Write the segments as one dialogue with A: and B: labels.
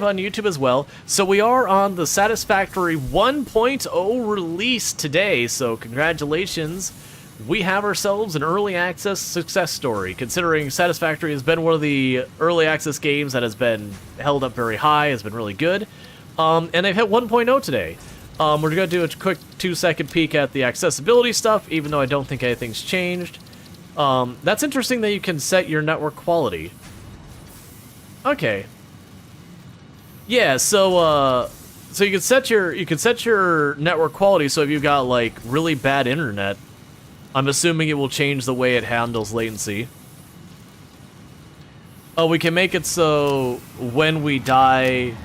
A: on YouTube as well. So we are on the Satisfactory 1.0 release today, so congratulations. We have ourselves an early access success story, considering Satisfactory has been one of the early access games that has been held up very high, has been really good. And they've hit 1.0 today. We're going to do a quick 2-second peek at the accessibility stuff, even though I don't think anything's changed. That's interesting that you can set your network quality. Okay. Yeah, so you can set your network quality so if you've got like really bad internet, I'm assuming it will change the way it handles latency. Oh, we can make it so when we die,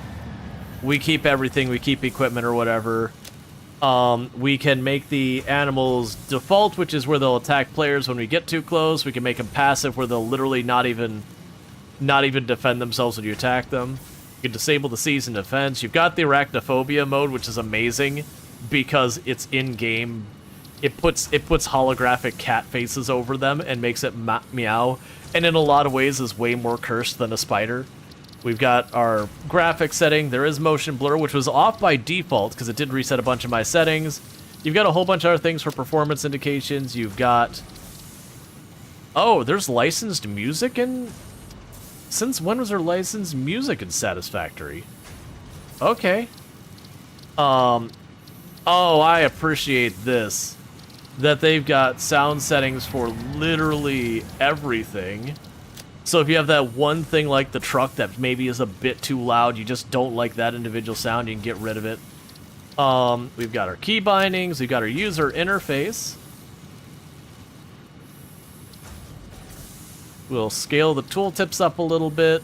A: we keep everything, we keep equipment or whatever. We can make the animals default, which is where they'll attack players when we get too close. We can make them passive, where they'll literally not even defend themselves when you attack them. You can disable the season defense. You've got the arachnophobia mode, which is amazing because it's in-game. It puts holographic cat faces over them and makes it meow, and in a lot of ways is way more cursed than a spider. We've got our graphics setting. There is motion blur, which was off by default because it did reset a bunch of my settings. You've got a whole bunch of other things for performance indications. You've got... Oh, there's licensed music in... Since when was there licensed music in Satisfactory? Okay. Oh, I appreciate this. That they've got sound settings for literally everything. So if you have that one thing like the truck that maybe is a bit too loud, you just don't like that individual sound, you can get rid of it. We've got our key bindings, we've got our user interface. We'll scale the tooltips up a little bit.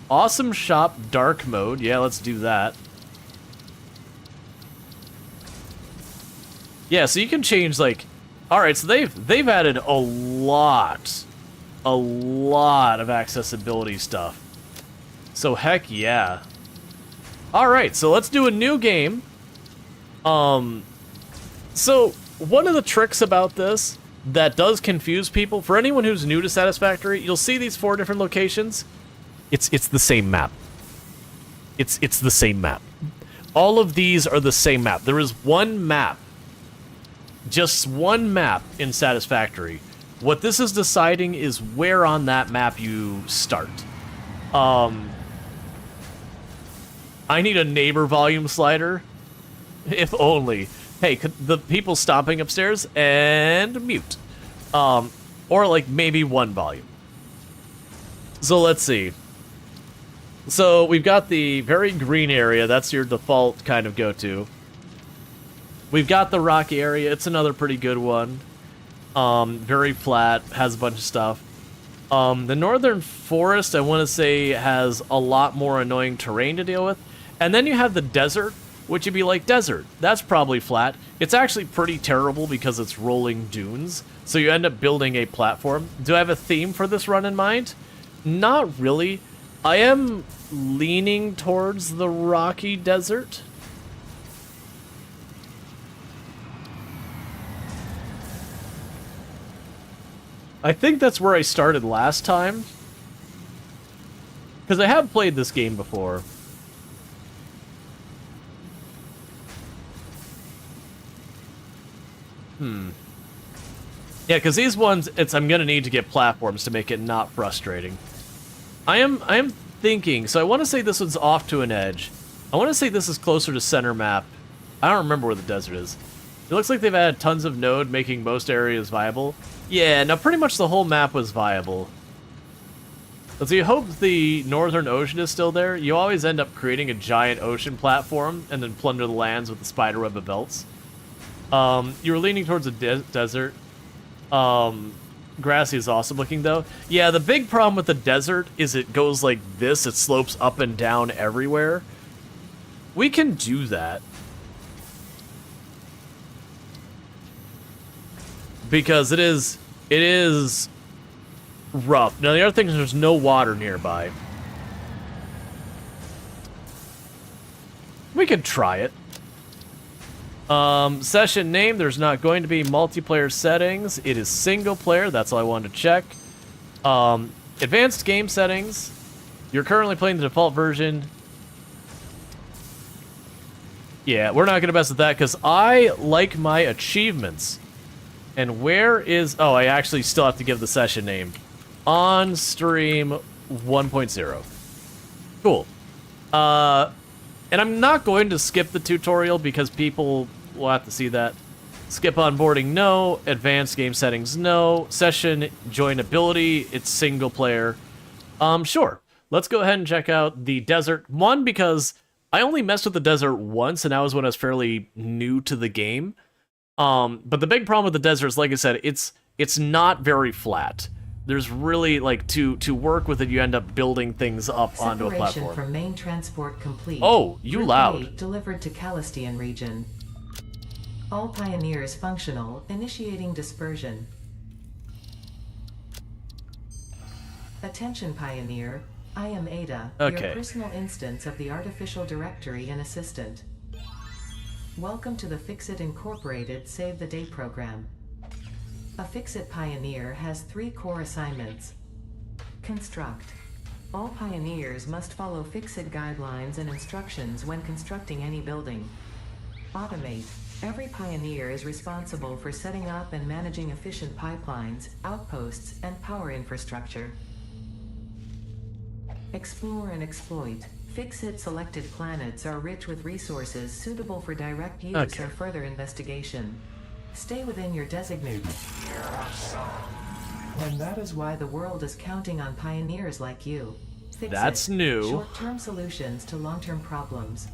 A: Awesome Shop Dark Mode. Yeah, let's do that. Yeah, so you can change, like... Alright, so they've added a lot of accessibility stuff. So heck yeah. Alright, so let's do a new game. So one of the tricks about this that does confuse people, for anyone who's new to Satisfactory, you'll see these 4 different locations. It's the same map. It's the same map. All of these are the same map. There is one map. Just one map in Satisfactory. What this is deciding is where on that map you start. I need a neighbor volume slider. If only. Hey, could the people stomping upstairs and mute. Or like maybe one volume. So let's see. So we've got the very green area. That's your default kind of go-to. We've got the rocky area. It's another pretty good one. Very flat. Has a bunch of stuff. The northern forest, I want to say, has a lot more annoying terrain to deal with. And then you have the desert, which would be like desert. That's probably flat. It's actually pretty terrible because it's rolling dunes. So you end up building a platform. Do I have a theme for this run in mind? Not really. I am leaning towards the rocky desert. I think that's where I started last time. Because I have played this game before. Yeah, because these ones, I'm going to need to get platforms to make it not frustrating. I am thinking, so I want to say this one's off to an edge. I want to say this is closer to center map. I don't remember where the desert is. It looks like they've added tons of node, making most areas viable. Yeah, now pretty much the whole map was viable. So you hope the Northern Ocean is still there. You always end up creating a giant ocean platform and then plunder the lands with the spiderweb of belts. You were leaning towards a desert. Grassy is awesome looking though. Yeah, the big problem with the desert is it goes like this. It slopes up and down everywhere. We can do that. Because it is rough. Now the other thing is there's no water nearby. We could try it. Session name, there's not going to be multiplayer settings. It is single player, that's all I wanted to check. Advanced game settings. You're currently playing the default version. Yeah, we're not going to mess with that because I like my achievements. And where is... Oh, I actually still have to give the session name. On stream 1.0. Cool. And I'm not going to skip the tutorial because people will have to see that. Skip onboarding, no. Advanced game settings, no. Session joinability, it's single player. Sure. Let's go ahead and check out the desert. One, because I only messed with the desert once, and that was when I was fairly new to the game. But the big problem with the desert is, like I said, it's not very flat. There's really, like, to work with it, you end up building things up onto a platform.
B: Separation from main transport complete.
A: Oh, you
B: Route
A: loud.
B: 8 delivered to Calistian region. All pioneers functional, initiating dispersion. Attention pioneer, I am Ada,
A: Okay.
B: your personal instance of the artificial directory and assistant. Welcome to the Fixit Incorporated Save the Day program. A Fixit pioneer has 3 core assignments. Construct. All pioneers must follow Fixit guidelines and instructions when constructing any building. Automate. Every pioneer is responsible for setting up and managing efficient pipelines, outposts, and power infrastructure. Explore and exploit. Fixit selected planets are rich with resources suitable for direct use or further investigation. Stay within your designated. And that is why the world is counting on pioneers like you. Fixit.
A: That's new.
B: Short-term solutions to long-term problems.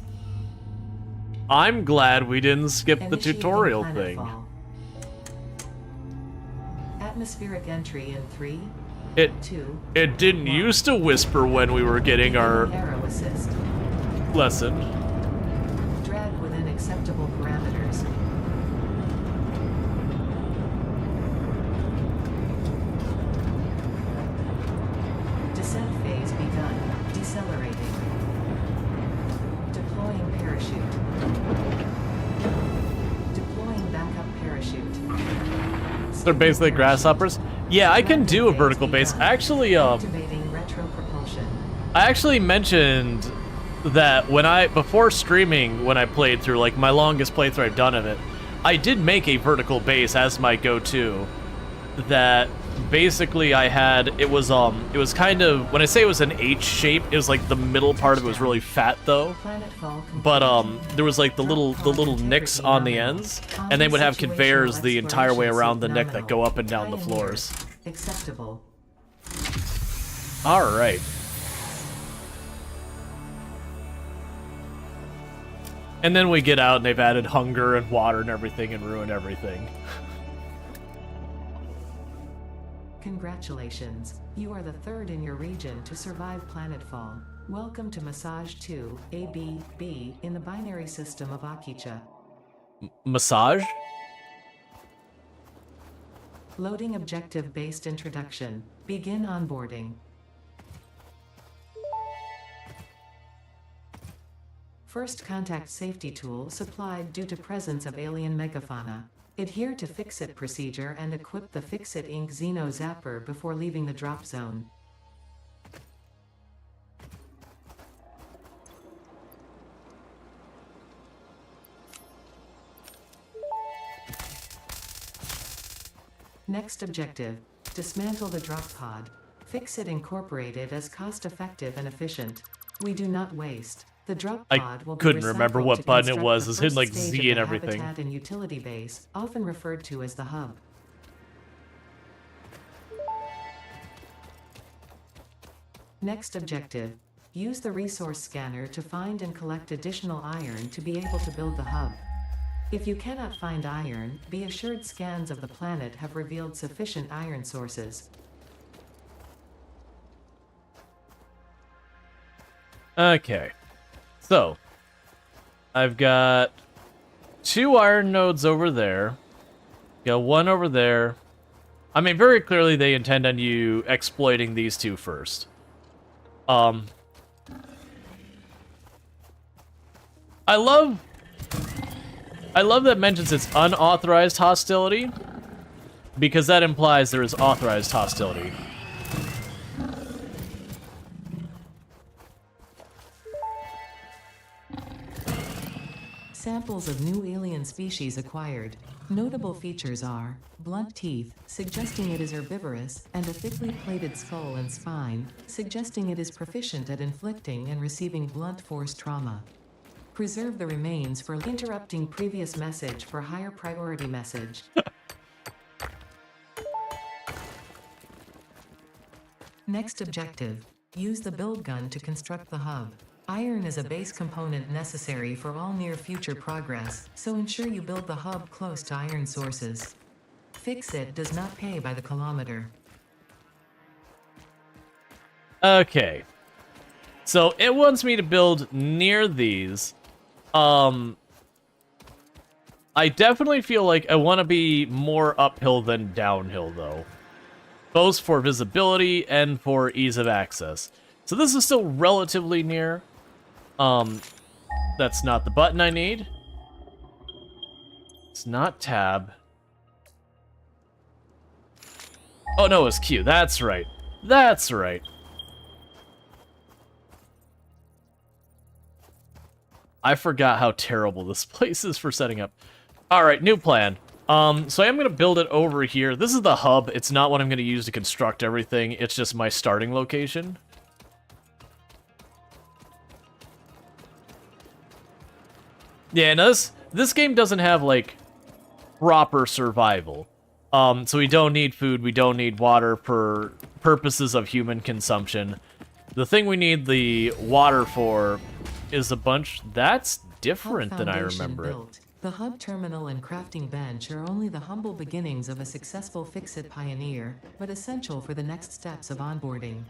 A: I'm glad we didn't skip the
B: Initiating
A: tutorial thing.
B: planetfall. Atmospheric entry in 3,
A: It
B: 2,
A: it didn't
B: 1.
A: used to whisper when we were getting our
B: Arrow assist.
A: lesson.
B: Drag within acceptable parameters. Descent phase begun. Decelerating. Deploying parachute. Deploying backup parachute.
A: They're basically grasshoppers. Yeah, I can do a vertical base. Actually,
B: Activating retro propulsion.
A: I actually mentioned that before streaming, when I played through, like, my longest playthrough I've done of it, I did make a vertical base as my go-to. That basically it was kind of, when I say it was an H shape, it was like the middle part of it was really fat though. But there was like the little nicks on the ends, and they would have conveyors the entire way around the neck that go up and down the floors.
B: Acceptable.
A: All right. And then we get out and they've added hunger and water and everything and ruined everything.
B: Congratulations, you are the 3rd in your region to survive planetfall. Welcome to Massage 2, A-B-B, in the binary system of Akicha.
A: Massage?
B: Loading objective-based introduction. Begin onboarding. First contact safety tool supplied due to presence of alien megafauna. Adhere to Fixit procedure and equip the Fixit Inc. Xeno Zapper before leaving the drop zone. Next objective, dismantle the drop pod. Fixit Incorporated as cost-effective and efficient. We do not waste. The drop pod will be
A: couldn't remember
B: recycled
A: what
B: to
A: button it
B: construct
A: was.
B: the
A: It's hidden like
B: first stage
A: Z
B: of the
A: and everything.
B: habitat and utility base, often referred to as the hub. Next objective, use the resource scanner to find and collect additional iron to be able to build the hub. If you cannot find iron, be assured scans of the planet have revealed sufficient iron sources.
A: Okay. So, I've got 2 iron nodes over there. Got 1 over there. I mean, very clearly they intend on you exploiting these 2 first. I love that mentions it's unauthorized hostility, because that implies there is authorized hostility.
B: Samples of new alien species acquired. Notable features are blunt teeth, suggesting it is herbivorous, and a thickly plated skull and spine, suggesting it is proficient at inflicting and receiving blunt force trauma. Preserve the remains for interrupting previous message for higher priority message. Next objective. Use the build gun to construct the hub. Iron is a base component necessary for all near-future progress, so ensure you build the hub close to iron sources. Fix-It does not pay by the kilometer.
A: Okay. So it wants me to build near these. I definitely feel like I want to be more uphill than downhill, though. Both for visibility and for ease of access. So this is still relatively near. That's not the button I need. It's not tab. Oh no, it's Q. That's right. That's right. I forgot how terrible this place is for setting up. Alright, new plan. So I am going to build it over here. This is the hub. It's not what I'm going to use to construct everything. It's just my starting location. Yeah, no, this game doesn't have, like, proper survival. So we don't need food, we don't need water for purposes of human consumption. The thing we need the water for is a bunch that's different than I remember it.
B: The hub terminal and crafting bench are only the humble beginnings of a successful Fix-It pioneer, but essential for the next steps of onboarding.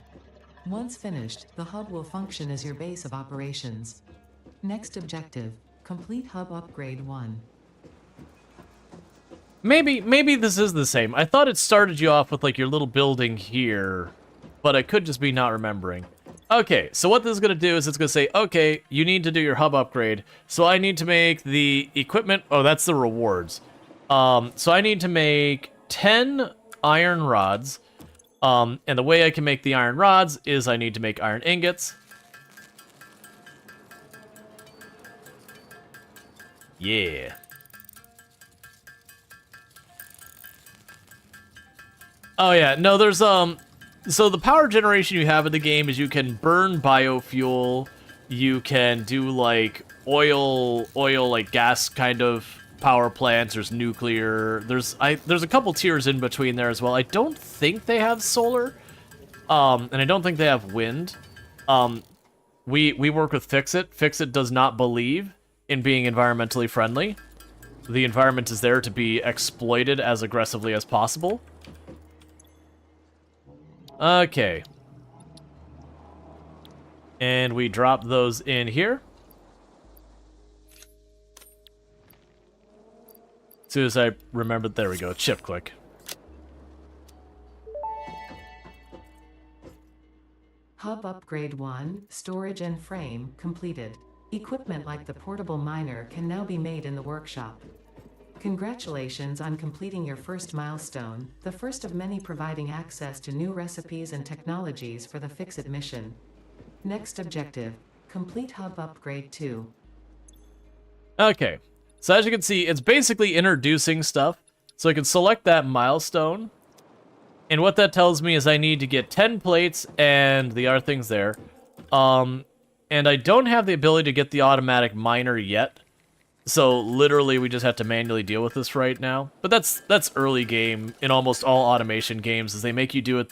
B: Once finished, the hub will function as your base of operations. Next objective. Complete Hub Upgrade 1.
A: Maybe this is the same. I thought it started you off with, like, your little building here, but I could just be not remembering. Okay, so what this is going to do is it's going to say, okay, you need to do your hub upgrade, so I need to make the equipment... Oh, that's the rewards. So I need to make 10 iron rods, and the way I can make the iron rods is I need to make iron ingots. Yeah. Oh yeah, no, there's so the power generation you have in the game is you can burn biofuel, you can do like oil like gas kind of power plants, there's nuclear, there's a couple tiers in between there as well. I don't think they have solar. And I don't think they have wind. We work with Fix-It. Fix-It does not believe in being environmentally friendly. The environment is there to be exploited as aggressively as possible. Okay. And we drop those in here. As soon as I remembered, there we go, chip click.
B: Hub Upgrade 1, Storage and Frame, completed. Equipment like the portable miner can now be made in the workshop. Congratulations on completing your first milestone, the first of many providing access to new recipes and technologies for the Fix-It mission. Next objective, complete Hub Upgrade 2.
A: Okay, so as you can see, it's basically introducing stuff. So I can select that milestone. And what that tells me is I need to get 10 plates, and the other things there. And I don't have the ability to get the automatic miner yet. So literally we just have to manually deal with this right now. But that's early game in almost all automation games, is they make you do it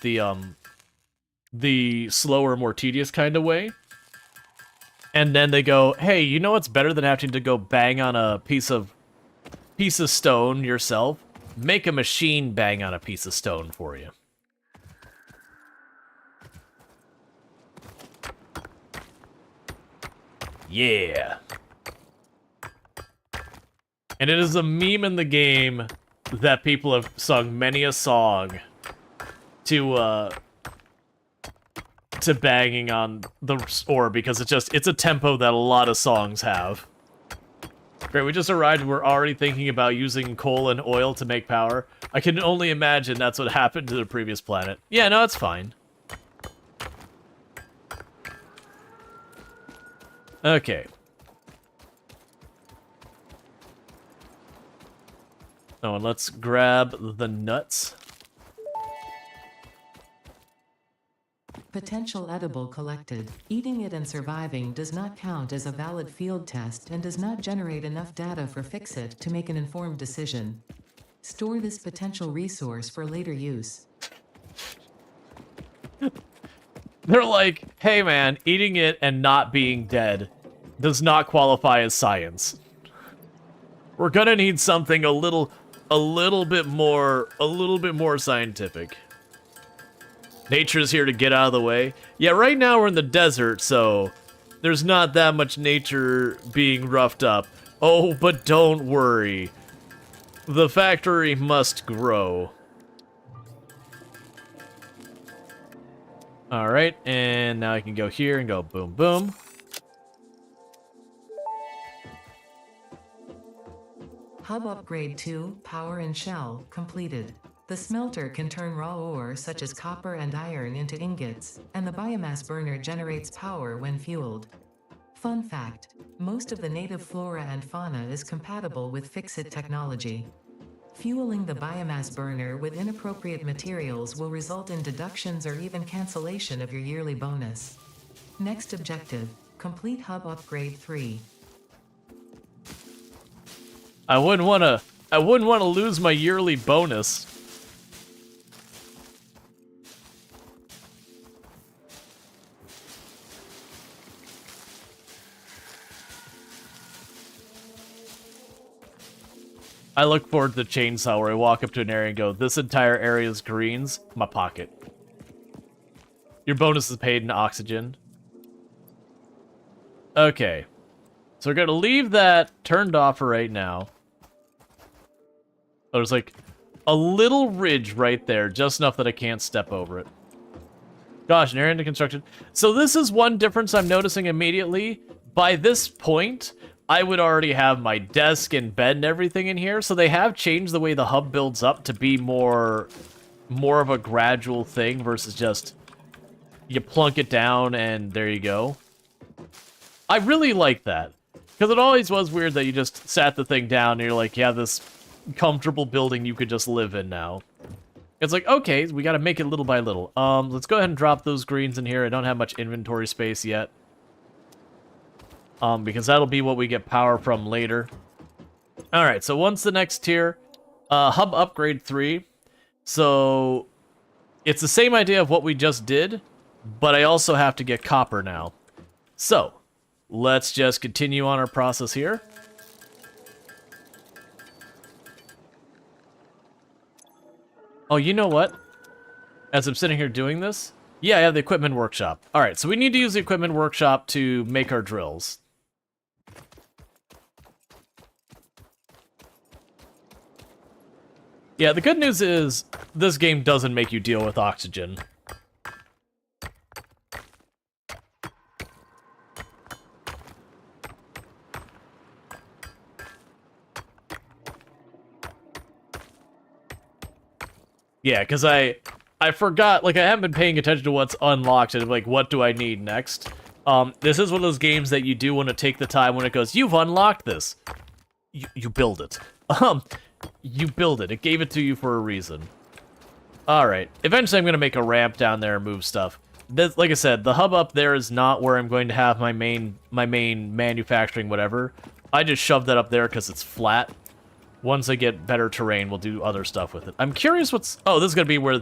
A: the slower, more tedious kind of way. And then they go, hey, you know what's better than having to go bang on a piece of stone yourself? Make a machine bang on a piece of stone for you. Yeah. And it is a meme in the game that people have sung many a song to banging on the ore, because it's a tempo that a lot of songs have. Great, we just arrived and we're already thinking about using coal and oil to make power. I can only imagine that's what happened to the previous planet. Yeah, no, it's fine. Okay. Oh, and let's grab the nuts.
B: Potential edible collected. Eating it and surviving does not count as a valid field test and does not generate enough data for Fixit to make an informed decision. Store this potential resource for later use.
A: They're like, hey man, eating it and not being dead does not qualify as science. We're gonna need something a little bit more scientific. Nature's here to get out of the way. Yeah, right now we're in the desert, so there's not that much nature being roughed up. Oh, but don't worry. The factory must grow. Alright, and now I can go here and go boom, boom.
B: Hub Upgrade 2, Power and Shell, completed. The smelter can turn raw ore such as copper and iron into ingots, and the biomass burner generates power when fueled. Fun fact, most of the native flora and fauna is compatible with Fixit technology. Fueling the biomass burner with inappropriate materials will result in deductions or even cancellation of your yearly bonus. Next objective, complete Hub Upgrade 3.
A: I wouldn't want to lose my yearly bonus. I look forward to the chainsaw where I walk up to an area and go, this entire area is greens, my pocket. Your bonus is paid in oxygen. Okay. So we're going to leave that turned off for right now. Oh, there's like a little ridge right there, just enough that I can't step over it. Gosh, an area under construction. So this is one difference I'm noticing immediately. By this point, I would already have my desk and bed and everything in here, so they have changed the way the hub builds up to be more of a gradual thing versus just you plunk it down and there you go. I really like that, because it always was weird that you just sat the thing down and you're like, yeah, this comfortable building you could just live in now. It's like, okay, we gotta make it little by little. Let's go ahead and drop those greens in here. I don't have much inventory space yet. Because that'll be what we get power from later. Alright, so once the next tier, Hub Upgrade 3. So, it's the same idea of what we just did, but I also have to get copper now. So, let's just continue on our process here. Oh, you know what? As I'm sitting here doing this, yeah, I have the equipment workshop. Alright, so we need to use the equipment workshop to make our drills. Yeah, the good news is this game doesn't make you deal with oxygen. Yeah, because I forgot, like, I haven't been paying attention to what's unlocked, and like, what do I need next? This is one of those games that you do want to take the time when it goes, you've unlocked this. You build it. You build it. It gave it to you for a reason. Alright, eventually I'm going to make a ramp down there and move stuff. This, like I said, the hub up there is not where I'm going to have my main manufacturing whatever. I just shoved that up there because it's flat. Once I get better terrain, we'll do other stuff with it. I'm curious what's... Oh, this is going to be where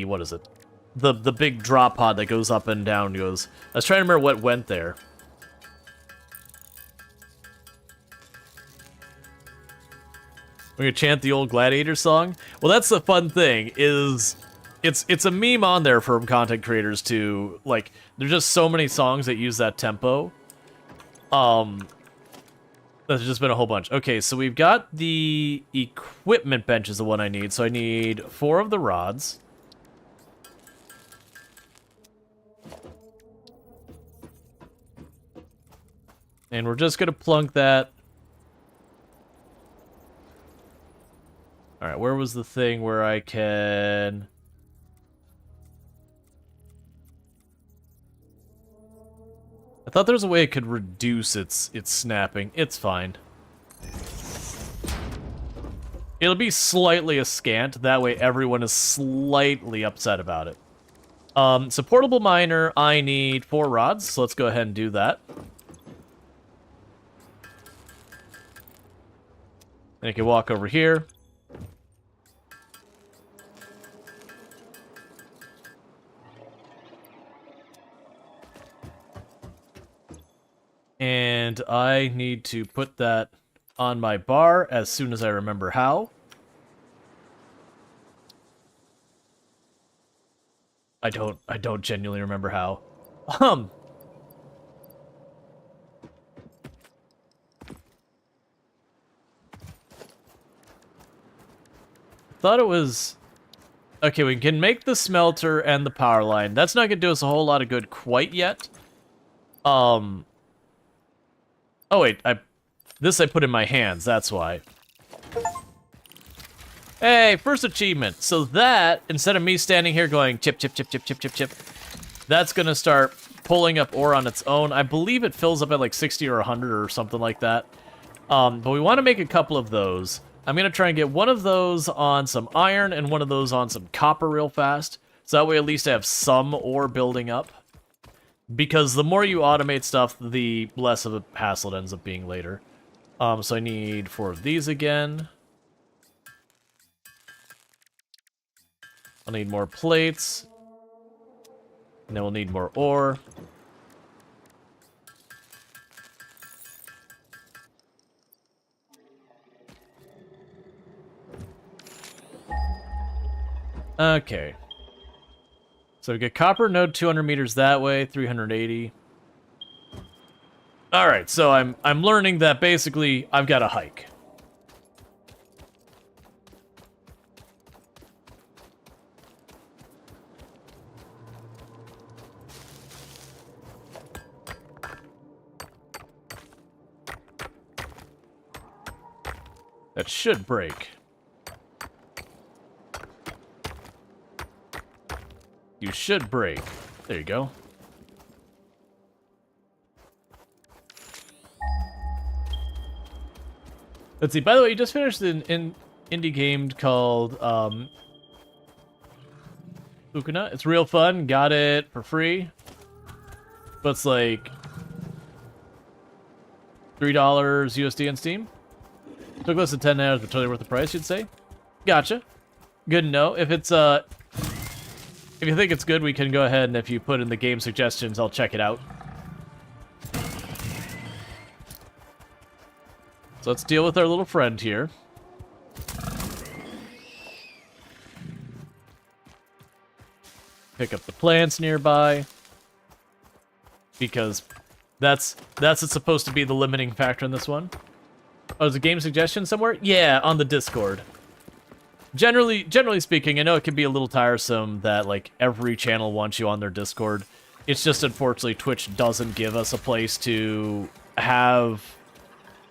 A: what is it? The big drop pod that goes up and down goes. I was trying to remember what went there. We're gonna chant the old Gladiator song? Well, that's the fun thing, is... It's a meme on there for content creators to... Like, there's just so many songs that use that tempo. There's just been a whole bunch. Okay, so we've got the equipment bench is the one I need. So I need 4 of the rods. And we're just going to plunk that. Alright, where was the thing where I can... I thought there was a way it could reduce its snapping. It's fine. It'll be slightly askant. That way everyone is slightly upset about it. So portable miner, I need 4 rods. So let's go ahead and do that. And you can walk over here. And I need to put that on my bar as soon as I remember how. I don't genuinely remember how. Thought it was... Okay, we can make the smelter and the power line. That's not going to do us a whole lot of good quite yet. Oh wait, this I put in my hands, that's why. Hey, first achievement. So that, instead of me standing here going chip, chip, chip, chip, chip, chip, chip, that's going to start pulling up ore on its own. I believe it fills up at like 60 or 100 or something like that. But we want to make a couple of those. I'm going to try and get one of those on some iron and one of those on some copper real fast. So that way at least I have some ore building up. Because the more you automate stuff, the less of a hassle it ends up being later. So I need 4 of these again. I'll need more plates. And then we'll need more ore. Okay. So we get copper node 200 meters that way, 380. All right, so I'm learning that basically I've got to hike. That should break. You should break. There you go. Let's see. By the way, you just finished an indie game called Ukuna. It's real fun. Got it for free. But it's like $3 USD on Steam. Took less than 10 hours, but totally worth the price, you'd say. Gotcha. Good to know. If it's if you think it's good, we can go ahead and if you put in the game suggestions, I'll check it out. So let's deal with our little friend here. Pick up the plants nearby. Because that's what's supposed to be the limiting factor in this one. Oh, is a game suggestion somewhere? Yeah, on the Discord. Generally speaking, I know it can be a little tiresome that, like, every channel wants you on their Discord. It's just, unfortunately, Twitch doesn't give us a place to have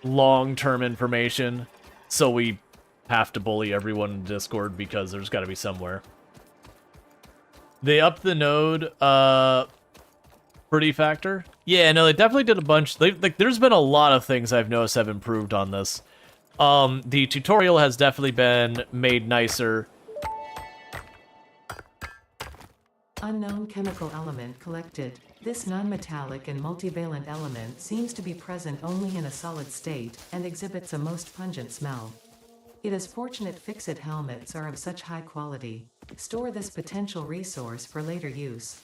A: long-term information, so we have to bully everyone in Discord because there's got to be somewhere. They upped the node, pretty factor. Yeah, no, they definitely did a bunch. There's been a lot of things I've noticed have improved on this. The tutorial has definitely been made nicer.
B: Unknown chemical element collected. This non-metallic and multivalent element seems to be present only in a solid state, and exhibits a most pungent smell. It is fortunate fix-it helmets are of such high quality. Store this potential resource for later use.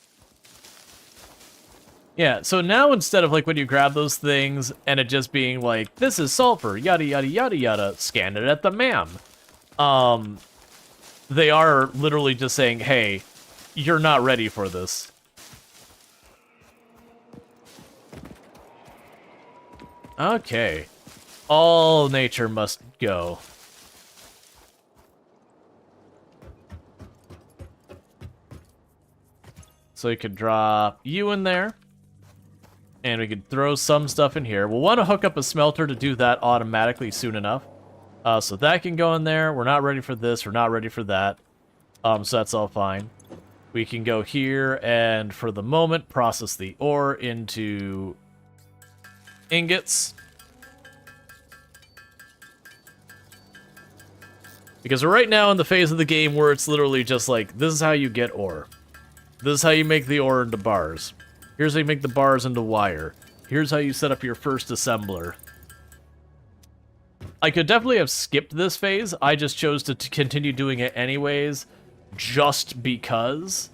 A: Yeah, so now instead of like when you grab those things and it just being like, this is sulfur, yada yada yada yada, scan it at the MAM. They are literally just saying, hey, you're not ready for this. Okay. All nature must go. So you could drop you in there. And we could throw some stuff in here. We'll want to hook up a smelter to do that automatically soon enough. So that can go in there. We're not ready for this. We're not ready for that. So that's all fine. We can go here and, for the moment, process the ore into ingots. Because we're right now in the phase of the game where it's literally just like, this is how you get ore. This is how you make the ore into bars. Here's how you make the bars into wire. Here's how you set up your first assembler. I could definitely have skipped this phase. I just chose to continue doing it anyways, just because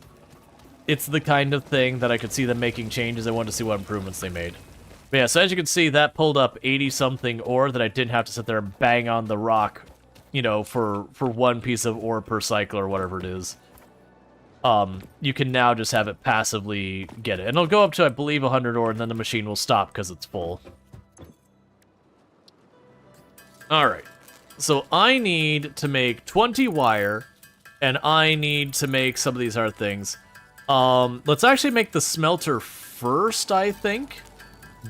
A: it's the kind of thing that I could see them making changes. I wanted to see what improvements they made. But yeah, so as you can see, that pulled up 80-something ore that I didn't have to sit there and bang on the rock, you know, for one piece of ore per cycle or whatever it is. You can now just have it passively get it. And it'll go up to, I believe, 100 ore, and then the machine will stop because it's full. Alright. So I need to make 20 wire, and I need to make some of these hard things. Let's actually make the smelter first, I think.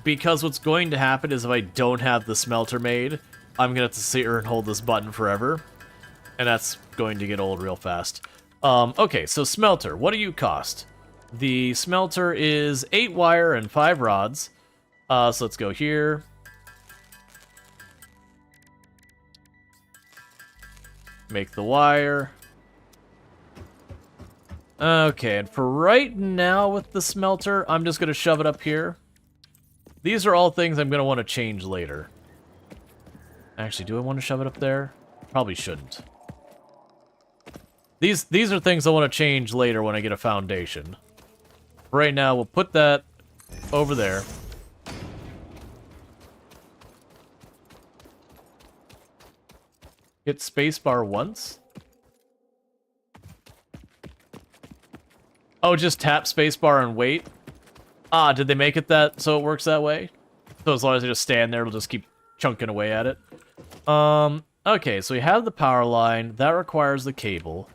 A: Because what's going to happen is if I don't have the smelter made, I'm going to have to sit here and hold this button forever. And that's going to get old real fast. Okay, so smelter, what do you cost? The smelter is 8 wire and 5 rods. So let's go here. Make the wire. Okay, and for right now with the smelter, I'm just going to shove it up here. These are all things I'm going to want to change later. Actually, do I want to shove it up there? Probably shouldn't. These are things I want to change later when I get a foundation. Right now, we'll put that over there. Hit spacebar once. Oh, just tap spacebar and wait. Ah, did they make it that so it works that way? So as long as I just stand there, it'll just keep chunking away at it. Okay, so we have the power line. That requires the cable.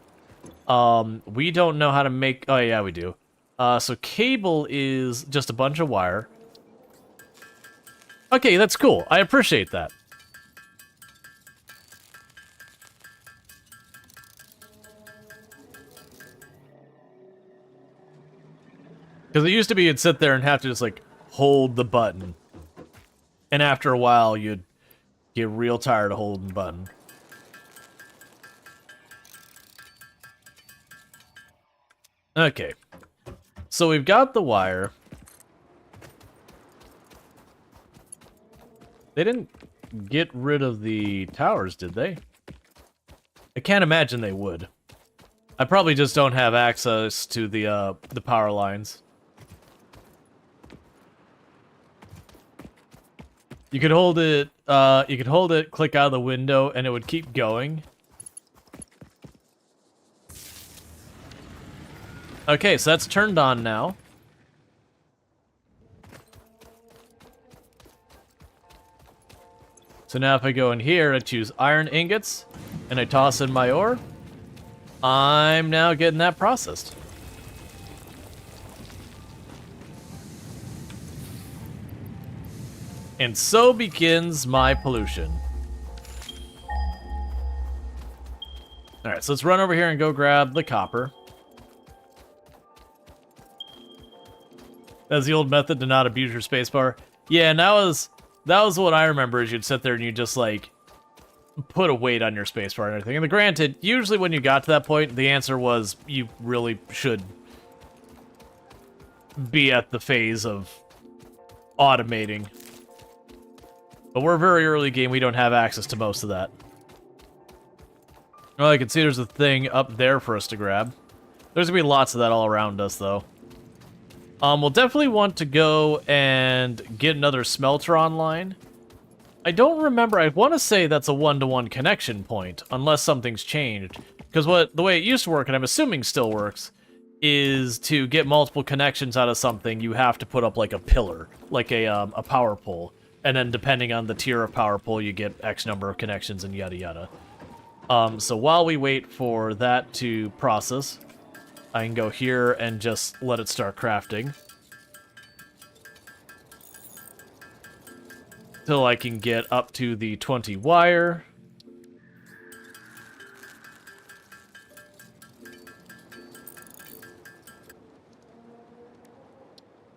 A: We don't know how to make... Oh, yeah, we do. So cable is just a bunch of wire. Okay, that's cool. I appreciate that. Because it used to be you'd sit there and have to just, like, hold the button. And after a while, you'd get real tired of holding the button. Okay. So we've got the wire. They didn't get rid of the towers, did they? I can't imagine they would. I probably just don't have access to the power lines. You could hold it, click out of the window, and it would keep going. Okay, so that's turned on now. So now if I go in here, I choose iron ingots, and I toss in my ore, I'm now getting that processed. And so begins my pollution. Alright, so let's run over here and go grab the copper. That's the old method to not abuse your spacebar. Yeah, and that was what I remember, is you'd sit there and you'd just, like, put a weight on your spacebar and everything. And granted, usually when you got to that point, the answer was you really should be at the phase of automating. But we're very early game, we don't have access to most of that. Well, I can see there's a thing up there for us to grab. There's gonna be lots of that all around us, though. We'll definitely want to go and get another smelter online. I don't remember, I want to say that's a one-to-one connection point, unless something's changed. Because the way it used to work, and I'm assuming still works, is to get multiple connections out of something, you have to put up like a pillar, like a power pole. And then depending on the tier of power pole, you get X number of connections and yada yada. So while we wait for that to process, I can go here and just let it start crafting. Till I can get up to the 20 wire.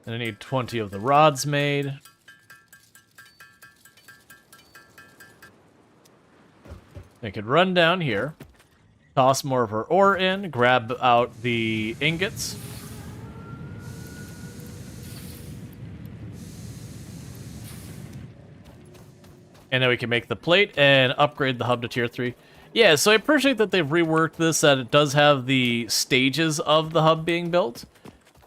A: And I need 20 of the rods made. We could run down here, toss more of our ore in, grab out the ingots. And then we can make the plate and upgrade the hub to tier 3. Yeah, so I appreciate that they've reworked this, that it does have the stages of the hub being built.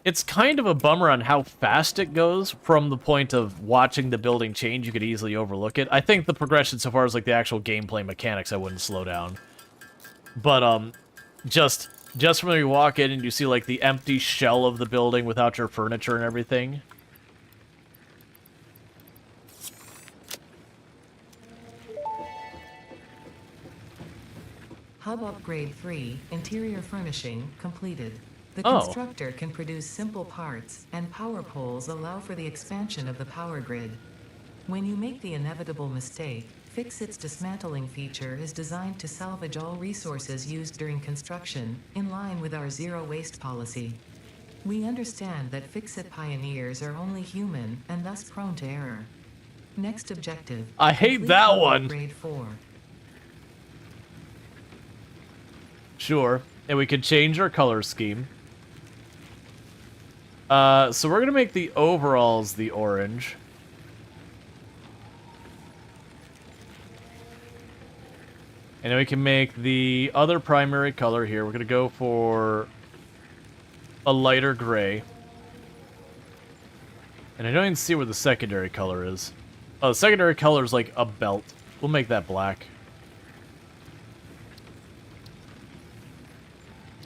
A: It's kind of a bummer on how fast it goes from the point of watching the building change. You could easily overlook it. I think the progression so far is like the actual gameplay mechanics I wouldn't slow down. But just from when you walk in and you see like the empty shell of the building without your furniture and everything.
B: Hub Upgrade 3, Interior Furnishing, completed. The
A: Oh.
B: constructor can produce simple parts, and power poles allow for the expansion of the power grid. When you make the inevitable mistake, Fix-It's dismantling feature is designed to salvage all resources used during construction, in line with our zero-waste policy. We understand that Fix-It pioneers are only human, and thus prone to error. Next objective.
A: I hate
B: complete
A: that
B: Hub
A: one.
B: Upgrade 4.
A: Sure. And we could change our color scheme. So we're going to make the overalls the orange. And then we can make the other primary color here. We're going to go for a lighter gray. And I don't even see where the secondary color is. Oh, the secondary color is like a belt. We'll make that black.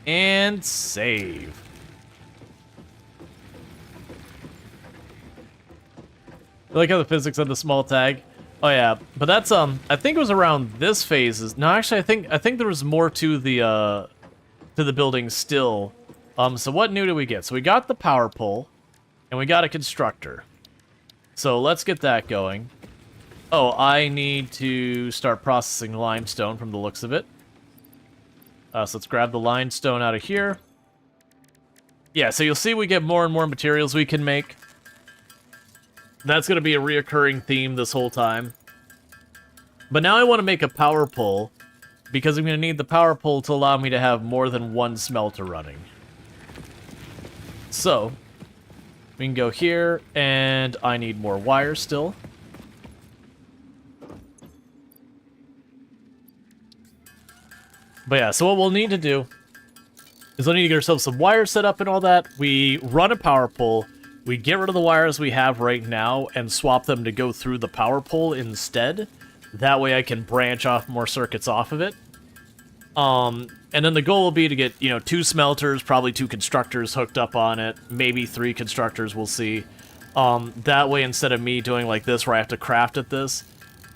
A: And save. I like how the physics of the small tag. Oh yeah, but that's I think it was around this phase. No, actually, I think there was more to the building still. So what new did we get? So we got the power pole, and we got a constructor. So let's get that going. Oh, I need to start processing limestone from the looks of it. So let's grab the limestone out of here. Yeah, so you'll see we get more and more materials we can make. That's going to be a reoccurring theme this whole time. But now I want to make a power pole, because I'm going to need the power pole to allow me to have more than one smelter running. So, we can go here, and I need more wire still. But yeah, so what we'll need to do is we'll need to get ourselves some wire set up and all that. We run a power pole. We get rid of the wires we have right now and swap them to go through the power pole instead. That way I can branch off more circuits off of it. And then the goal will be to get, 2 smelters, probably 2 constructors hooked up on it. Maybe 3 constructors, we'll see. That way, instead of me doing like this where I have to craft at this,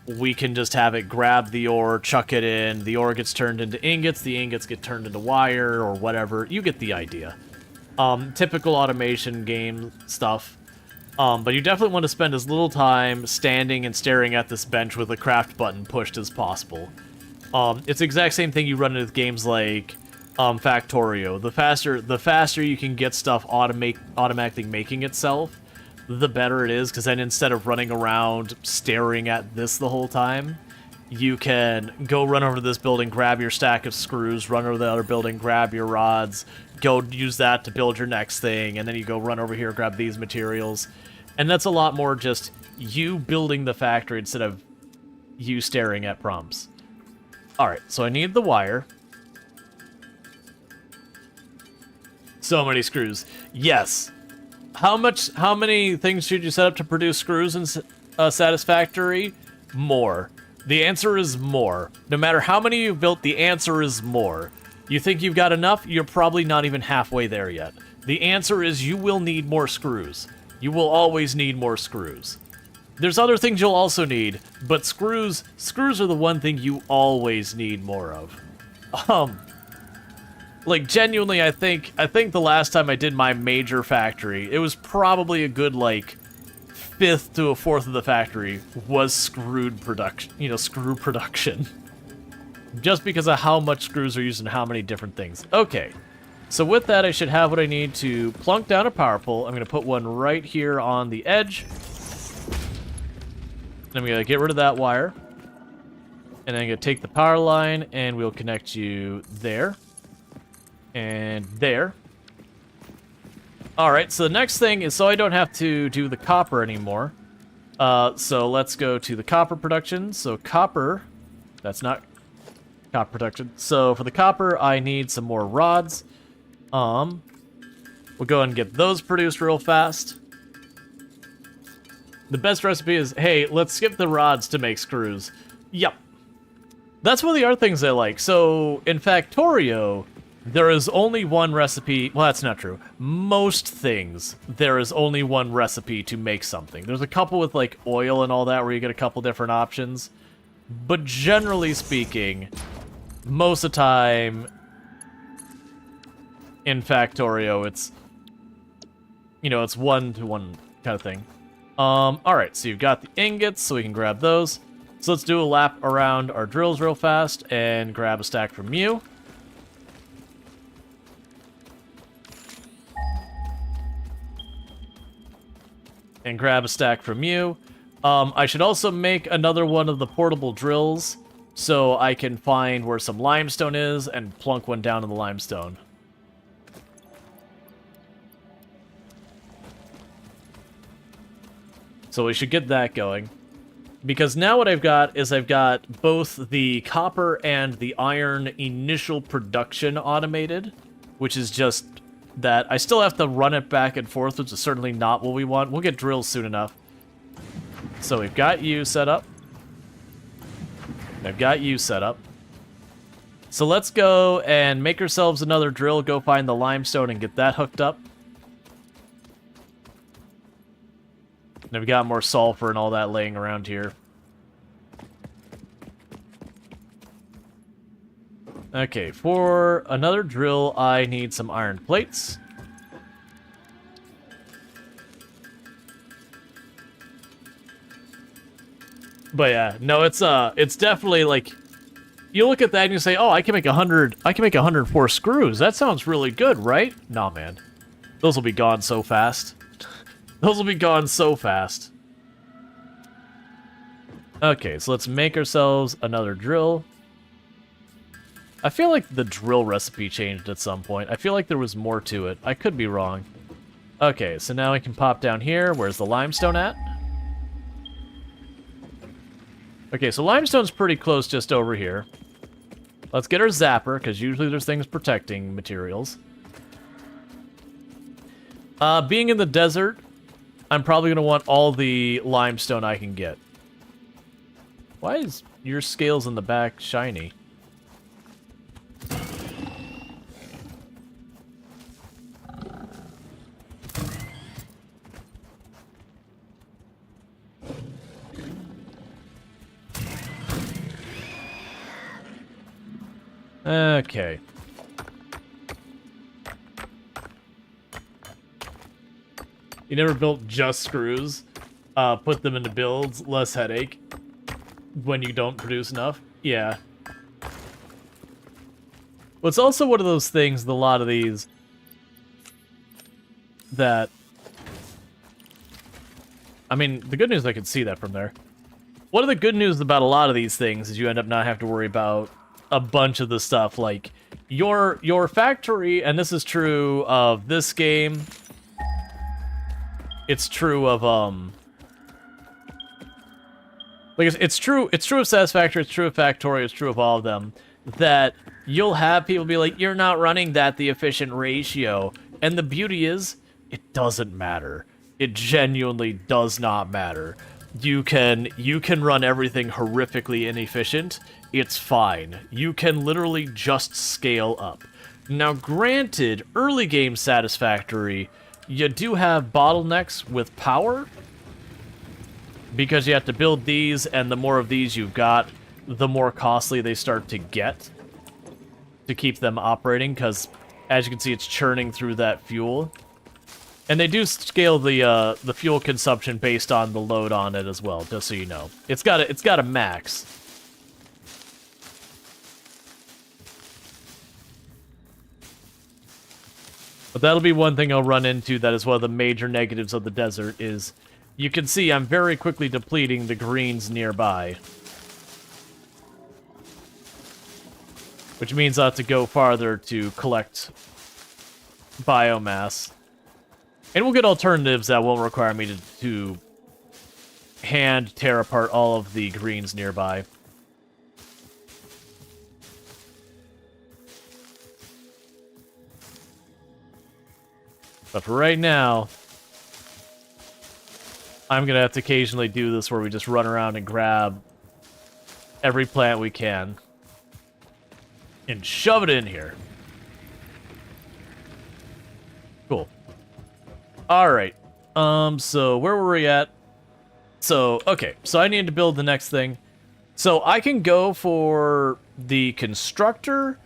A: we can just have it grab the ore, chuck it in, the ore gets turned into ingots, the ingots get turned into wire or whatever. You get the idea. Typical automation game stuff. But you definitely want to spend as little time standing and staring at this bench with the craft button pushed as possible. It's the exact same thing you run into with games like Factorio. The faster you can get stuff automatically making itself, the better it is, because then instead of running around staring at this the whole time, you can go run over to this building, grab your stack of screws, run over to the other building, grab your rods, go use that to build your next thing, and then you go run over here, grab these materials. And that's a lot more just you building the factory instead of you staring at prompts. Alright, so I need the wire. So many screws. Yes. How many things should you set up to produce screws in Satisfactory? More. The answer is more. No matter how many you've built, the answer is more. You think you've got enough? You're probably not even halfway there yet. The answer is you will need more screws. You will always need more screws. There's other things you'll also need, but screws are the one thing you always need more of. Like, genuinely, I think the last time I did my major factory, it was probably a good, like, 5th to a 4th of the factory was screw production. Just because of how much screws are used in how many different things. Okay, so with that, I should have what I need to plunk down a power pole. I'm going to put one right here on the edge. I'm going to get rid of that wire. And then I'm going to take the power line, and we'll connect you there. And there. Alright, so the next thing is so I don't have to do the copper anymore. So let's go to the copper production. So copper, that's not copper production. So for the copper, I need some more rods. We'll go and get those produced real fast. The best recipe is, hey, let's skip the rods to make screws. Yep. That's one of the other things I like. So in Factorio, there is only one recipe. Well, that's not true. Most things, there is only one recipe to make something. There's a couple with like oil and all that where you get a couple different options. But generally speaking, most of the time in Factorio, it's, you know, it's 1-to-1 kind of thing. Alright, so you've got the ingots, so we can grab those. So let's do a lap around our drills real fast and grab a stack from you. And grab a stack from you. I should also make another one of the portable drills so I can find where some limestone is and plunk one down in the limestone. So we should get that going. Because now what I've got is I've got both the copper and the iron initial production automated, which is just that I still have to run it back and forth, which is certainly not what we want. We'll get drills soon enough. So we've got you set up. I've got you set up. So let's go and make ourselves another drill, go find the limestone and get that hooked up. And we've got more sulfur and all that laying around here. Okay, for another drill, I need some iron plates. But yeah, no, it's definitely like, you look at that and you say, oh, I can make 104 screws. That sounds really good, right? Nah, man. Those will be gone so fast. Those will be gone so fast. Okay, so let's make ourselves another drill. I feel like the drill recipe changed at some point. I feel like there was more to it. I could be wrong. Okay, so now we can pop down here. Where's the limestone at? Okay, so limestone's pretty close just over here. Let's get our zapper, because usually there's things protecting materials. Being in the desert, I'm probably going to want all the limestone I can get. Why is your scales in the back shiny? Okay. You never built just screws? Put them into builds, less headache. When you don't produce enough? Yeah. Well, it's also one of those things, a lot of these, that... I mean, the good news I can see that from there. One of the good news about a lot of these things is you end up not having to worry about a bunch of the stuff, like your factory, and this is true of this game. It's true of like it's true of Satisfactory, it's true of Factorio, it's true of all of them, that you'll have people be like, you're not running that the efficient ratio. And the beauty is, it doesn't matter. It genuinely does not matter. You can run everything horrifically inefficient. It's fine. You can literally just scale up. Now, granted, early game Satisfactory, you do have bottlenecks with power, because you have to build these, and the more of these you've got, the more costly they start to get to keep them operating, because, as you can see, it's churning through that fuel. And they do scale the fuel consumption based on the load on it as well, just so you know. It's got a max. But that'll be one thing I'll run into that is one of the major negatives of the desert is you can see I'm very quickly depleting the greens nearby. which means I have to go farther to collect biomass. And we'll get alternatives that won't require me to hand tear apart all of the greens nearby. But for right now, I'm going to have to occasionally do this where we just run around and grab every plant we can and shove it in here. Cool. Alright. So where were we at? So, okay. So I need to build the next thing. So I can go for the constructor,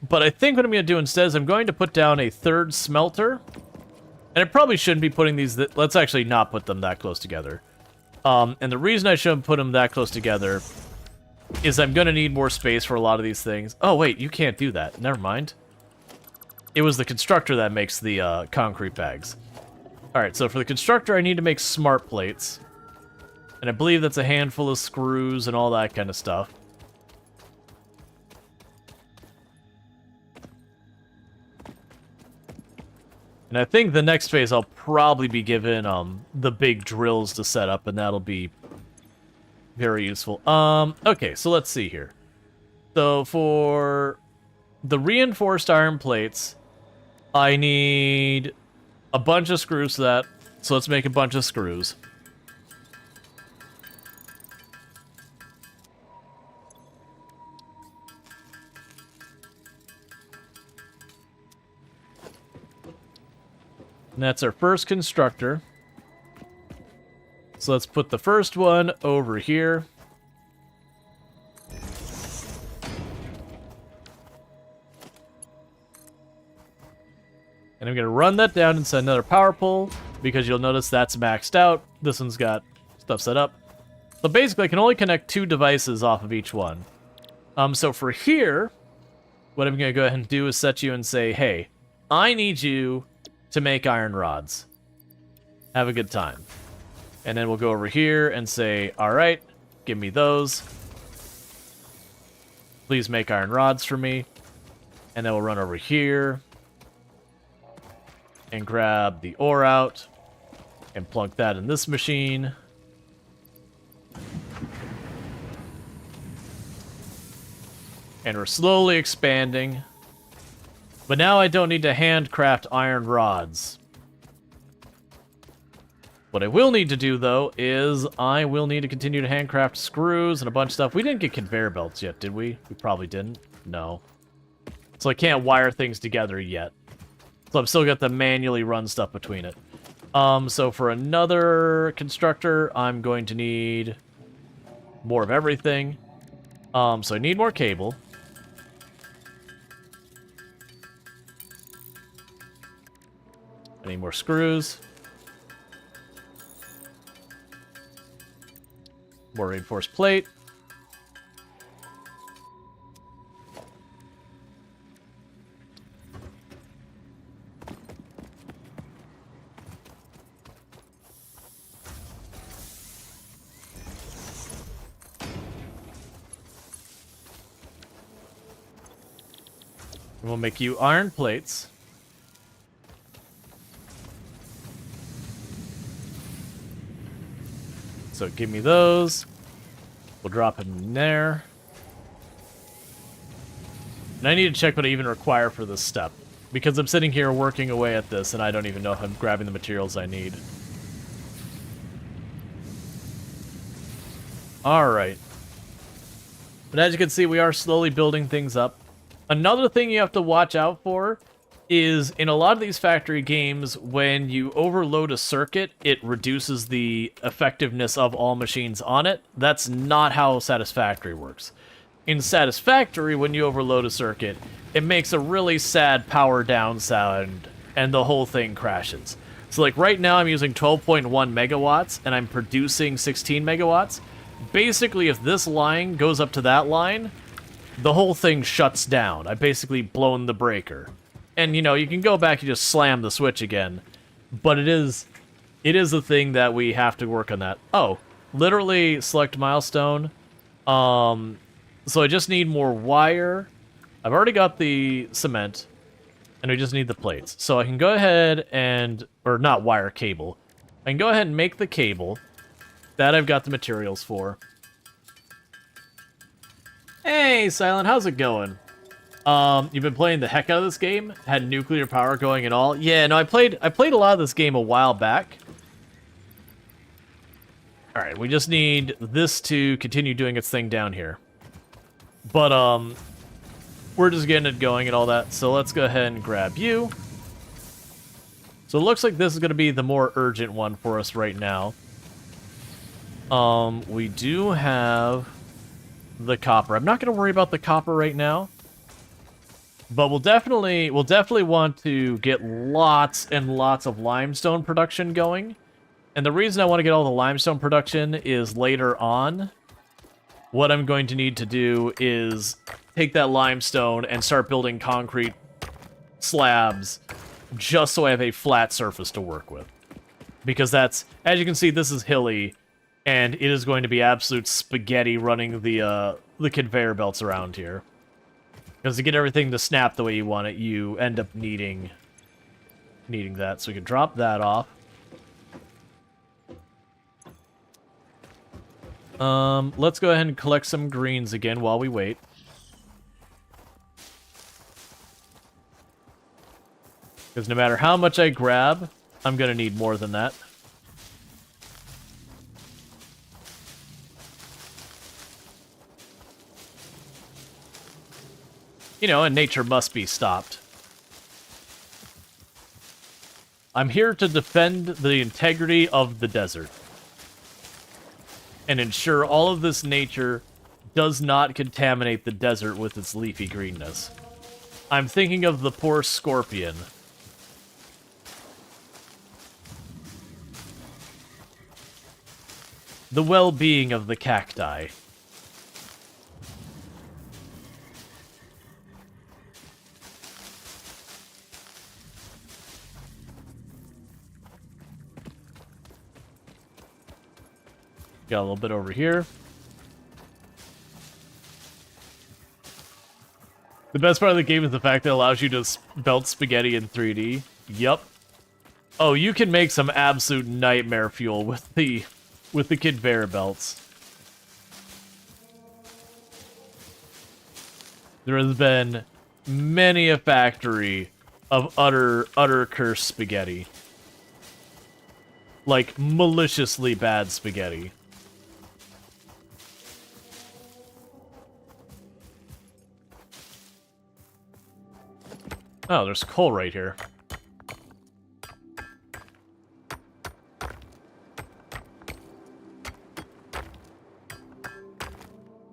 A: but I think what I'm going to do instead is I'm going to put down a third smelter. And I probably shouldn't be putting these... Let's actually not put them that close together. And the reason I shouldn't put them that close together is I'm going to need more space for a lot of these things. Oh, wait, you can't do that. Never mind. It was the constructor that makes the concrete bags. Alright, so for the constructor, I need to make smart plates. And I believe that's a handful of screws and all that kind of stuff. And I think the next phase I'll probably be given the big drills to set up, and that'll be very useful. Okay, so let's see here. So for the reinforced iron plates, I need a bunch of screws for that. So let's make a bunch of screws. And that's our first constructor. So let's put the first one over here. And I'm going to run that down inside another power pole, because you'll notice that's maxed out. This one's got stuff set up. So basically, I can only connect 2 devices off of each one. So for here, what I'm going to go ahead and do is set you and say, hey, I need you to make iron rods. Have a good time. And then we'll go over here and say, all right, give me those. Please make iron rods for me. And then we'll run over here and grab the ore out and plunk that in this machine. And we're slowly expanding. But now I don't need to handcraft iron rods. What I will need to do, though, is I will need to continue to handcraft screws and a bunch of stuff. We didn't get conveyor belts yet, did we? We probably didn't. No. So I can't wire things together yet. So I've still got to manually run stuff between it. So for another constructor, I'm going to need more of everything. So I need more cable. I need more screws. More reinforced plate. And we'll make you iron plates. So give me those. We'll drop them in there. And I need to check what I even require for this step, because I'm sitting here working away at this and I don't even know if I'm grabbing the materials I need. Alright. But as you can see, we are slowly building things up. Another thing you have to watch out for is in a lot of these factory games, when you overload a circuit, it reduces the effectiveness of all machines on it. That's not how Satisfactory works. In Satisfactory, when you overload a circuit, it makes a really sad power down sound, and the whole thing crashes. So like right now I'm using 12.1 megawatts, and I'm producing 16 megawatts. Basically, if this line goes up to that line, the whole thing shuts down. I've basically blown the breaker. And, you know, you can go back and just slam the switch again. But it is a thing that we have to work on that. Oh, literally select milestone. So I just need more wire I've already got the cement, and we just need the plates. So I can go ahead and, or not wire, cable. I can go ahead and make the cable. That I've got the materials for. Hey, Silent, how's it going? You've been playing the heck out of this game? Had nuclear power going and all? Yeah, no, I played a lot of this game a while back. Alright, we just need this to continue doing its thing down here. But, we're just getting it going and all that, so let's go ahead and grab you. So it looks like this is going to be the more urgent one for us right now. We do have the copper. I'm not going to worry about the copper right now. But we'll definitely want to get lots and lots of limestone production going. And the reason I want to get all the limestone production is later on. What I'm going to need to do is take that limestone and start building concrete slabs just so I have a flat surface to work with. Because that's, as you can see, this is hilly, and it is going to be absolute spaghetti running the conveyor belts around here. Because to get everything to snap the way you want it, you end up needing that. So we can drop that off. Let's go ahead and collect some greens again while we wait. Because no matter how much I grab, I'm going to need more than that. You know, and nature must be stopped. I'm here to defend the integrity of the desert. And ensure all of this nature does not contaminate the desert with its leafy greenness. I'm thinking of the poor scorpion. The well-being of the cacti. Got a little bit over here. The best part of the game is the fact that it allows you to belt spaghetti in 3D. Yup. Oh, you can make some absolute nightmare fuel with the conveyor belts. There has been many a factory of utter cursed spaghetti. Like, maliciously bad spaghetti. Oh, there's coal right here.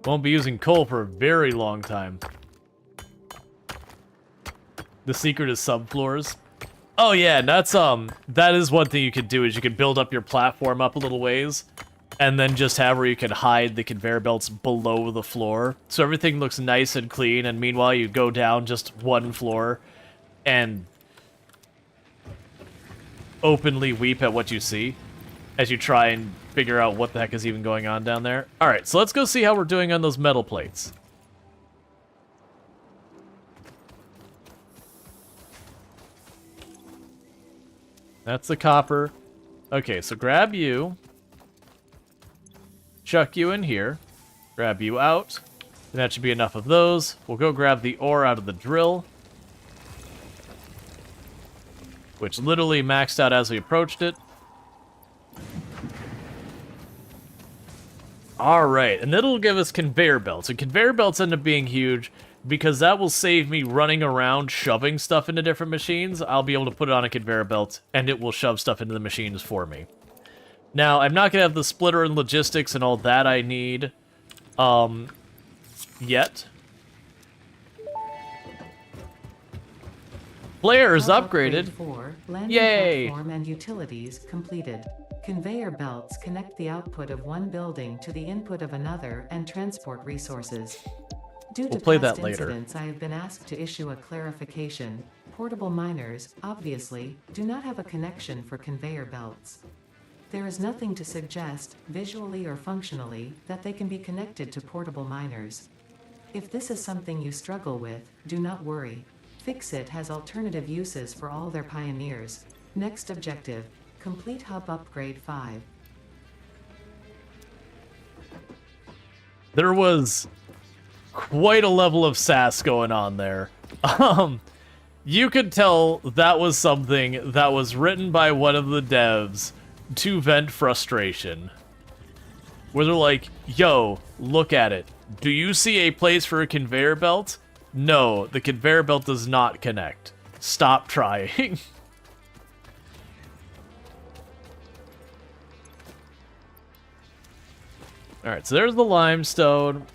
A: Won't be using coal for a very long time. The secret is subfloors. Oh yeah, that's that is one thing you could do, is you could build up your platform up a little ways and then just have where you can hide the conveyor belts below the floor. So everything looks nice and clean, and meanwhile you go down just one floor and openly weep at what you see as you try and figure out what the heck is even going on down there. Alright, so let's go see how we're doing on those metal plates. That's the copper. Okay, so grab you. Chuck you in here. Grab you out. And that should be enough of those. We'll go grab the ore out of the drill, which literally maxed out as we approached it. Alright, and it'll give us conveyor belts. And conveyor belts end up being huge because that will save me running around shoving stuff into different machines. I'll be able to put it on a conveyor belt, and it will shove stuff into the machines for me. Now, I'm not going to have the splitter and logistics and all that I need yet. Player is upgraded. Yay!
B: Platform and utilities completed. Conveyor belts connect the output of one building to the input of another and transport resources. Due to past incidents, I have been asked to issue a clarification. Portable miners, obviously, do not have a connection for conveyor belts. There is nothing to suggest, visually or functionally, that they can be connected to portable miners. If this is something you struggle with, do not worry. Fixit has alternative uses for all their pioneers. Next objective, complete hub upgrade 5.
A: There was quite a level of sass going on there. You could tell that was something that was written by one of the devs to vent frustration. Where they're like, yo, look at it. Do you see a place for a conveyor belt? No, the conveyor belt does not connect. Stop trying. Alright, so there's the limestone.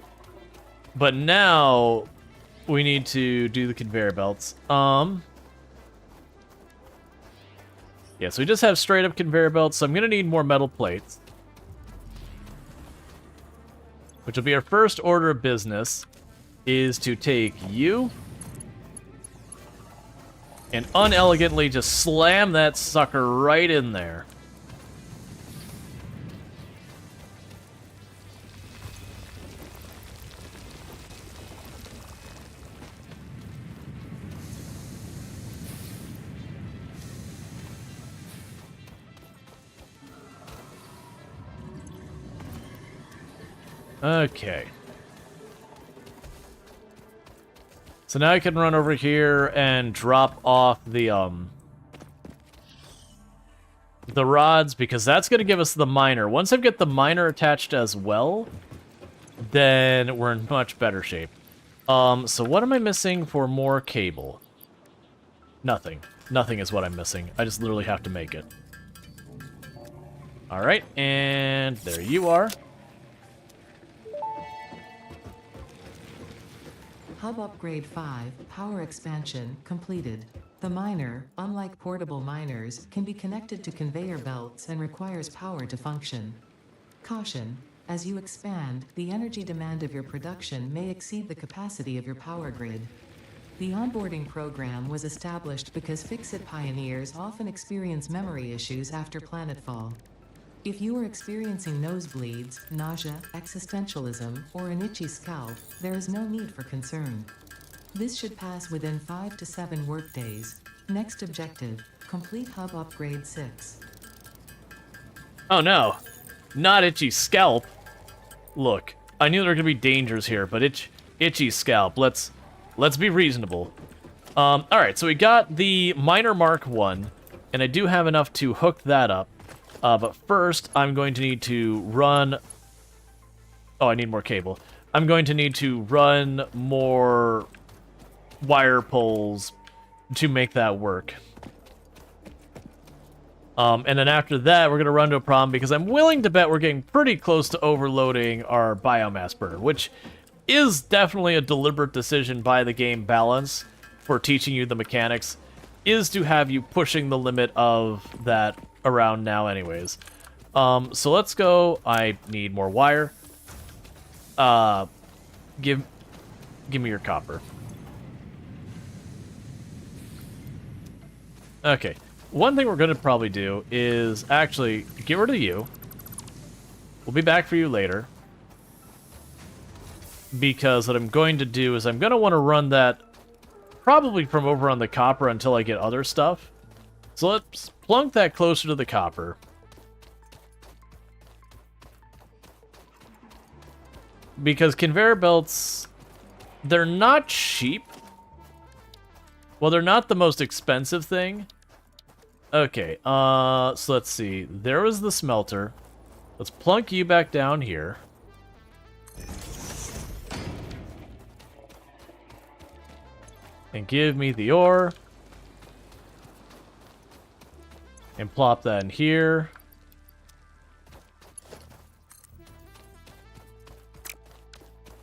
A: But now we need to do the conveyor belts. Yeah, so we just have straight up conveyor belts, so I'm gonna need more metal plates. Which will be our first order of business, is to take you and unelegantly just slam that sucker right in there. Okay. So now I can run over here and drop off the rods, because that's going to give us the miner. Once I get the miner attached as well, then we're in much better shape. So what am I missing for more cable? Nothing. Nothing is what I'm missing. I just literally have to make it. Alright, and there you are.
B: Hub upgrade 5, power expansion, completed. The miner, unlike portable miners, can be connected to conveyor belts and requires power to function. Caution: as you expand, the energy demand of your production may exceed the capacity of your power grid. The onboarding program was established because Fixit pioneers often experience memory issues after planetfall. If you are experiencing nosebleeds, nausea, existentialism, or an itchy scalp, there is no need for concern. This should pass within 5 to 7 workdays. Next objective, complete hub upgrade 6.
A: Oh no, not itchy scalp. Look, I knew there were gonna be dangers here, but itchy scalp. Let's be reasonable. All right, so we got the miner Mark 1, and I do have enough to hook that up. But first, I'm going to need to run... Oh, I need more cable. I'm going to need to run more wire poles to make that work. And then after that, we're going to run into a problem, because I'm willing to bet we're getting pretty close to overloading our biomass burner, which is definitely a deliberate decision by the game balance for teaching you the mechanics, is to have you pushing the limit of that around now anyways. So let's go. I need more wire. Give me your copper. Okay. One thing we're going to probably do is actually get rid of you. We'll be back for you later. Because what I'm going to do is I'm going to want to run that probably from over on the copper until I get other stuff. So let's plunk that closer to the copper. Because conveyor belts, they're not cheap. Well, they're not the most expensive thing. Okay, so let's see. There was the smelter. Let's plunk you back down here. And give me the ore. And plop that in here.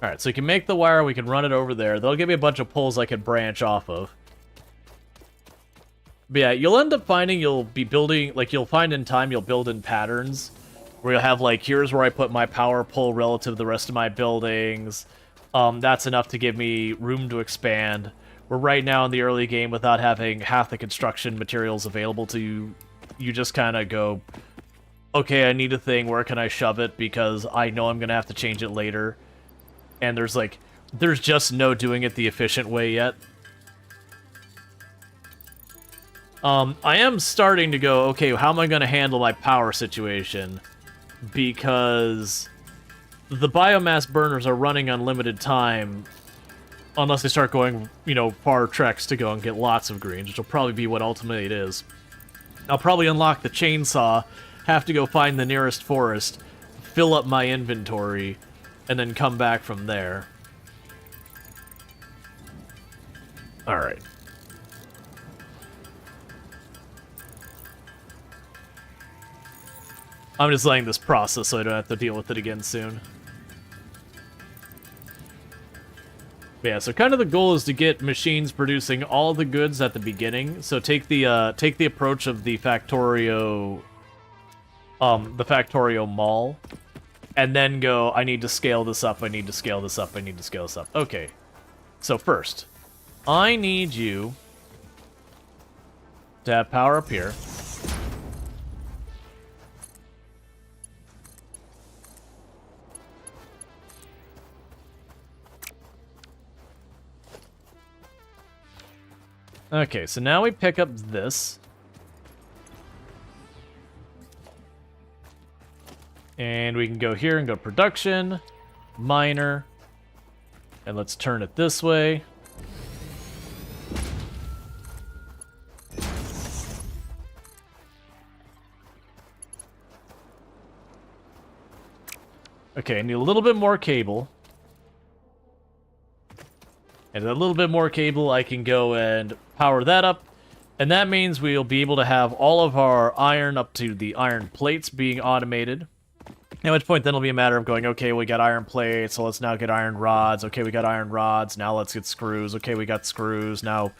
A: Alright, so we can make the wire, we can run it over there. They'll give me a bunch of poles I can branch off of. But yeah, you'll end up finding you'll be building, like you'll find in time you'll build in patterns. Where you'll have like, here's where I put my power pole relative to the rest of my buildings. That's enough to give me room to expand. We're right now in the early game without having half the construction materials available to you. You just kind of go, okay, I need a thing, where can I shove it? Because I know I'm going to have to change it later. And there's, like, There's just no doing it the efficient way yet. I am starting to go, okay, how am I going to handle my power situation? Because the biomass burners are running unlimited time unless they start going, you know, far treks to go and get lots of greens, which will probably be what ultimately it is. I'll probably unlock the chainsaw, have to go find the nearest forest, fill up my inventory, and then come back from there. Alright. I'm just letting this process so I don't have to deal with it again soon. Yeah, so kind of the goal is to get machines producing all the goods at the beginning. So take the approach of the Factorio Mall, and then go, I need to scale this up, I need to scale this up, I need to scale this up. Okay, so first, I need you to have power up here. Okay, so now we pick up this. And we can go here and go production, miner, and let's turn it this way. Okay, I need a little bit more cable. And a little bit more cable, I can go and power that up. And that means we'll be able to have all of our iron up to the iron plates being automated. At which point then it'll be a matter of going, okay, we got iron plates, so let's now get iron rods. Okay, we got iron rods, now let's get screws. Okay, we got screws, now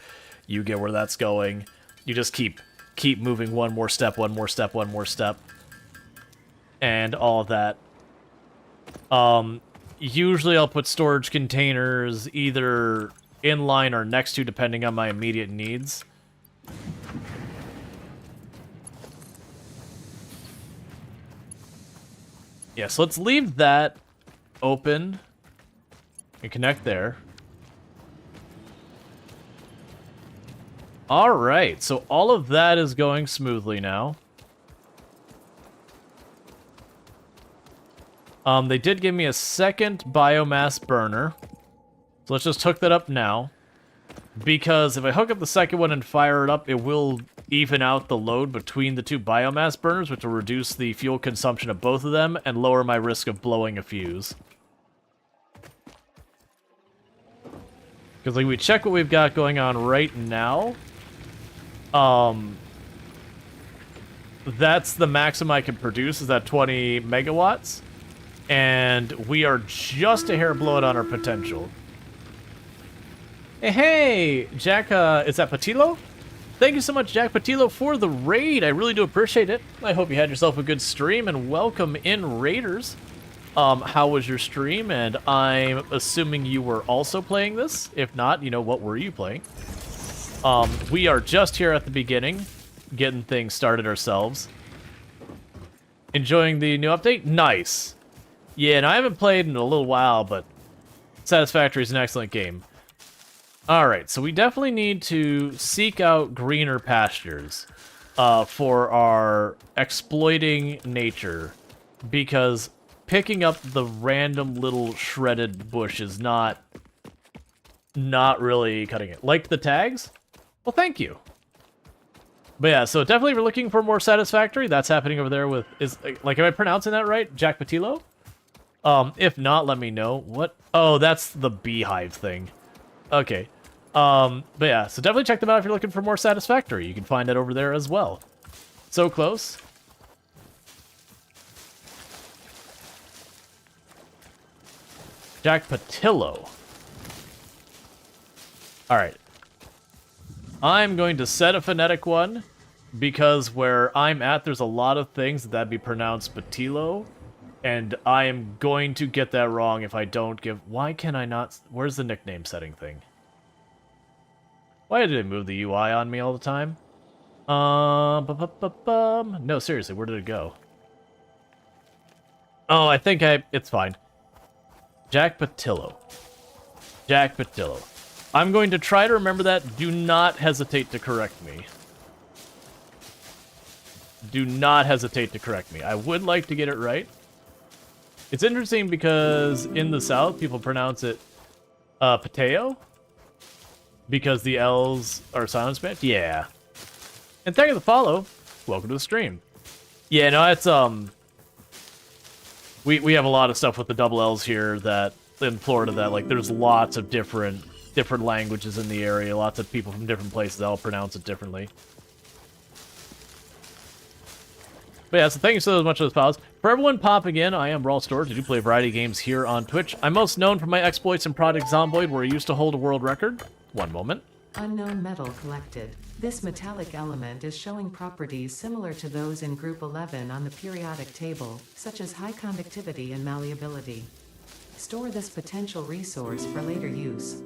A: you get where that's going. You just keep moving one more step, one more step, one more step. And all of that. Usually I'll put storage containers either in line or next to, depending on my immediate needs. Yeah, so let's leave that open and connect there. Alright, so all of that is going smoothly now. They did give me a second biomass burner. So let's just hook that up now. Because if I hook up the second one and fire it up, it will even out the load between the two biomass burners, which will reduce the fuel consumption of both of them and lower my risk of blowing a fuse. Because like we check what we've got going on right now. That's the maximum I can produce, is that 20 megawatts. And we are just a hair below it on our potential. Hey, Jack, is that Patillo? Thank you so much, Jack Patillo, for the raid. I really do appreciate it. I hope you had yourself a good stream, and welcome in, Raiders. How was your stream? And I'm assuming you were also playing this. If not, you know, what were you playing? We are just here at the beginning, getting things started ourselves. Enjoying the new update? Nice. Yeah, and I haven't played in a little while, but Satisfactory is an excellent game. Alright, so we definitely need to seek out greener pastures for our exploiting nature, because picking up the random little shredded bush is not really cutting it. Liked the tags? Well, thank you. But yeah, so definitely we're looking for more Satisfactory. That's happening over there with, am I pronouncing that right? Jack Patillo? If not, let me know. What? Oh, that's the beehive thing. Okay. But yeah, so definitely check them out if you're looking for more Satisfactory. You can find it over there as well. So close. Jack Patillo. Alright. I'm going to set a phonetic one, because where I'm at, there's a lot of things that'd be pronounced Patillo. And I am going to get that wrong if I don't give... Why can I not... Where's the nickname setting thing? Why did it move the UI on me all the time? No, seriously, where did it go? Oh, I think it's fine. Jack Patillo. Jack Patillo. I'm going to try to remember that. Do not hesitate to correct me. Do not hesitate to correct me. I would like to get it right. It's interesting because in the South, people pronounce it Pateo. Because the L's are silent spaced. Yeah. And thank you for the follow. Welcome to the stream. Yeah, no, it's, we have a lot of stuff with the double L's here that, in Florida, that, like, there's lots of different languages in the area. Lots of people from different places that all pronounce it differently. But yeah, so thank you so much for those follows. For everyone popping in, I am Rual Storge. I do play a variety of games here on Twitch. I'm most known for my exploits in Project Zomboid, where I used to hold a world record. One moment.
B: Unknown metal collected. This metallic element is showing properties similar to those in Group 11 on the periodic table, such as high conductivity and malleability. Store this potential resource for later use.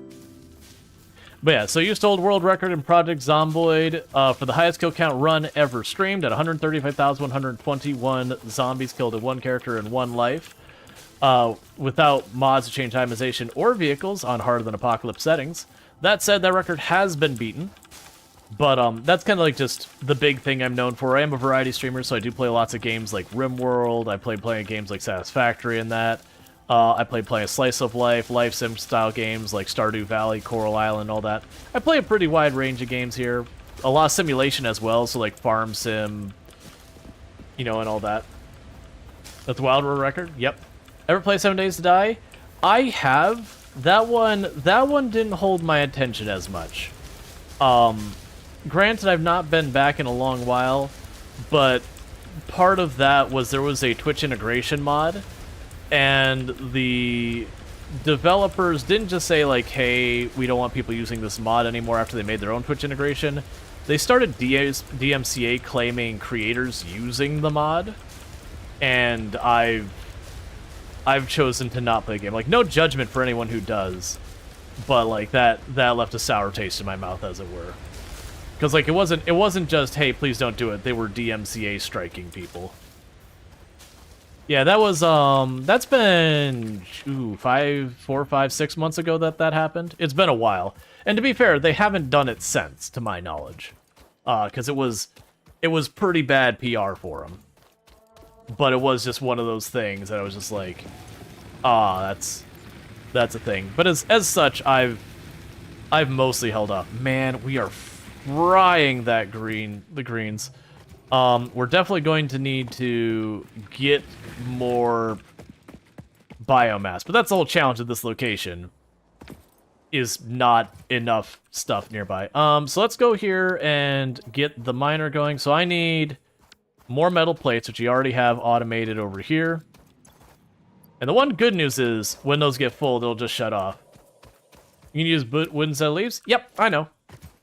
A: But yeah, so you used to hold world record in Project Zomboid for the highest kill count run ever streamed at 135,121 zombies killed in one character in one life. Without mods to change itemization or vehicles on harder than apocalypse settings. That said, that record has been beaten. But that's kind of like just the big thing I'm known for. I am a variety streamer, so I do play lots of games like RimWorld. I play playing games like Satisfactory and that. I play a slice of life sim style games like Stardew Valley, Coral Island, all that. I play a pretty wide range of games here. A lot of simulation as well, so like farm sim, you know, and all that. That's the Wild World record. Yep. Ever play 7 Days to Die? I have. That one didn't hold my attention as much. Granted, I've not been back in a long while, but part of that was there was a Twitch integration mod, and the developers didn't just say, like, hey, we don't want people using this mod anymore after they made their own Twitch integration. They started DMCA claiming creators using the mod, and I've chosen to not play the game. Like, no judgment for anyone who does, but, like, that left a sour taste in my mouth, as it were. Because, like, it wasn't just, hey, please don't do it. They were DMCA striking people. Yeah, that was, that's been, 4, 5, 6 months ago that happened. It's been a while. And to be fair, they haven't done it since, to my knowledge. Because it was pretty bad PR for them. But it was just one of those things that I was just like, that's a thing. But as such, I've mostly held up. Man, we are frying the greens. We're definitely going to need to get more biomass, but that's the whole challenge of this location, is not enough stuff nearby. So let's go here and get the miner going. So I need more metal plates, which you already have automated over here. And the one good news is, when those get full, they'll just shut off. You can use wood instead of leaves? Yep, I know.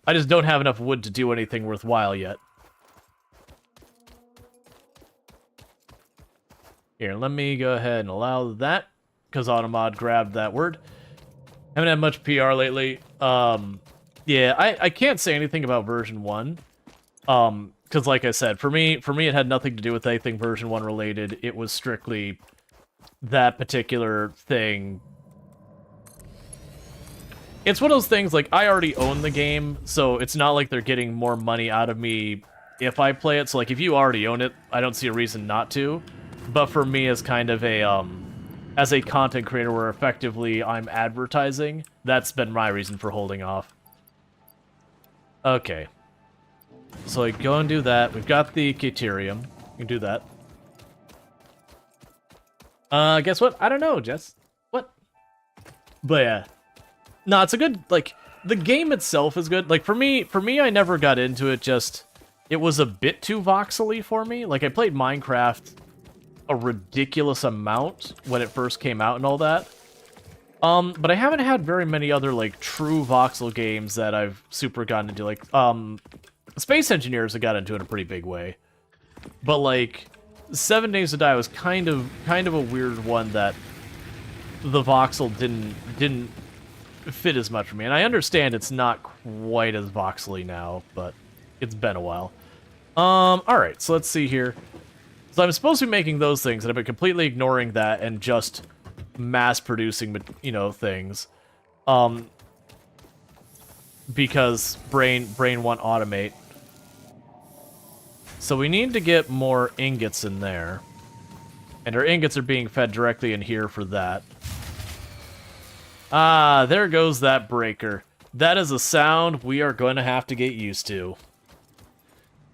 A: I just don't have enough wood to do anything worthwhile yet. Here, let me go ahead and allow that, because Automod grabbed that word. Haven't had much PR lately. Yeah, I can't say anything about version 1. Because like I said, for me it had nothing to do with anything version 1 related. It was strictly that particular thing. It's one of those things, like, I already own the game, so it's not like they're getting more money out of me if I play it. So, like, if you already own it, I don't see a reason not to. But for me, as kind of a, as a content creator where effectively I'm advertising, that's been my reason for holding off. Okay. So, like, go and do that. We've got the Caterium. You can do that. Guess what? I don't know, Jess. What? But yeah. No, it's a good, like, the game itself is good. Like, for me, I never got into it, just, it was a bit too voxely for me. Like, I played Minecraft a ridiculous amount when it first came out and all that. But I haven't had very many other, like, true voxel games that I've super gotten into. Like, Space Engineers I got into in a pretty big way. But, like, 7 Days to Die was kind of a weird one that the voxel didn't fit as much for me. And I understand it's not quite as voxely now, but it's been a while. Alright, so let's see here. So I'm supposed to be making those things, and I've been completely ignoring that and just mass-producing, you know, things. Because brain want automate. So we need to get more ingots in there. And our ingots are being fed directly in here for that. Ah, there goes that breaker. That is a sound we are going to have to get used to.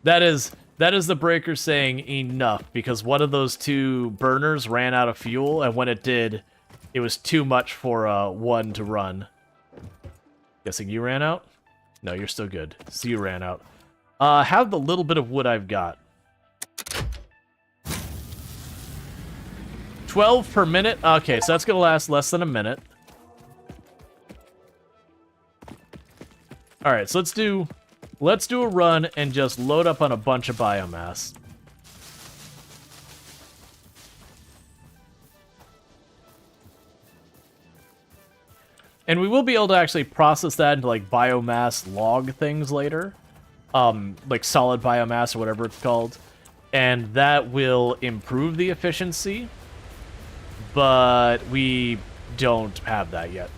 A: That is the breaker saying enough, because one of those two burners ran out of fuel, and when it did, it was too much for one to run. Guessing you ran out? No, you're still good. So you ran out. Have the little bit of wood I've got. 12 per minute? Okay, so that's gonna last less than a minute. Alright, so let's do a run and just load up on a bunch of biomass. And we will be able to actually process that into, like, biomass log things later. Like solid biomass or whatever it's called. And that will improve the efficiency. But we don't have that yet.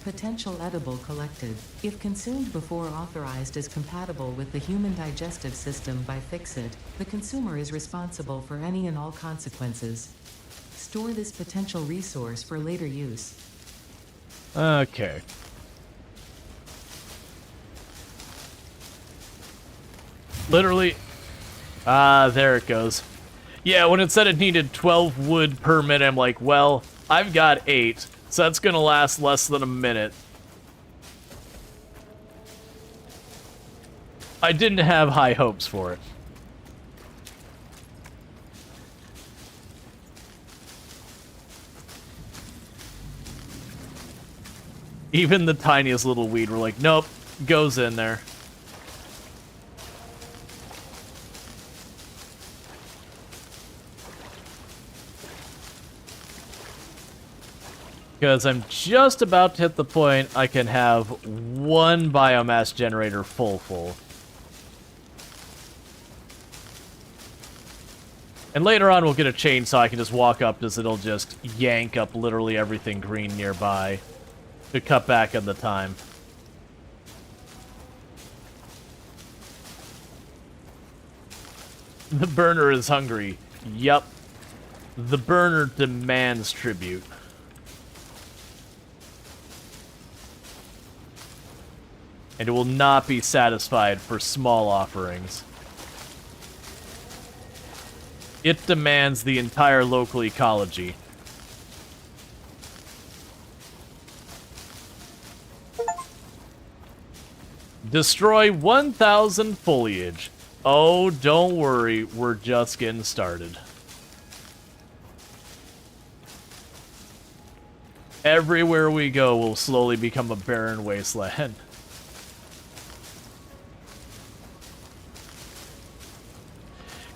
B: Potential edible collected. If consumed before authorized is compatible with the human digestive system by Fixit, the consumer is responsible for any and all consequences. Store this potential resource for later use.
A: Okay. Literally. There it goes. Yeah, when it said it needed 12 wood per minute, I'm like, well, I've got 8. So that's gonna last less than a minute. I didn't have high hopes for it. Even the tiniest little weed, we're like, nope, goes in there. Because I'm just about to hit the point I can have one biomass generator full. And later on we'll get a chainsaw I can just walk up because it'll just yank up literally everything green nearby to cut back on the time. The burner is hungry. Yup. The burner demands tribute. And it will not be satisfied for small offerings. It demands the entire local ecology. Destroy 1,000 foliage. Oh, don't worry, we're just getting started. Everywhere we go will slowly become a barren wasteland.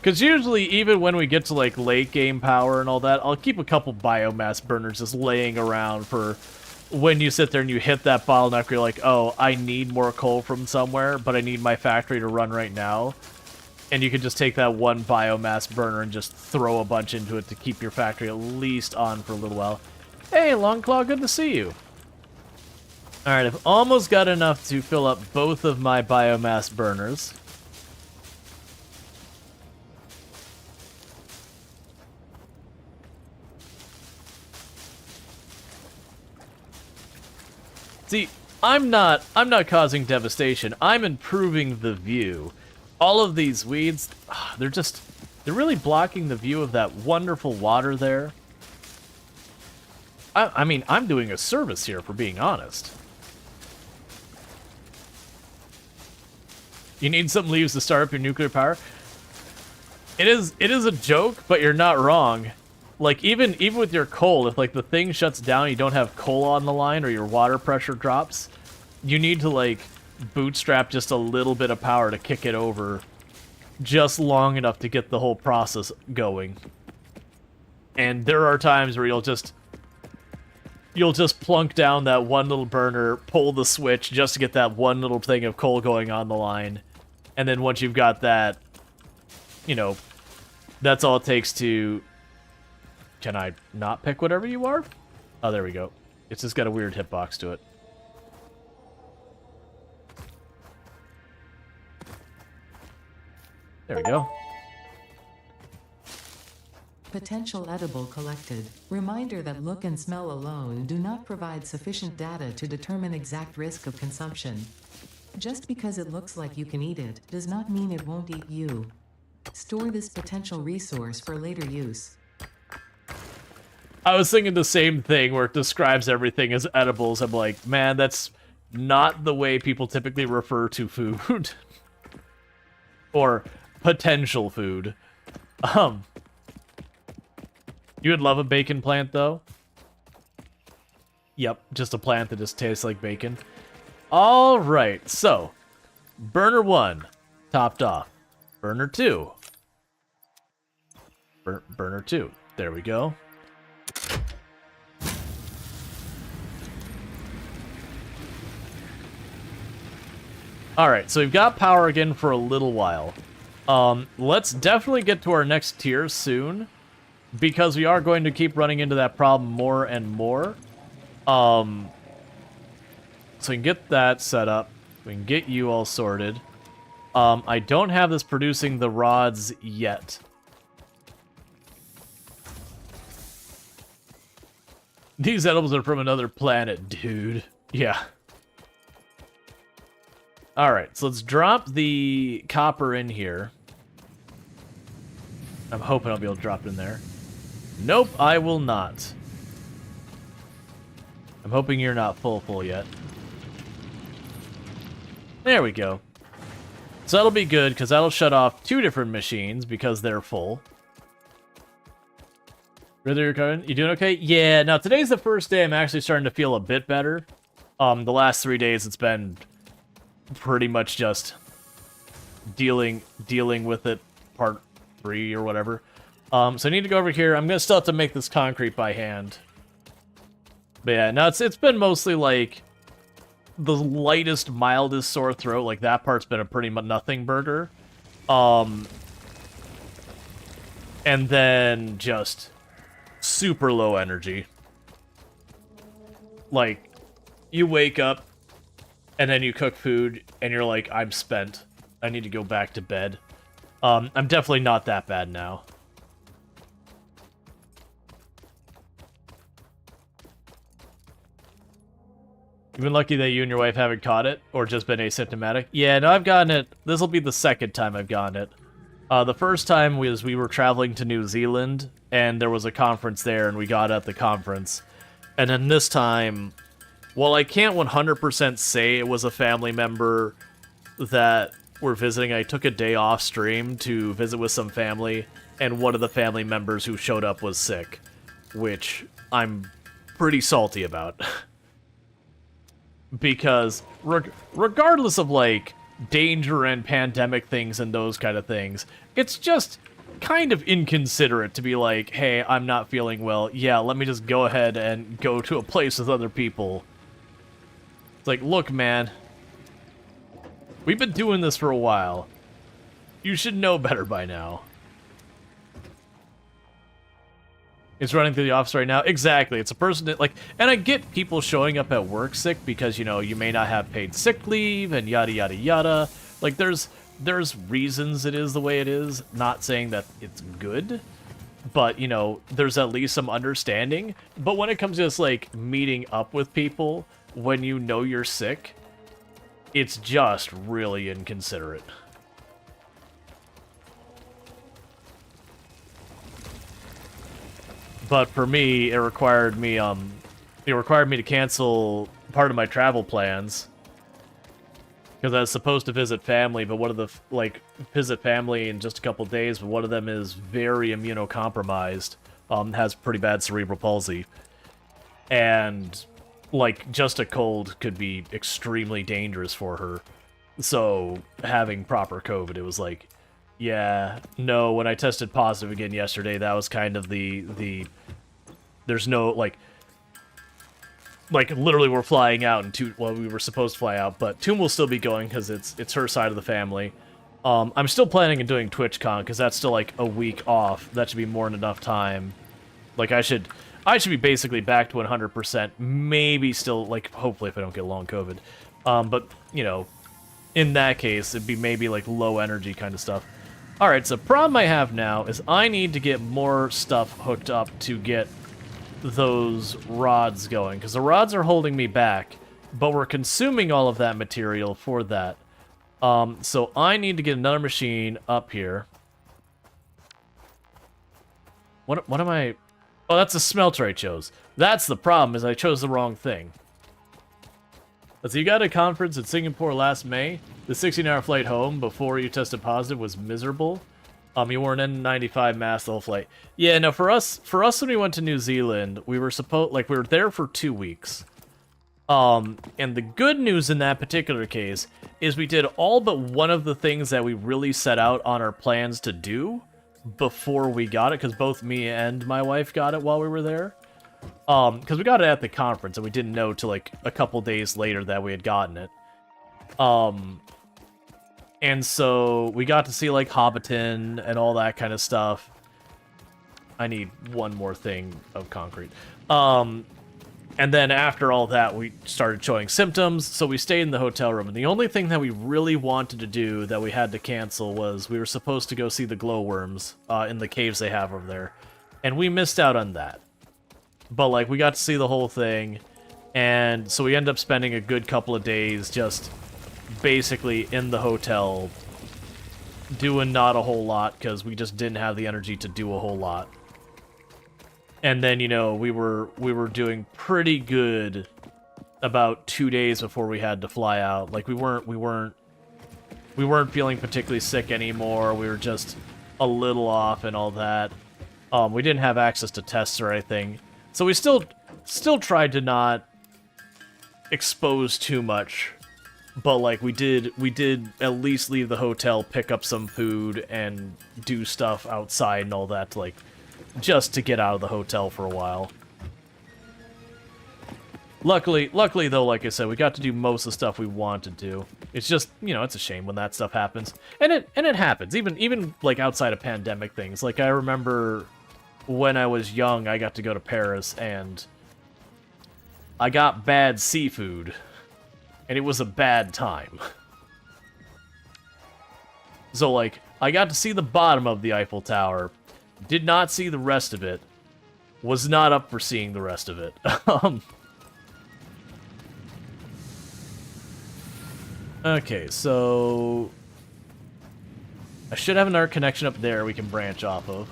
A: Because usually, even when we get to, like, late game power and all that, I'll keep a couple biomass burners just laying around for when you sit there and you hit that bottleneck, you're like, oh, I need more coal from somewhere, but I need my factory to run right now. And you can just take that one biomass burner and just throw a bunch into it to keep your factory at least on for a little while. Hey, Longclaw, good to see you. Alright, I've almost got enough to fill up both of my biomass burners. See, I'm not causing devastation. I'm improving the view. All of these weeds, they're really blocking the view of that wonderful water there. I mean, I'm doing a service here, for being honest. You need some leaves to start up your nuclear power? It is a joke, but you're not wrong. Like, even with your coal, if, like, the thing shuts down, you don't have coal on the line, or your water pressure drops, you need to, like, bootstrap just a little bit of power to kick it over just long enough to get the whole process going. And there are times where you'll just plunk down that one little burner, pull the switch just to get that one little thing of coal going on the line. And then once you've got that, you know, that's all it takes to... Can I not pick whatever you are? Oh, there we go. It's just got a weird hitbox to it. There we go.
B: Potential edible collected. Reminder that look and smell alone do not provide sufficient data to determine exact risk of consumption. Just because it looks like you can eat it does not mean it won't eat you. Store this potential resource for later use.
A: I was thinking the same thing where it describes everything as edibles. I'm like, man, that's not the way people typically refer to food. Or potential food. You would love a bacon plant, though? Yep, just a plant that just tastes like bacon. Alright, so, burner 1, topped off. Burner 2. Burner 2. There we go. Alright, so we've got power again for a little while. Let's definitely get to our next tier soon, because we are going to keep running into that problem more and more. So we can get that set up. We can get you all sorted. I don't have this producing the rods yet. These edibles are from another planet, dude. Yeah. Alright, so let's drop the copper in here. I'm hoping I'll be able to drop it in there. Nope, I will not. I'm hoping you're not full yet. There we go. So that'll be good, because that'll shut off 2 different machines, because they're full. Really, you doing okay? Yeah, now today's the first day I'm actually starting to feel a bit better. The last 3 days it's been pretty much just dealing with it, part 3 or whatever. So I need to go over here. I'm gonna still have to make this concrete by hand. But yeah, now it's been mostly like the lightest, mildest sore throat. Like that part's been a pretty nothing burger. And then just super low energy. Like, you wake up and then you cook food and you're like, I'm spent. I need to go back to bed. I'm definitely not that bad now. You've been lucky that you and your wife haven't caught it, or just been asymptomatic. Yeah, no, I've gotten it. This will be the second time I've gotten it. The first time was we were traveling to New Zealand, and there was a conference there, and we got at the conference. And then this time, while I can't 100% say it was a family member that we're visiting, I took a day off stream to visit with some family, and one of the family members who showed up was sick, which I'm pretty salty about. Because regardless of, like, danger and pandemic things and those kind of things, it's just kind of inconsiderate to be like, hey, I'm not feeling well. Yeah, let me just go ahead and go to a place with other people. It's like, look, man, we've been doing this for a while. You should know better by now. It's running through the office right now. Exactly. It's a person that, like, and I get people showing up at work sick because, you know, you may not have paid sick leave and yada, yada, yada. Like, there's reasons it is the way it is. Not saying that it's good, but, you know, there's at least some understanding. But when it comes to just, like, meeting up with people when you know you're sick, it's just really inconsiderate. But for me, it required me to cancel part of my travel plans. Because I was supposed to visit family, but one of the, visit family in just a couple days, but one of them is very immunocompromised, has pretty bad cerebral palsy. And like, just a cold could be extremely dangerous for her. So, having proper COVID, it was like, yeah, no, when I tested positive again yesterday, that was kind of the there's no, like, literally we're flying out, and well, we were supposed to fly out, but Toon will still be going, because it's her side of the family. I'm still planning on doing TwitchCon, because that's still, like, a week off. That should be more than enough time. Like, I should be basically back to 100%, maybe still, like, hopefully if I don't get long COVID. But, you know, in that case, it'd be maybe, like, low energy kind of stuff. Alright, so problem I have now is I need to get more stuff hooked up to get those rods going, because the rods are holding me back, but we're consuming all of that material for that. So I need to get another machine up here. What am I... Oh, that's a smelter I chose. That's the problem, is I chose the wrong thing. So you got a conference in Singapore last May. The 16-hour flight home before you tested positive was miserable. You wore an N95 mask the whole flight. Yeah, no, for us when we went to New Zealand, we were there for 2 weeks. And the good news in that particular case is we did all but one of the things that we really set out on our plans to do before we got it, because both me and my wife got it while we were there. Because we got it at the conference, and we didn't know till, like, a couple days later that we had gotten it. And so we got to see, like, Hobbiton and all that kind of stuff. I need one more thing of concrete. And then after all that, we started showing symptoms, so we stayed in the hotel room. And the only thing that we really wanted to do that we had to cancel was we were supposed to go see the glowworms in the caves they have over there. And we missed out on that. But, like, we got to see the whole thing, and so we ended up spending a good couple of days just basically in the hotel doing not a whole lot, because we just didn't have the energy to do a whole lot. And then, you know, we were doing pretty good about 2 days before we had to fly out. Like, we weren't feeling particularly sick anymore. We were just a little off and all that. We didn't have access to tests or anything. So we still tried to not expose too much, but, like, we did at least leave the hotel, pick up some food, and do stuff outside and all that, to, like, just to get out of the hotel for a while. Luckily though, like I said, we got to do most of the stuff we wanted to. It's just, you know, it's a shame when that stuff happens, and it happens even like outside of pandemic things. Like, I remember when I was young, I got to go to Paris, and I got bad seafood, and it was a bad time. So, like, I got to see the bottom of the Eiffel Tower, did not see the rest of it, was not up for seeing the rest of it. Okay, so I should have another connection up there we can branch off of.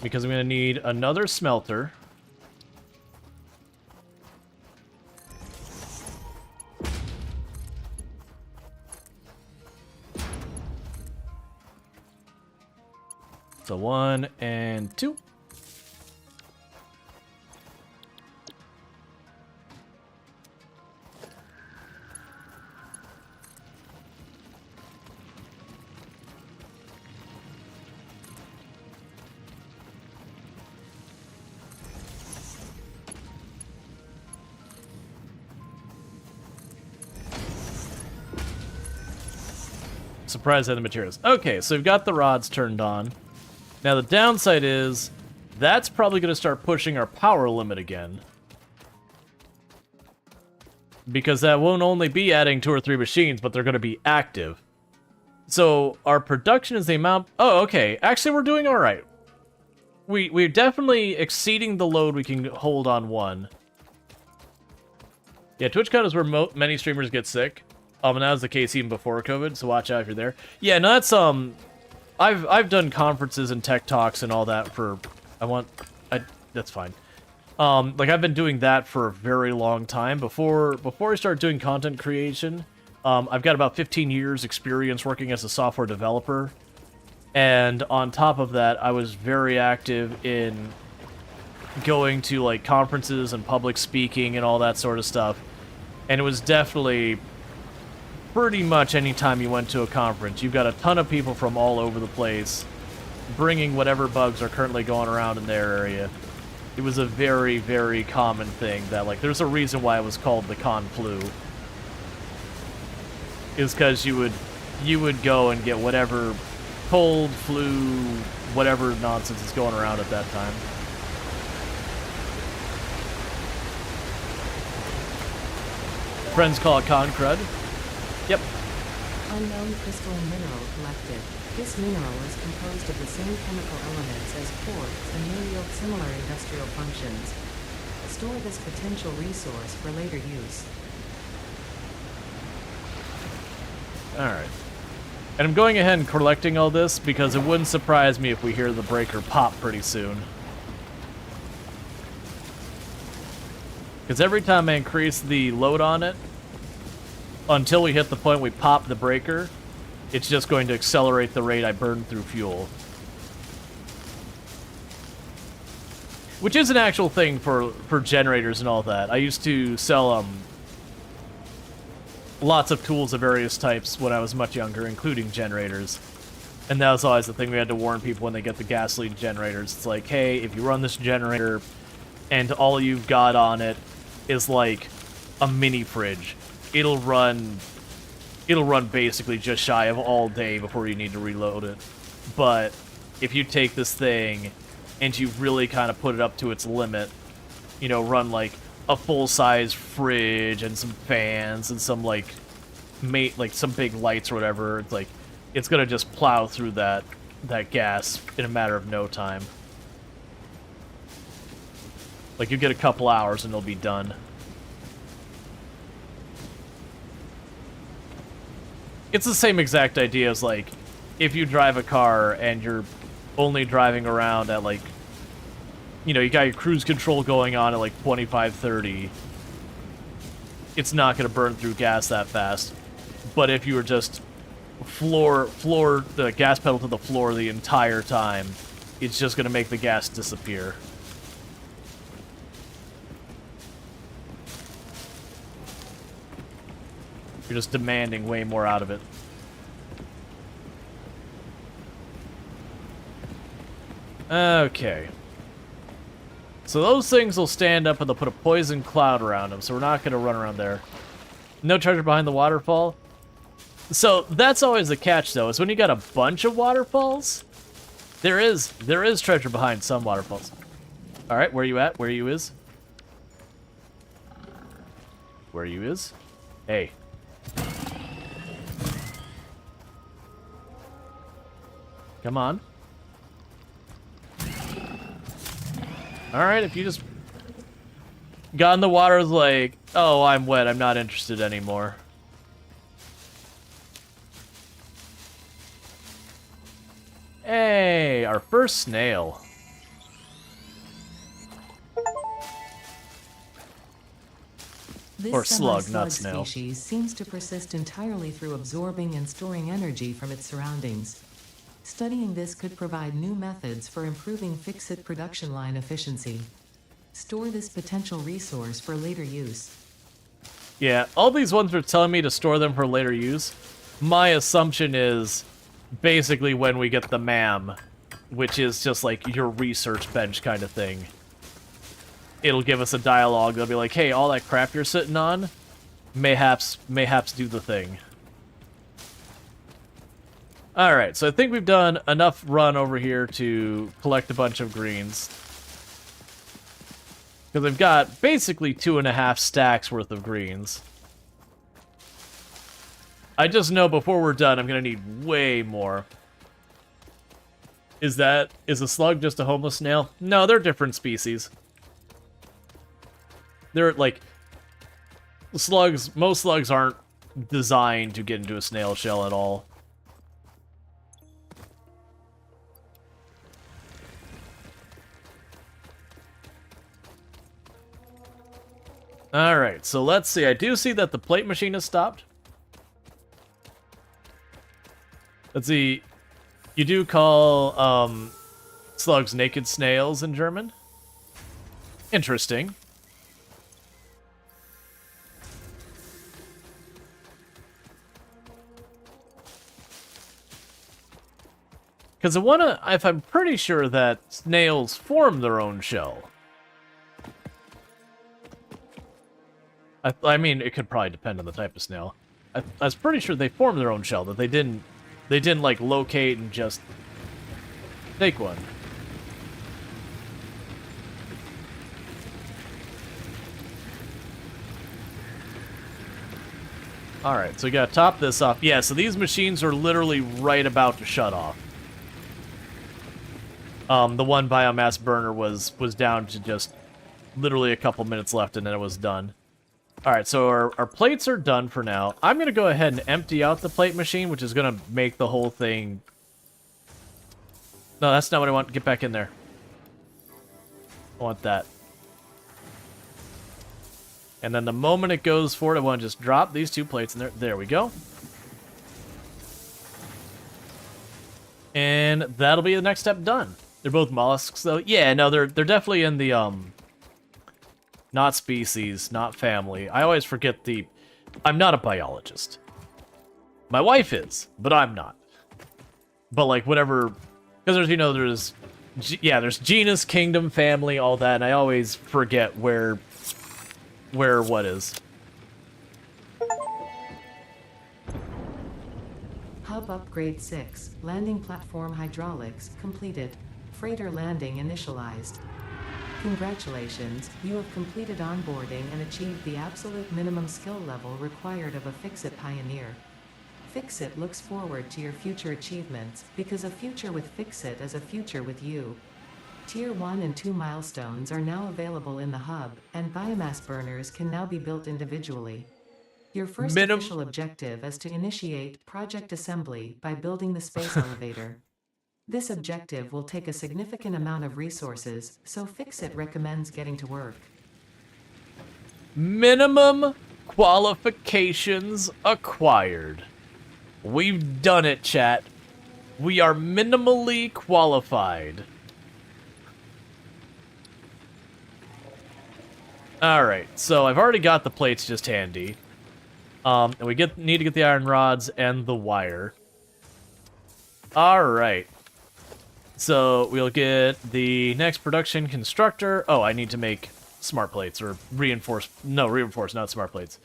A: Because I'm going to need another smelter. So 1 and 2. Surprised at the materials. Okay, so we've got the rods turned on. Now the downside is that's probably going to start pushing our power limit again. Because that won't only be adding 2 or 3 machines, but they're going to be active. So our production is the amount... Oh, okay. Actually, we're doing all right. We're definitely exceeding the load we can hold on one. Yeah, TwitchCon is where many streamers get sick. And that was the case even before COVID, so watch out if you're there. Yeah, no, that's, I've done conferences and tech talks and all that for... That's fine. Like, I've been doing that for a very long time. Before I started doing content creation, I've got about 15 years experience working as a software developer. And on top of that, I was very active in going to like conferences and public speaking and all that sort of stuff. And it was definitely pretty much any time you went to a conference, you've got a ton of people from all over the place bringing whatever bugs are currently going around in their area. It was a very, very common thing that, like, there's a reason why it was called the con flu. Is because you would go and get whatever cold, flu, whatever nonsense is going around at that time. Friends call it con crud. Yep.
B: Unknown crystalline mineral collected. This mineral is composed of the same chemical elements as quartz and may yield similar industrial functions. Store this potential resource for later use.
A: Alright. And I'm going ahead and collecting all this because it wouldn't surprise me if we hear the breaker pop pretty soon. Because every time I increase the load on it, until we hit the point we pop the breaker, it's just going to accelerate the rate I burn through fuel. Which is an actual thing for generators and all that. I used to sell lots of tools of various types when I was much younger, including generators. And that was always the thing we had to warn people when they get the gasoline generators. It's like, hey, if you run this generator and all you've got on it is like a mini fridge, it'll run basically just shy of all day before you need to reload it. But if you take this thing and you really kind of put it up to its limit, you know, run like a full-size fridge and some fans and some like some big lights or whatever, it's like it's gonna just plow through that gas in a matter of no time. Like, you get a couple hours and it'll be done. It's the same exact idea as, like, if you drive a car and you're only driving around at, like, you know, you got your cruise control going on at, like, 25, 30. It's not going to burn through gas that fast. But if you were just floor the gas pedal to the floor the entire time, it's just going to make the gas disappear. You're just demanding way more out of it. Okay. So those things will stand up and they'll put a poison cloud around them, so we're not going to run around there. No treasure behind the waterfall. So that's always the catch, though, is when you got a bunch of waterfalls, there is treasure behind some waterfalls. All right, where you at? Where you is? Where you is? Hey. Come on. Alright, if you just got in the water like, oh, I'm wet, I'm not interested anymore. Hey, our first snail.
B: This
A: Or slug, not
B: semi-slug
A: snail.
B: species seems to persist entirely through absorbing and storing energy from its surroundings. Studying this could provide new methods for improving fix-it production line efficiency. Store this potential resource for later use.
A: Yeah, all these ones are telling me to store them for later use. My assumption is basically when we get the MAM, which is just like your research bench kind of thing. It'll give us a dialogue. They'll be like, hey, all that crap you're sitting on, mayhaps do the thing. Alright, so I think we've done enough run over here to collect a bunch of greens. Because I've got basically 2.5 stacks worth of greens. I just know before we're done, I'm going to need way more. Is a slug just a homeless snail? No, they're different species. They're like... slugs, most slugs aren't designed to get into a snail shell at all. Alright, so let's see. I do see that the plate machine has stopped. Let's see. You do call slugs naked snails in German? Interesting. Because I'm pretty sure that snails form their own shell. I mean, it could probably depend on the type of snail. I was pretty sure they formed their own shell, that they didn't like locate and just take one. Alright, so we gotta top this off. Yeah, so these machines are literally right about to shut off. The one biomass burner was down to just literally a couple minutes left, and then it was done. Alright, so our plates are done for now. I'm going to go ahead and empty out the plate machine, which is going to make the whole thing... No, that's not what I want. Get back in there. I want that. And then the moment it goes for it, I want to just drop these 2 plates in there. There we go. And that'll be the next step done. They're both mollusks, though. Yeah, no, they're definitely in the, not species, not family. I always forget the... I'm not a biologist. My wife is, but I'm not. But, like, whatever... Because there's, you know, there's... Yeah, there's genus, kingdom, family, all that, and I always forget where what is.
B: Hub upgrade 6. Landing platform hydraulics completed. Freighter landing initialized. Congratulations, you have completed onboarding and achieved the absolute minimum skill level required of a Fix-It Pioneer. Fix-It looks forward to your future achievements, because a future with Fix-It is a future with you. Tier 1 and 2 milestones are now available in the hub, and biomass burners can now be built individually. Your first official objective is to initiate project assembly by building the space elevator. This objective will take a significant amount of resources, so Fix-It recommends getting to work.
A: Minimum qualifications acquired. We've done it, chat. We are minimally qualified. Alright, so I've already got the plates just handy. And we need to get the iron rods and the wire. Alright. So we'll get the next production constructor. Oh, I need to make smart plates or reinforce. No, reinforce, not smart plates.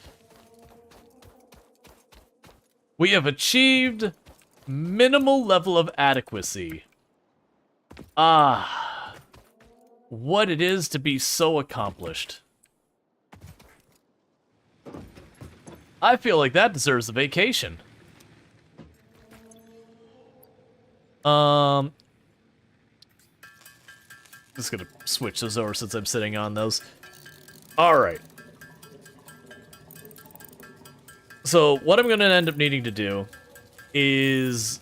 A: We have achieved minimal level of adequacy. Ah, what it is to be so accomplished. I feel like that deserves a vacation. Just gonna switch those over since I'm sitting on those. Alright. So, what I'm gonna end up needing to do is...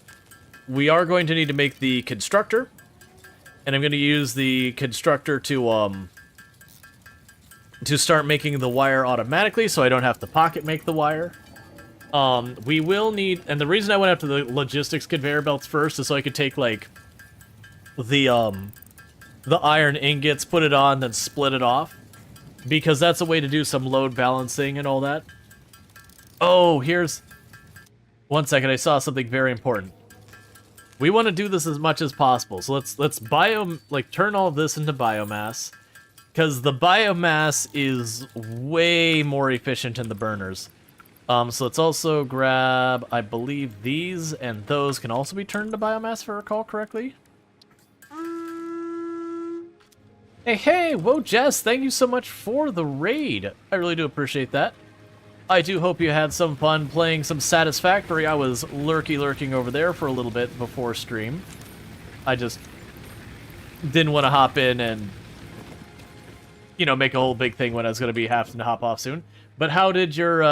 A: We are going to need to make the constructor. And I'm gonna use the constructor to start making the wire automatically, so I don't have to pocket make the wire. We will need... And the reason I went after the logistics conveyor belts first is so I could take, like... The iron ingots, put it on, then split it off. Because that's a way to do some load balancing and all that. Oh, here's... One second, I saw something very important. We want to do this as much as possible. So let's turn all of this into biomass. Because the biomass is way more efficient in the burners. So let's also grab, I believe these and those can also be turned into biomass, if I recall correctly. Hey, whoa, Jess, thank you so much for the raid. I really do appreciate that. I do hope you had some fun playing some Satisfactory. I was lurking over there for a little bit before stream. I just didn't want to hop in and, you know, make a whole big thing when I was going to be having to hop off soon. But how did your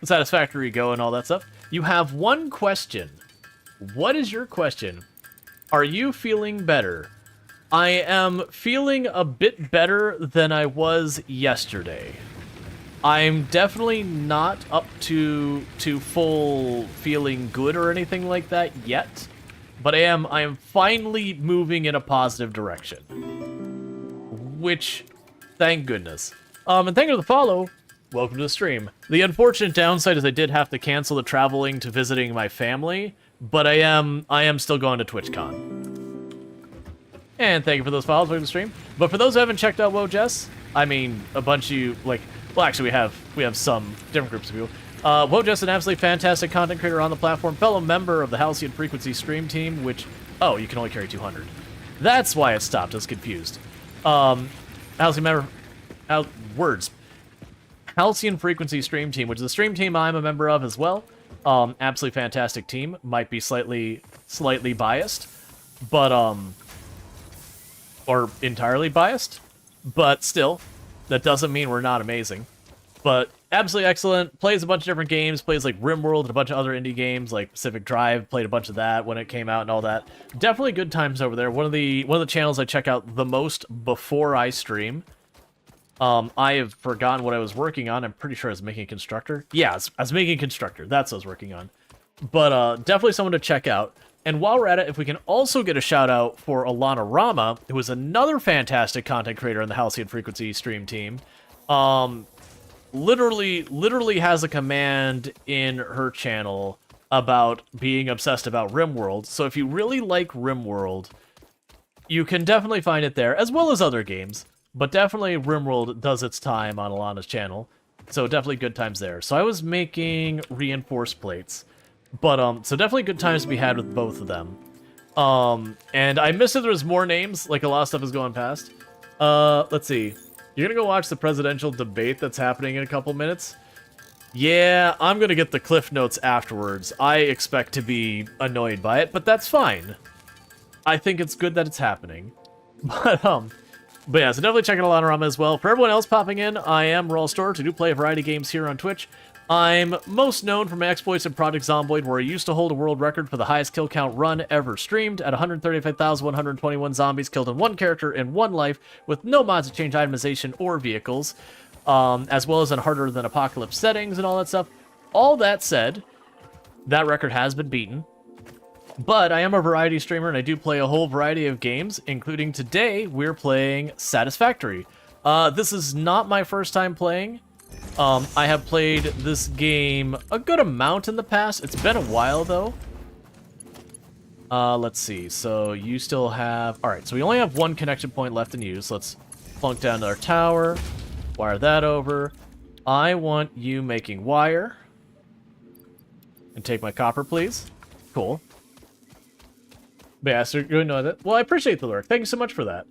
A: Satisfactory go and all that stuff? You have one question. What is your question? Are you feeling better? I am feeling a bit better than I was yesterday. I'm definitely not up to full feeling good or anything like that yet, but I am finally moving in a positive direction. Which, thank goodness. And thank you for the follow. Welcome to the stream. The unfortunate downside is I did have to cancel the traveling to visiting my family, but I am still going to TwitchCon. And thank you for those follows for the stream. But for those who haven't checked out Wojess, I mean, a bunch of you, like, well, actually, we have some different groups of people. Wojess, an absolutely fantastic content creator on the platform, fellow member of the Halcyon Frequency stream team, which, oh, you can only carry 200. That's why it stopped. I was confused. Halcyon member, words. Halcyon Frequency stream team, which is a stream team I'm a member of as well. Absolutely fantastic team. Might be slightly biased, but or entirely biased, but still, that doesn't mean we're not amazing. But absolutely excellent. Plays a bunch of different games. Plays like RimWorld and a bunch of other indie games like Pacific Drive. Played a bunch of that when it came out and all that. Definitely good times over there. One of the channels I check out the most before I stream. I have forgotten what I was working on. I'm pretty sure I was making a constructor. Yeah, I was making a constructor. That's what I was working on. But definitely someone to check out. And while we're at it, if we can also get a shout out for Alana Rama, who is another fantastic content creator on the Halcyon Frequency stream team. Literally has a command in her channel about being obsessed about RimWorld. So if you really like RimWorld, you can definitely find it there, as well as other games. But definitely RimWorld does its time on Alana's channel. So definitely good times there. So I was making reinforced plates. But, so definitely good times to be had with both of them. And I missed if there was more names, like a lot of stuff is going past. Let's see. You're gonna go watch the presidential debate that's happening in a couple minutes? Yeah, I'm gonna get the cliff notes afterwards. I expect to be annoyed by it, but that's fine. I think it's good that it's happening. But yeah, so definitely check out Alana Rama as well. For everyone else popping in, I am Rual Storge. I do play a variety of games here on Twitch. I'm most known for my exploits in Project Zomboid, where I used to hold a world record for the highest kill count run ever streamed at 135,121 zombies killed in one character in one life, with no mods to change itemization or vehicles, as well as in harder than apocalypse settings and all that stuff. All that said, that record has been beaten. But I am a variety streamer, and I do play a whole variety of games, including today, we're playing Satisfactory. This is not my first time playing. I have played this game a good amount in the past. It's been a while, though. Let's see. So you still have... Alright, so we only have one connection point left in use. Let's plunk down to our tower, wire that over. I want you making wire. And take my copper, please. Cool. But yeah, so you know that. Well, I appreciate the lurk. Thank you so much for that.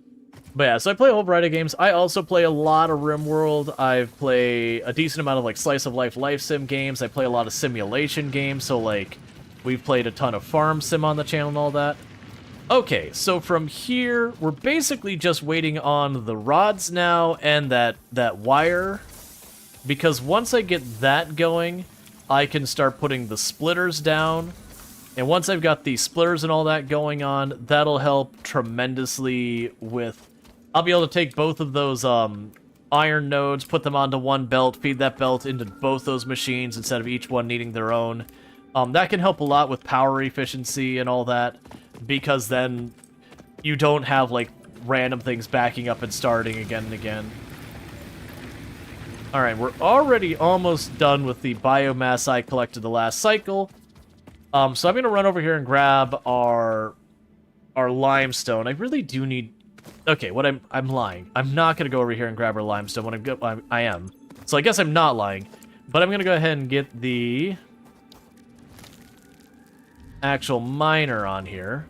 A: But yeah, so I play a whole variety of games. I also play a lot of RimWorld. I play a decent amount of like slice of life sim games. I play a lot of simulation games. So like, we've played a ton of farm sim on the channel and all that. Okay, so from here, we're basically just waiting on the rods now and that wire. Because once I get that going, I can start putting the splitters down. And once I've got the splitters and all that going on, that'll help tremendously with... I'll be able to take both of those iron nodes, put them onto one belt, feed that belt into both those machines instead of each one needing their own. That can help a lot with power efficiency and all that, because then you don't have, like, random things backing up and starting again and again. Alright, we're already almost done with the biomass I collected the last cycle. So I'm going to run over here and grab our limestone. I really do need... Okay, I'm lying. I'm not going to go over here and grab our limestone. I am. So I guess I'm not lying. But I'm going to go ahead and get the actual miner on here.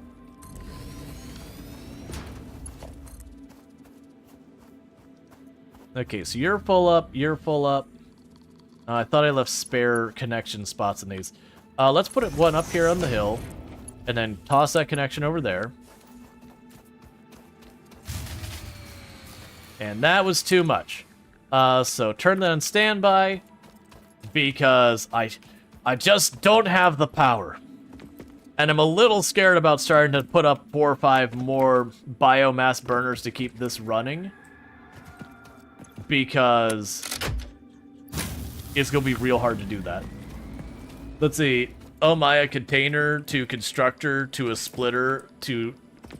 A: Okay, so you're full up. You're full up. I thought I left spare connection spots in these. Let's put one up here on the hill, and then toss that connection over there. And that was too much. So turn that on standby, because I just don't have the power. And I'm a little scared about starting to put up 4 or 5 more biomass burners to keep this running. Because it's gonna be real hard to do that. Let's see. Oh my, a container to constructor to a splitter to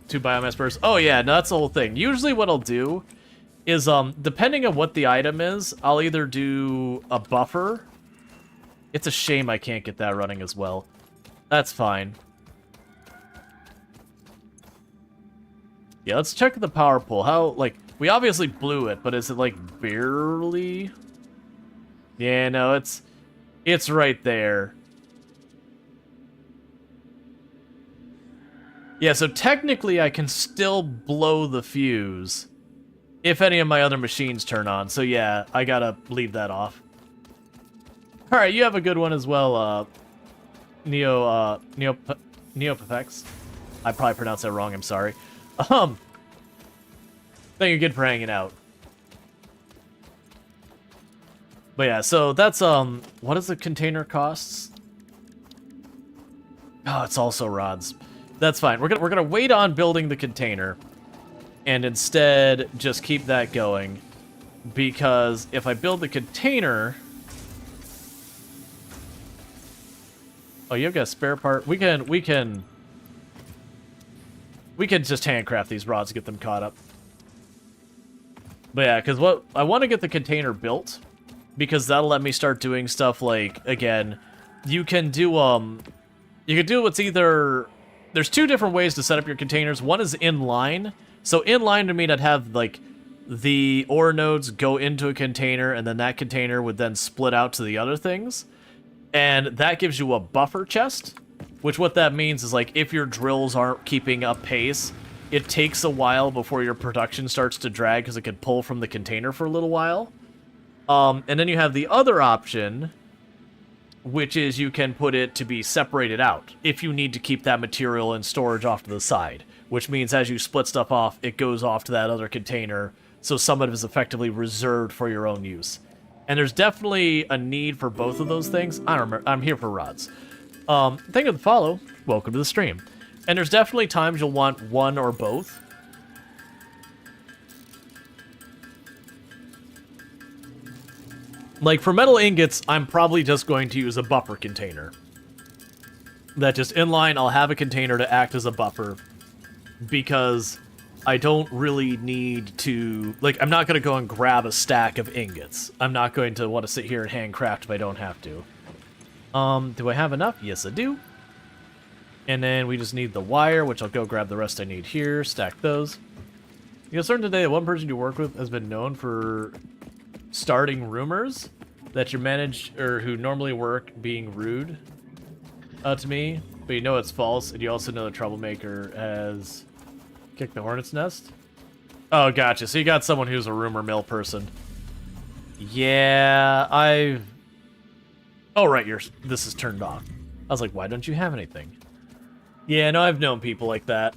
A: biomass burst. Oh yeah, no, that's the whole thing. Usually what I'll do is, depending on what the item is, I'll either do a buffer. It's a shame I can't get that running as well. That's fine. Yeah, let's check the power pole. How, like, we obviously blew it, but is it, like, barely? Yeah, no, it's right there. Yeah, so technically I can still blow the fuse if any of my other machines turn on. So yeah, I gotta leave that off. Alright, you have a good one as well, Neopafex. I probably pronounced that wrong, I'm sorry. Thank you again for hanging out. But yeah, so that's, what is the container costs? Oh, it's also rods. That's fine. We're gonna wait on building the container, and instead just keep that going, because if I build the container, oh, you've got a spare part. We can just handcraft these rods to get them caught up. But yeah, because what I want to get the container built, because that'll let me start doing stuff like, again, you can do what's either. There's two different ways to set up your containers. One is inline. So inline to mean I'd have, like, the ore nodes go into a container, and then that container would then split out to the other things. And that gives you a buffer chest, which what that means is, like, if your drills aren't keeping up pace, it takes a while before your production starts to drag, because it could pull from the container for a little while. And then you have the other option, which is you can put it to be separated out if you need to keep that material in storage off to the side, which means as you split stuff off, it goes off to that other container, so some of it is effectively reserved for your own use. And there's definitely a need for both of those things. I don't remember. I'm here for rods. Thank you for the follow. Welcome to the stream. And there's definitely times you'll want one or both. Like, for metal ingots, I'm probably just going to use a buffer container. That just inline, I'll have a container to act as a buffer. Because I don't really need to... Like, I'm not going to go and grab a stack of ingots. I'm not going to want to sit here and handcraft if I don't have to. Do I have enough? Yes, I do. And then we just need the wire, which I'll go grab the rest I need here, stack those. You know, certain today that one person you work with has been known for starting rumors that your manager who normally work being rude to me, but you know it's false, and you also know the troublemaker has kicked the hornet's nest. Oh, gotcha. So you got someone who's a rumor mill person. Yeah, oh, right, this is turned off. I was like, why don't you have anything? Yeah, no, I've known people like that.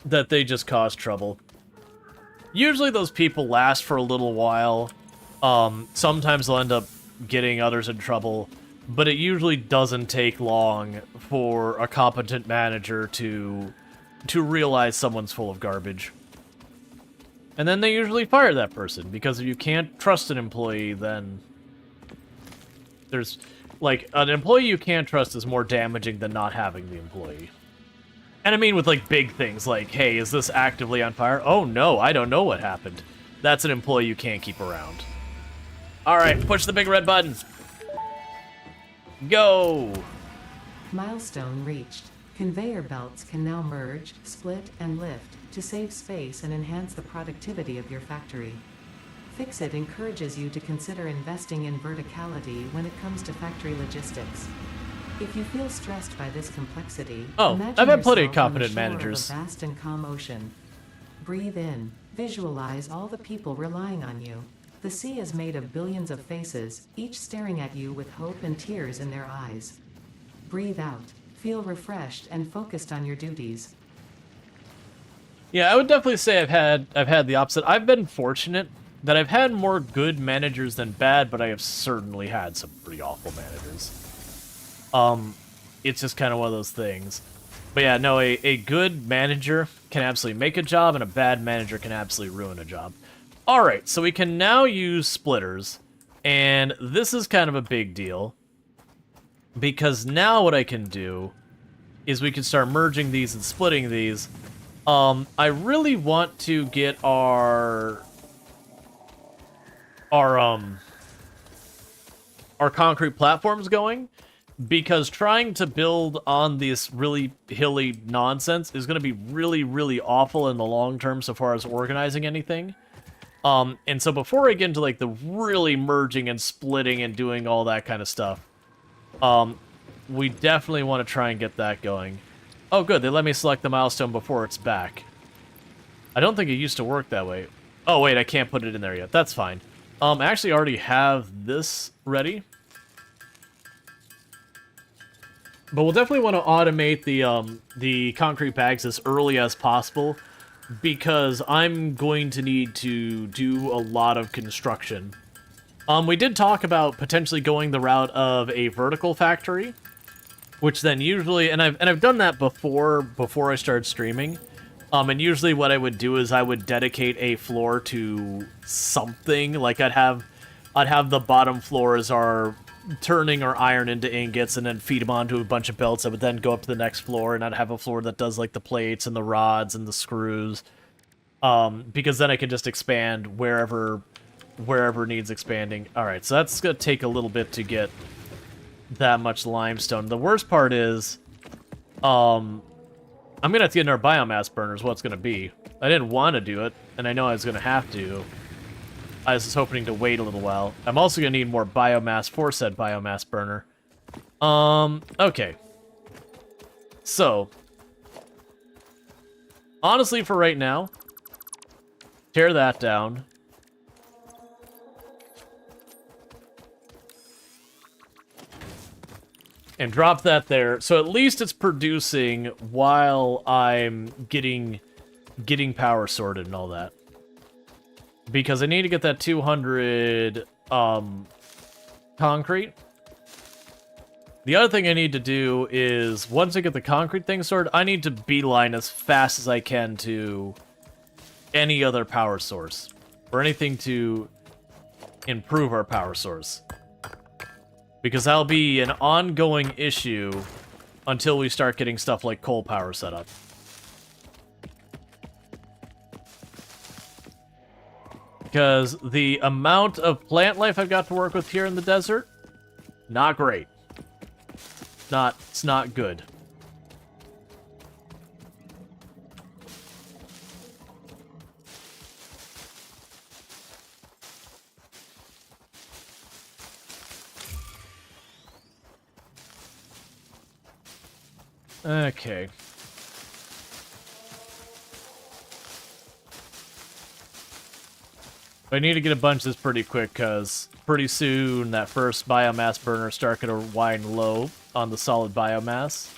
A: That they just cause trouble. Usually those people last for a little while. Sometimes they'll end up getting others in trouble, but it usually doesn't take long for a competent manager to realize someone's full of garbage. And then they usually fire that person, because if you can't trust an employee, then there's... Like, an employee you can't trust is more damaging than not having the employee. And I mean with, like, big things, like, hey, is this actively on fire? Oh, no, I don't know what happened. That's an employee you can't keep around. Alright, push the big red button. Go!
B: Milestone reached. Conveyor belts can now merge, split, and lift to save space and enhance the productivity of your factory. Fixit encourages you to consider investing in verticality when it comes to factory logistics. If you feel stressed by this complexity, imagine
A: I've had plenty of
B: yourself
A: competent
B: on the shore
A: managers.
B: of a vast and calm ocean. Breathe in. Visualize all the people relying on you. The sea is made of billions of faces, each staring at you with hope and tears in their eyes. Breathe out. Feel refreshed and focused on your duties.
A: Yeah, I would definitely say I've had the opposite. I've been fortunate that I've had more good managers than bad, but I have certainly had some pretty awful managers. It's just kind of one of those things. But yeah, no, a good manager can absolutely make a job, and a bad manager can absolutely ruin a job. Alright, so we can now use splitters, And this is kind of a big deal, because now what I can do is we can start merging these and splitting these. I really want to get our concrete platforms going, because trying to build on this really hilly nonsense is going to be really, really awful in the long term so far as organizing anything. And so before I get into like the really merging and splitting and doing all that kind of stuff, we definitely want to try and get that going. Oh, good. They let me select the milestone before it's back. I don't think it used to work that way. Oh, wait, I can't put it in there yet. That's fine. I actually already have this ready. But we'll definitely want to automate the concrete bags as early as possible, because I'm going to need to do a lot of construction. We did talk about potentially going the route of a vertical factory, which then usually, and I've done that before I started streaming. And usually what I would do is I would dedicate a floor to something. Like I'd have the bottom floors are turning or iron into ingots and then feed them onto a bunch of belts that would then go up to the next floor, and I'd have a floor that does like the plates and the rods and the screws. Because then I can just expand wherever needs expanding. Alright, so that's gonna take a little bit to get that much limestone. The worst part is, I'm gonna have to get another biomass burner is what it's gonna be. I didn't want to do it, and I know I was gonna have to. I was just hoping to wait a little while. I'm also gonna need more biomass for said biomass burner. Okay. So, honestly, for right now, tear that down. And drop that there, so at least it's producing while I'm getting power sorted and all that. Because I need to get that 200 concrete. The other thing I need to do is, once I get the concrete thing sorted, I need to beeline as fast as I can to any other power source, or anything to improve our power source. Because that'll be an ongoing issue until we start getting stuff like coal power set up. Because the amount of plant life I've got to work with here in the desert, not great. It's not good. Okay. I need to get a bunch of this pretty quick, because pretty soon that first biomass burner start going to wind low on the solid biomass.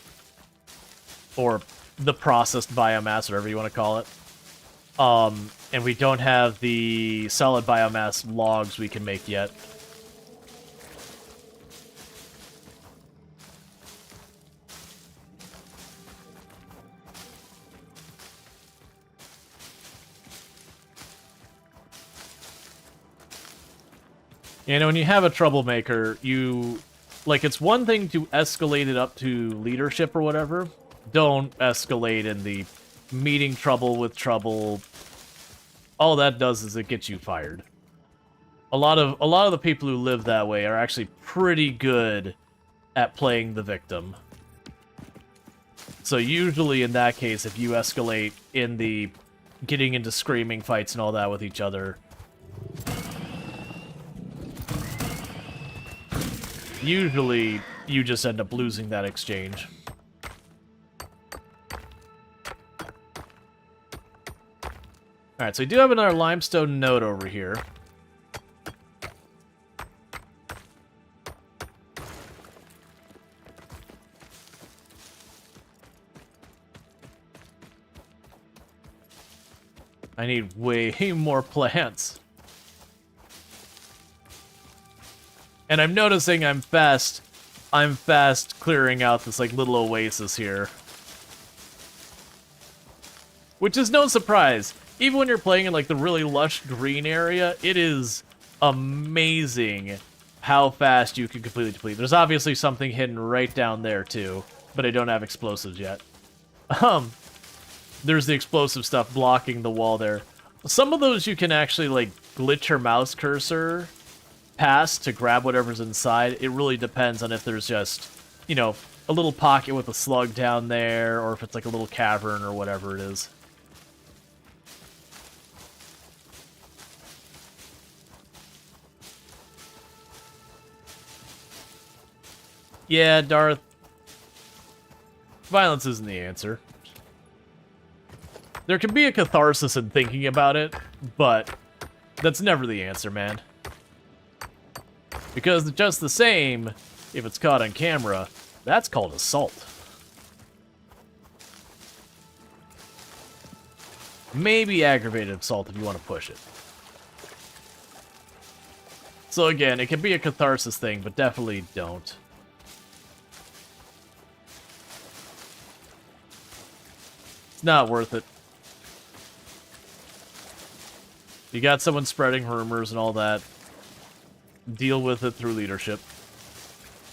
A: Or the processed biomass, whatever you want to call it. And we don't have the solid biomass logs we can make yet. You know, when you have a troublemaker, it's one thing to escalate it up to leadership or whatever. Don't escalate in the meeting trouble with trouble. All that does is it gets you fired. A lot of the people who live that way are actually pretty good at playing the victim. So usually in that case, if you escalate in the getting into screaming fights and all that with each other, usually, you just end up losing that exchange. Alright, so we do have another limestone node over here. I need way more plants. And I'm noticing I'm fast clearing out this, like, little oasis here. Which is no surprise. Even when you're playing in, like, the really lush green area, it is amazing how fast you can completely deplete. There's obviously something hidden right down there too, but I don't have explosives yet. There's the explosive stuff blocking the wall there. Some of those you can actually like glitch your mouse cursor past to grab whatever's inside. It really depends on if there's just, you know, a little pocket with a slug down there, or if it's like a little cavern or whatever it is. Yeah, Darth. Violence isn't the answer. There can be a catharsis in thinking about it, but that's never the answer, man. Because just the same, if it's caught on camera, that's called assault. Maybe aggravated assault if you want to push it. So again, it can be a catharsis thing, but definitely don't. It's not worth it. You got someone spreading rumors and all that. Deal with it through leadership.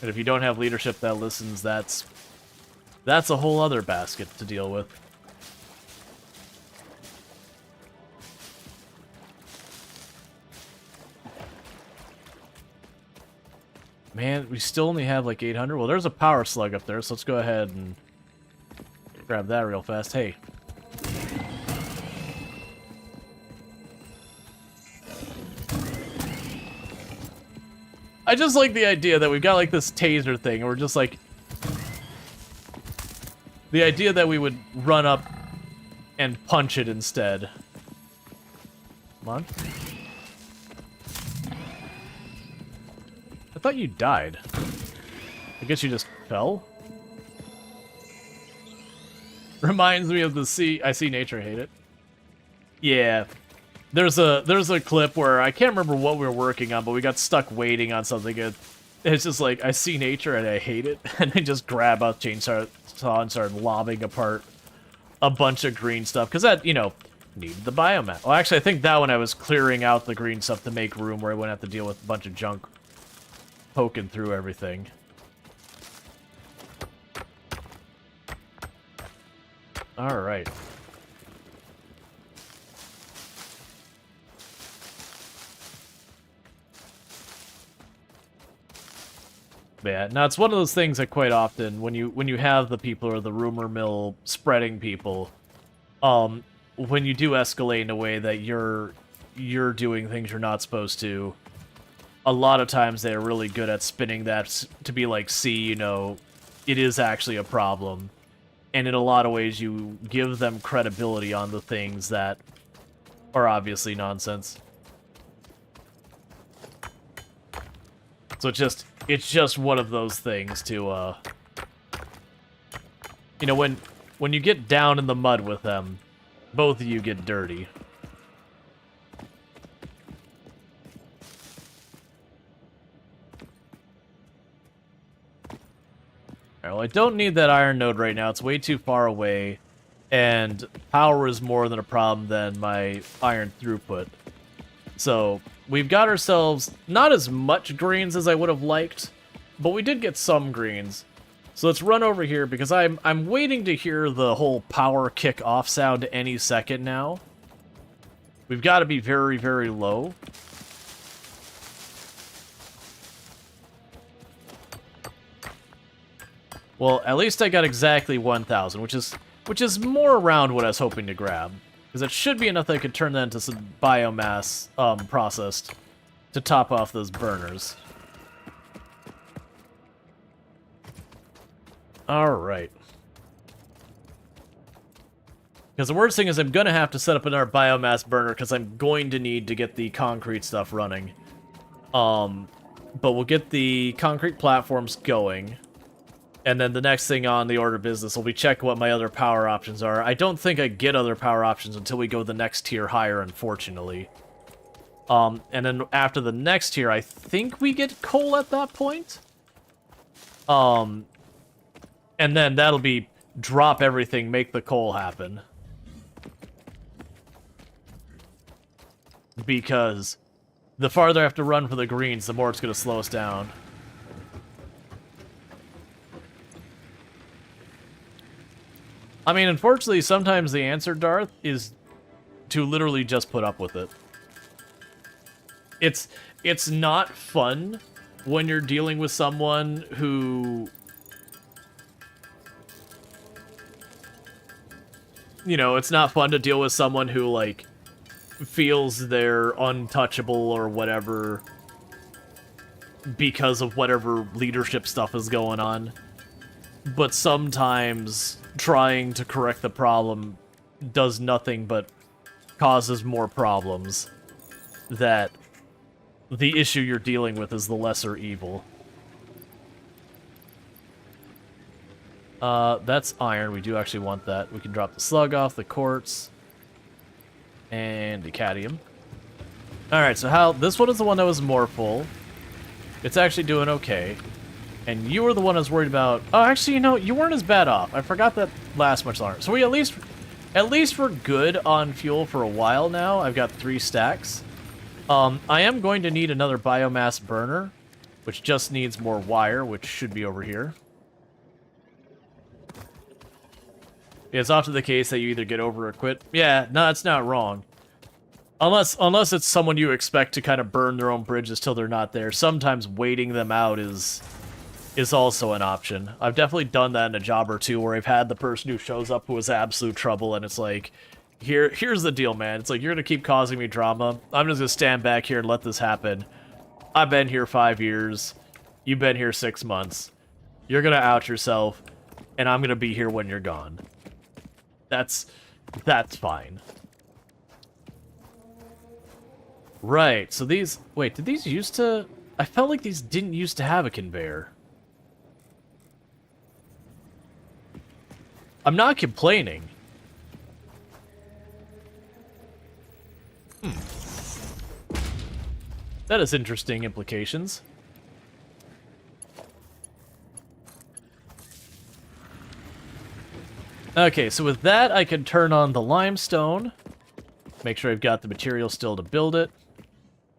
A: And if you don't have leadership that listens, that's a whole other basket to deal with. Man, we still only have like 800. Well, there's a power slug up there, so let's go ahead and grab that real fast. Hey. I just like the idea that we've got like this taser thing, and we're just like... The idea that we would run up and punch it instead. Come on. I thought you died. I guess you just fell? Reminds me of the sea. I see nature, hate it. Yeah. There's a clip where I can't remember what we were working on, but we got stuck waiting on something. It's just like, I see nature and I hate it. And I just grab a chainsaw and start lobbing apart a bunch of green stuff. Because that, you know, needed the biomass. Well, actually, I think that one I was clearing out the green stuff to make room where I wouldn't have to deal with a bunch of junk poking through everything. Alright. Yeah, now it's one of those things that quite often, when you have the people or the rumor mill spreading people, when you do escalate in a way that you're doing things you're not supposed to, a lot of times they're really good at spinning that to be like, see, you know, it is actually a problem. And in a lot of ways, you give them credibility on the things that are obviously nonsense. So it's just one of those things to, you know, when you get down in the mud with them, both of you get dirty. Well, I don't need that iron node right now. It's way too far away, and power is more than a problem than my iron throughput. So we've got ourselves not as much greens as I would have liked, but we did get some greens. So let's run over here because I'm waiting to hear the whole power kick off sound any second now. We've got to be very, very low. Well, at least I got exactly 1,000, which is more around what I was hoping to grab. Because it should be enough that I could turn that into some biomass processed to top off those burners. Alright. Because the worst thing is I'm going to have to set up another biomass burner because I'm going to need to get the concrete stuff running. But we'll get the concrete platforms going. And then the next thing on the order of business will be check what my other power options are. I don't think I get other power options until we go the next tier higher, unfortunately. And then after the next tier, I think we get coal at that point. And then that'll be drop everything, make the coal happen. Because the farther I have to run for the greens, the more it's going to slow us down. I mean, unfortunately, sometimes the answer, Darth, is to literally just put up with it. It's not fun when you're dealing with someone who, you know, it's not fun to deal with someone who, like, feels they're untouchable or whatever because of whatever leadership stuff is going on. But sometimes trying to correct the problem does nothing but causes more problems. That the issue you're dealing with is the lesser evil. That's iron. We do actually want that. We can drop the slug off, the quartz, and the cadmium. Alright, so how... This one is the one that was more full. It's actually doing okay. And you were the one I was worried about... Oh, actually, you know, you weren't as bad off. I forgot that lasts much longer. So we at least we're good on fuel for a while now. I've got 3 stacks. I am going to need another biomass burner, which just needs more wire, which should be over here. It's often the case that you either get over or quit. Yeah, no, that's not wrong. Unless it's someone you expect to kind of burn their own bridges till they're not there. Sometimes waiting them out is also an option. I've definitely done that in a job or two where I've had the person who shows up who is absolute trouble, and it's like, here's the deal, man. It's like, you're gonna keep causing me drama. I'm just gonna stand back here and let this happen. I've been here 5 years. You've been here 6 months. You're gonna out yourself, and I'm gonna be here when you're gone. That's fine. Right, so these... Wait, did these used to... I felt like these didn't used to have a conveyor. I'm not complaining. That has interesting implications. Okay, so with that, I can turn on the limestone. Make sure I've got the material still to build it.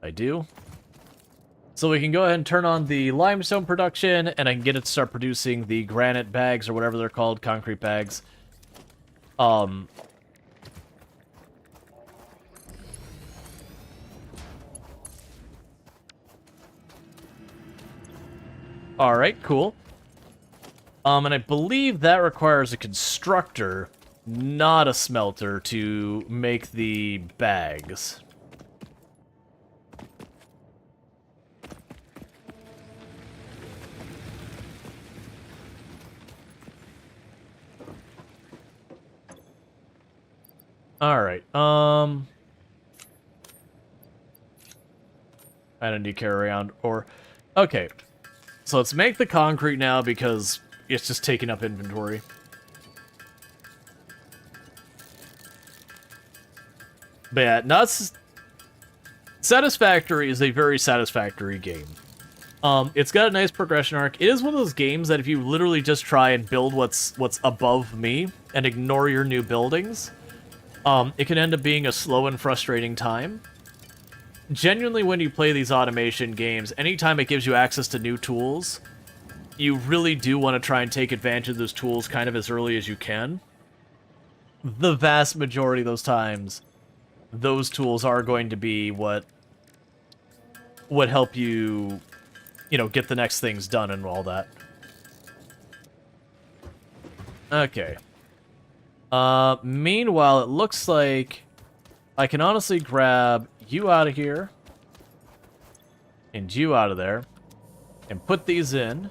A: I do. So we can go ahead and turn on the limestone production, and I can get it to start producing the granite bags, or whatever they're called, concrete bags. Alright, cool. And I believe that requires a constructor, not a smelter, to make the bags. Alright, I don't need to carry around, or... Okay, so let's make the concrete now, because it's just taking up inventory. But yeah, not... Satisfactory is a very satisfactory game. It's got a nice progression arc. It is one of those games that if you literally just try and build what's above me, and ignore your new buildings... it can end up being a slow and frustrating time. Genuinely, when you play these automation games, anytime it gives you access to new tools, you really do want to try and take advantage of those tools kind of as early as you can. The vast majority of those times, those tools are going to be what help you, you know, get the next things done and all that. Okay. Meanwhile, it looks like I can honestly grab you out of here and you out of there and put these in.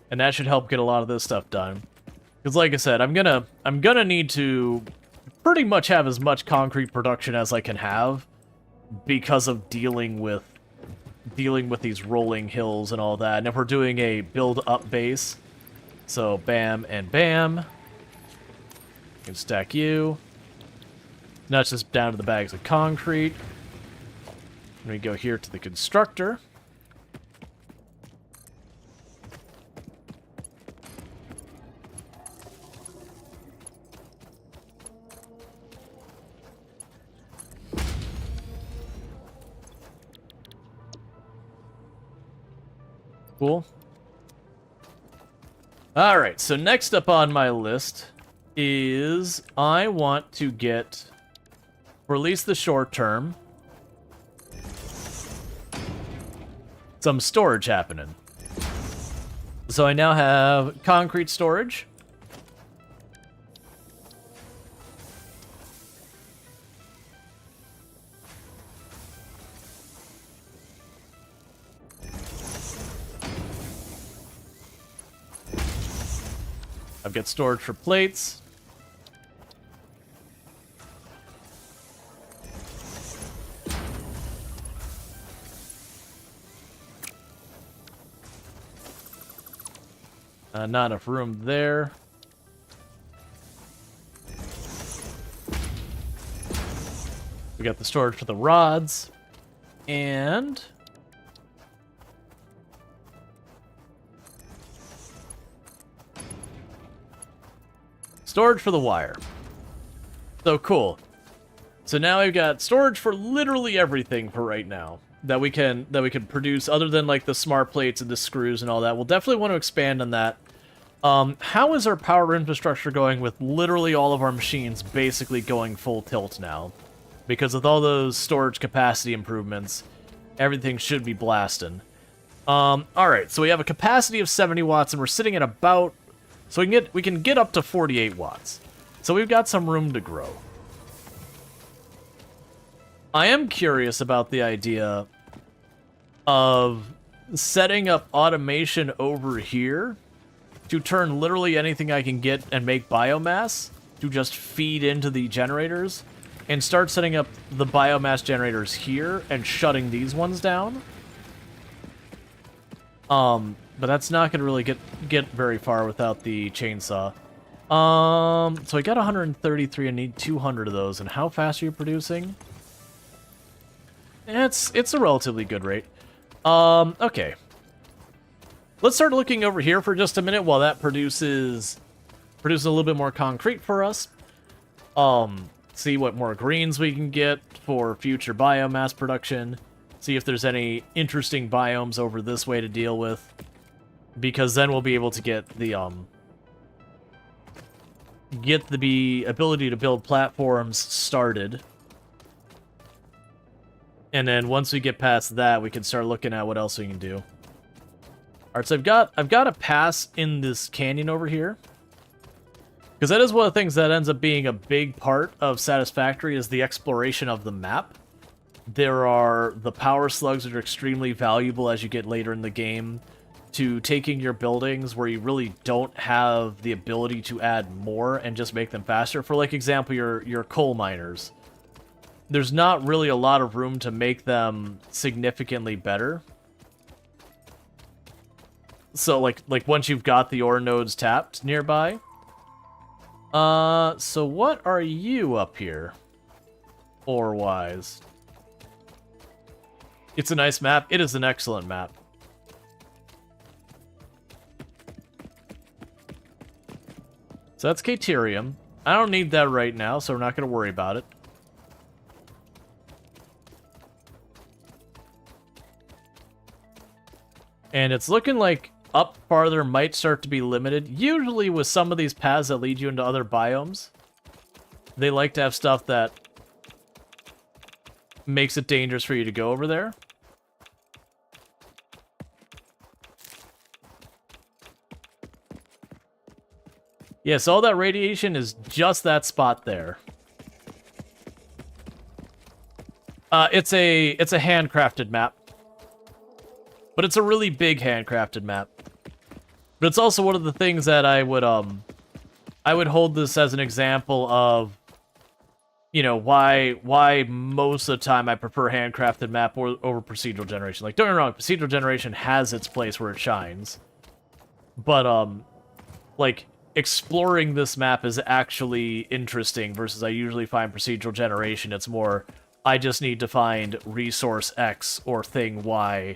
A: And that should help get a lot of this stuff done. Because like I said, I'm gonna need to pretty much have as much concrete production as I can have because of dealing with these rolling hills and all that. And if we're doing a build-up base, so bam and bam, you can stack you. Now it's just down to the bags of concrete. And we go here to the constructor. Cool. All right, so next up on my list is I want to get, for at least the short term, some storage happening. So I now have concrete storage. I've got storage for plates. Not enough room there. We got the storage for the rods. And storage for the wire. So cool. So now we've got storage for literally everything for right now that we can produce, other than like the smart plates and the screws and all that. We'll definitely want to expand on that. How is our power infrastructure going with literally all of our machines basically going full tilt now? Because with all those storage capacity improvements, everything should be blasting. Alright, so we have a capacity of 70 watts and we're sitting at about... So we can get up to 48 watts. So we've got some room to grow. I am curious about the idea of setting up automation over here to turn literally anything I can get and make biomass to just feed into the generators, and start setting up the biomass generators here and shutting these ones down. But that's not going to really get very far without the chainsaw. So I got 133, I need 200 of those, and how fast are you producing? It's a relatively good rate. Okay. Let's start looking over here for just a minute while that produces a little bit more concrete for us. See what more greens we can get for future biomass production. See if there's any interesting biomes over this way to deal with. Because then we'll be able to get the ability to build platforms started. And then once we get past that, we can start looking at what else we can do. Alright, so I've got a pass in this canyon over here. Because that is one of the things that ends up being a big part of Satisfactory, is the exploration of the map. There are the power slugs that are extremely valuable as you get later in the game, to taking your buildings where you really don't have the ability to add more and just make them faster. For like example, your coal miners. There's not really a lot of room to make them significantly better. So like once you've got the ore nodes tapped nearby. So what are you up here? Ore-wise. It's a nice map. It is an excellent map. So that's Caterium. I don't need that right now, so we're not going to worry about it. And it's looking like up farther might start to be limited. Usually with some of these paths that lead you into other biomes, they like to have stuff that makes it dangerous for you to go over there. Yeah, so all that radiation is just that spot there. It's a handcrafted map. But it's a really big handcrafted map. But it's also one of the things that I would hold this as an example of, you know, why most of the time I prefer handcrafted map over procedural generation. Like, don't get me wrong, procedural generation has its place where it shines. But, like, exploring this map is actually interesting versus I usually find procedural generation. It's more, I just need to find resource X or thing Y.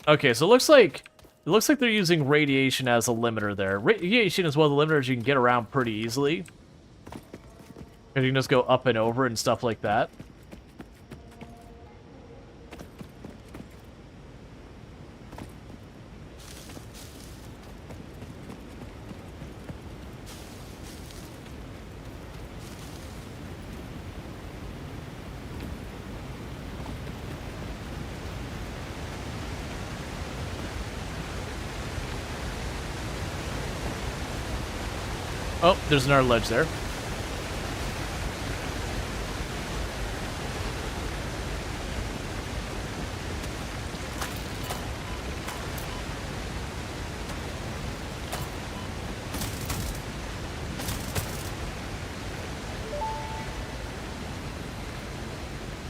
A: Okay, so it looks like they're using radiation as a limiter there. Radiation is one of the limiters you can get around pretty easily. And you can just go up and over and stuff like that. Oh, there's another ledge there.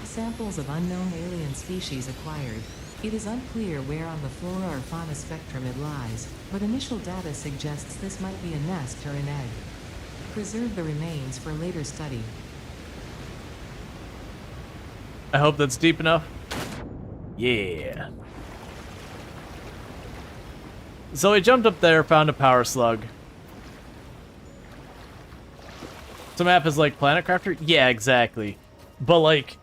B: Samples of unknown alien species acquired. It is unclear where on the flora or fauna spectrum it lies, but initial data suggests this might be a nest or an egg. Preserve the remains for later study.
A: I hope that's deep enough. Yeah. So we jumped up there, found a power slug. Some map is like Planet Crafter? Yeah, exactly. But like,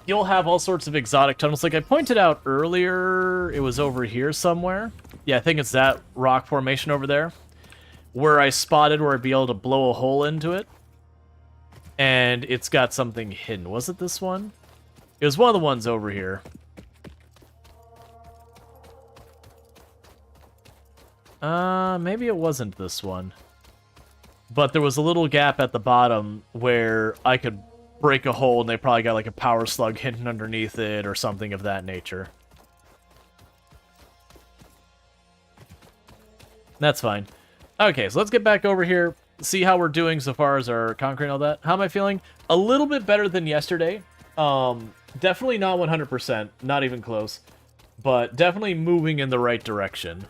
A: you'll have all sorts of exotic tunnels. Like I pointed out earlier, it was over here somewhere. Yeah, I think it's that rock formation over there. Where I spotted where I'd be able to blow a hole into it. And it's got something hidden. Was it this one? It was one of the ones over here. Maybe it wasn't this one. But there was a little gap at the bottom where I could break a hole and they probably got like a power slug hidden underneath it or something of that nature. That's fine. Okay, so let's get back over here, see how we're doing so far as our concrete and all that. How am I feeling? A little bit better than yesterday. Definitely not 100%, not even close. But definitely moving in the right direction.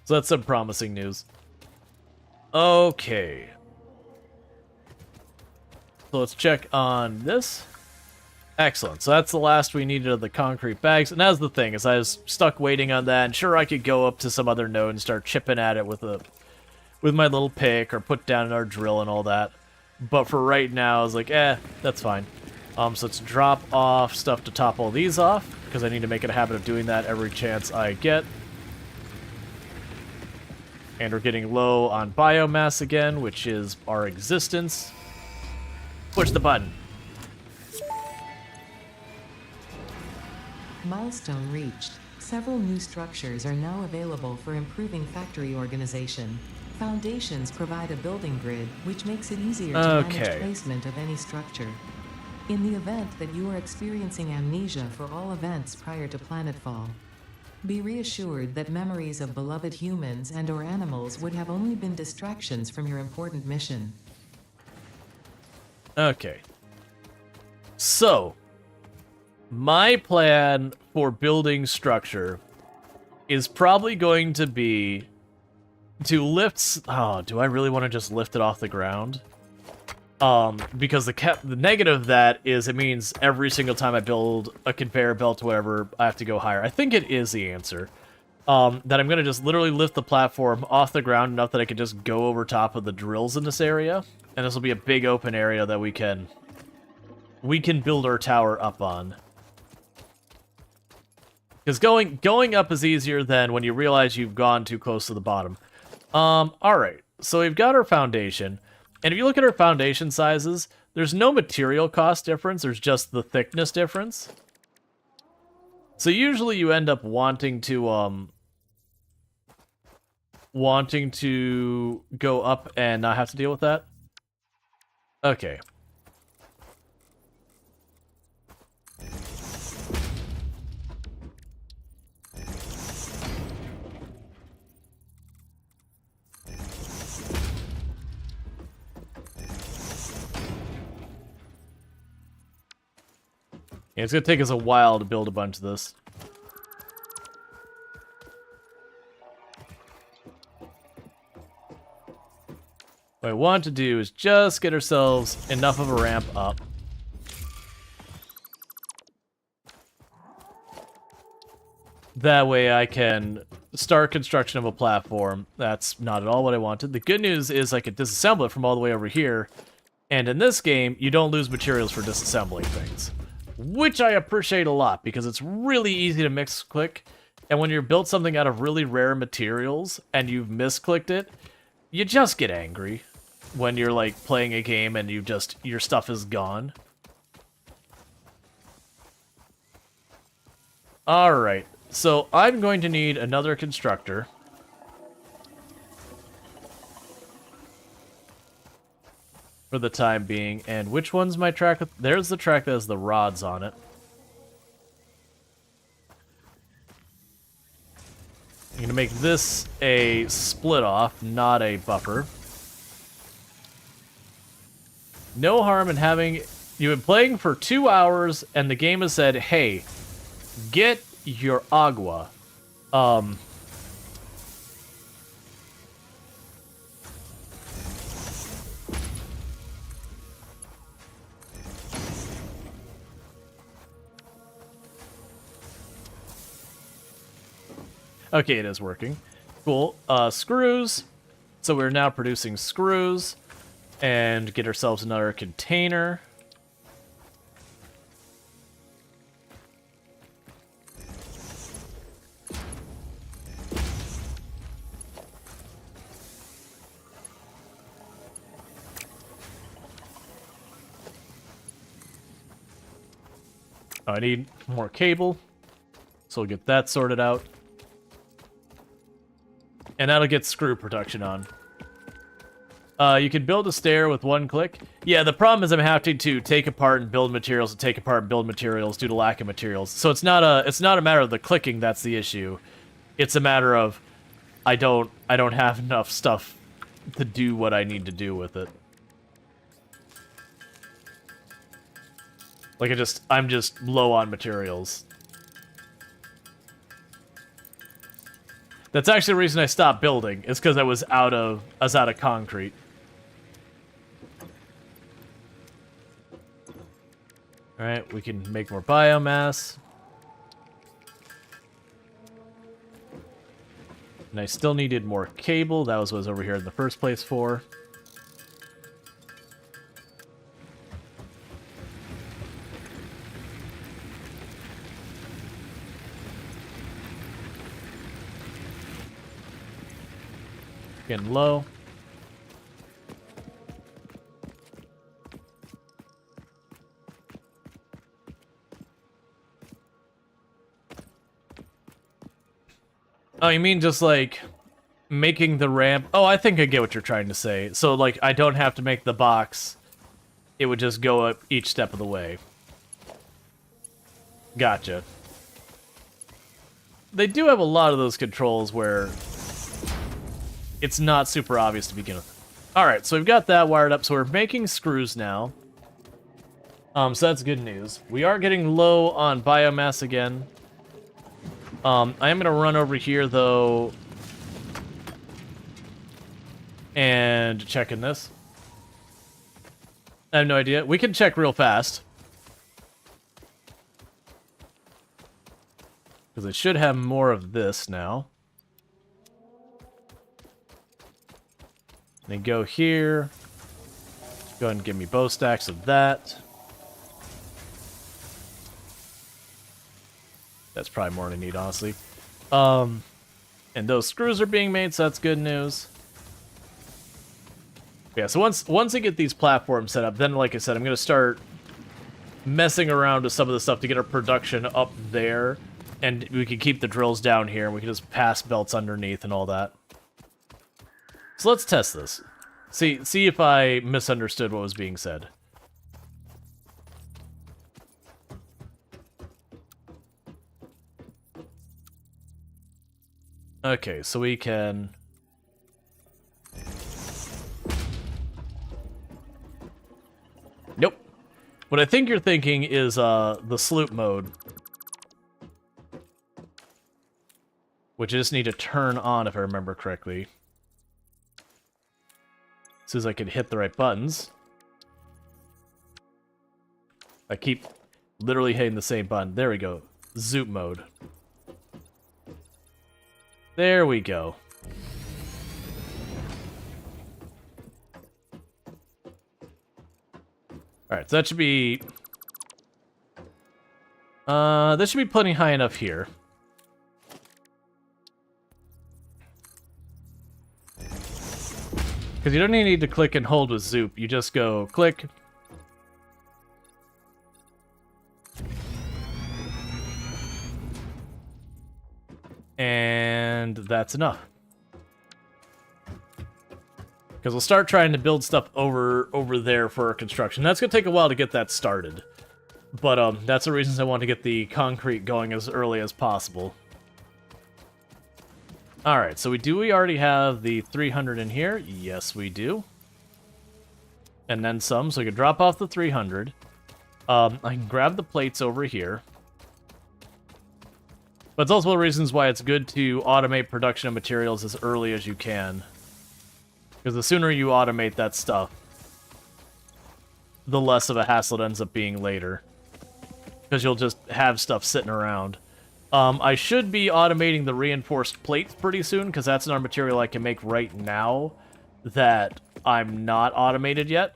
A: So that's some promising news. Okay. So let's check on this. Excellent. So that's the last we needed of the concrete bags. And that's the thing, is I was stuck waiting on that. And sure, I could go up to some other node and start chipping at it with my little pick or put down our drill and all that. But for right now, I was like, that's fine. So let's drop off stuff to top all these off, because I need to make it a habit of doing that every chance I get. And we're getting low on biomass again, which is our existence. Push the button.
B: Milestone reached. Several new structures are now available for improving factory organization. Foundations provide a building grid, which makes it easier to manage placement of any structure. In the event that you are experiencing amnesia for all events prior to planetfall, be reassured that memories of beloved humans and/or animals would have only been distractions from your important mission.
A: Okay. So, my plan for building structure is probably going to be to lift... Oh, do I really want to just lift it off the ground? Because the negative of that is it means every single time I build a conveyor belt or whatever, I have to go higher. I think it is the answer. That I'm going to just literally lift the platform off the ground enough that I can just go over top of the drills in this area. And this will be a big open area that we can build our tower up on. Because going up is easier than when you realize you've gone too close to the bottom. Alright, so we've got our foundation. And if you look at our foundation sizes, there's no material cost difference, there's just the thickness difference. So usually you end up wanting to go up and not have to deal with that. Okay. Yeah, it's going to take us a while to build a bunch of this. What I want to do is just get ourselves enough of a ramp up. That way I can start construction of a platform. That's not at all what I wanted. The good news is I could disassemble it from all the way over here. And in this game, you don't lose materials for disassembling things. Which I appreciate a lot, because it's really easy to misclick. And when you've built something out of really rare materials, and you've misclicked it, you just get angry when you're, like, playing a game and your stuff is gone. Alright, so I'm going to need another constructor. For the time being. And which one's my track? There's the track that has the rods on it. I'm going to make this a split off, not a buffer. No harm in having... You've been playing for 2 hours, and the game has said, hey, get your agua. Okay, it is working. Cool. Screws. So we're now producing screws. And get ourselves another container. I need more cable. So we'll get that sorted out. And that'll get screw production on. You can build a stair with one click. Yeah, the problem is I'm having to take apart and build materials and take apart and build materials due to lack of materials. So it's not a matter of the clicking that's the issue. It's a matter of I don't have enough stuff to do what I need to do with it. Like I'm just low on materials. That's actually the reason I stopped building. It's because I was out of concrete. All right, we can make more biomass. And I still needed more cable. That was what I was over here in the first place for. Getting low. Oh, you mean just like making the ramp? Oh, I think I get what you're trying to say. So like I don't have to make the box. It would just go up each step of the way. Gotcha. They do have a lot of those controls where it's not super obvious to begin with. Alright, so we've got that wired up. So we're making screws now. So that's good news. We are getting low on biomass again. I am going to run over here, though, and check in this. I have no idea. We can check real fast. Because it should have more of this now. Then go here. Go ahead and give me bow stacks of that. That's probably more than I need, honestly. And those screws are being made, so that's good news. Yeah, so once I get these platforms set up, then, like I said, I'm going to start messing around with some of the stuff to get our production up there. And we can keep the drills down here, and we can just pass belts underneath and all that. So let's test this. See if I misunderstood what was being said. Okay, so we can... Nope. What I think you're thinking is the sloop mode. Which I just need to turn on if I remember correctly. As soon as I can hit the right buttons. I keep literally hitting the same button. There we go. Zoop mode. There we go. Alright, so that should be... this should be plenty high enough here. Because you don't even need to click and hold with Zoop. You just go click. And that's enough. Because we'll start trying to build stuff over there for our construction. That's going to take a while to get that started. But that's the reasons I want to get the concrete going as early as possible. Alright, so we already have the 300 in here? Yes, we do. And then some, so we can drop off the 300. I can grab the plates over here. But it's also one of the reasons why it's good to automate production of materials as early as you can. Because the sooner you automate that stuff, the less of a hassle it ends up being later. Because you'll just have stuff sitting around. I should be automating the reinforced plates pretty soon, because that's another material I can make right now that I'm not automated yet.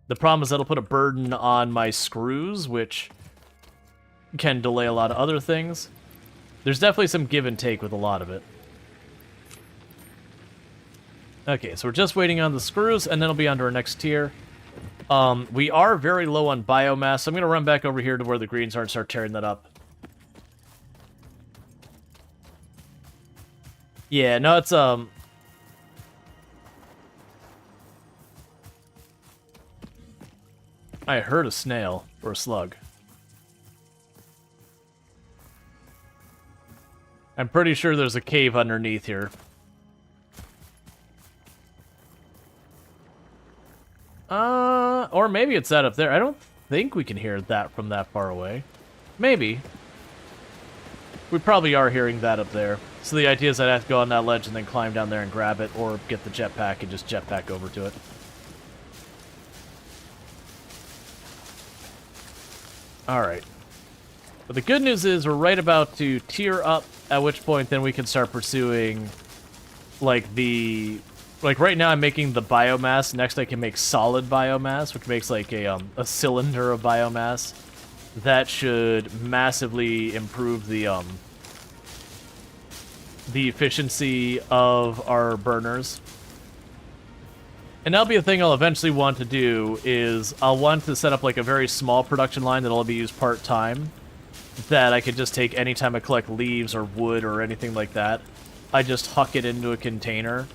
A: The problem is that'll put a burden on my screws, which can delay a lot of other things. There's definitely some give and take with a lot of it. Okay, so we're just waiting on the screws, and then it'll be under our next tier. We are very low on biomass, so I'm going to run back over here to where the greens are and start tearing that up. Yeah, no, it's, I heard a snail, or a slug. I'm pretty sure there's a cave underneath here. Or maybe it's that up there. I don't think we can hear that from that far away. Maybe. We probably are hearing that up there. So the idea is I'd have to go on that ledge and then climb down there and grab it, or get the jetpack and just jetpack over to it. Alright. But the good news is we're right about to tier up, at which point then we can start pursuing, like, the... Like, right now I'm making the biomass. Next I can make solid biomass, which makes, like, a cylinder of biomass. That should massively improve the efficiency of our burners. And that'll be a thing I'll eventually want to do, is I'll want to set up, like, a very small production line that'll be used part-time, that I could just take anytime I collect leaves or wood or anything like that. I just huck it into a container,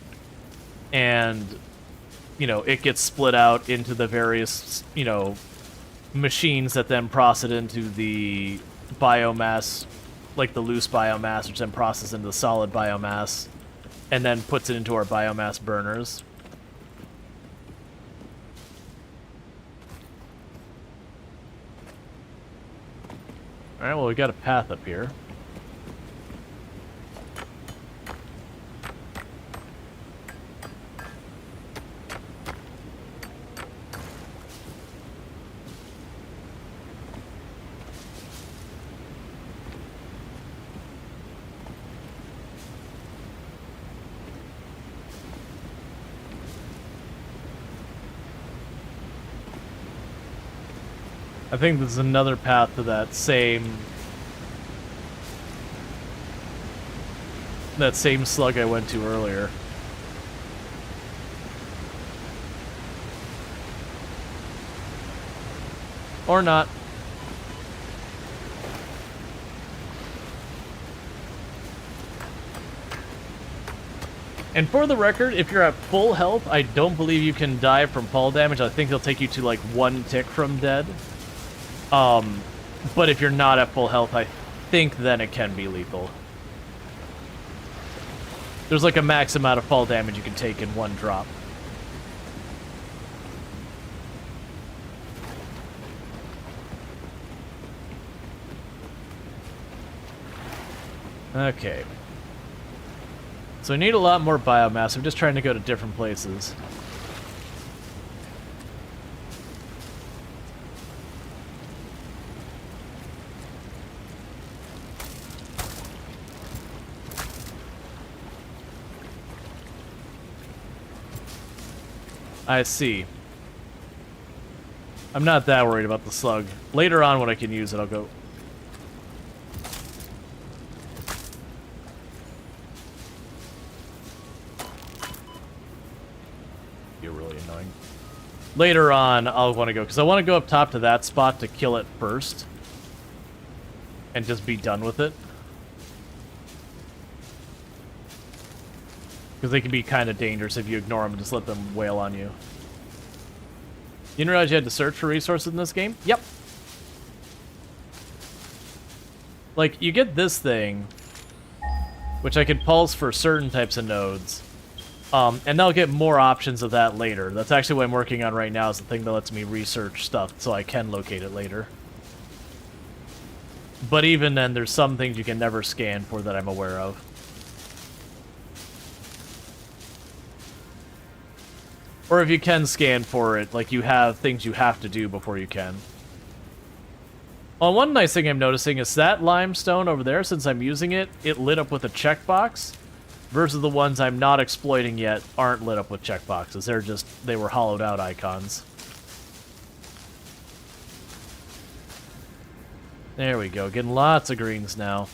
A: and, you know, it gets split out into the various, you know, machines that then process it into the biomass, like the loose biomass, which then processes into the solid biomass, and then puts it into our biomass burners. Alright, well, we got a path up here. I think there's another path to that same slug I went to earlier. Or not. And for the record, if you're at full health, I don't believe you can die from fall damage. I think it'll take you to like 1 tick from dead. But if you're not at full health, I think then it can be lethal. There's like a max amount of fall damage you can take in 1 drop. Okay. So I need a lot more biomass. I'm just trying to go to different places. I see. I'm not that worried about the slug. Later on when I can use it, I'll go... You're really annoying. Later on, I'll want to go, because I want to go up top to that spot to kill it first. And just be done with it. Because they can be kind of dangerous if you ignore them and just let them wail on you. You didn't realize you had to search for resources in this game? Yep. Like, you get this thing, which I could pulse for certain types of nodes. And I'll get more options of that later. That's actually what I'm working on right now, is the thing that lets me research stuff so I can locate it later. But even then, there's some things you can never scan for that I'm aware of. Or if you can scan for it, like you have things you have to do before you can. Well, one nice thing I'm noticing is that limestone over there, since I'm using it, it lit up with a checkbox, versus the ones I'm not exploiting yet aren't lit up with checkboxes. They were hollowed out icons. There we go, getting lots of greens now.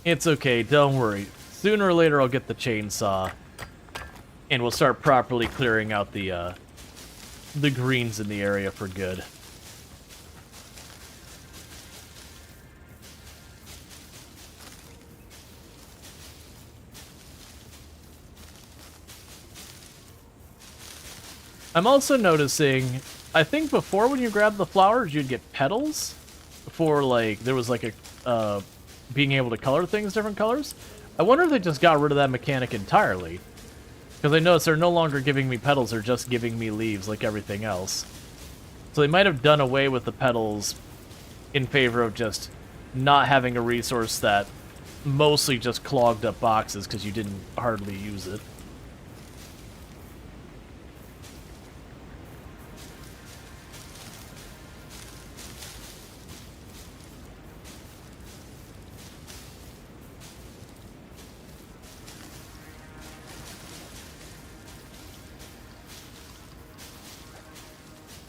A: It's okay, don't worry. Sooner or later I'll get the chainsaw, and we'll start properly clearing out the greens in the area for good. I'm also noticing, I think before when you grabbed the flowers, you'd get petals. Before, like, there was like a, being able to color things different colors. I wonder if they just got rid of that mechanic entirely. Because I noticed they're no longer giving me petals, they're just giving me leaves like everything else. So they might have done away with the petals in favor of just not having a resource that mostly just clogged up boxes because you didn't hardly use it.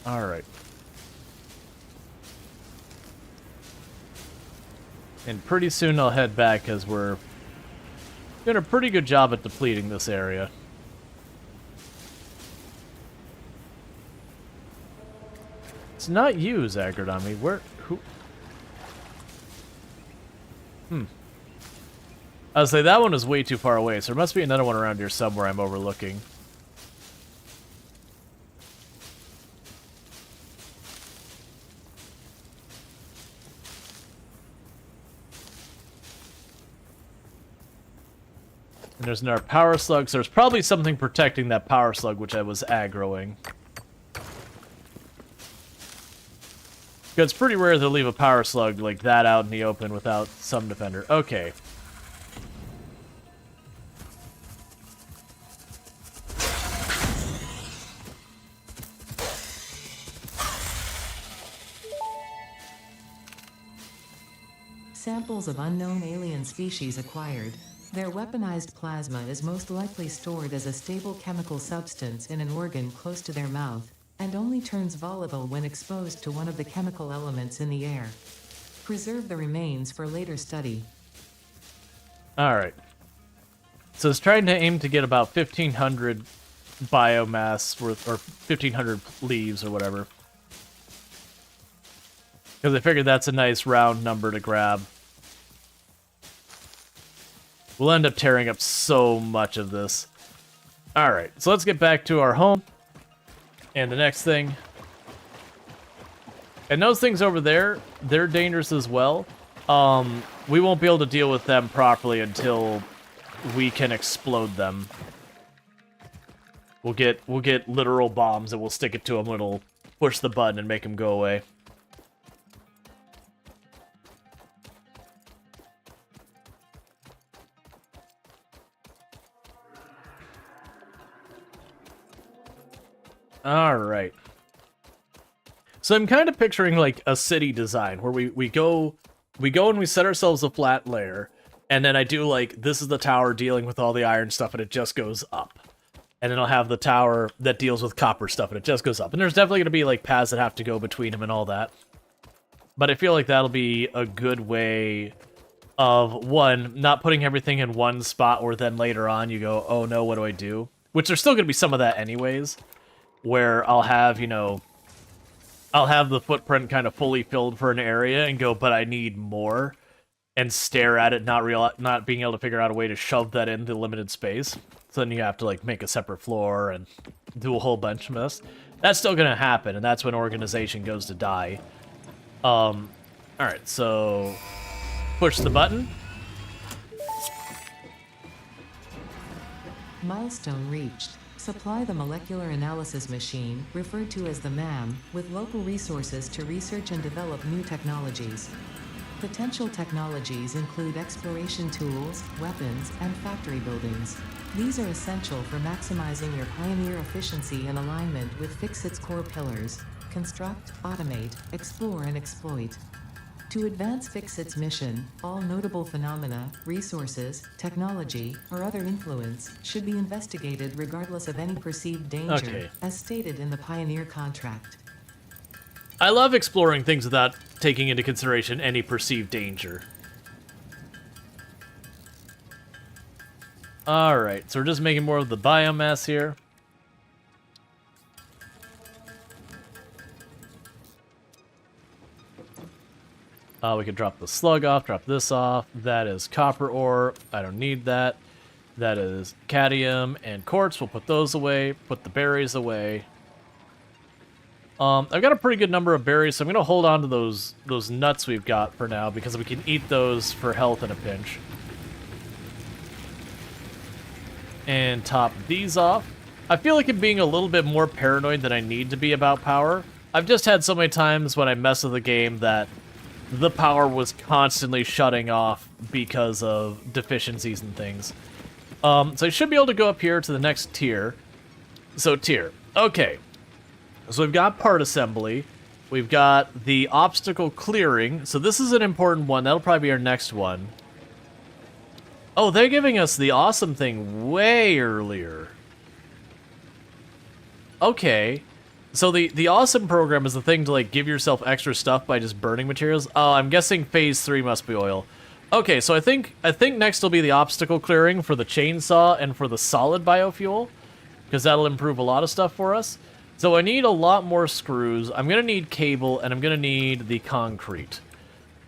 A: Alright. And pretty soon I'll head back because we're doing a pretty good job at depleting this area. It's not you, Zagred, on me. Where? Who? I was like, that one is way too far away, so there must be another one around here somewhere I'm overlooking. And there's another power slug, so there's probably something protecting that power slug, which I was aggroing. Because it's pretty rare to leave a power slug like that out in the open without some defender. Okay.
B: Samples of unknown alien species acquired. Their weaponized plasma is most likely stored as a stable chemical substance in an organ close to their mouth, and only turns volatile when exposed to one of the chemical elements in the air. Preserve the remains for later study.
A: Alright. So it's trying to aim to get about 1,500 biomass worth, or 1,500 leaves or whatever. Because I figured that's a nice round number to grab. We'll end up tearing up so much of this. Alright, so let's get back to our home. And the next thing. And those things over there, they're dangerous as well. We won't be able to deal with them properly until we can explode them. We'll get literal bombs and we'll stick it to them and it'll push the button and make them go away. Alright. So I'm kind of picturing like a city design where we go and we set ourselves a flat layer, and then I do like, this is the tower dealing with all the iron stuff and it just goes up. And then I'll have the tower that deals with copper stuff and it just goes up. And there's definitely going to be like paths that have to go between them and all that. But I feel like that'll be a good way of, one, not putting everything in one spot where then later on you go, oh no, what do I do? Which there's still going to be some of that anyways. Where I'll have, you know, I'll have the footprint kind of fully filled for an area and go, but I need more, and stare at it, not being able to figure out a way to shove that into limited space. So then you have to like make a separate floor and do a whole bunch of this. That's still gonna happen, and that's when organization goes to die. All right, so push the button.
B: Milestone reached. Supply the molecular analysis machine, referred to as the MAM, with local resources to research and develop new technologies. Potential technologies include exploration tools, weapons, and factory buildings. These are essential for maximizing your Pioneer efficiency and alignment with Fixit's core pillars: construct, automate, explore, and exploit. To advance Fixit's mission, all notable phenomena, resources, technology, or other influence should be investigated regardless of any perceived danger, as stated in the Pioneer contract.
A: I love exploring things without taking into consideration any perceived danger. Alright, so we're just making more of the biomass here. We can drop the slug off, drop this off. That is copper ore. I don't need that. That is cadmium and quartz. We'll put those away. Put the berries away. I've got a pretty good number of berries, so I'm going to hold on to those nuts we've got for now, because we can eat those for health in a pinch. And top these off. I feel like I'm being a little bit more paranoid than I need to be about power. I've just had so many times when I mess with the game that the power was constantly shutting off because of deficiencies and things. So I should be able to go up here to the next tier. So tier. Okay. So we've got part assembly. We've got the obstacle clearing. So this is an important one. That'll probably be our next one. Oh, they're giving us the awesome thing way earlier. Okay. So the awesome program is the thing to like give yourself extra stuff by just burning materials. Oh, I'm guessing phase 3 must be oil. Okay, so I think next will be the obstacle clearing for the chainsaw and for the solid biofuel, because that'll improve a lot of stuff for us. So I need a lot more screws. I'm gonna need cable, and I'm gonna need the concrete.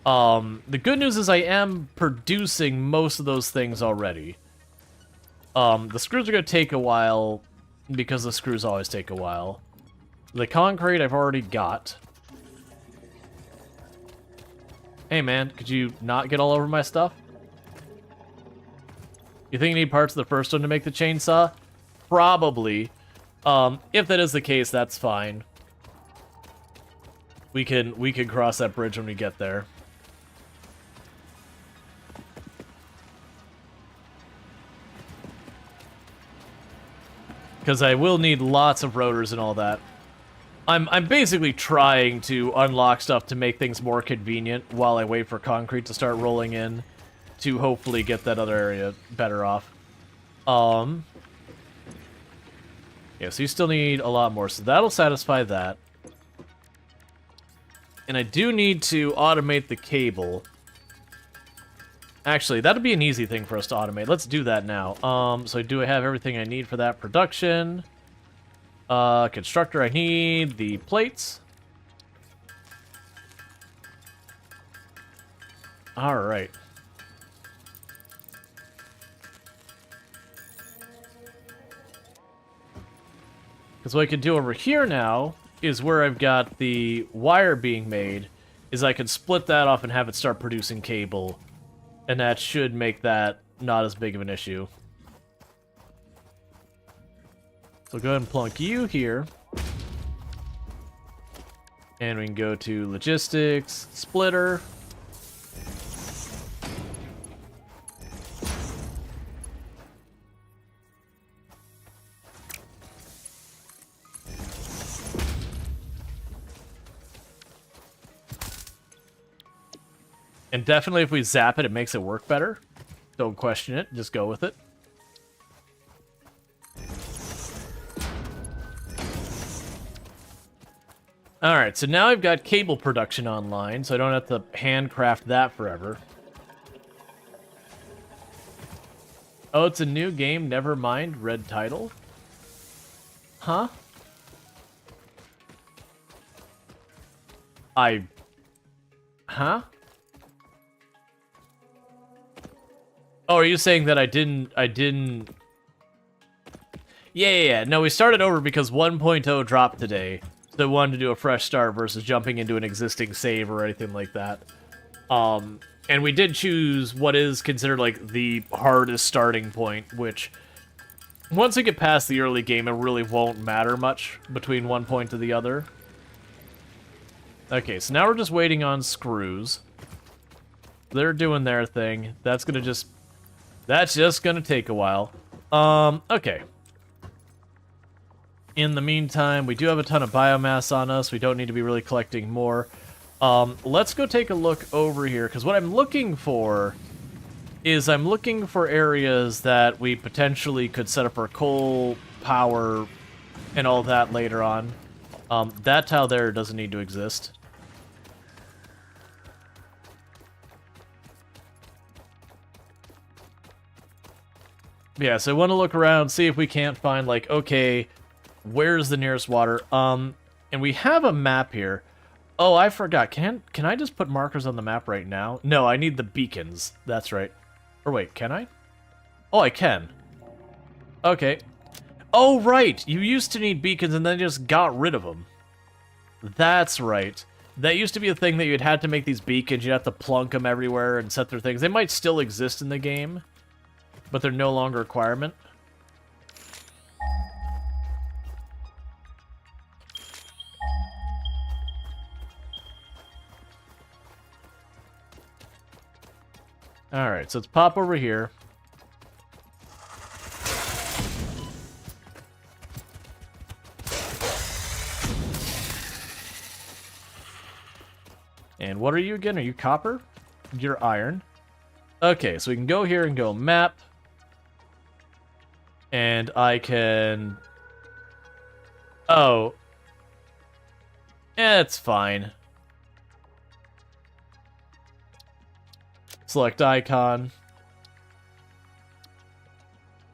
A: The good news is I am producing most of those things already. The screws are gonna take a while, because the screws always take a while. The concrete I've already got. Hey man, could you not get all over my stuff? You think you need parts of the first one to make the chainsaw? Probably. If that is the case, that's fine. We can cross that bridge when we get there. Because I will need lots of rotors and all that. I'm basically trying to unlock stuff to make things more convenient while I wait for concrete to start rolling in to hopefully get that other area better off. Yeah, so you still need a lot more, so that'll satisfy that. And I do need to automate the cable. Actually, that'll be an easy thing for us to automate. Let's do that now. So do I have everything I need for that production? Constructor, I need the plates. Alright. Because what I can do over here now is where I've got the wire being made, is I can split that off and have it start producing cable. And that should make that not as big of an issue. So go ahead and plunk you here. And we can go to logistics, splitter. And definitely if we zap it, it makes it work better. Don't question it, just go with it. Alright, so now I've got cable production online, so I don't have to handcraft that forever. Oh, it's a new game, never mind, red title. Huh? Huh? Oh, are you saying that I didn't... Yeah. No, we started over because 1.0 dropped today. So we wanted to do a fresh start versus jumping into an existing save or anything like that. And we did choose what is considered, like, the hardest starting point, which... Once we get past the early game, it really won't matter much between one point to the other. Okay, so now we're just waiting on screws. They're doing their thing. That's just gonna take a while. Okay. In the meantime, we do have a ton of biomass on us. We don't need to be really collecting more. Let's go take a look over here, because what I'm looking for is I'm looking for areas that we potentially could set up our coal power and all that later on. That tile there doesn't need to exist. Yeah, so I want to look around, see if we can't find, like, okay, where's the nearest water? And we have a map here. Oh, I forgot. Can I just put markers on the map right now? No, I need the beacons. That's right. Or wait, can I? Oh, I can. Okay. Oh, right! You used to need beacons and then just got rid of them. That's right. That used to be a thing that you'd had to make these beacons. You'd have to plunk them everywhere and set their things. They might still exist in the game, but they're no longer a requirement. Alright, so let's pop over here. And what are you again? Are you copper? You're iron. Okay, so we can go here and go map. And I can... Oh. It's fine. Select icon.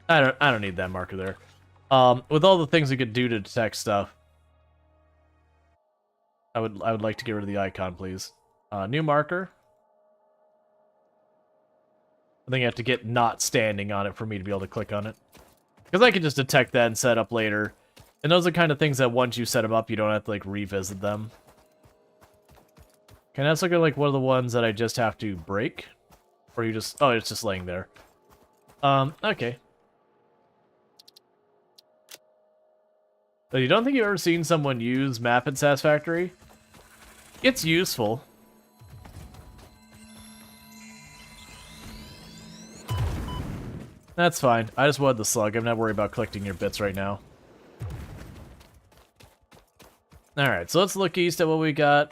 A: I don't need that marker there. With all the things we could do to detect stuff, I would like to get rid of the icon, please. New marker. I think I have to get not standing on it for me to be able to click on it. Because I can just detect that and set up later. And those are kind of things that once you set them up, you don't have to, like, revisit them. Can I also look at, like, one of the ones that I just have to break? Or you just... Oh, it's just laying there. Okay. But you don't think you've ever seen someone use map in Satisfactory? It's useful. That's fine. I just wanted the slug. I'm not worried about collecting your bits right now. Alright, so let's look east at what we got.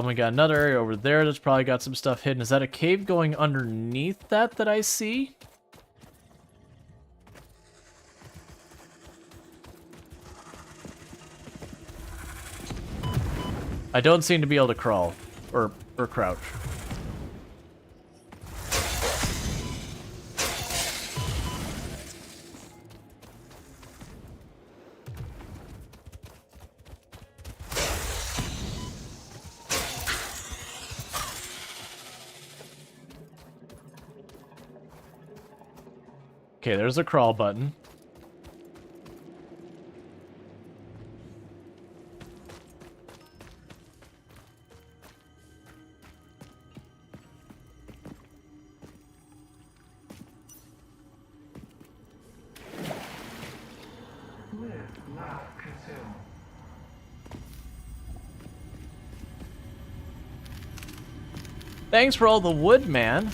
A: We got another area over there that's probably got some stuff hidden. Is that a cave going underneath that I see? I don't seem to be able to crawl. Or crouch. Okay, there's a crawl button.
C: Live, laugh, consume.
A: Thanks for all the wood, man.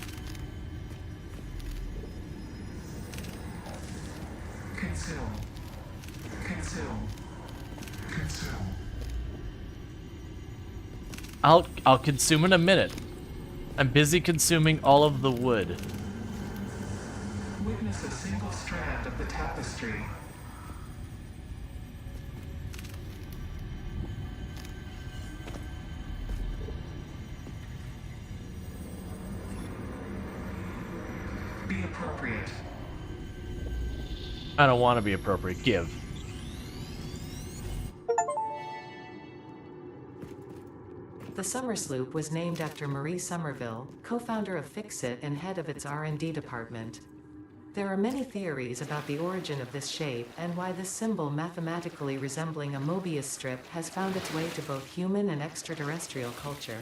A: I'll consume in a minute. I'm busy consuming all of the wood.
C: Witness a single strand of the tapestry. Be appropriate.
A: I don't want to be appropriate. Give.
B: The Summer Sloop was named after Marie Somerville, co-founder of Fixit and head of its R&D department. There are many theories about the origin of this shape and why this symbol mathematically resembling a Mobius strip has found its way to both human and extraterrestrial culture.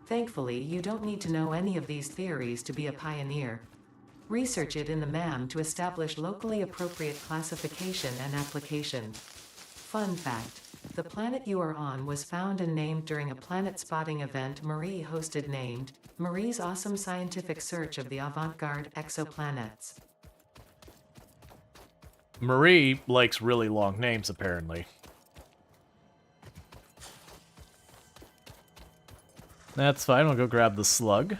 B: Thankfully, you don't need to know any of these theories to be a pioneer. Research it in the MAM to establish locally appropriate classification and application. Fun fact: the planet you are on was found and named during a planet spotting event Marie hosted named Marie's Awesome Scientific Search of the Avant-Garde Exoplanets.
A: Marie likes really long names, apparently. That's fine, I'll go grab the slug.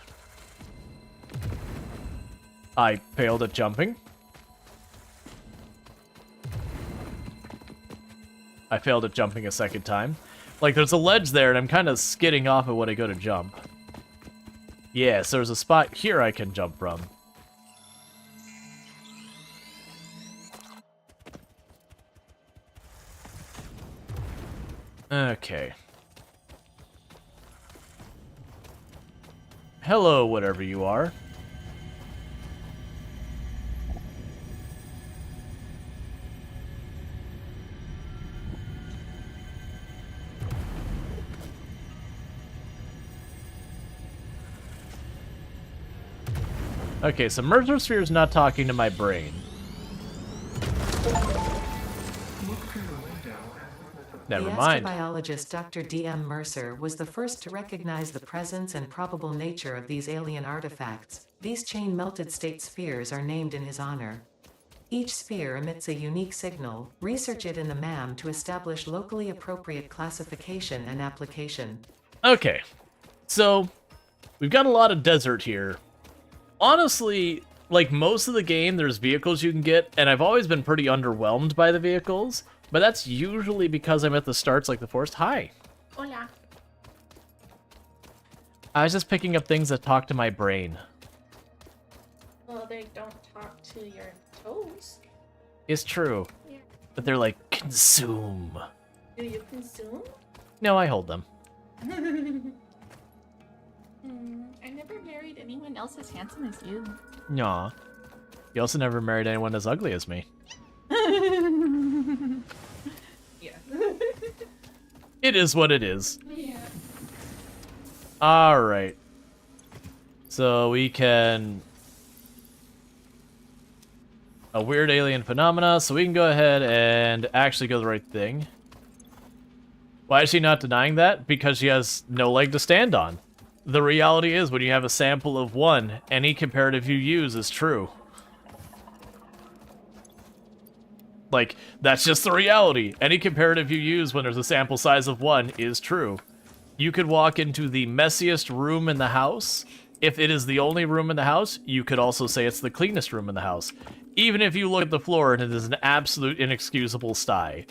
A: I failed at jumping. I failed at jumping a second time. Like, there's a ledge there, and I'm kind of skidding off it when I go to jump. Yes, there's a spot here I can jump from. Okay. Hello, whatever you are. Okay, so Mercersphere's not talking to my brain. Never mind.
B: The astrobiologist Dr. D.M. Mercer was the first to recognize the presence and probable nature of these alien artifacts. These chain-melted state spheres are named in his honor. Each sphere emits a unique signal. Research it in the MAM to establish locally appropriate classification and application.
A: Okay, so we've got a lot of desert here. Honestly, like most of the game, there's vehicles you can get, and I've always been pretty underwhelmed by the vehicles, but that's usually because I'm at the starts like the forest. Hi.
D: Hola.
A: I was just picking up things that talk to my brain.
D: Well, they don't talk to your toes.
A: It's true.
D: Yeah.
A: But they're like, consume.
D: Do you consume?
A: No, I hold them.
D: I never married anyone else as handsome as you.
A: Aw. You also never married anyone as ugly as me.
D: Yeah.
A: It is what it is.
D: Yeah.
A: Alright. So we can... A weird alien phenomena, so we can go ahead and actually go the right thing. Why is she not denying that? Because she has no leg to stand on. The reality is, when you have a sample of 1, any comparative you use is true. Like, that's just the reality. Any comparative you use when there's a sample size of 1 is true. You could walk into the messiest room in the house. If it is the only room in the house, you could also say it's the cleanest room in the house. Even if you look at the floor and it is an absolute inexcusable sty.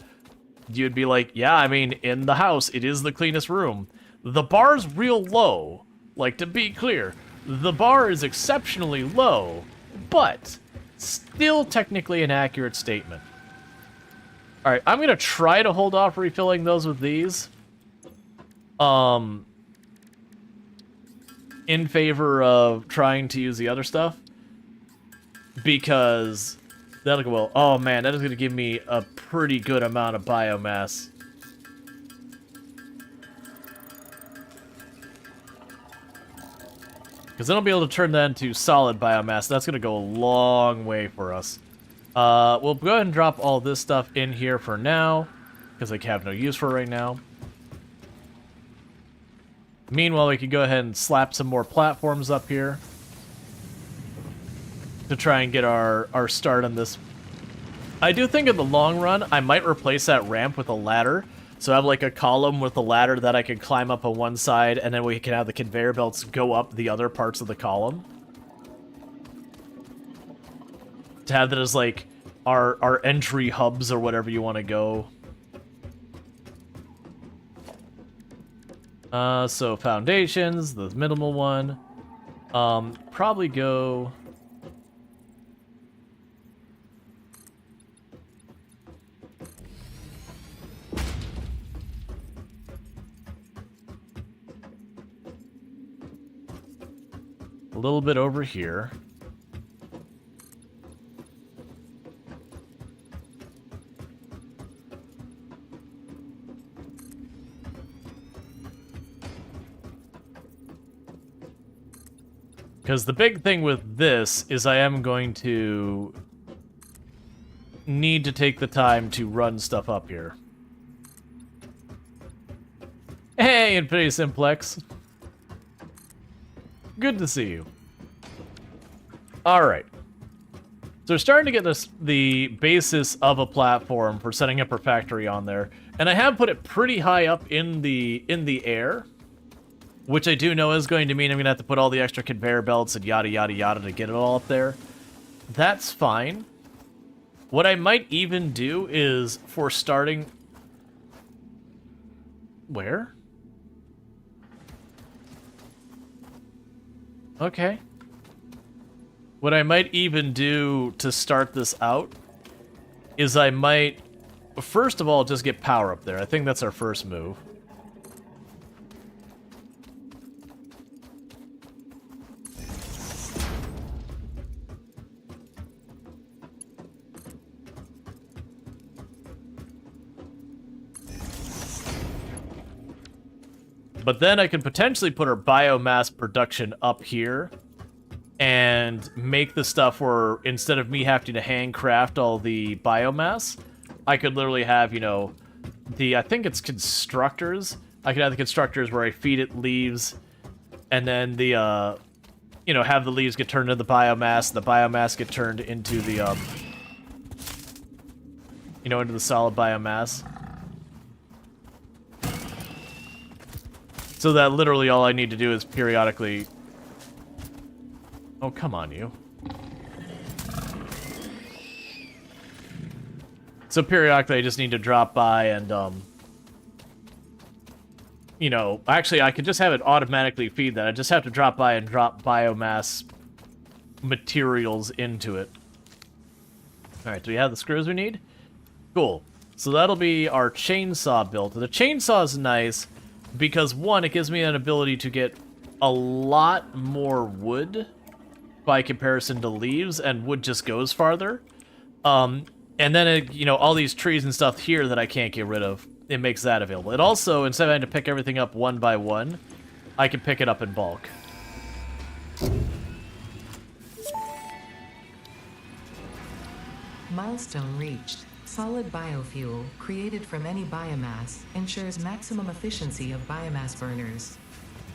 A: You'd be like, yeah, I mean, in the house, it is the cleanest room. The bar's real low. Like, to be clear, the bar is exceptionally low, but still technically an accurate statement. Alright, I'm gonna try to hold off refilling those with these. In favor of trying to use the other stuff. Because that'll go well. Oh man, that is gonna give me a pretty good amount of biomass. Because then I'll be able to turn that into solid biomass. That's going to go a long way for us. We'll go ahead and drop all this stuff in here for now. Because I have no use for it right now. Meanwhile, we can go ahead and slap some more platforms up here. To try and get our start on this. I do think in the long run, I might replace that ramp with a ladder. So I have like a column with a ladder that I can climb up on one side, and then we can have the conveyor belts go up the other parts of the column. To have that as like our entry hubs or whatever you want to go. So foundations, the minimal one. Probably go... little bit over here. Because the big thing with this is I am going to need to take the time to run stuff up here. Hey, Infinity Simplex. Good to see you. Alright. So we're starting to get the basis of a platform for setting up our factory on there. And I have put it pretty high up in the air. Which I do know is going to mean I'm going to have to put all the extra conveyor belts and yada yada yada to get it all up there. That's fine. What I might even do is, for starting... Where? Okay. What I might even do to start this out is I might, first of all, just get power up there. I think that's our first move. But then I could potentially put our biomass production up here and make the stuff where instead of me having to handcraft all the biomass, I could literally have, you know, I think it's constructors. I could have the constructors where I feed it leaves and then the, you know, have the leaves get turned into the biomass get turned into the, you know, into the solid biomass. So that literally all I need to do is periodically... Oh, come on, you. So periodically I just need to drop by and, you know, actually I could just have it automatically feed that. I just have to drop by and drop biomass materials into it. Alright, do we have the screws we need? Cool. So that'll be our chainsaw built. The chainsaw is nice because, one, it gives me an ability to get a lot more wood by comparison to leaves, and wood just goes farther. And then, you know, all these trees and stuff here that I can't get rid of, it makes that available. It also, instead of having to pick everything up one by one, I can pick it up in bulk.
B: Milestone reached. Solid biofuel, created from any biomass, ensures maximum efficiency of biomass burners.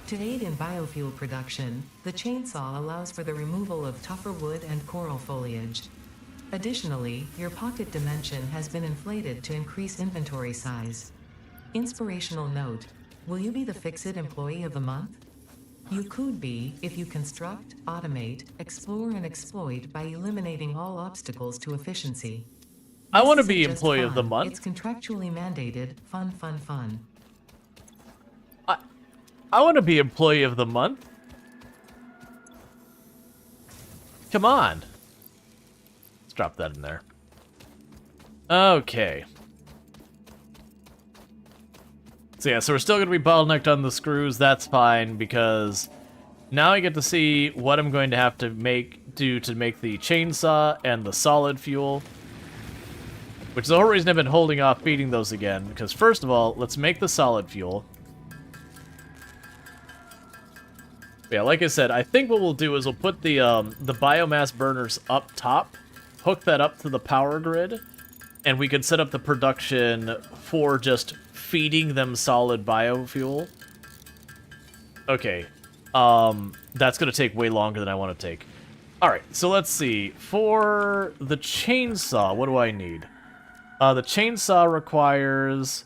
B: To aid in biofuel production, the chainsaw allows for the removal of tougher wood and coral foliage. Additionally, your pocket dimension has been inflated to increase inventory size. Inspirational note: will you be the Fix-It Employee of the Month? You could be if you construct, automate, explore, and exploit by eliminating all obstacles to efficiency.
A: I want to
B: This
A: be
B: isn't just
A: Employee of the
B: fun,
A: Month.
B: It's contractually mandated. Fun, fun, fun.
A: I want to be Employee of the Month. Come on. Let's drop that in there. Okay. So yeah, so we're still going to be bottlenecked on the screws. That's fine, because now I get to see what I'm going to have to do to make the chainsaw and the solid fuel. Which is the whole reason I've been holding off feeding those again. Because first of all, let's make the solid fuel. Yeah, like I said, I think what we'll do is we'll put the biomass burners up top, hook that up to the power grid, and we can set up the production for just feeding them solid biofuel. Okay, that's going to take way longer than I want to take. Alright, so let's see. For the chainsaw, what do I need? The chainsaw requires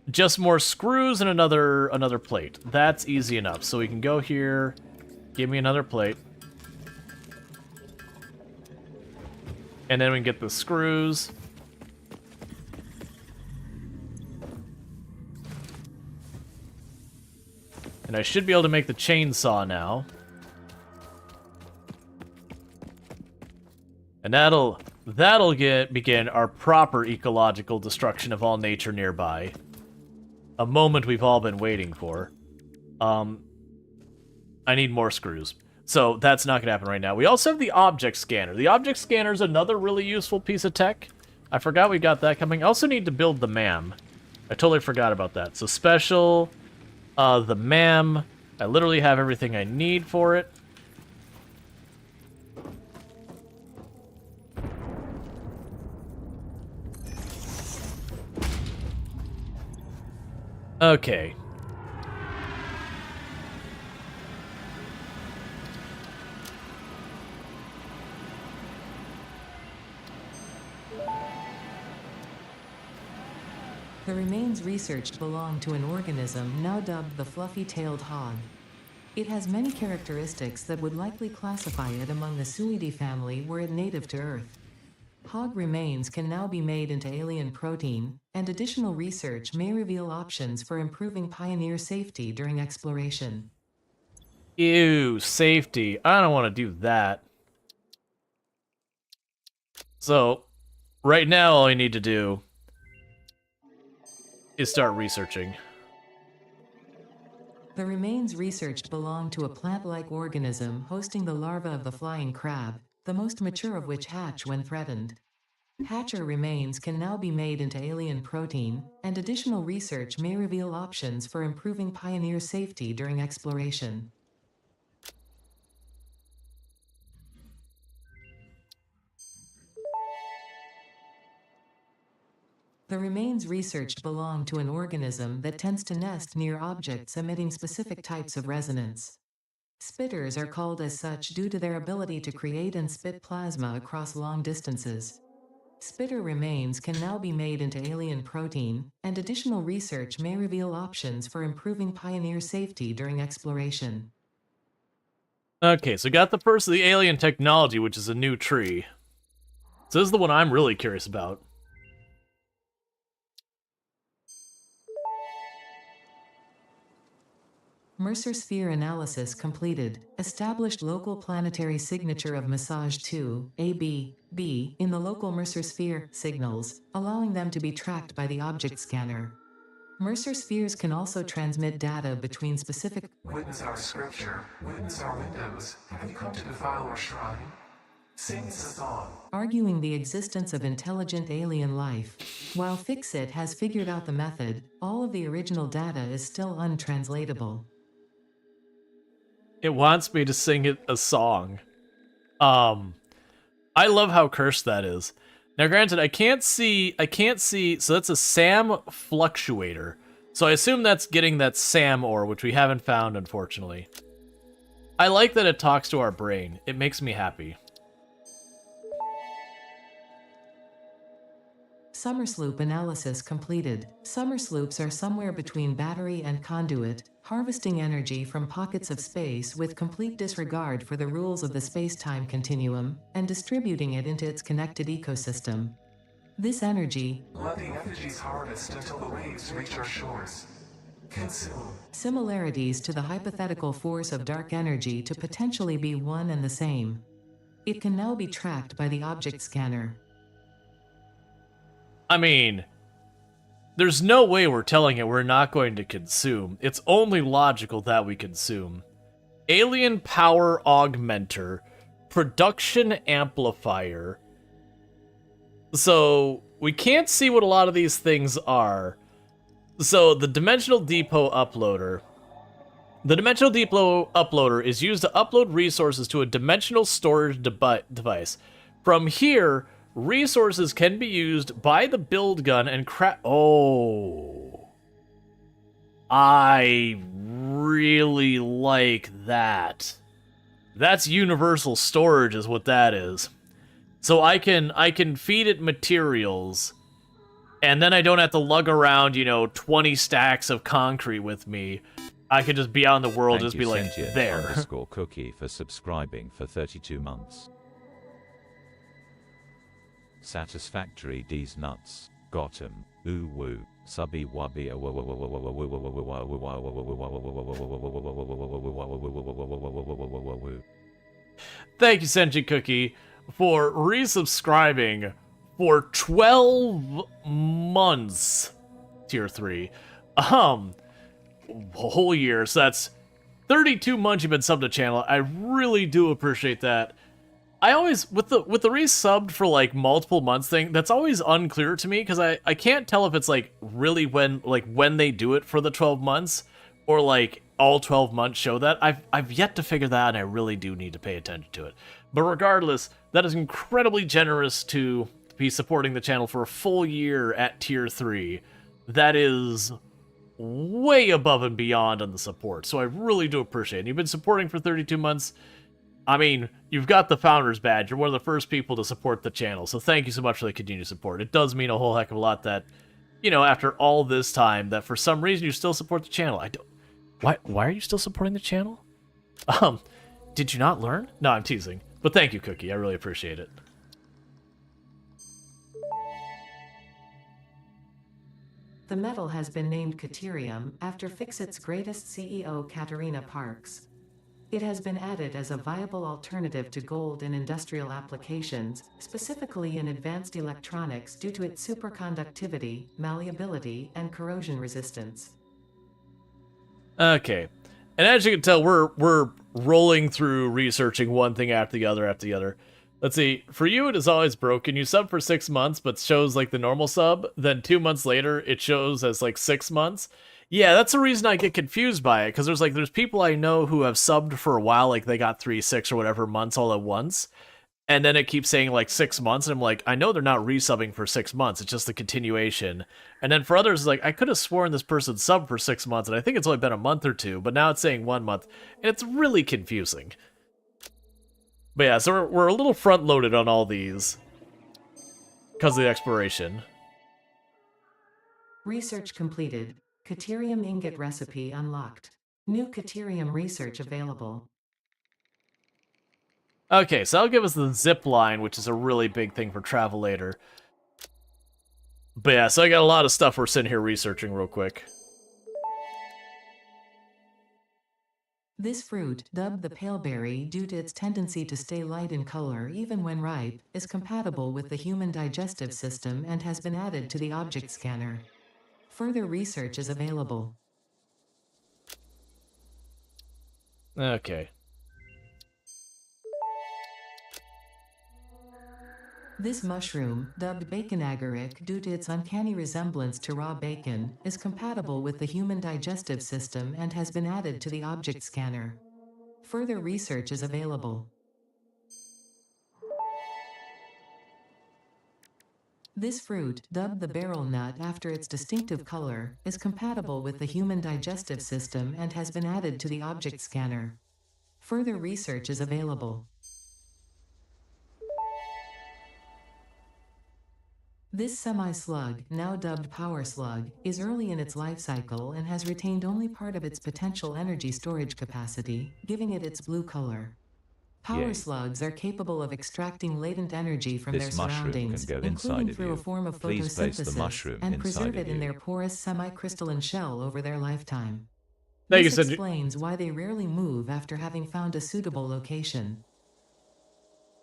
A: just more screws and another plate. That's easy enough. So we can go here, give me another plate. And then we can get the screws. And I should be able to make the chainsaw now. And that'll begin our proper ecological destruction of all nature nearby. A moment we've all been waiting for. I need more screws. So that's not going to happen right now. We also have the object scanner. The object scanner is another really useful piece of tech. I forgot we got that coming. I also need to build the MAM. I totally forgot about that. So special, the MAM. I literally have everything I need for it. Okay.
B: The remains researched belong to an organism now dubbed the fluffy-tailed hog. It has many characteristics that would likely classify it among the Suidae family were it native to Earth. Hog remains can now be made into alien protein, and additional research may reveal options for improving Pioneer safety during exploration.
A: Ew, safety. I don't want to do that. So, right now all I need to do is start researching.
B: The remains researched belong to a plant-like organism hosting the larva of the flying crab, the most mature of which hatch when threatened. Hatcher remains can now be made into alien protein, and additional research may reveal options for improving Pioneer safety during exploration. The remains researched belong to an organism that tends to nest near objects emitting specific types of resonance. Spitters are called as such due to their ability to create and spit plasma across long distances. Spitter remains can now be made into alien protein, and additional research may reveal options for improving Pioneer safety during exploration.
A: Okay, so got the first of the alien technology, which is a new tree. So this is the one I'm really curious about.
B: Mercer sphere analysis completed. Established local planetary signature of massage 2, AB, in the local Mercer sphere signals, allowing them to be tracked by the object scanner. Mercer spheres can also transmit data between specific.
C: Witness our scripture. Witness our windows. Have you come to defile our shrine? Sing us a song.
B: Arguing the existence of intelligent alien life. While Fixit has figured out the method, all of the original data is still untranslatable.
A: It wants me to sing it a song. I love how cursed that is. Now, granted, I can't see, so that's a SAM fluctuator. So I assume that's getting that SAM ore, which we haven't found, unfortunately. I like that it talks to our brain. It makes me happy.
B: Summersloop analysis completed. Summersloops are somewhere between battery and conduit, harvesting energy from pockets of space with complete disregard for the rules of the space-time continuum, and distributing it into its connected ecosystem. This energy,
C: Let the effigies harvest until the waves reach our shores. Consume.
B: similarities to the hypothetical force of dark energy to potentially be one and the same. It can now be tracked by the object scanner.
A: I mean, there's no way we're telling it we're not going to consume. It's only logical that we consume. Alien power augmenter, production amplifier. So, we can't see what a lot of these things are. So, the Dimensional Depot uploader. The Dimensional Depot uploader is used to upload resources to a dimensional storage device. From here, resources can be used by the build gun and Oh. I really like that. That's universal storage is what that is. So I can feed it materials, and then I don't have to lug around, 20 stacks of concrete with me. I could just be out in the world,
E: Thank
A: just be
E: you,
A: like,
E: Sentient
A: there.
E: _cookie for subscribing for 32 months. Satisfactory D's nuts. Got 'em. Ooh woo. Subby wubby.
A: Thank you, Sentient Cookie, for resubscribing for 12 months. Tier 3. A whole year, so that's 32 months you've been subbed to channel. I really do appreciate that. I always, with the resubbed for like multiple months thing, that's always unclear to me because I can't tell if it's like really when they do it for the 12 months or like all 12 months show that. I've yet to figure that out, and I really do need to pay attention to it. But regardless, that is incredibly generous to be supporting the channel for a full year at tier 3. That is way above and beyond on the support, so I really do appreciate it. You've been supporting for 32 months. I mean, you've got the Founders Badge. You're one of the first people to support the channel, so thank you so much for the continued support. It does mean a whole heck of a lot that, you know, after all this time, that for some reason you still support the channel. I don't... Why are you still supporting the channel? Did you not learn? No, I'm teasing. But thank you, Cookie. I really appreciate it.
B: The metal has been named Caterium after Fixit's greatest CEO, Katerina Parks. It has been added as a viable alternative to gold in industrial applications, specifically in advanced electronics due to its superconductivity, malleability, and corrosion resistance.
A: Okay. And as you can tell, we're rolling through researching one thing after the other. Let's see. For you, it is always broken. You sub for 6 months, but shows like the normal sub. Then 2 months later, it shows as like 6 months. Yeah, that's the reason I get confused by it, because there's people I know who have subbed for a while, like they got 3, 6, or whatever months all at once, and then it keeps saying like 6 months, and I'm like, I know they're not resubbing for 6 months, it's just the continuation. And then for others, like, I could have sworn this person subbed for 6 months, and I think it's only been a month or two, but now it's saying 1 month, and it's really confusing. But yeah, so we're a little front-loaded on all these because of the exploration.
B: Research completed. Caterium ingot recipe unlocked. New Caterium research available.
A: Okay, so that'll give us the zip line, which is a really big thing for travel later. But yeah, so I got a lot of stuff we're sitting here researching real quick.
B: This fruit, dubbed the paleberry due to its tendency to stay light in color even when ripe, is compatible with the human digestive system and has been added to the object scanner. Further research is available.
A: Okay.
B: This mushroom, dubbed bacon agaric due to its uncanny resemblance to raw bacon, is compatible with the human digestive system and has been added to the object scanner. Further research is available. This fruit, dubbed the barrel nut after its distinctive color, is compatible with the human digestive system and has been added to the object scanner. Further research is available. This semi-slug, now dubbed power slug, is early in its life cycle and has retained only part of its potential energy storage capacity, giving it its blue color. Power
E: Yay.
B: slugs are capable of extracting latent energy from their
E: This mushroom
B: surroundings,
E: can go
B: including
E: inside
B: through
E: of
B: a
E: you.
B: form of
E: Please place the
B: photosynthesis,
E: mushroom
B: and
E: inside
B: preserve
E: of
B: it in
E: you.
B: their porous semi-crystalline shell over their lifetime.
A: Thank you,
B: This
A: Cindy.
B: explains why they rarely move after having found a suitable location.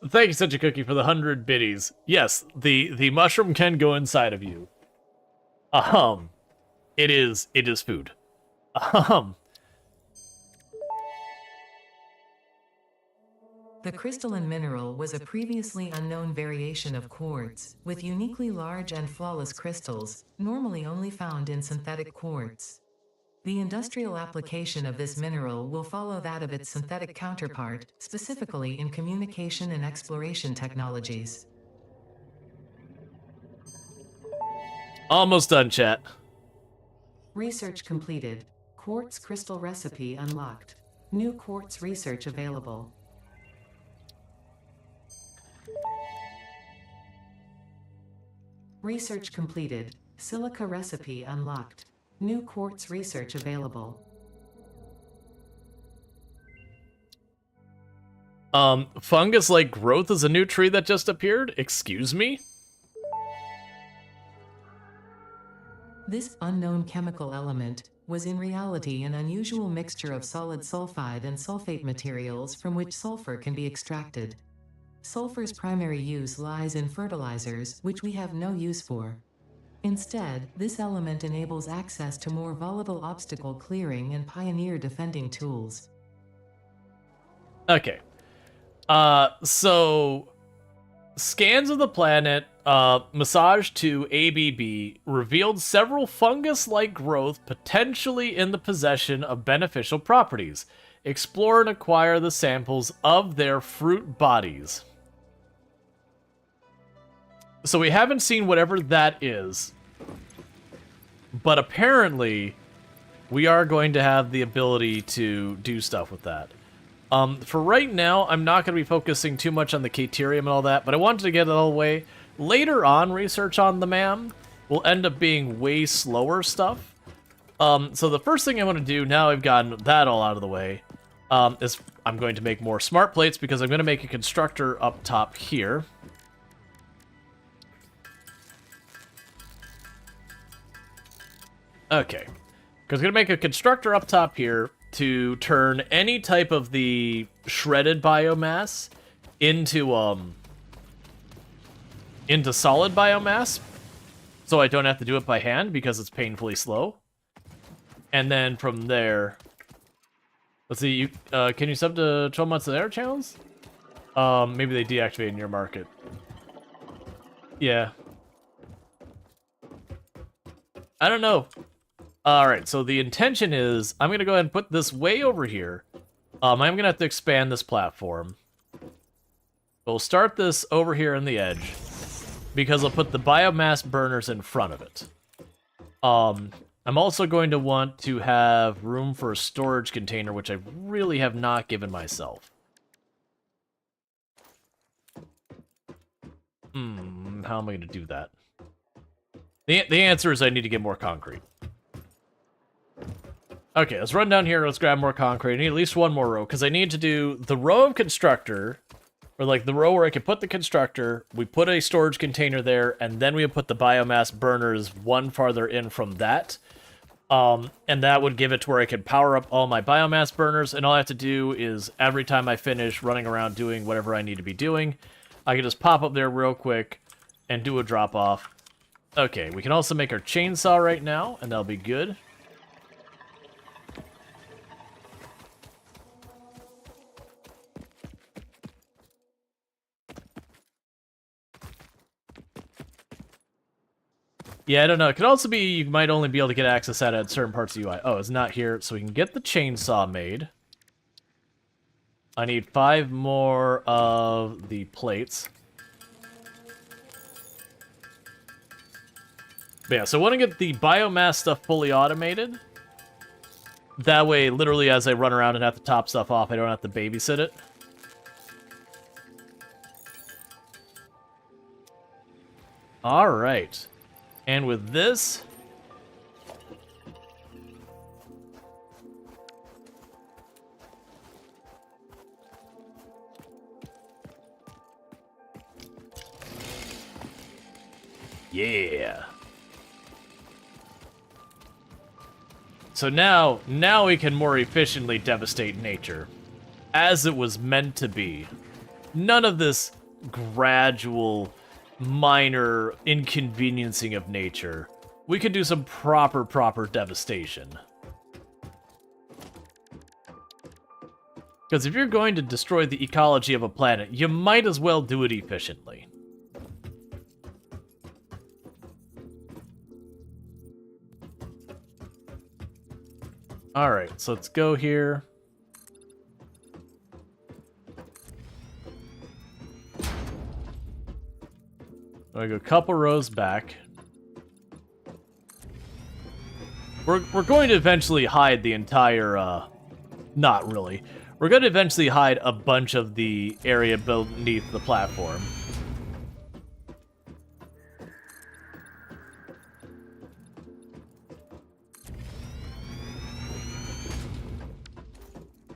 A: Thank you, Such a Cookie, for the 100 biddies. Yes, the mushroom can go inside of you. It is food.
B: The crystalline mineral was a previously unknown variation of quartz, with uniquely large and flawless crystals, normally only found in synthetic quartz. The industrial application of this mineral will follow that of its synthetic counterpart, specifically in communication and exploration technologies.
A: Almost done, chat.
B: Research completed. Quartz crystal recipe unlocked. New quartz research available. Research completed. Silica recipe unlocked. New quartz research available.
A: Fungus-like growth is a new tree that just appeared? Excuse me?
B: This unknown chemical element was in reality an unusual mixture of solid sulfide and sulfate materials from which sulfur can be extracted. Sulfur's primary use lies in fertilizers, which we have no use for. Instead, this element enables access to more volatile obstacle clearing and pioneer defending tools.
A: Okay. So scans of the planet, Massage 2 ABB revealed several fungus-like growth potentially in the possession of beneficial properties. Explore and acquire the samples of their fruit bodies. So we haven't seen whatever that is, but apparently we are going to have the ability to do stuff with that. For right now, I'm not going to be focusing too much on the Caterium and all that, but I wanted to get it all away. Later on, research on the MAM will end up being way slower stuff. So the first thing I want to do, now I've gotten that all out of the way, is I'm going to make more smart plates because I'm going to make a constructor up top here. Okay. Because I'm going to make a constructor up top here to turn any type of the shredded biomass into solid biomass, so I don't have to do it by hand because it's painfully slow. And then from there, let's see, you can you sub to 12 months of their channels? Maybe they deactivate in your market. Yeah. I don't know. Alright, so the intention is, I'm going to go ahead and put this way over here. I'm going to have to expand this platform. We'll start this over here on the edge, because I'll put the biomass burners in front of it. I'm also going to want to have room for a storage container, which I really have not given myself. How am I going to do that? The answer is I need to get more concrete. Okay, let's run down here. Let's grab more concrete. I need at least one more row, because I need to do the row of constructor, or like the row where I can put the constructor, we put a storage container there, and then we put the biomass burners one farther in from that. And that would give it to where I can power up all my biomass burners, and all I have to do is, every time I finish running around doing whatever I need to be doing, I can just pop up there real quick and do a drop-off. Okay, we can also make our chainsaw right now, and that'll be good. Yeah, I don't know. It could also be you might only be able to get access at certain parts of UI. Oh, it's not here, so we can get the chainsaw made. I need 5 more of the plates. But yeah, so I want to get the biomass stuff fully automated. That way, literally, as I run around and have to top stuff off, I don't have to babysit it. Alright. And with this, yeah. So now we can more efficiently devastate nature, as it was meant to be. None of this gradual, minor inconveniencing of nature. We can do some proper devastation. Because if you're going to destroy the ecology of a planet, you might as well do it efficiently. Alright, so let's go here. I go a couple rows back. We're going to eventually hide the entire, not really. We're going to eventually hide a bunch of the area beneath the platform.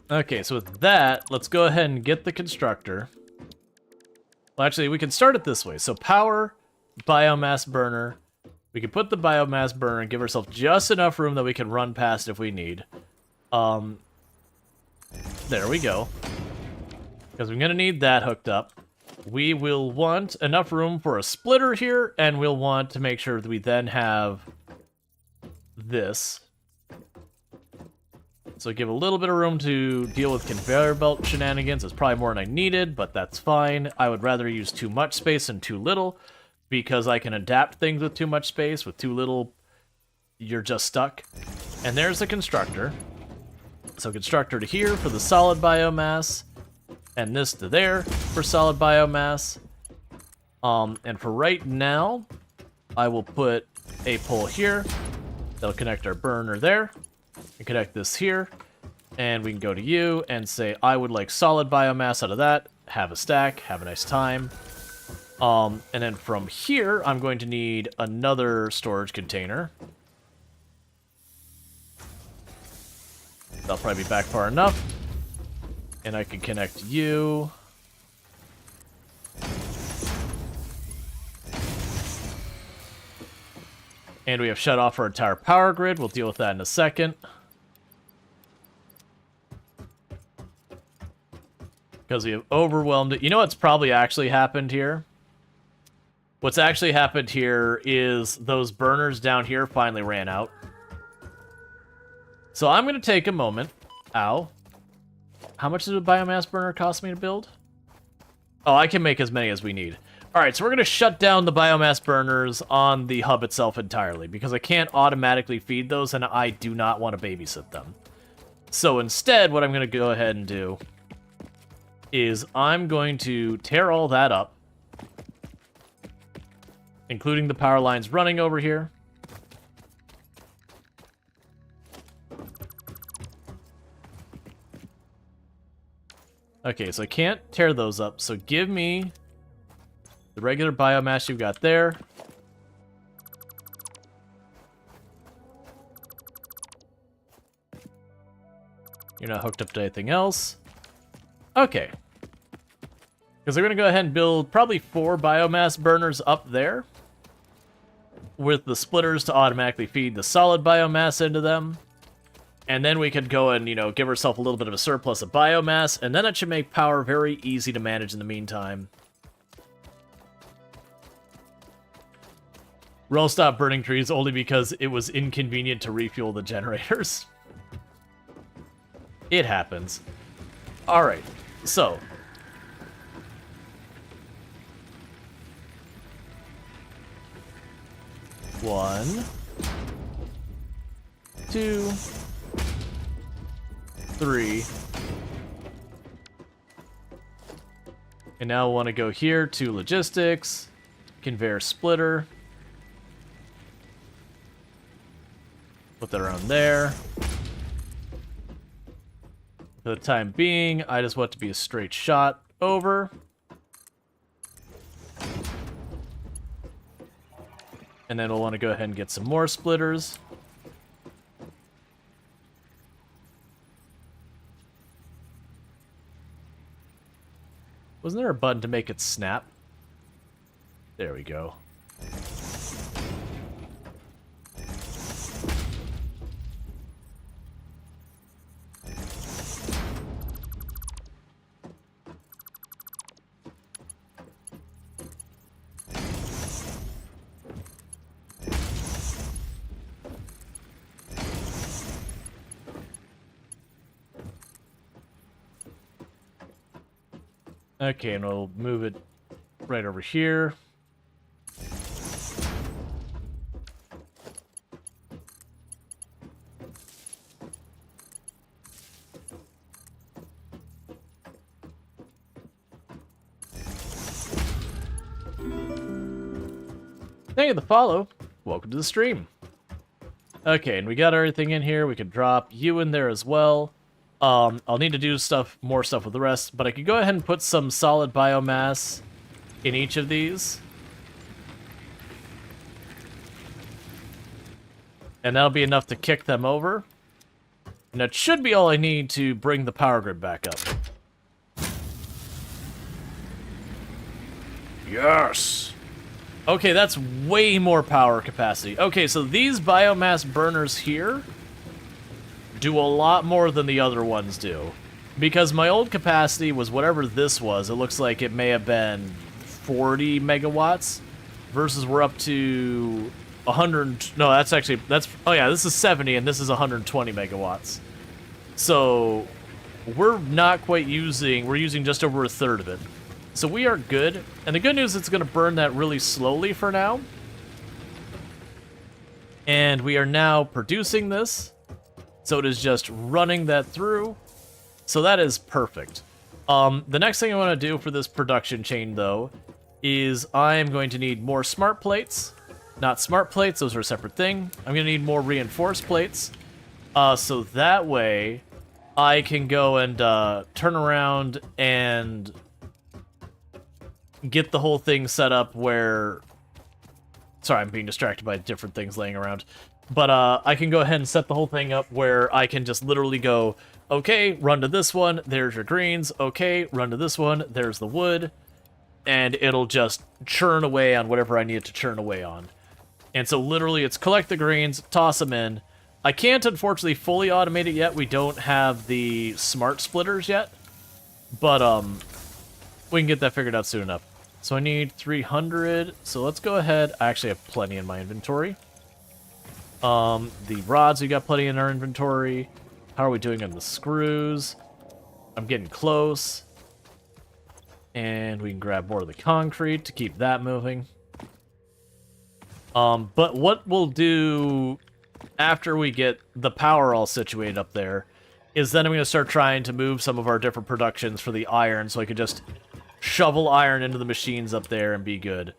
A: Okay, so with that, let's go ahead and get the constructor. Well, actually, we can start it this way. So power, biomass burner. We can put the biomass burner and give ourselves just enough room that we can run past if we need. There we go. Because we're going to need that hooked up. We will want enough room for a splitter here, and we'll want to make sure that we then have this. So give a little bit of room to deal with conveyor belt shenanigans. It's probably more than I needed, but that's fine. I would rather use too much space than too little, because I can adapt things with too much space. With too little, you're just stuck. And there's the constructor. So constructor to here for the solid biomass, and this to there for solid biomass. And for right now, I will put a pole here. That'll connect our burner there. And connect this here, and we can go to you and say, I would like solid biomass out of that, have a stack, have a nice time. And then from here, I'm going to need another storage container. That'll probably be back far enough. And I can connect you. And we have shut off our entire power grid. We'll deal with that in a second. Because we have overwhelmed it. You know what's probably actually happened here? What's actually happened here is those burners down here finally ran out. So I'm going to take a moment. Ow. How much did a biomass burner cost me to build? Oh, I can make as many as we need. Alright, so we're going to shut down the biomass burners on the hub itself entirely, because I can't automatically feed those, and I do not want to babysit them. So instead, what I'm going to go ahead and do is I'm going to tear all that up, including the power lines running over here. Okay, so I can't tear those up, so give me the regular biomass you've got there. You're not hooked up to anything else. Okay. Because we're going to go ahead and build probably 4 biomass burners up there, with the splitters to automatically feed the solid biomass into them. And then we could go and, you know, give ourselves a little bit of a surplus of biomass, and then it should make power very easy to manage in the meantime. Rual stopped burning trees only because it was inconvenient to refuel the generators. It happens. Alright, so. One. 2. 3. And now I want to go here to logistics, conveyor splitter. Put that around there. For the time being, I just want it to be a straight shot over. And then we'll want to go ahead and get some more splitters. Wasn't there a button to make it snap? There we go. Okay, and we'll move it right over here. Thank you for the follow. Welcome to the stream. Okay, and we got everything in here. We can drop you in there as well. I'll need to do more stuff with the rest, but I could go ahead and put some solid biomass in each of these. And that'll be enough to kick them over. And that should be all I need to bring the power grid back up. Yes! Okay, that's way more power capacity. Okay, so these biomass burners here do a lot more than the other ones do. Because my old capacity was whatever this was. It looks like it may have been 40 megawatts. Versus we're up to 100... No, that's... Oh yeah, this is 70 and this is 120 megawatts. So we're not quite using, we're using just over a third of it. So we are good. And the good news is it's going to burn that really slowly for now. And we are now producing this. So it is just running that through. So that is perfect. The next thing I want to do for this production chain, though, is I am going to need more smart plates. Not smart plates, those are a separate thing. I'm going to need more reinforced plates. So that way, I can go and turn around and get the whole thing set up where... Sorry, I'm being distracted by different things laying around. But I can go ahead and set the whole thing up where I can just literally go, okay, run to this one, there's your greens. Okay, run to this one, there's the wood. And it'll just churn away on whatever I need it to churn away on. And so literally it's collect the greens, toss them in. I can't, unfortunately, fully automate it yet. We don't have the smart splitters yet. But we can get that figured out soon enough. So I need 300. So let's go ahead. I actually have plenty in my inventory. The rods, we got plenty in our inventory. How are we doing on the screws? I'm getting close. And we can grab more of the concrete to keep that moving. But what we'll do after we get the power all situated up there is then I'm going to start trying to move some of our different productions for the iron so I could just shovel iron into the machines up there and be good.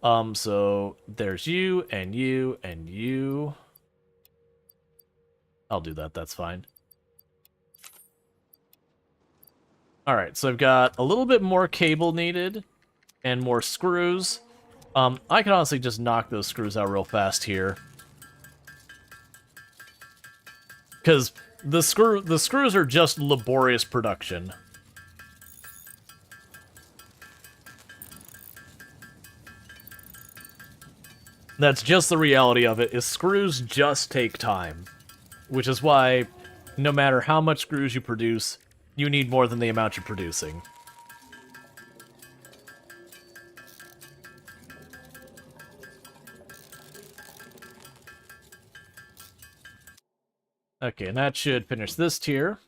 A: So there's you and you and you. I'll do that, that's fine. Alright, so I've got a little bit more cable needed and more screws. I can honestly just knock those screws out real fast here. Because the screws are just laborious production. That's just the reality of it, is screws just take time. Which is why, no matter how much screws you produce, you need more than the amount you're producing. Okay, and that should finish this tier.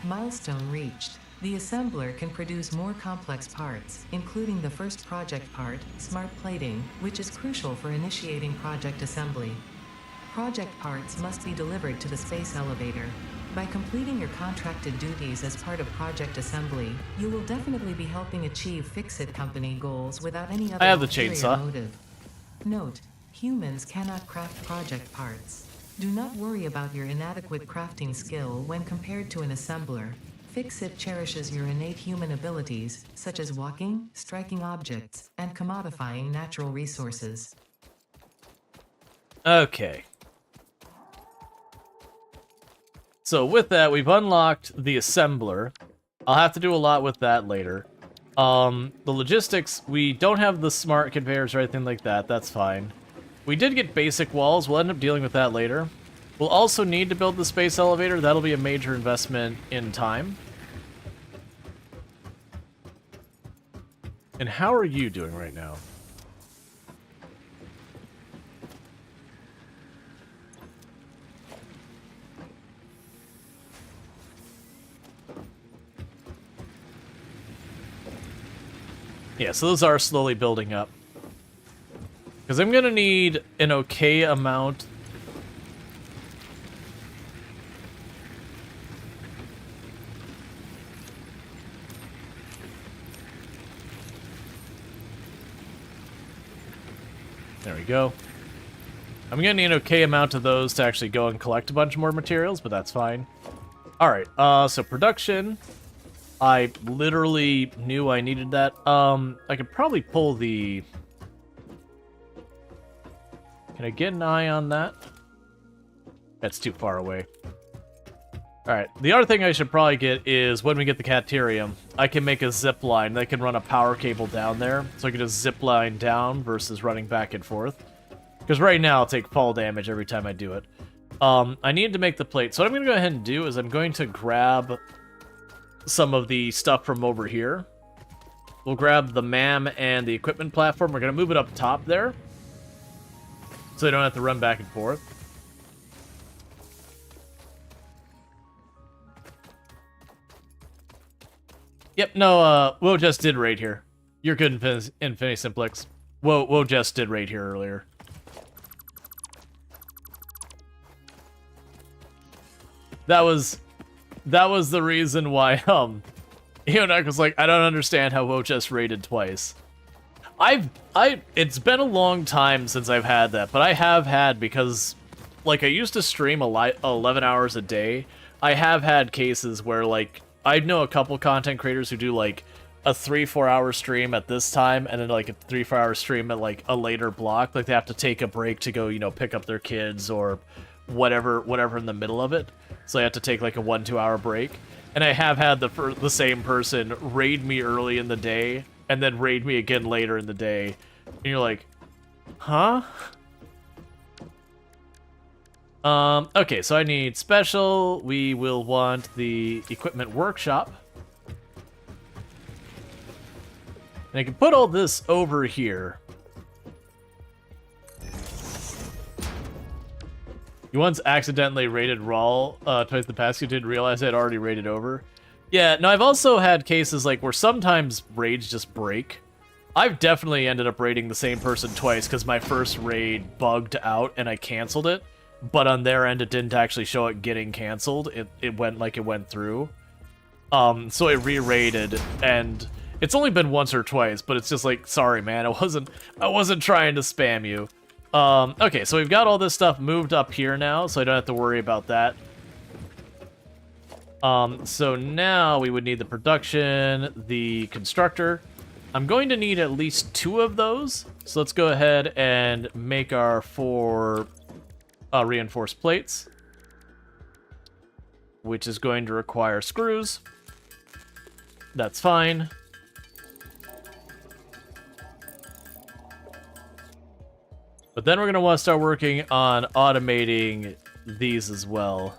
B: Milestone reached. The assembler can produce more complex parts, including the first project part, smart plating, which is crucial for initiating project assembly. Project parts must be delivered to the space elevator. By completing your contracted duties as part of project assembly, you will definitely be helping achieve Fix-It Company goals without any other
A: I have the
B: ulterior
A: chainsaw.
B: motive. Note, humans cannot craft project parts. Do not worry about your inadequate crafting skill when compared to an assembler. Fix-It cherishes your innate human abilities, such as walking, striking objects, and commodifying natural resources.
A: Okay. So with that, we've unlocked the assembler. I'll have to do a lot with that later. The logistics, we don't have the smart conveyors or anything like that. That's fine. We did get basic walls. We'll end up dealing with that later. We'll also need to build the space elevator. That'll be a major investment in time. And how are you doing right now? Yeah, so those are slowly building up. Because I'm going to need an okay amount. There we go. I'm going to need an okay amount of those to actually go and collect a bunch more materials, but that's fine. Alright, so production. I literally knew I needed that. I could probably pull the... Can I get an eye on that? That's too far away. Alright, the other thing I should probably get is when we get the Caterium, I can make a zip line that can run a power cable down there. So I can just zip line down versus running back and forth. Because right now I'll take fall damage every time I do it. I need to make the plate. So what I'm going to go ahead and do is I'm going to grab some of the stuff from over here. We'll grab the MAM and the equipment platform. We're going to move it up top there. So they don't have to run back and forth. Yep, no, Woe just did raid here. You're good, Infinity Simplex. Woe just did raid here earlier. That was the reason why, Eonek was like, I don't understand how Woe just raided twice. It's been a long time since I've had that, but I have had, because, like, I used to stream 11 hours a day. I have had cases where, like, I know a couple content creators who do, like, a 3-4 hour stream at this time, and then, like, a 3-4 hour stream at, like, a later block. Like, they have to take a break to go, you know, pick up their kids or whatever in the middle of it. So they have to take, like, a 1-2 hour break. And I have had the same person raid me early in the day, and then raid me again later in the day. And you're like, huh? Okay, so I need special. We will want the equipment workshop. And I can put all this over here. You once accidentally raided Rual twice the past. You didn't realize I'd already raided over. Yeah, no, I've also had cases like where sometimes raids just break. I've definitely ended up raiding the same person twice because my first raid bugged out and I canceled it. But on their end, it didn't actually show it getting canceled. It went like it went through. So I re-raided, and it's only been once or twice, but it's just like, sorry, man, I wasn't trying to spam you. Okay, so we've got all this stuff moved up here now, so I don't have to worry about that. So now we would need the production, the constructor. I'm going to need at least 2 of those, so let's go ahead and make our 4... reinforced plates, which is going to require screws. That's fine. But then we're going to want to start working on automating these as well.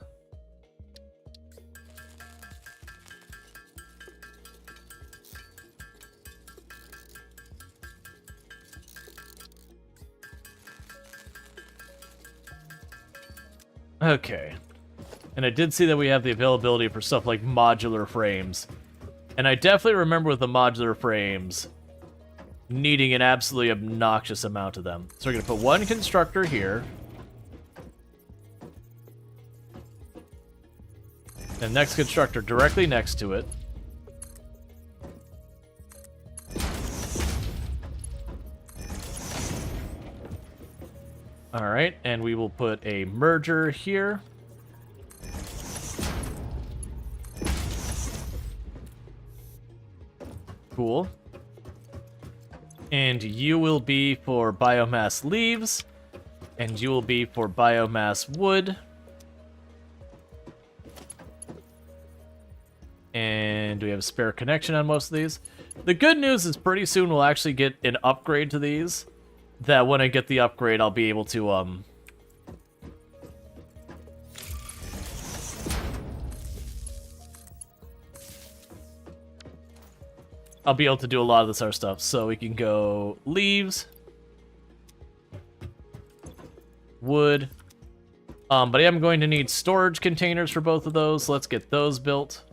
A: Okay. And I did see that we have the availability for stuff like modular frames. And I definitely remember with the modular frames needing an absolutely obnoxious amount of them. So we're going to put 1 constructor here. And next constructor directly next to it. Alright, and we will put a merger here. Cool. And you will be for biomass leaves, and you will be for biomass wood. And do we have a spare connection on most of these? The good news is pretty soon we'll actually get an upgrade to these. That when I get the upgrade, I'll be able to, I'll be able to do a lot of this other stuff. So we can go leaves, wood, but I am going to need storage containers for both of those. So let's get those built.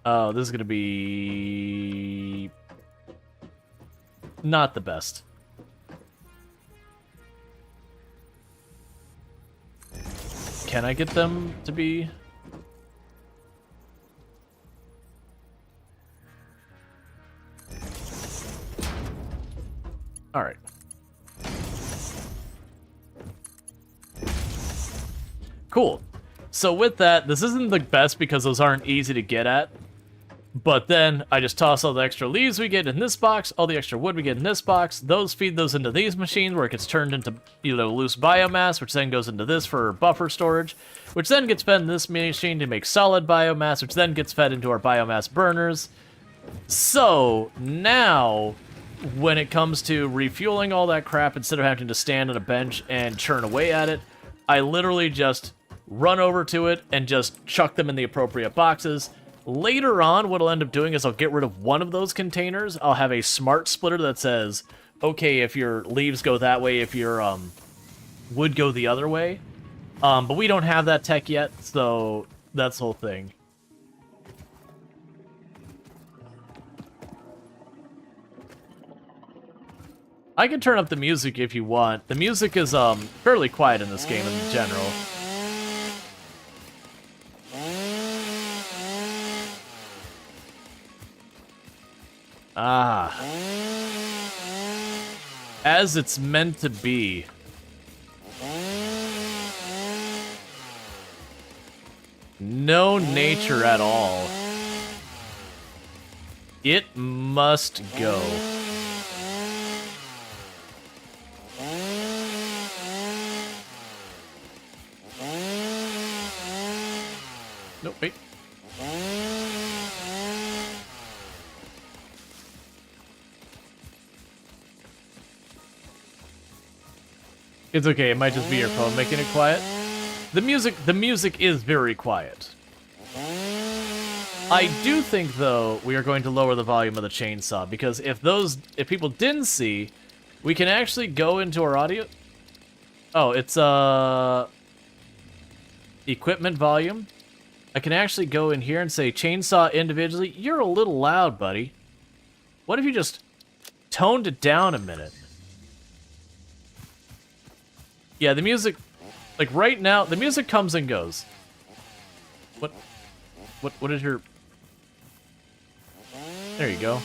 A: Oh, this is going to be not the best. Can I get them to be? All right. Cool. So with that, this isn't the best because those aren't easy to get at. But then I just toss all the extra leaves we get in this box, all the extra wood we get in this box. Those feed those into these machines where it gets turned into, you know, loose biomass, which then goes into this for buffer storage, which then gets fed in this machine to make solid biomass, which then gets fed into our biomass burners. So now, when it comes to refueling all that crap, instead of having to stand on a bench and churn away at it, I literally just run over to it and just chuck them in the appropriate boxes. Later on, what I'll end up doing is I'll get rid of one of those containers. I'll have a smart splitter that says okay if your leaves go that way, if your wood go the other way. But we don't have that tech yet, so that's the whole thing. I can turn up the music if you want. The music is fairly quiet in this game in general. Ah. As it's meant to be. No nature at all. It must go. Nope, wait. It's okay, it might just be your phone making it quiet. The music is very quiet. I do think, though, we are going to lower the volume of the chainsaw, because if people didn't see, we can actually go into our audio. Oh, it's, equipment volume. I can actually go in here and say chainsaw individually. You're a little loud, buddy. What if you just toned it down a minute? Yeah, the music, like right now, the music comes and goes. What is your... There you go.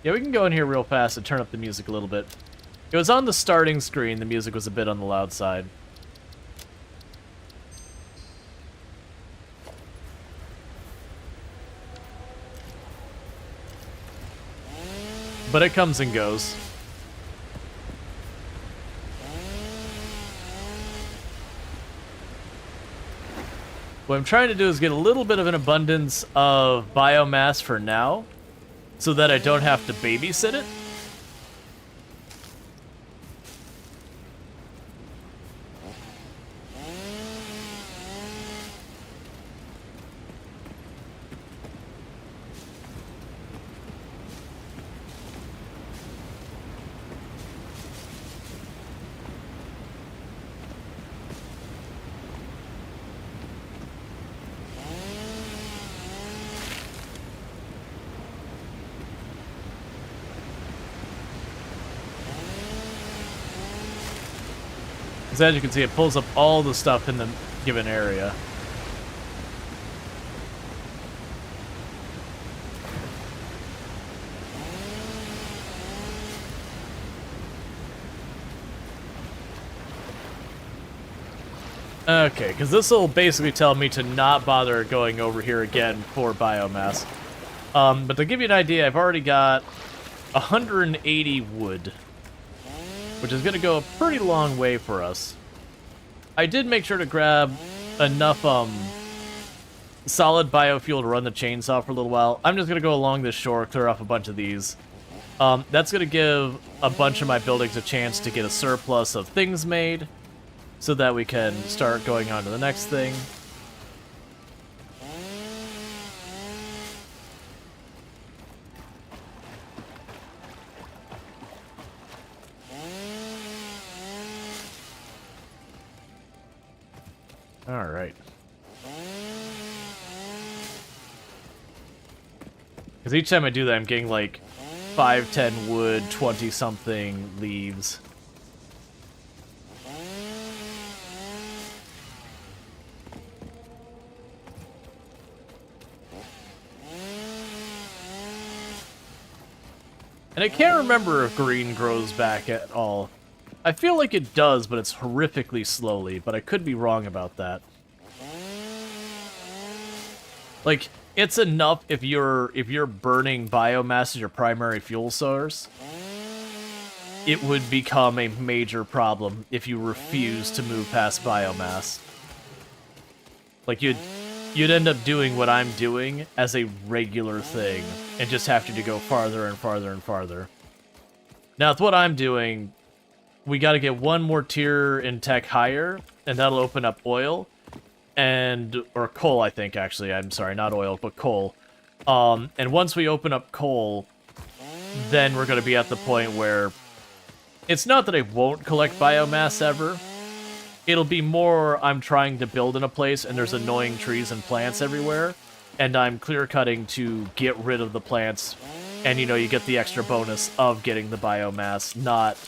A: Yeah, we can go in here real fast and turn up the music a little bit. It was on the starting screen, the music was a bit on the loud side. But it comes and goes. What I'm trying to do is get a little bit of an abundance of biomass for now, so that I don't have to babysit it. As you can see, it pulls up all the stuff in the given area. Okay, because this will basically tell me to not bother going over here again for biomass. But to give you an idea, I've already got 180 wood, which is going to go a pretty long way for us. I did make sure to grab enough solid biofuel to run the chainsaw for a little while. I'm just going to go along this shore, clear off a bunch of these. That's going to give a bunch of my buildings a chance to get a surplus of things made, so that we can start going on to the next thing. Alright. Because each time I do that, I'm getting like 5, 10 wood, 20-something leaves. And I can't remember if green grows back at all. I feel like it does, but it's horrifically slowly, but I could be wrong about that. Like, it's enough if you're burning biomass as your primary fuel source. It would become a major problem if you refuse to move past biomass. Like, you'd end up doing what I'm doing as a regular thing, and just have to go farther and farther and farther. Now, with what I'm doing, we got to get one more tier in tech higher, and that'll open up oil, or coal, I think, actually. I'm sorry, not oil, but coal. And once we open up coal, then we're going to be at the point where it's not that I won't collect biomass ever. It'll be more I'm trying to build in a place and there's annoying trees and plants everywhere, and I'm clear cutting to get rid of the plants, and you get the extra bonus of getting the biomass, not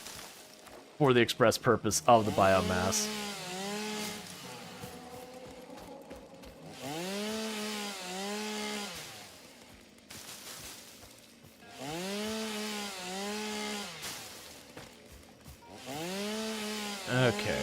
A: for the express purpose of the biomass. Okay.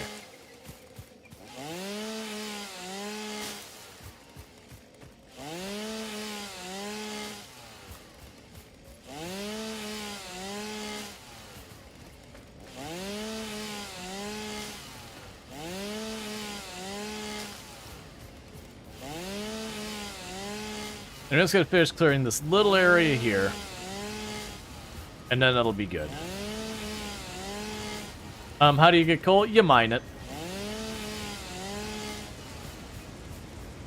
A: I'm just gonna finish clearing this little area here, and then that'll be good. How do you get coal? You mine it.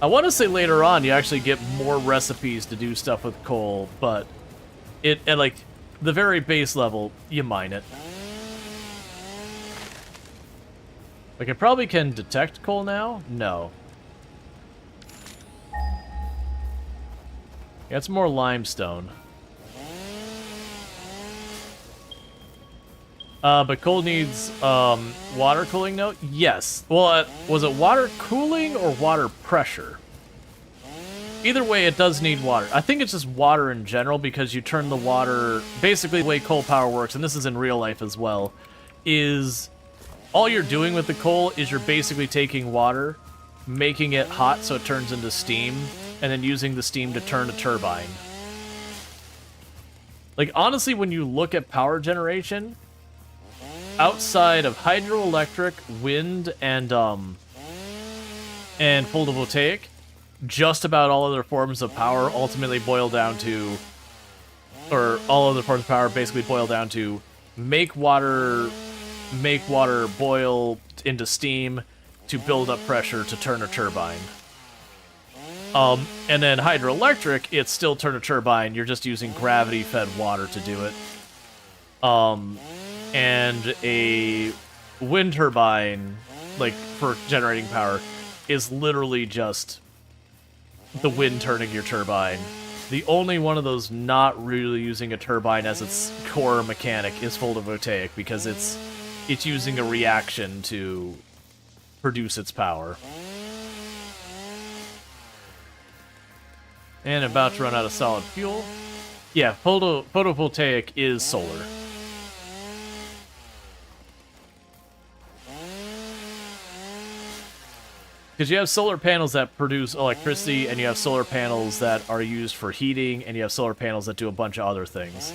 A: I want to say later on you actually get more recipes to do stuff with coal, but at like the very base level, you mine it. Like I probably can detect coal now? No. Yeah, it's more limestone. But coal needs water cooling now? Yes. Well, was it water cooling or water pressure? Either way, it does need water. I think it's just water in general because you turn the water... Basically, the way coal power works, and this is in real life as well, is all you're doing with the coal is you're basically taking water, making it hot so it turns into steam, and then using the steam to turn a turbine. Like, honestly, when you look at power generation... Outside of hydroelectric, wind, and photovoltaic, just about all other forms of power ultimately boil down to, or all other forms of power basically boil down to make water boil into steam to build up pressure to turn a turbine. And then hydroelectric, it's still turn a turbine, you're just using gravity-fed water to do it. And a wind turbine, like, for generating power, is literally just the wind turning your turbine. The only one of those not really using a turbine as its core mechanic is photovoltaic, because it's using a reaction to produce its power. And about to run out of solid fuel. Yeah, photovoltaic is solar. Because you have solar panels that produce electricity, and you have solar panels that are used for heating, and you have solar panels that do a bunch of other things.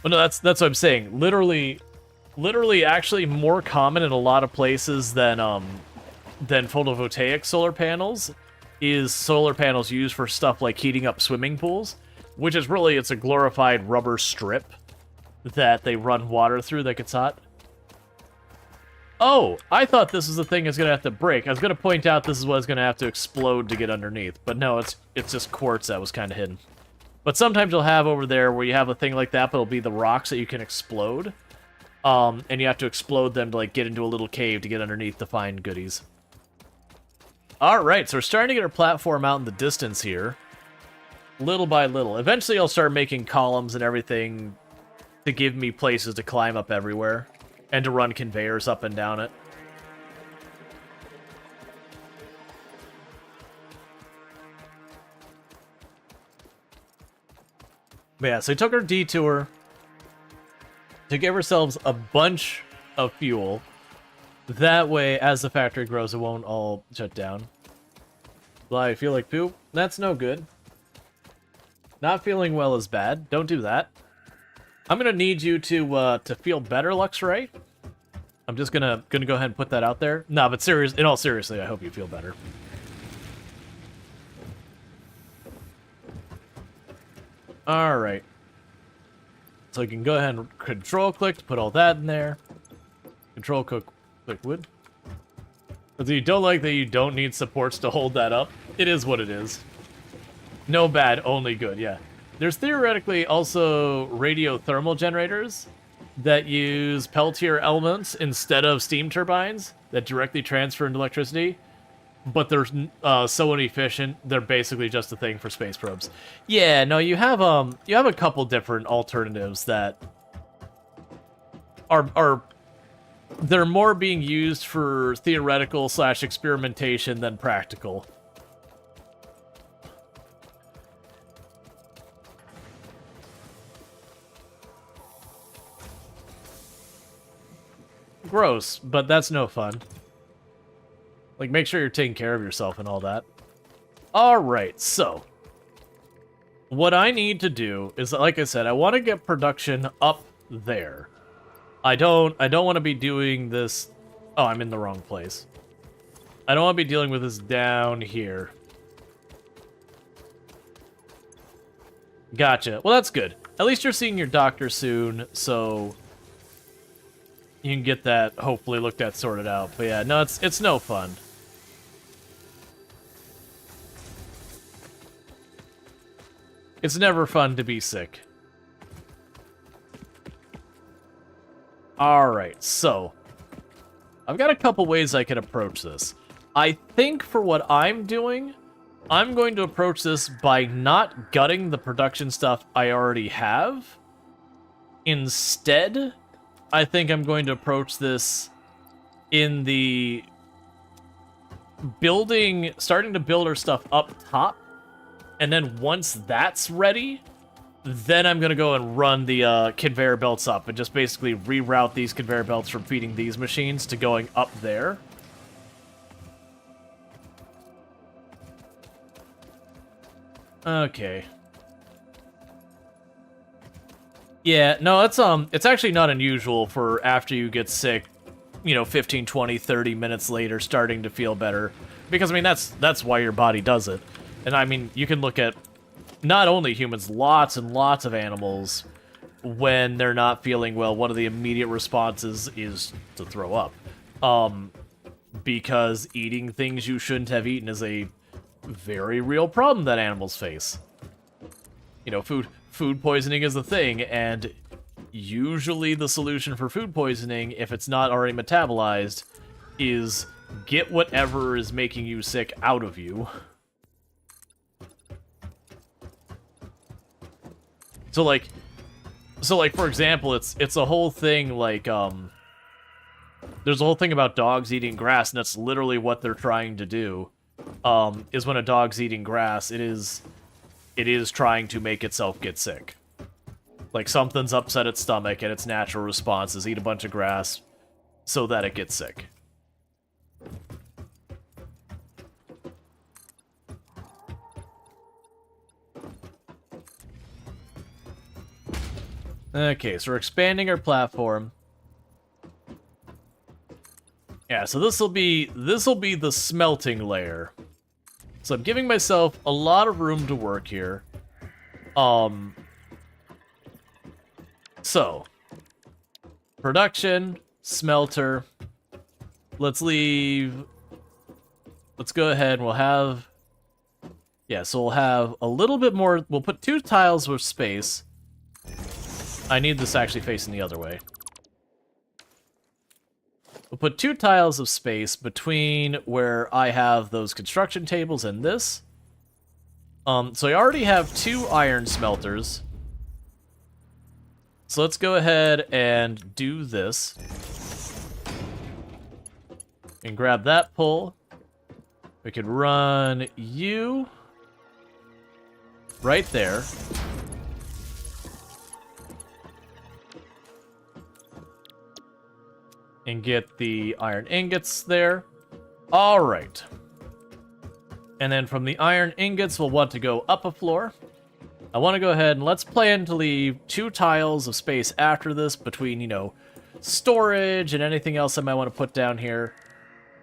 A: Well, no, that's what I'm saying. Literally, actually more common in a lot of places than photovoltaic solar panels is solar panels used for stuff like heating up swimming pools, which is really, it's a glorified rubber strip that they run water through that gets hot. Oh, I thought this was the thing that's going to have to break. I was going to point out this is what is going to have to explode to get underneath. But no, it's just quartz that was kind of hidden. But sometimes you'll have over there where you have a thing like that, but it'll be the rocks that you can explode. And you have to explode them to like get into a little cave to get underneath to find goodies. Alright, so we're starting to get our platform out in the distance here. Little by little. Eventually I'll start making columns and everything to give me places to climb up everywhere. And to run conveyors up and down it. But yeah, so we took our detour to give ourselves a bunch of fuel. That way, as the factory grows, it won't all shut down. Well, I feel like poop. That's no good. Not feeling well is bad. Don't do that. I'm gonna need you to feel better, Luxray. I'm just gonna go ahead and put that out there. No, but in all seriously, I hope you feel better. All right. So you can go ahead and control-click to put all that in there. Control-click wood. But you don't like that you don't need supports to hold that up. It is what it is. No bad, only good, yeah. There's theoretically also radiothermal generators that use Peltier elements instead of steam turbines that directly transfer into electricity, but they're so inefficient, they're basically just a thing for space probes. Yeah, no, you have a couple different alternatives that are they're more being used for theoretical / experimentation than practical. Gross, but that's no fun. Like, make sure you're taking care of yourself and all that. Alright, so. What I need to do is, like I said, I want to get production up there. I don't want to be doing this... Oh, I'm in the wrong place. I don't want to be dealing with this down here. Gotcha. Well, that's good. At least you're seeing your doctor soon, so... you can get that, hopefully, looked at, sorted out. But yeah, no, it's no fun. It's never fun to be sick. Alright, so... I've got a couple ways I can approach this. I think for what I'm doing, I'm going to approach this by not gutting the production stuff I already have. Instead... I think I'm going to approach this in the starting to build our stuff up top, and then once that's ready, then I'm going to go and run the conveyor belts up and just basically reroute these conveyor belts from feeding these machines to going up there. Okay. Yeah, no, it's actually not unusual for after you get sick, you know, 15, 20, 30 minutes later starting to feel better. Because, I mean, that's why your body does it. And, I mean, you can look at not only humans, lots and lots of animals, when they're not feeling well, one of the immediate responses is to throw up. Because eating things you shouldn't have eaten is a very real problem that animals face. You know, food poisoning is a thing, and usually the solution for food poisoning, if it's not already metabolized, is get whatever is making you sick out of you. So like, for example, it's a whole thing, like, there's a whole thing about dogs eating grass, and that's literally what they're trying to do, is when a dog's eating grass, it is trying to make itself get sick. Like, something's upset its stomach, and its natural response is eat a bunch of grass so that it gets sick. Okay, so we're expanding our platform. Yeah, so this'll be the smelting layer. So I'm giving myself a lot of room to work here. So, production, smelter. Let's go ahead and we'll have... Yeah, so we'll have a little bit more... We'll put 2 tiles with space. I need this actually facing the other way. We'll put 2 tiles of space between where I have those construction tables and this. So I already have 2 iron smelters. So let's go ahead and do this. And grab that pull. We could run you right there. And get the iron ingots there. Alright. And then from the iron ingots, we'll want to go up a floor. I want to go ahead and let's plan to leave 2 tiles of space after this between, you know, storage and anything else I might want to put down here.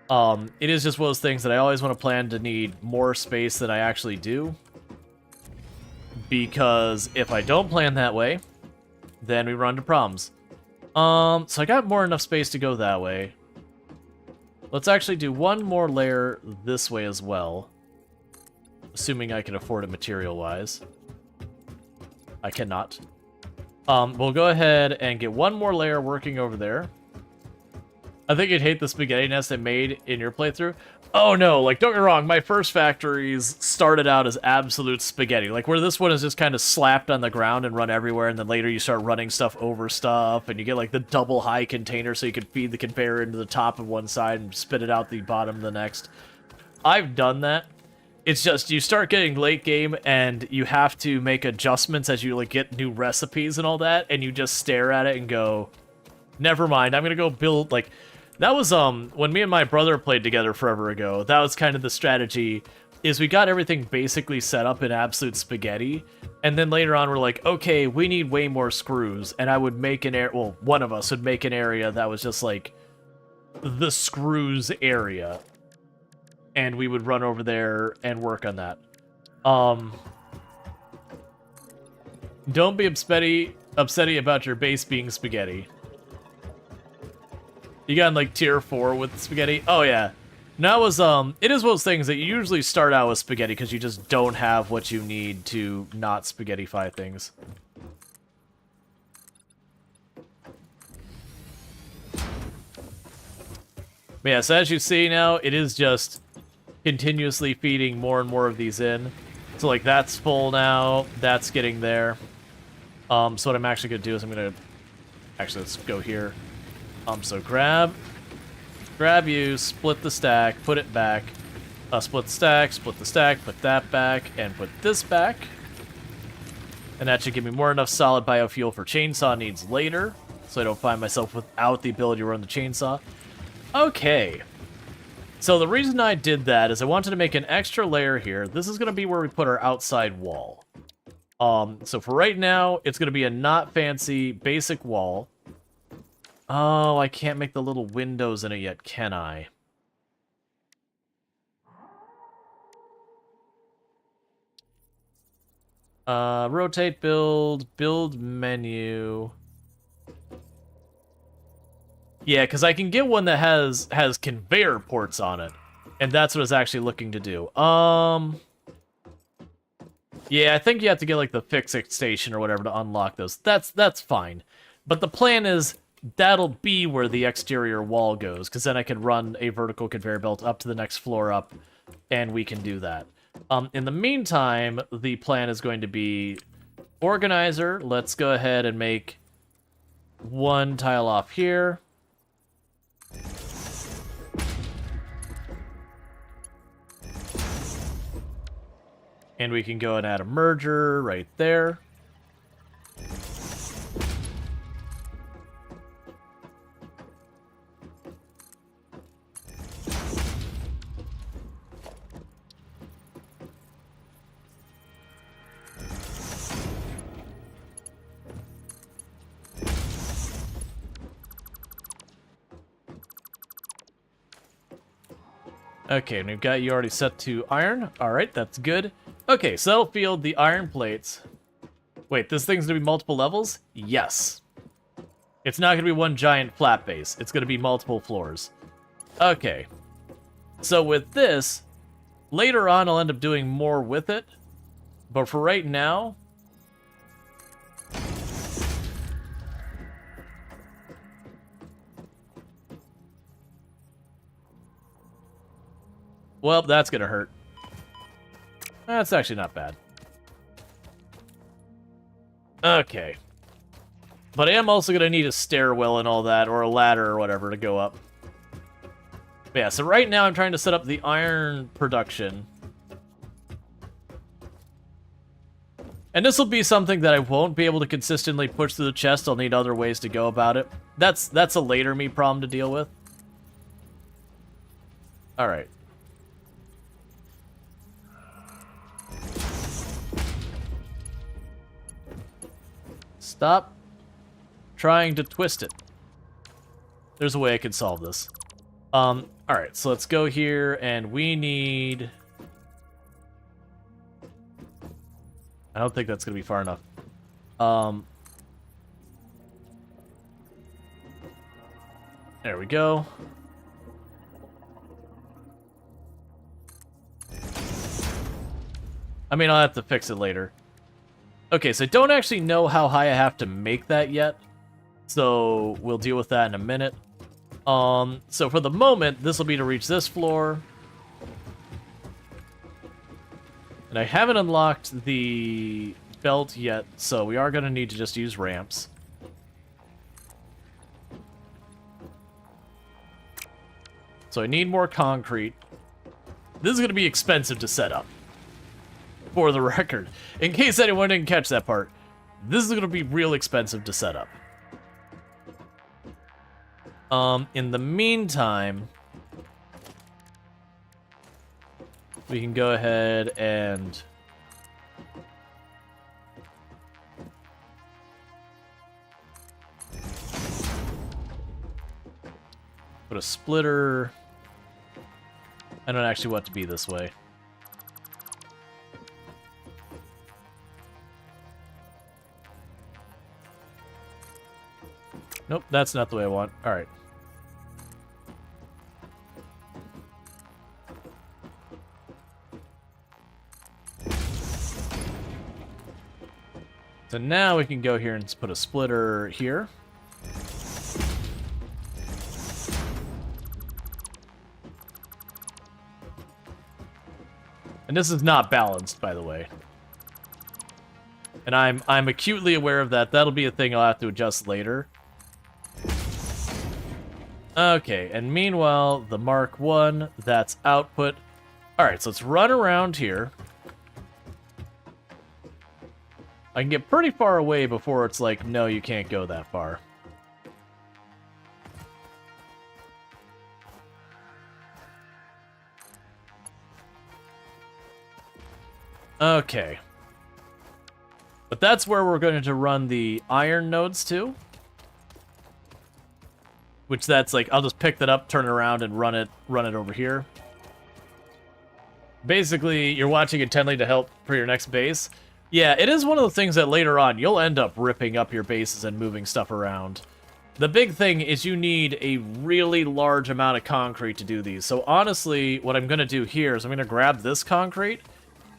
A: It is just one of those things that I always want to plan to need more space than I actually do. Because if I don't plan that way, then we run into problems. So I got more enough space to go that way. Let's actually do one more layer this way as well. assuming I can afford it material-wise. I cannot. We'll go ahead and get one more layer working over there. I think you'd hate the spaghetti nest I made in your playthrough. Oh no, like, don't get me wrong, my first factories started out as absolute spaghetti. Like, where this one is just kind of slapped on the ground and run everywhere, and then later you start running stuff over stuff, and you get, like, the double high container so you can feed the conveyor into the top of one side and spit it out the bottom of the next. I've done that. It's just, you start getting late game, and you have to make adjustments as you, like, get new recipes and all that, and you just stare at it and go, never mind, I'm gonna go build, like... That was, when me and my brother played together forever ago, that was kind of the strategy, is we got everything basically set up in absolute spaghetti, and then later on we're like, okay, we need way more screws, and I would make an area, well, one of us would make an area that was just like, the screws area, and we would run over there and work on that. Don't be upsetty about your base being spaghetti. You got in, like, tier 4 with spaghetti? Oh, yeah. Now it is one of those things that you usually start out with spaghetti because you just don't have what you need to not spaghettify things. But yeah, so as you see now, it is just continuously feeding more and more of these in. So, like, that's full now. That's getting there. So what I'm actually going to do is I'm going to... Actually, let's go here. So grab you, split the stack, put it back, split the stack, put that back, and put this back. And that should give me more enough solid biofuel for chainsaw needs later, so I don't find myself without the ability to run the chainsaw. Okay. So the reason I did that is I wanted to make an extra layer here. This is going to be where we put our outside wall. So for right now, it's going to be a not fancy basic wall. Oh, I can't make the little windows in it yet, can I? Rotate, build menu. Yeah, because I can get one that has conveyor ports on it. And that's what I was actually looking to do. Yeah, I think you have to get, like, the fix-it station or whatever to unlock those. That's fine. But the plan is... That'll be where the exterior wall goes, because then I can run a vertical conveyor belt up to the next floor up, and we can do that. In the meantime, the plan is going to be organizer. Let's go ahead and make one tile off here. And we can go and add a merger right there. Okay, and we've got you already set to iron. Alright, that's good. Okay, so that'll field the iron plates. Wait, this thing's gonna be multiple levels? Yes. It's not gonna be one giant flat base. It's gonna be multiple floors. Okay. So with this, later on I'll end up doing more with it. But for right now... Well, that's gonna hurt. That's actually not bad. Okay. But I am also gonna need a stairwell and all that, or a ladder or whatever to go up. But yeah, so right now I'm trying to set up the iron production. And this will be something that I won't be able to consistently push through the chest. I'll need other ways to go about it. That's a later me problem to deal with. Alright. Stop trying to twist it. There's a way I can solve this. Alright, so let's go here, and we need... I don't think that's going to be far enough. There we go. I mean, I'll have to fix it later. Okay, so I don't actually know how high I have to make that yet. So we'll deal with that in a minute. So for the moment, this will be to reach this floor. And I haven't unlocked the belt yet, so we are going to need to just use ramps. So I need more concrete. This is going to be expensive to set up. For the record. In case anyone didn't catch that part, this is going to be real expensive to set up. In the meantime, we can go ahead and put a splitter. I don't actually want it to be this way. Nope, that's not the way I want. Alright. So now we can go here and put a splitter here. And this is not balanced, by the way. And I'm acutely aware of that. That'll be a thing I'll have to adjust later. Okay, and meanwhile, the Mark 1, that's output. Alright, so let's run around here. I can get pretty far away before it's like, no, you can't go that far. Okay. But that's where we're going to run the iron nodes to. Which that's like, I'll just pick that up, turn it around, and run it over here. Basically, you're watching intently to help for your next base. Yeah, it is one of the things that later on, you'll end up ripping up your bases and moving stuff around. The big thing is you need a really large amount of concrete to do these. So honestly, what I'm going to do here is I'm going to grab this concrete,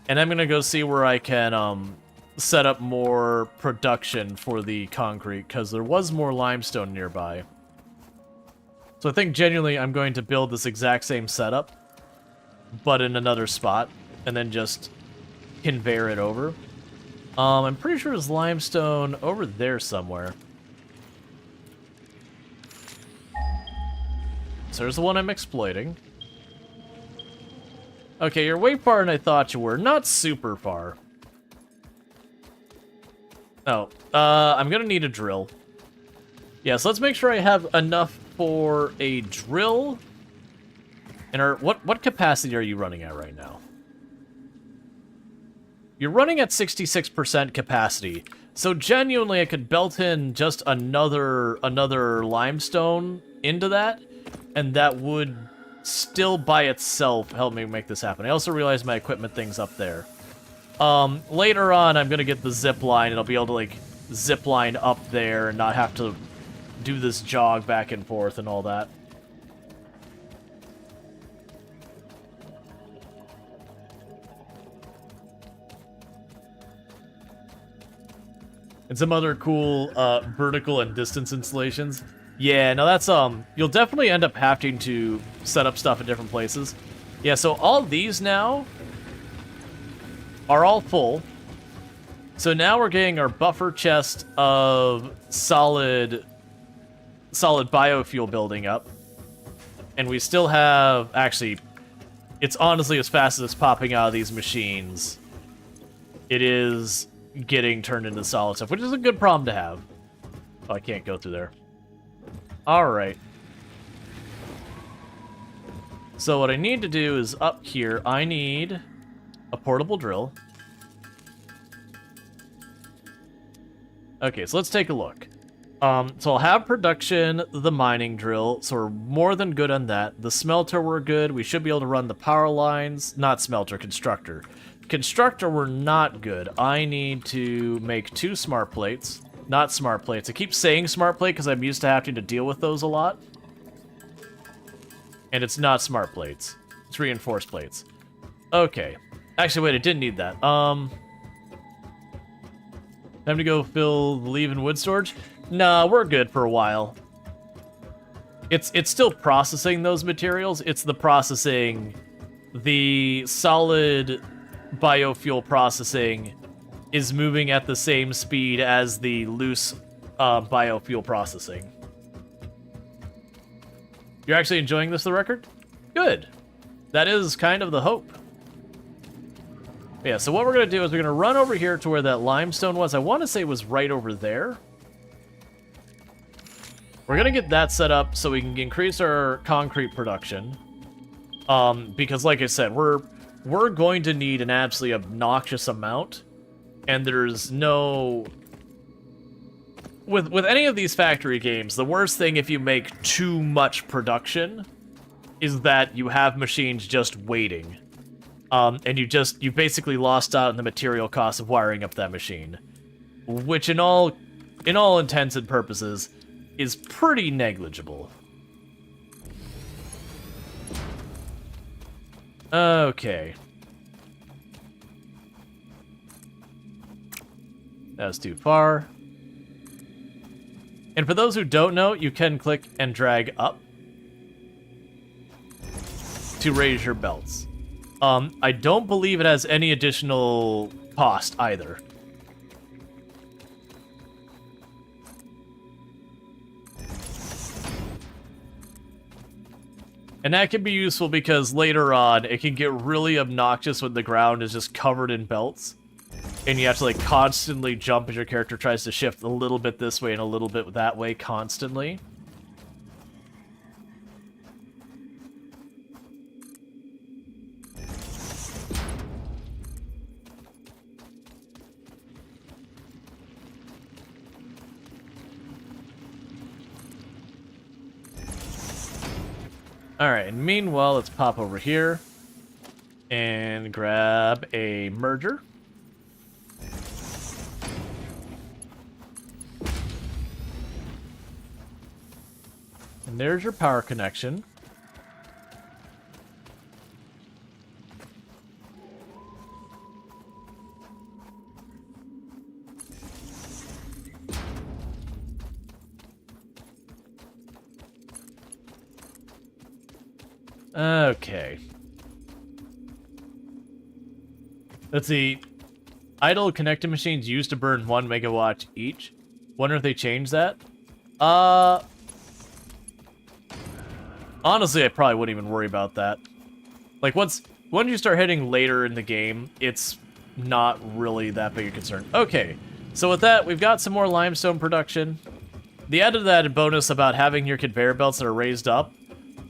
A: and I'm going to go see where I can set up more production for the concrete, because there was more limestone nearby. So I think genuinely I'm going to build this exact same setup, but in another spot, and then just conveyor it over. I'm pretty sure there's limestone over there somewhere. So there's the one I'm exploiting. Okay, you're way farther than I thought you were. Not super far. Oh, I'm gonna need a drill. Yeah, so let's make sure I have enough for a drill. And what capacity are you running at right now? You're running at 66% capacity. So genuinely I could belt in just another limestone into that, and that would still by itself help me make this happen. I also realized my equipment thing's up there. Later on I'm gonna get the zip line, and I'll be able to like zip line up there and not have to do this jog back and forth and all that. And some other cool vertical and distance installations. Yeah, no, that's you'll definitely end up having to set up stuff in different places. Yeah, so all these now are all full. So now we're getting our buffer chest of solid biofuel building up. And we still have, actually, it's honestly as fast as it's popping out of these machines. It is getting turned into solid stuff, which is a good problem to have. Oh, I can't go through there. Alright. So what I need to do is up here, I need a portable drill. Okay, so let's take a look. So I'll have production, the mining drill, so we're more than good on that. The smelter, we're good. We should be able to run the power lines. Not smelter, constructor. Constructor, we're not good. I need to make 2 smart plates. Not smart plates. I keep saying smart plate because I'm used to having to deal with those a lot. And it's not smart plates. It's reinforced plates. Okay. Actually, wait, it didn't need that. Time to go fill the leave and wood storage? Nah, we're good for a while. It's still processing those materials. It's the processing, the solid biofuel processing is moving at the same speed as the loose biofuel processing. You're actually enjoying this, the record? Good. That is kind of the hope. Yeah, so what we're going to do is we're going to run over here to where that limestone was. I want to say it was right over there. We're going to get that set up so we can increase our concrete production. Because like I said, we're going to need an absolutely obnoxious amount. And there's no... With any of these factory games, the worst thing if you make too much production is that you have machines just waiting. And you basically lost out on the material cost of wiring up that machine. Which in all intents and purposes is pretty negligible. Okay. That's too far. And for those who don't know, you can click and drag up to raise your belts. I don't believe it has any additional cost either. And that can be useful because later on, it can get really obnoxious when the ground is just covered in belts. And you have to like constantly jump as your character tries to shift a little bit this way and a little bit that way constantly. Alright, and meanwhile, let's pop over here and grab a merger. And there's your power connection. Okay. Let's see. Idle connected machines used to burn 1 megawatt each. Wonder if they changed that? Honestly, I probably wouldn't even worry about that. Like, once you start hitting later in the game, it's not really that big a concern. Okay, so with that, we've got some more limestone production. The added that bonus about having your conveyor belts that are raised up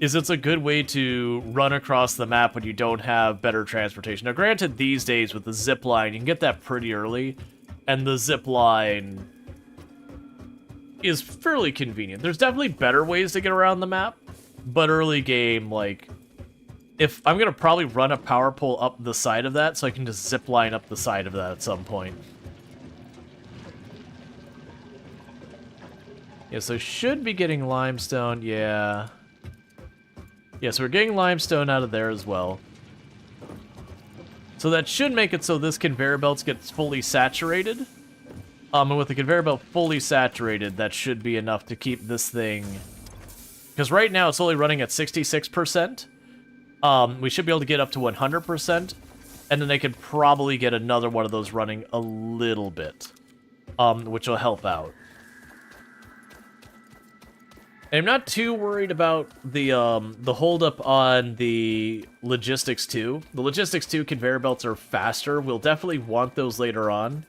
A: is it's a good way to run across the map when you don't have better transportation. Now, granted, these days with the zip line, you can get that pretty early, and the zip line is fairly convenient. There's definitely better ways to get around the map, but early game, like, if I'm gonna probably run a power pole up the side of that, so I can just zip line up the side of that at some point. Yeah, so should be getting limestone, yeah. Yeah, so we're getting limestone out of there as well. So that should make it so this conveyor belt gets fully saturated. And with the conveyor belt fully saturated, that should be enough to keep this thing... Because right now it's only running at 66%. We should be able to get up to 100%. And then they could probably get another one of those running a little bit. Which will help out. I'm not too worried about the holdup on the Logistics 2. The Logistics 2 conveyor belts are faster. We'll definitely want those later on.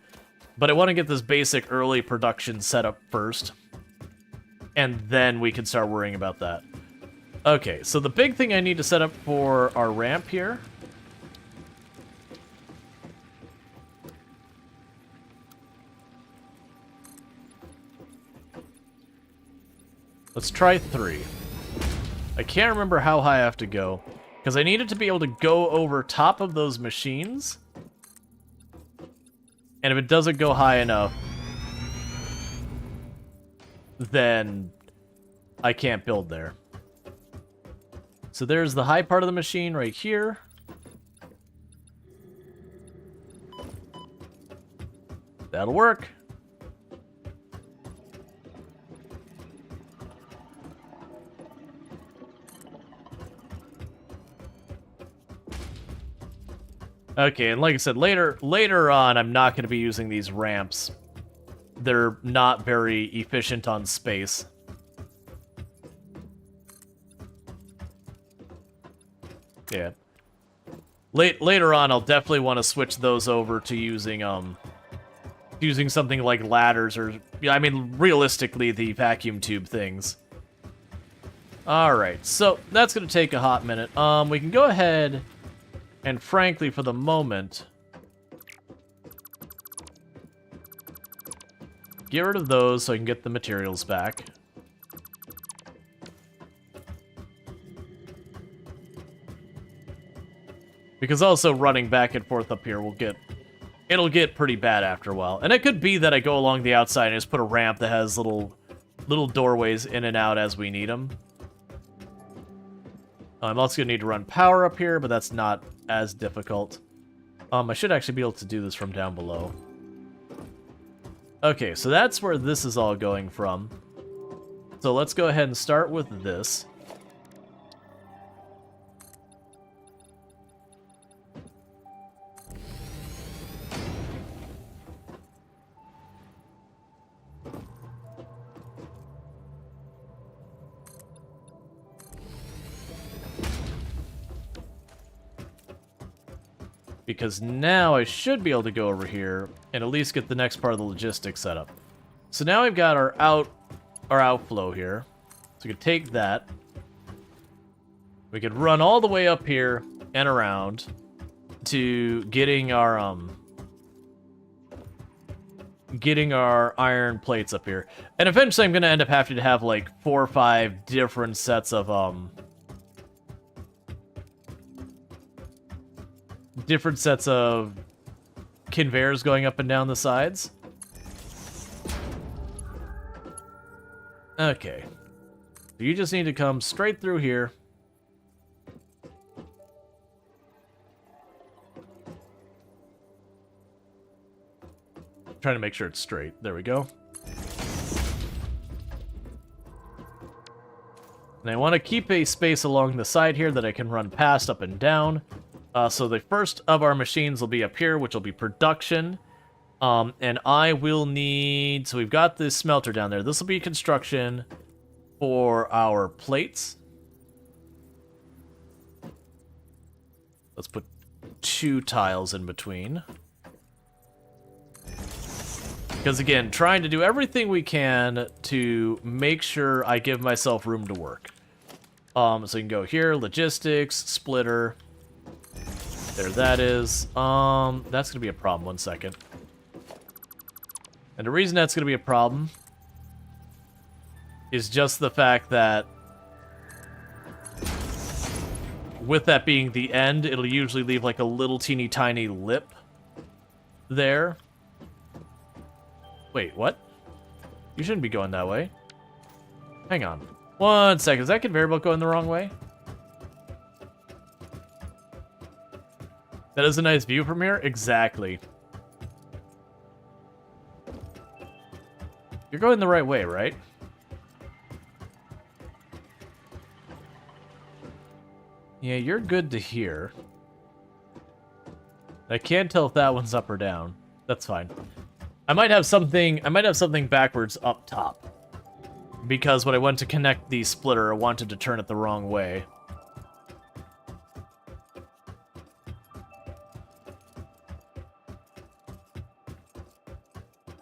A: But I want to get this basic early production set up first. And then we can start worrying about that. Okay, so the big thing I need to set up for our ramp here... Let's try 3. I can't remember how high I have to go, because I needed to be able to go over top of those machines. And if it doesn't go high enough, then I can't build there. So there's the high part of the machine right here. That'll work. Okay, and like I said, later on, I'm not going to be using these ramps. They're not very efficient on space. Yeah. Later on, I'll definitely want to switch those over to using something like ladders or, I mean, realistically, the vacuum tube things. All right, so that's going to take a hot minute. We can go ahead and, frankly, for the moment, get rid of those so I can get the materials back. Because also running back and forth up here it'll get pretty bad after a while. And it could be that I go along the outside and just put a ramp that has little doorways in and out as we need them. I'm also going to need to run power up here, but that's not as difficult. I should actually be able to do this from down below. Okay, so that's where this is all going from. So let's go ahead and start with this. Because now I should be able to go over here and at least get the next part of the logistics set up. So now we've got our outflow here. So we could take that. We could run all the way up here and around to getting our iron plates up here. And eventually I'm going to end up having to have like 4 or 5 different sets of conveyors going up and down the sides. Okay. You just need to come straight through here. Trying to make sure it's straight. There we go. And I want to keep a space along the side here that I can run past up and down. So the first of our machines will be up here, which will be production. And I will need... So we've got this smelter down there. This will be construction for our plates. Let's put 2 tiles in between. Because again, trying to do everything we can to make sure I give myself room to work. So you can go here, logistics, splitter... There that is. That's going to be a problem. 1 second. And the reason that's going to be a problem is just the fact that with that being the end, it'll usually leave like a little teeny tiny lip there. Wait, what? You shouldn't be going that way. Hang on. 1 second. Is that conveyor belt going the wrong way? That is a nice view from here? Exactly. You're going the right way, right? Yeah, you're good to here. I can't tell if that one's up or down. That's fine. I might have something backwards up top. Because when I went to connect the splitter, I wanted to turn it the wrong way.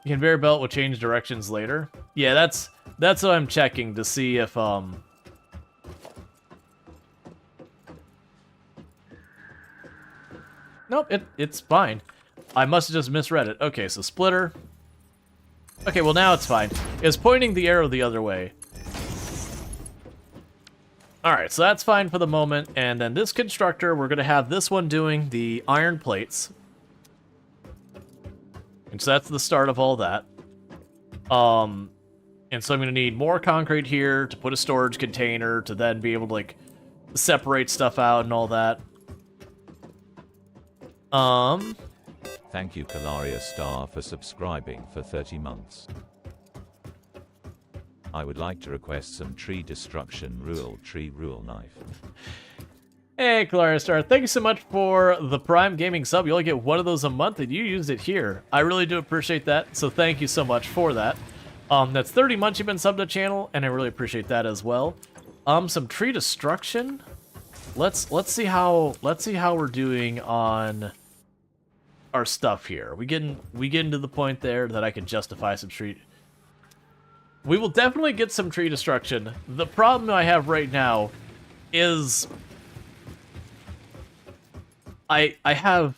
A: The conveyor belt will change directions later. Yeah, that's what I'm checking to see if Nope, it's fine. I must have just misread it. Okay, so splitter. Okay, well now it's fine. It's pointing the arrow the other way. Alright, so that's fine for the moment. And then this constructor, we're going to have this one doing the iron plates. And so that's the start of all that. And so I'm going to need more concrete here to put a storage container to then be able to, like, separate stuff out and all that.
E: Thank you Kalaria Star for subscribing for 30 months. I would like to request some tree destruction Rual tree Rual knife.
A: Hey, Claria Star, thank you so much for the Prime Gaming sub. You only get one of those a month, and you used it here. I really do appreciate that, so thank you so much for that. That's 30 months you've been subbed to the channel, and I really appreciate that as well. Some tree destruction. Let's see how we're doing on our stuff here. We getting to the point there that I can justify some tree. We will definitely get some tree destruction. The problem I have right now is I have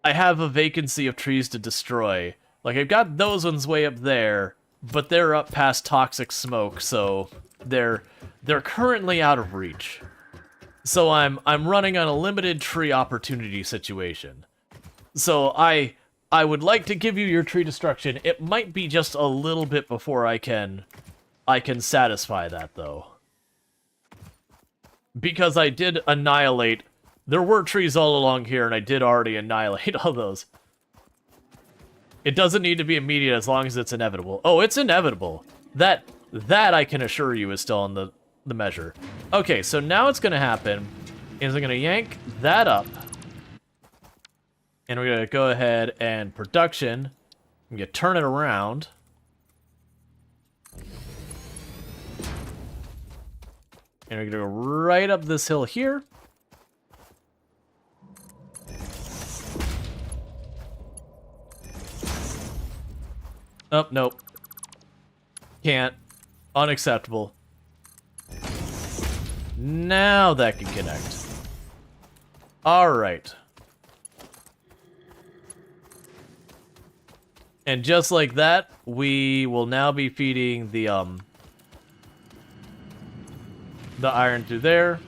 A: a vacancy of trees to destroy. Like, I've got those ones way up there, but they're up past toxic smoke, so they're currently out of reach. So I'm running on a limited tree opportunity situation. So I would like to give you your tree destruction. It might be just a little bit before I can satisfy that though. Because I did annihilate. There were trees all along here, and I did already annihilate all those. It doesn't need to be immediate as long as it's inevitable. Oh, it's inevitable. That I can assure you is still in the measure. Okay, so now what's going to happen is I'm going to yank that up. And we're going to go ahead and production. I'm going to turn it around. And we're going to go right up this hill here. Oh, nope. Can't. Unacceptable. Now that can connect. Alright. And just like that, we will now be feeding the iron through there.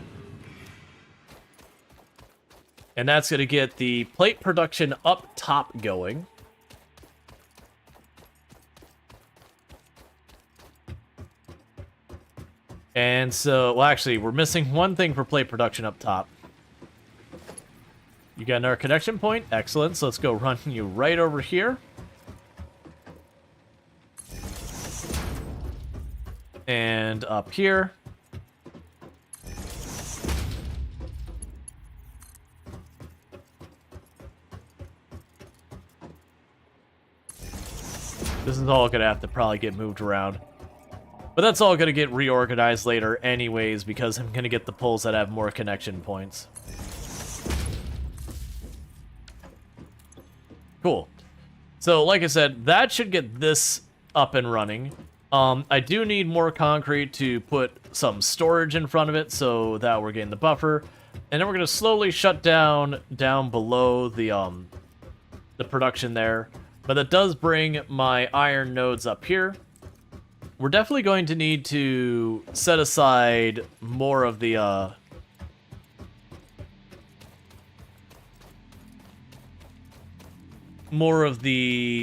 A: And that's going to get the plate production up top going. And so, well, actually, we're missing one thing for plate production up top. You got another connection point? Excellent. So let's go run you right over here. And up here. This is all going to have to probably get moved around. But that's all going to get reorganized later anyways, because I'm going to get the poles that have more connection points. Cool. So, like I said, that should get this up and running. I do need more concrete to put some storage in front of it, so that we're getting the buffer. And then we're going to slowly shut down below the production there. But that does bring my iron nodes up here. We're definitely going to need to set aside more of the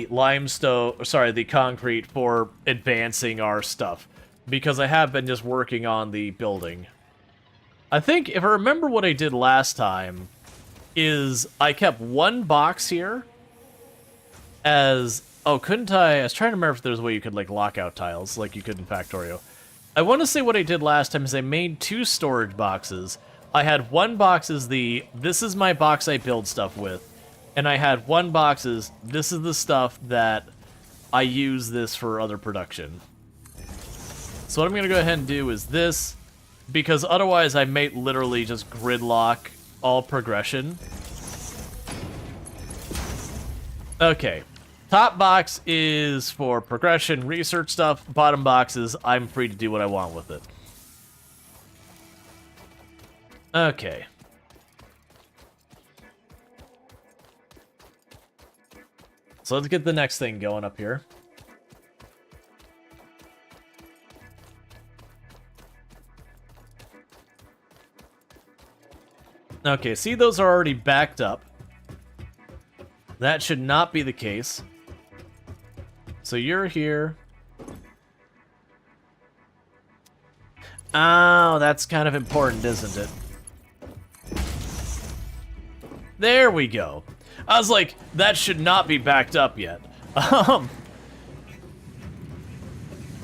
A: limestone, sorry, the concrete for advancing our stuff, because I have been just working on the building. I think if I remember what I did last time is I kept one box here as, oh, couldn't I was trying to remember if there's a way you could like lock out tiles like you could in Factorio. I want to say what I did last time is I made two storage boxes. I had one box as this is my box I build stuff with. And I had one box as, this is the stuff that I use this for other production. So what I'm going to go ahead and do is this, because otherwise I may literally just gridlock all progression. Okay. Top box is for progression, research stuff. Bottom box is I'm free to do what I want with it. Okay. So let's get the next thing going up here. Okay, see, those are already backed up. That should not be the case. So you're here. Oh, that's kind of important, isn't it? There we go. I was like, that should not be backed up yet.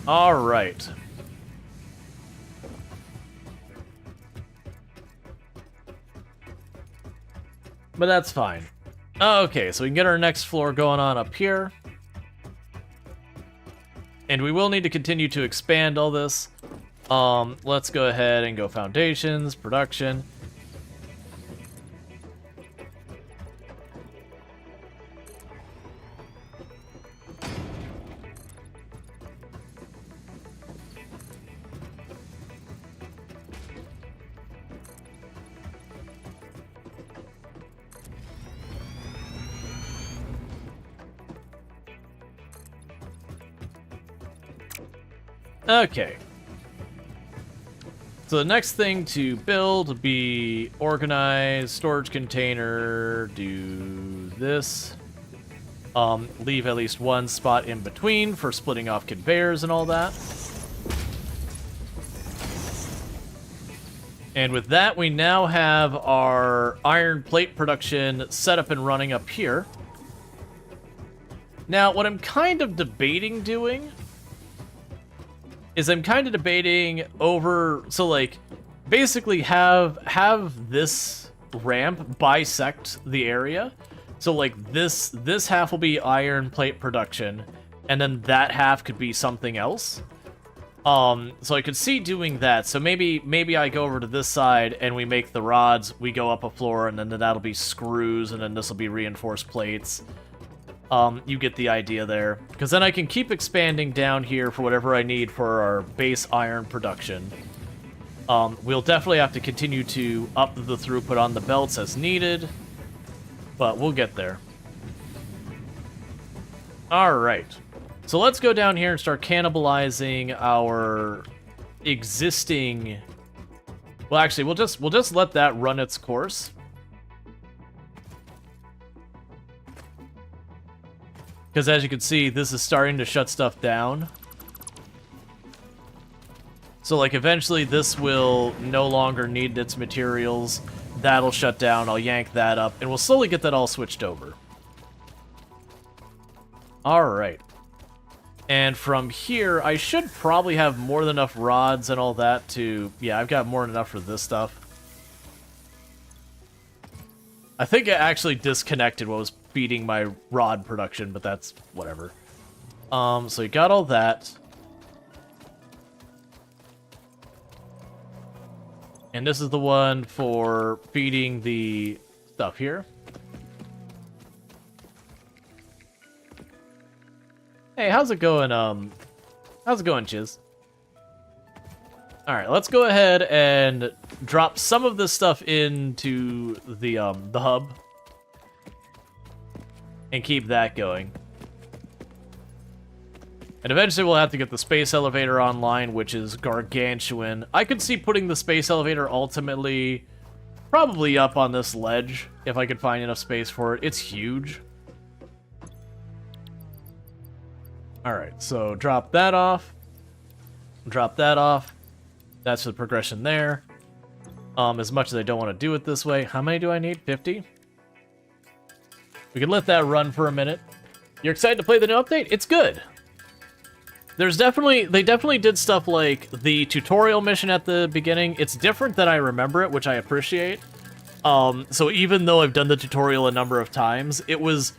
A: All right. But that's fine. Okay, so we can get our next floor going on up here. And we will need to continue to expand all this. Let's go ahead and go foundations, production. Okay. So the next thing to build would be organize, storage container, do this. Leave at least one spot in between for splitting off conveyors and all that. And with that, we now have our iron plate production set up and running up here. Now, what I'm kind of debating doing is I'm kind of debating over, so like, basically have this ramp bisect the area. So like this half will be iron plate production, and then that half could be something else. So I could see doing that. So maybe I go over to this side and we make the rods, we go up a floor, and then that'll be screws, and then this will be reinforced plates. You get the idea there. Because then I can keep expanding down here for whatever I need for our base iron production. We'll definitely have to continue to up the throughput on the belts as needed, but we'll get there. Alright. So let's go down here and start cannibalizing our existing... Well, actually, we'll just let that run its course. Because as you can see, this is starting to shut stuff down. So, like, eventually this will no longer need its materials. That'll shut down, I'll yank that up, and we'll slowly get that all switched over. Alright. And from here, I should probably have more than enough rods and all that to... Yeah, I've got more than enough for this stuff. I think I actually disconnected what was feeding my rod production, but that's whatever. So you got all that. And this is the one for feeding the stuff here. Hey, how's it going, Chiz? Alright, let's go ahead and drop some of this stuff into the hub. And keep that going. And eventually we'll have to get the space elevator online, which is gargantuan. I could see putting the space elevator ultimately probably up on this ledge, if I could find enough space for it. It's huge. Alright, so drop that off. Drop that off. That's the progression there. As much as I don't want to do it this way. How many do I need? 50? We can let that run for a minute. You're excited to play the new update? It's good. They definitely did stuff like the tutorial mission at the beginning. It's different than I remember it, which I appreciate. So even though I've done the tutorial a number of times, it was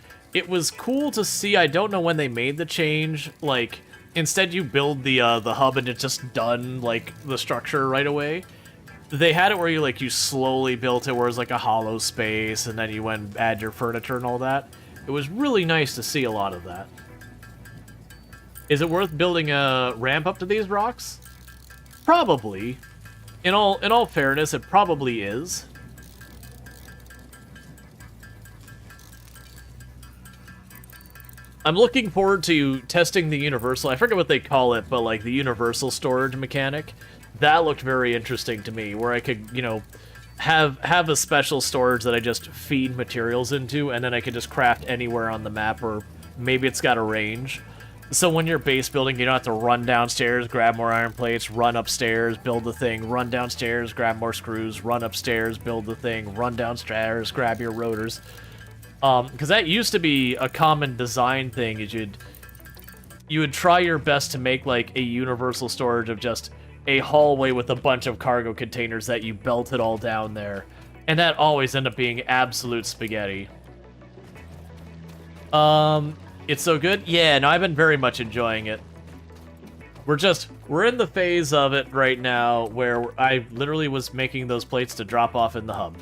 A: cool to see. I don't know when they made the change. Like, instead you build the hub and it's just done, like, the structure right away. They had it where you slowly built it, where it was like a hollow space, and then you went and add your furniture and all that. It was really nice to see a lot of that. Is it worth building a ramp up to these rocks? Probably. In all fairness, it probably is. I'm looking forward to testing the universal, I forget what they call it, but like the universal storage mechanic. That looked very interesting to me, where I could, have a special storage that I just feed materials into, and then I could just craft anywhere on the map, or maybe it's got a range. So when you're base building, you don't have to run downstairs, grab more iron plates, run upstairs, build the thing, run downstairs, grab more screws, run upstairs, build the thing, run downstairs, grab your rotors. Because that used to be a common design thing, is you would try your best to make like a universal storage of just a hallway with a bunch of cargo containers that you belted all down there. And that always ended up being absolute spaghetti. It's so good? Yeah, no, I've been very much enjoying it. We're in the phase of it right now where I literally was making those plates to drop off in the hub.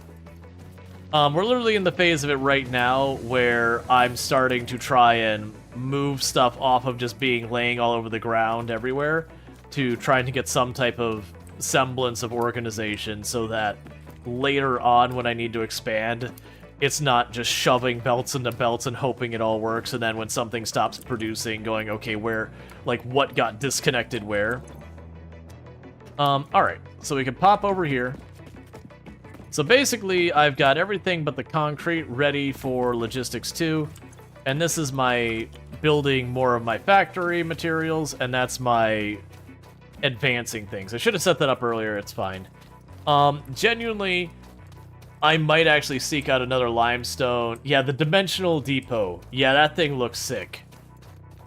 A: We're literally in the phase of it right now where I'm starting to try and move stuff off of just being laying all over the ground everywhere to trying to get some type of semblance of organization so that later on when I need to expand, it's not just shoving belts into belts and hoping it all works, and then when something stops producing, going, okay, where, like, what got disconnected where? Alright, so we can pop over here. So basically, I've got everything but the concrete ready for Logistics 2, and this is my building more of my factory materials, and that's my advancing things. I should have set that up earlier, it's fine. Genuinely, I might actually seek out another limestone. Yeah, the dimensional depot. Yeah, that thing looks sick.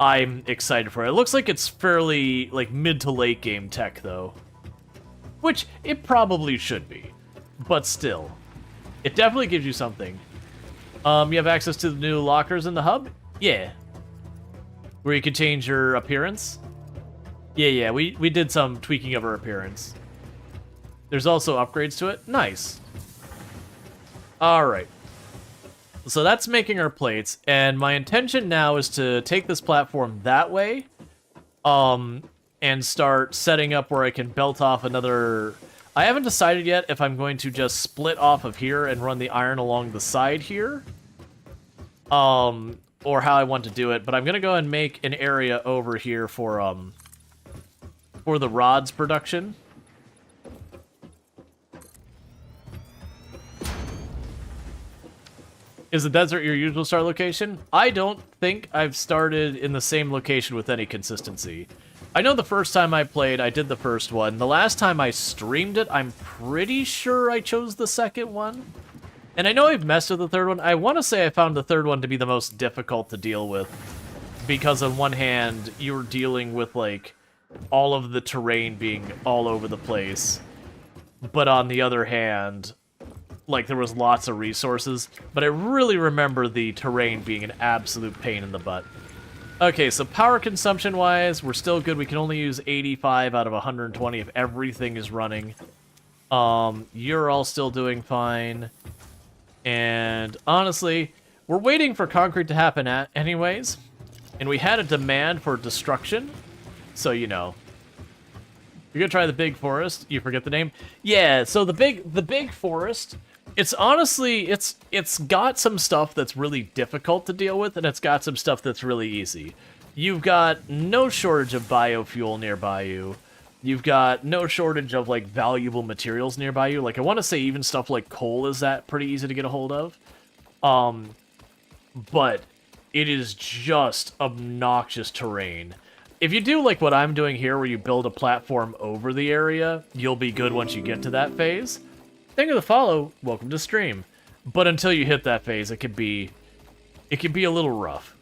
A: I'm excited for it. It looks like it's fairly, like, mid to late game tech, though. Which it probably should be. But still. It definitely gives you something. You have access to the new lockers in the hub? Yeah. Where you can change your appearance? Yeah, we did some tweaking of her appearance. There's also upgrades to it. Nice. Alright. So that's making our plates, and my intention now is to take this platform that way, and start setting up where I can belt off another... I haven't decided yet if I'm going to just split off of here and run the iron along the side here, or how I want to do it, but I'm gonna go and make an area over here for the rods production. Is the desert your usual start location? I don't think I've started in the same location with any consistency. I know the first time I played, I did the first one. The last time I streamed it, I'm pretty sure I chose the second one. And I know I've messed with the third one. I want to say I found the third one to be the most difficult to deal with. Because on one hand, you're dealing with, like, all of the terrain being all over the place. But on the other hand... like, there was lots of resources, but I really remember the terrain being an absolute pain in the butt. Okay, so power consumption-wise, we're still good. We can only use 85 out of 120 if everything is running. You're all still doing fine. And honestly, we're waiting for concrete to happen anyways, and we had a demand for destruction, so, you know. You're gonna try the big forest. You forget the name? Yeah, so the big forest... it's honestly, it's got some stuff that's really difficult to deal with, and it's got some stuff that's really easy. You've got no shortage of biofuel nearby you. You've got no shortage of, like, valuable materials nearby you. Like, I want to say even stuff like coal is that pretty easy to get a hold of. But it is just obnoxious terrain. If you do, like, what I'm doing here, where you build a platform over the area, you'll be good once you get to that phase. Thank you to follow, welcome to stream. But until you hit that phase, it can be a little rough.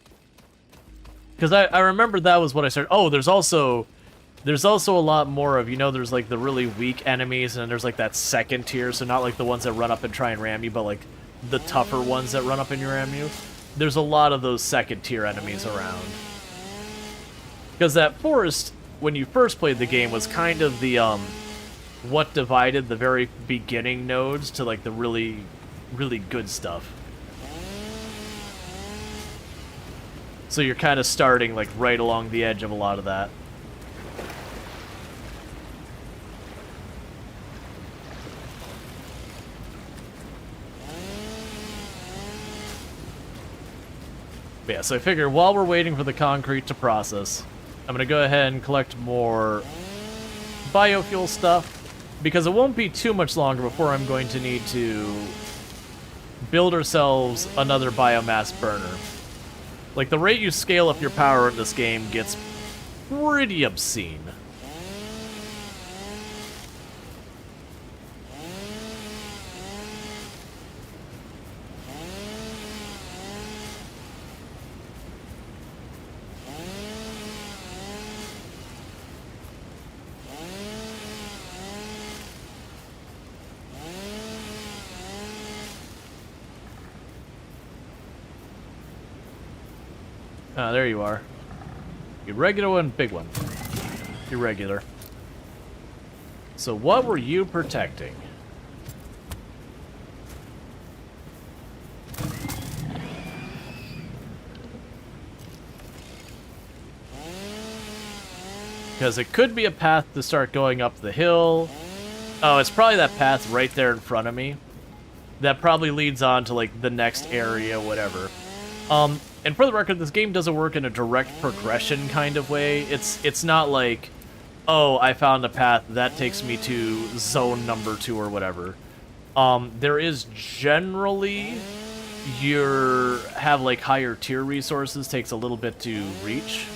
A: Because I remember that was what I started. Oh, there's also a lot more of, you know, there's like the really weak enemies, and there's like that second tier, so not like the ones that run up and try and ram you, but like the tougher ones that run up and ram you. There's a lot of those second tier enemies around. Because that forest, when you first played the game, was kind of the, what divided the very beginning nodes to, like, the really, really good stuff. So you're kind of starting, like, right along the edge of a lot of that. But yeah, so I figure while we're waiting for the concrete to process, I'm gonna go ahead and collect more biofuel stuff. Because it won't be too much longer before I'm going to need to build ourselves another biomass burner. Like, the rate you scale up your power in this game gets pretty obscene. Ah, there you are. Irregular one, big one. Irregular. So what were you protecting? Because it could be a path to start going up the hill. Oh, it's probably that path right there in front of me. That probably leads on to, like, the next area, whatever. And for the record, this game doesn't work in a direct progression kind of way. It's not like, oh, I found a path, that takes me to zone number 2 or whatever. There is generally, have, like, higher tier resources, takes a little bit to reach.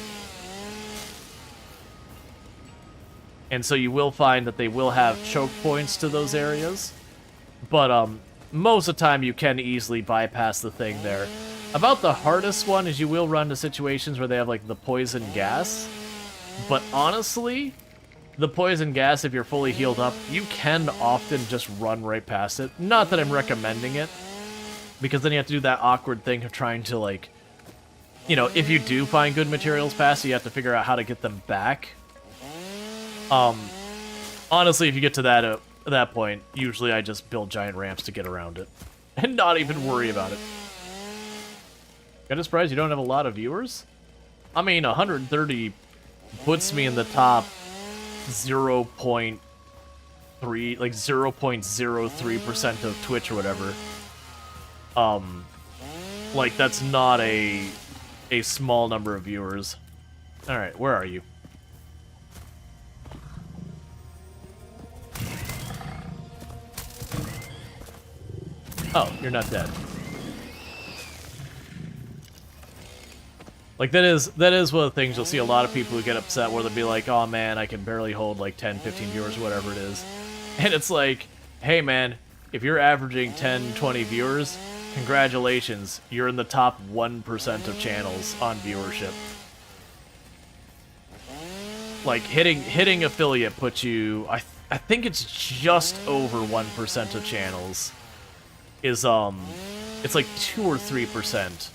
A: And so you will find that they will have choke points to those areas. But most of the time you can easily bypass the thing there. About the hardest one is you will run to situations where they have like the poison gas. But honestly, the poison gas, if you're fully healed up, you can often just run right past it. Not that I'm recommending it, because then you have to do that awkward thing of trying to, like, you know, if you do find good materials past it, you have to figure out how to get them back. Honestly, if you get to that point, usually I just build giant ramps to get around it. And not even worry about it. Kinda surprised you don't have a lot of viewers? I mean, 130 puts me in the top 0.3, like 0.03% of Twitch or whatever. Like, that's not a small number of viewers. Alright, where are you? Oh, you're not dead. Like, that is one of the things you'll see a lot of people who get upset where they'll be like, oh man, I can barely hold like 10, 15 viewers, whatever it is. And it's like, hey man, if you're averaging 10, 20 viewers, congratulations, you're in the top 1% of channels on viewership. Like, hitting affiliate puts you, I think it's just over 1% of channels. Is, it's like 2 or 3%,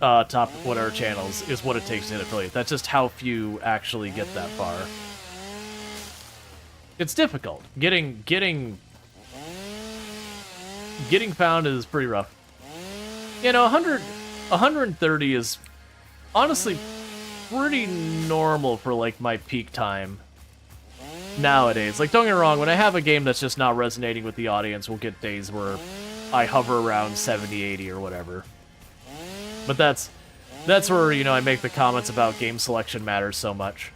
A: top whatever channels is what it takes to hit affiliate. That's just how few actually get that far. It's difficult. Getting found is pretty rough. You know, 130 is honestly pretty normal for, like, my peak time nowadays. Like, don't get me wrong, when I have a game that's just not resonating with the audience, we'll get days where I hover around 70, 80 or whatever. But that's where, you know, I make the comments about game selection matters so much.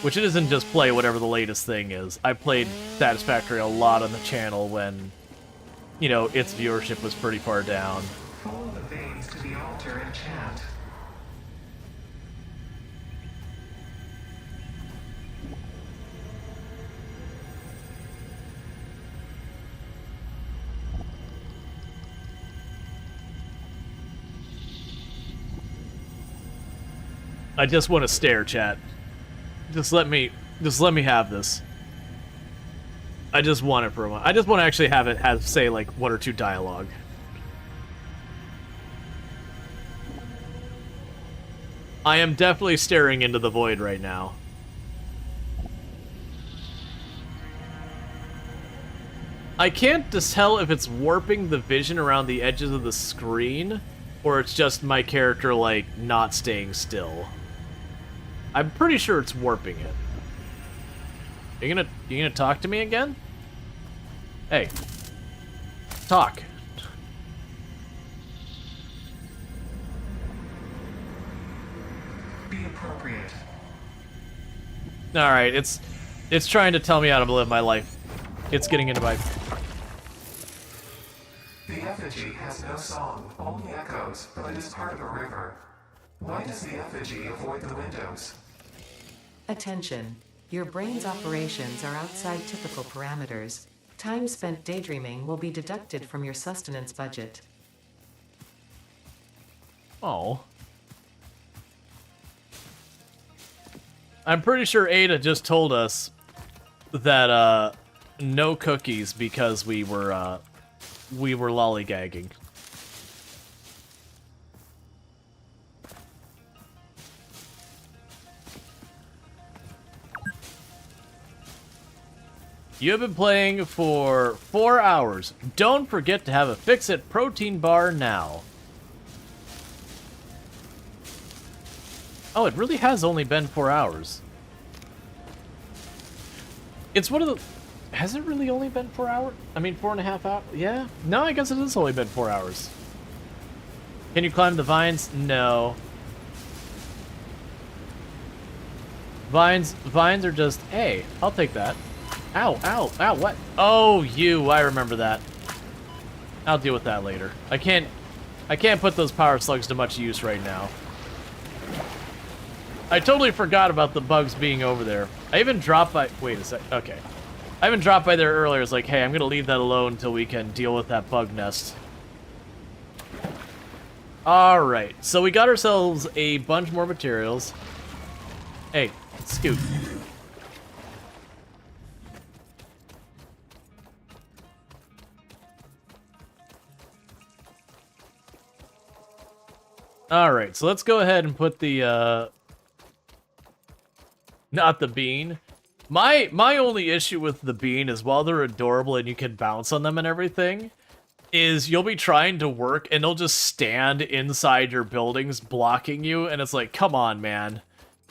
A: Which it isn't just play whatever the latest thing is. I played Satisfactory a lot on the channel when, you know, its viewership was pretty far down.
C: Follow the veins to the altar and chant.
A: I just want to stare, chat. Just let me have this. I just want it for a moment. I just want to actually have it say like 1 or 2 dialogue. I am definitely staring into the void right now. I can't just tell if it's warping the vision around the edges of the screen, or it's just my character, like, not staying still. I'm pretty sure it's warping it. You gonna talk to me again? Hey. Talk.
C: Be appropriate.
A: Alright, it's trying to tell me how to live my life. It's getting into my...
C: The effigy has no song, only echoes, but it is part of a river. Why does the effigy avoid the windows?
B: Attention. Your brain's operations are outside typical parameters. Time spent daydreaming will be deducted from your sustenance budget.
A: Oh. I'm pretty sure Ada just told us that, no cookies because we were lollygagging. You have been playing for 4 hours. Don't forget to have a Fix-It protein bar now. Oh, it really has only been 4 hours. It's one of the... Has it really only been 4 hours? I mean, 4.5 hours? Yeah? No, I guess it has only been 4 hours. Can you climb the vines? No. Vines are just... Hey, I'll take that. Ow, ow, ow, what? Oh, you, I remember that. I'll deal with that later. I can't put those power slugs to much use right now. I totally forgot about the bugs being over there. I even dropped by... Wait a sec. Okay. I even dropped by there earlier. It's like, hey, I'm going to leave that alone until we can deal with that bug nest. Alright. So we got ourselves a bunch more materials. Hey, scoot. Alright, so let's go ahead and put the, not the bean. My only issue with the bean is while they're adorable and you can bounce on them and everything, is you'll be trying to work and they'll just stand inside your buildings blocking you, and it's like, come on, man.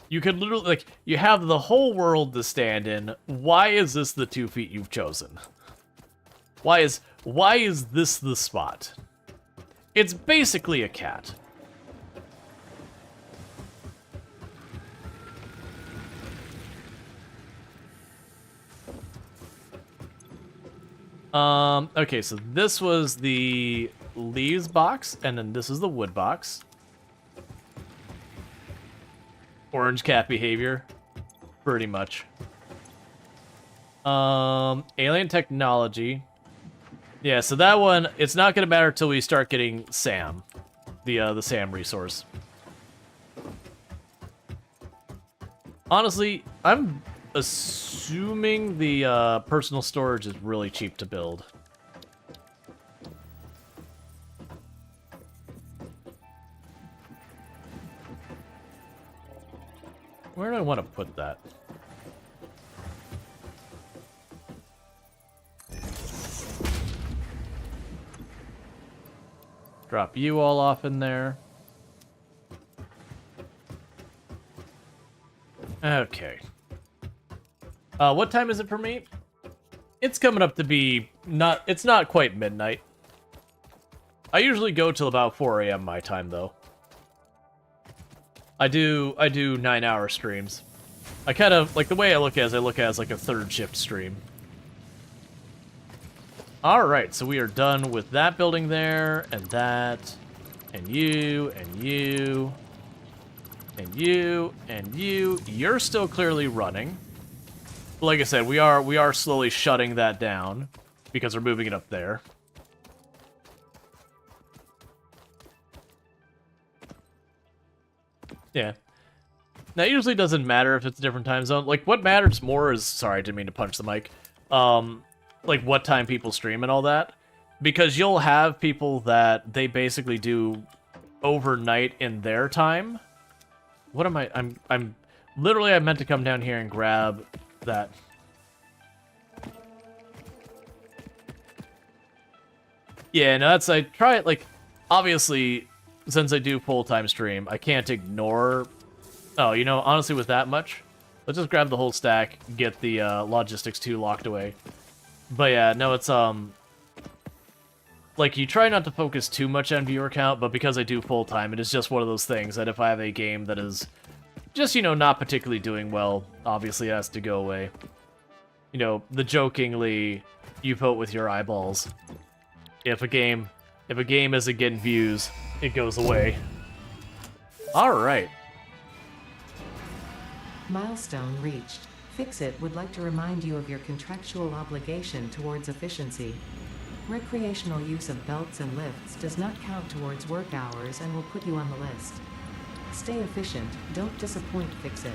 A: You could literally, like, you have the whole world to stand in. Why is this the 2 feet you've chosen? Why is this the spot? It's basically a cat. Okay, so this was the leaves box, and then this is the wood box. Orange cat behavior, pretty much. Alien technology. Yeah, so that one, it's not gonna matter till we start getting Sam, the Sam resource. Honestly, I'm assuming the personal storage is really cheap to build. Where do I want to put that? Drop you all off in there. Okay. What time is it for me? It's coming up to be it's not quite midnight. I usually go till about 4 a.m. my time, though. I do 9-hour streams. I kind of, like, the way I look at it as like a third shift stream. Alright, so we are done with that building there, and that, and you, and you, and you, and you. You're still clearly running. But like I said, we are slowly shutting that down because we're moving it up there. Yeah. Now, it usually doesn't matter if it's a different time zone. Like, what matters more is... Sorry, I didn't mean to punch the mic. Like, what time people stream and all that. Because you'll have people that they basically do overnight in their time. What am I... I'm... Literally, I meant to come down here and grab that. Yeah, no, that's... I try it, like... Obviously, since I do full-time stream, I can't ignore... Oh, you know, honestly, with that much, let's just grab the whole stack, get the Logistics 2 locked away. But yeah, no, it's, like, you try not to focus too much on viewer count, but because I do full-time, it is just one of those things that if I have a game that is just, you know, not particularly doing well, obviously it has to go away. You know, the jokingly, you vote with your eyeballs. If a game isn't getting views, it goes away. Alright.
B: Milestone reached. Fix-It would like to remind you of your contractual obligation towards efficiency. Recreational use of belts and lifts does not count towards work hours and will put you on the list. Stay efficient. Don't disappoint, Fix-It.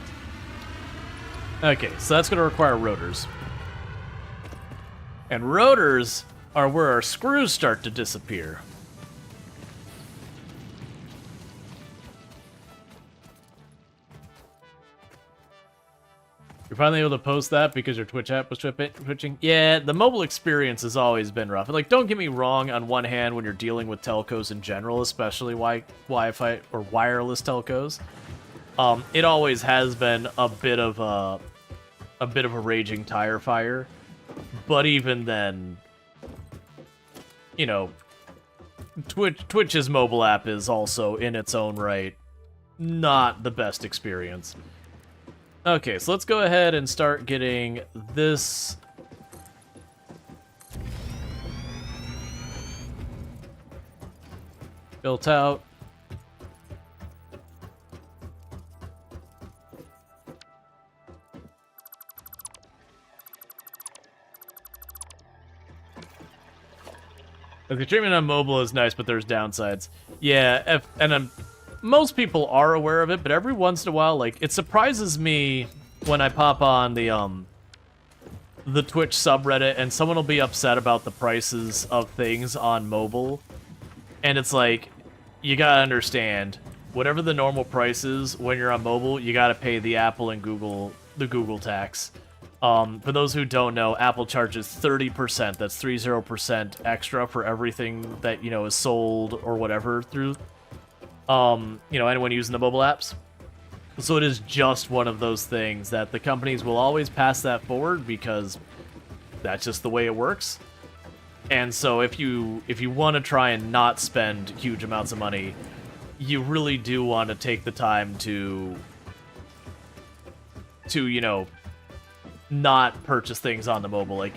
A: Okay, so that's going to require rotors. And rotors are where our screws start to disappear. You're finally able to post that because your Twitch app was twitching? Yeah, the mobile experience has always been rough. Like, don't get me wrong, on one hand, when you're dealing with telcos in general, especially Wi-Fi or wireless telcos, it always has been a bit of a raging tire fire. But even then, you know, Twitch's mobile app is also, in its own right, not the best experience. Okay, so let's go ahead and start getting this built out. The treatment on mobile is nice, but there's downsides. Yeah, most people are aware of it, but every once in a while, like, it surprises me when I pop on the Twitch subreddit and someone will be upset about the prices of things on mobile. And it's like, you gotta understand, whatever the normal price is when you're on mobile, you gotta pay the Apple and the Google tax. For those who don't know, Apple charges 30%, that's 30% extra for everything that, you know, is sold or whatever through you know, anyone using the mobile apps. So it is just one of those things that the companies will always pass that forward because that's just the way it works. And so if you want to try and not spend huge amounts of money, you really do want to take the time to you know, not purchase things on the mobile. Like,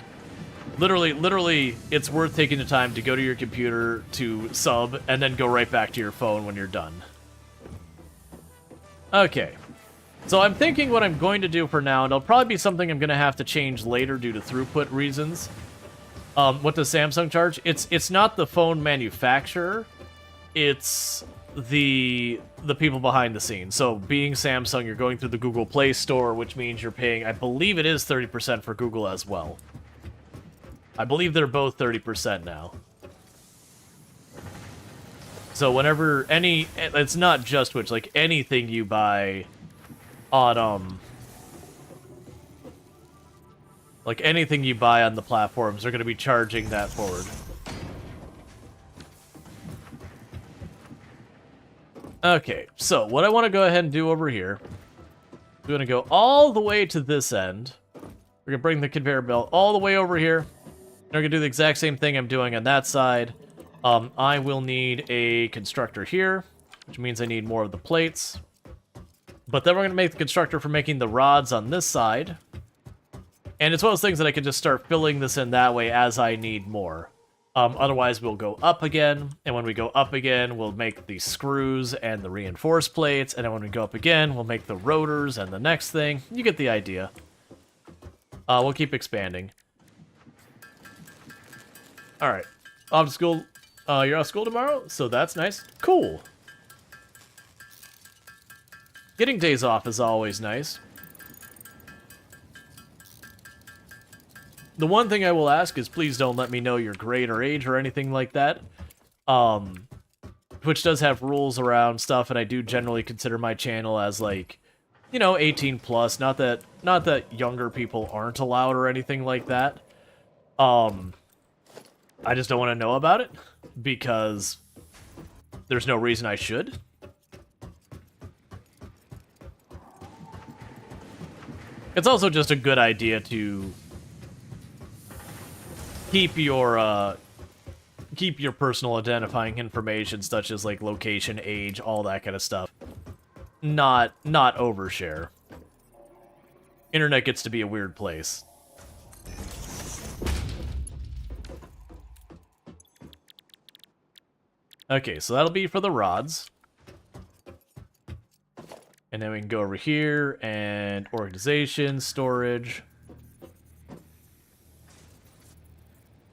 A: literally, it's worth taking the time to go to your computer, to sub, and then go right back to your phone when you're done. Okay. So I'm thinking what I'm going to do for now, and it'll probably be something I'm going to have to change later due to throughput reasons. What does Samsung charge? It's not the phone manufacturer, it's the people behind the scenes. So being Samsung, you're going through the Google Play Store, which means you're paying, I believe it is 30% for Google as well. I believe they're both 30% now. So whenever it's not just Twitch, like anything you buy on, like anything you buy on the platforms, they're going to be charging that forward. Okay, so what I want to go ahead and do over here, we're going to go all the way to this end. We're going to bring the conveyor belt all the way over here. We're going to do the exact same thing I'm doing on that side. I will need a constructor here, which means I need more of the plates. But then we're going to make the constructor for making the rods on this side. And it's one of those things that I can just start filling this in that way as I need more. Otherwise, we'll go up again, and when we go up again, we'll make the screws and the reinforced plates, and then when we go up again, we'll make the rotors and the next thing. You get the idea. We'll keep expanding. Alright. Off to school. You're off school tomorrow? So that's nice. Cool. Getting days off is always nice. The one thing I will ask is please don't let me know your grade or age or anything like that. Twitch does have rules around stuff, and I do generally consider my channel as, like, you know, 18 plus. Not that younger people aren't allowed or anything like that. I just don't want to know about it because there's no reason I should. It's also just a good idea to keep your personal identifying information, such as like location, age, all that kind of stuff. Not overshare. Internet gets to be a weird place. Okay, so that'll be for the rods. And then we can go over here and organization, storage.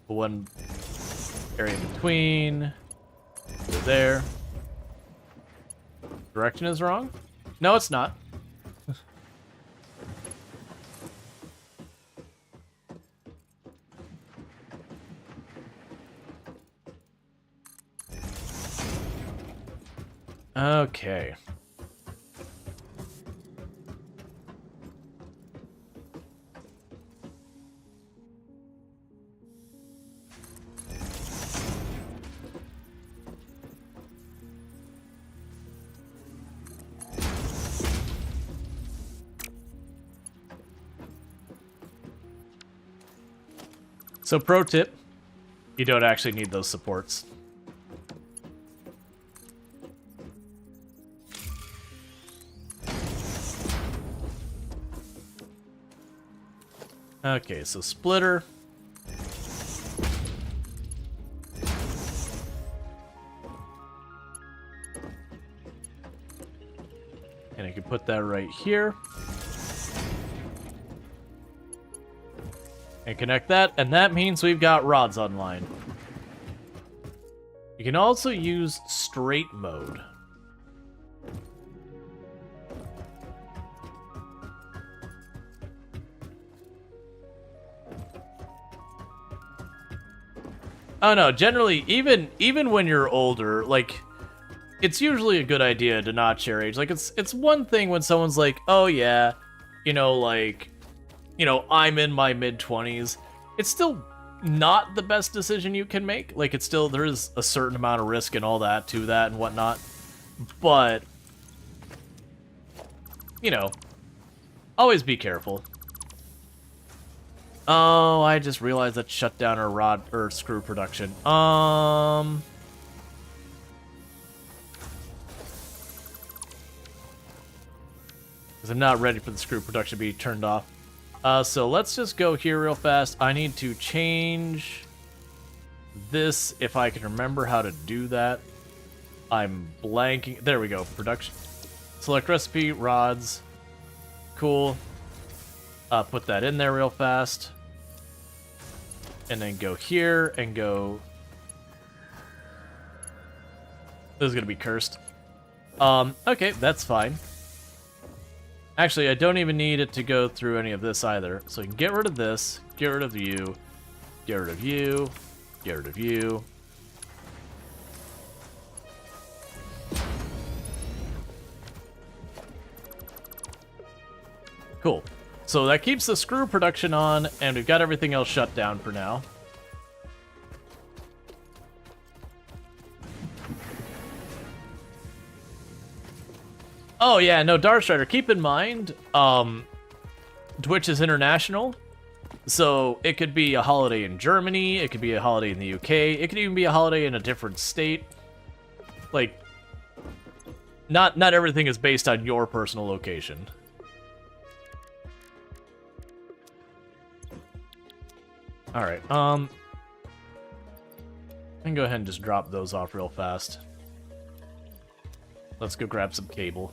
A: One area in between. There. Direction is wrong? No, it's not. Okay. So pro tip, you don't actually need those supports. Okay, so splitter. And I can put that right here. And connect that, and that means we've got rods online. You can also use straight mode. Oh no, generally, even when you're older, like, it's usually a good idea to not share age. Like, it's one thing when someone's like, oh yeah, you know, like, you know, I'm in my mid-20s. It's still not the best decision you can make. Like, it's still, there is a certain amount of risk and all that to that and whatnot. But, you know, always be careful. Oh, I just realized that shut down our rod or screw production. Because I'm not ready for the screw production to be turned off. So let's just go here real fast. I need to change this if I can remember how to do that. I'm blanking. There we go. Production. Select recipe, rods. Cool. Put that in there real fast. And then go here and go... This is going to be cursed. Okay, that's fine. Actually, I don't even need it to go through any of this either. So I can get rid of this, get rid of you, get rid of you, get rid of you. Cool. So that keeps the screw production on, and we've got everything else shut down for now. Oh yeah, no, Darkstrider, keep in mind, Twitch is international, so it could be a holiday in Germany, it could be a holiday in the UK, it could even be a holiday in a different state. Like, not everything is based on your personal location. Alright, I can go ahead and just drop those off real fast. Let's go grab some cable.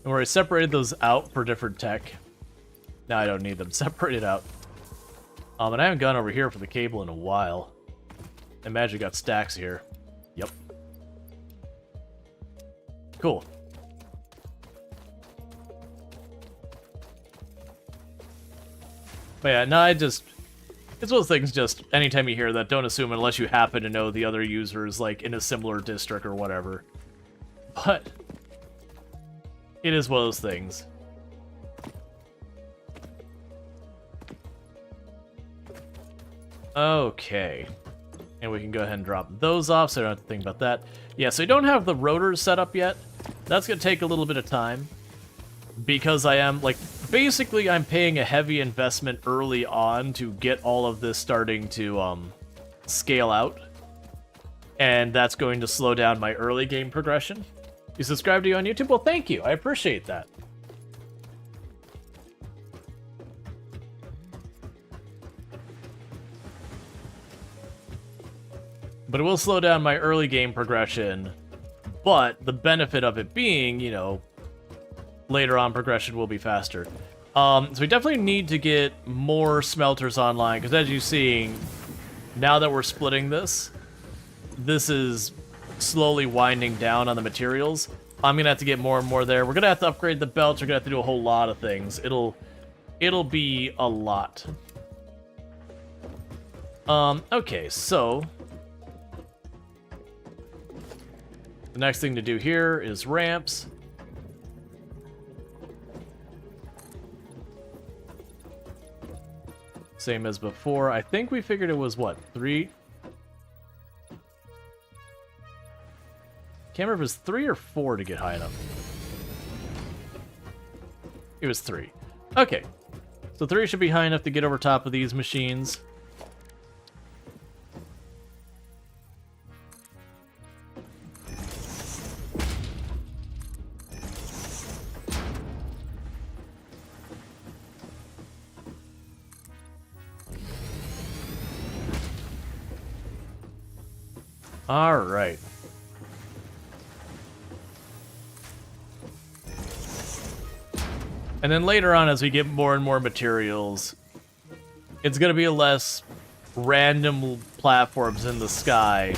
A: Don't worry, I separated those out for different tech. Now I don't need them separated out. And I haven't gone over here for the cable in a while. I imagine we got stacks here. Yep. Cool. But yeah, no, it's one of those things, just anytime you hear that, don't assume unless you happen to know the other users, like, in a similar district or whatever. But it is one of those things. Okay. And we can go ahead and drop those off, so I don't have to think about that. Yeah, so we don't have the rotors set up yet. That's going to take a little bit of time. Because I am, like, basically I'm paying a heavy investment early on to get all of this starting to scale out. And that's going to slow down my early game progression. You subscribe to you on YouTube? Well, thank you. I appreciate that. But it will slow down my early game progression. But the benefit of it being, you know, later on progression will be faster. So we definitely need to get more smelters online, because as you're seeing, now that we're splitting this, this is slowly winding down on the materials. I'm gonna have to get more and more there. We're gonna have to upgrade the belts. We're gonna have to do a whole lot of things. It'll be a lot. Okay, so the next thing to do here is ramps. Same as before. I think we figured it was, what, 3? can't remember if it was 3 or 4 to get high enough. It was 3. Okay. So 3 should be high enough to get over top of these machines. All right. And then later on, as we get more and more materials, it's going to be less random platforms in the sky.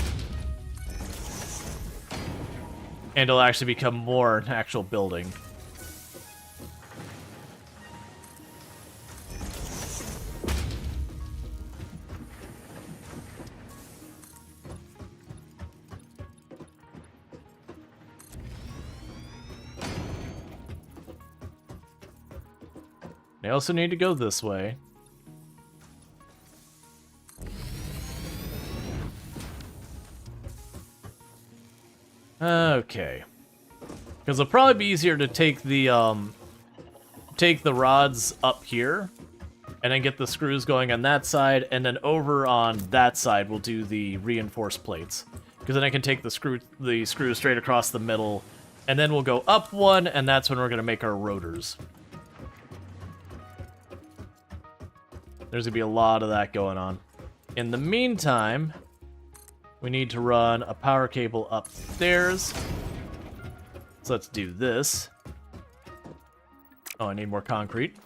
A: And it'll actually become more an actual building. I also need to go this way. Okay. Because it'll probably be easier to take the rods up here, and then get the screws going on that side, and then over on that side we'll do the reinforced plates. Because then I can take the screw straight across the middle, and then we'll go up one, and that's when we're going to make our rotors. There's going to be a lot of that going on. In the meantime, we need to run a power cable upstairs. So let's do this. Oh, I need more concrete.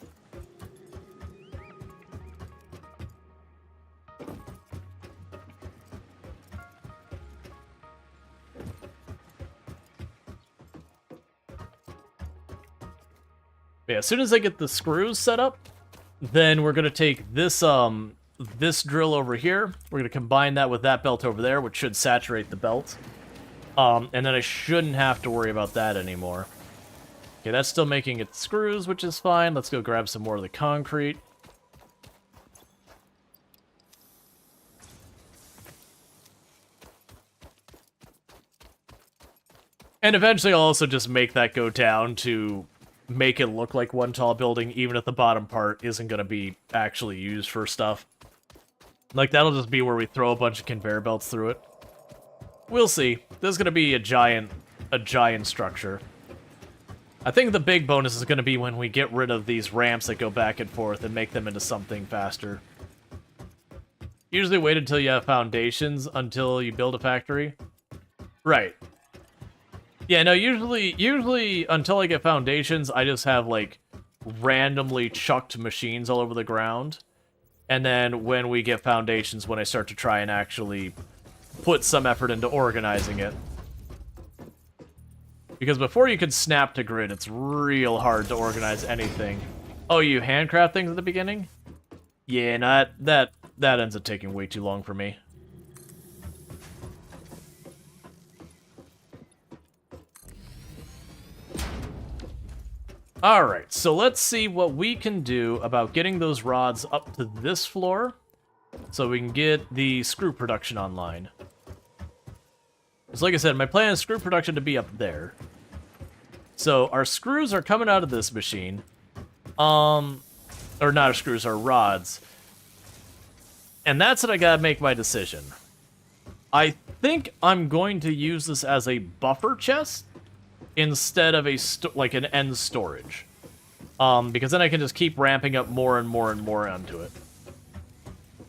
A: Yeah, as soon as I get the screws set up, then we're going to take this this drill over here. We're going to combine that with that belt over there, which should saturate the belt. And then I shouldn't have to worry about that anymore. Okay, that's still making its screws, which is fine. Let's go grab some more of the concrete. And eventually I'll also just make that go down to make it look like one tall building, even if the bottom part isn't going to be actually used for stuff. Like, that'll just be where we throw a bunch of conveyor belts through it. We'll see. This is going to be a giant structure. I think the big bonus is going to be when we get rid of these ramps that go back and forth and make them into something faster. Usually wait until you have foundations until you build a factory. Right. Yeah, no, usually until I get foundations, I just have, like, randomly chucked machines all over the ground. And then when we get foundations, when I start to try and actually put some effort into organizing it. Because before you can snap to grid, it's real hard to organize anything. Oh, you handcraft things at the beginning? Yeah, no, that ends up taking way too long for me. Alright, so let's see what we can do about getting those rods up to this floor so we can get the screw production online. So like I said, my plan is screw production to be up there. So our screws are coming out of this machine. Or not our screws, our rods. And that's what I gotta make my decision. I think I'm going to use this as a buffer chest instead of like an end storage. Because then I can just keep ramping up more and more and more onto it.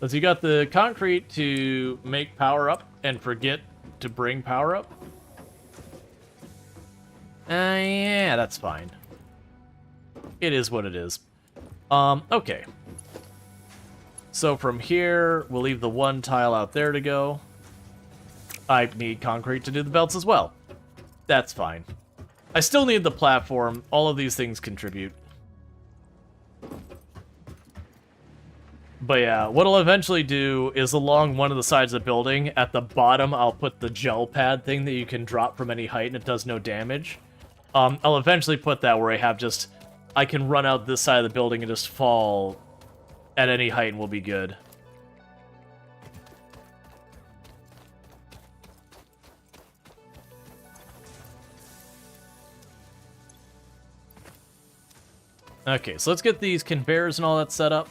A: So you got the concrete to make power up and forget to bring power up. Yeah, that's fine. It is what it is. Okay. So from here, we'll leave the one tile out there to go. I need concrete to do the belts as well. That's fine. I still need the platform. All of these things contribute. But yeah, what I'll eventually do is along one of the sides of the building, at the bottom, I'll put the gel pad thing that you can drop from any height and it does no damage. I'll eventually put that where I have just... I can run out this side of the building and just fall at any height and we'll be good. Okay, so let's get these conveyors and all that set up.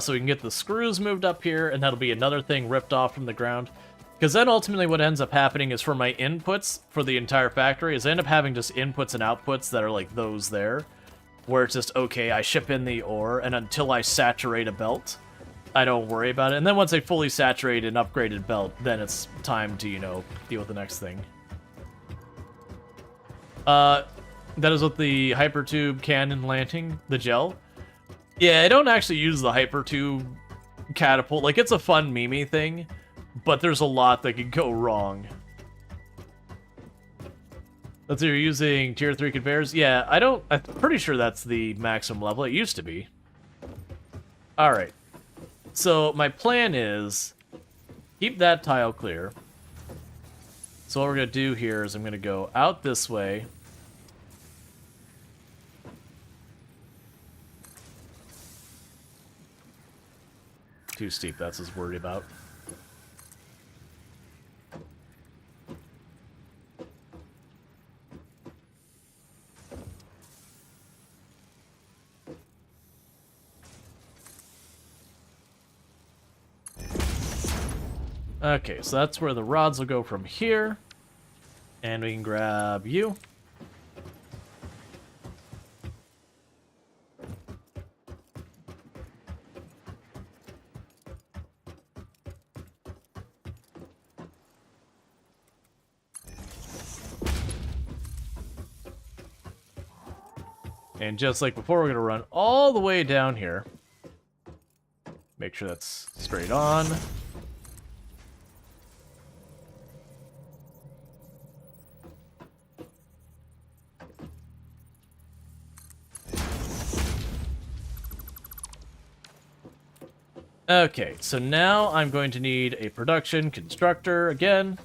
A: So we can get the screws moved up here, and that'll be another thing ripped off from the ground. Because then ultimately what ends up happening is for my inputs for the entire factory is I end up having just inputs and outputs that are like those there. Where it's just, okay, I ship in the ore, and until I saturate a belt, I don't worry about it. And then once I fully saturate an upgraded belt, then it's time to, you know, deal with the next thing. That is with the hypertube cannon landing, the gel. Yeah, I don't actually use the hypertube catapult. Like, it's a fun meme thing, but there's a lot that could go wrong. Let's see, you're using tier 3 conveyors? Yeah, I'm pretty sure that's the maximum level. It used to be. Alright. So, my plan is keep that tile clear. So what we're going to do here is I'm going to go out this way. Too steep, that's what I was worried about. Okay, so that's where the rods will go from here. And we can grab you. And just like before, we're going to run all the way down here. Make sure that's straight on. Okay, so now I'm going to need a production constructor again.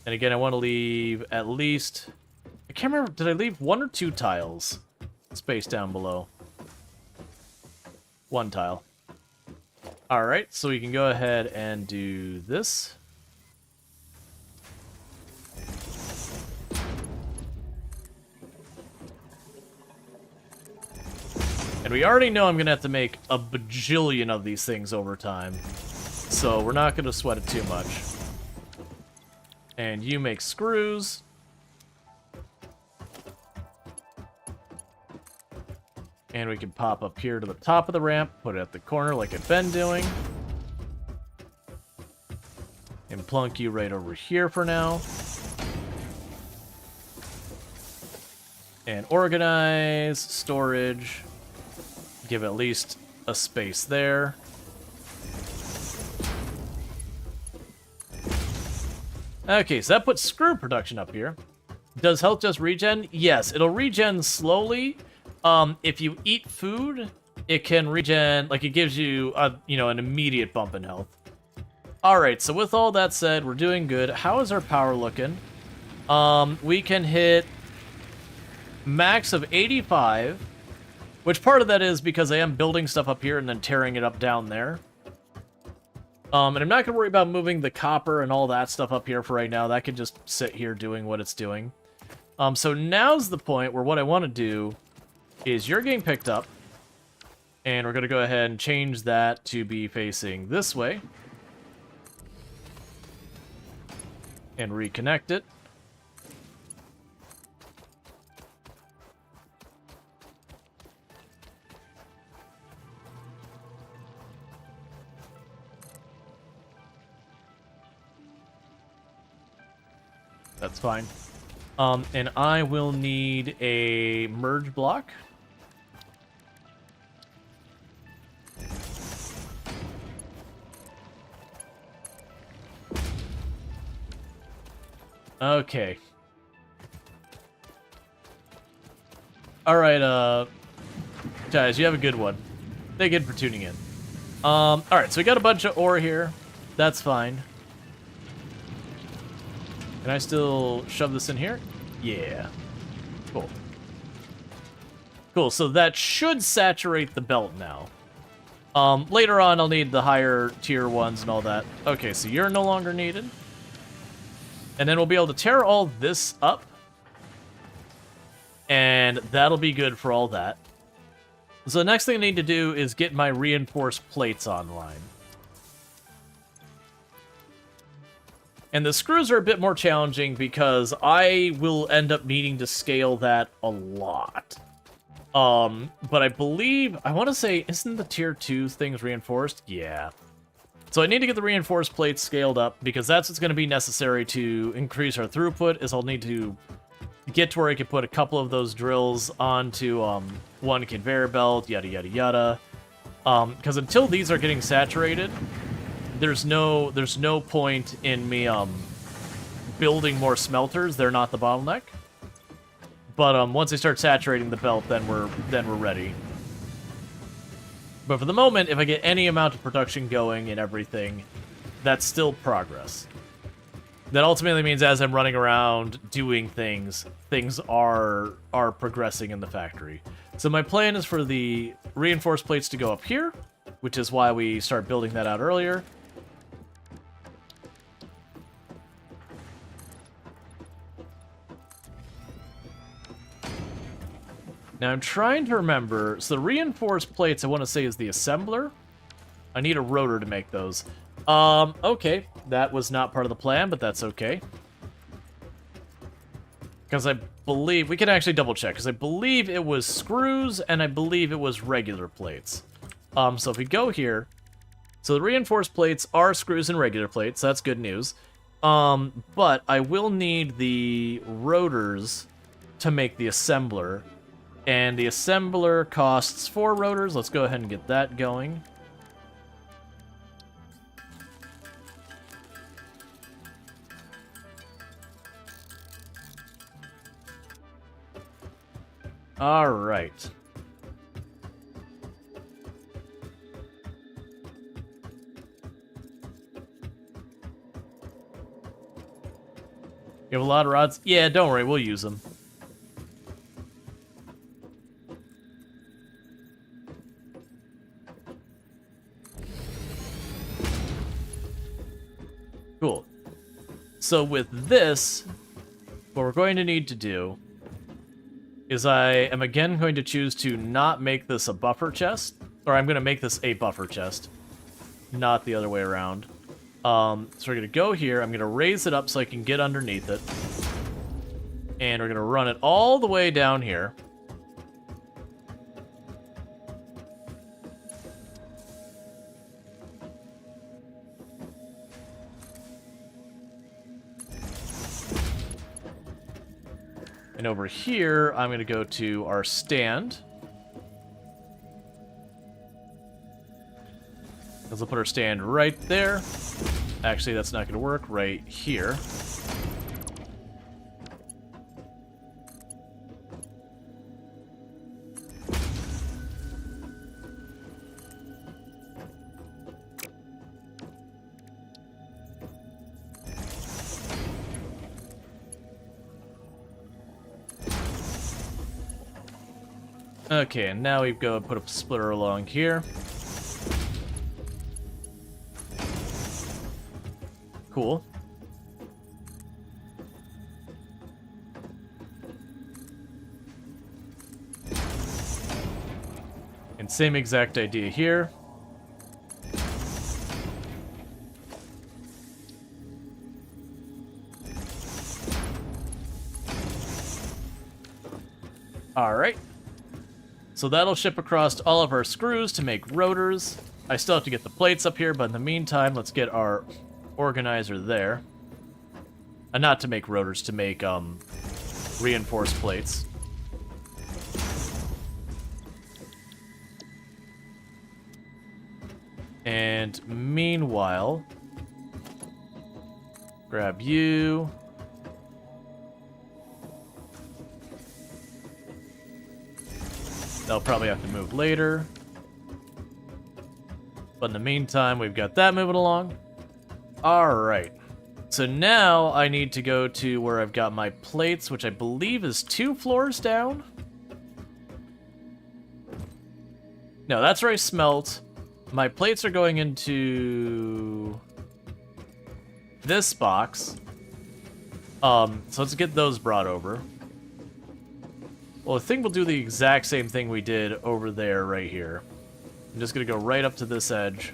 A: And again, I want to leave at least... I can't remember, did I leave 1 or 2 tiles space down below? 1 tile. Alright, so we can go ahead and do this. And we already know I'm going to have to make a bajillion of these things over time. So we're not going to sweat it too much. And you make screws. And we can pop up here to the top of the ramp, put it at the corner like I've been doing. And plunk you right over here for now. And organize, storage. Give at least a space there. Okay, so that puts screw production up here. Does health just regen? Yes, it'll regen slowly. If you eat food, it can regen, like it gives you a, you know, an immediate bump in health. Alright, so with all that said, we're doing good. How is our power looking? We can hit max of 85. Which part of that is because I am building stuff up here and then tearing it up down there. And I'm not going to worry about moving the copper and all that stuff up here for right now. That can just sit here doing what it's doing. So now's the point where what I want to do is you're getting picked up. And we're going to go ahead and change that to be facing this way. And reconnect it. That's fine. And I will need a merge block. Okay. Alright, guys, you have a good one. Thank you for tuning in. Alright, so we got a bunch of ore here. That's fine. Can I still shove this in here? Yeah. Cool. Cool, so that should saturate the belt now. Later on, I'll need the higher tier ones and all that. Okay, so you're no longer needed. And then we'll be able to tear all this up. And that'll be good for all that. So the next thing I need to do is get my reinforced plates online. And the screws are a bit more challenging because I will end up needing to scale that a lot. But I believe, I want to say, isn't the tier 2 things reinforced? Yeah. So I need to get the reinforced plates scaled up because that's what's going to be necessary to increase our throughput, is I'll need to get to where I can put a couple of those drills onto one conveyor belt, yada yada yada. Because until these are getting saturated, there's no point in me building more smelters. They're not the bottleneck. But once they start saturating the belt, then we're ready. But for the moment, if I get any amount of production going and everything, that's still progress. That ultimately means as I'm running around doing things, things are progressing in the factory. So my plan is for the reinforced plates to go up here, which is why we start building that out earlier. Now I'm trying to remember, so the reinforced plates I want to say is the assembler. I need a rotor to make those. Okay, that was not part of the plan, but that's okay. Because I believe, we can actually double check, because I believe it was screws, and I believe it was regular plates. So if we go here, so the reinforced plates are screws and regular plates, so that's good news. But I will need the rotors to make the assembler. And the assembler costs 4 rotors. Let's go ahead and get that going. All right. You have a lot of rods? Yeah, don't worry, we'll use them. Cool. So with this, what we're going to need to do is I am again going to choose to not make this a buffer chest, or I'm going to make this a buffer chest, not the other way around. So we're going to go here, I'm going to raise it up so I can get underneath it, and we're going to run it all the way down here. And over here, I'm going to go to our stand. We'll put our stand right there. Actually, that's not going to work. Right here. Okay, and now we go and put a splitter along here. Cool. And same exact idea here. All right. So that'll ship across all of our screws to make rotors. I still have to get the plates up here, but in the meantime, let's get our organizer there. And not to make rotors, to make reinforced plates. And meanwhile, grab you. They'll probably have to move later. But in the meantime, we've got that moving along. Alright. So now I need to go to where I've got my plates, which I believe is 2 floors down. No, that's where I smelt. My plates are going into this box. So let's get those brought over. Well, I think we'll do the exact same thing we did over there right here. I'm just going to go right up to this edge.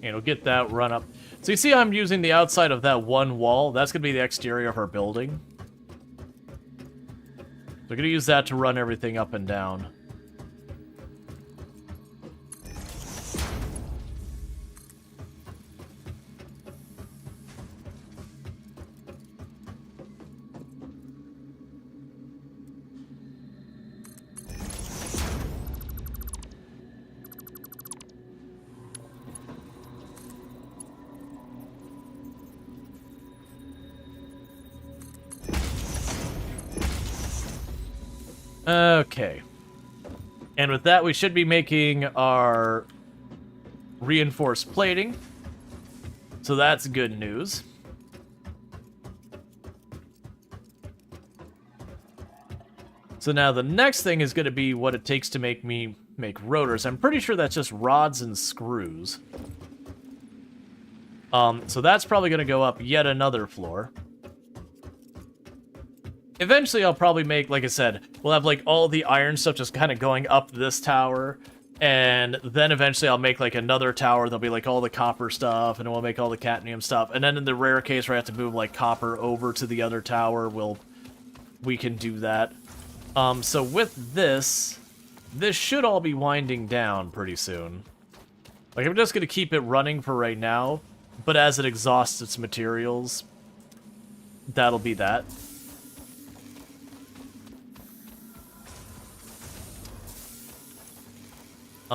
A: And it'll get that run up. So you see I'm using the outside of that one wall. That's going to be the exterior of our building. So we're going to use that to run everything up and down. Okay. And with that, we should be making our reinforced plating. So that's good news. So now the next thing is going to be what it takes to make rotors. I'm pretty sure that's just rods and screws. So that's probably going to go up yet another floor. Eventually, I'll probably make, like I said, we'll have, like, all the iron stuff just kind of going up this tower, and then eventually I'll make, like, another tower. There'll be, like, all the copper stuff, and we'll make all the cadmium stuff, and then in the rare case where I have to move, like, copper over to the other tower, we can do that. So with this should all be winding down pretty soon. Like, I'm just gonna keep it running for right now, but as it exhausts its materials, that'll be that.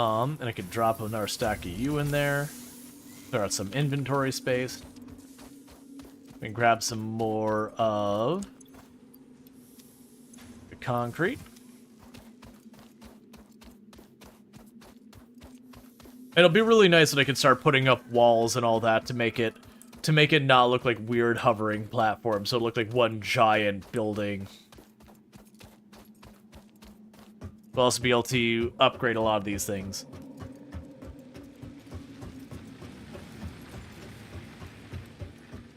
A: And I could drop another stack of you in there. Throw out some inventory space. And grab some more of the concrete. It'll be really nice when I can start putting up walls and all that to make it not look like weird hovering platforms, so it look like one giant building. We'll also be able to upgrade a lot of these things.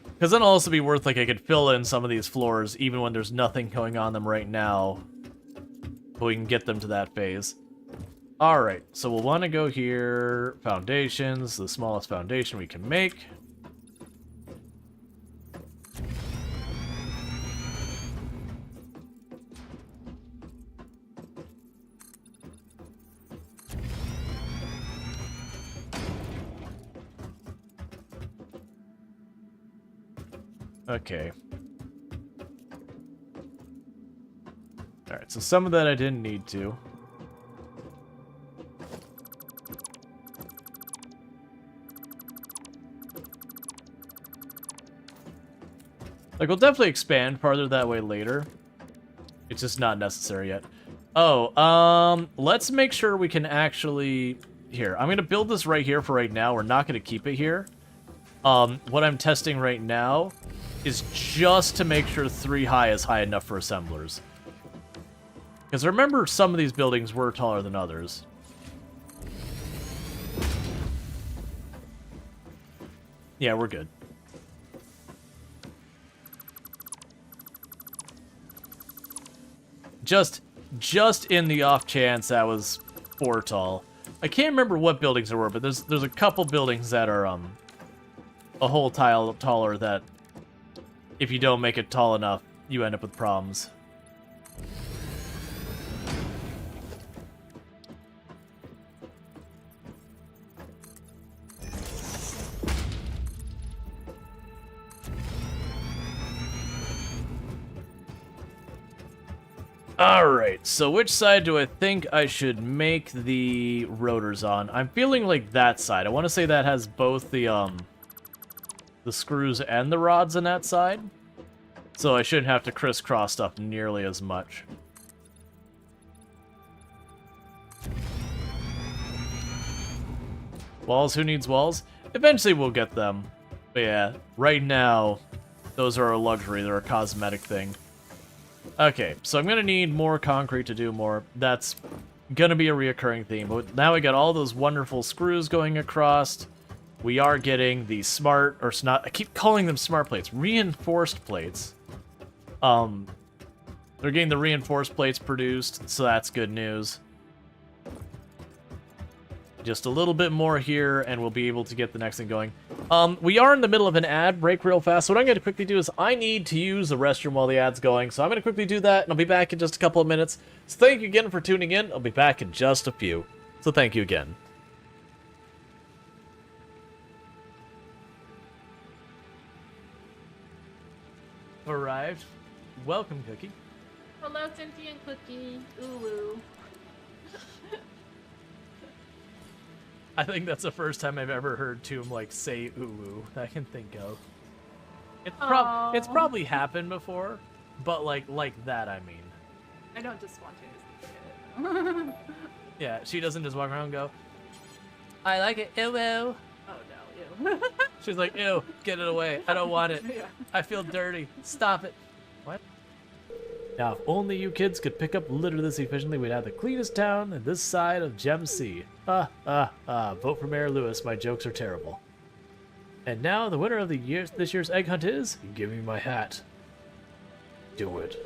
A: Because then it'll also be worth, like, I could fill in some of these floors even when there's nothing going on them right now. But we can get them to that phase. Alright, so we'll want to go here. Foundations, the smallest foundation we can make. Okay. Alright, so some of that I didn't need to. Like, we'll definitely expand farther that way later. It's just not necessary yet. Oh, let's make sure we can actually... Here, I'm gonna build this right here for right now. We're not gonna keep it here. What I'm testing right now is just to make sure 3 high is high enough for assemblers. Because remember, some of these buildings were taller than others. Yeah, we're good. Just in the off chance that was 4 tall. I can't remember what buildings there were, but there's a couple buildings that are a whole tile taller that if you don't make it tall enough, you end up with problems. Alright, so which side do I think I should make the rotors on? I'm feeling like that side. I want to say that has both the screws and the rods on that side. So I shouldn't have to crisscross stuff nearly as much. Walls? Who needs walls? Eventually we'll get them. But yeah, right now, those are a luxury. They're a cosmetic thing. Okay, so I'm gonna need more concrete to do more. That's gonna be a reoccurring theme. But now we got all those wonderful screws going across. we are getting the smart, or not, I keep calling them smart plates, reinforced plates. They're getting the reinforced plates produced, so that's good news. Just a little bit more here, and we'll be able to get the next thing going. We are in the middle of an ad break real fast, so what I'm going to quickly do is I need to use the restroom while the ad's going, so I'm going to quickly do that, and I'll be back in just a couple of minutes. So thank you again for tuning in. I'll be back in just a few. So thank you again. Arrived. Welcome, Cookie.
D: Hello, Cynthia and Cookie. Ooh.
A: I think that's the first time I've ever heard Tomb, like, say ooh that I can think of. It's probably happened before, but, like that, I mean.
D: I don't just spontaneously say it.
A: Yeah, she doesn't just walk around and go, I like it, ew, ew.
D: Oh, no, ew.
A: She's like, ew, get it away. I don't want it.
D: Yeah.
A: I feel dirty. Stop it. What? Now, if only you kids could pick up litter this efficiently, we'd have the cleanest town in this side of Gem Sea. Vote for Mayor Lewis. My jokes are terrible. And now, the winner of this year's egg hunt is... Give me my hat. Do it.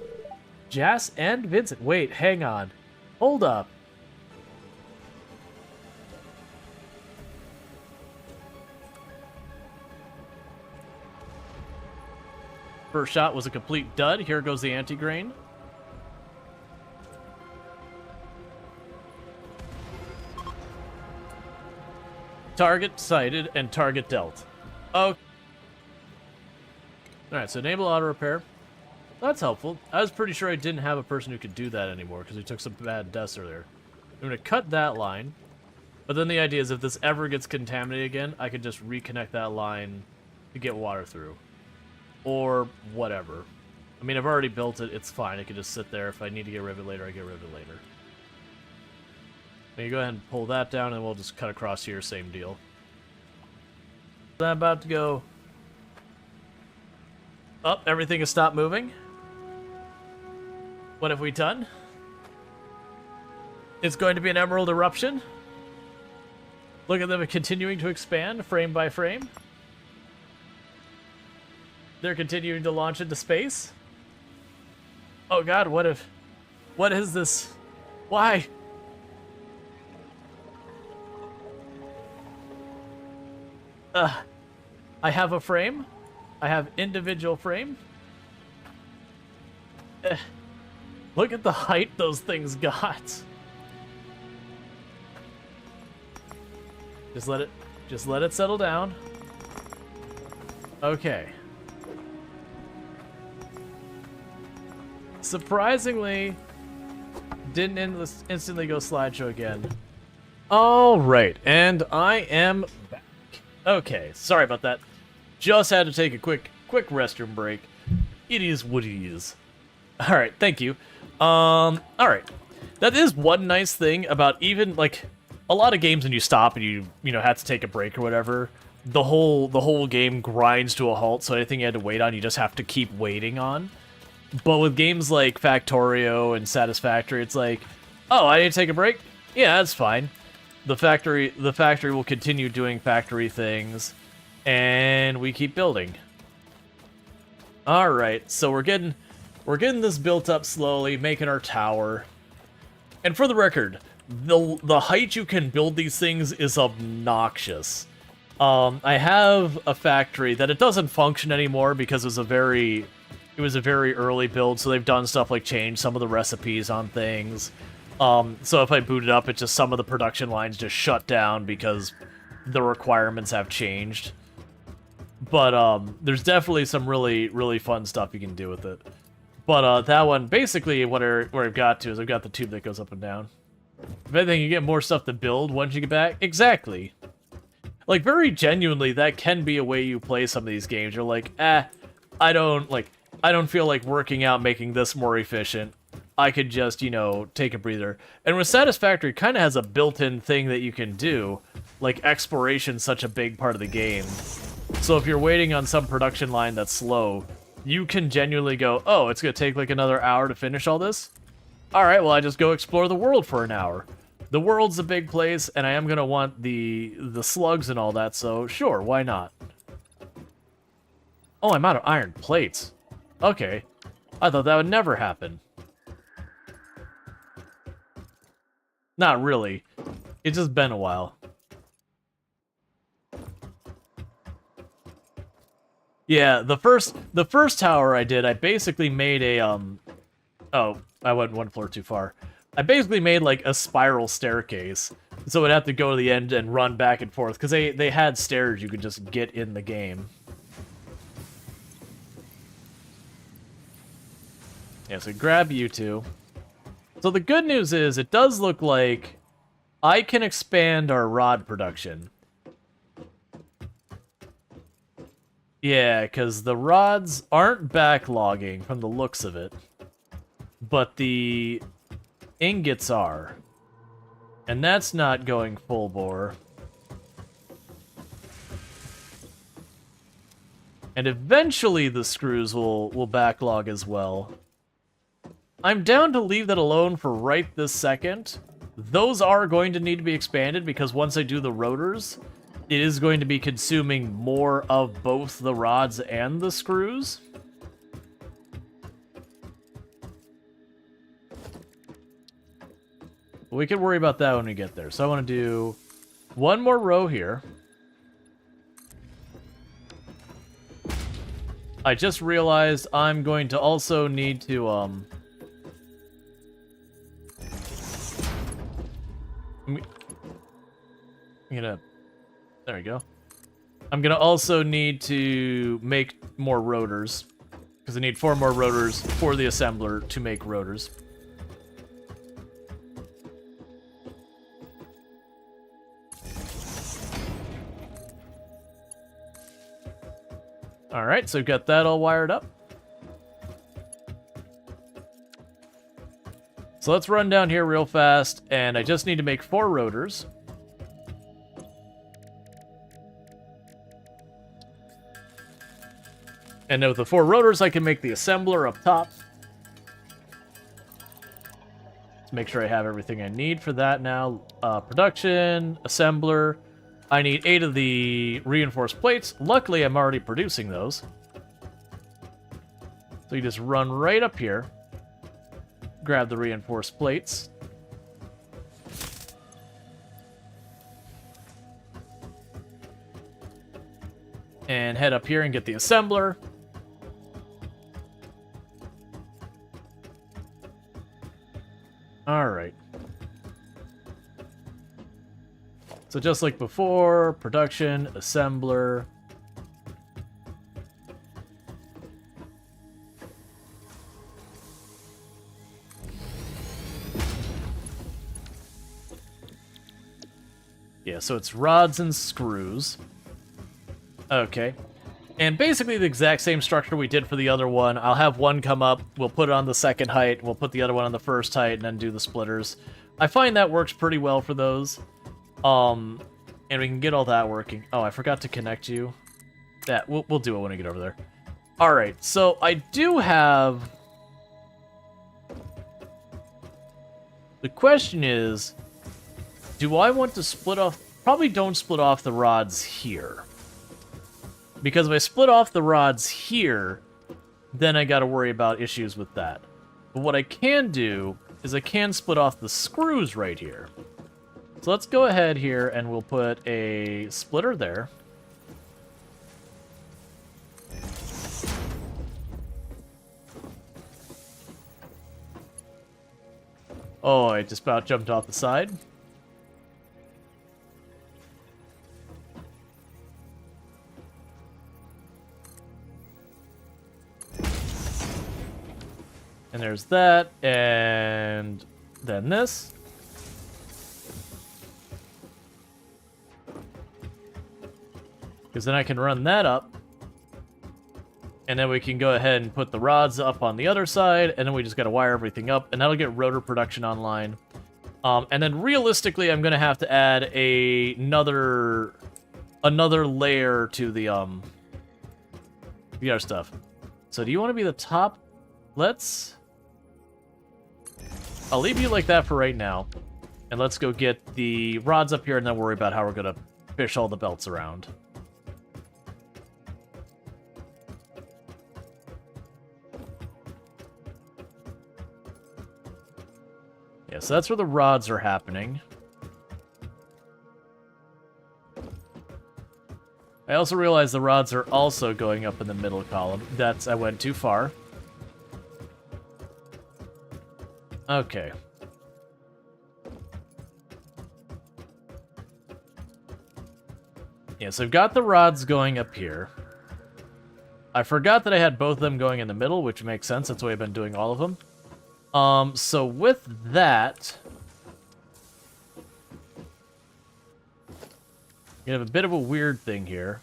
A: Jas and Vincent. Wait, hang on. Hold up. First shot was a complete dud. Here goes the anti-grain. Target sighted and target dealt. Okay. Alright, so enable auto repair. That's helpful. I was pretty sure I didn't have a person who could do that anymore because we took some bad deaths earlier. I'm going to cut that line. But then the idea is if this ever gets contaminated again, I could just reconnect that line to get water through. Or whatever. I mean, I've already built it. It's fine. It could just sit there. If I need to get rid of it later, I get rid of it later. Now you go ahead and pull that down, and we'll just cut across here. Same deal. I'm about to go up. Everything has stopped moving. What have we done? It's going to be an emerald eruption. Look at them continuing to expand frame by frame. They're continuing to launch into space. Oh god, what is this? Why? I have a frame. I have individual frame. Look at the height those things got. Just let it settle down. Okay. Surprisingly, didn't instantly go slideshow again. All right, and I am back. Okay, sorry about that. Just had to take a quick restroom break. It is what it is. All right, thank you. All right, that is one nice thing about even like a lot of games when you stop and you have to take a break or whatever. The whole game grinds to a halt. So anything you had to wait on, you just have to keep waiting on. But with games like Factorio and Satisfactory, it's like, oh, I need to take a break? Yeah, that's fine. The factory will continue doing factory things, and we keep building. All right, so we're getting this built up slowly, making our tower. And for the record, the height you can build these things is obnoxious. I have a factory that it doesn't function anymore because it was a very early build, so they've done stuff like change some of the recipes on things. So if I boot it up, it's just some of the production lines just shut down because the requirements have changed. But there's definitely some really, really fun stuff you can do with it. But that one, basically where I've got to is I've got the tube that goes up and down. If anything, you get more stuff to build once you get back. Exactly. Like, very genuinely, that can be a way you play some of these games. You're like, I don't feel like working out making this more efficient. I could just, take a breather. And with Satisfactory, it kind of has a built-in thing that you can do. Like, exploration's such a big part of the game. So if you're waiting on some production line that's slow, you can genuinely go, oh, it's going to take like another hour to finish all this? Alright, well, I just go explore the world for an hour. The world's a big place, and I am gonna want the slugs and all that, so sure, why not? Oh, I'm out of iron plates. Okay. I thought that would never happen. Not really. It's just been a while. Yeah, the first tower I did, I basically made a oh, I went one floor too far. I basically made like a spiral staircase, so I'd have to go to the end and run back and forth because they had stairs you could just get in the game. Yeah, so grab you two. So the good news is it does look like I can expand our rod production. Yeah, because the rods aren't backlogging from the looks of it, but the ingots are. And that's not going full bore. And eventually the screws will backlog as well. I'm down to leave that alone for right this second. Those are going to need to be expanded because once I do the rotors, it is going to be consuming more of both the rods and the screws. We can worry about that when we get there. So I want to do one more row here. I just realized I'm going to also need to, I'm gonna, there we go. I'm gonna also need to make more rotors, because I need 4 more rotors for the assembler to make rotors. Alright, so we've got that all wired up. So let's run down here real fast, and I just need to make 4 rotors. And with the 4 rotors, I can make the assembler up top. Let's make sure I have everything I need for that now. Production, assembler. I need 8 of the reinforced plates. Luckily, I'm already producing those. So you just run right up here. Grab the reinforced plates. And head up here and get the assembler. Alright. So just like before, production, assembler. Yeah, so it's rods and screws. Okay. And basically the exact same structure we did for the other one. I'll have one come up, we'll put it on the second height, we'll put the other one on the first height, and then do the splitters. I find that works pretty well for those. And we can get all that working. Oh, I forgot to connect you. That we'll do it when I get over there. Alright, so I do have... The question is, do I want to split off... Probably don't split off the rods here. Because if I split off the rods here, then I gotta worry about issues with that. But what I can do is I can split off the screws right here. So let's go ahead here and we'll put a splitter there. Oh, I just about jumped off the side. And there's that, and then this. Because then I can run that up. And then we can go ahead and put the rods up on the other side, and then we just gotta wire everything up, and that'll get rotor production online. And then realistically, I'm gonna have to add another layer to the other stuff. So do you want to be the top? I'll leave you like that for right now. And let's go get the rods up here and then worry about how we're going to fish all the belts around. Yeah, so that's where the rods are happening. I also realize the rods are also going up in the middle column. I went too far. Okay. Yeah, so I've got the rods going up here. I forgot that I had both of them going in the middle, which makes sense. That's the way I've been doing all of them. So with that, you have a bit of a weird thing here.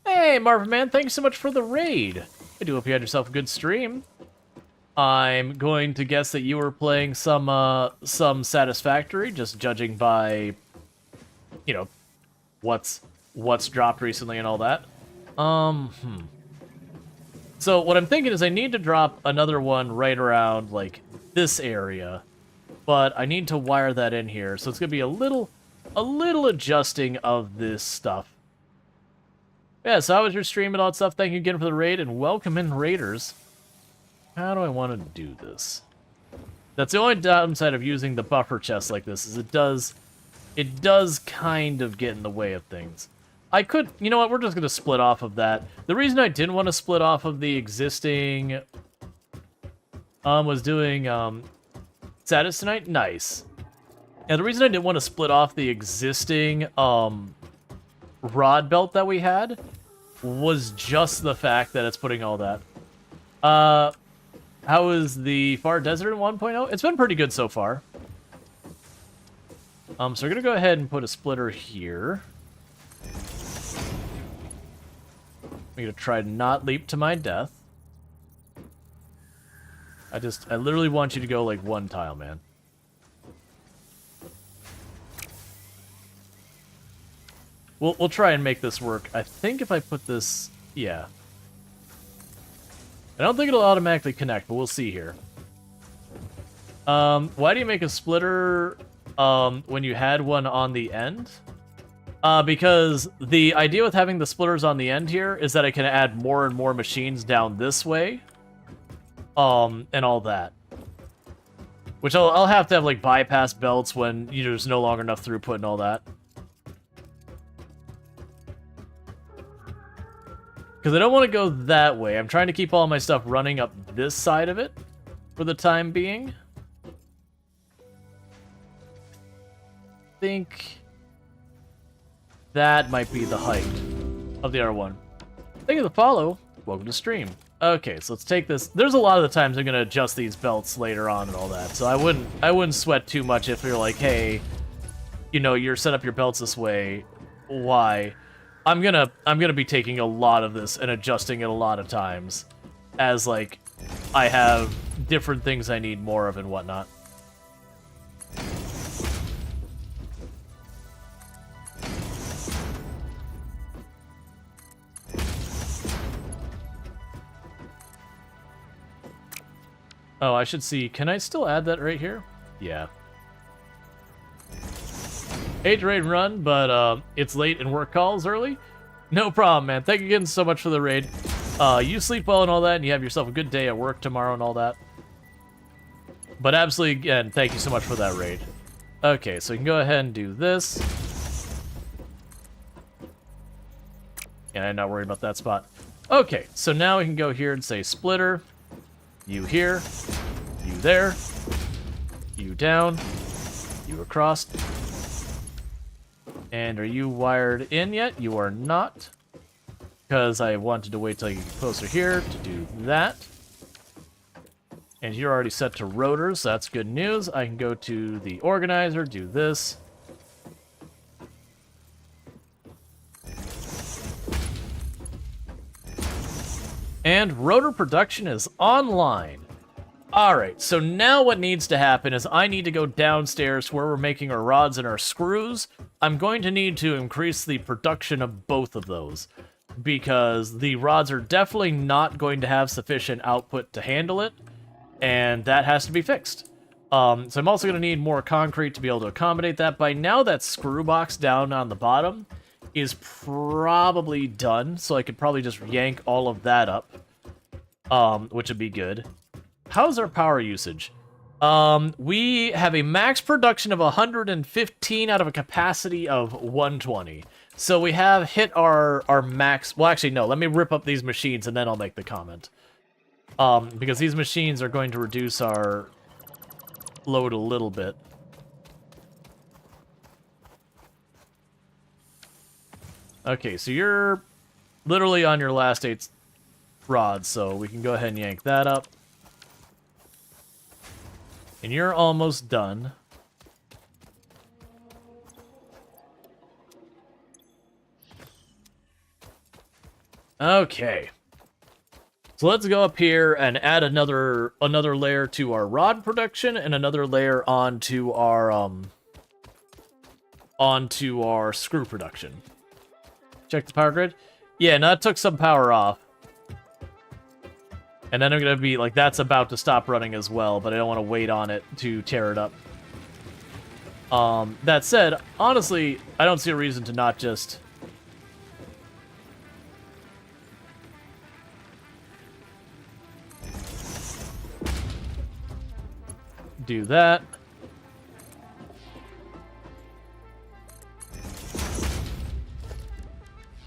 A: Hey, Marvin Man, thanks so much for the raid. I do hope you had yourself a good stream. I'm going to guess that you were playing some Satisfactory, just judging by, you know, what's dropped recently and all that. So what I'm thinking is I need to drop another one right around, like, this area. But I need to wire that in here, so it's going to be a little adjusting of this stuff. Yeah, so how was your stream and all that stuff? Thank you again for the raid, and welcome in, raiders. How do I want to do this? That's the only downside of using the buffer chest like this, is it does kind of get in the way of things. I could, you know what, we're just going to split off of that. The reason I didn't want to split off of the existing, was doing, Satis tonight? Nice. And the reason I didn't want to split off the existing, rod belt that we had was just the fact that it's putting all that. How is the Far Desert in 1.0? It's been pretty good so far. So we're gonna go ahead and put a splitter here. I'm gonna try to not leap to my death. I literally want you to go like one tile, man. We'll try and make this work. I think if I put this, yeah. I don't think it'll automatically connect, but we'll see here. Why do you make a splitter when you had one on the end? Because the idea with having the splitters on the end here is that I can add more and more machines down this way. And all that. Which I'll have to have, like, bypass belts when there's no longer enough throughput and all that. Because I don't want to go that way. I'm trying to keep all my stuff running up this side of it for the time being. I think that might be the height of the R1. Thank you for the follow. Welcome to stream. Okay, so let's take this. There's a lot of the times I'm going to adjust these belts later on and all that. So I wouldn't sweat too much if you're like, hey, you're set up your belts this way. Why? I'm gonna be taking a lot of this and adjusting it a lot of times, as like I have different things I need more of and whatnot. Oh, I should see. Can I still add that right here? Yeah. Hate to raid and run, but it's late and work calls early. No problem, man. Thank you again so much for the raid. You sleep well and all that, and you have yourself a good day at work tomorrow and all that. But absolutely, again, thank you so much for that raid. Okay, so we can go ahead and do this. Yeah, I'm not worried about that spot. Okay, so now we can go here and say splitter. You here. You there. You down. You across. And are you wired in yet? You are not. Because I wanted to wait till you get closer here to do that. And you're already set to rotors, so that's good news. I can go to the organizer, do this. And rotor production is online. Alright, so now what needs to happen is I need to go downstairs to where we're making our rods and our screws. I'm going to need to increase the production of both of those, because the rods are definitely not going to have sufficient output to handle it, and that has to be fixed. So I'm also going to need more concrete to be able to accommodate that. By now, that screw box down on the bottom is probably done, so I could probably just yank all of that up, which would be good. How's our power usage? We have a max production of 115 out of a capacity of 120. So we have hit our max... Well, actually, no. Let me rip up these machines, and then I'll make the comment. Because these machines are going to reduce our load a little bit. Okay, so you're literally on your last 8 rods, so we can go ahead and yank that up. And you're almost done. Okay. So let's go up here and add another layer to our rod production and another layer onto our screw production. Check the power grid. Yeah, no, that took some power off. And then I'm going to be like, that's about to stop running as well, but I don't want to wait on it to tear it up. That said, honestly, I don't see a reason to not just... do that.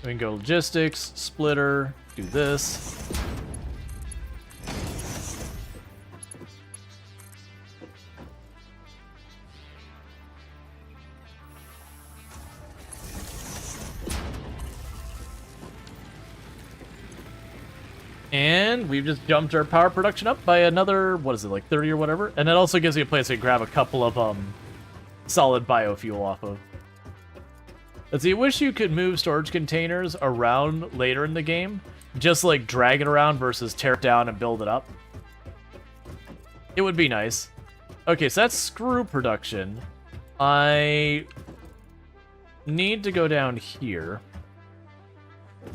A: We can go logistics, splitter, do this. And we've just jumped our power production up by another, what is it, like 30 or whatever? And it also gives you a place to grab a couple of solid biofuel off of. Let's see, I wish you could move storage containers around later in the game. Just like drag it around versus tear it down and build it up. It would be nice. Okay, so that's screw production. I need to go down here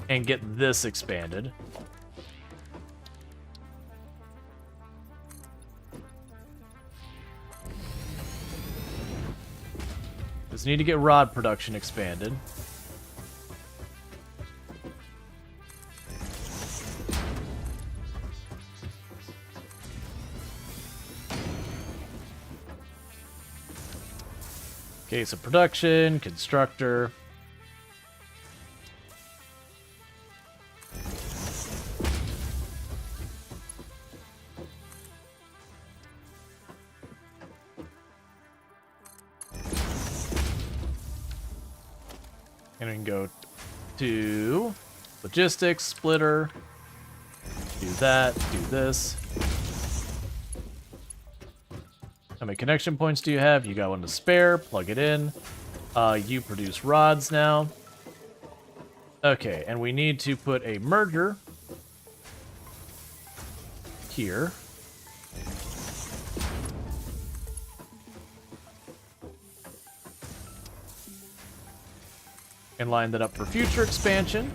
A: and get this expanded. Just need to get rod production expanded. Okay, so production, constructor. And we can go to logistics, splitter, do that, do this. How many connection points do you have? You got one to spare, plug it in. You produce rods now. Okay, and we need to put a merger here. And line that up for future expansion.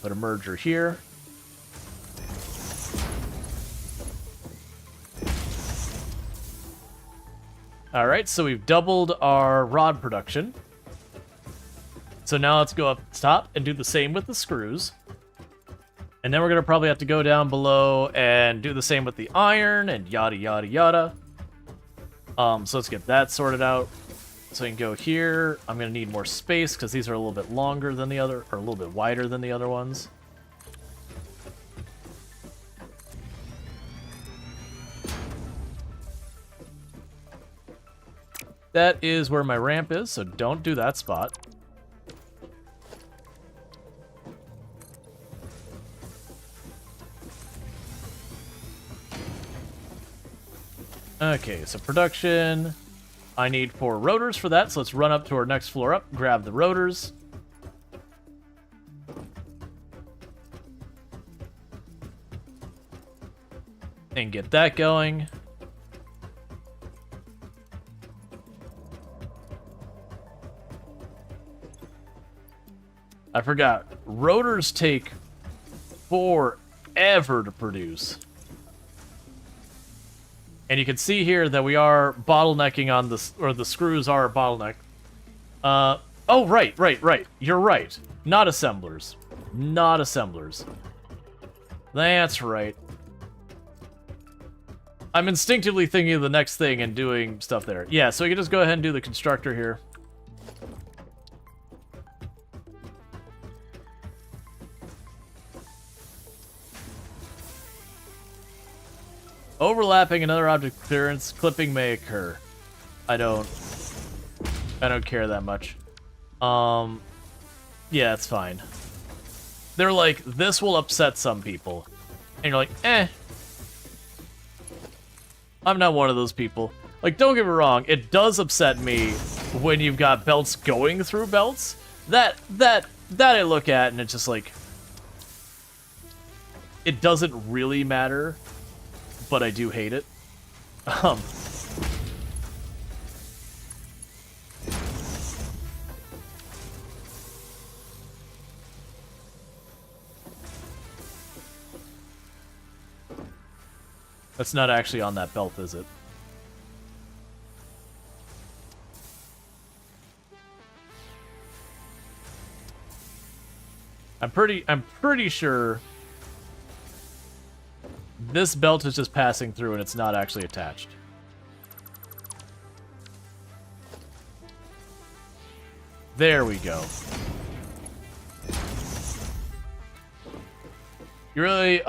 A: Put a merger here. Alright, so we've doubled our rod production. So now let's go up top and do the same with the screws. And then we're going to probably have to go down below and do the same with the iron and yada yada yada. So let's get that sorted out. So I can go here. I'm going to need more space because these are a little bit longer than the other, or a little bit wider than the other ones. That is where my ramp is, so don't do that spot. Okay, so production. I need 4 rotors for that, so let's run up to our next floor up, grab the rotors. And get that going. I forgot. Rotors take forever to produce. And you can see here that we are bottlenecking on this, or the screws are a bottleneck. Oh, right. You're right. Not assemblers. Not assemblers. That's right. I'm instinctively thinking of the next thing and doing stuff there. Yeah, so we can just go ahead and do the constructor here. Overlapping another object clearance, clipping may occur. I don't care that much. Yeah, it's fine. They're like, this will upset some people. And you're like, eh. I'm not one of those people. Like, don't get me wrong, it does upset me when you've got belts going through belts. That I look at and it's just like, it doesn't really matter, but I do hate it. That's not actually on that belt, is it? I'm pretty sure this belt is just passing through and it's not actually attached. There we go. You're really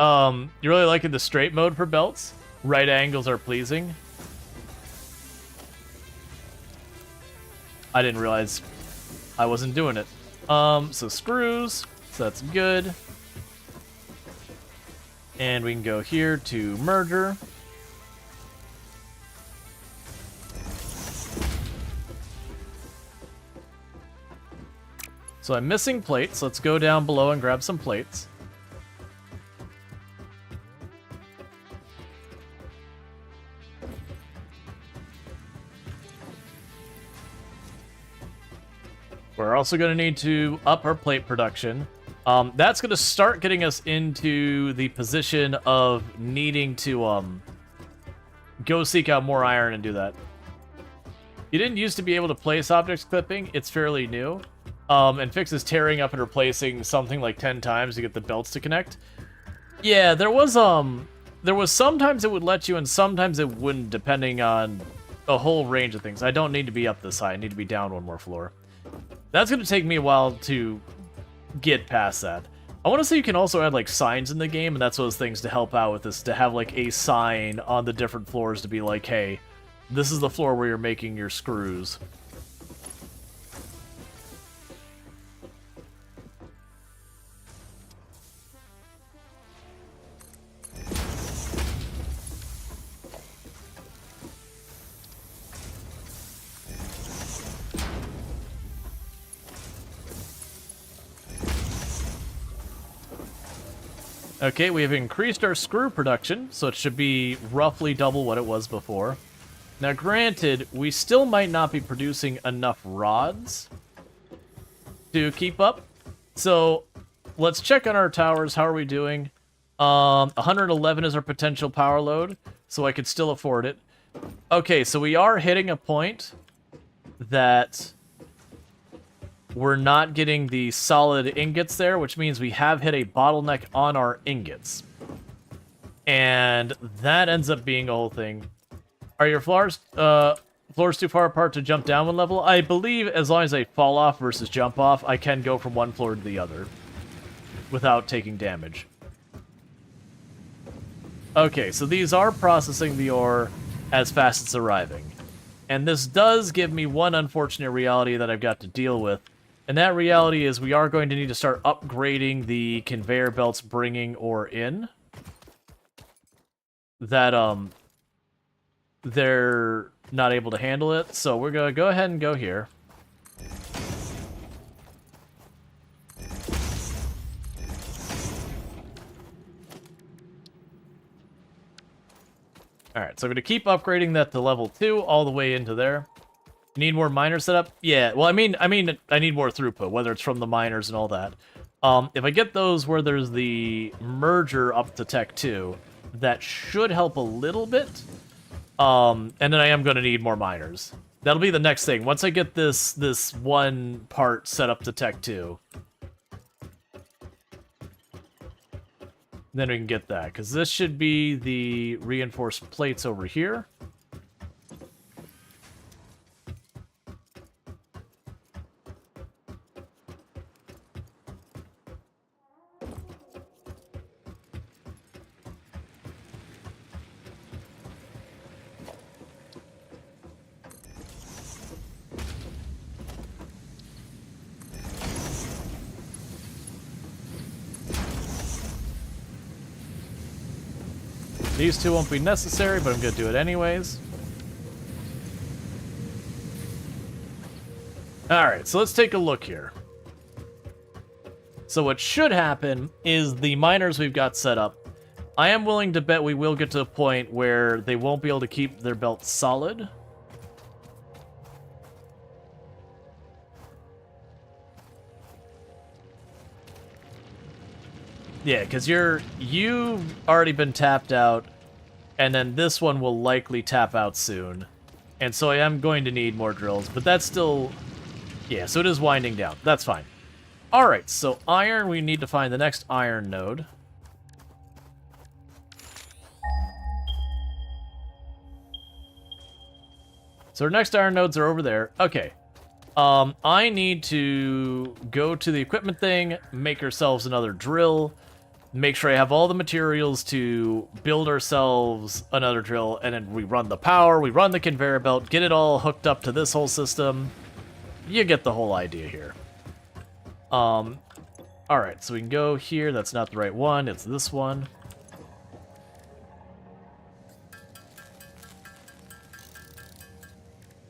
A: liking the straight mode for belts? Right angles are pleasing? I didn't realize I wasn't doing it. So screws, so that's good. And we can go here to merger. So I'm missing plates. Let's go down below and grab some plates. We're also going to need to up our plate production. That's going to start getting us into the position of needing to go seek out more iron and do that. You didn't used to be able to place objects clipping. It's fairly new. And fixes tearing up and replacing something like 10 times to get the belts to connect. Yeah, there was sometimes it would let you and sometimes it wouldn't, depending on a whole range of things. I don't need to be up this high. I need to be down one more floor. That's going to take me a while to get past that. I want to say you can also add like signs in the game, and that's those things to help out with this, to have like a sign on the different floors to be like, hey, this is the floor where you're making your screws. Okay, we have increased our screw production, so it should be roughly double what it was before. Now, granted, we still might not be producing enough rods to keep up. So, let's check on our towers. How are we doing? 111 is our potential power load, so I could still afford it. Okay, so we are hitting a point that we're not getting the solid ingots there, which means we have hit a bottleneck on our ingots. And that ends up being a whole thing. Are your floors too far apart to jump down one level? I believe as long as I fall off versus jump off, I can go from one floor to the other without taking damage. Okay, so these are processing the ore as fast as it's arriving. And this does give me one unfortunate reality that I've got to deal with. And that reality is we are going to need to start upgrading the conveyor belts bringing ore in. That, they're not able to handle it. So we're going to go ahead and go here. Alright, so I'm going to keep upgrading that to level 2 all the way into there. Need more miner setup? Yeah, well, I mean, I need more throughput, whether it's from the miners and all that. If I get those where there's the merger up to Tech 2, that should help a little bit. And then I am going to need more miners. That'll be the next thing. Once I get this one part set up to Tech 2, then we can get that, because this should be the reinforced plates over here. These two won't be necessary, but I'm going to do it anyways. Alright, so let's take a look here. So what should happen is the miners we've got set up, I am willing to bet we will get to a point where they won't be able to keep their belt solid. Yeah, because you've already been tapped out, and then this one will likely tap out soon. And so I am going to need more drills, but that's still... Yeah, so it is winding down. That's fine. Alright, so iron, we need to find the next iron node. So our next iron nodes are over there. Okay. I need to go to the equipment thing, make ourselves another drill, make sure I have all the materials to build ourselves another drill, and then we run the power, we run the conveyor belt, get it all hooked up to this whole system. You get the whole idea here. Alright, so we can go here. That's not the right one, it's this one.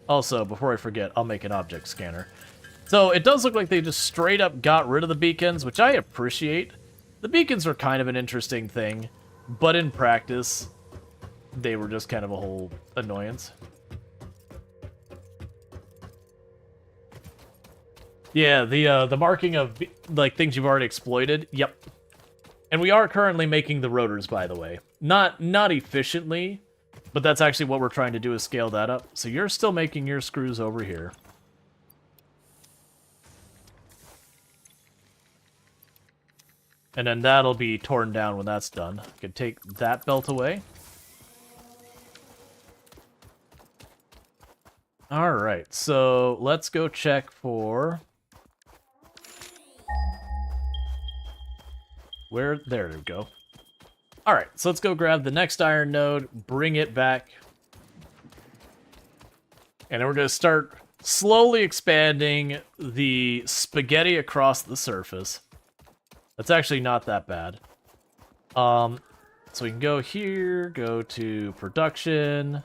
A: Also, before I forget, I'll make an object scanner. So it does look like they just straight up got rid of the beacons, which I appreciate. The beacons are kind of an interesting thing, but in practice, they were just kind of a whole annoyance. Yeah, the marking of, like, things you've already exploited, yep. And we are currently making the rotors, by the way. Not efficiently, but that's actually what we're trying to do, is scale that up. So you're still making your screws over here. And then that'll be torn down when that's done. I can take that belt away. Alright, so let's go check for... Where? There we go. Alright, so let's go grab the next iron node, bring it back. And then we're going to start slowly expanding the spaghetti across the surface. That's actually not that bad. So we can go here, go to production.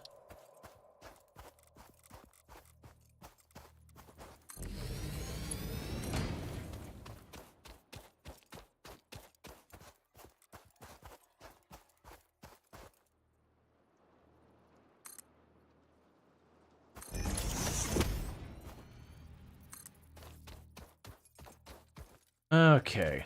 A: Okay.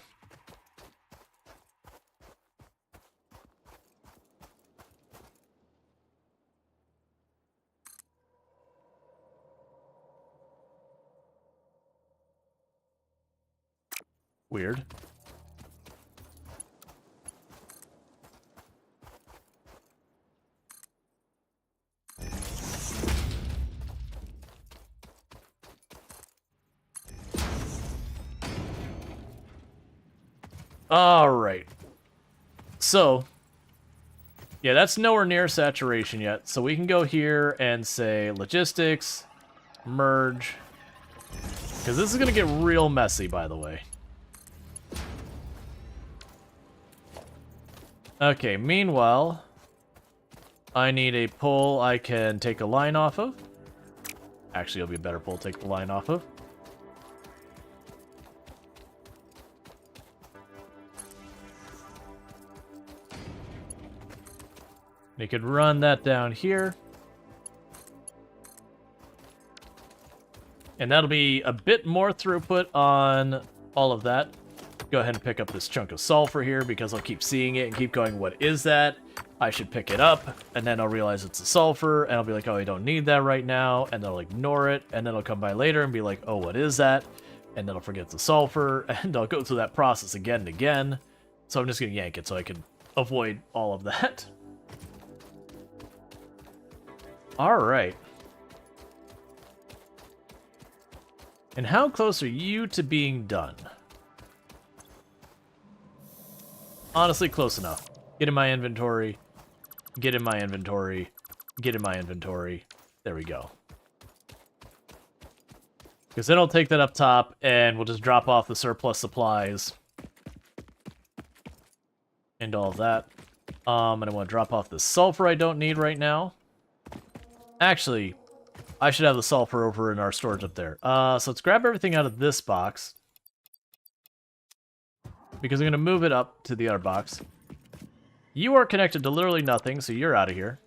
A: Weird. Alright. So, yeah, that's nowhere near saturation yet. So we can go here and say logistics, merge. Because this is going to get real messy, by the way. Okay, meanwhile, I need a pole I can take a line off of. Actually, it'll be a better pole to take the line off of. You could run that down here. And that'll be a bit more throughput on all of that. Go ahead and pick up this chunk of sulfur here because I'll keep seeing it and keep going, what is that? I should pick it up, and then I'll realize it's a sulfur, and I'll be like, oh, I don't need that right now, and then I'll ignore it, and then I'll come by later and be like, oh, what is that? And then I'll forget the sulfur, and I'll go through that process again and again. So I'm just going to yank it so I can avoid all of that. Alright. And how close are you to being done? Honestly, close enough. Get in my inventory. Get in my inventory. Get in my inventory. There we go. Because then I'll take that up top, and we'll just drop off the surplus supplies. And all of that. And I want to drop off the sulfur I don't need right now. Actually, I should have the sulfur over in our storage up there. So let's grab everything out of this box. Because I'm going to move it up to the other box. You are connected to literally nothing, so you're out of here.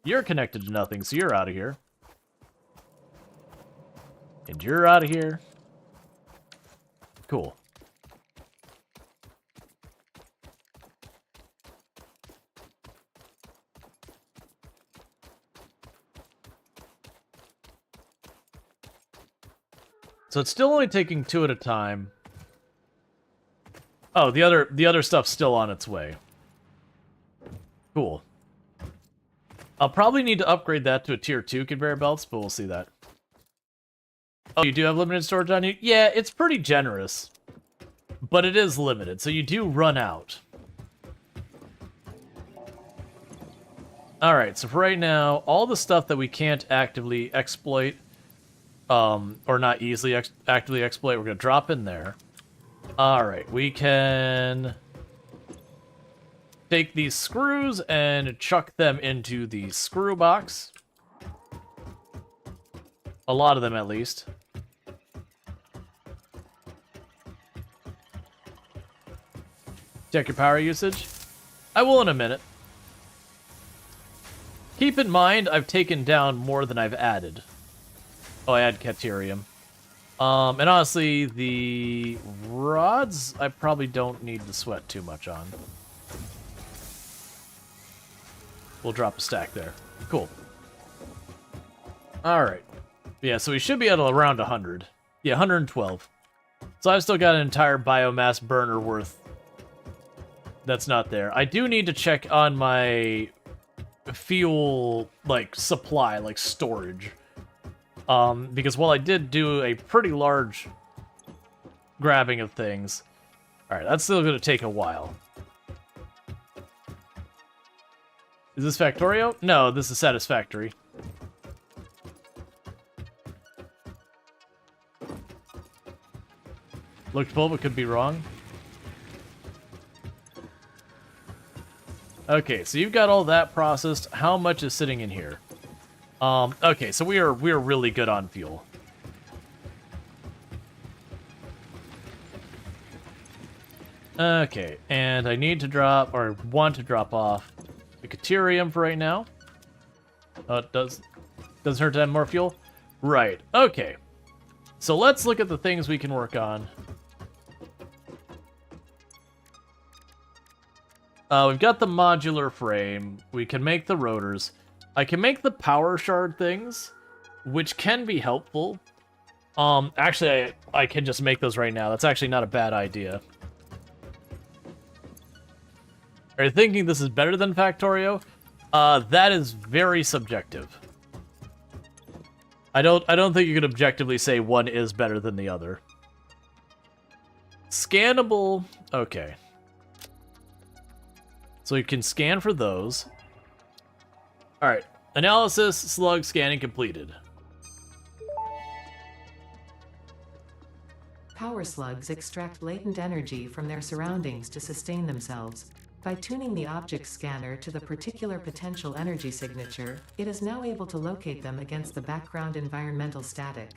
A: You're connected to nothing, so you're out of here. And you're out of here. Cool. So it's still only taking 2 at a time. Oh, the other stuff's still on its way. Cool. I'll probably need to upgrade that to a tier 2 conveyor belts, but we'll see that. Oh, you do have limited storage on you? Yeah, it's pretty generous. But it is limited, so you do run out. Alright, so for right now, all the stuff that we can't actively exploit, or not easily actively exploit, we're going to drop in there. Alright, we can take these screws and chuck them into the screw box. A lot of them, at least. Check your power usage. I will in a minute. Keep in mind, I've taken down more than I've added. Oh, I add Caterium. And honestly, the rods, I probably don't need to sweat too much on. We'll drop a stack there. Cool. Alright. Yeah, so we should be at around 100. Yeah, 112. So I've still got an entire biomass burner worth that's not there. I do need to check on my fuel, like, supply, like, storage. Because while I did do a pretty large grabbing of things, alright, that's still going to take a while. Is this Factorio? No, this is Satisfactory. Looked full, but could be wrong. Okay, so you've got all that processed. How much is sitting in here? Okay, so we are really good on fuel. Okay, and I need to drop, or want to drop off the Caterium for right now. Oh, it doesn't hurt to have more fuel? Right, okay. So let's look at the things we can work on. We've got the modular frame. We can make the rotors. I can make the power shard things, which can be helpful. Actually, I can just make those right now. That's actually not a bad idea. Are you thinking this is better than Factorio? That is very subjective. I don't think you could objectively say one is better than the other. Scannable, okay. So you can scan for those. Alright, analysis, slug scanning completed.
B: Power slugs extract latent energy from their surroundings to sustain themselves. By tuning the object scanner to the particular potential energy signature, it is now able to locate them against the background environmental static.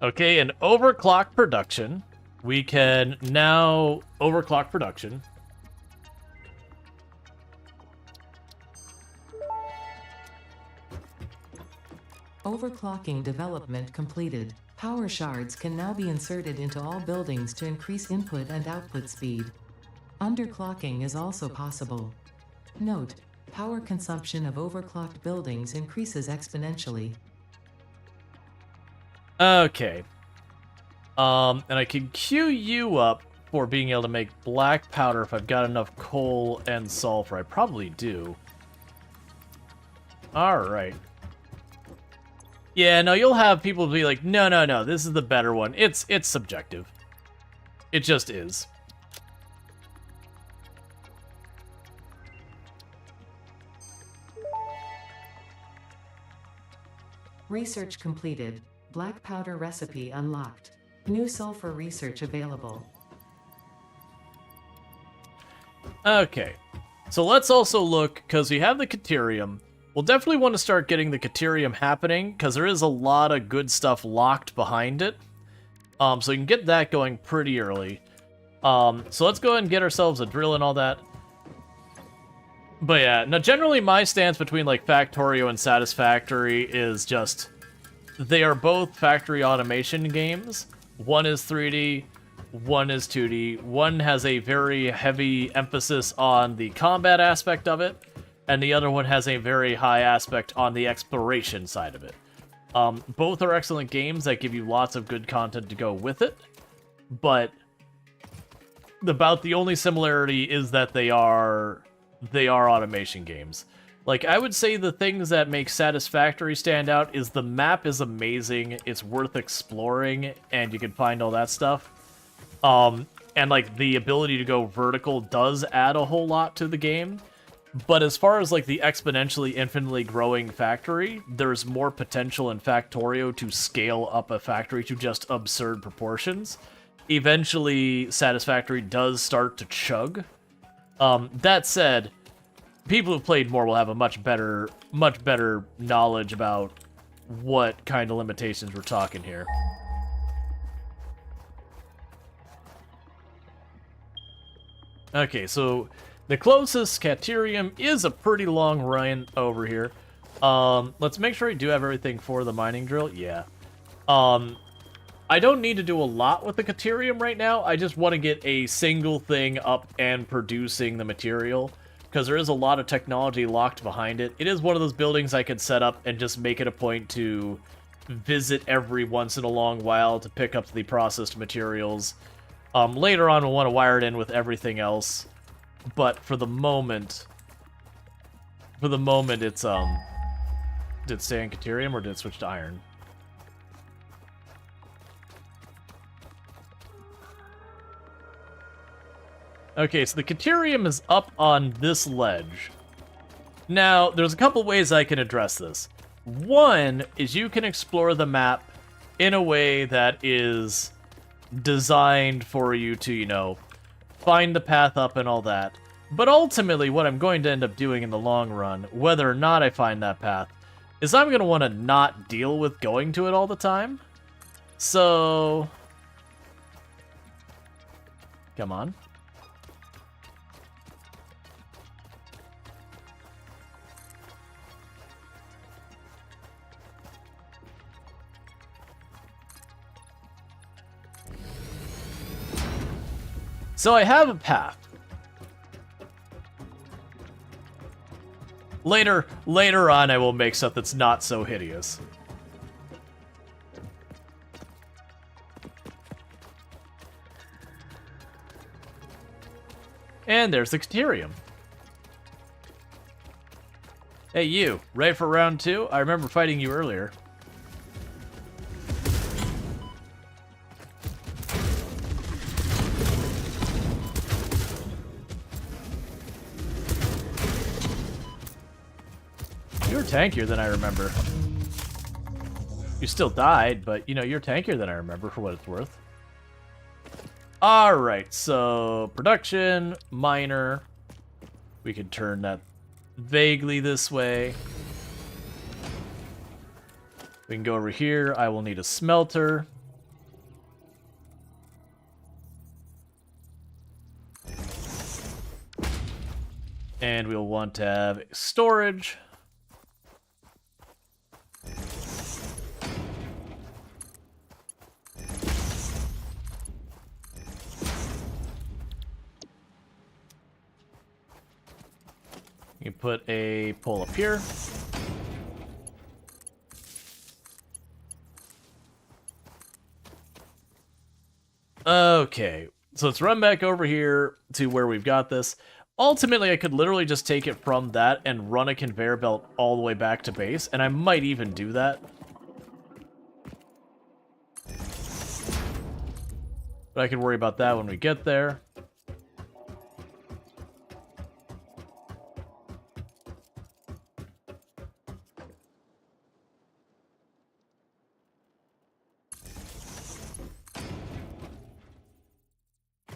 A: Okay, and overclock production. We can now overclock production.
B: Overclocking development completed. Power shards can now be inserted into all buildings to increase input and output speed. Underclocking is also possible. Note: power consumption of overclocked buildings increases exponentially.
A: Okay. And I can queue you up for being able to make black powder if I've got enough coal and sulfur. I probably do. Alright. Yeah, no, you'll have people be like, no, this is the better one. It's subjective. It just is.
B: Research completed. Black powder recipe unlocked. New sulfur research available.
A: Okay. So let's also look, because we have the Caterium. We'll definitely want to start getting the Caterium happening, because there is a lot of good stuff locked behind it. So we can get that going pretty early. So let's go ahead and get ourselves a drill and all that. But yeah, now generally my stance between like Factorio and Satisfactory is just, they are both factory automation games. One is 3D, one is 2D. One has a very heavy emphasis on the combat aspect of it, and the other one has a very high aspect on the exploration side of it. Both are excellent games that give you lots of good content to go with it, but about the only similarity is that they are automation games. Like, I would say the things that make Satisfactory stand out is the map is amazing, it's worth exploring, and you can find all that stuff. And like the ability to go vertical does add a whole lot to the game. But as far as like the exponentially infinitely growing factory, there's more potential in Factorio to scale up a factory to just absurd proportions. Eventually, Satisfactory does start to chug. That said, people who've played more will have a much better knowledge about what kind of limitations we're talking here. Okay, so the closest Caterium is a pretty long run over here. Let's make sure we do have everything for the mining drill. Yeah. I don't need to do a lot with the Caterium right now. I just want to get a single thing up and producing the material, because there is a lot of technology locked behind it. It is one of those buildings I could set up and just make it a point to visit every once in a long while to pick up the processed materials. Later on, we'll want to wire it in with everything else, but for the moment, it's, did it stay in Caterium or did it switch to iron? Okay, so the Caterium is up on this ledge. Now, there's a couple ways I can address this. One is you can explore the map in a way that is designed for you to, you know, find the path up and all that. But ultimately, what I'm going to end up doing in the long run, whether or not I find that path, is I'm going to want to not deal with going to it all the time. So... come on. So I have a path. Later on, I will make stuff that's not so hideous. And there's the Caterium. Hey, you. Ready for round 2? I remember fighting you earlier. You're tankier than I remember. You still died, but, you know, you're tankier than I remember for what it's worth. Alright, so production, miner. We can turn that vaguely this way. We can go over here. I will need a smelter. And we'll want to have storage. You put a pole up here. Okay, so let's run back over here to where we've got this. Ultimately, I could literally just take it from that and run a conveyor belt all the way back to base, and I might even do that. But I can worry about that when we get there.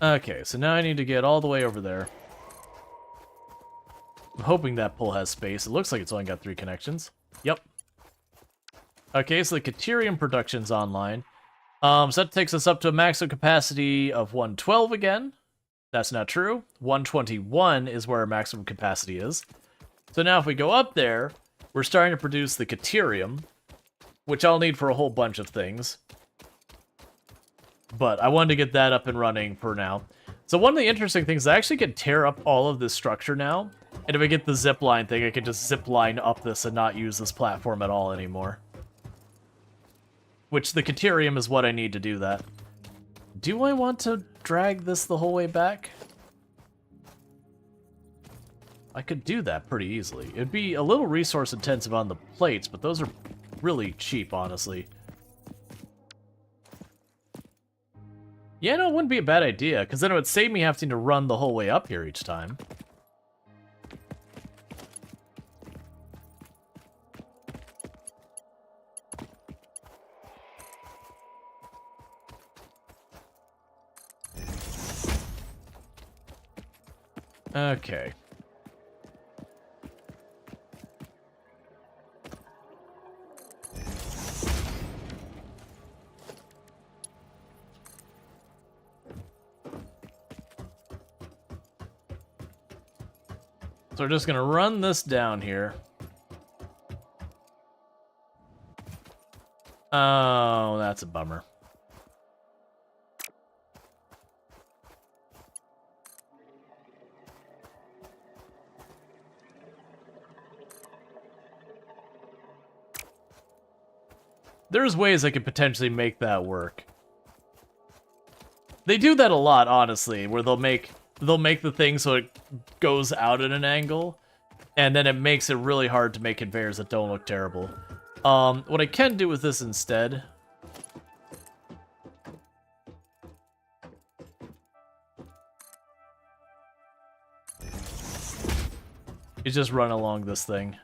A: Okay, so now I need to get all the way over there. I'm hoping that pole has space. It looks like it's only got 3 connections. Yep. Okay, so the Caterium production's online. So that takes us up to a maximum capacity of 112 again. That's not true. 121 is where our maximum capacity is. So now if we go up there, we're starting to produce the Caterium, which I'll need for a whole bunch of things. But I wanted to get that up and running for now. So one of the interesting things, I actually can tear up all of this structure now. And if I get the zipline thing, I can just zipline up this and not use this platform at all anymore. Which the Caterium is what I need to do that. Do I want to drag this the whole way back? I could do that pretty easily. It'd be a little resource intensive on the plates, but those are really cheap, honestly. Yeah, no, it wouldn't be a bad idea, because then it would save me having to run the whole way up here each time. Okay. So we're just gonna run this down here. Oh, that's a bummer. There's ways I could potentially make that work. They do that a lot, honestly, where they'll make the thing so it goes out at an angle, and then it makes it really hard to make conveyors that don't look terrible. What I can do with this instead is just run along this thing.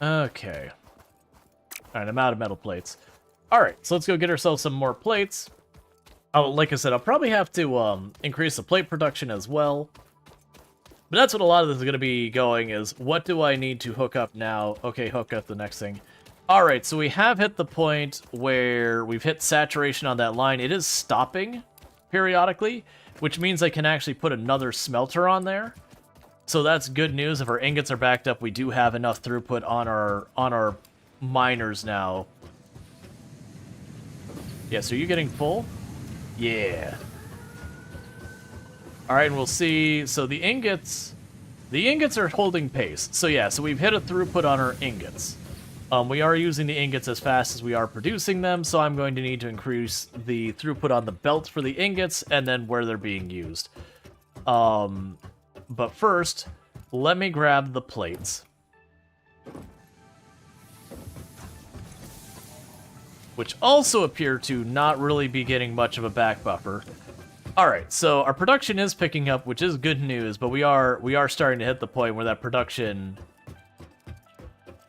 A: Okay. Alright, I'm out of metal plates. Alright, so let's go get ourselves some more plates. Oh, like I said, I'll probably have to increase the plate production as well. But that's what a lot of this is going to be going, is what do I need to hook up now? Okay, hook up the next thing. Alright, so we have hit the point where we've hit saturation on that line. It is stopping periodically, which means I can actually put another smelter on there. So that's good news. If our ingots are backed up, we do have enough throughput on our miners now. Yeah, so you're getting full? Yeah. Alright, and we'll see. So the ingots are holding pace. So yeah, so we've hit a throughput on our ingots. We are using the ingots as fast as we are producing them, so I'm going to need to increase the throughput on the belt for the ingots, and then where they're being used. But first, let me grab the plates. Which also appear to not really be getting much of a back buffer. Alright, so our production is picking up, which is good news, but we are starting to hit the point where that production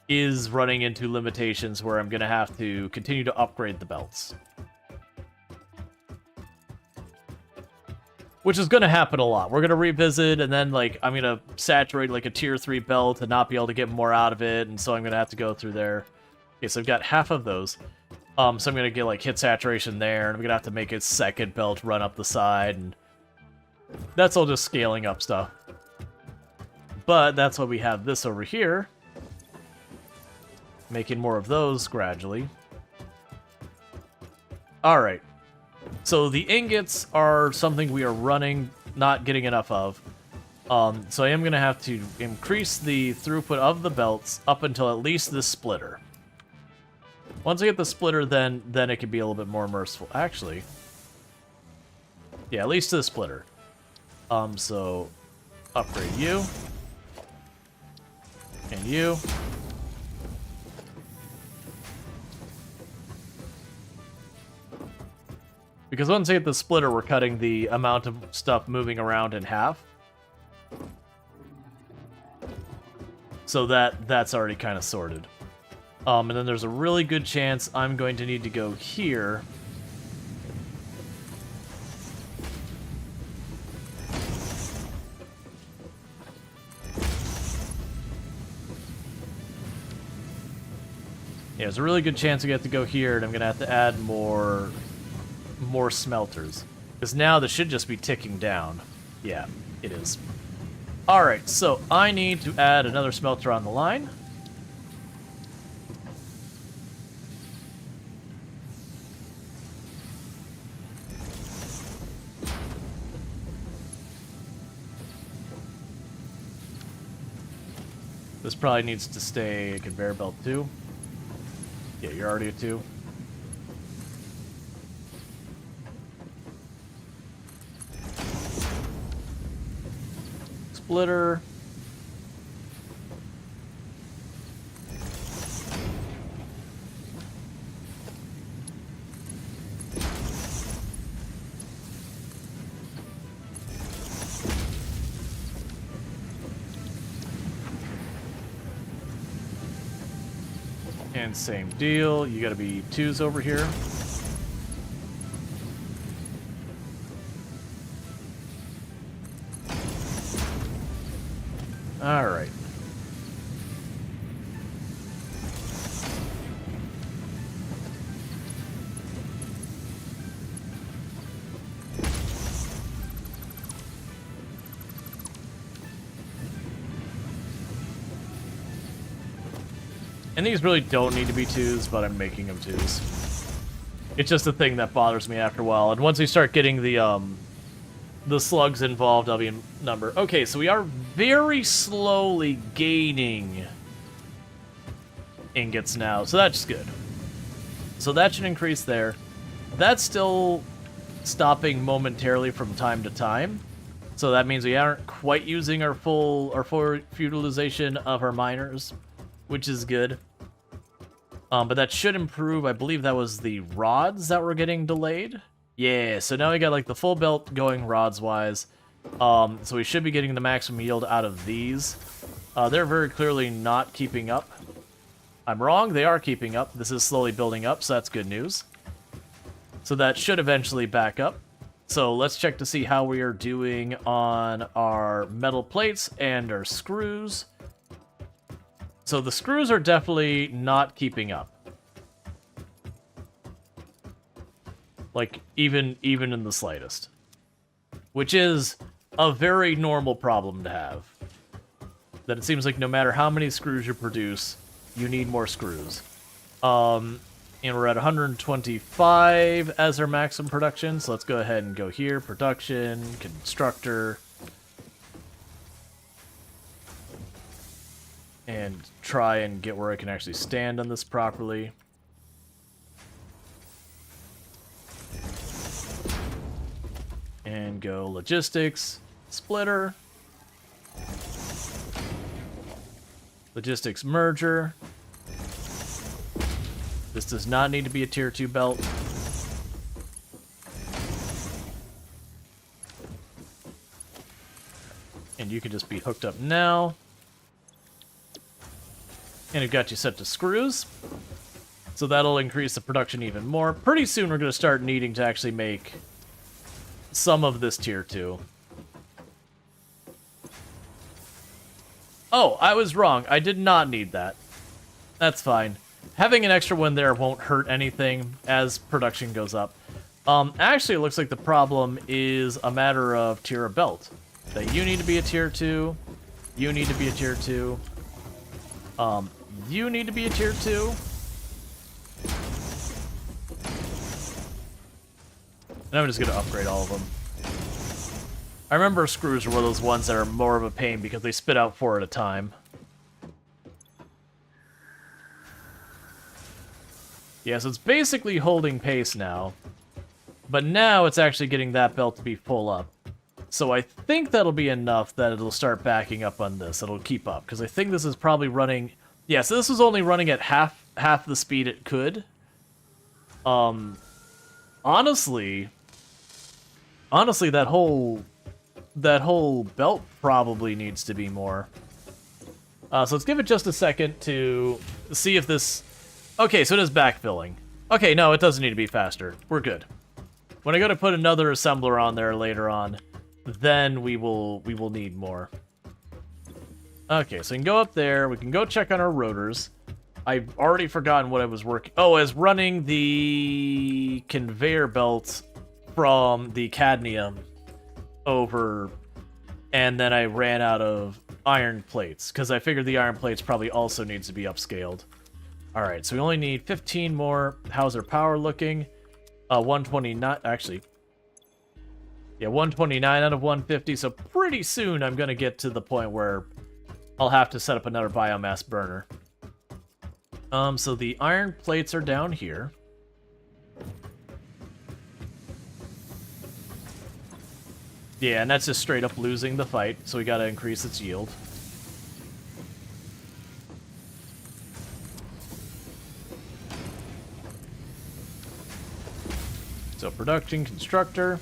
A: is running into limitations where I'm going to have to continue to upgrade the belts. Which is going to happen a lot. We're going to revisit, and then, like, I'm going to saturate, like, a tier 3 belt and not be able to get more out of it, and so I'm going to have to go through there. Okay, so I've got half of those. So I'm going to get, like, hit saturation there, and I'm going to have to make a second belt run up the side, and that's all just scaling up stuff. But that's why we have this over here. Making more of those gradually. Alright. So the ingots are something we are running, not getting enough of. So I am going to have to increase the throughput of the belts up until at least this splitter. Once I get the splitter, then it can be a little bit more merciful. Actually, yeah, at least to the splitter. So upgrade you. And you. Because once I get the splitter, we're cutting the amount of stuff moving around in half. So that's already kind of sorted. And then there's a really good chance I'm going to need to go here. Yeah, there's a really good chance we have to go here, and I'm going to have to add more smelters. Because now this should just be ticking down. Yeah, it is. Alright, so I need to add another smelter on the line. This probably needs to stay a conveyor belt too. Yeah, you're already a 2. Splitter. And same deal, you gotta be 2s over here. Alright. And these really don't need to be 2s, but I'm making them 2s. It's just a thing that bothers me after a while. And once we start getting the slugs involved, I'll be in number. Okay, so we are very slowly gaining ingots now, so that's good. So that should increase there. That's still stopping momentarily from time to time. So that means we aren't quite using our full utilization of our miners, which is good. But that should improve. I believe that was the rods that were getting delayed. Yeah, so now we got like the full belt going rods-wise. So we should be getting the maximum yield out of these. They're very clearly not keeping up. I'm wrong, they are keeping up. This is slowly building up, so that's good news. So that should eventually back up. So let's check to see how we are doing on our metal plates and our screws. So the screws are definitely not keeping up. Like, even in the slightest. Which is a very normal problem to have. That it seems like no matter how many screws you produce, you need more screws. And we're at 125 as our maximum production, so let's go ahead and go here. Production, constructor. And try and get where I can actually stand on this properly. And go logistics, splitter, logistics merger. This does not need to be a tier 2 belt. And you can just be hooked up now. And we've got you set to screws. So that'll increase the production even more. Pretty soon we're going to start needing to actually make some of this tier 2. Oh, I was wrong. I did not need that. That's fine. Having an extra one there won't hurt anything as production goes up. Actually, it looks like the problem is a matter of tier of belt. That you need to be a tier 2. You need to be a tier 2. You need to be a tier 2. And I'm just gonna upgrade all of them. I remember screws are one of those ones that are more of a pain because they spit out 4 at a time. Yeah, so it's basically holding pace now. But now it's actually getting that belt to be full up. So I think that'll be enough that it'll start backing up on this. It'll keep up. Because I think this is probably running... Yeah, so this was only running at half the speed it could. Honestly, that whole belt probably needs to be more. So let's give it just a second to see if this... Okay, so it is backfilling. Okay, no, it doesn't need to be faster. We're good. When I go to put another assembler on there later on, then we will need more. Okay, so we can go up there. We can go check on our rotors. I've already forgotten what I was working... Oh, I was running the conveyor belt from the cadmium over, and then I ran out of iron plates, because I figured the iron plates probably also needs to be upscaled. Alright, so we only need 15 more. How's our power looking? 129, actually. Yeah, 129 out of 150, so pretty soon I'm going to get to the point where I'll have to set up another biomass burner. So the iron plates are down here. Yeah, and that's just straight up losing the fight, so we gotta increase its yield. So production constructor.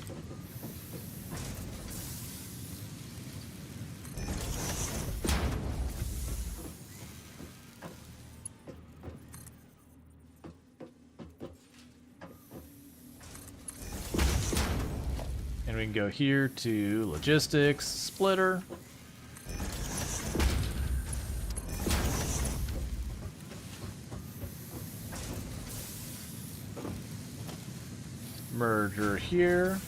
A: And we can go here to logistics, splitter. Merger here.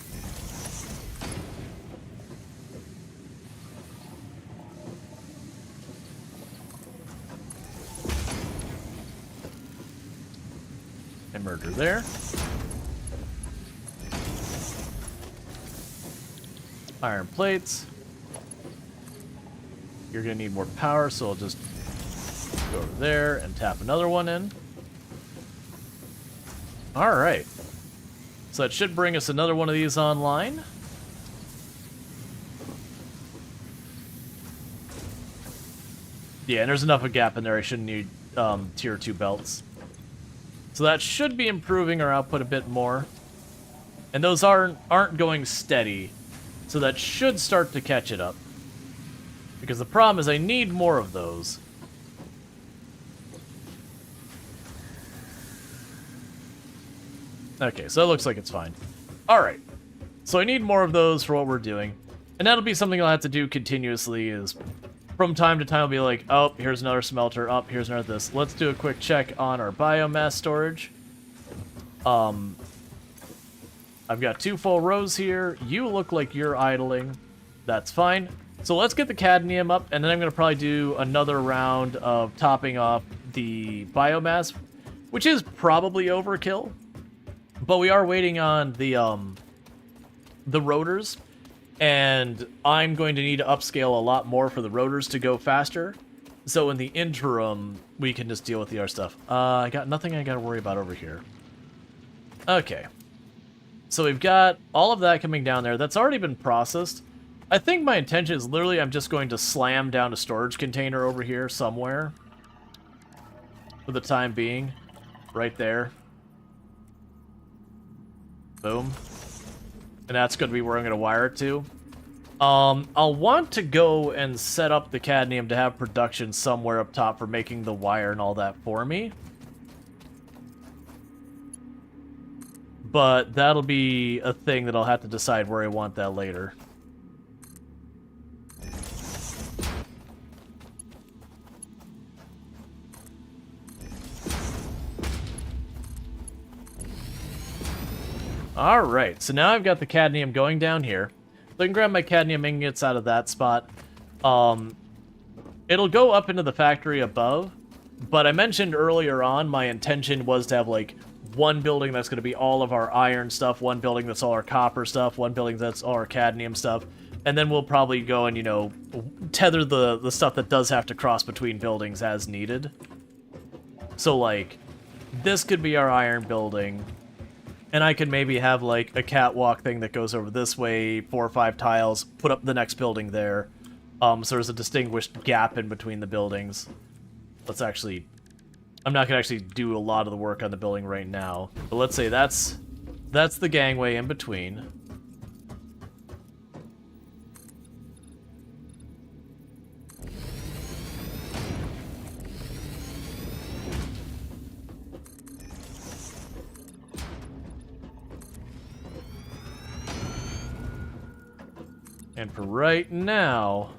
A: And merger there. Iron plates. You're gonna need more power, so I'll just go over there and tap another one in. Alright. So that should bring us another one of these online. Yeah, and there's enough of a gap in there. I shouldn't need tier 2 belts. So that should be improving our output a bit more. And those aren't going steady. So that should start to catch it up. Because the problem is I need more of those. Okay, so it looks like it's fine. Alright. So I need more of those for what we're doing. And that'll be something I'll have to do continuously is from time to time I'll be like, oh, here's another smelter, oh, here's another this. Let's do a quick check on our biomass storage. I've got 2 full rows here. You look like you're idling. That's fine. So let's get the cadmium up, and then I'm going to probably do another round of topping off the biomass, which is probably overkill. But we are waiting on the rotors, and I'm going to need to upscale a lot more for the rotors to go faster. So in the interim, we can just deal with the other stuff. I got nothing I got to worry about over here. Okay. So we've got all of that coming down there. That's already been processed. I think my intention is literally I'm just going to slam down a storage container over here somewhere. For the time being. Right there. Boom. And that's going to be where I'm going to wire it to. I'll want to go and set up the cadmium to have production somewhere up top for making the wire and all that for me. But that'll be a thing that I'll have to decide where I want that later. Alright, so now I've got the cadmium going down here. So I can grab my cadmium ingots out of that spot. It'll go up into the factory above, but I mentioned earlier on my intention was to have, like, one building that's going to be all of our iron stuff, one building that's all our copper stuff, one building that's all our cadmium stuff, and then we'll probably go and, you know, tether the stuff that does have to cross between buildings as needed. So, like, this could be our iron building, and I could maybe have, like, a catwalk thing that goes over this way, 4 or 5 tiles, put up the next building there, so there's a distinguished gap in between the buildings. Let's actually... I'm not going to actually do a lot of the work on the building right now, but let's say that's the gangway in between. And for right now,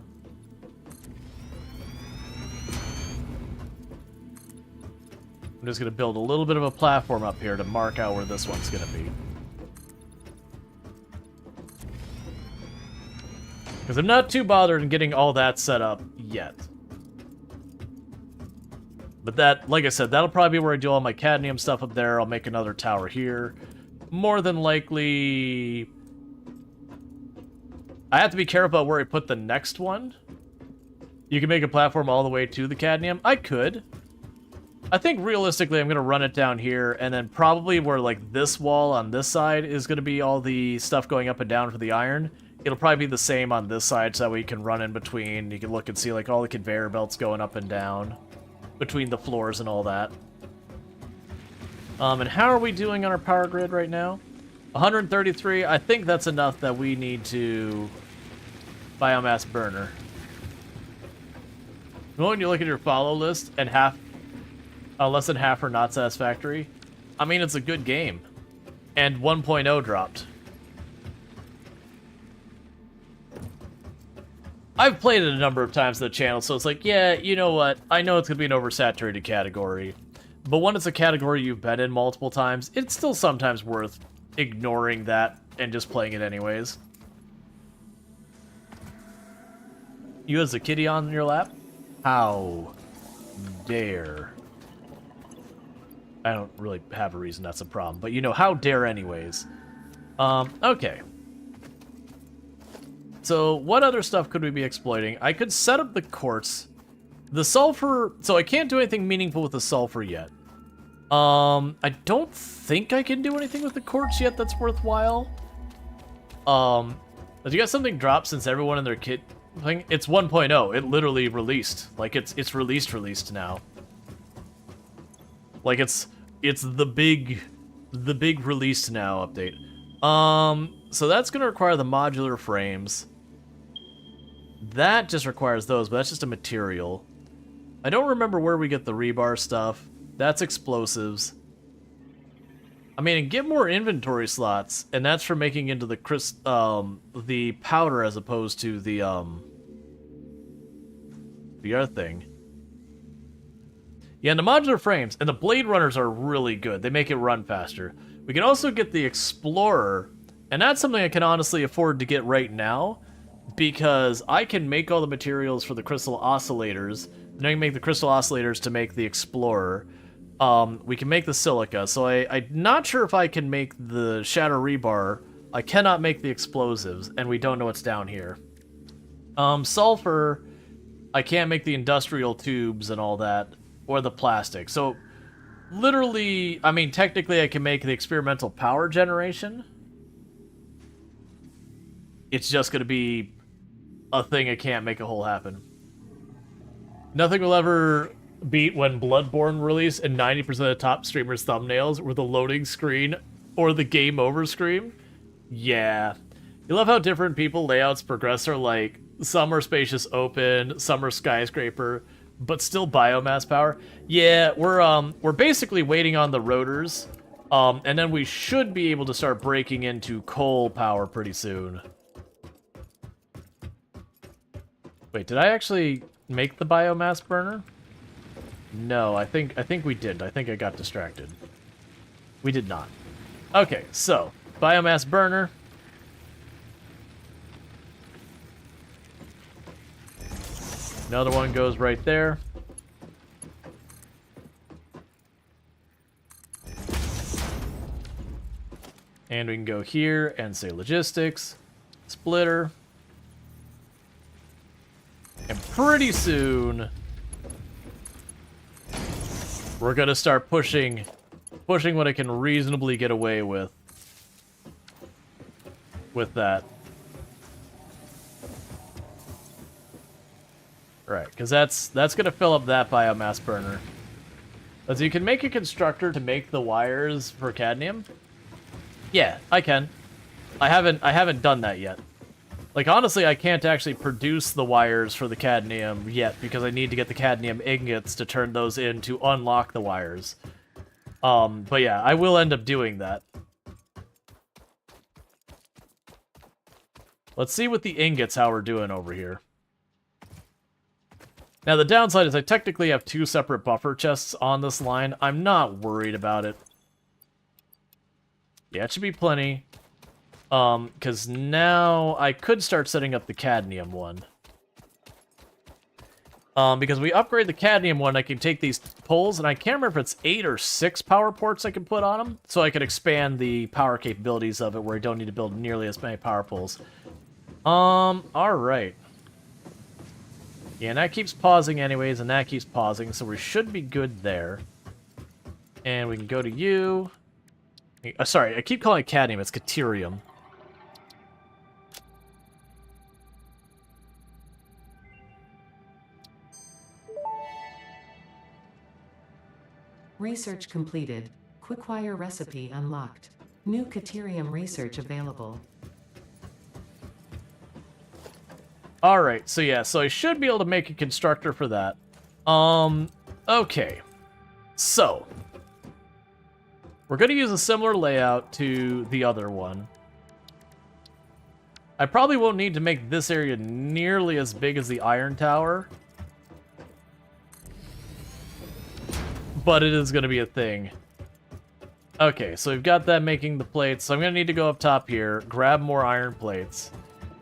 A: I'm just going to build a little bit of a platform up here to mark out where this one's going to be. Because I'm not too bothered in getting all that set up yet. But that, like I said, that'll probably be where I do all my cadmium stuff up there. I'll make another tower here. More than likely... I have to be careful about where I put the next one. You can make a platform all the way to the cadmium. I could. I think realistically I'm going to run it down here, and then probably where, like, this wall on this side is going to be all the stuff going up and down for the iron. It'll probably be the same on this side, so that way you can run in between. You can look and see, like, all the conveyor belts going up and down between the floors and all that. And how are we doing on our power grid right now? 133. I think that's enough that we need to biomass burner. When you look at your follow list and less than half are not satisfactory, I mean, it's a good game. And 1.0 dropped. I've played it a number of times on the channel, so it's like, yeah, you know what? I know it's going to be an oversaturated category. But when it's a category you've been in multiple times, it's still sometimes worth ignoring that and just playing it anyways. You as a kitty on your lap? How dare. I don't really have a reason that's a problem, but you know, how dare anyways. Okay. So what other stuff could we be exploiting? I could set up the quartz. The sulfur, so I can't do anything meaningful with the sulfur yet. I don't think I can do anything with the quartz yet that's worthwhile. Did you got something drop since everyone in their kit thing? It's 1.0. It literally released. Like, it's released now. Like, it's the big released now update. So that's gonna require the modular frames. That just requires those, but that's just a material. I don't remember where we get the rebar stuff. That's explosives. I mean, get more inventory slots, and that's for making into the powder as opposed to the other thing. Yeah, and the modular frames and the blade runners are really good. They make it run faster. We can also get the explorer, and that's something I can honestly afford to get right now, because I can make all the materials for the crystal oscillators. Then I can make the crystal oscillators to make the explorer. We can make the silica, so I'm not sure if I can make the shatter rebar. I cannot make the explosives, and we don't know what's down here. Sulfur, I can't make the industrial tubes and all that, or the plastic. So, literally, I mean, technically I can make the experimental power generation. It's just going to be a thing I can't make a whole happen. Nothing will ever beat when Bloodborne released and 90% of the top streamers' thumbnails were the loading screen or the game over screen. Yeah. You love how different people layouts progress are like, some are spacious open, some are skyscraper, but still biomass power. Yeah, we're basically waiting on the rotors, and then we should be able to start breaking into coal power pretty soon. Wait, did I actually make the biomass burner? No, I think we didn't. I think I got distracted. We did not. Okay, so biomass burner. Another one goes right there. And we can go here and say logistics, splitter. And pretty soon, we're going to start pushing what I can reasonably get away with that. Right, because that's going to fill up that biomass burner. As you can make a constructor to make the wires for cadmium. Yeah, I can. I haven't done that yet. Like, honestly, I can't actually produce the wires for the cadmium yet because I need to get the cadmium ingots to turn those in to unlock the wires. But yeah, I will end up doing that. Let's see with the ingots how we're doing over here. Now, the downside is I technically have 2 separate buffer chests on this line. I'm not worried about it. Yeah, it should be plenty. Because now I could start setting up the cadmium one. Because we upgrade the cadmium one, I can take these poles, and I can't remember if it's 8 or 6 power ports I can put on them, so I can expand the power capabilities of it where I don't need to build nearly as many power poles. Alright. Yeah, and that keeps pausing anyways, and that keeps pausing, so we should be good there. And we can go to you. Sorry, I keep calling it cadmium, it's caterium.
B: Research completed. Quickwire recipe unlocked. New caterium research available.
A: Alright, so yeah, so I should be able to make a constructor for that. Okay. So, we're going to use a similar layout to the other one. I probably won't need to make this area nearly as big as the iron tower. But it is going to be a thing. Okay, so we've got that making the plates. So I'm going to need to go up top here, grab more iron plates.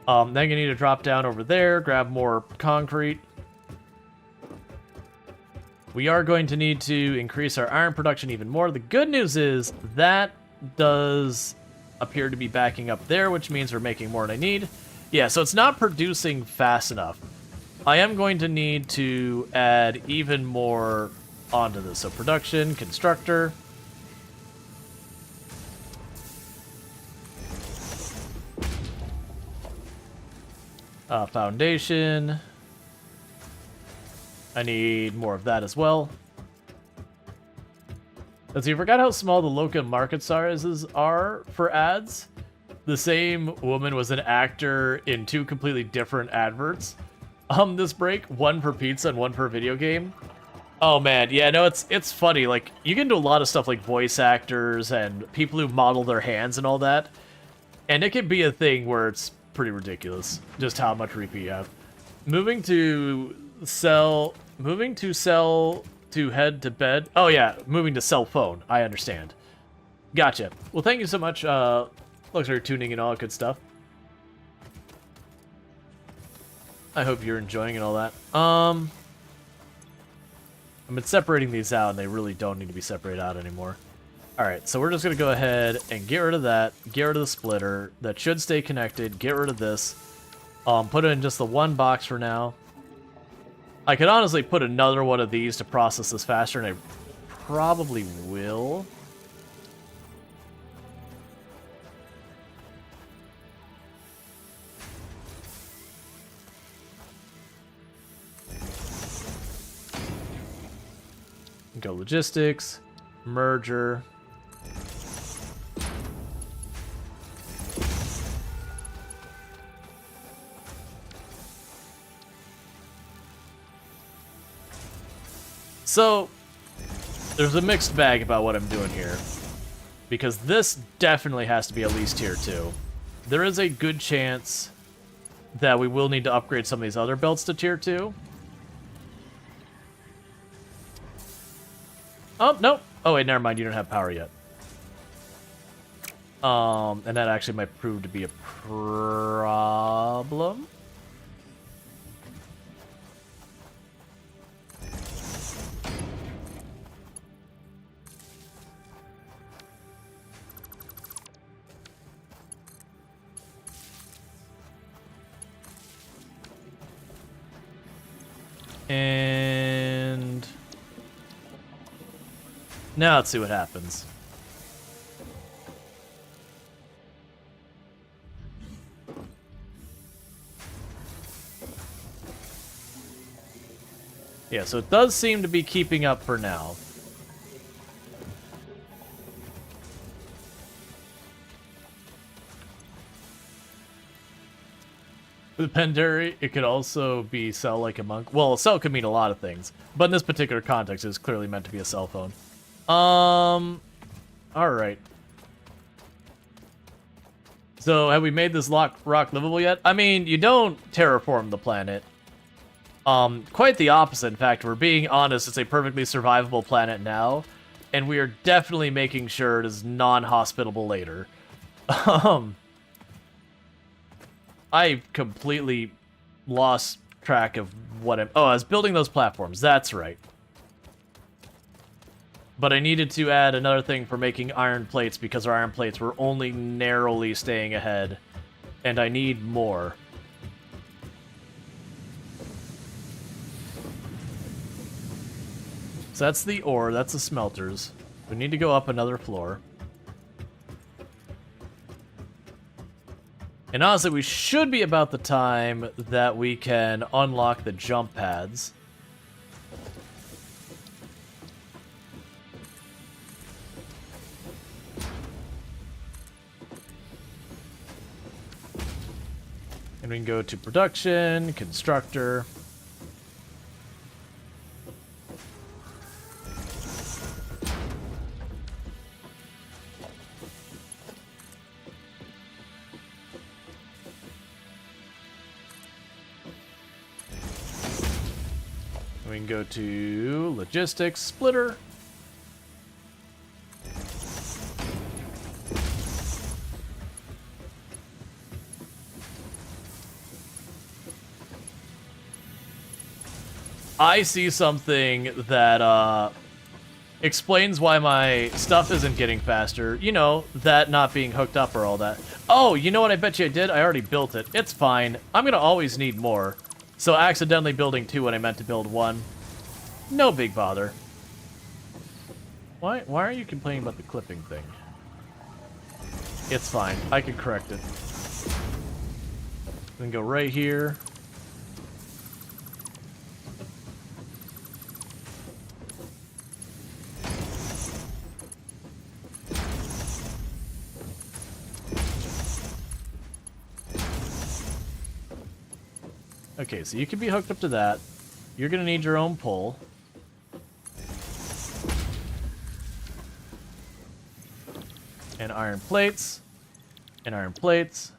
A: Then I'm going to need to drop down over there, grab more concrete. We are going to need to increase our iron production even more. The good news is that does appear to be backing up there, which means we're making more than I need. Yeah, so it's not producing fast enough. I am going to need to add even more onto this. So production, constructor. Foundation. I need more of that as well. Let's see, I forgot how small the local market sizes are for ads. The same woman was an actor in 2 completely different adverts. This break, one for pizza and one for a video game. Oh man, yeah, no, it's funny. Like, you can do a lot of stuff like voice actors and people who model their hands and all that. And it can be a thing where it's pretty ridiculous, just how much repeat you have. Moving to sell to head to bed. Oh yeah, moving to cell phone. I understand. Gotcha. Well, thank you so much. Looks like you're tuning in, all that good stuff. I hope you're enjoying and all that. I've been separating these out, and they really don't need to be separated out anymore. Alright, so we're just going to go ahead and get rid of that, get rid of the splitter. That should stay connected, get rid of this. Put it in just the one box for now. I could honestly put another one of these to process this faster, and I probably will. Go logistics, merger. So, there's a mixed bag about what I'm doing here. Because this definitely has to be at least tier 2. There is a good chance that we will need to upgrade some of these other belts to tier 2. Oh, no. Oh, wait, never mind. You don't have power yet. And that actually might prove to be a problem. And now let's see what happens. Yeah, so it does seem to be keeping up for now. With Pandari, it could also be sell like a monk. Well, sell could mean a lot of things, but in this particular context, it's clearly meant to be a cell phone. Alright. So, have we made this rock livable yet? I mean, you don't terraform the planet. Quite the opposite, in fact. We're being honest, it's a perfectly survivable planet now, and we are definitely making sure it is non-hospitable later. I completely lost track of what I'm... Oh, I was building those platforms. That's right. But I needed to add another thing for making iron plates because our iron plates were only narrowly staying ahead. And I need more. So that's the ore. That's the smelters. We need to go up another floor. And honestly, we should be about the time that we can unlock the jump pads. And we can go to production, constructor. We can go to logistics, splitter. I see something that explains why my stuff isn't getting faster. You know, that not being hooked up or all that. Oh, you know what I bet you I did? I already built it. It's fine. I'm gonna always need more. So accidentally building 2 when I meant to build 1. No big bother. Why are you complaining about the clipping thing? It's fine. I can correct it. Then go right here. Okay, so you can be hooked up to that. You're gonna need your own pole. And iron plates. And iron plates.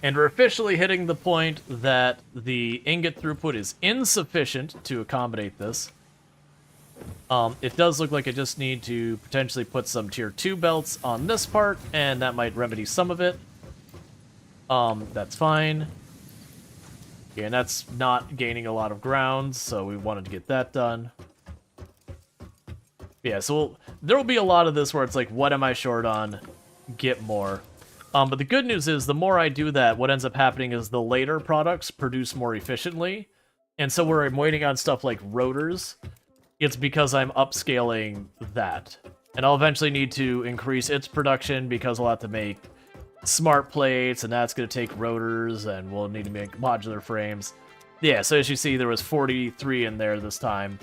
A: And we're officially hitting the point that the ingot throughput is insufficient to accommodate this. It does look like I just need to potentially put some tier 2 belts on this part, and that might remedy some of it. That's fine. Yeah, and that's not gaining a lot of ground, so we wanted to get that done. Yeah, so there will be a lot of this where it's like, what am I short on? Get more. But the good news is, the more I do that, what ends up happening is the later products produce more efficiently. And so where I'm waiting on stuff like rotors, it's because I'm upscaling that. And I'll eventually need to increase its production because I'll have to make smart plates, and that's going to take rotors, and we'll need to make modular frames. Yeah, so as you see, there was 43 in there this time.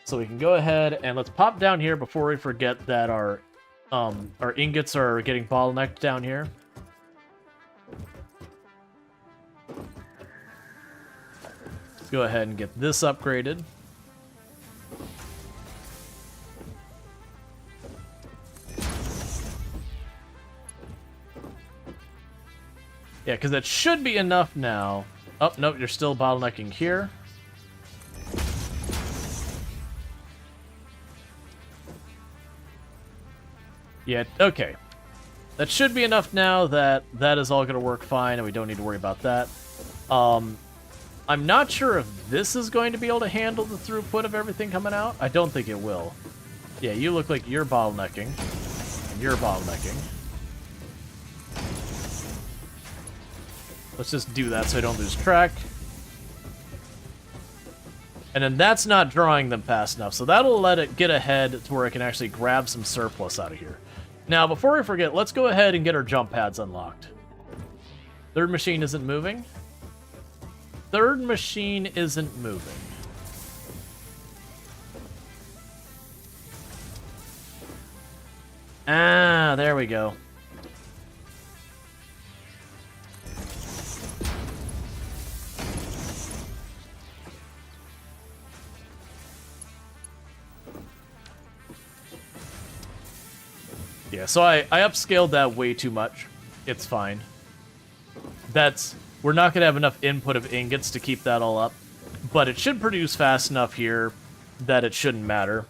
A: So we can go ahead and let's pop down here before we forget that our ingots are getting bottlenecked down here. Let's go ahead and get this upgraded. Yeah, because that should be enough now. Oh, no, you're still bottlenecking here. Yeah, okay. That should be enough now that that is all going to work fine, and we don't need to worry about that. I'm not sure if this is going to be able to handle the throughput of everything coming out. I don't think it will. Yeah, you look like you're bottlenecking. And you're bottlenecking. Let's just do that so I don't lose track. And then that's not drawing them fast enough, so that'll let it get ahead to where I can actually grab some surplus out of here. Now, before I forget, let's go ahead and get our jump pads unlocked. Third machine isn't moving. Third machine isn't moving. Ah, there we go. Yeah, so I upscaled that way too much. It's fine. We're not going to have enough input of ingots to keep that all up, but it should produce fast enough here that it shouldn't matter.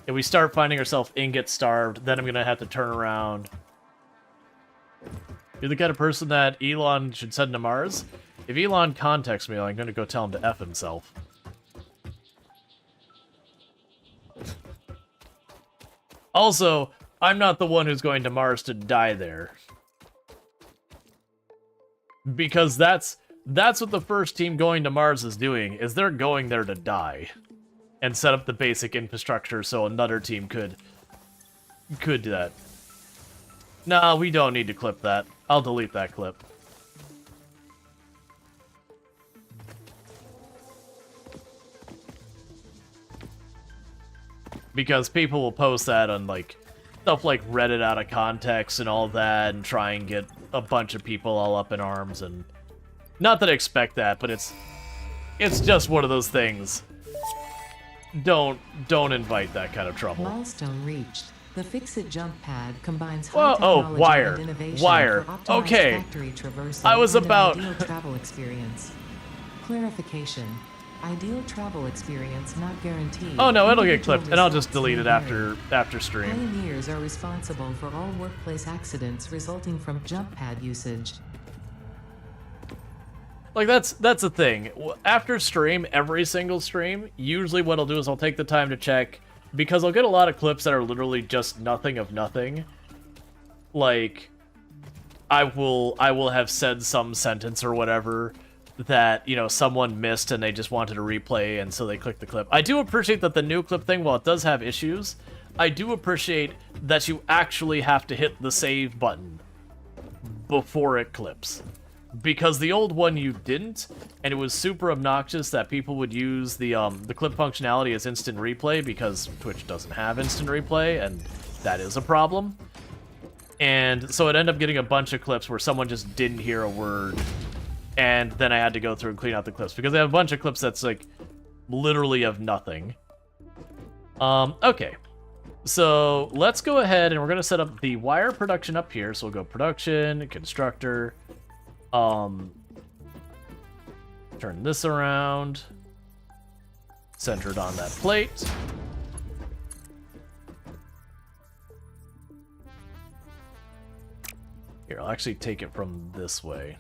A: If we start finding ourselves ingot starved, then I'm going to have to turn around. You're the kind of person that Elon should send to Mars? If Elon contacts me, I'm going to go tell him to F himself. Also, I'm not the one who's going to Mars to die there. Because that's what the first team going to Mars is doing, is they're going there to die. And set up the basic infrastructure so another team could do that. Nah, we don't need to clip that. I'll delete that clip. Because people will post that on, like, stuff like Reddit out of context and all that, and try and get a bunch of people all up in arms, and... Not that I expect that, but it's just one of those things. Don't invite that kind of trouble.
B: Milestone reached. The Fix-It jump pad combines
A: Whoa,
B: high technology
A: wire.
B: and innovation
A: Wire.
B: for optimized
A: Okay.
B: factory traversal
A: I was
B: and
A: about-
B: an ideal travel experience. Clarification. Ideal travel experience not guaranteed.
A: Oh no, it'll get
B: Individual
A: clipped, and I'll just
B: results
A: delete it
B: may vary.
A: after stream.
B: Pioneers are responsible for all workplace accidents resulting from jump pad usage.
A: Like, that's the thing. After stream, every single stream, usually what I'll do is I'll take the time to check, because I'll get a lot of clips that are literally just nothing of nothing. Like, I will have said some sentence or whatever that, you know, someone missed and they just wanted to replay, and so they clicked the clip. I do appreciate that the new clip thing, while it does have issues, I do appreciate that you actually have to hit the save button before it clips. Because the old one you didn't, and it was super obnoxious that people would use the clip functionality as instant replay, because Twitch doesn't have instant replay, and that is a problem. And so it ended up getting a bunch of clips where someone just didn't hear a word, and then I had to go through and clean out the clips, because they have a bunch of clips that's, like, literally of nothing. Okay. So let's go ahead, and we're going to set up the wire production up here. So we'll go production, constructor... turn this around, center it on that plate. Here, I'll actually take it from this way.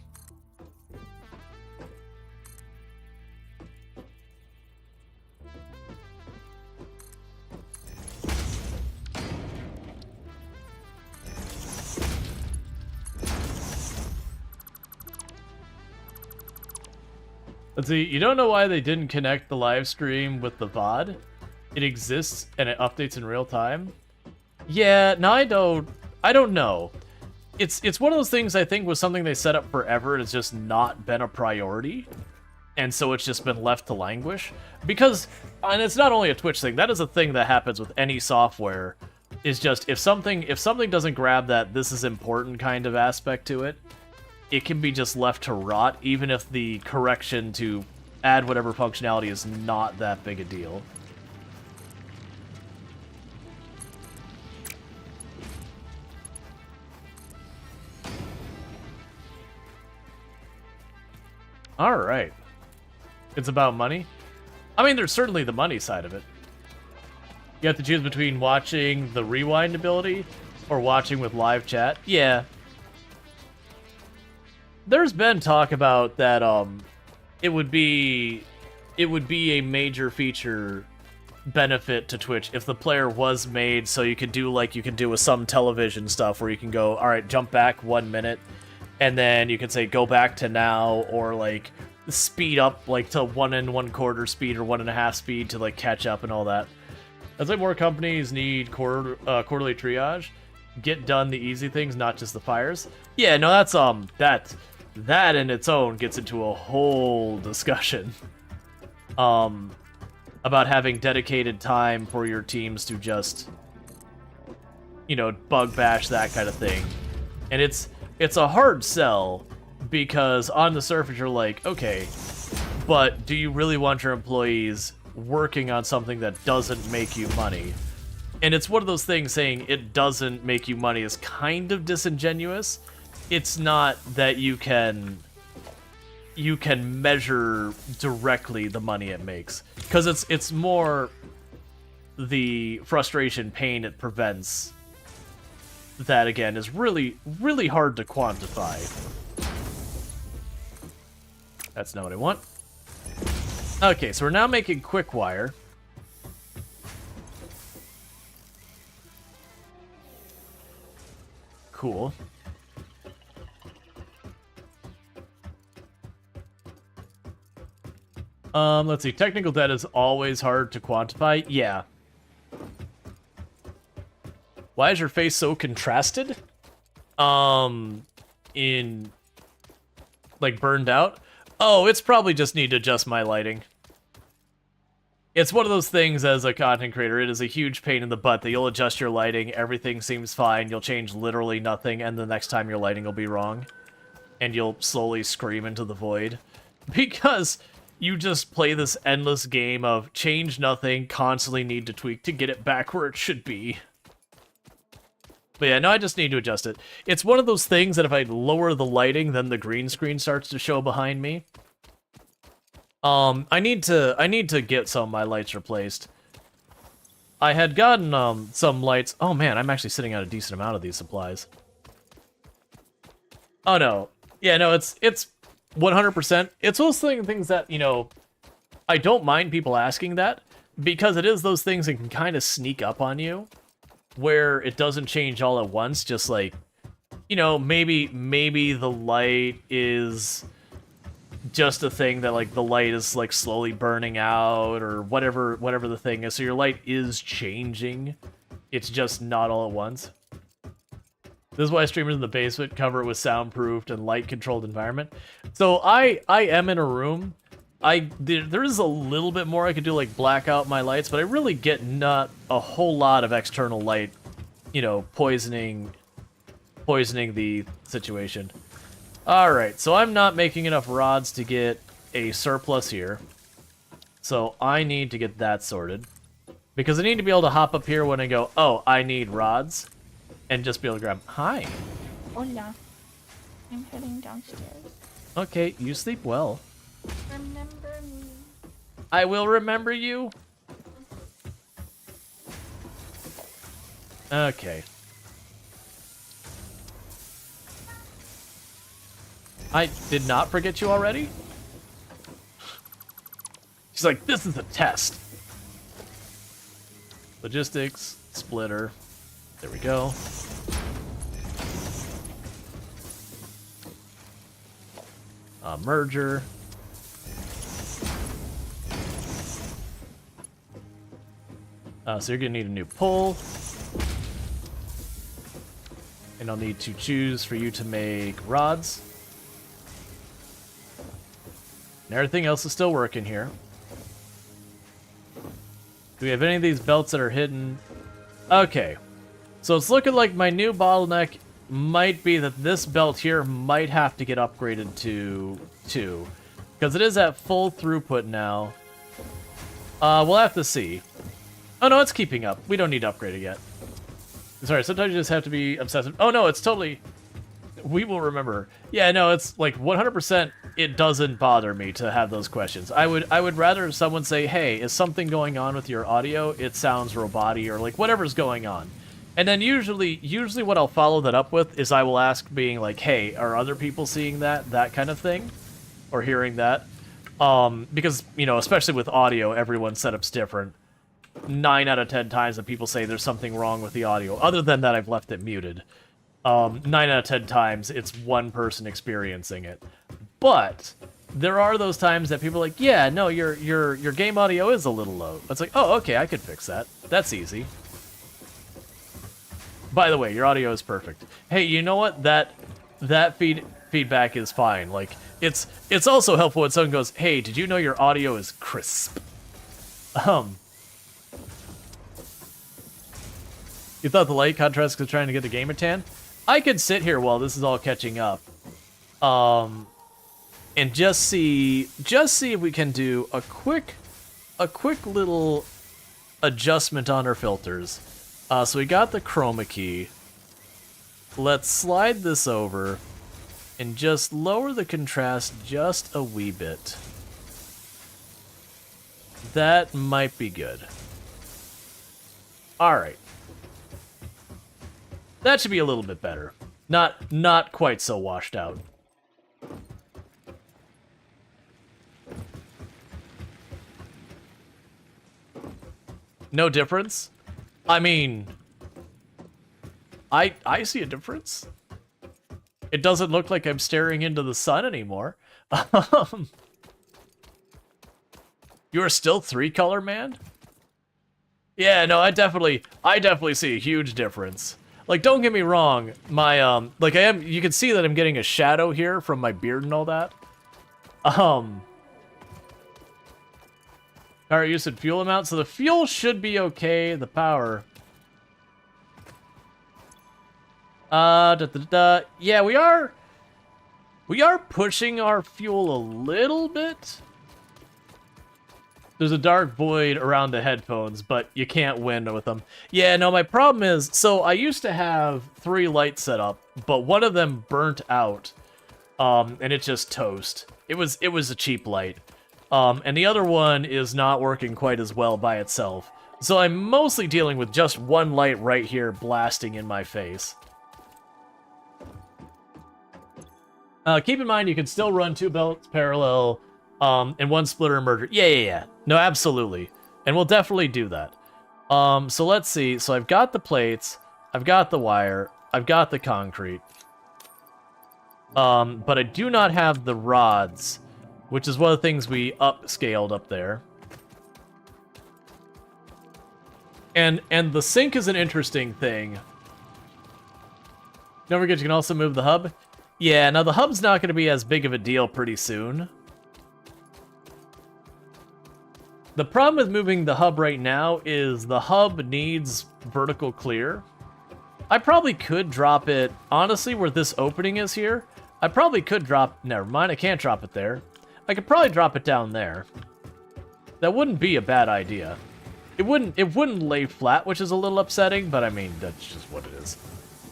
A: Let's see, you don't know why they didn't connect the live stream with the VOD? It exists and it updates in real time? Yeah, no, I don't know. It's one of those things I think was something they set up forever and it's just not been a priority. And so it's just been left to languish. Because, and it's not only a Twitch thing, that is a thing that happens with any software. Is just, if something doesn't grab that this is important kind of aspect to it, it can be just left to rot, even if the correction to add whatever functionality is not that big a deal. Alright. It's about money? I mean, there's certainly the money side of it. You have to choose between watching the rewind ability or watching with live chat. Yeah. There's been talk about that it would be a major feature benefit to Twitch if the player was made so you could do like you can do with some television stuff where you can go, all right, jump back 1 minute, and then you can say go back to now, or like speed up like to 1 1/4 speed or 1.5 speed to like catch up and all that. I'd say more companies need quarterly triage. Get done the easy things, not just the fires. Yeah, no, that's that in its own gets into a whole discussion. About having dedicated time for your teams to just, you know, bug bash, that kind of thing. And it's a hard sell, because on the surface you're like, okay, but do you really want your employees working on something that doesn't make you money? And it's one of those things, saying it doesn't make you money is kind of disingenuous. It's not that you can measure directly the money it makes, because it's more the frustration, pain it prevents, that again is really, really hard to quantify. That's not what I want. Okay, so we're now making quick wire. Cool. Let's see. Technical debt is always hard to quantify. Yeah. Why is your face so contrasted? In... like, burned out? Oh, it's probably just need to adjust my lighting. It's one of those things as a content creator, it is a huge pain in the butt that you'll adjust your lighting, everything seems fine, you'll change literally nothing, and the next time your lighting will be wrong. And you'll slowly scream into the void. Because you just play this endless game of change nothing, constantly need to tweak to get it back where it should be. But yeah, no, I just need to adjust it. It's one of those things that if I lower the lighting, then the green screen starts to show behind me. I need to get some of my lights replaced. I had gotten some lights. Oh man, I'm actually sitting on a decent amount of these supplies. Oh no. Yeah, no, it's 100%. It's those things that, you know, I don't mind people asking that, because it is those things that can kind of sneak up on you, where it doesn't change all at once, just like, you know, maybe the light is just a thing that, like, the light is, like, slowly burning out, or whatever the thing is, so your light is changing, it's just not all at once. This is why streamers in the basement cover it with soundproofed and light-controlled environment. So I am in a room. There is a little bit more I could do, like black out my lights, but I really get not a whole lot of external light, you know, poisoning the situation. Alright, so I'm not making enough rods to get a surplus here. So I need to get that sorted. Because I need to be able to hop up here when I go, oh, I need rods. And just be able to grab... Hi.
D: Hola. I'm heading downstairs.
A: Okay, you sleep well.
D: Remember me.
A: I will remember you. Okay. I did not forget you already? She's like, this is a test. Logistics, splitter. There we go. Merger. So you're gonna need a new pull. And I'll need to choose for you to make rods. And everything else is still working here. Do we have any of these belts that are hidden? Okay. So it's looking like my new bottleneck might be that this belt here might have to get upgraded to 2. Because it is at full throughput now. We'll have to see. Oh no, it's keeping up. We don't need to upgrade it yet. Sorry, sometimes you just have to be obsessive. Oh no, it's totally... We will remember. Yeah, no, it's like 100% it doesn't bother me to have those questions. I would rather someone say, hey, is something going on with your audio? It sounds roboty, or like whatever's going on. And then usually what I'll follow that up with is I will ask, being like, hey, are other people seeing that kind of thing? Or hearing that? Because, you know, especially with audio, everyone's setup's different. 9 out of 10 times that people say there's something wrong with the audio. Other than that, I've left it muted. 9 out of 10 times, it's one person experiencing it. But there are those times that people are like, yeah, no, your game audio is a little low. It's like, oh, okay, I could fix that. That's easy. By the way, your audio is perfect. Hey, you know what? That feedback is fine. Like, it's also helpful when someone goes, hey, did you know your audio is crisp? You thought the light contrast was trying to get the gamer tan? I could sit here while this is all catching up. And just see if we can do a quick little adjustment on our filters. So we got the chroma key. Let's slide this over and just lower the contrast just a wee bit. That might be good. All right. That should be a little bit better. Not quite so washed out. No difference? I mean, I see a difference. It doesn't look like I'm staring into the sun anymore. You are still 3-color, man? Yeah, no, I definitely see a huge difference. Like, don't get me wrong, my, like, you can see that I'm getting a shadow here from my beard and all that. Power use and fuel amount, so the fuel should be okay, the power. Yeah, we are pushing our fuel a little bit. There's a dark void around the headphones, but you can't win with them. Yeah, no, my problem is, so I used to have 3 lights set up, but one of them burnt out, and it's just toast. It was a cheap light, and the other one is not working quite as well by itself. So I'm mostly dealing with just one light right here blasting in my face. Keep in mind, you can still run 2 belts parallel, and 1 splitter merger. Yeah. No, absolutely. And we'll definitely do that. So let's see. So I've got the plates, I've got the wire, I've got the concrete. But I do not have the rods, which is one of the things we upscaled up there. And the sink is an interesting thing. Don't forget you can also move the hub. Yeah, now the hub's not going to be as big of a deal pretty soon. The problem with moving the hub right now is the hub needs vertical clear. I probably could drop it, honestly, where this opening is here. I probably could drop, never mind, I can't drop it there. I could probably drop it down there. That wouldn't be a bad idea. It wouldn't lay flat, which is a little upsetting, but I mean, that's just what it is.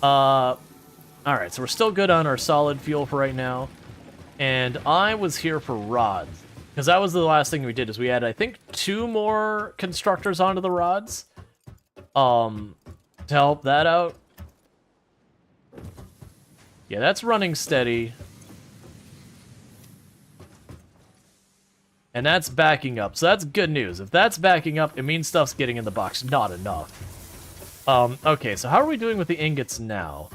A: Alright, so we're still good on our solid fuel for right now. And I was here for rods. Because that was the last thing we did, is we had, I think, 2 more constructors onto the rods. To help that out. Yeah, that's running steady. And that's backing up, so that's good news. If that's backing up, it means stuff's getting in the box. Not enough. Okay, so how are we doing with the ingots now?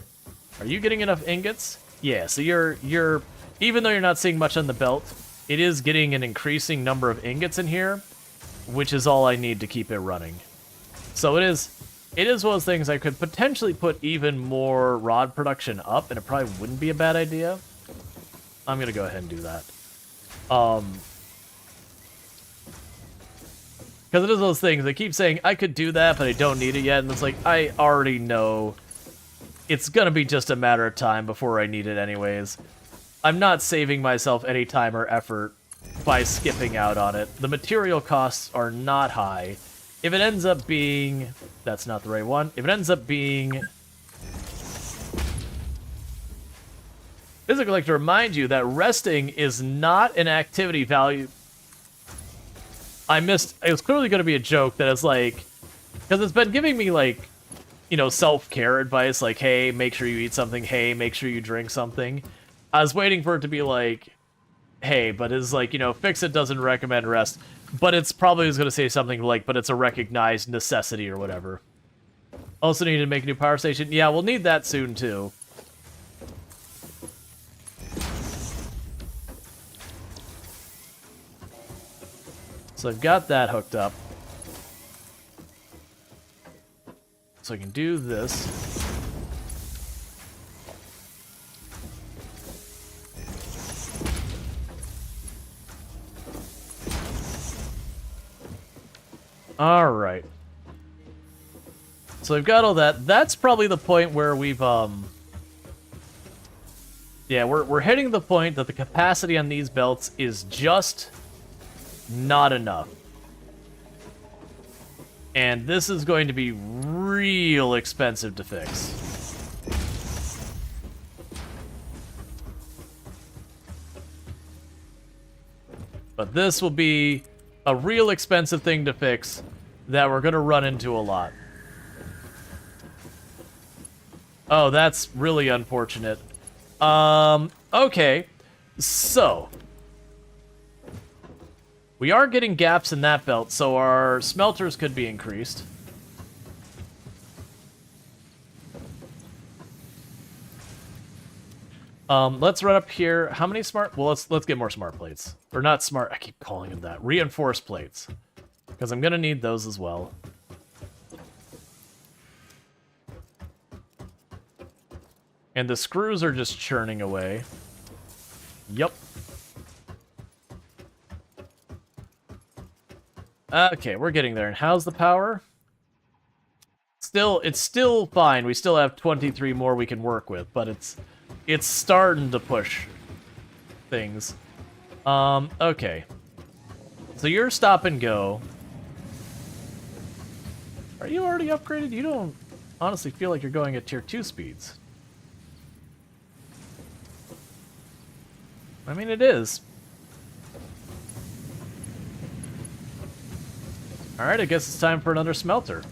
A: Are you getting enough ingots? Yeah, so you're even though you're not seeing much on the belt, it is getting an increasing number of ingots in here, which is all I need to keep it running. So it is one of those things I could potentially put even more rod production up, and it probably wouldn't be a bad idea. I'm gonna go ahead and do that. Because it is those things, I keep saying, I could do that, but I don't need it yet, and it's like, I already know it's gonna be just a matter of time before I need it anyways. I'm not saving myself any time or effort by skipping out on it. The material costs are not high. If it ends up being... That's not the right one. If it ends up being... Physically, I'd like to remind you that resting is not an activity value. I missed... It was clearly going to be a joke that it's like... Because it's been giving me, like, you know, self-care advice, like, hey, make sure you eat something, hey, make sure you drink something. I was waiting for it to be like, hey, but it's like, you know, Fix-It doesn't recommend rest, but it's probably going to say something like, but it's a recognized necessity or whatever. Also need to make a new power station. Yeah, we'll need that soon, too. So I've got that hooked up. So I can do this. Alright. So we've got all that. That's probably the point where we've, yeah, we're hitting the point that the capacity on these belts is just not enough. And this is going to be real expensive to fix. But this will be a real expensive thing to fix that we're going to run into a lot. Oh, that's really unfortunate. Okay. So, we are getting gaps in that belt, so our smelters could be increased. Let's run up here. How many smart? Well, let's get more smart plates. Or not smart. I keep calling them that. Reinforced plates, because I'm gonna need those as well. And the screws are just churning away. Yup. Okay, we're getting there. And how's the power? It's still fine. We still have 23 more we can work with, but it's starting to push things. Okay. So you're stop and go. Are you already upgraded? You don't honestly feel like you're going at tier 2 speeds. I mean, it is. Alright, I guess it's time for another smelter.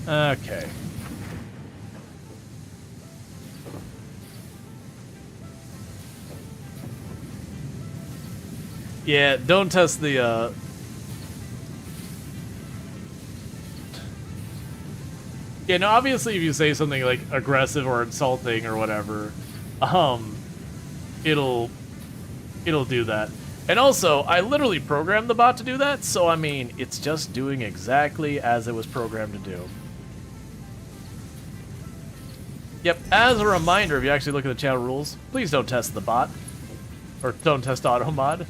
A: Okay. Yeah, don't test the, Yeah, no, obviously if you say something, like, aggressive or insulting or whatever, it'll do that. And also, I literally programmed the bot to do that, so, I mean, it's just doing exactly as it was programmed to do. Yep, as a reminder, if you actually look at the channel rules, please don't test the bot. Or don't test automod.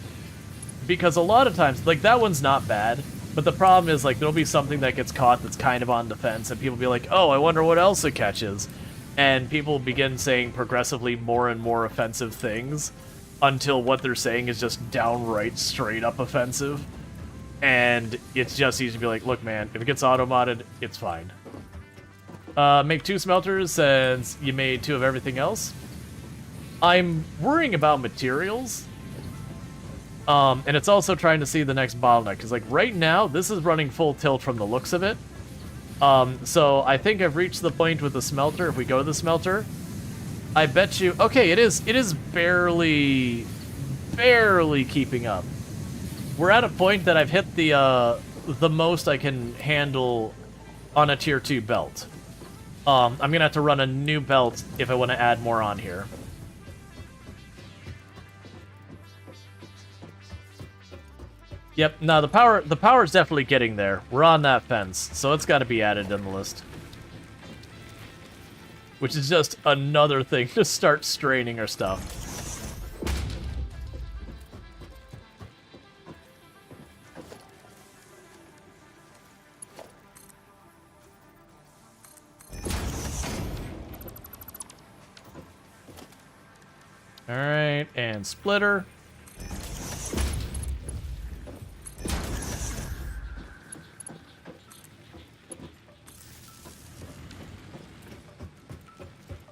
A: Because a lot of times, like, that one's not bad, but the problem is, like, there'll be something that gets caught that's kind of on defense, and people be like, oh, I wonder what else it catches. And people begin saying progressively more and more offensive things, until what they're saying is just downright straight-up offensive. And it's just easy to be like, look, man, if it gets auto-modded, it's fine. Make 2 smelters since you made 2 of everything else. I'm worrying about materials. And it's also trying to see the next bottleneck, because, like, right now, this is running full tilt from the looks of it. So I think I've reached the point with the smelter. If we go to the smelter, I bet you... Okay, it is barely keeping up. We're at a point that I've hit the most I can handle on a tier 2 belt. I'm gonna have to run a new belt if I want to add more on here. Yep, no, the power's definitely getting there. We're on that fence, so it's got to be added in the list. which is just another thing to start straining our stuff. Alright, and splitter.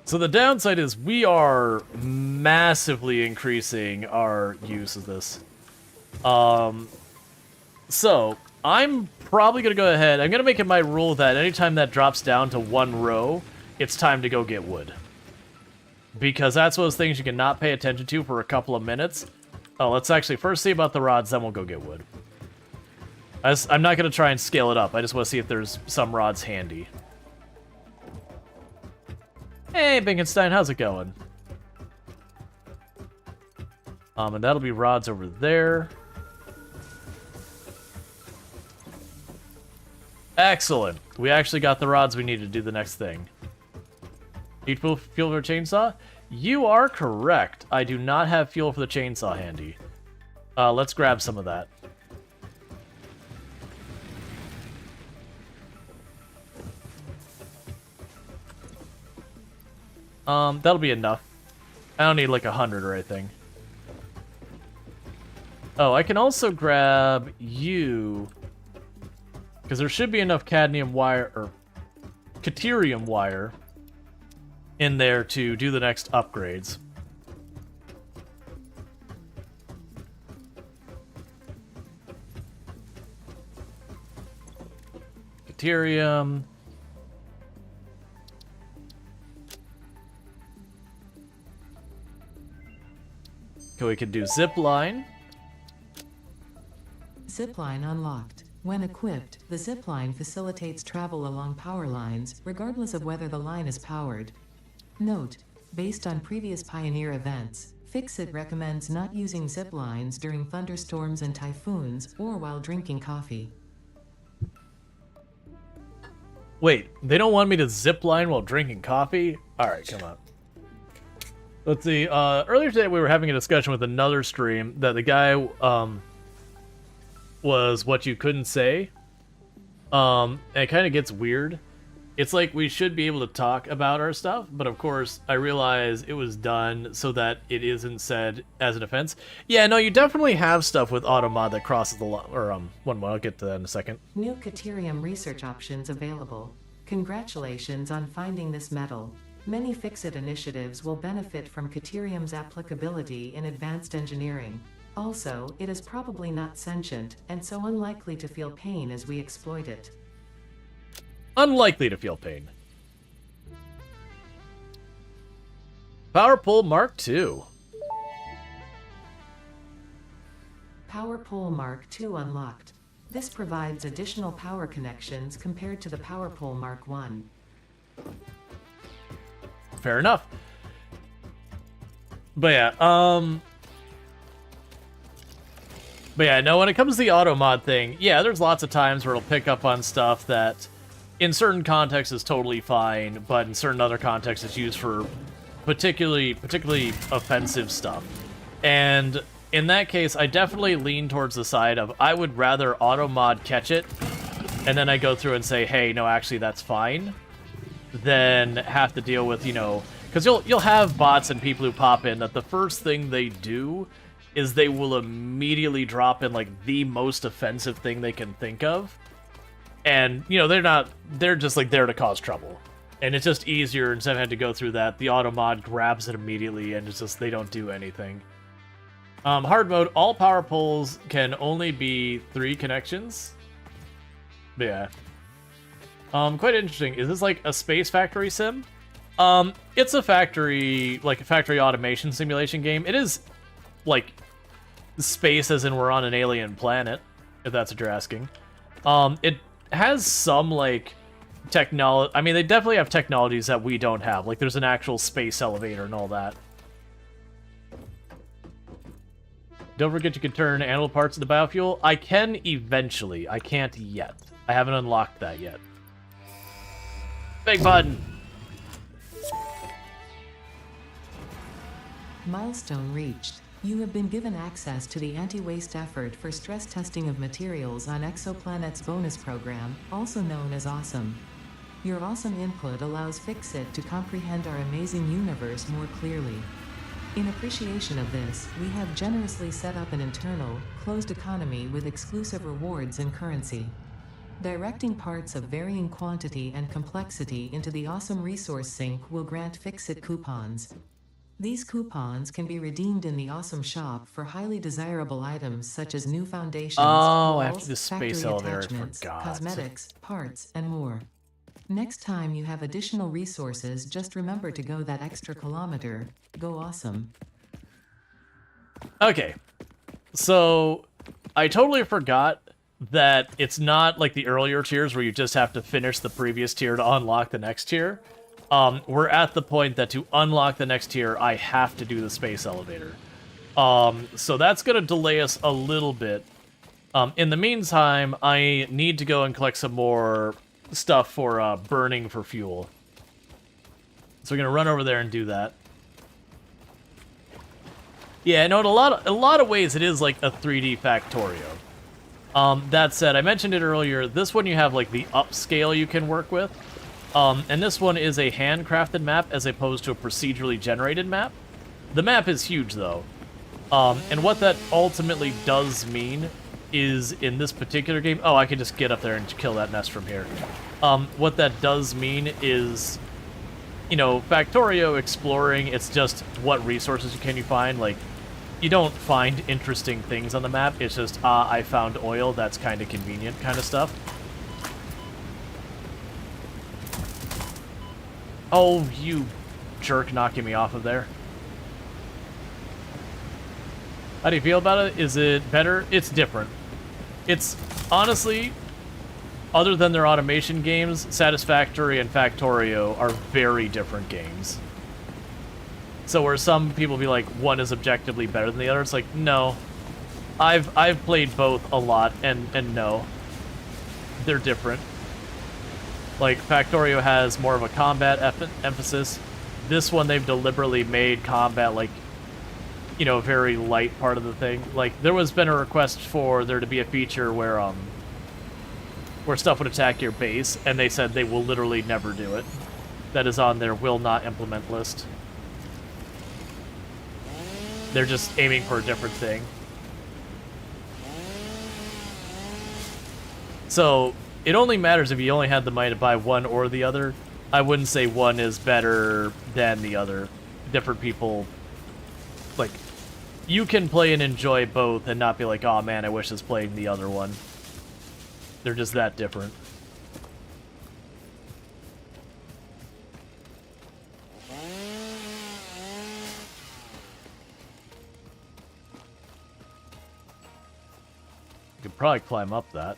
A: So the downside is we are massively increasing our use of this. So I'm probably going to go ahead. I'm going to make it my rule that anytime that drops down to 1 row, it's time to go get wood. Because that's one of those things you cannot pay attention to for a couple of minutes. Oh, let's actually first see about the rods, then we'll go get wood. I'm not going to try and scale it up. I just want to see if there's some rods handy. Hey, Binkenstein, how's it going? And that'll be rods over there. Excellent. We actually got the rods we need to do the next thing. Need fuel for a chainsaw? You are correct. I do not have fuel for the chainsaw handy. Let's grab some of that. That'll be enough. I don't need like 100 or anything. Oh, I can also grab you, because there should be enough cadmium wire, or caterium wire, in there to do the next upgrades. Caterium. Okay, we can do zip line.
B: Zipline unlocked. When equipped, the zipline facilitates travel along power lines, regardless of whether the line is powered. Note, based on previous Pioneer events, Fixit recommends not using zip lines during thunderstorms and typhoons, or while drinking coffee.
A: Wait, they don't want me to zip line while drinking coffee? Alright, come on. Let's see, earlier today we were having a discussion with another stream that the guy, was what you couldn't say. And it kind of gets weird. It's like we should be able to talk about our stuff, but of course I realize it was done so that it isn't said as an offense. Yeah, no, you definitely have stuff with Automod that crosses the line, or one more, I'll get to that in a second.
B: New Caterium research options available. Congratulations on finding this metal. Many Fixit initiatives will benefit from Caterium's applicability in advanced engineering. Also, it is probably not sentient, and so unlikely to feel pain as we exploit it.
A: Unlikely to feel pain. Power Pole Mark II.
B: Power Pole Mark II unlocked. This provides additional power connections compared to the Power Pole Mark I.
A: Fair enough. But yeah, no, when it comes to the auto mod thing, yeah, there's lots of times where it'll pick up on stuff that in certain contexts is totally fine, but in certain other contexts it's used for particularly offensive stuff. And in that case, I definitely lean towards the side of I would rather auto mod catch it, and then I go through and say, hey, no, actually that's fine, than have to deal with, you know, because you'll have bots and people who pop in that the first thing they do is they will immediately drop in like the most offensive thing they can think of. And, you know, they're just like there to cause trouble. And it's just easier, instead of having to go through that, the auto mod grabs it immediately and it's just, they don't do anything. Hard mode, all power poles can only be 3 connections. But yeah. Quite interesting. Is this like a space factory sim? It's a factory, like a factory automation simulation game. It is like space as in we're on an alien planet, if that's what you're asking. It has some like technology. I mean, they definitely have technologies that we don't have. Like there's an actual space elevator and all that. Don't forget you can turn animal parts into biofuel. I can eventually. I can't yet. I haven't unlocked that yet. Big button.
B: Milestone reached. You have been given access to the anti-waste effort for stress testing of materials on Exoplanet's bonus program, also known as Awesome. Your awesome input allows Fixit to comprehend our amazing universe more clearly. In appreciation of this, we have generously set up an internal, closed economy with exclusive rewards and currency. Directing parts of varying quantity and complexity into the Awesome Resource Sink will grant Fixit coupons. These coupons can be redeemed in the Awesome Shop for highly desirable items such as new foundations,
A: after
B: walls,
A: the space
B: factory
A: elevator, I
B: attachments,
A: forgot.
B: cosmetics, parts, and more. Next time you have additional resources, just remember to go that extra kilometer. Go awesome.
A: Okay, so I totally forgot that it's not like the earlier tiers where you just have to finish the previous tier to unlock the next tier. We're at the point that to unlock the next tier, I have to do the space elevator. So that's going to delay us a little bit. In the meantime, I need to go and collect some more stuff for burning for fuel. So we're going to run over there and do that. Yeah, no, in a lot of ways it is like a 3D Factorio. That said, I mentioned it earlier, this one you have like the upscale you can work with. And this one is a handcrafted map as opposed to a procedurally generated map. The map is huge though. And what that ultimately does mean is in this particular game... Oh, I can just get up there and kill that nest from here. What that does mean is, you know, Factorio exploring, it's just what resources can you find. Like, you don't find interesting things on the map. It's just, I found oil, that's kind of convenient kind of stuff. Oh, you jerk knocking me off of there. How do you feel about it? Is it better? It's different. It's, honestly, other than their automation games, Satisfactory and Factorio are very different games. So where some people be like, one is objectively better than the other, it's like, no. I've played both a lot, and no. They're different. Like, Factorio has more of a combat emphasis. This one, they've deliberately made combat, like, you know, a very light part of the thing. Like, there was been a request for there to be a feature where stuff would attack your base, and they said they will literally never do it. That is on their will not implement list. They're just aiming for a different thing. So, it only matters if you only had the money to buy one or the other. I wouldn't say one is better than the other. Different people, like, you can play and enjoy both and not be like, oh man, I wish I was playing the other one. They're just that different. You could probably climb up that.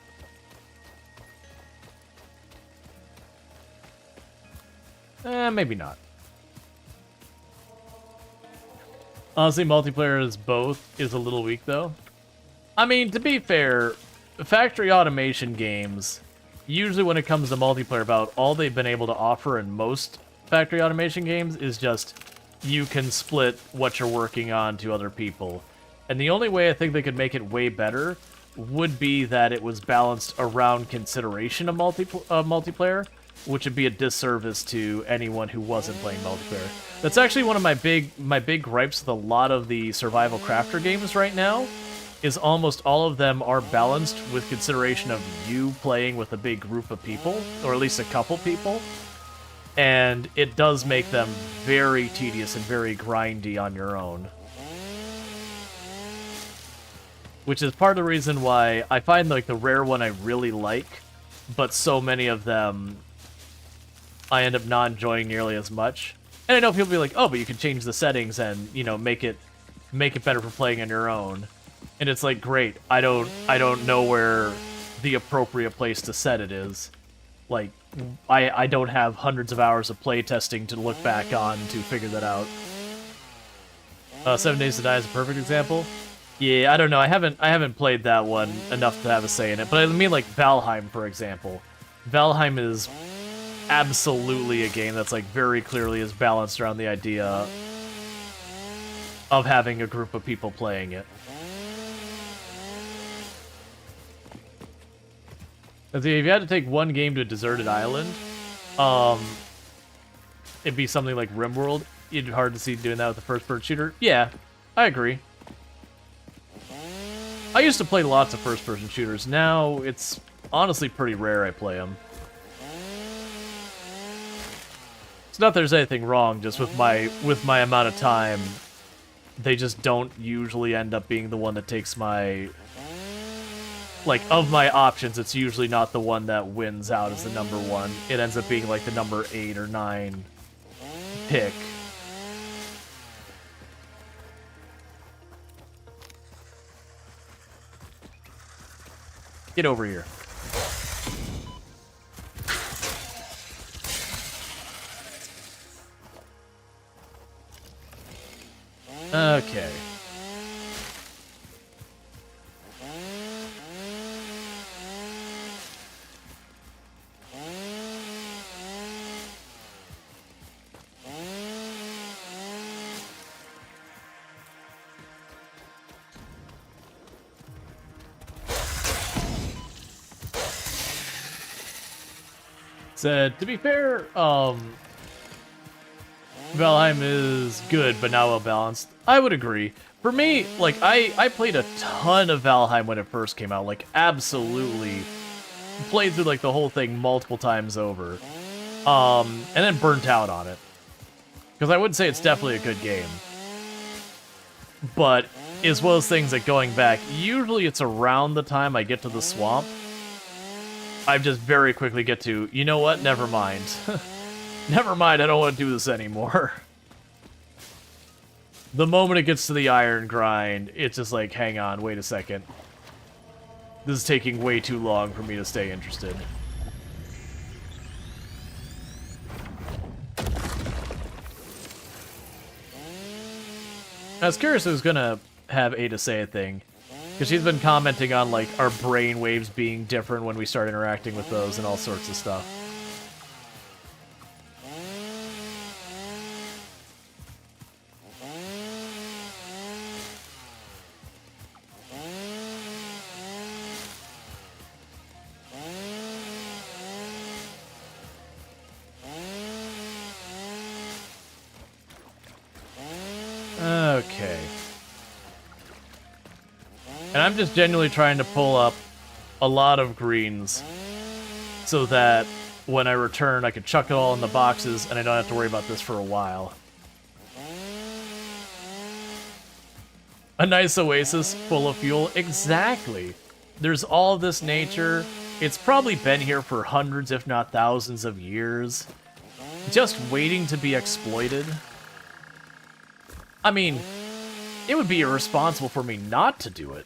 A: Maybe not. Honestly, multiplayer is both is a little weak, though. I mean, to be fair, factory automation games, usually when it comes to multiplayer, about all they've been able to offer in most factory automation games is just you can split what you're working on to other people. And the only way I think they could make it way better would be that it was balanced around consideration of multiplayer, which would be a disservice to anyone who wasn't playing multiplayer. That's actually one of my big gripes with a lot of the survival crafter games right now, is almost all of them are balanced with consideration of you playing with a big group of people, or at least a couple people, and it does make them very tedious and very grindy on your own. Which is part of the reason why I find like the rare one I really like, but so many of them I end up not enjoying nearly as much. And I know people be like, oh, but you can change the settings and, you know, make it better for playing on your own. And it's like, great, I don't know where the appropriate place to set it is. Like, I don't have hundreds of hours of playtesting to look back on to figure that out. 7 Days to Die is a perfect example. Yeah, I don't know. I haven't played that one enough to have a say in it. But I mean, like Valheim, for example. Valheim is absolutely a game that's like very clearly is balanced around the idea of having a group of people playing it. If you had to take one game to a deserted island, it'd be something like RimWorld. It'd be hard to see doing that with a first-person shooter. Yeah, I agree. I used to play lots of first-person shooters. Now, it's honestly pretty rare I play them. It's not that there's anything wrong, just with my amount of time, they just don't usually end up being the one that takes my... Like, of my options, it's usually not the one that wins out as the number one. It ends up being, like, the number 8 or 9 pick. Get over here. Okay. Said, to be fair, Valheim is good, but not well balanced. I would agree. For me, like, I played a ton of Valheim when it first came out, like, absolutely. Played through, like, the whole thing multiple times over. And then burnt out on it. Because I would say it's definitely a good game. But it's one of those things that going back, usually it's around the time I get to the swamp. I just very quickly get to, you know what, never mind. Never mind, I don't want to do this anymore. The moment it gets to the iron grind, it's just like, hang on, wait a second. This is taking way too long for me to stay interested. I was curious who's gonna have Ada say a thing. Because she's been commenting on, like, our brain waves being different when we start interacting with those and all sorts of stuff. Okay. And I'm just genuinely trying to pull up a lot of greens so that when I return, I can chuck it all in the boxes and I don't have to worry about this for a while. A nice oasis full of fuel? Exactly. There's all this nature. It's probably been here for hundreds, if not thousands of years. Just waiting to be exploited. I mean, it would be irresponsible for me not to do it.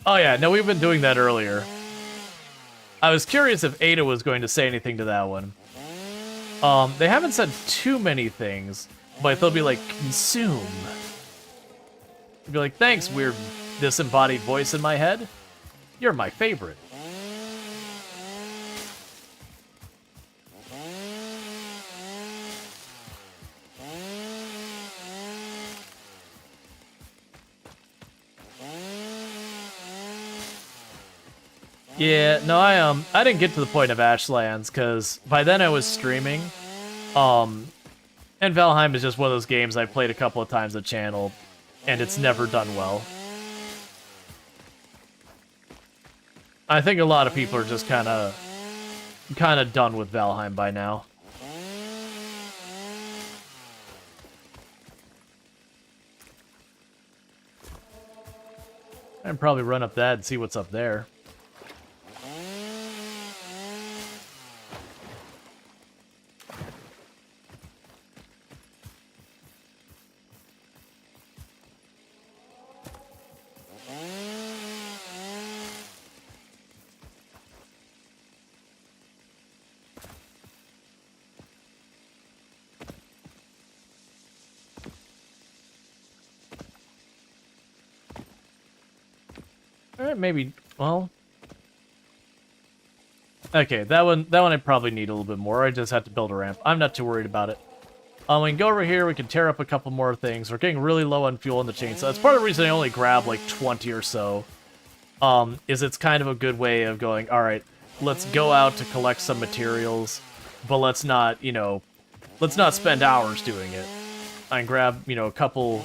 A: Oh yeah, no, we've been doing that earlier. I was curious if Ada was going to say anything to that one. They haven't said too many things, but they'll be like, consume. They'll be like, thanks, weird disembodied voice in my head. You're my favorite. Yeah, no, I didn't get to the point of Ashlands, because by then I was streaming. And Valheim is just one of those games I've played a couple of times on the channel, and it's never done well. I think a lot of people are just kind of done with Valheim by now. I'd probably run up that and see what's up there. Alright, maybe, well... Okay, that one I probably need a little bit more. I just have to build a ramp. I'm not too worried about it. We can go over here, we can tear up a couple more things. We're getting really low on fuel in the chainsaw. That's part of the reason I only grab like 20 or so. Is it's kind of a good way of going, alright, let's go out to collect some materials, but let's not, you know, let's not spend hours doing it. I can grab, you know, a couple,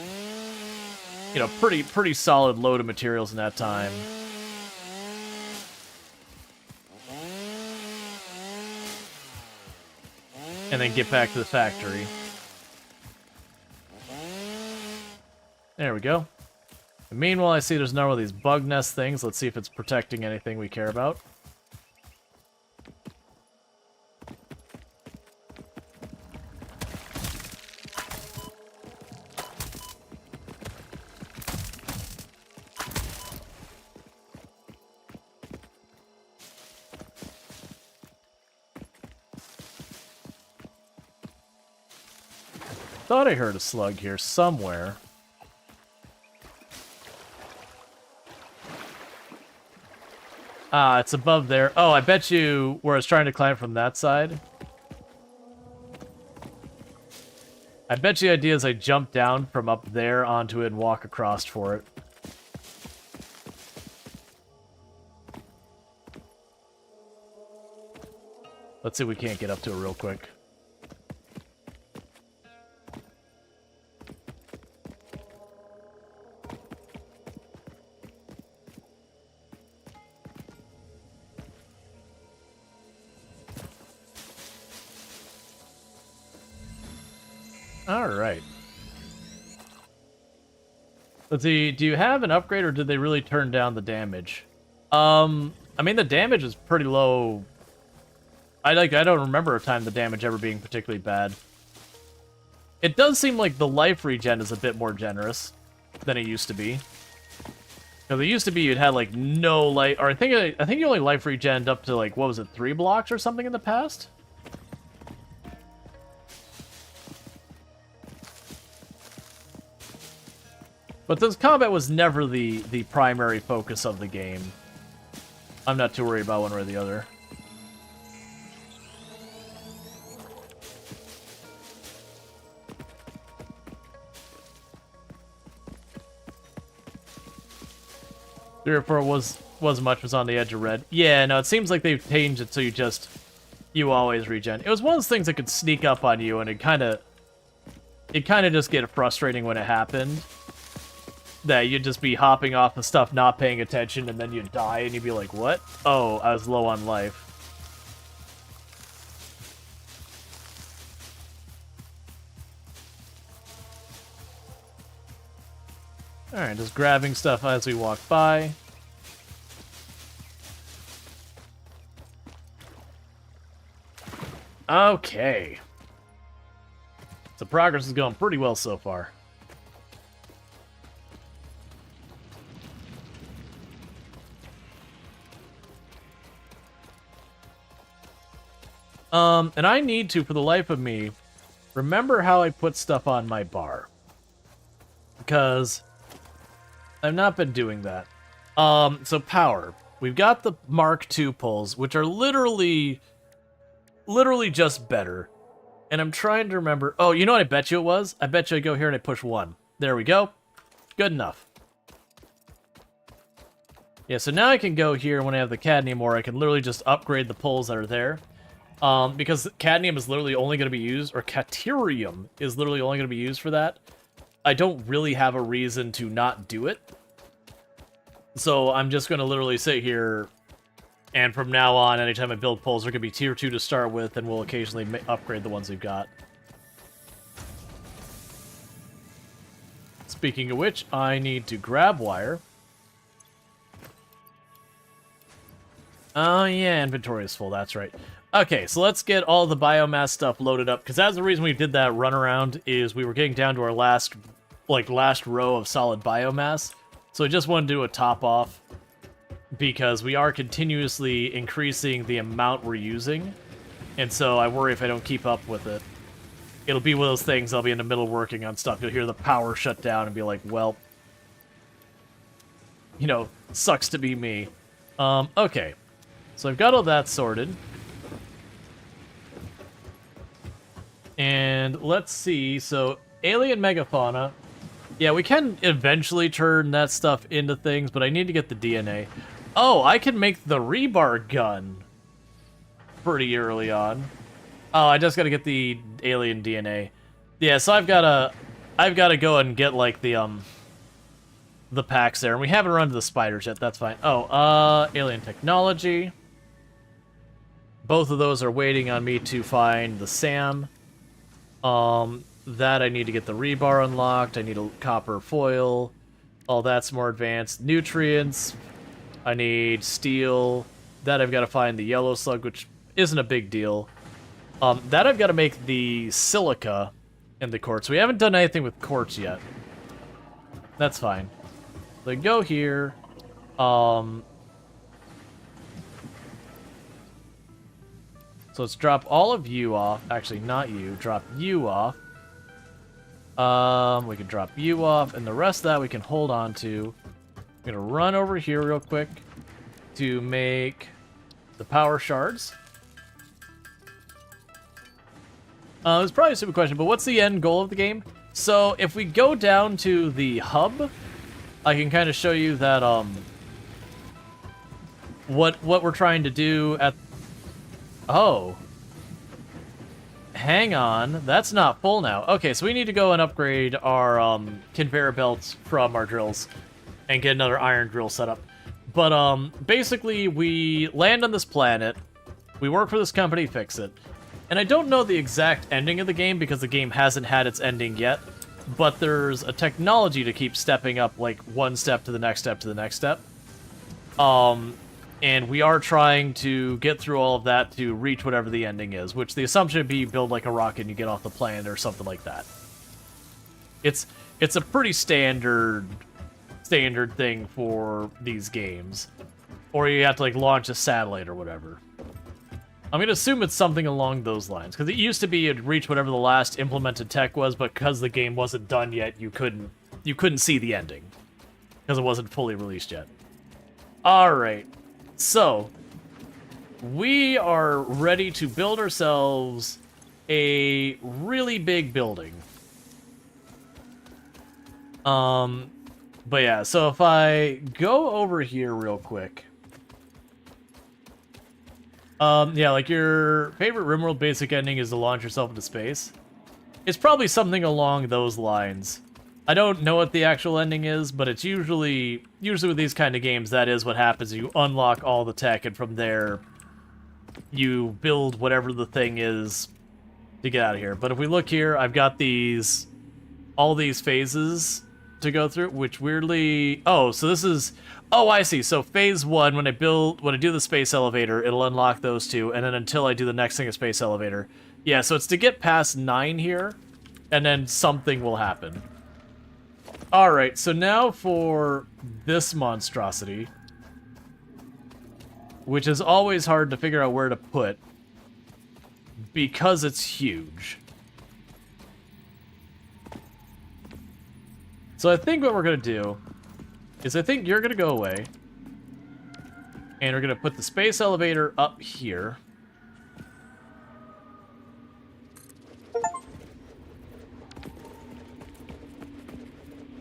A: you know, pretty solid load of materials in that time. And then get back to the factory. There we go. And meanwhile, I see there's another one of these bug nest things. Let's see if it's protecting anything we care about. Thought I heard a slug here somewhere. Ah, it's above there. Oh, I bet you where I was trying to climb from that side. I bet you the idea is I jump down from up there onto it and walk across for it. Let's see if we can't get up to it real quick. Alright. Let's see, do you have an upgrade or did they really turn down the damage? I mean the damage is pretty low. I don't remember a time the damage ever being particularly bad. It does seem like the life regen is a bit more generous than it used to be. Because it used to be you'd had like no life, or I think you only life regened up to like, what was it, 3 blocks or something in the past? But this combat was never the primary focus of the game. I'm not too worried about one way or the other. Three or four was on the edge of red. Yeah, no, it seems like they've changed it so you always regen. It was one of those things that could sneak up on you, and it kind of just get frustrating when it happened. That you'd just be hopping off the stuff, not paying attention, and then you'd die, and you'd be like, what? Oh, I was low on life. Alright, just grabbing stuff as we walk by. Okay. So progress is going pretty well so far. And I need to, for the life of me, remember how I put stuff on my bar. Because I've not been doing that. So power. We've got the Mark II pulls, which are literally just better. And I'm trying to remember... Oh, you know what I bet you it was? I bet you I go here and I push 1. There we go. Good enough. Yeah, so now I can go here when I have the cadmium ore. I can literally just upgrade the pulls that are there. Because cadmium is literally only going to be used, or caterium is literally only going to be used for that. I don't really have a reason to not do it. So I'm just going to literally sit here, and from now on, anytime I build pulls, they're going to be tier 2 to start with, and we'll occasionally upgrade the ones we've got. Speaking of which, I need to grab wire. Oh yeah, inventory is full, that's right. Okay, so let's get all the biomass stuff loaded up, because that's the reason we did that run around, is we were getting down to our last row of solid biomass. So I just wanted to do a top off, because we are continuously increasing the amount we're using, and so I worry if I don't keep up with it. It'll be one of those things, I'll be in the middle working on stuff, you'll hear the power shut down and be like, well, you know, sucks to be me. Okay. So I've got all that sorted. And let's see, so alien megafauna. Yeah, we can eventually turn that stuff into things, but I need to get the DNA. Oh, I can make the rebar gun pretty early on. Oh, I just gotta get the alien DNA. Yeah, so I've gotta go and get like the packs there, and we haven't run to the spiders yet. That's fine. Oh, alien technology. Both of those are waiting on me to find the SAM. That I need to get the rebar unlocked. I need a copper foil. All that's more advanced. Nutrients. I need steel. That I've got to find the yellow slug, which isn't a big deal. That I've got to make the silica in the quartz. We haven't done anything with quartz yet. That's fine. So go here. So let's drop all of you off. Actually, not you. Drop you off. We can drop you off, and the rest of that we can hold on to. I'm gonna run over here real quick to make the power shards. It's probably a stupid question, but what's the end goal of the game? So if we go down to the hub, I can kind of show you that what we're trying to do at. Oh. Hang on, that's not full now. Okay, so we need to go and upgrade our conveyor belts from our drills and get another iron drill set up. But basically, we land on this planet, we work for this company, fix it. And I don't know the exact ending of the game because the game hasn't had its ending yet, but there's a technology to keep stepping up, like one step to the next step to the next step. And we are trying to get through all of that to reach whatever the ending is, which the assumption would be you build like a rocket and you get off the planet or something like that. It's a pretty standard thing for these games. Or you have to like launch a satellite or whatever. I'm gonna assume it's something along those lines, because it used to be you'd reach whatever the last implemented tech was, but because the game wasn't done yet, you couldn't see the ending. Because it wasn't fully released yet. Alright. So, we are ready to build ourselves a really big building. But yeah, so if I go over here real quick. Yeah, like your favorite RimWorld basic ending is to launch yourself into space. It's probably something along those lines. I don't know what the actual ending is, but it's usually with these kind of games, that is what happens. You unlock all the tech, and from there, you build whatever the thing is to get out of here. But if we look here, I've got all these phases to go through, which weirdly... Oh, so this is... Oh, I see. So phase 1, when I do the space elevator, it'll unlock those two, and then until I do the next thing, a space elevator. Yeah, so it's to get past 9 here, and then something will happen. Alright, so now for this monstrosity, which is always hard to figure out where to put, because it's huge. So I think what we're going to do is I think you're going to go away, and we're going to put the space elevator up here.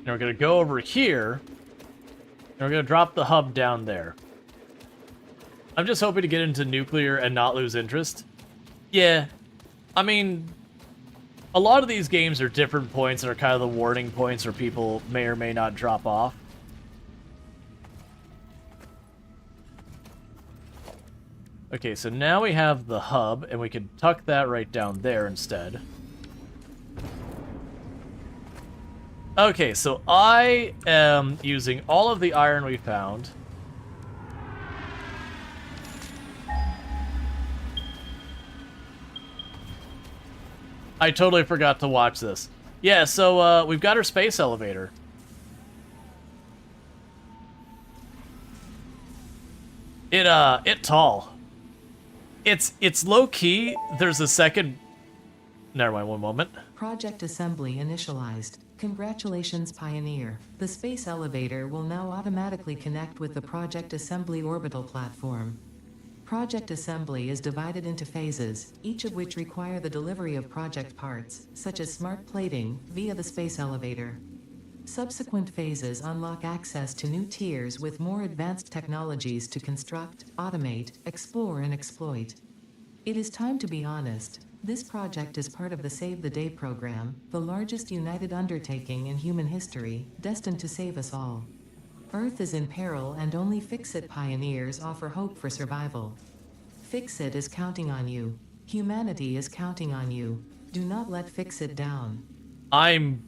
A: And we're going to go over here, and we're going to drop the hub down there. I'm just hoping to get into nuclear and not lose interest. Yeah, I mean, a lot of these games are different points that are kind of the warning points where people may or may not drop off. Okay, so now we have the hub, and we can tuck that right down there instead. Okay, so I am using all of the iron we found. I totally forgot to watch this. Yeah, so we've got our space elevator. It's tall. It's low key. There's a second. Never mind. One moment.
B: Project assembly initialized. Congratulations, Pioneer. The space elevator will now automatically connect with the Project Assembly orbital platform. Project assembly is divided into phases, each of which require the delivery of project parts, such as smart plating, via the space elevator. Subsequent phases unlock access to new tiers with more advanced technologies to construct, automate, explore, and exploit. It is time to be honest. This project is part of the Save the Day program, the largest united undertaking in human history, destined to save us all. Earth is in peril and only Fix-It pioneers offer hope for survival. Fix-It is counting on you. Humanity is counting on you. Do not let Fix-It down.
A: I'm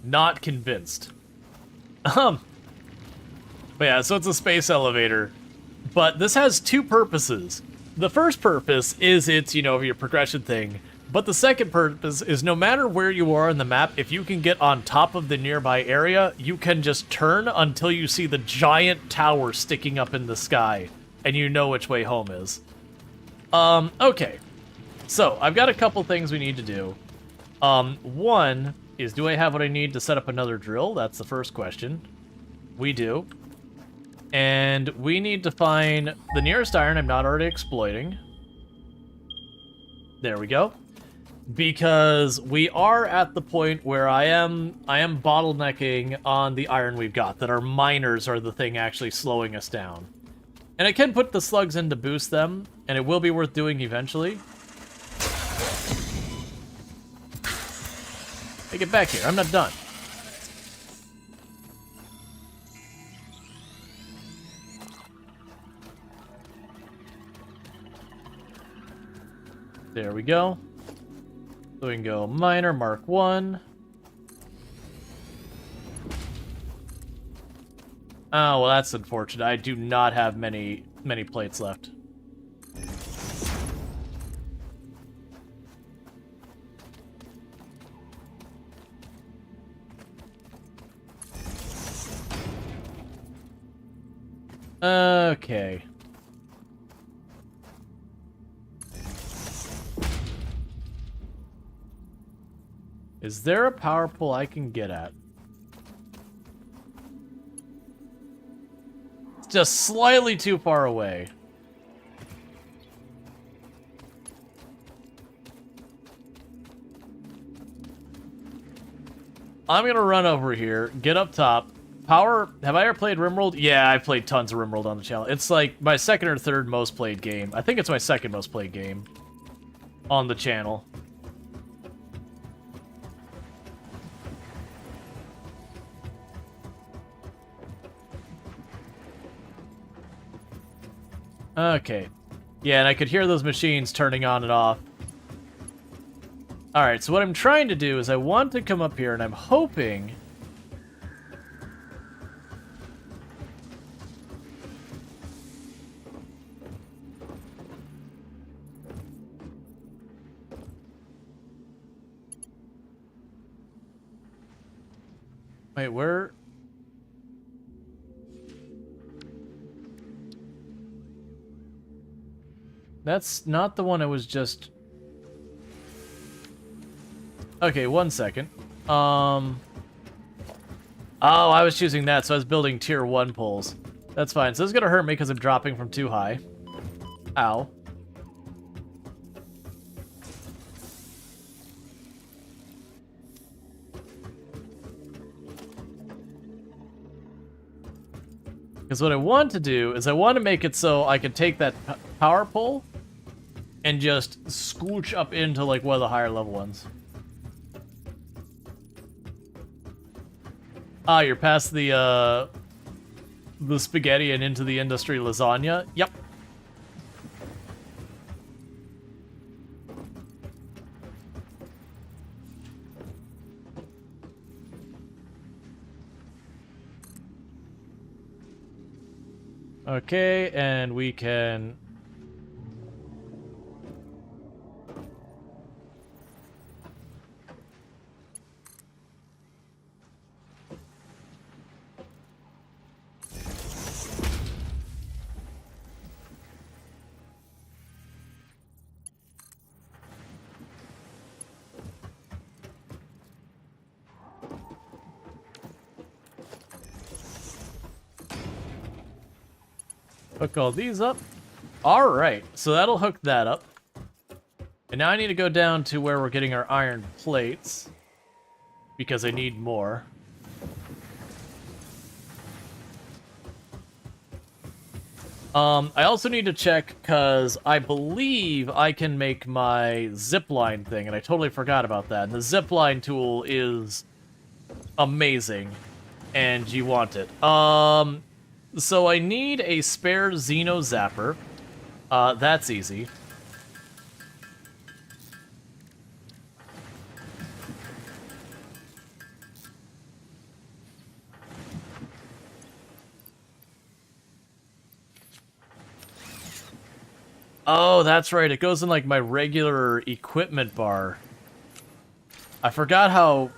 A: not convinced. But yeah, so it's a space elevator. But this has two purposes. The first purpose is it's, your progression thing. But the second purpose is no matter where you are in the map, if you can get on top of the nearby area, you can just turn until you see the giant tower sticking up in the sky. And you know which way home is. Okay. So, I've got a couple things we need to do. One is, do I have what I need to set up another drill? That's the first question. We do. And we need to find the nearest iron I'm not already exploiting. There we go. Because we are at the point where I am bottlenecking on the iron we've got, that our miners are the thing actually slowing us down. And I can put the slugs in to boost them, and it will be worth doing eventually. Hey, get back here. I'm not done. There we go. So we can go miner, mark 1. Oh, well, that's unfortunate. I do not have many plates left. Okay. Is there a power pole I can get at? It's just slightly too far away. I'm gonna run over here, get up top. Power, have I ever played RimWorld? Yeah, I've played tons of RimWorld on the channel. It's like my second or third most played game. I think it's my second most played game on the channel. Okay. Yeah, and I could hear those machines turning on and off. Alright, so what I'm trying to do is I want to come up here, and I'm hoping... Wait, where... That's not the one I was just... Okay, one second. Oh, I was choosing that, so I was building tier 1 poles. That's fine. So this is gonna hurt me because I'm dropping from too high. Ow. Because what I want to do is I want to make it so I can take that power pole and just scooch up into like one of the higher level ones. Ah, you're past the spaghetti and into the industry lasagna? Yep. Okay, and we can... hook all these up. Alright, so that'll hook that up. And now I need to go down to where we're getting our iron plates. Because I need more. I also need to check, because I believe I can make my zipline thing, and I totally forgot about that. And the zipline tool is amazing, and you want it. So I need a spare Xeno Zapper. That's easy. Oh, that's right. It goes in, like, my regular equipment bar. I forgot how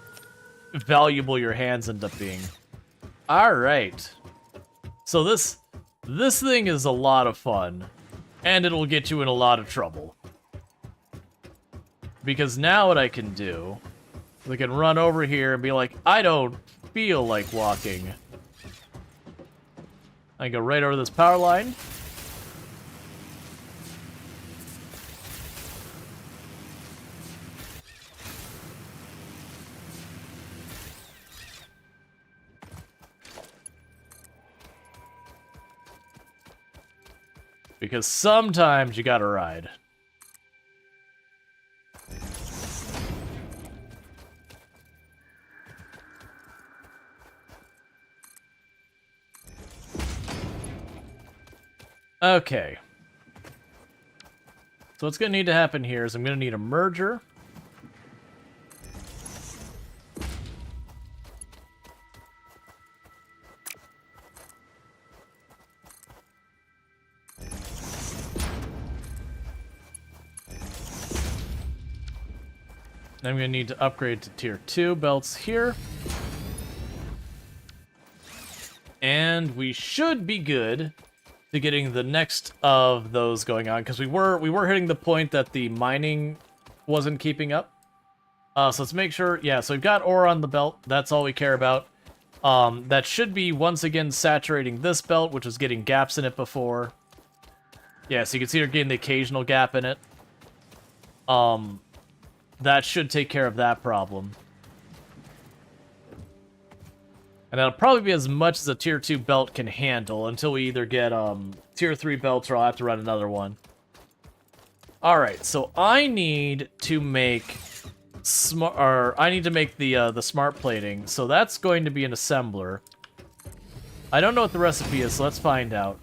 A: valuable your hands end up being. Alright. So this thing is a lot of fun. And it'll get you in a lot of trouble. Because now what I can do... I can run over here and be like, I don't feel like walking. I can go right over this power line. Because sometimes you gotta ride. Okay. So what's gonna need to happen here is I'm gonna need a merger. I'm going to need to upgrade to tier 2 belts here. And we should be good to getting the next of those going on, because we were hitting the point that the mining wasn't keeping up. So let's make sure, yeah, so we've got ore on the belt. That's all we care about. That should be once again saturating this belt, which was getting gaps in it before. Yeah, so you can see we're getting the occasional gap in it. That should take care of that problem. And that'll probably be as much as a tier 2 belt can handle until we either get tier 3 belts or I'll have to run another one. Alright, so I need to make the smart plating. So that's going to be an assembler. I don't know what the recipe is, so let's find out.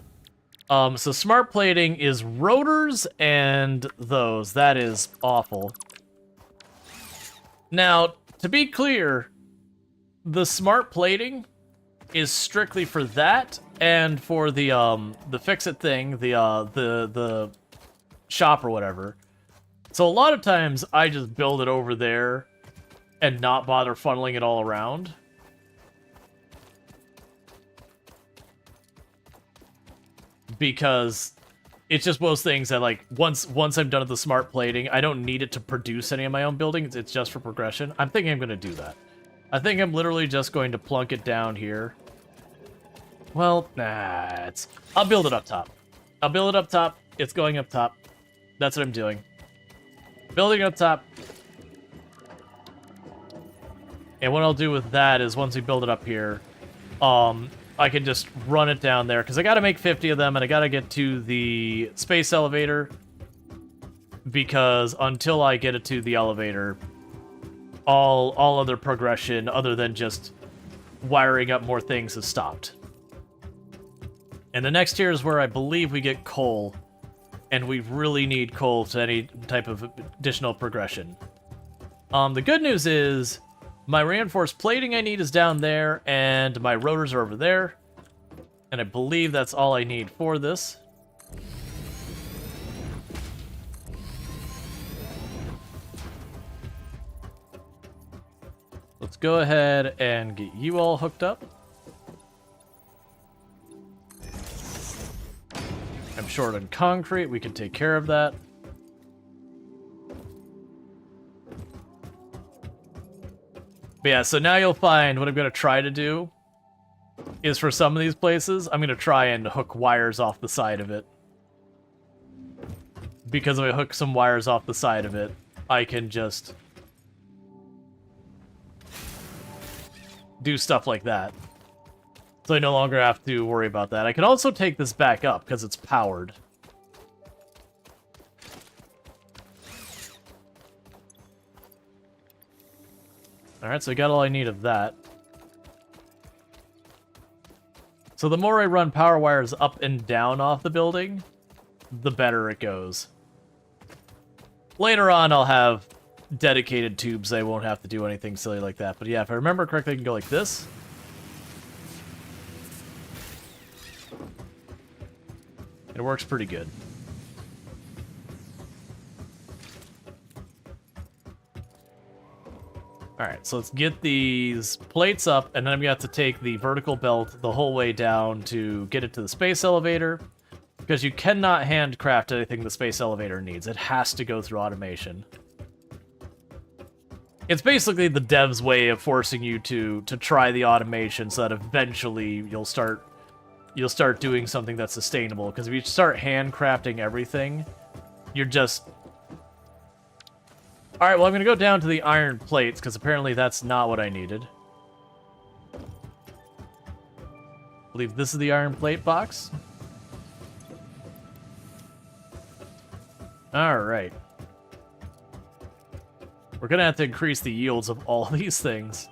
A: So smart plating is rotors and those. That is awful. Now, to be clear, the smart plating is strictly for that and for the fix-it thing, the shop or whatever. So a lot of times I just build it over there and not bother funneling it all around. Because it's just one of those things that, like, once I'm done with the smart plating, I don't need it to produce any of my own buildings. It's just for progression. I'm thinking I'm going to do that. I think I'm literally just going to plunk it down here. Well, nah, I'll build it up top. I'll build it up top. It's going up top. That's what I'm doing. Building up top. And what I'll do with that is once we build it up here, I can just run it down there, because I gotta make 50 of them, and I gotta get to the space elevator, because until I get it to the elevator, all other progression, other than just wiring up more things, has stopped. And the next tier is where I believe we get coal, and we really need coal to any type of additional progression. The good news is, my reinforced plating I need is down there, and my rotors are over there. And I believe that's all I need for this. Let's go ahead and get you all hooked up. I'm short on concrete, we can take care of that. But yeah, so now you'll find what I'm going to try to do is for some of these places, I'm going to try and hook wires off the side of it. because if I hook some wires off the side of it, I can just do stuff like that. So I no longer have to worry about that. I can also take this back up because it's powered. Alright, so I got all I need of that. So the more I run power wires up and down off the building, the better it goes. Later on, I'll have dedicated tubes. I won't have to do anything silly like that. But yeah, if I remember correctly, I can go like this. It works pretty good. Alright, so let's get these plates up, and then I'm going to have to take the vertical belt the whole way down to get it to the space elevator, because you cannot handcraft anything the space elevator needs. It has to go through automation. It's basically the dev's way of forcing you to try the automation so that eventually you'll start doing something that's sustainable, because if you start handcrafting everything, you're just... Alright, well, I'm going to go down to the iron plates, because apparently that's not what I needed. I believe this is the iron plate box. Alright. We're going to have to increase the yields of all these things.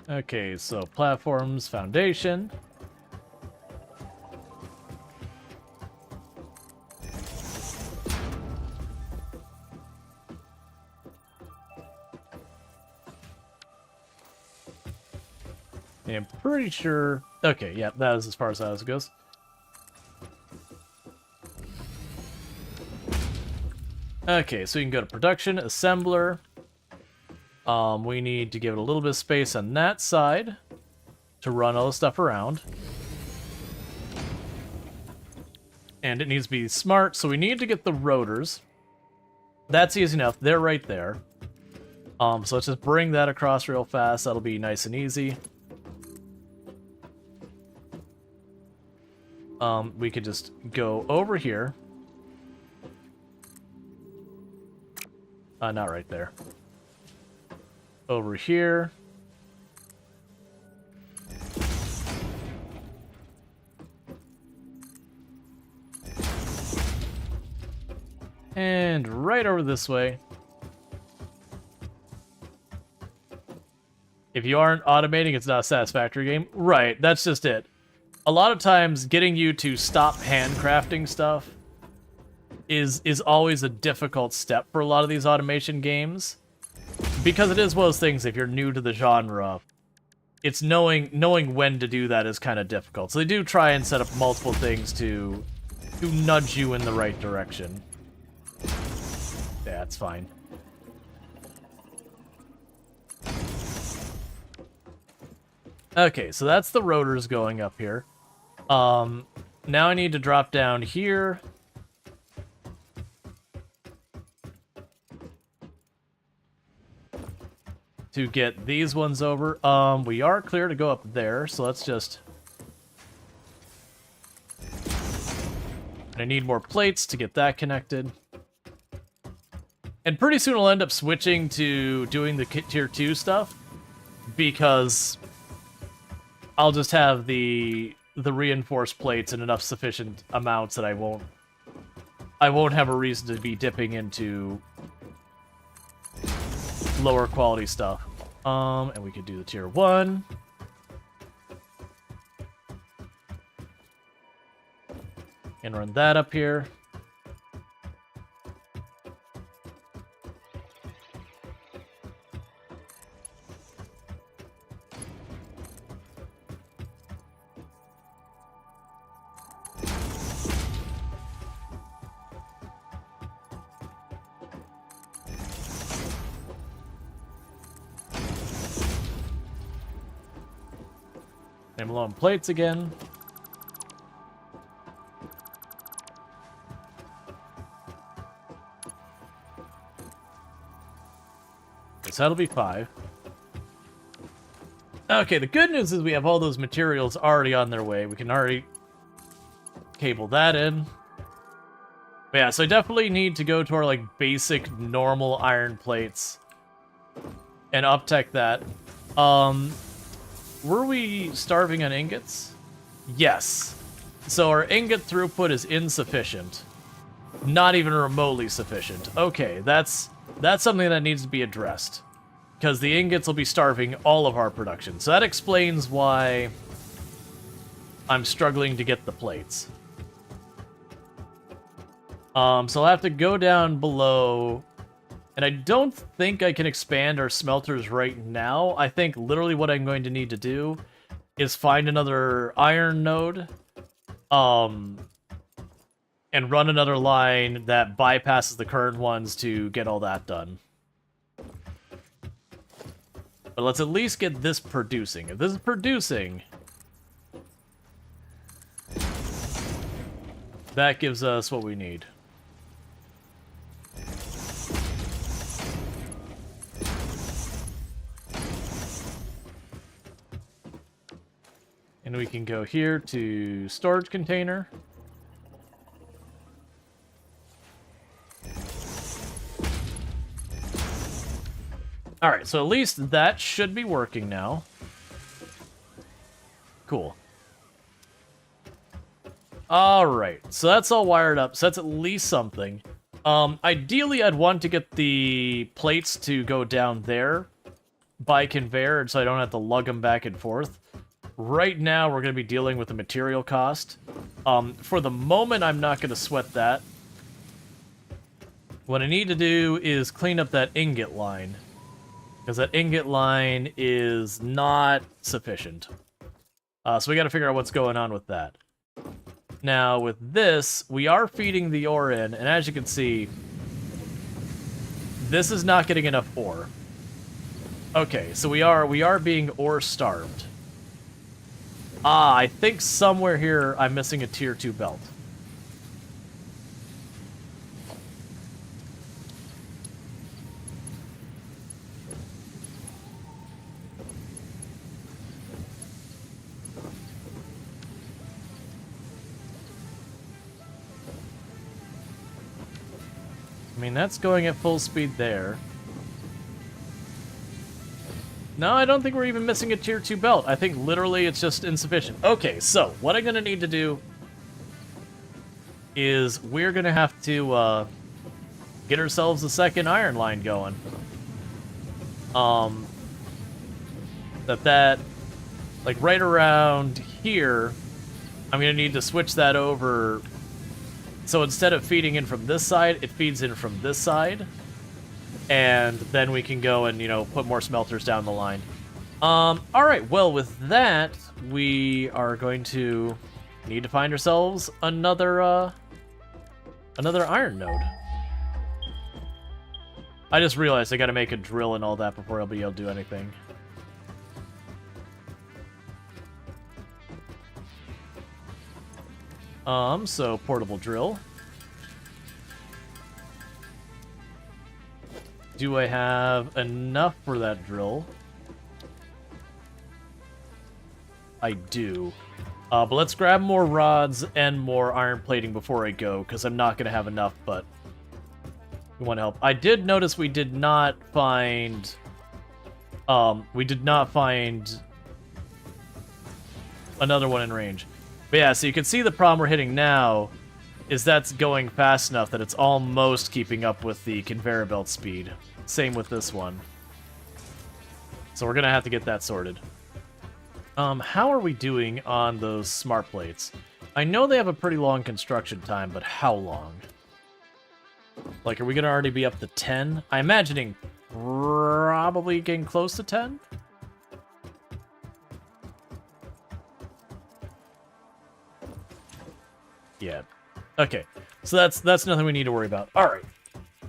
A: Okay, so platforms, foundation. Yeah, I'm pretty sure... Okay, yeah, that is as far as that goes. Okay, so you can go to production, assembler. We need to give it a little bit of space on that side to run all the stuff around. And it needs to be smart, so we need to get the rotors. That's easy enough. They're right there. So let's just bring that across real fast. That'll be nice and easy. We could just go over here. Not right there. Over here. And right over this way. If you aren't automating, it's not a satisfactory game. Right, that's just it. A lot of times, getting you to stop handcrafting stuff is always a difficult step for a lot of these automation games. Because it is one of those things, if you're new to the genre, it's knowing when to do that is kind of difficult. So they do try and set up multiple things to nudge you in the right direction. Yeah, it's fine. Okay, so that's the rotors going up here. Now I need to drop down here. To get these ones over. We are clear to go up there, so let's just... I need more plates to get that connected. And pretty soon I'll end up switching to doing the tier 2 stuff, because I'll just have the reinforced plates in enough sufficient amounts that I won't have a reason to be dipping into lower quality stuff. And we could do the tier 1. And run that up here. I'm low on plates again. so that'll be 5. Okay, the good news is we have all those materials already on their way. We can already cable that in. But yeah, so I definitely need to go to our, like, basic, normal iron plates and up-tech that. Were we starving on ingots? Yes. So our ingot throughput is insufficient. Not even remotely sufficient. Okay, that's something that needs to be addressed. Because the ingots will be starving all of our production. So that explains why I'm struggling to get the plates. So I'll have to go down below. And I don't think I can expand our smelters right now. I think literally what I'm going to need to do is find another iron node. And run another line that bypasses the current ones to get all that done. But let's at least get this producing. If this is producing, that gives us what we need. And we can go here to storage container. Alright, so at least that should be working now. Cool. Alright, so that's all wired up, so that's at least something. Ideally, I'd want to get the plates to go down there by conveyor, so I don't have to lug them back and forth. Right now, we're going to be dealing with the material cost. For the moment, I'm not going to sweat that. What I need to do is clean up that ingot line. Because that ingot line is not sufficient. So we got to figure out what's going on with that. Now, with this, we are feeding the ore in, and as you can see, this is not getting enough ore. Okay, so we are being ore starved. I think somewhere here I'm missing a tier 2 belt. I mean, that's going at full speed there. No, I don't think we're even missing a tier 2 belt. I think literally it's just insufficient. Okay, so what I'm going to need to do is we're going to have to get ourselves a second iron line going. Like right around here, I'm going to need to switch that over. So instead of feeding in from this side, it feeds in from this side. And then we can go and, you know, put more smelters down the line. Alright, well, with that, we are going to need to find ourselves another iron node. I just realized I gotta make a drill and all that before I'll be able to do anything. So portable drill. Do I have enough for that drill? I do. But let's grab more rods and more iron plating before I go, because I'm not going to have enough, but we want to help. I did notice we did not find... another one in range. But yeah, so you can see the problem we're hitting now is that's going fast enough that it's almost keeping up with the conveyor belt speed. Same with this one. So we're going to have to get that sorted. How are we doing on those smart plates? I know they have a pretty long construction time, but how long? Like, are we going to already be up to 10? I'm imagining probably getting close to 10? Yeah. Okay. So that's nothing we need to worry about. All right.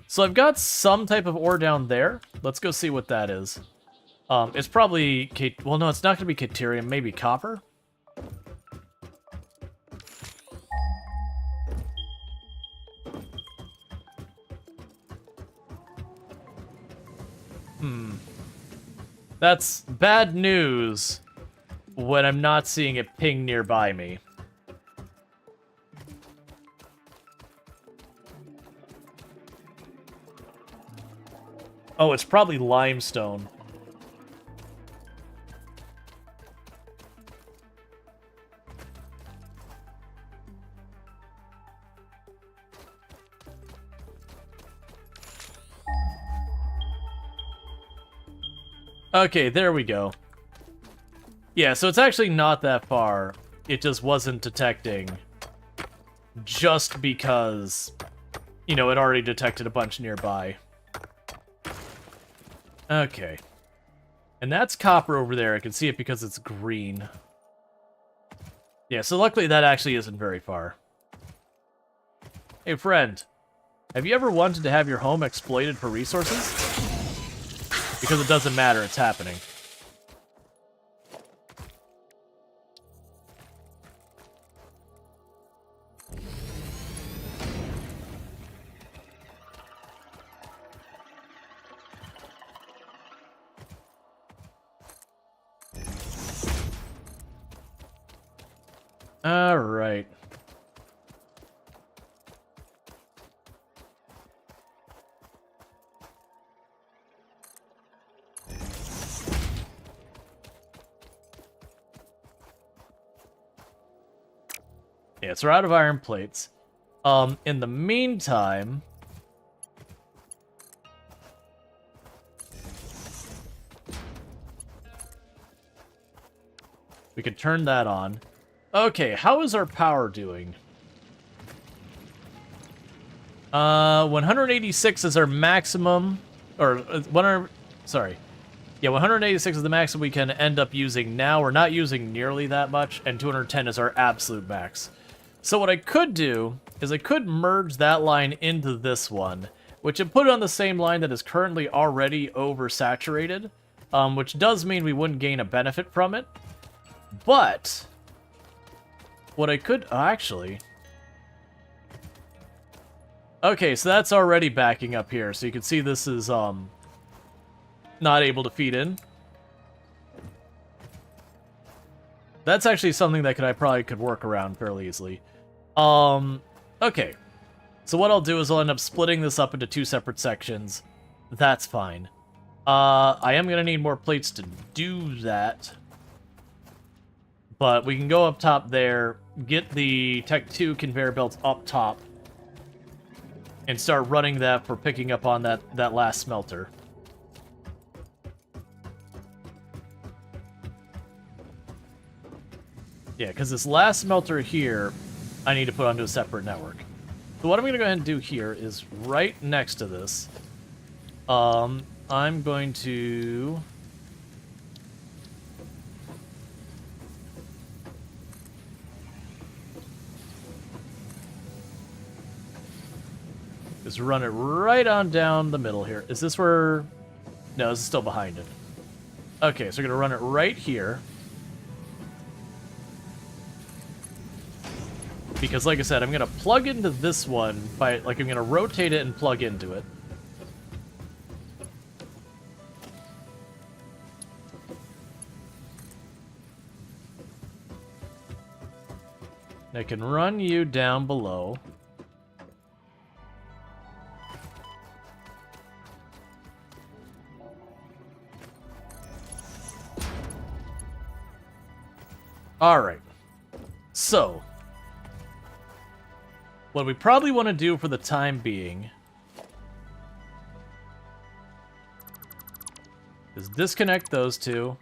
A: So I've got some type of ore down there. Let's go see what that is. It's probably... Well, no, it's not going to be Caterium. Maybe copper? That's bad news when I'm not seeing it ping nearby me. Oh, it's probably limestone. Okay, there we go. Yeah, so it's actually not that far. It just wasn't detecting. Just because, you know, it already detected a bunch nearby. Okay. And that's copper over there. I can see it because it's green. Yeah, so luckily that actually isn't very far. Hey, friend. Have you ever wanted to have your home exploited for resources? Because it doesn't matter, it's happening. All right. Yeah, so we're out of iron plates. In the meantime... we could turn that on. Okay, how is our power doing? 186 is our maximum, or 100, sorry. Yeah, 186 is the maximum we can end up using now. We're not using nearly that much, and 210 is our absolute max. So what I could do is I could merge that line into this one, which would put it on the same line that is currently already oversaturated, which does mean we wouldn't gain a benefit from it. But what I could... oh, actually... okay, so that's already backing up here, so you can see this is, not able to feed in. That's actually something that I probably could work around fairly easily. Okay. So what I'll do is I'll end up splitting this up into two separate sections. That's fine. I am going to need more plates to do that. But we can go up top there, get the Tech 2 conveyor belts up top, and start running that for picking up on that last smelter. Yeah, because this last smelter here, I need to put onto a separate network. So what I'm going to go ahead and do here is right next to this, I'm going to... just run it right on down the middle here. Is this where... no, this is still behind it. Okay, so we're going to run it right here. Because, like I said, I'm going to plug into this one by... like, I'm going to rotate it and plug into it. I can run you down below. Alright. So... what we probably want to do for the time being is disconnect those two,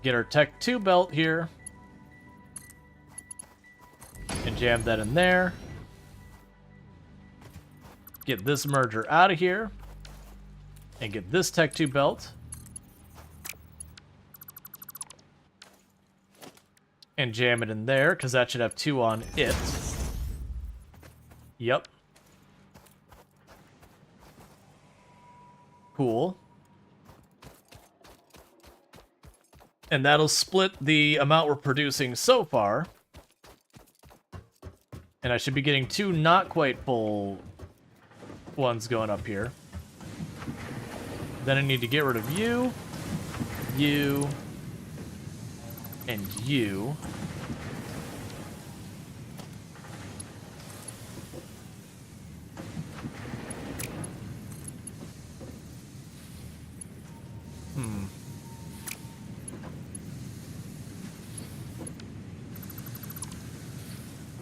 A: get our Tech 2 belt here, and jam that in there, get this merger out of here, and get this Tech 2 belt, and jam it in there, because that should have 2 on it. Yep. Cool. And that'll split the amount we're producing so far. And I should be getting 2 not quite full ones going up here. Then I need to get rid of you. you, and you.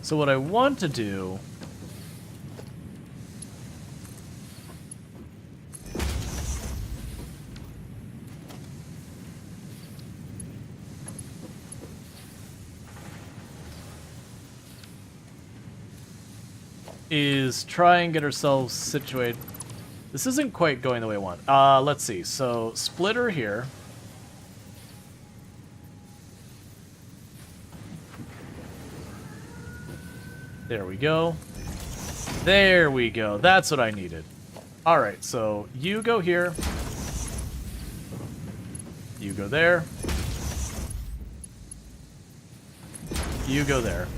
A: So what I want to do is try and get ourselves situated. This isn't quite going the way I want. Let's see. So splitter here. There we go. There we go. That's what I needed. All right, so you go here. You go there. You go there.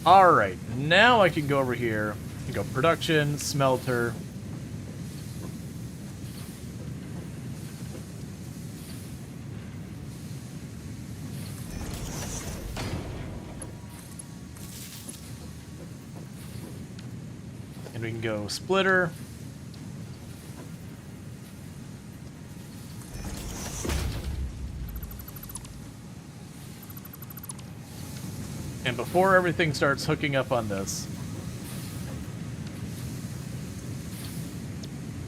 A: All right, now I can go over here and go production, smelter. And we can go splitter. And before everything starts hooking up on this,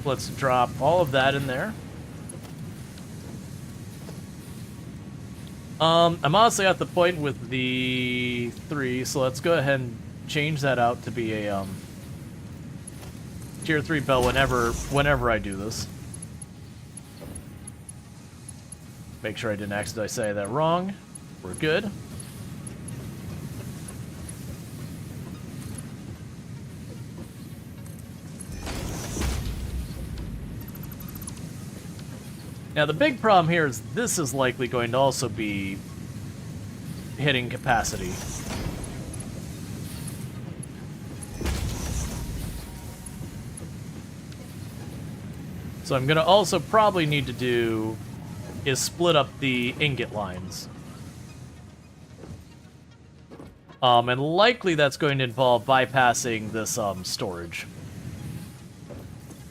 A: let's drop all of that in there. I'm honestly at the point with the 3, so let's go ahead and change that out to be a tier 3 bell whenever I do this. Make sure I didn't accidentally say that wrong. We're good. Now the big problem here is this is likely going to also be hitting capacity. So I'm going to also probably need to do is split up the ingot lines. And likely that's going to involve bypassing this storage.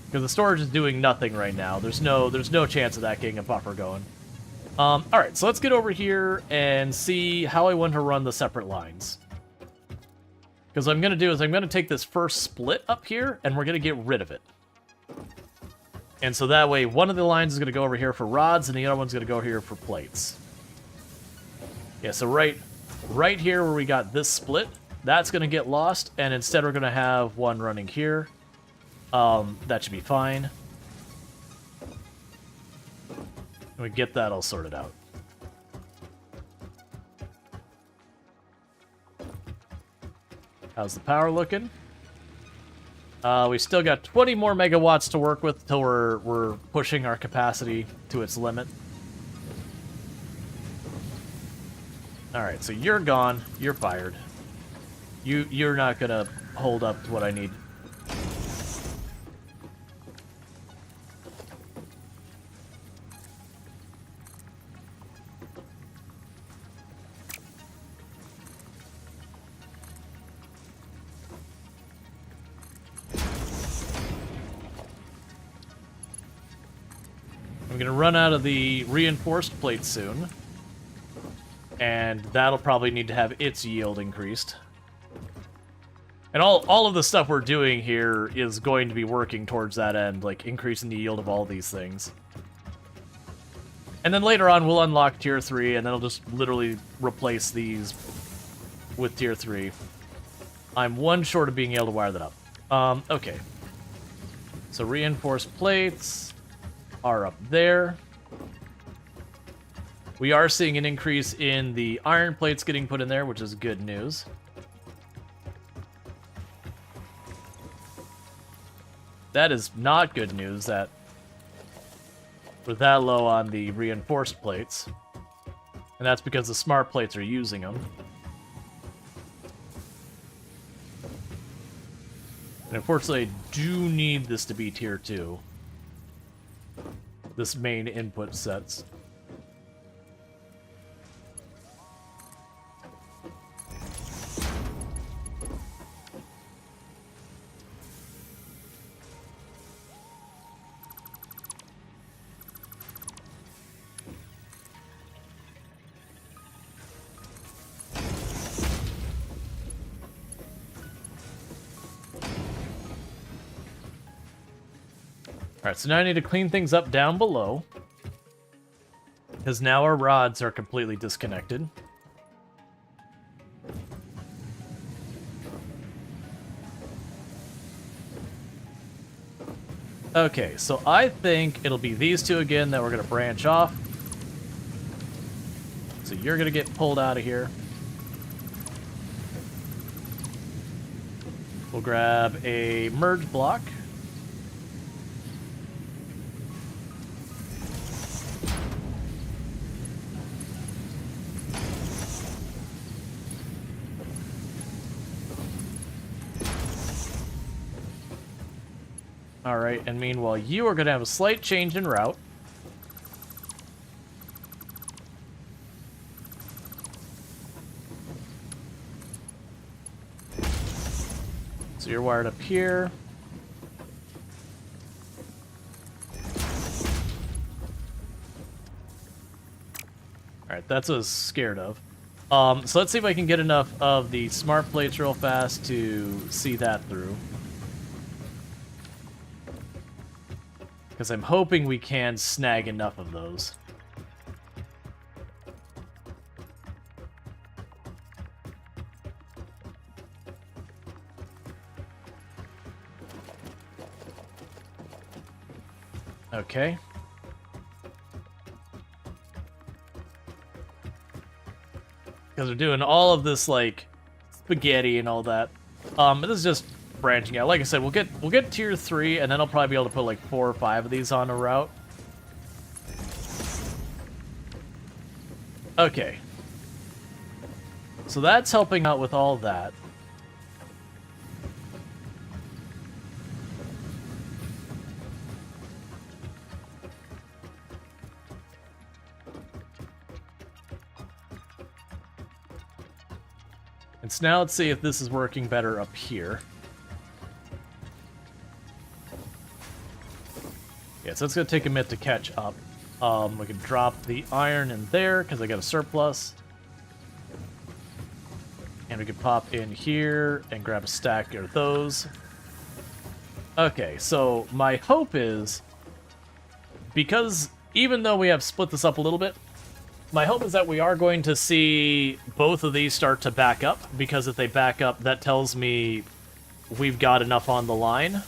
A: Because the storage is doing nothing right now. There's no chance of that getting a buffer going. Alright, so let's get over here and see how I want to run the separate lines. Because what I'm going to do is I'm going to take this first split up here, and we're going to get rid of it. And so that way, one of the lines is going to go over here for rods, and the other one's going to go here for plates. Yeah, so right here where we got this split, that's going to get lost, and instead we're going to have one running here. That should be fine. And we get that all sorted out. How's the power looking? We still got 20 more megawatts to work with till we're pushing our capacity to its limit. Alright, so you're gone. You're fired. You're not gonna hold up to what I need. I'm going to run out of the reinforced plate soon, and that'll probably need to have its yield increased. And all of the stuff we're doing here is going to be working towards that end, like increasing the yield of all these things. And then later on, we'll unlock Tier 3, and then I'll just literally replace these with Tier 3. I'm one short of being able to wire that up. Okay. So reinforced plates are up there. We are seeing an increase in the iron plates getting put in there, which is good news. That is not good news that we're that low on the reinforced plates. And that's because the smart plates are using them. And unfortunately, I do need this to be tier 2. This main input sets. Alright, so now I need to clean things up down below. Because now our rods are completely disconnected. Okay, so I think it'll be these two again that we're going to branch off. So you're going to get pulled out of here. We'll grab a merge block. Alright, and meanwhile, you are going to have a slight change in route. So you're wired up here. Alright, that's what I was scared of. So let's see if I can get enough of the smart plates real fast to see that through. Because I'm hoping we can snag enough of those. Okay. Because we're doing all of this, like, spaghetti and all that. This is just branching out. Like I said, we'll get tier 3, and then I'll probably be able to put like 4 or 5 of these on a route. Okay. So that's helping out with all that. And so now let's see if this is working better up here. Yeah, so it's going to take a minute to catch up. We can drop the iron in there because I got a surplus. And we can pop in here and grab a stack of those. Okay, so my hope is, because even though we have split this up a little bit, my hope is that we are going to see both of these start to back up, because if they back up, that tells me we've got enough on the line.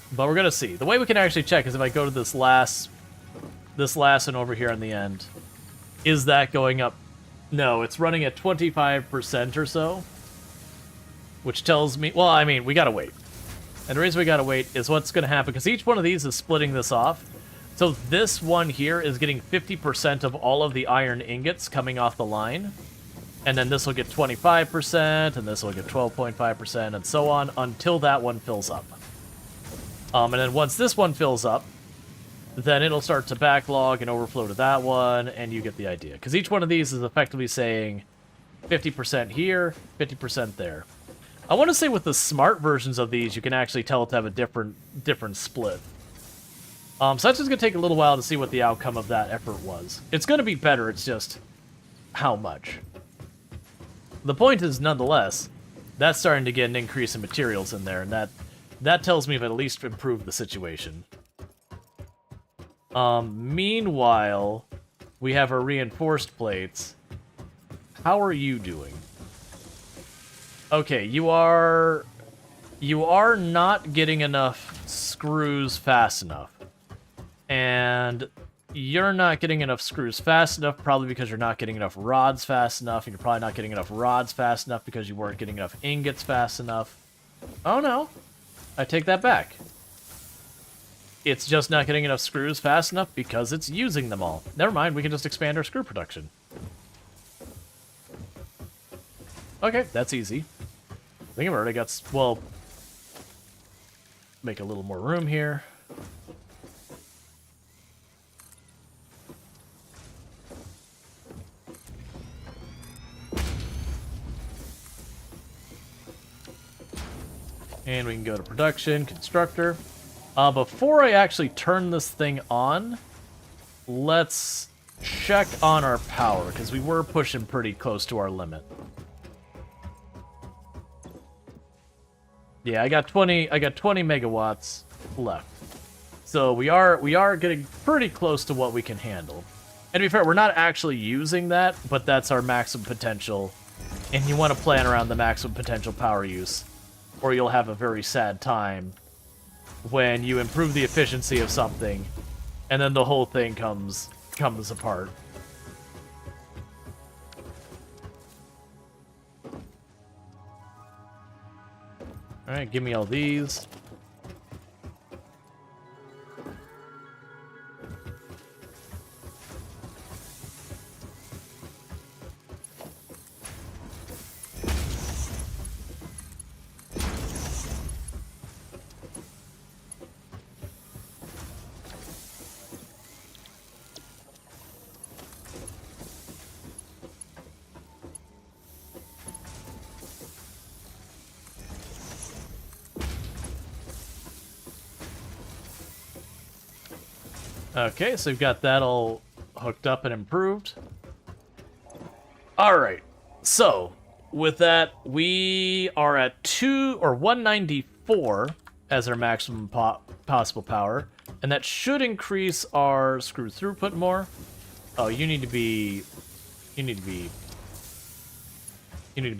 A: But we're going to see. The way we can actually check is if I go to this last one over here on the end. Is that going up? No, it's running at 25% or so. Which tells me, well, I mean, we got to wait. And the reason we got to wait is what's going to happen, because each one of these is splitting this off. So this one here is getting 50% of all of the iron ingots coming off the line. And then this will get 25%, and this will get 12.5%, and so on, until that one fills up. And then once this one fills up, then it'll start to backlog and overflow to that one, and you get the idea. Because each one of these is effectively saying 50% here, 50% there. I want to say with the smart versions of these, you can actually tell it to have a different split. So that's just going to take a little while to see what the outcome of that effort was. It's going to be better, it's just how much. The point is, nonetheless, that's starting to get an increase in materials in there, and that tells me I've at least improved the situation. Meanwhile, we have our reinforced plates. How are you doing? Okay, you are not getting enough screws fast enough. And you're not getting enough screws fast enough, probably because you're not getting enough rods fast enough, and you're probably not getting enough rods fast enough because you weren't getting enough ingots fast enough. Oh no, I take that back. It's just not getting enough screws fast enough because it's using them all. Never mind, we can just expand our screw production. Okay, that's easy. I think I've already got, well, make a little more room here. And we can go to production, constructor. Before I actually turn this thing on, let's check on our power, because we were pushing pretty close to our limit. Yeah, I got 20 megawatts left. So we are getting pretty close to what we can handle. And to be fair, we're not actually using that, but that's our maximum potential. And you want to plan around the maximum potential power use, or you'll have a very sad time when you improve the efficiency of something, and then the whole thing comes apart. Alright, give me all these. Okay, so we've got that all hooked up and improved. Alright, so with that, we are at 194 as our maximum possible power, and that should increase our screw throughput more. Oh, you need to be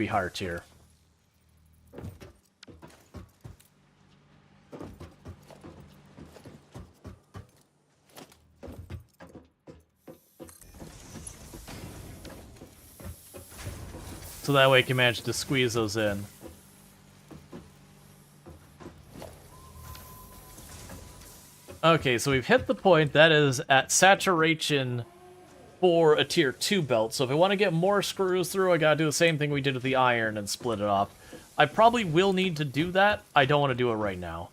A: higher tier. So that way you can manage to squeeze those in. Okay, so we've hit the point that is at saturation for a tier 2 belt. So if I want to get more screws through, I gotta do the same thing we did with the iron and split it off. I probably will need to do that. I don't want to do it right now.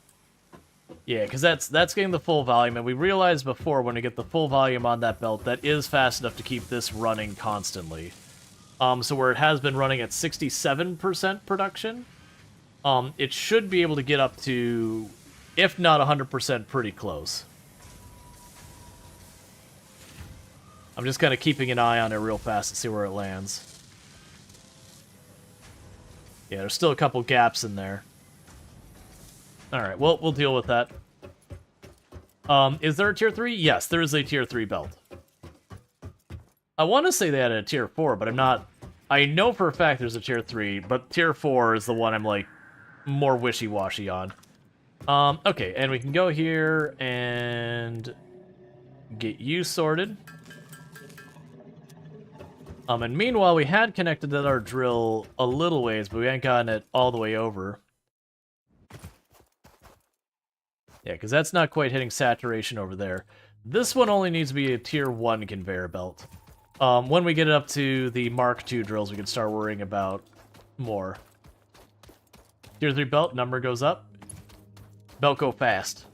A: Yeah, because that's getting the full volume, and we realized before when we get the full volume on that belt, that is fast enough to keep this running constantly. So where it has been running at 67% production, it should be able to get up to, if not 100%, pretty close. I'm just kind of keeping an eye on it real fast to see where it lands. Yeah, there's still a couple gaps in there. Alright, well, we'll deal with that. Is there a tier 3? Yes, there is a tier 3 belt. I want to say they had a tier 4, but I'm not... I know for a fact there's a tier 3, but tier 4 is the one I'm, like, more wishy-washy on. Okay, and we can go here and get you sorted. And meanwhile, we had connected our drill a little ways, but we hadn't gotten it all the way over. Yeah, because that's not quite hitting saturation over there. This one only needs to be a tier 1 conveyor belt. When we get it up to the Mark II drills, we can start worrying about more. Tier 3 belt, number goes up. Belt go fast.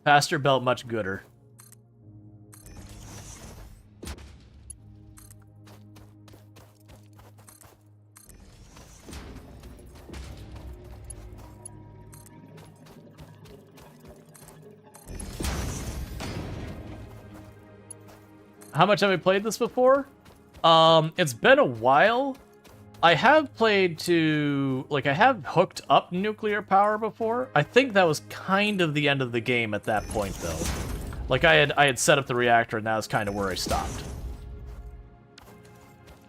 A: Faster belt, much gooder. How much have I played this before? It's been a while. I have played to... Like, I have hooked up nuclear power before. I think that was kind of the end of the game at that point, though. Like, I had set up the reactor, and that was kind of where I stopped.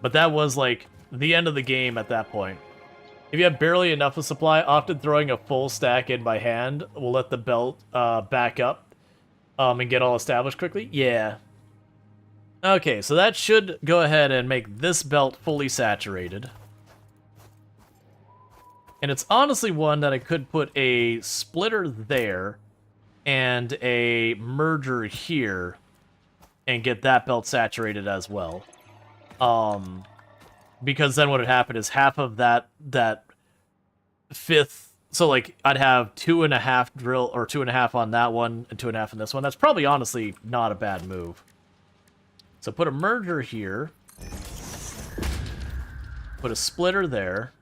A: But that was, like, the end of the game at that point. If you have barely enough of supply, often throwing a full stack in by hand will let the belt back up and get all established quickly. Yeah. Okay, so that should go ahead and make this belt fully saturated. And it's honestly one that I could put a splitter there and a merger here and get that belt saturated as well. Because then what would happen is half of that fifth... So, like, I'd have 2.5 drill, or 2.5 on that one and 2.5 on this one. That's probably honestly not a bad move. So put a merger here, put a splitter there,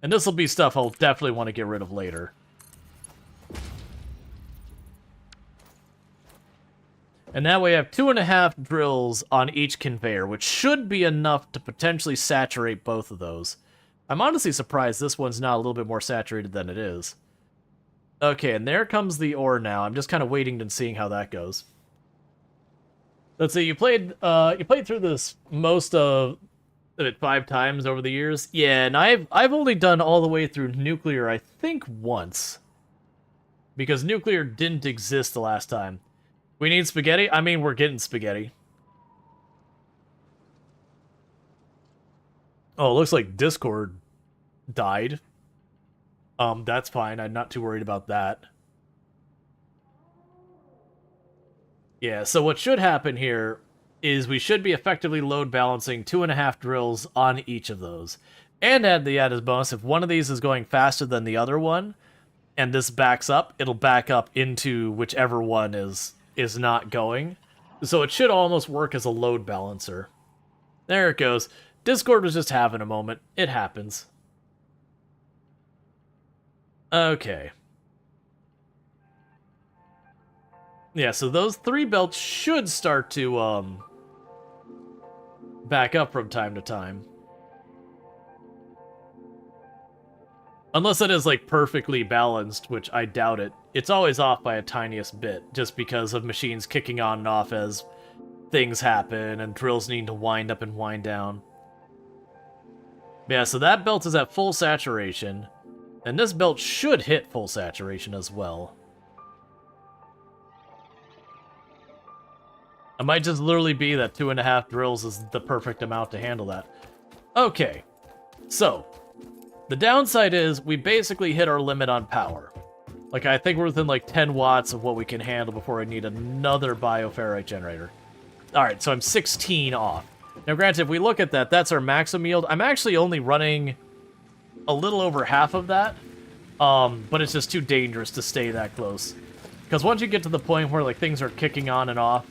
A: and this will be stuff I'll definitely want to get rid of later. And that way I have 2.5 drills on each conveyor, which should be enough to potentially saturate both of those. I'm honestly surprised this one's not a little bit more saturated than it is. Okay, and there comes the ore now. I'm just kind of waiting and seeing how that goes. Let's see, you played through this most of it 5 times over the years. Yeah, and I've only done all the way through nuclear, I think, once. Because nuclear didn't exist the last time. We need spaghetti? I mean, we're getting spaghetti. Oh, it looks like Discord died. That's fine. I'm not too worried about that. Yeah, so what should happen here is we should be effectively load balancing 2.5 drills on each of those. And add the added bonus, if one of these is going faster than the other one, and this backs up, it'll back up into whichever one is not going. So it should almost work as a load balancer. There it goes. Discord was just having a moment. It happens. Okay. Yeah, so those 3 belts should start to back up from time to time. Unless it is, like, perfectly balanced, which I doubt it. It's always off by a tiniest bit, just because of machines kicking on and off as things happen, and drills need to wind up and wind down. Yeah, so that belt is at full saturation, and this belt should hit full saturation as well. It might just literally be that 2.5 drills is the perfect amount to handle that. Okay, so the downside is we basically hit our limit on power. Like, I think we're within like 10 watts of what we can handle before I need another bioferrite generator. Alright, so I'm 16 off. Now granted, if we look at that, that's our maximum yield. I'm actually only running a little over half of that. But it's just too dangerous to stay that close. Because once you get to the point where like things are kicking on and off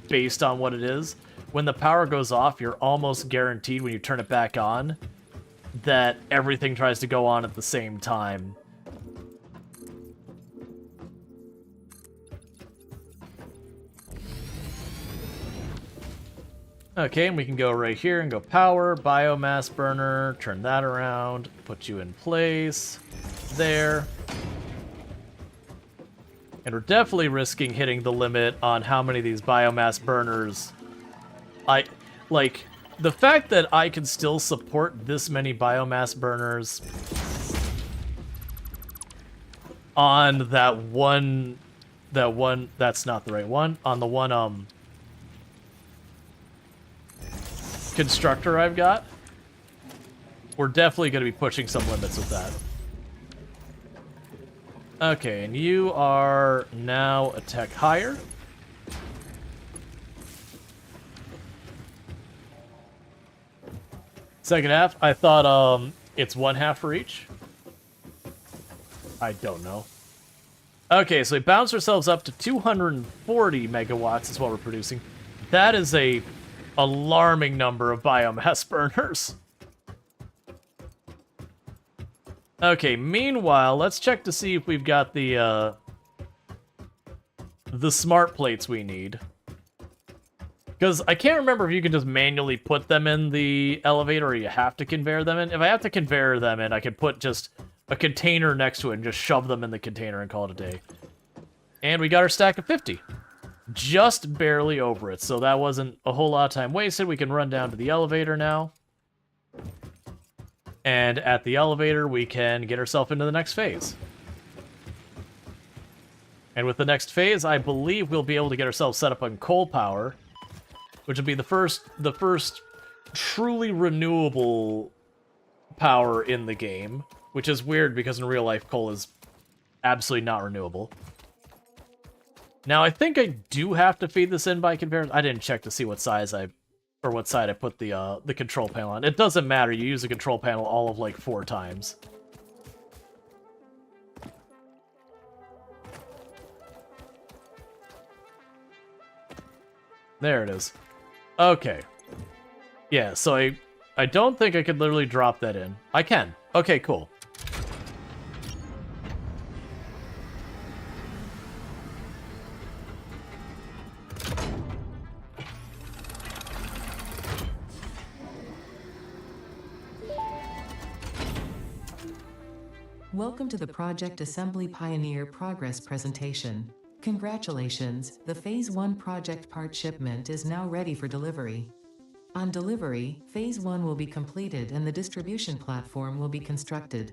A: based on what it is, when the power goes off, you're almost guaranteed when you turn it back on that everything tries to go on at the same time. Okay, and we can go right here and go power, biomass burner, turn that around, put you in place, there. And we're definitely risking hitting the limit on how many of these biomass burners. The fact that I can still support this many biomass burners on that's not the right one, on the one, constructor I've got, we're definitely going to be pushing some limits with that. Okay, and you are now a tech higher. Second half, I thought it's 1/2 for each. I don't know. Okay, so we bounced ourselves up to 240 megawatts is what we're producing. That is a alarming number of biomass burners. Okay, meanwhile, let's check to see if we've got the smart plates we need. Because I can't remember if you can just manually put them in the elevator or you have to conveyor them in. If I have to conveyor them in, I can put just a container next to it and just shove them in the container and call it a day. And we got our stack of 50. Just barely over it, so that wasn't a whole lot of time wasted. We can run down to the elevator now. And at the elevator, we can get ourselves into the next phase. And with the next phase, I believe we'll be able to get ourselves set up on coal power, which will be the first truly renewable power in the game, which is weird because in real life, coal is absolutely not renewable. Now, I think I do have to feed this in by conveyor. I didn't check to see what size what side I put the control panel on. It doesn't matter. You use the control panel all of like 4 times. There it is. Okay. Yeah, so I don't think I could literally drop that in. I can. Okay, cool.
B: Welcome to the Project Assembly Pioneer Progress presentation. Congratulations, the Phase 1 project part shipment is now ready for delivery. On delivery, Phase 1 will be completed and the distribution platform will be constructed.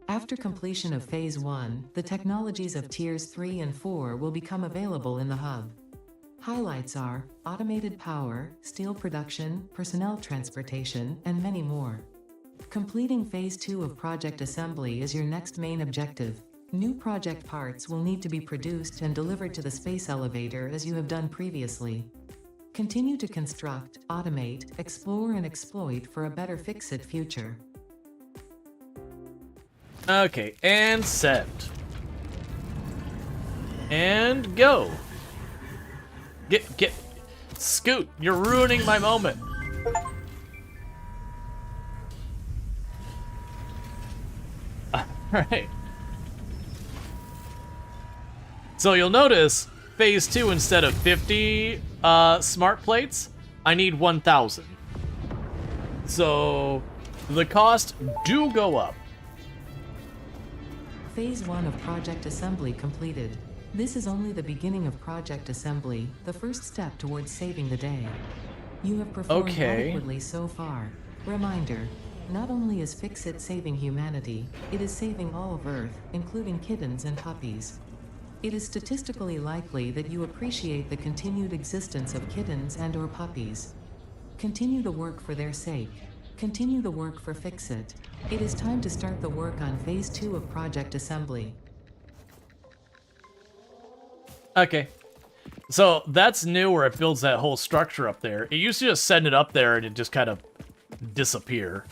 B: After completion of Phase 1, the technologies of Tiers 3 and 4 will become available in the hub. Highlights are automated power, steel production, personnel transportation, and many more. Completing Phase 2 of Project Assembly is your next main objective. New project parts will need to be produced and delivered to the space elevator as you have done previously. Continue to construct, automate, explore and exploit for a better Fix-It future.
A: Okay, and send. And go. Scoot, you're ruining my moment. Alright. So you'll notice, Phase 2, instead of 50 smart plates, I need 1,000. So the cost do go up.
B: Phase 1 of Project Assembly completed. This is only the beginning of Project Assembly, the first step towards saving the day. You have performed adequately so far. Reminder, not only is Fix-It saving humanity, it is saving all of Earth, including kittens and puppies. It is statistically likely that you appreciate the continued existence of kittens and/or puppies. Continue the work for their sake. Continue the work for Fix-It. It is time to start the work on Phase 2 of Project Assembly.
A: Okay. So that's new, where it builds that whole structure up there. It used to just send it up there and it just kind of disappear.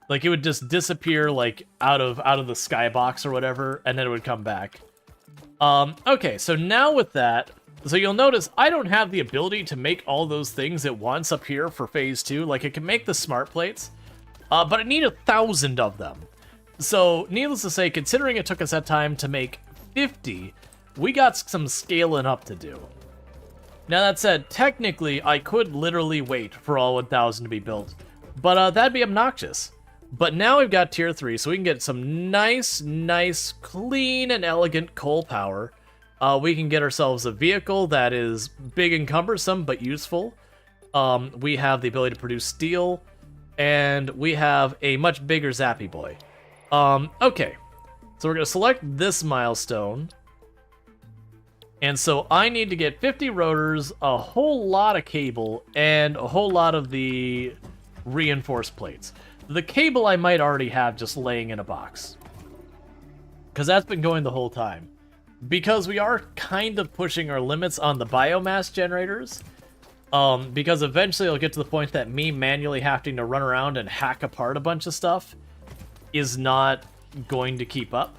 A: Like, it would just disappear, like, out of the skybox or whatever, and then it would come back. Okay, so now with that, so you'll notice I don't have the ability to make all those things at once up here for Phase 2. Like, it can make the smart plates, but I need 1,000 of them. So, needless to say, considering it took us that time to make 50, we got some scaling up to do. Now, that said, technically, I could literally wait for all 1,000 to be built, but that'd be obnoxious. But now we've got Tier 3, so we can get some nice, clean and elegant coal power. We can get ourselves a vehicle that is big and cumbersome, but useful. We have the ability to produce steel, and we have a much bigger Zappy Boy. Okay, so we're going to select this milestone. And so I need to get 50 rotors, a whole lot of cable, and a whole lot of the reinforced plates. The cable I might already have just laying in a box, because that's been going the whole time. Because we are kind of pushing our limits on the biomass generators, because eventually it'll get to the point that me manually having to run around and hack apart a bunch of stuff is not going to keep up.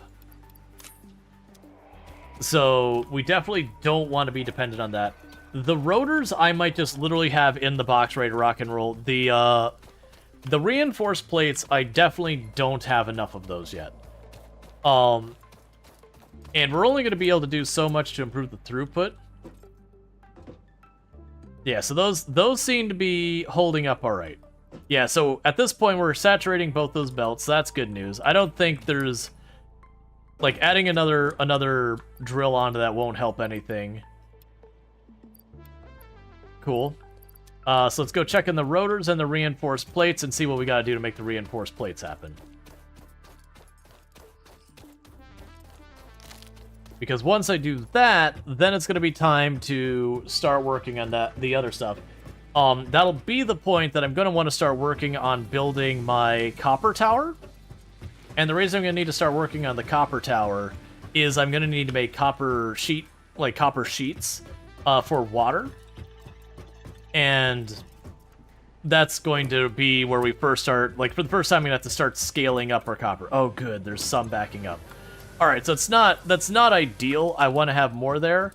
A: So we definitely don't want to be dependent on that. The rotors I might just literally have in the box ready to rock and roll. The reinforced plates, I definitely don't have enough of those yet. And we're only going to be able to do so much to improve the throughput. Yeah, so those seem to be holding up all right. Yeah, so at this point, we're saturating both those belts. So that's good news. I don't think there's... Like, adding another drill onto that won't help anything. Cool. So let's go check in the rotors and the reinforced plates and see what we gotta do to make the reinforced plates happen. Because once I do that, then it's gonna be time to start working on the other stuff. That'll be the point that I'm gonna want to start working on building my copper tower. And the reason I'm gonna need to start working on the copper tower is I'm gonna need to make copper sheets for water. And that's going to be where we first start, like, for the first time, we're gonna have to start scaling up our copper. Oh, good, there's some backing up. Alright, so that's not ideal. I want to have more there.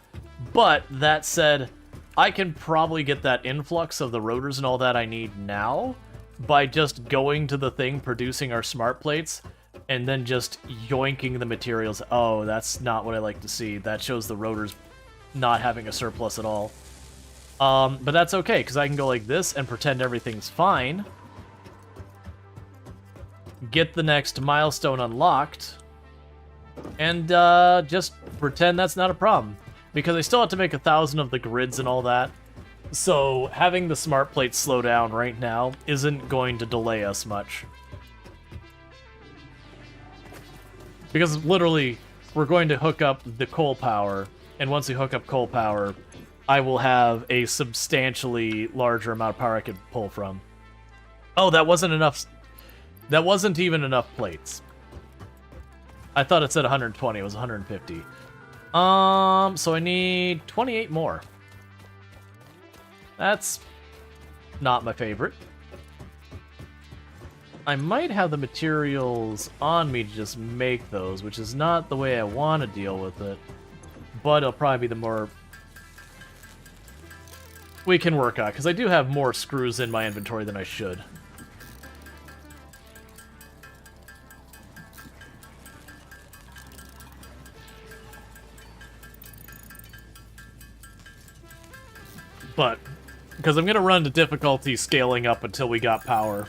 A: But, that said, I can probably get that influx of the rotors and all that I need now by just going to the thing producing our smart plates and then just yoinking the materials. Oh, that's not what I like to see. That shows the rotors not having a surplus at all. But that's okay, because I can go like this and pretend everything's fine. get the next milestone unlocked, and just pretend that's not a problem. Because I still have to make 1,000 of the grids and all that. So having the smart plate slow down right now isn't going to delay us much. Because literally, we're going to hook up the coal power, and once we hook up coal power, I will have a substantially larger amount of power I could pull from. Oh, that wasn't enough. That wasn't even enough plates. I thought it said 120, it was 150. So I need 28 more. That's not my favorite. I might have the materials on me to just make those, which is not the way I want to deal with it. But it'll probably be the more we can work on, because I do have more screws in my inventory than I should. But, because I'm going to run the difficulty scaling up until we got power.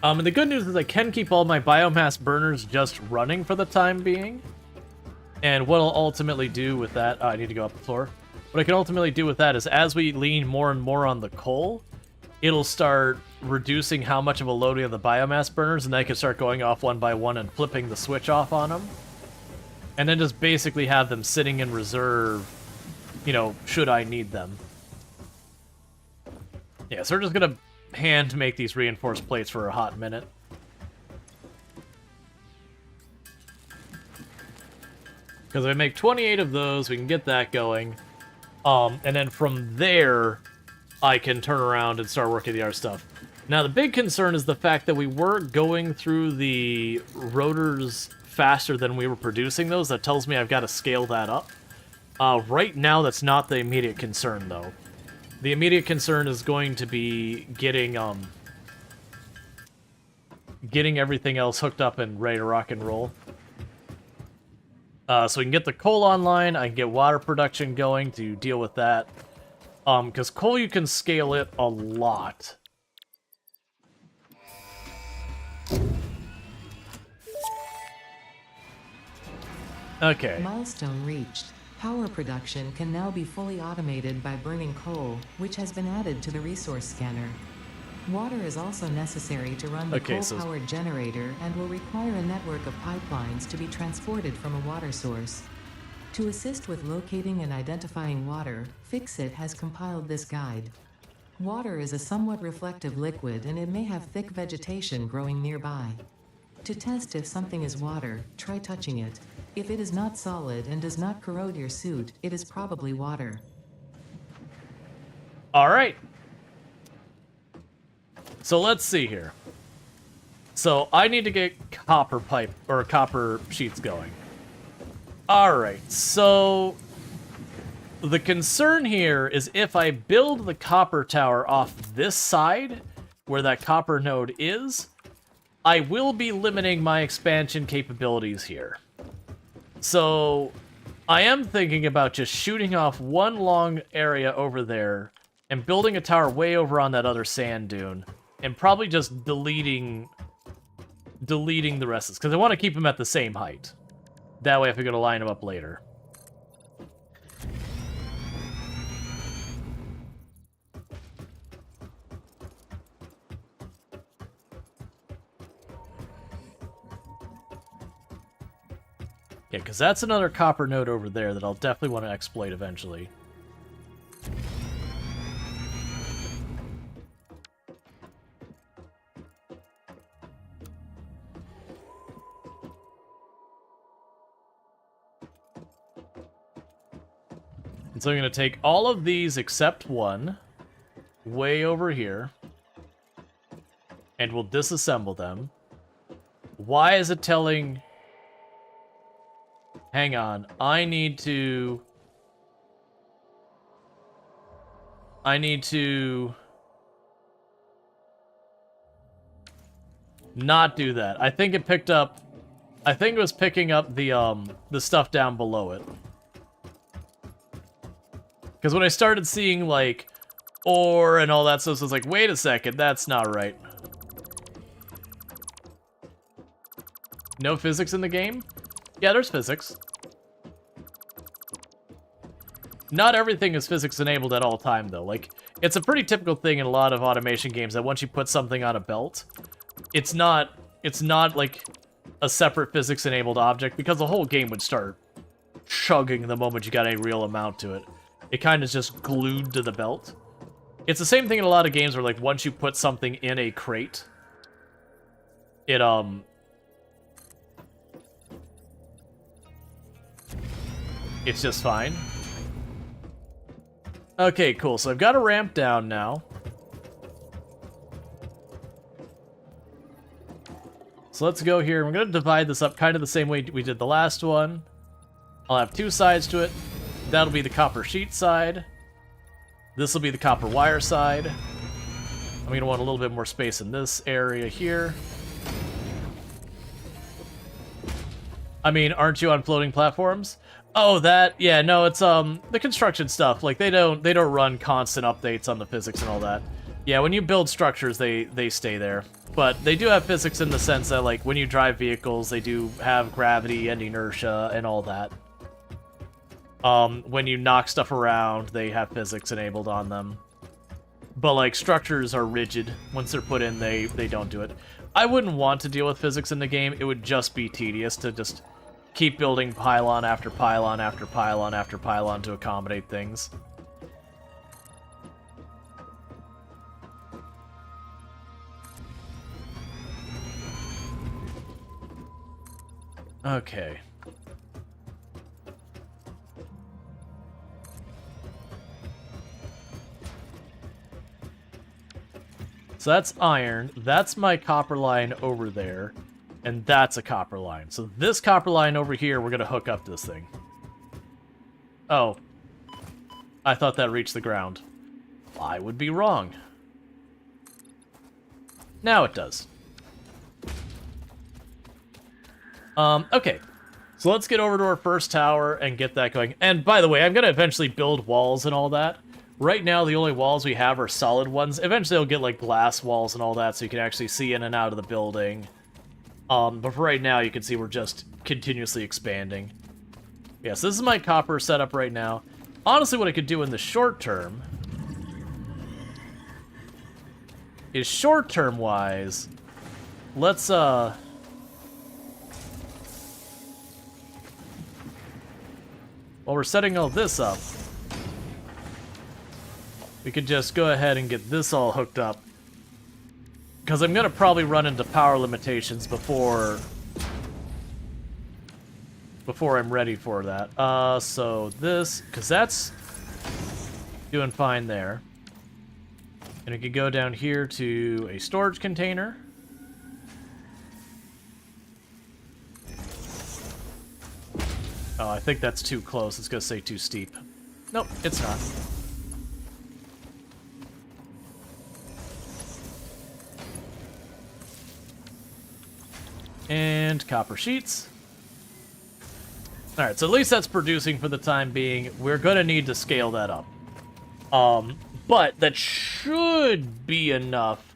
A: And the good news is I can keep all my biomass burners just running for the time being. And what I'll ultimately do with that... I need to go up the floor. What I can ultimately do with that is as we lean more and more on the coal, it'll start reducing how much of a load we have the biomass burners, and then I can start going off one by one and flipping the switch off on them. And then just basically have them sitting in reserve, you know, should I need them. Yeah, so we're just gonna hand make these reinforced plates for a hot minute. Because if I make 28 of those, we can get that going. And then from there, I can turn around and start working the other stuff. Now, the big concern is the fact that we were going through the rotors faster than we were producing those. That tells me I've got to scale that up. Right now, that's not the immediate concern, though. The immediate concern is going to be getting everything else hooked up and ready to rock and roll. So we can get the coal online, I can get water production going to deal with that. Because coal, you can scale it a lot. Okay.
B: Milestone reached. Power production can now be fully automated by burning coal, which has been added to the resource scanner. Water is also necessary to run the coal-powered generator and will require a network of pipelines to be transported from a water source. To assist with locating and identifying water, Fixit has compiled this guide. Water is a somewhat reflective liquid and it may have thick vegetation growing nearby. To test if something is water, try touching it. If it is not solid and does not corrode your suit, it is probably water.
A: Alright. So let's see here. So I need to get copper pipe, or copper sheets going. Alright, so the concern here is if I build the copper tower off this side, where that copper node is, I will be limiting my expansion capabilities here. So I am thinking about just shooting off one long area over there and building a tower way over on that other sand dune, and probably just deleting the rest of this, because I want to keep them at the same height. That way if we're going to line them up later. Yeah, because that's another copper node over there that I'll definitely want to exploit eventually. And so I'm going to take all of these except one, way over here, and we'll disassemble them. Why is it telling... Hang on, I need to not do that. I think it picked up, I think it was picking up the stuff down below it. Because when I started seeing, like, ore and all that stuff, I was like, wait a second, that's not right. No physics in the game? Yeah, there's physics. Not everything is physics enabled at all time, though. Like, it's a pretty typical thing in a lot of automation games that once you put something on a belt, it's not like a separate physics enabled object, because the whole game would start chugging the moment you got a real amount to it. It kind of just glued to the belt. It's the same thing in a lot of games where, like, once you put something in a crate, it's just fine. Okay, cool. So I've got a ramp down now. So let's go here. We're going to divide this up kind of the same way we did the last one. I'll have two sides to it. That'll be the copper sheet side. This will be the copper wire side. I'm going to want a little bit more space in this area here. I mean, aren't you on floating platforms? Oh, that, yeah, no, it's the construction stuff. Like, they don't run constant updates on the physics and all that. Yeah, when you build structures, they stay there. But they do have physics in the sense that, like, when you drive vehicles, they do have gravity and inertia and all that. When you knock stuff around, they have physics enabled on them. But, like, structures are rigid. Once they're put in, they don't do it. I wouldn't want to deal with physics in the game. It would just be tedious to just keep building pylon after pylon after pylon after pylon to accommodate things. Okay. So that's iron. That's my copper line over there. And that's a copper line. So this copper line over here, we're going to hook up this thing. Oh. I thought that reached the ground. I would be wrong. Now it does. Okay. So let's get over to our first tower and get that going. And by the way, I'm going to eventually build walls and all that. Right now, the only walls we have are solid ones. Eventually, I'll get, like, glass walls and all that so you can actually see in and out of the building. But for right now, you can see we're just continuously expanding. Yes, this is my copper setup right now. Honestly, what I could do in the short term is short-term wise, let's, while we're setting all this up, we could just go ahead and get this all hooked up. Because I'm going to probably run into power limitations before I'm ready for that. So this, because that's doing fine there. And it could go down here to a storage container. Oh, I think that's too close. It's going to say too steep. Nope, it's not. And copper sheets. Alright, so at least that's producing for the time being. We're going to need to scale that up. But that should be enough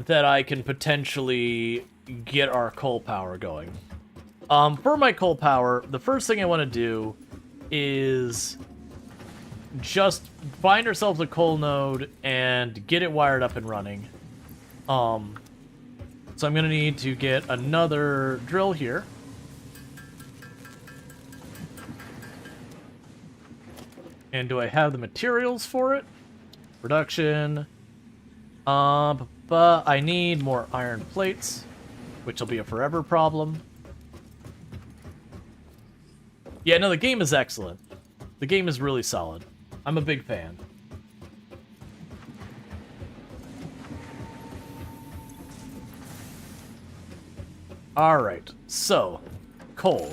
A: that I can potentially get our coal power going. For my coal power, the first thing I want to do is just find ourselves a coal node and get it wired up and running. So I'm going to need to get another drill here. And do I have the materials for it? Production. But I need more iron plates, which will be a forever problem. Yeah, no, the game is excellent. The game is really solid. I'm a big fan. Alright, so, coal.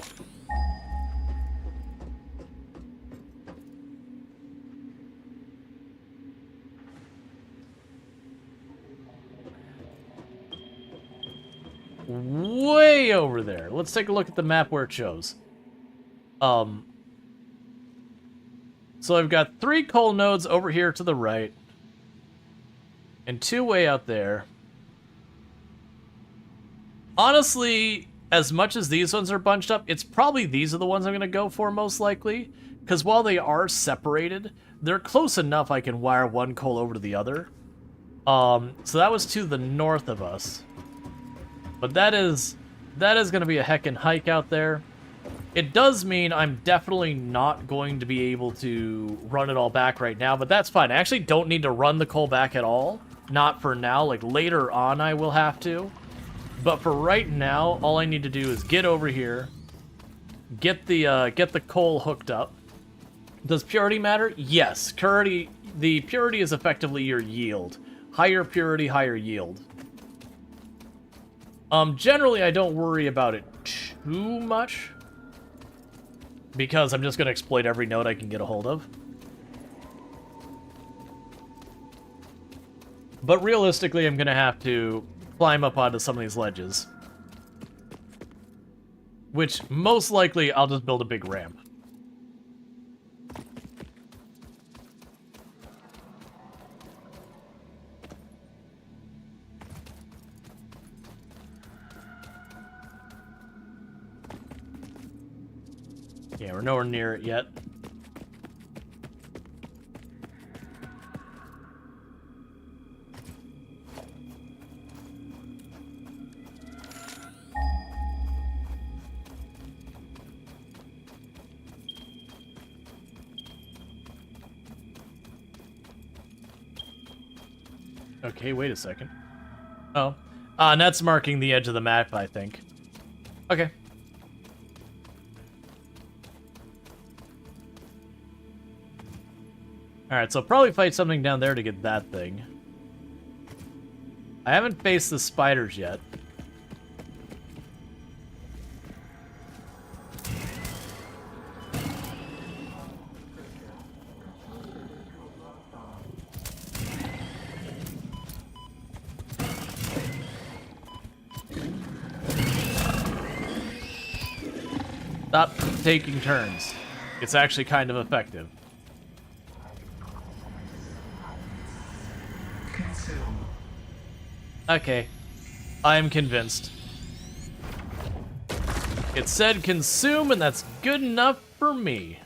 A: Way over there. Let's take a look at the map where it shows. So I've got 3 coal nodes over here to the right, and 2 way out there. Honestly, as much as these ones are bunched up, it's probably these are the ones I'm going to go for most likely. Because while they are separated, they're close enough I can wire one coal over to the other. So that was to the north of us. But that is going to be a heckin' hike out there. It does mean I'm definitely not going to be able to run it all back right now, but that's fine. I actually don't need to run the coal back at all. Not for now. Like, later on I will have to. But for right now, all I need to do is get over here, get the coal hooked up. Does purity matter? Yes. The purity is effectively your yield. Higher purity, higher yield. Generally, I don't worry about it too much, because I'm just going to exploit every node I can get a hold of. But realistically, I'm going to have to climb up onto some of these ledges. Which, most likely, I'll just build a big ramp. Yeah, we're nowhere near it yet. Okay, wait a second. Oh. And that's marking the edge of the map, I think. Okay. Alright, so I'll probably fight something down there to get that thing. I haven't faced the spiders yet. Stop taking turns. It's actually kind of effective.
C: Consume.
A: Okay. I am convinced. It said consume, and that's good enough for me.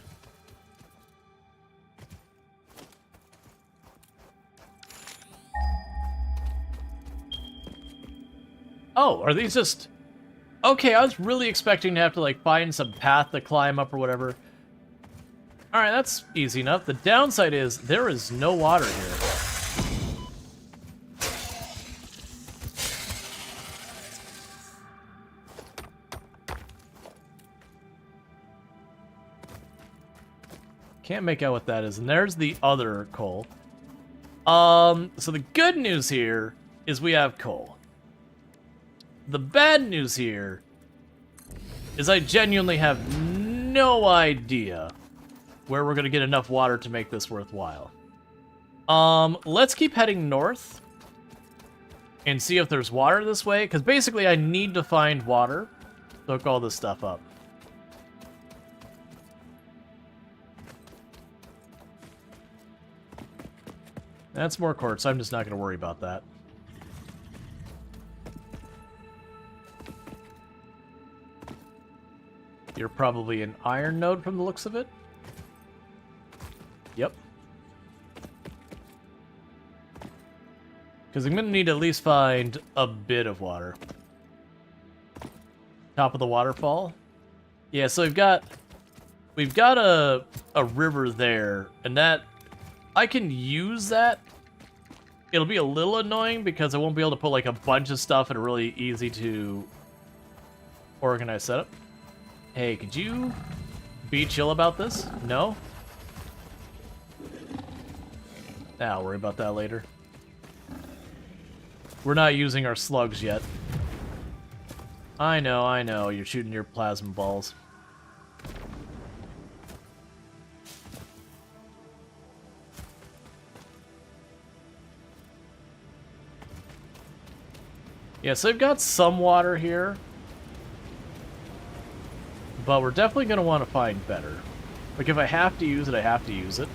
A: Oh, are these just... Okay, I was really expecting to have to, like, find some path to climb up or whatever. Alright, that's easy enough. The downside is, there is no water here. Can't make out what that is. And there's the other coal. So the good news here is we have coal. The bad news here is I genuinely have no idea where we're going to get enough water to make this worthwhile. Let's keep heading north and see if there's water this way, because basically I need to find water to hook all this stuff up. That's more quartz, so I'm just not going to worry about that. You're probably an iron node from the looks of it. Yep. Because I'm going to need to at least find a bit of water. Top of the waterfall. Yeah, so we've got a river there, and that I can use that. It'll be a little annoying because I won't be able to put like a bunch of stuff in a really easy to organize setup. Hey, could you be chill about this? No? I'll worry about that later. We're not using our slugs yet. I know, you're shooting your plasma balls. Yeah, so I've got some water here. But we're definitely going to want to find better. Like, if I have to use it, I have to use it.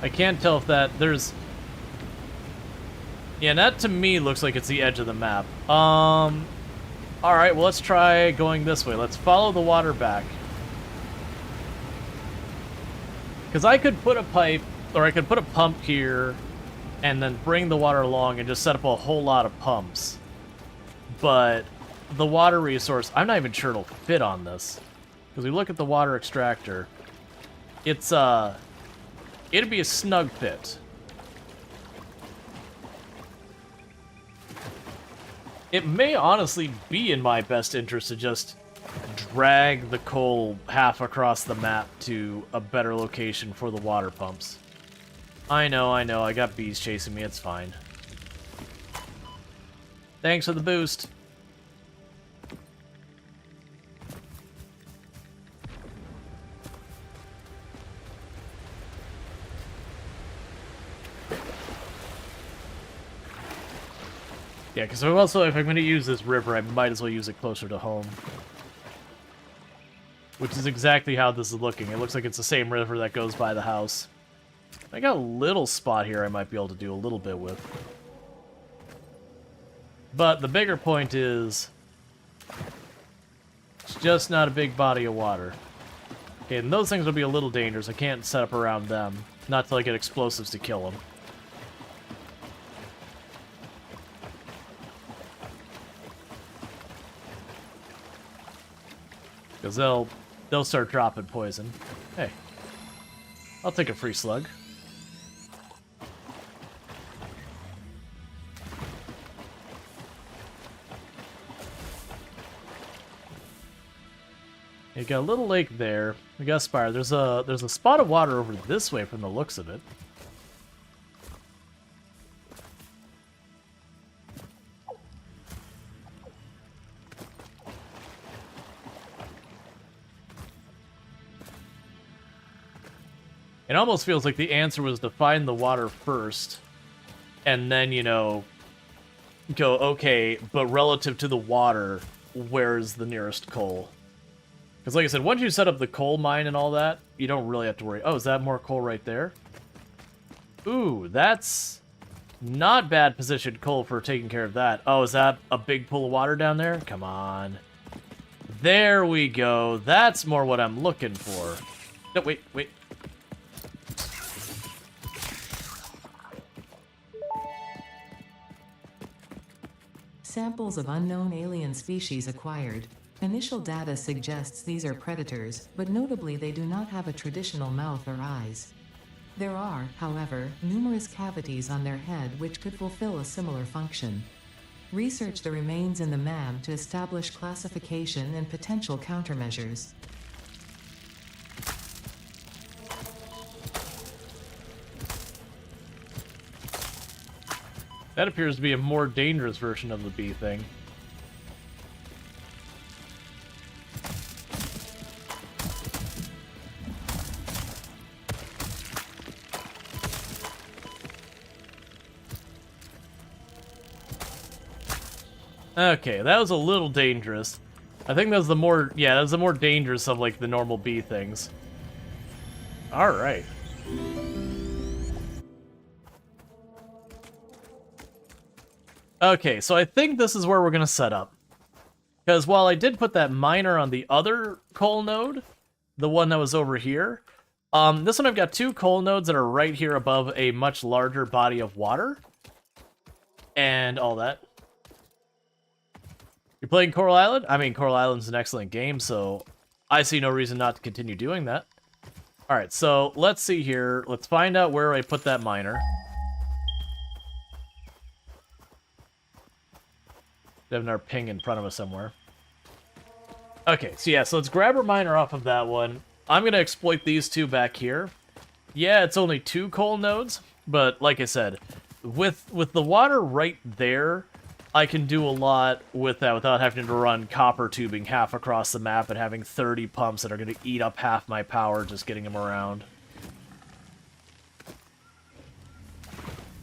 A: I can't tell if there's... Yeah, that to me looks like it's the edge of the map. Alright, well, let's try going this way. Let's follow the water back. Because I could put a pipe, or I could put a pump here, and then bring the water along and just set up a whole lot of pumps. But the water resource, I'm not even sure it'll fit on this. Because we look at the water extractor, it's, it'd be a snug fit. It may honestly be in my best interest to just drag the coal half across the map to a better location for the water pumps. I know, I got bees chasing me, it's fine. Thanks for the boost. Yeah, because also, if I'm going to use this river, I might as well use it closer to home. Which is exactly how this is looking. It looks like it's the same river that goes by the house. I got a little spot here I might be able to do a little bit with. But the bigger point is... it's just not a big body of water. Okay, and those things will be a little dangerous. I can't set up around them. Not till I get explosives to kill them. Because they'll start dropping poison. Hey, I'll take a free slug. You got a little lake there. We got a spire. There's a spot of water over this way from the looks of it. It almost feels like the answer was to find the water first, and then, you know, go, okay, but relative to the water, where's the nearest coal? Because like I said, once you set up the coal mine and all that, you don't really have to worry. Oh, is that more coal right there? Ooh, that's not bad positioned coal for taking care of that. Oh, is that a big pool of water down there? Come on. There we go. That's more what I'm looking for. No, wait.
B: Samples of unknown alien species acquired. Initial data suggests these are predators, but notably they do not have a traditional mouth or eyes. There are, however, numerous cavities on their head which could fulfill a similar function. Research the remains in the MAM to establish classification and potential countermeasures.
A: That appears to be a more dangerous version of the bee thing. Okay, that was a little dangerous. I think that was the more, yeah, that was the more dangerous of, like, the normal bee things. Alright. Okay, so I think this is where we're going to set up. Because while I did put that miner on the other coal node, the one that was over here, this one I've got two coal nodes that are right here above a much larger body of water. And all that. You're playing Coral Island? I mean, Coral Island's an excellent game, so I see no reason not to continue doing that. Alright, so let's see here. Let's find out where I put that miner. We have another ping in front of us somewhere. Okay, so yeah, so let's grab our miner off of that one. I'm going to exploit these two back here. Yeah, it's only two coal nodes, but like I said, with the water right there, I can do a lot with that without having to run copper tubing half across the map and having 30 pumps that are going to eat up half my power just getting them around.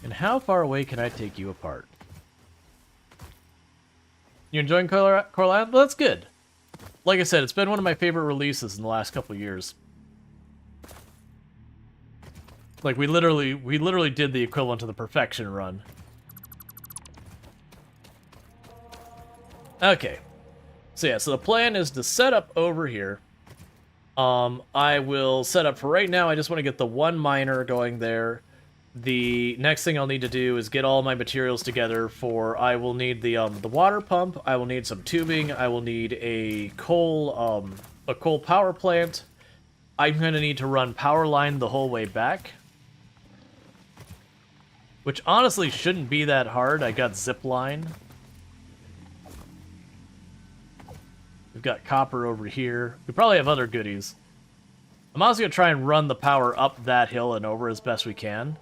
A: And how far away can I take you apart? You enjoying Coral Island? Well, that's good. Like I said, it's been one of my favorite releases in the last couple of years. Like, we literally did the equivalent of the perfection run. Okay. So yeah, so the plan is to set up over here. I will set up for right now. I just want to get the one miner going there. The next thing I'll need to do is get all my materials together for, I will need the water pump, I will need some tubing, I will need a coal power plant. I'm going to need to run power line the whole way back. Which honestly shouldn't be that hard. I got zip line. We've got copper over here. We probably have other goodies. I'm also going to try and run the power up that hill and over as best we can.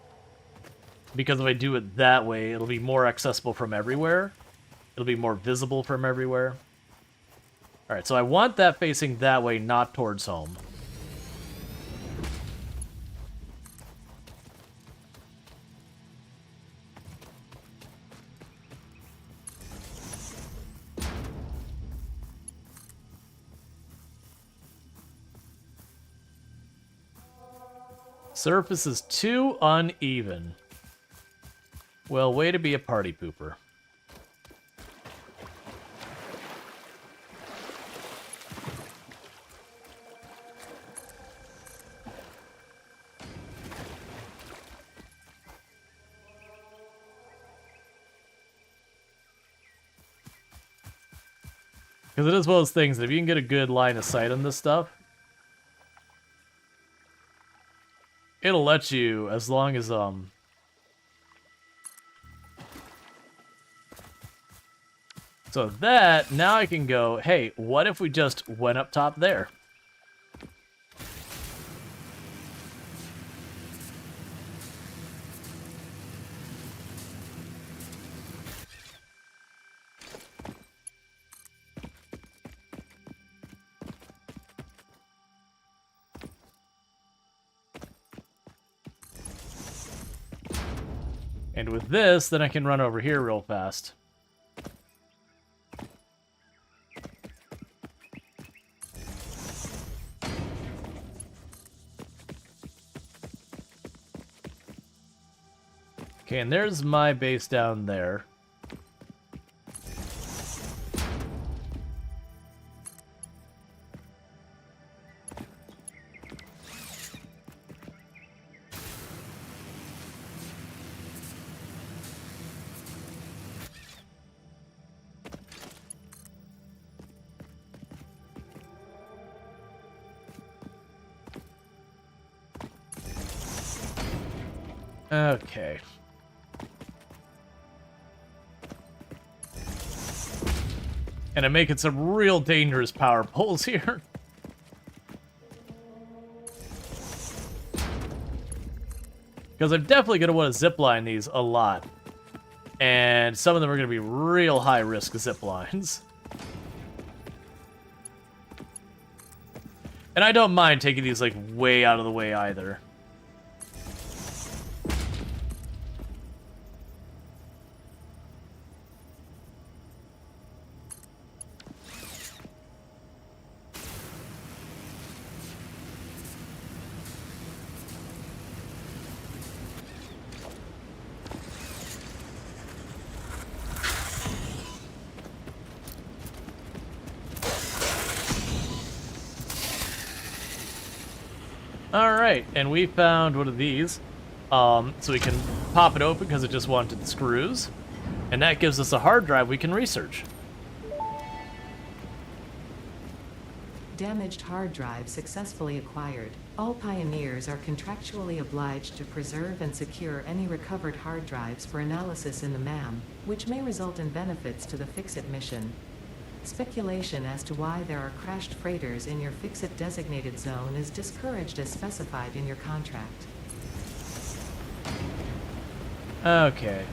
A: Because if I do it that way, it'll be more accessible from everywhere. It'll be more visible from everywhere. Alright, so I want that facing that way, not towards home. Surface is too uneven. Well, way to be a party pooper. Because it is one of those things, if you can get a good line of sight on this stuff, it'll let you, as long as, So that, now I can go, hey, what if we just went up top there? And with this, then I can run over here real fast. Okay, and there's my base down there. Okay. And I'm making some real dangerous power poles here. Because I'm definitely going to want to zipline these a lot. And some of them are going to be real high-risk ziplines. And I don't mind taking these, like, way out of the way either. Alright, and we found one of these. So we can pop it open because it just wanted the screws. And that gives us a hard drive we can research.
B: Damaged hard drive successfully acquired. All pioneers are contractually obliged to preserve and secure any recovered hard drives for analysis in the MAM, which may result in benefits to the Fix-It mission. Speculation as to why there are crashed freighters in your Fix-It designated zone is discouraged as specified in your contract.
A: Okay.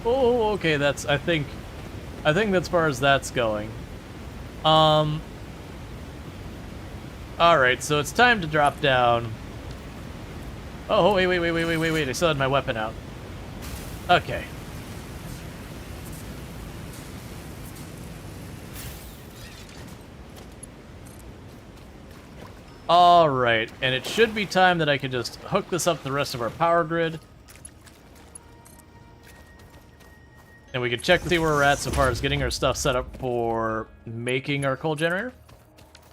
A: Oh, okay, that's, I think that's as far as that's going. Alright, so it's time to drop down. Oh, wait, I still had my weapon out. Okay. Alright, and it should be time that I can just hook this up to the rest of our power grid. And we can check to see where we're at so far as getting our stuff set up for making our coal generator.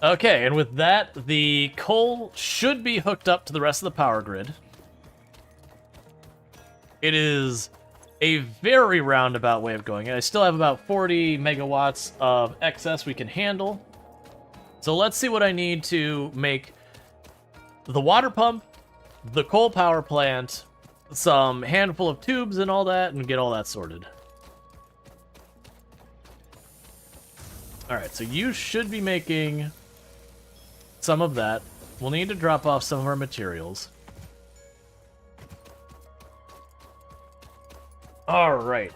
A: Okay, and with that, the coal should be hooked up to the rest of the power grid. It is a very roundabout way of going. And I still have about 40 megawatts of excess we can handle. So let's see what I need to make the water pump, the coal power plant, some handful of tubes and all that, and get all that sorted. Alright, so you should be making some of that. We'll need to drop off some of our materials. Alright.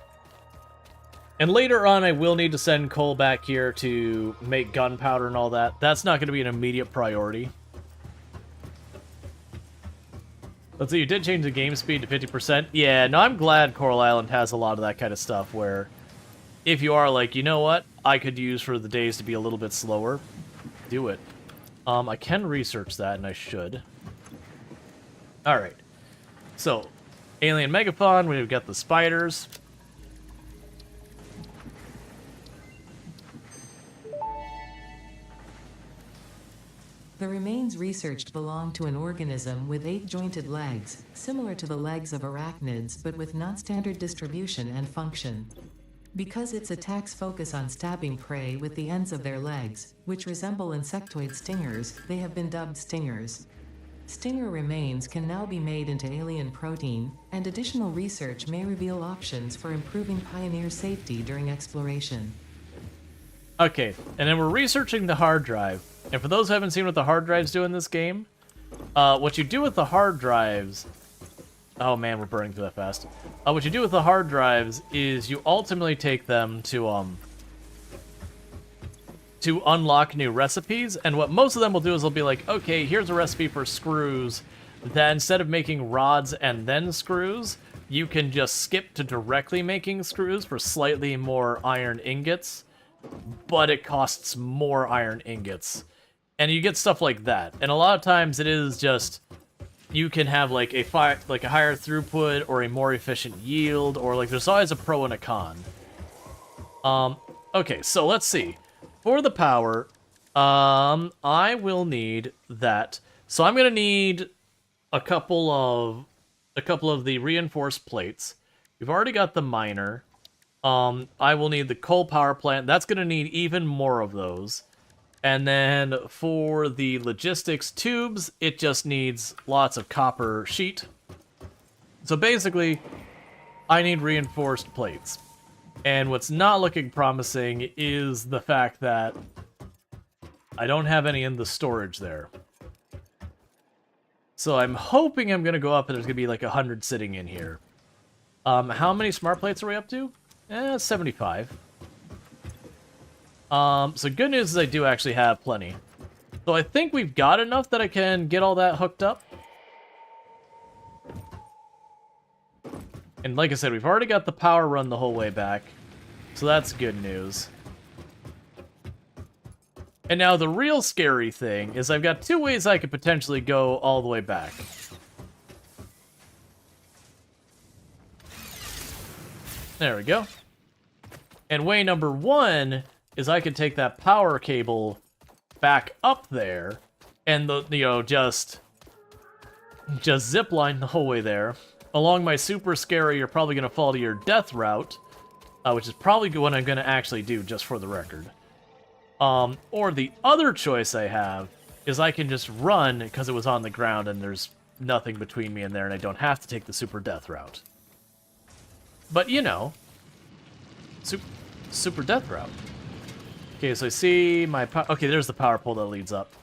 A: And later on, I will need to send coal back here to make gunpowder and all that. That's not going to be an immediate priority. Let's see, you did change the game speed to 50%. Yeah, no, I'm glad Coral Island has a lot of that kind of stuff where if you are like, you know what, I could use for the days to be a little bit slower, do it. I can research that, and I should. Alright. So, Alien Megafaun, we've got the spiders.
B: The remains researched belong to an organism with 8 jointed legs, similar to the legs of arachnids but with non-standard distribution and function. Because its attacks focus on stabbing prey with the ends of their legs, which resemble insectoid stingers, they have been dubbed stingers. Stinger remains can now be made into alien protein, and additional research may reveal options for improving Pioneer safety during exploration.
A: Okay, and then we're researching the hard drive. And for those who haven't seen what the hard drives do in this game, what you do with the hard drives... Oh man, we're burning through that fast. What you do with the hard drives is you ultimately take them to unlock new recipes, and what most of them will do is they'll be like, okay, here's a recipe for screws, that instead of making rods and then screws, you can just skip to directly making screws for slightly more iron ingots, but it costs more iron ingots. And you get stuff like that. And a lot of times it is just... you can have like a higher throughput or a more efficient yield, or like there's always a pro and a con. Okay, so let's see. For the power, I will need that. So I'm gonna need a couple of the reinforced plates. We've already got the miner. I will need the coal power plant. That's gonna need even more of those. And then for the logistics tubes, it just needs lots of copper sheet. So basically, I need reinforced plates. And what's not looking promising is the fact that I don't have any in the storage there. So I'm hoping I'm going to go up and there's going to be like 100 sitting in here. How many smart plates are we up to? 75. So good news is I do actually have plenty. So I think we've got enough that I can get all that hooked up. And like I said, we've already got the power run the whole way back. So that's good news. And now the real scary thing is I've got 2 ways I could potentially go all the way back. There we go. And way number 1 is I could take that power cable back up there and just zip line the whole way there. Along my super scary, you're probably gonna fall to your death route, which is probably what I'm gonna actually do, just for the record. Or the other choice I have is I can just run because it was on the ground and there's nothing between me and there and I don't have to take the super death route. But you know, super death route. Okay, so I see my okay, there's the power pole that leads up.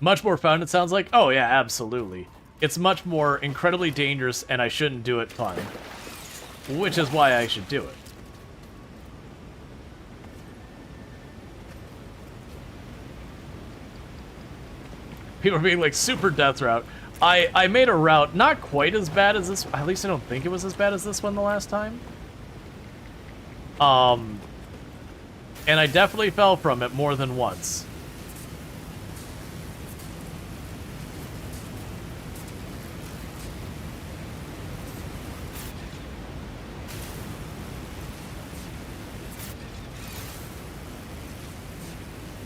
A: Much more fun, it sounds like? Oh yeah, absolutely. It's much more incredibly dangerous and I shouldn't do it fun. Which is why I should do it. People are being like, super death route. I made a route not quite as bad as this. At least I don't think it was as bad as this one the last time. And I definitely fell from it more than once.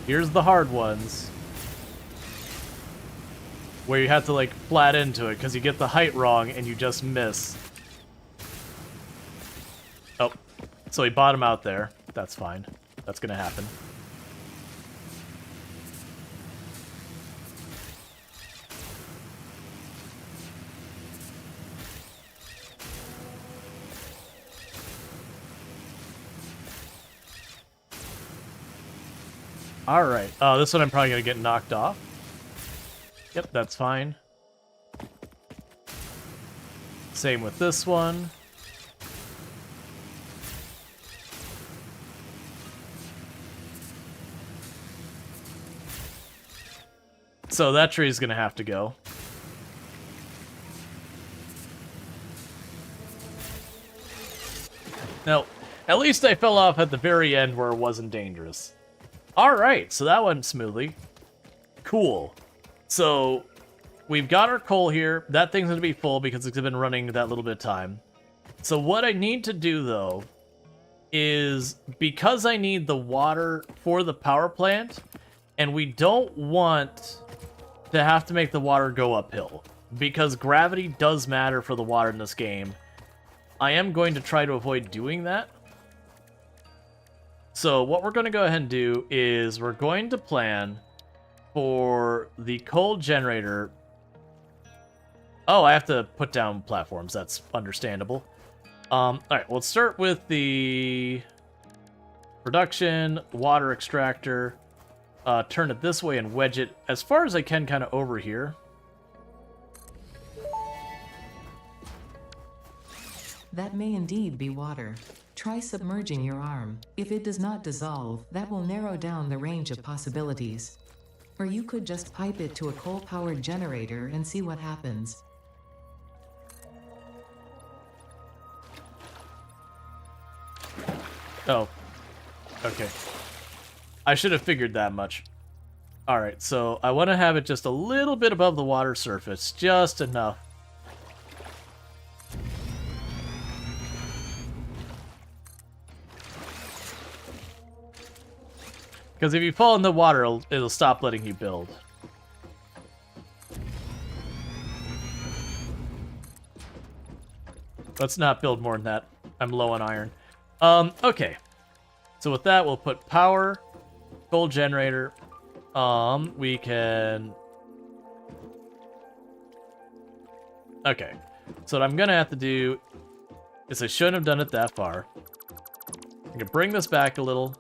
A: Here's the hard ones. Where you have to, like, flat into it, because you get the height wrong and you just miss. Oh, so he bottomed out there. That's fine. That's gonna happen. Alright. Oh, this one I'm probably gonna get knocked off. Yep, that's fine. Same with this one. So that tree's gonna have to go. Now, at least I fell off at the very end where it wasn't dangerous. Alright, so that went smoothly. Cool. So, we've got our coal here. That thing's going to be full because it's been running that little bit of time. So what I need to do, though, is because I need the water for the power plant, and we don't want to have to make the water go uphill, because gravity does matter for the water in this game, I am going to try to avoid doing that. So what we're going to go ahead and do is we're going to plan for the coal generator. Oh, I have to put down platforms. That's understandable. Alright, let's start with the production, water extractor. Turn it this way and wedge it as far as I can kind of over here.
B: That may indeed be water. Try submerging your arm. If it does not dissolve, that will narrow down the range of possibilities. Or you could just pipe it to a coal-powered generator and see what happens.
A: Oh. Okay. I should have figured that much. Alright, so I want to have it just a little bit above the water surface. Just enough. Because if you fall in the water, it'll stop letting you build. Let's not build more than that. I'm low on iron. Okay. So with that, we'll put power, coal generator. We can... Okay. So what I'm gonna have to do is I shouldn't have done it that far. I can bring this back a little.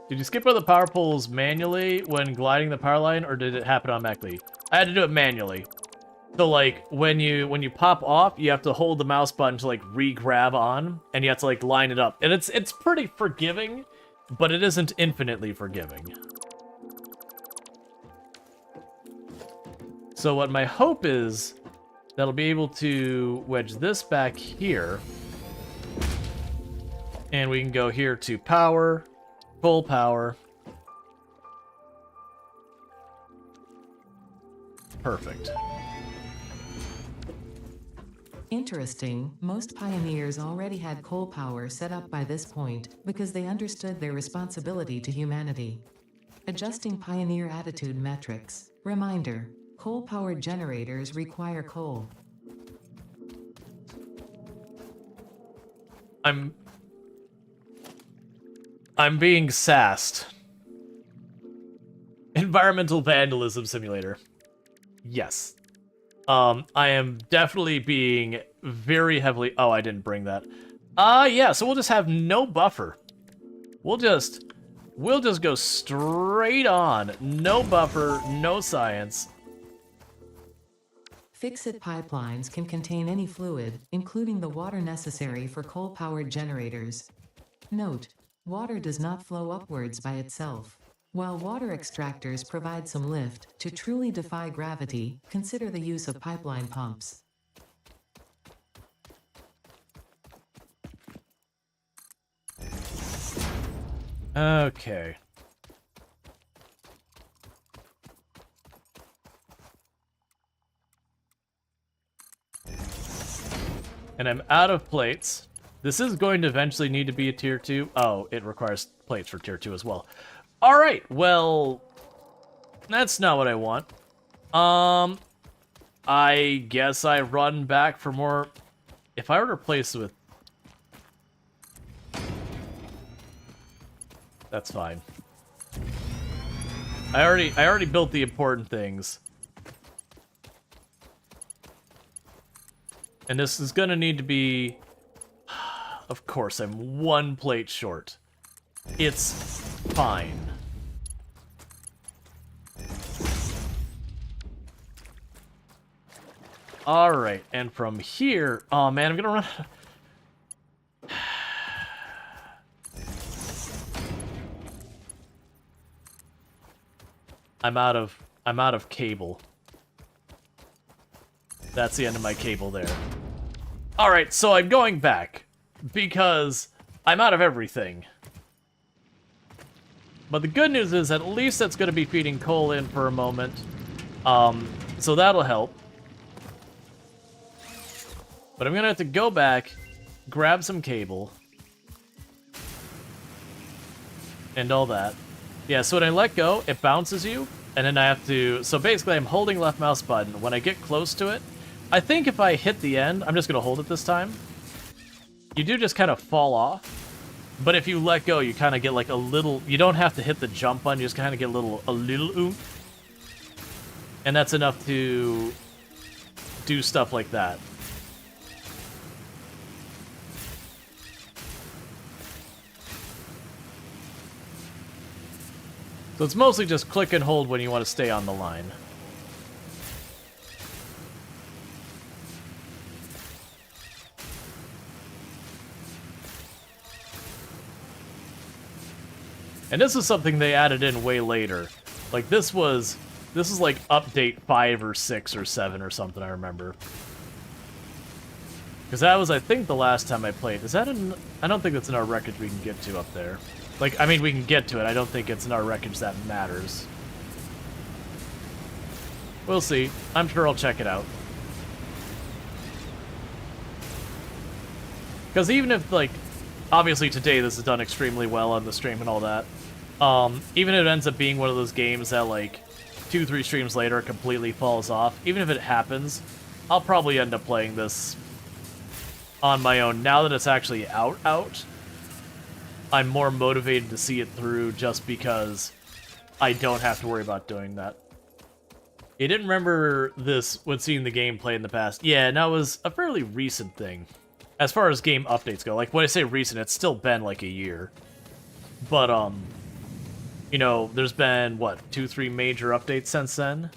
A: Did you skip over the power poles manually when gliding the power line, or did it happen automatically? I had to do it manually. So like when you pop off, you have to hold the mouse button to like re-grab on, and you have to like line it up. And it's pretty forgiving, but it isn't infinitely forgiving. So what my hope is that I'll be able to wedge this back here, and we can go here to power. Full power. Perfect.
B: Interesting, most pioneers already had coal power set up by this point because they understood their responsibility to humanity. Adjusting pioneer attitude metrics. Reminder, coal-powered generators require coal.
A: I'm being sassed. Environmental vandalism simulator. Yes. I am definitely being very heavily... Oh, I didn't bring that. Yeah, so we'll just have no buffer. We'll just go straight on. No buffer, no science.
B: Fix-it pipelines can contain any fluid, including the water necessary for coal-powered generators. Note, water does not flow upwards by itself. While water extractors provide some lift, to truly defy gravity, consider the use of pipeline pumps.
A: Okay. And I'm out of plates. This is going to eventually need to be a tier 2. Oh, it requires plates for tier 2 as well. Alright, well... That's not what I want. I guess I run back for more... If I were to replace with... That's fine. I already built the important things. And this is gonna need to be... Of course, I'm 1 plate short. It's fine. Alright, and from here... Oh man, I'm gonna run... I'm out of cable. That's the end of my cable there. Alright, so I'm going back. Because I'm out of everything. But the good news is, at least that's going to be feeding coal in for a moment. So that'll help. But I'm going to have to go back, grab some cable. And all that. Yeah, so when I let go, it bounces you. And then I have to... So basically, I'm holding left mouse button. When I get close to it, I think if I hit the end, I'm just going to hold it this time. You do just kind of fall off. But if you let go, you kind of get like a little... You don't have to hit the jump button, you just kind of get a little oomph. And that's enough to do stuff like that. So it's mostly just click and hold when you want to stay on the line. And this is something they added in way later. Like, this is like update 5 or 6 or 7 or something, I remember. Because that was, I think, the last time I played. Is that in... I don't think that's in our wreckage we can get to up there. Like, I mean, we can get to it. I don't think it's in our wreckage that matters. We'll see. I'm sure I'll check it out. Because even if, like... Obviously, today this is done extremely well on the stream and all that. Even if it ends up being one of those games that, like, 2-3 streams later it completely falls off, even if it happens, I'll probably end up playing this on my own. Now that it's actually out, I'm more motivated to see it through just because I don't have to worry about doing that. You didn't remember this when seeing the gameplay in the past. Yeah, and that was a fairly recent thing. As far as game updates go, like, when I say recent, it's still been, like, a year. But, you know, there's been, what, 2-3 major updates since then?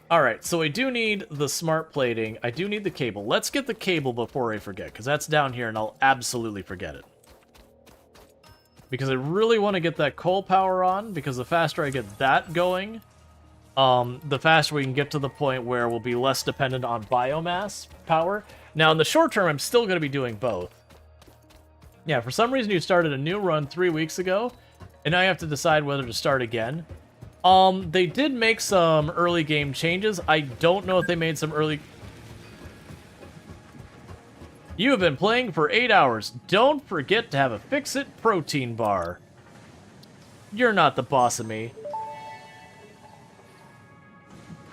A: Alright, so I do need the smart plating. I do need the cable. Let's get the cable before I forget, because that's down here, and I'll absolutely forget it. Because I really want to get that coal power on, because the faster I get that going, the faster we can get to the point where we'll be less dependent on biomass power. Now, in the short term, I'm still going to be doing both. Yeah, for some reason you started a new run 3 weeks ago, and now you have to decide whether to start again. They did make some early game changes. I don't know if they made some early... You have been playing for 8 hours. Don't forget to have a Fix-It protein bar. You're not the boss of me.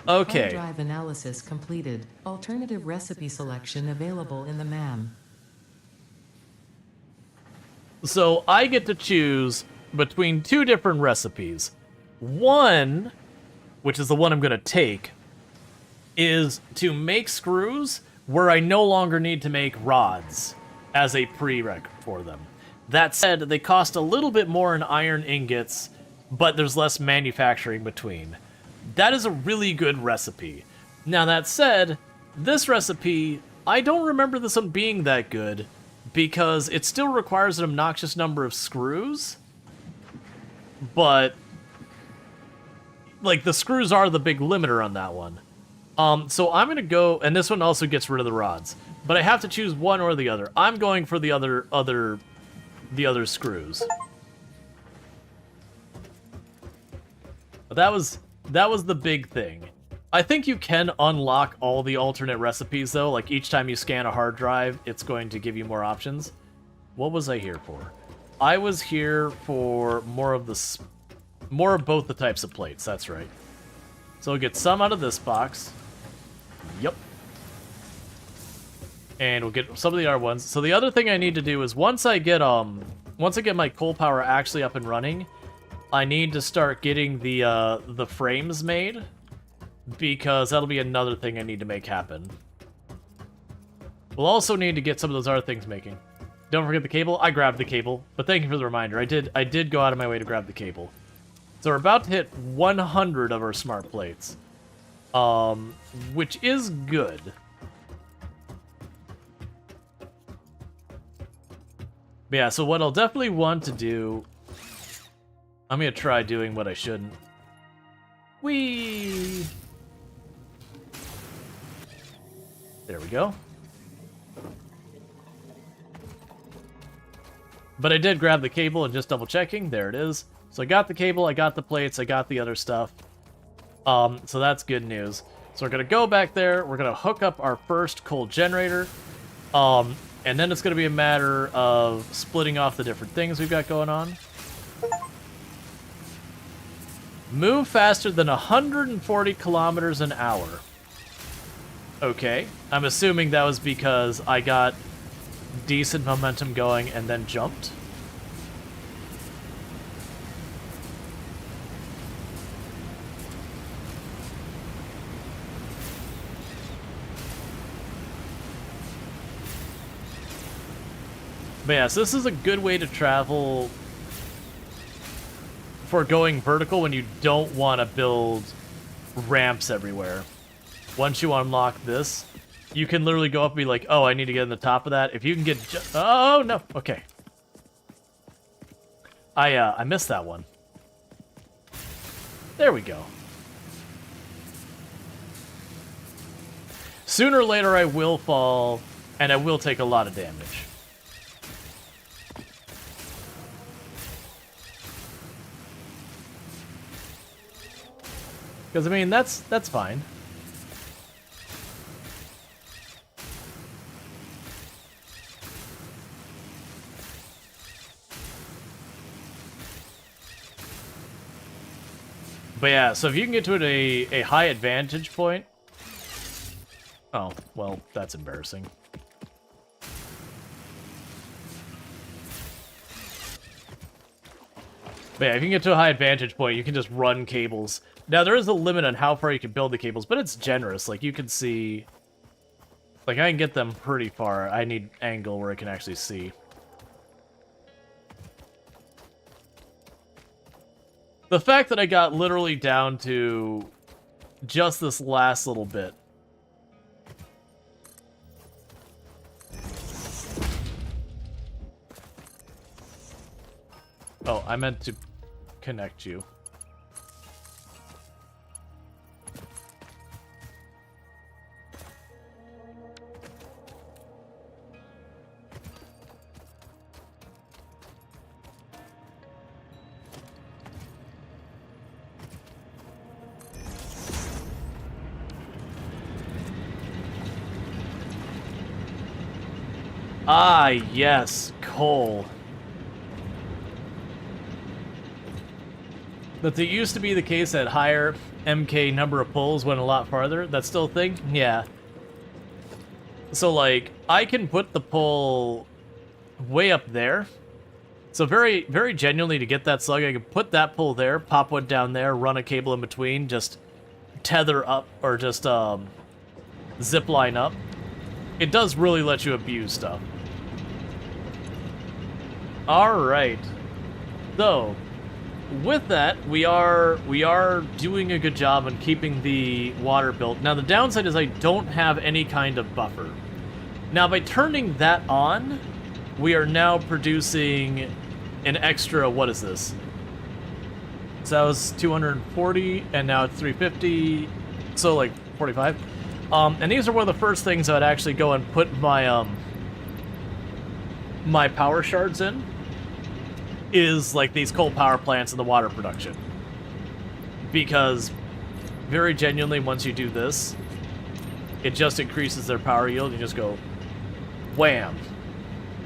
A: Okay.
B: Hard drive analysis completed. Alternative recipe selection available in the MAM.
A: So I get to choose between 2 different recipes. One, which is the one I'm going to take, is to make screws where I no longer need to make rods as a prereq for them. That said, they cost a little bit more in iron ingots, but there's less manufacturing between. That is a really good recipe. Now that said, this recipe, I don't remember this one being that good, because it still requires an obnoxious number of screws. but like the screws are the big limiter on that one. So I'm gonna go, and this one also gets rid of the rods, but I have to choose one or the other. I'm going for the other screws. But that was the big thing. I think you can unlock all the alternate recipes though. Like each time you scan a hard drive, it's going to give you more options. What was I here for? I was here for more of both the types of plates. That's right. So we'll get some out of this box. Yep. And we'll get some of the other ones. So the other thing I need to do is once I get my coal power actually up and running, I need to start getting the frames made, because that'll be another thing I need to make happen. We'll also need to get some of those other things making. Don't forget the cable. I grabbed the cable, but thank you for the reminder. I did go out of my way to grab the cable. So we're about to hit 100 of our smart plates, which is good. But yeah, so what I'll definitely want to do, I'm gonna try doing what I shouldn't. Whee! There we go. But I did grab the cable and just double checking. There it is. So I got the cable, I got the plates, I got the other stuff. So that's good news. So we're gonna go back there, we're gonna hook up our first coal generator. And then it's gonna be a matter of splitting off the different things we've got going on. Move faster than 140 kilometers an hour. Okay. I'm assuming that was because I got decent momentum going and then jumped. But yeah, so this is a good way to travel for going vertical when you don't want to build ramps everywhere. Once you unlock this, you can literally go up and be like, oh, I need to get in the top of that. If you can get... Oh, no. Okay. I missed that one. There we go. Sooner or later, I will fall, and I will take a lot of damage. Because, I mean, that's fine. But yeah, so if you can get to it a high advantage point... Oh, well, that's embarrassing. But yeah, if you can get to a high advantage point, you can just run cables. Now, there is a limit on how far you can build the cables, but it's generous. Like, you can see... Like, I can get them pretty far. I need angle where I can actually see. The fact that I got literally down to just this last little bit. Oh, I meant to connect you. Ah, yes, coal. That it used to be the case that higher MK number of pulls went a lot farther. That's still a thing? Yeah. So, like, I can put the pull way up there. So very, very genuinely to get that slug, I can put that pull there, pop one down there, run a cable in between, just tether up, or just zip line up. It does really let you abuse stuff. Alright. So, with that, we are doing a good job on keeping the water built. Now, the downside is I don't have any kind of buffer. Now, by turning that on, we are now producing an extra, what is this? So that was 240, and now it's 350, so like 45. And these are one of the first things I'd actually go and put my my power shards in, is like these coal power plants and the water production. Because very genuinely, once you do this, it just increases their power yield. You just go wham.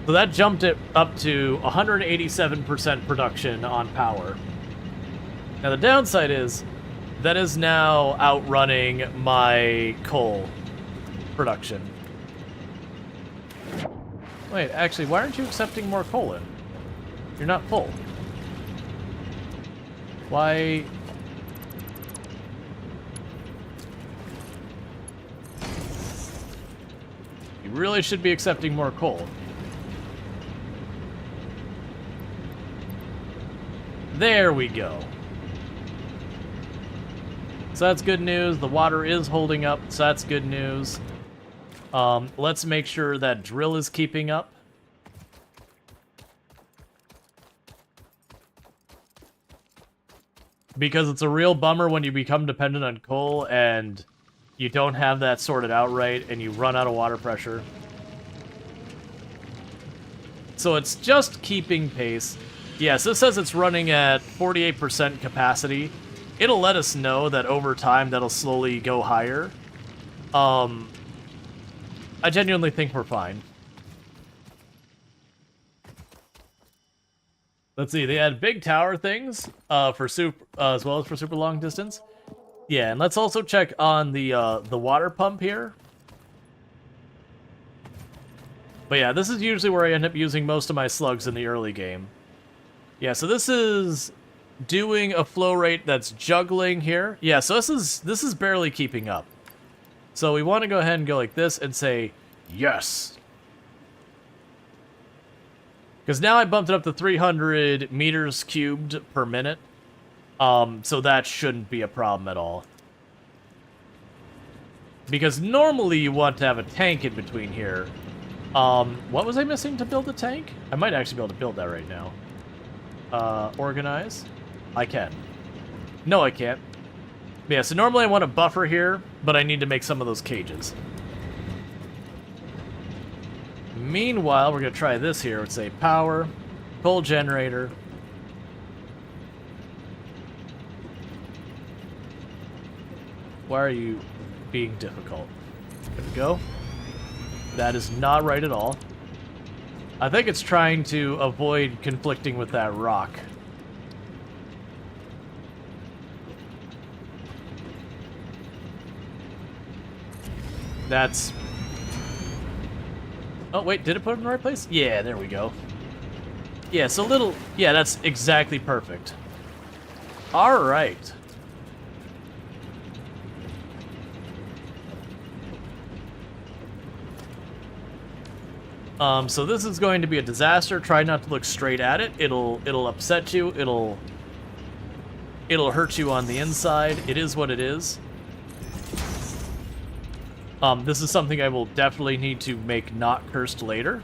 A: So that jumped it up to 187% production on power. Now the downside is that is now outrunning my coal production. Wait, actually, why aren't you accepting more coal in? You're not full. Why? You really should be accepting more coal. There we go. So that's good news. The water is holding up, so that's good news. Let's make sure that drill is keeping up. Because it's a real bummer when you become dependent on coal and you don't have that sorted out right and you run out of water pressure. So it's just keeping pace. Yes, this says it's running at 48% capacity. It'll let us know that over time that'll slowly go higher. I genuinely think we're fine. Let's see, they had big tower things for super, as well as for super long distance. Yeah, and let's also check on the water pump here. But yeah, this is usually where I end up using most of my slugs in the early game. Yeah, so this is doing a flow rate that's juggling here. Yeah, so this is barely keeping up. So we want to go ahead and go like this and say yes. Because now I bumped it up to 300 meters cubed per minute. So that shouldn't be a problem at all. Because normally you want to have a tank in between here. What was I missing to build a tank? I might actually be able to build that right now. Organize. I can. No, I can't. But yeah, so normally I want a buffer here, but I need to make some of those cages. Meanwhile, we're going to try this here. Let's say power, coal generator. Why are you being difficult? There we go. That is not right at all. I think it's trying to avoid conflicting with that rock. That's... Oh, wait, did it put it in the right place? Yeah, there we go. Yeah, so little... Yeah, that's exactly perfect. Alright. So this is going to be a disaster. Try not to look straight at it. It'll upset you. It'll hurt you on the inside. It is what it is. This is something I will definitely need to make not cursed later.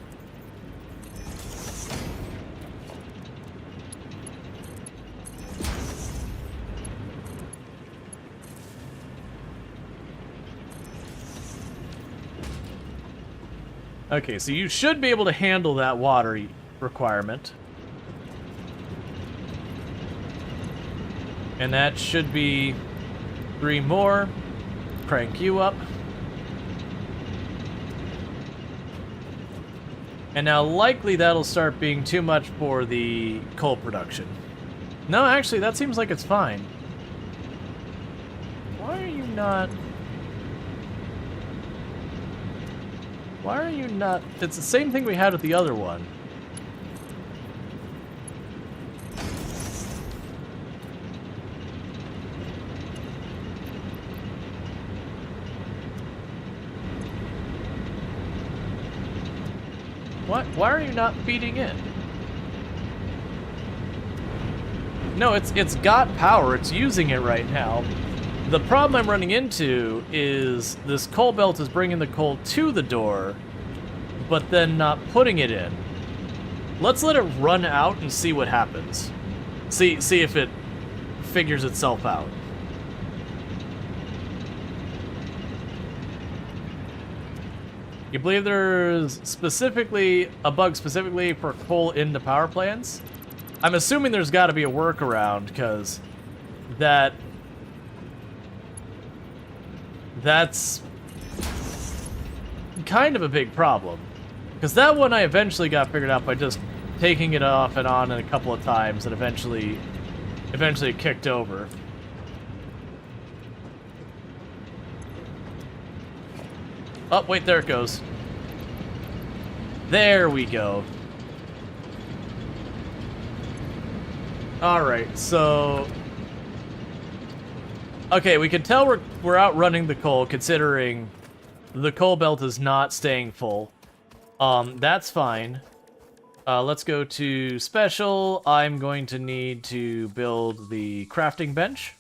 A: Okay, so you should be able to handle that water requirement. And that should be 3 more. Crank you up. And now likely that'll start being too much for the coal production. No, actually, that seems like it's fine. Why are you not... Why are you not... It's the same thing we had with the other one. What? Why are you not feeding in? No, it's got power. It's using it right now. The problem I'm running into is this coal belt is bringing the coal to the door, but then not putting it in. Let's let it run out and see what happens. See if it figures itself out. You believe there's specifically a bug specifically for coal into power plants? I'm assuming there's got to be a workaround, because that's kind of a big problem. Because that one I eventually got figured out by just taking it off and on a couple of times, and eventually it kicked over. Oh, wait, there it goes. There we go. Alright, so... Okay, we can tell we're outrunning the coal, considering the coal belt is not staying full. That's fine. Let's go to special. I'm going to need to build the crafting bench.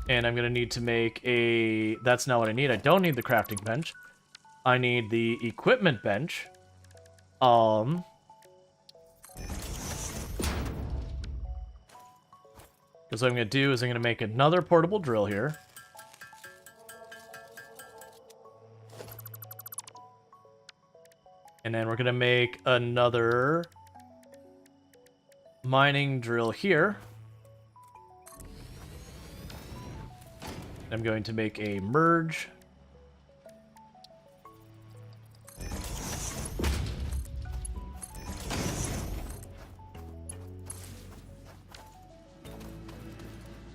A: And I'm going to need to make a... That's not what I need. I don't need the crafting bench. I need the equipment bench. Because what I'm going to do is I'm going to make another portable drill here. And then we're going to make another mining drill here. I'm going to make a merge.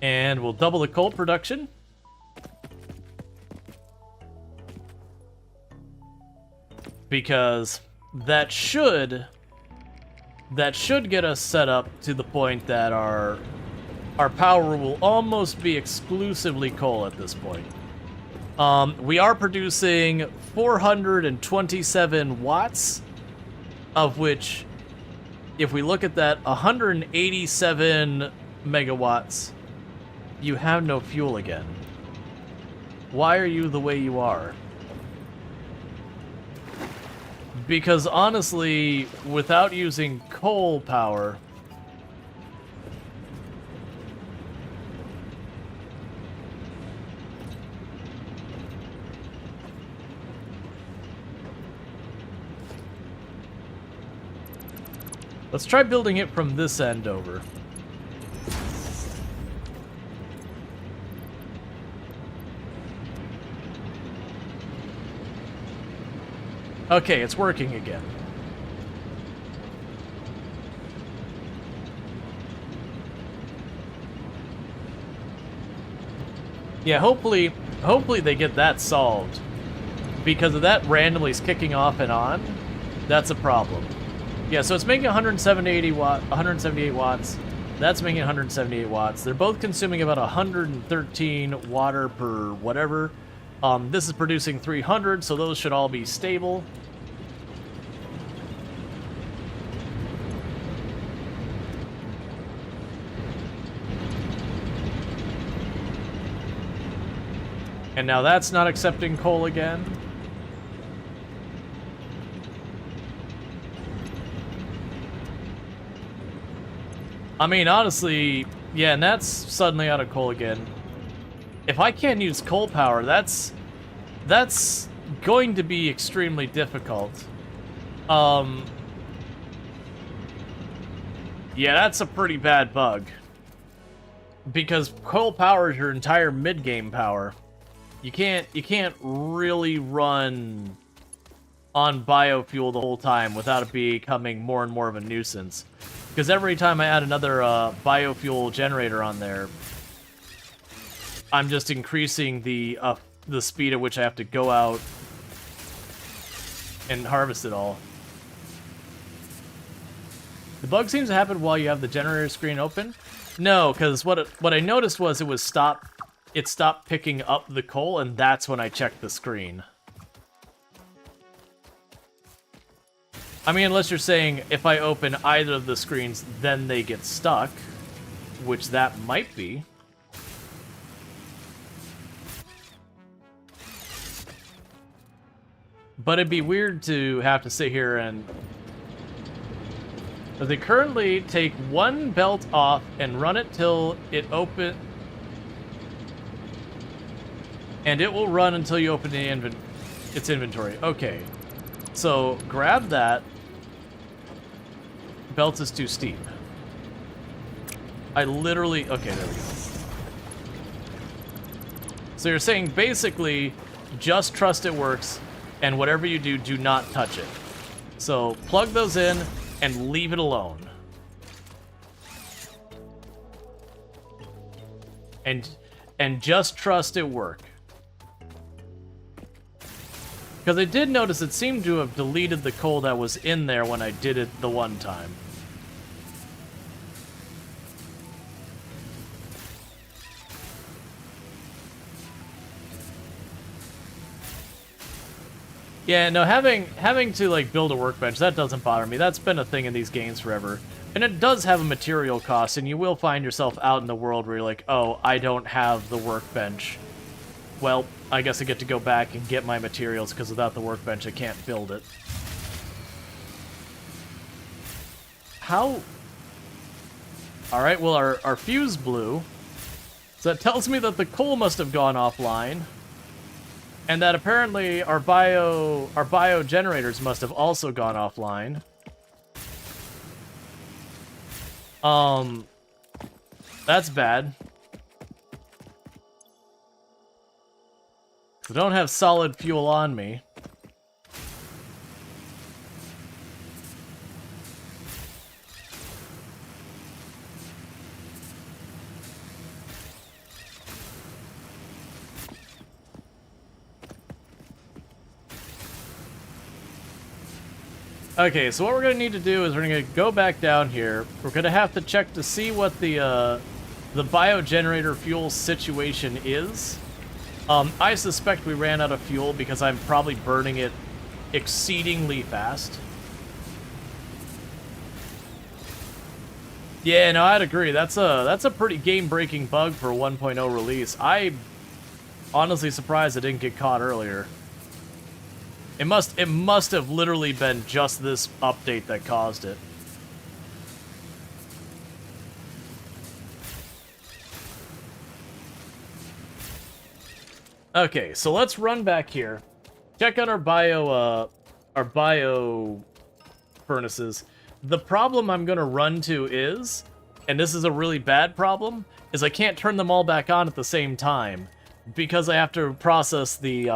A: And we'll double the coal production. Because that should get us set up to the point that our power will almost be exclusively coal at this point. We are producing 427 watts, of which, if we look at that, 187 megawatts, you have no fuel again. Why are you the way you are? Because honestly, without using coal power, let's try building it from this end over. Okay, it's working again. Yeah, hopefully they get that solved. Because if that randomly is kicking off and on, that's a problem. Yeah, so it's making 178 watts. That's making 178 watts. They're both consuming about 113 water per whatever. This is producing 300, so those should all be stable. And now that's not accepting coal again. I mean, honestly, yeah, and that's suddenly out of coal again. If I can't use coal power, that's going to be extremely difficult. Yeah, that's a pretty bad bug. Because coal power is your entire mid-game power. You can't really run on biofuel the whole time without it becoming more and more of a nuisance. Because every time I add another biofuel generator on there, I'm just increasing the speed at which I have to go out and harvest it all. The bug seems to happen while you have the generator screen open. No, because what I noticed was it stopped picking up the coal, and that's when I checked the screen. I mean, unless you're saying if I open either of the screens, then they get stuck, which that might be. But it'd be weird to have to sit here and So they currently take one belt off and run it till it open, and it will run until you open its inventory. Okay, so grab that. Belt is too steep. I literally, okay, there we go. So you're saying basically, just trust it works, and whatever you do, do not touch it. So plug those in and leave it alone. And just trust it work. Because I did notice it seemed to have deleted the coal that was in there when I did it the one time. Yeah, no, having to like build a workbench, that doesn't bother me. That's been a thing in these games forever. And it does have a material cost, and you will find yourself out in the world where you're like, oh, I don't have the workbench. Well, I guess I get to go back and get my materials, because without the workbench, I can't build it. How? Alright, well, our fuse blew. So that tells me that the coal must have gone offline. And that apparently our bio generators must have also gone offline. That's bad. I don't have solid fuel on me. Okay, so what we're gonna need to do is we're gonna go back down here. We're gonna have to check to see what the biogenerator fuel situation is. I suspect we ran out of fuel because I'm probably burning it exceedingly fast. Yeah, no, I'd agree. That's a pretty game-breaking bug for a 1.0 release. I'm honestly surprised it didn't get caught earlier. It must have literally been just this update that caused it. Okay, so let's run back here. Check out our bio furnaces. The problem I'm gonna run to is, and this is a really bad problem, is I can't turn them all back on at the same time because I have to process the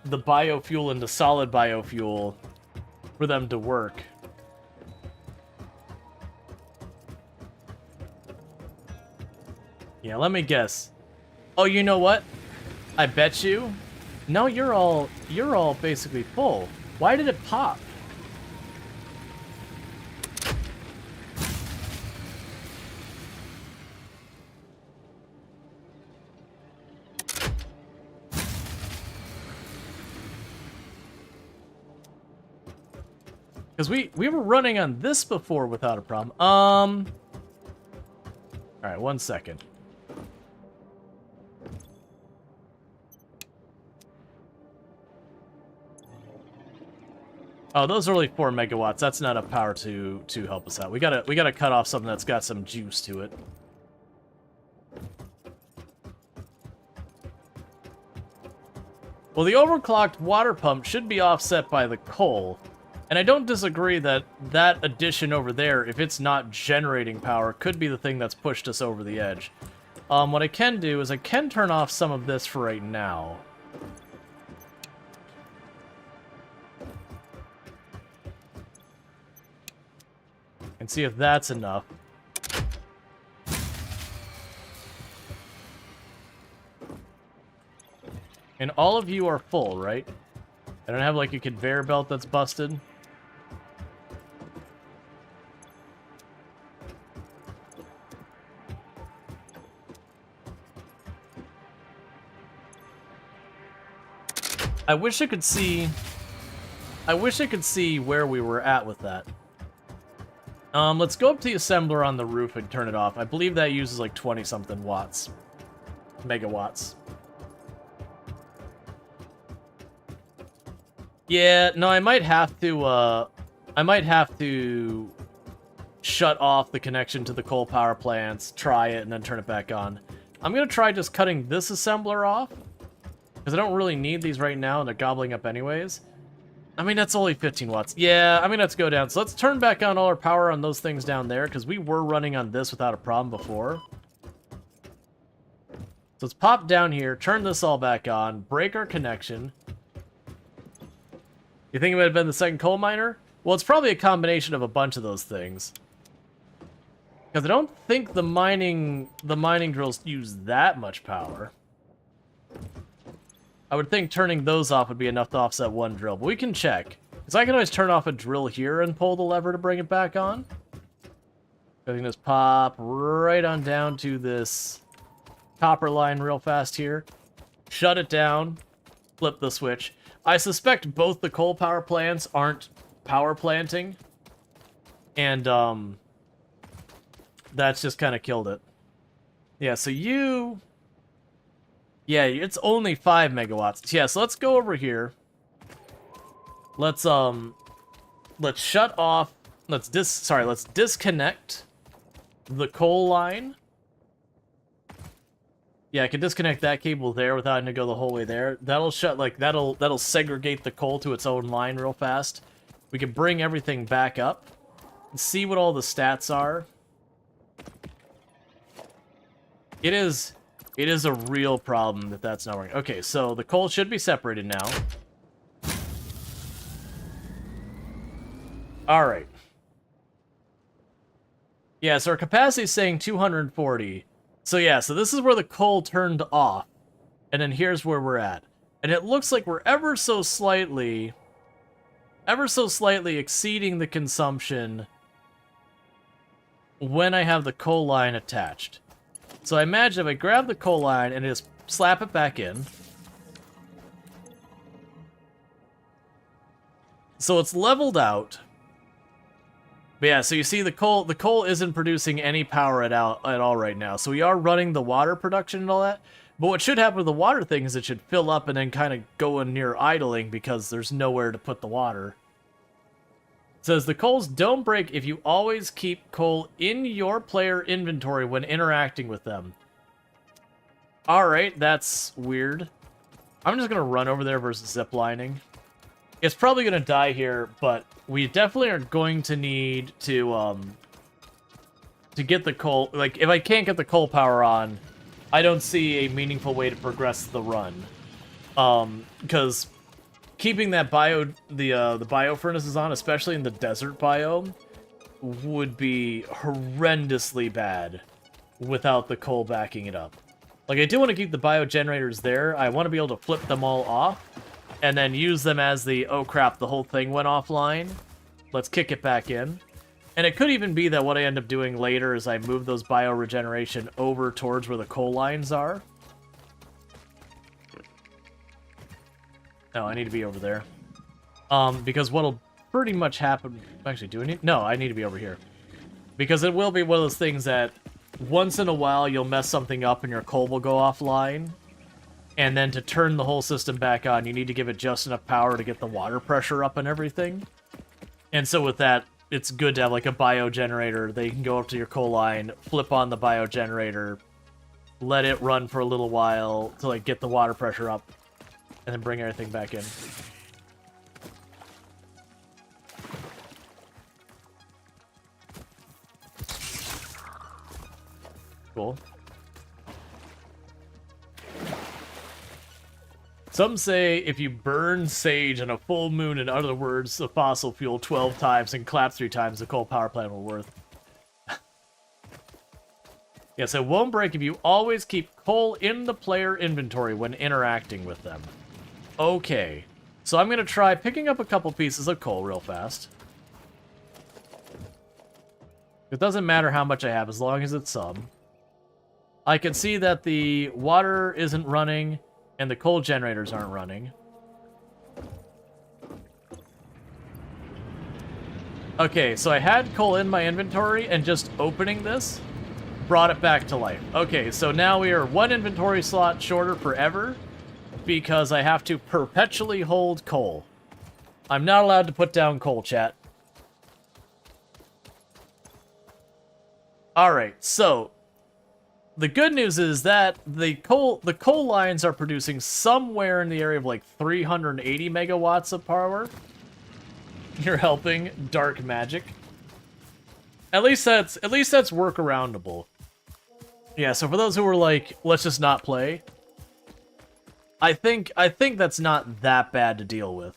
A: biofuel into solid biofuel for them to work. Yeah, let me guess. Oh, you know what? I bet you. No, you're all basically full. Why did it pop? Because we were running on this before without a problem. Alright, 1 second. Oh, those are only 4 megawatts. That's not enough power to help us out. We gotta cut off something that's got some juice to it. Well, the overclocked water pump should be offset by the coal. And I don't disagree that that addition over there, if it's not generating power, could be the thing that's pushed us over the edge. What I can do is I can turn off some of this for right now. And see if that's enough. And all of you are full, right? I don't have like a conveyor belt that's busted. I wish I could see where we were at with that. Let's go up to the assembler on the roof and turn it off. I believe that uses like 20-something watts. Megawatts. Yeah, no, I might have to shut off the connection to the coal power plants, try it, and then turn it back on. I'm going to try just cutting this assembler off, because I don't really need these right now, and they're gobbling up anyways. I mean, that's only 15 watts. Yeah, I mean, let's go down. So let's turn back on all our power on those things down there, because we were running on this without a problem before. So let's pop down here, turn this all back on, break our connection. You think it might have been the second coal miner? Well, it's probably a combination of a bunch of those things. Because I don't think the mining drills use that much power. I would think turning those off would be enough to offset one drill, but we can check. Because I can always turn off a drill here and pull the lever to bring it back on. I can just pop right on down to this copper line real fast here. Shut it down. Flip the switch. I suspect both the coal power plants aren't power planting. And, that's just kind of killed it. Yeah, so you... Yeah, it's only 5 megawatts. Yeah, so let's go over here. Let's shut off... Let's disconnect the coal line. Yeah, I can disconnect that cable there without having to go the whole way there. That'll shut, like, that'll segregate the coal to its own line real fast. We can bring everything back up and see what all the stats are. It is a real problem that that's not working. Okay, so the coal should be separated now. All right. Yeah, so our capacity is saying 240. So yeah, so this is where the coal turned off. And then here's where we're at. And it looks like we're ever so slightly exceeding the consumption when I have the coal line attached. So I imagine if I grab the coal line and just slap it back in. So it's leveled out. But yeah, so you see the coal isn't producing any power at all right now. So we are running the water production and all that. But what should happen with the water thing is it should fill up and then kind of go in near idling because there's nowhere to put the water. It says the coals don't break if you always keep coal in your player inventory when interacting with them. Alright, that's weird. I'm just going to run over there versus ziplining. It's probably going to die here, but we definitely are going to need to get the coal... Like, if I can't get the coal power on, I don't see a meaningful way to progress the run. Because keeping that the bio furnaces on, especially in the desert biome, would be horrendously bad without the coal backing it up. Like, I do want to keep the bio generators there. I want to be able to flip them all off and then use them as the, oh crap, the whole thing went offline. Let's kick it back in. And it could even be that what I end up doing later is I move those bio regeneration over towards where the coal lines are. No, I need to be over there. Because what'll pretty much happen... Actually, do I need... No, I need to be over here. Because it will be one of those things that once in a while you'll mess something up and your coal will go offline. And then to turn the whole system back on, you need to give it just enough power to get the water pressure up and everything. And so with that, it's good to have like a bio generator. They can go up to your coal line, flip on the bio generator, let it run for a little while to like get the water pressure up, and then bring everything back in. Cool. Some say if you burn sage on a full moon, in other words, the fossil fuel 12 times and clap 3 times, the coal power plant will worth. Yes, it won't break if you always keep coal in the player inventory when interacting with them. Okay, so I'm going to try picking up a couple pieces of coal real fast. It doesn't matter how much I have as long as it's some. I can see that the water isn't running and the coal generators aren't running. Okay, so I had coal in my inventory and just opening this brought it back to life. Okay, so now we are 1 inventory slot shorter forever because I have to perpetually hold coal. I'm not allowed to put down coal, chat. All right, so the good news is that the coal lines are producing somewhere in the area of like 380 megawatts of power. You're helping dark magic. At least that's workaroundable. Yeah, so for those who were like, let's just not play, I think that's not that bad to deal with.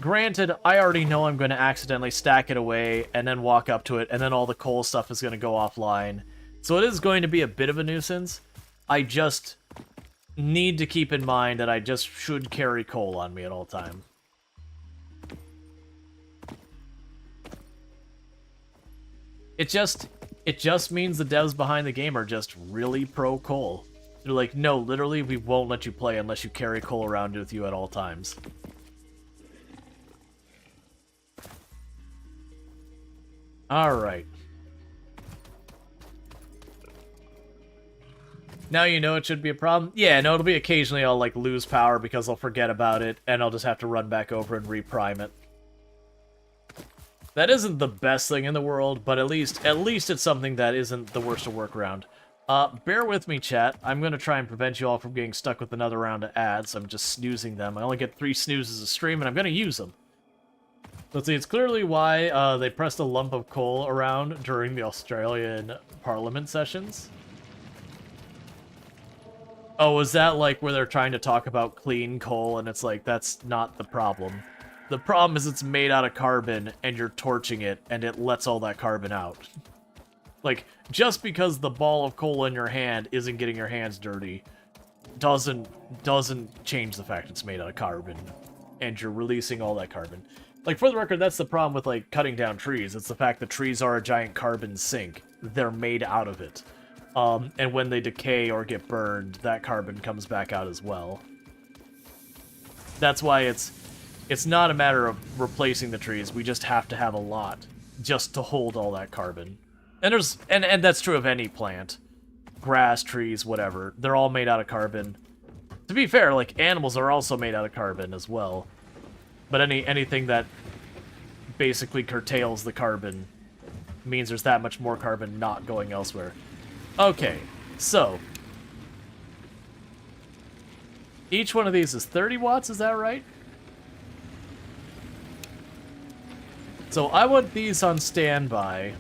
A: Granted, I already know I'm going to accidentally stack it away and then walk up to it, and then all the coal stuff is going to go offline. So it is going to be a bit of a nuisance. I just need to keep in mind that I just should carry coal on me at all time. It just means the devs behind the game are just really pro coal. They're like, no, literally, we won't let you play unless you carry coal around with you at all times. Alright. Now you know it should be a problem? Yeah, no, it'll be occasionally I'll, like, lose power because I'll forget about it, and I'll just have to run back over and reprime it. That isn't the best thing in the world, but at least it's something that isn't the worst to work around. Bear with me, chat. I'm going to try and prevent you all from getting stuck with another round of ads. I'm just snoozing them. I only get 3 snoozes a stream, and I'm going to use them. Let's see, it's clearly why they pressed a lump of coal around during the Australian Parliament sessions. Oh, is that like where they're trying to talk about clean coal, and it's like, that's not the problem. The problem is it's made out of carbon, and you're torching it, and it lets all that carbon out. Like, just because the ball of coal in your hand isn't getting your hands dirty doesn't change the fact it's made out of carbon, and you're releasing all that carbon. Like, for the record, that's the problem with, like, cutting down trees. It's the fact that trees are a giant carbon sink. They're made out of it. And when they decay or get burned, that carbon comes back out as well. That's why it's not a matter of replacing the trees. We just have to have a lot just to hold all that carbon. And that's true of any plant. Grass, trees, whatever. They're all made out of carbon. To be fair, like, animals are also made out of carbon as well. But anything that basically curtails the carbon means there's that much more carbon not going elsewhere. Okay, so each one of these is 30 watts, is that right? So I want these on standby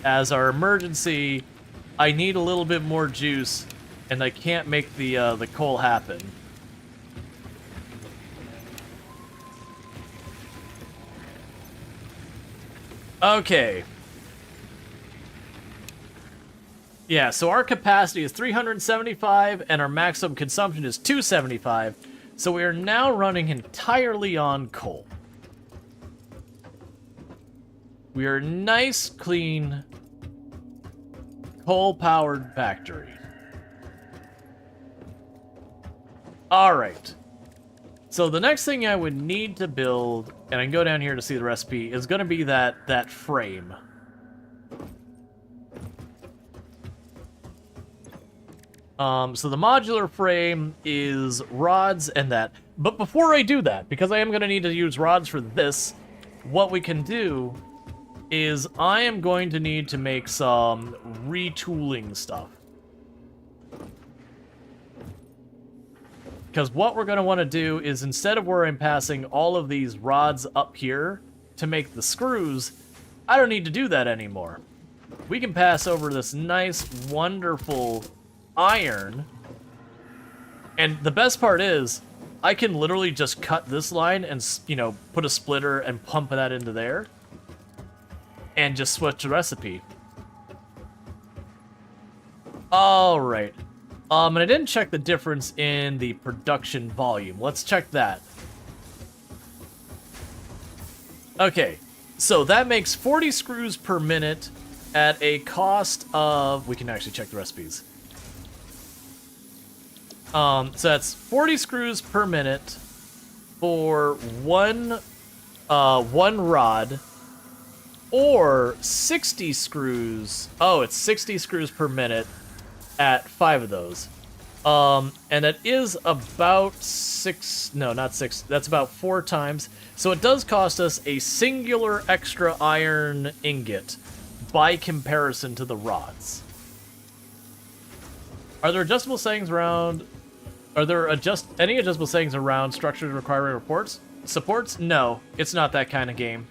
A: as our emergency. I need a little bit more juice, and I can't make the coal happen. Okay. Yeah, so our capacity is 375, and our maximum consumption is 275. So we are now running entirely on coal. We are a nice, clean, coal-powered factory. Alright. So the next thing I would need to build, and I can go down here to see the recipe, is going to be that frame. So the modular frame is rods and that. But before I do that, because I am going to need to use rods for this, what we can do is I am going to need to make some retooling stuff. Because what we're going to want to do is, instead of where I'm passing all of these rods up here to make the screws, I don't need to do that anymore. We can pass over this nice, wonderful iron, and the best part is I can literally just cut this line and, you know, put a splitter and pump that into there and just switch the recipe. Alright. And I didn't check the difference in the production volume. Let's check that. Okay, so that makes 40 screws per minute at a cost of... We can actually check the recipes. So that's 40 screws per minute for one rod, or 60 screws. Oh, it's 60 screws per minute at 5 of those. And it is about 6, no, not 6, that's about 4 times. So it does cost us a singular extra iron ingot by comparison to the rods. Are there adjustable settings around, any adjustable settings around structures requiring supports? No, it's not that kind of game.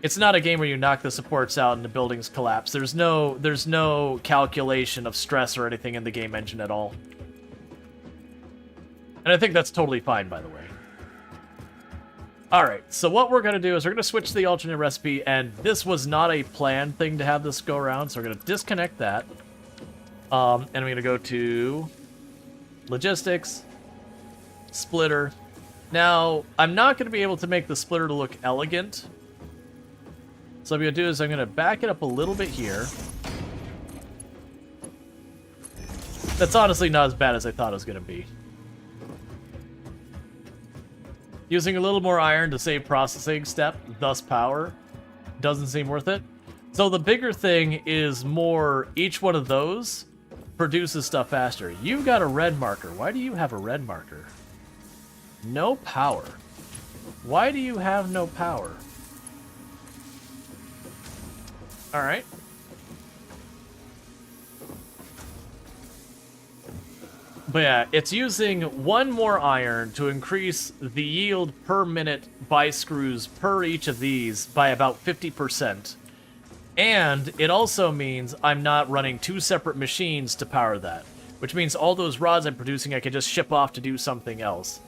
A: It's not a game where you knock the supports out and the buildings collapse. There's no calculation of stress or anything in the game engine at all. And I think that's totally fine, by the way. Alright, so what we're going to do is we're going to switch to the alternate recipe, and this was not a planned thing to have this go around, so we're going to disconnect that. And I'm going to go to logistics, splitter. Now, I'm not going to be able to make the splitter to look elegant. So what I'm going to do is I'm going to back it up a little bit here. That's honestly not as bad as I thought it was going to be. Using a little more iron to save processing step, thus power, doesn't seem worth it. So the bigger thing is more, each one of those produces stuff faster. You've got a red marker. Why do you have a red marker? No power. Why do you have no power? Alright. But yeah, it's using 1 more iron to increase the yield per minute by screws per each of these by about 50%. And it also means I'm not running 2 separate machines to power that, which means all those rods I'm producing I can just ship off to do something else.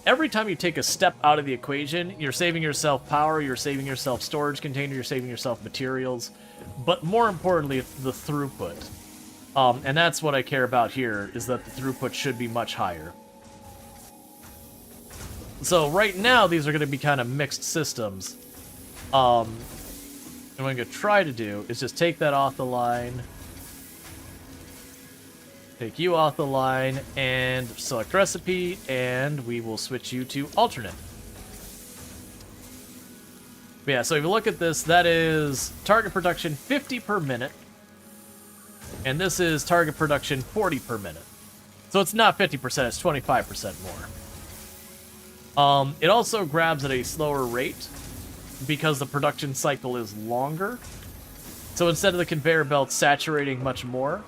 A: Every time you take a step out of the equation, you're saving yourself power, you're saving yourself storage container, you're saving yourself materials, but more importantly, it's the throughput. And that's what I care about here, is that the throughput should be much higher. So right now, these are going to be kind of mixed systems. And what I'm going to try to do is just take that off the line, take you off the line, and select recipe, and we will switch you to alternate. But yeah, so if you look at this, that is target production 50 per minute. And this is target production 40 per minute. So it's not 50%, it's 25% more. It also grabs at a slower rate because the production cycle is longer. So instead of the conveyor belt saturating much more,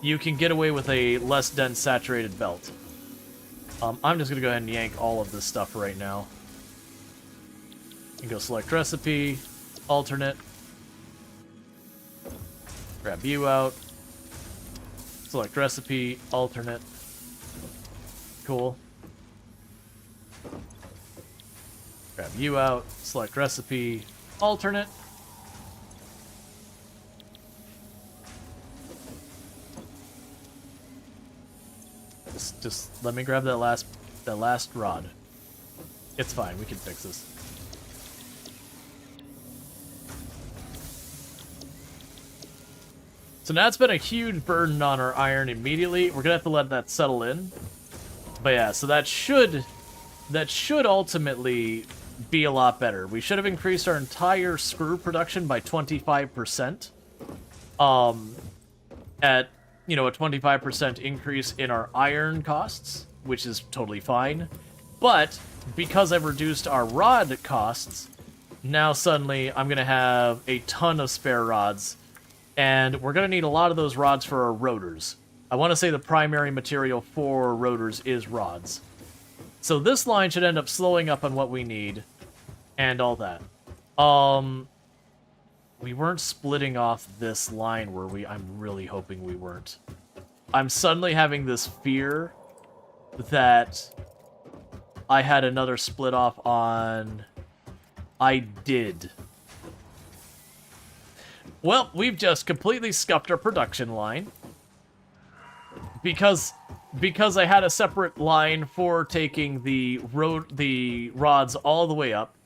A: you can get away with a less dense saturated belt. I'm just going to go ahead and yank all of this stuff right now. You go select recipe, alternate. Grab you out. Select recipe, alternate. Cool. Grab you out. Select recipe, alternate. Just let me grab that last rod. It's fine. We can fix this. So now it's been a huge burden on our iron immediately. We're gonna have to let that settle in. But yeah, so that should ultimately be a lot better. We should have increased our entire screw production by 25%. At, you know, a 25% increase in our iron costs, which is totally fine. But because I've reduced our rod costs, now suddenly I'm gonna have a ton of spare rods. And we're going to need a lot of those rods for our rotors. I want to say the primary material for rotors is rods. So this line should end up slowing up on what we need. And all that. We weren't splitting off this line, were we? I'm really hoping we weren't. I'm suddenly having this fear that I had another split off on... I did. Well, we've just completely scuffed our production line. Because I had a separate line for taking the rods all the way up.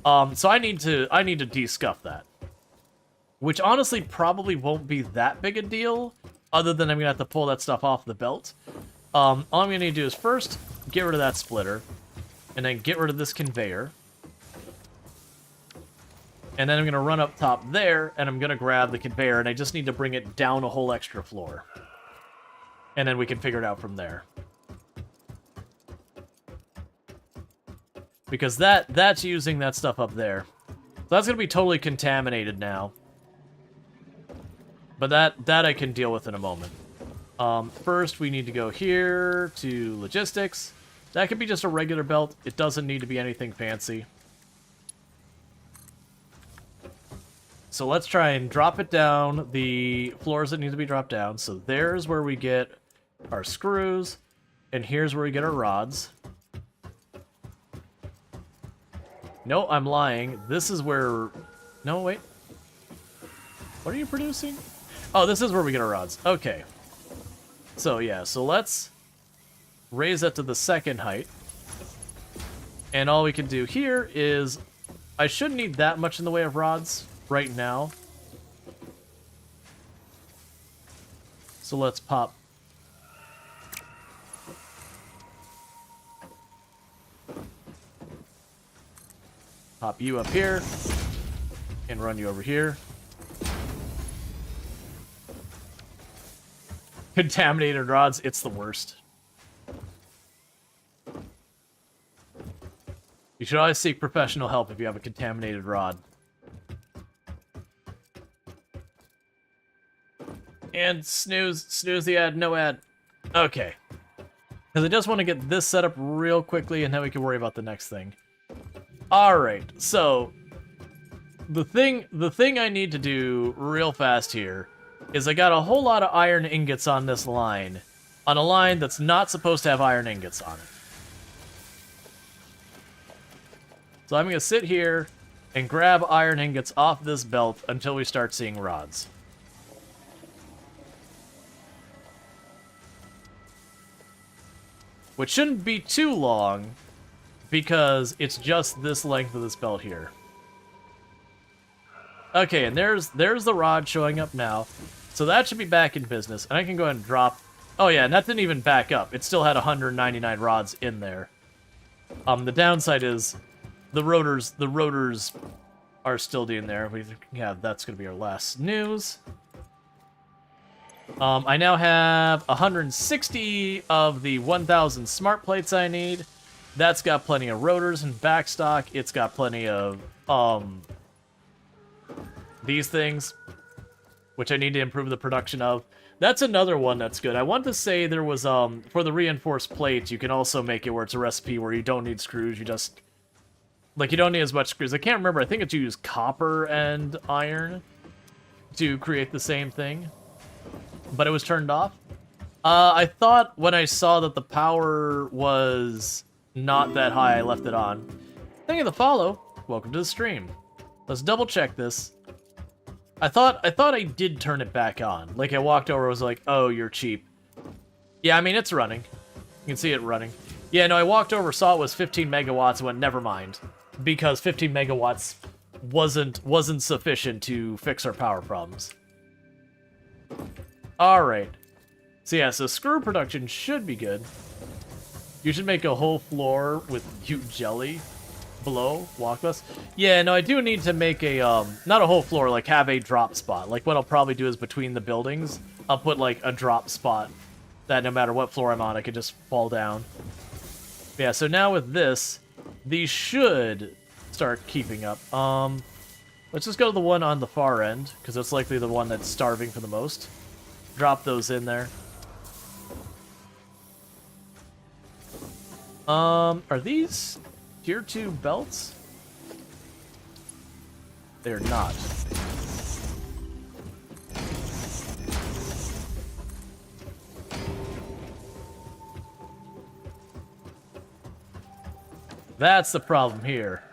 A: So I need to de-scuff that. Which honestly probably won't be that big a deal, other than I'm gonna have to pull that stuff off the belt. All I'm gonna need to do is first get rid of that splitter, and then get rid of this conveyor. And then I'm going to run up top there, and I'm going to grab the conveyor, and I just need to bring it down a whole extra floor. and then we can figure it out from there. Because that's using that stuff up there. So that's going to be totally contaminated now. But that I can deal with in a moment. First, we need to go here to logistics. That could be just a regular belt. It doesn't need to be anything fancy. So let's try and drop it down, the floors that need to be dropped down. So there's where we get our screws, and here's where we get our rods. No, I'm lying. This is where... No, wait. What are you producing? Oh, this is where we get our rods. Okay. So, yeah. So, let's raise that to the second height. And all we can do here is... I shouldn't need that much in the way of rods right now. So, let's pop... Pop you up here, and run you over here. Contaminated rods, it's the worst. You should always seek professional help if you have a contaminated rod. And snooze the ad, no ad. Okay. Because I just want to get this set up real quickly, and then we can worry about the next thing. Alright, so the thing I need to do real fast here is I got a whole lot of iron ingots on this line, on a line that's not supposed to have iron ingots on it. So I'm going to sit here and grab iron ingots off this belt until we start seeing rods. Which shouldn't be too long, because it's just this length of this belt here. Okay, and there's the rod showing up now. So that should be back in business. And I can go ahead and drop... Oh yeah, and that didn't even back up. It still had 199 rods in there. The downside is the rotors are still in there. Yeah, that's going to be our last news. I now have 160 of the 1,000 smart plates I need. That's got plenty of rotors and backstock. It's got plenty of, these things, which I need to improve the production of. That's another one that's good. I want to say there was, for the reinforced plates, you can also make it where it's a recipe where you don't need screws, you just, like, you don't need as much screws. I can't remember, I think it's you use copper and iron to create the same thing, but it was turned off. I thought when I saw that the power was not that high, I left it on. Thank you for the follow. Welcome to the stream. Let's double check this. I thought I did turn it back on. Like I walked over, I was like, "Oh, you're cheap." Yeah, I mean it's running. You can see it running. Yeah, no, I walked over, saw it was 15 megawatts, and went, "Never mind," because 15 megawatts wasn't sufficient to fix our power problems. All right. So yeah, so screw production should be good. You should make a whole floor with cute jelly below walkless. Yeah, no, I do need to make a, not a whole floor, like have a drop spot. Like what I'll probably do is between the buildings, I'll put like a drop spot that no matter what floor I'm on, I can just fall down. Yeah, so now with this, these should start keeping up. Let's just go to the one on the far end, because that's likely the one that's starving for the most. Drop those in there. Are these tier 2 belts? They're not. That's the problem here.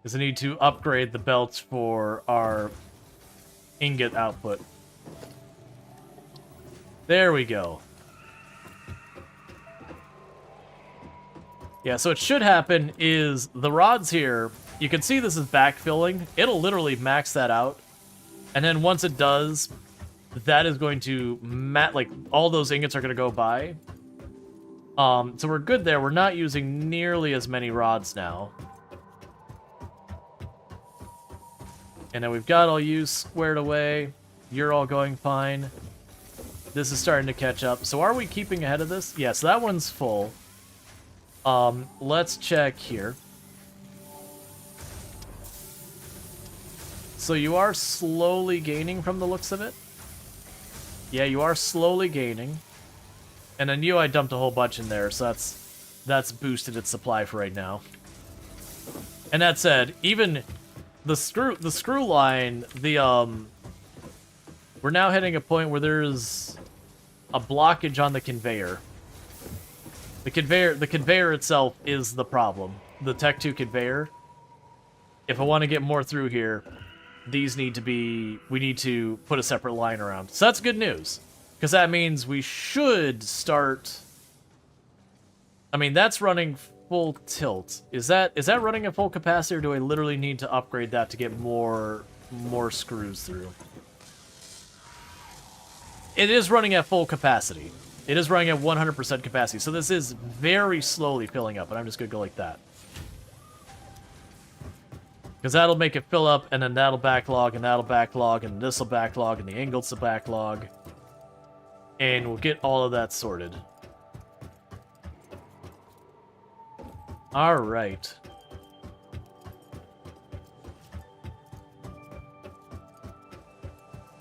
A: Is I need to upgrade the belts for our ingot output. There we go. Yeah, so what should happen is the rods here, you can see this is backfilling. It'll literally max that out. And then once it does, that is going to like all those ingots are going to go by. So we're good there. We're not using nearly as many rods now. And then we've got all you squared away. You're all going fine. This is starting to catch up. So are we keeping ahead of this? Yes, that one's full. Let's check here. So you are slowly gaining from the looks of it. Yeah, you are slowly gaining. And I knew I dumped a whole bunch in there, so that's boosted its supply for right now. And that said, even the screw line, we're now hitting a point where there's a blockage on the conveyor. The conveyor itself is the problem. The Tech 2 conveyor. If I want to get more through here, we need to put a separate line around. So that's good news. Because that means we should start... I mean, that's running full tilt. Is that running at full capacity, or do I literally need to upgrade that to get more screws through? It is running at full capacity. It is running at 100% capacity, so this is very slowly filling up, and I'm just going to go like that. Because that'll make it fill up, and then that'll backlog, and this'll backlog, and the ingots will backlog. And we'll get all of that sorted. Alright.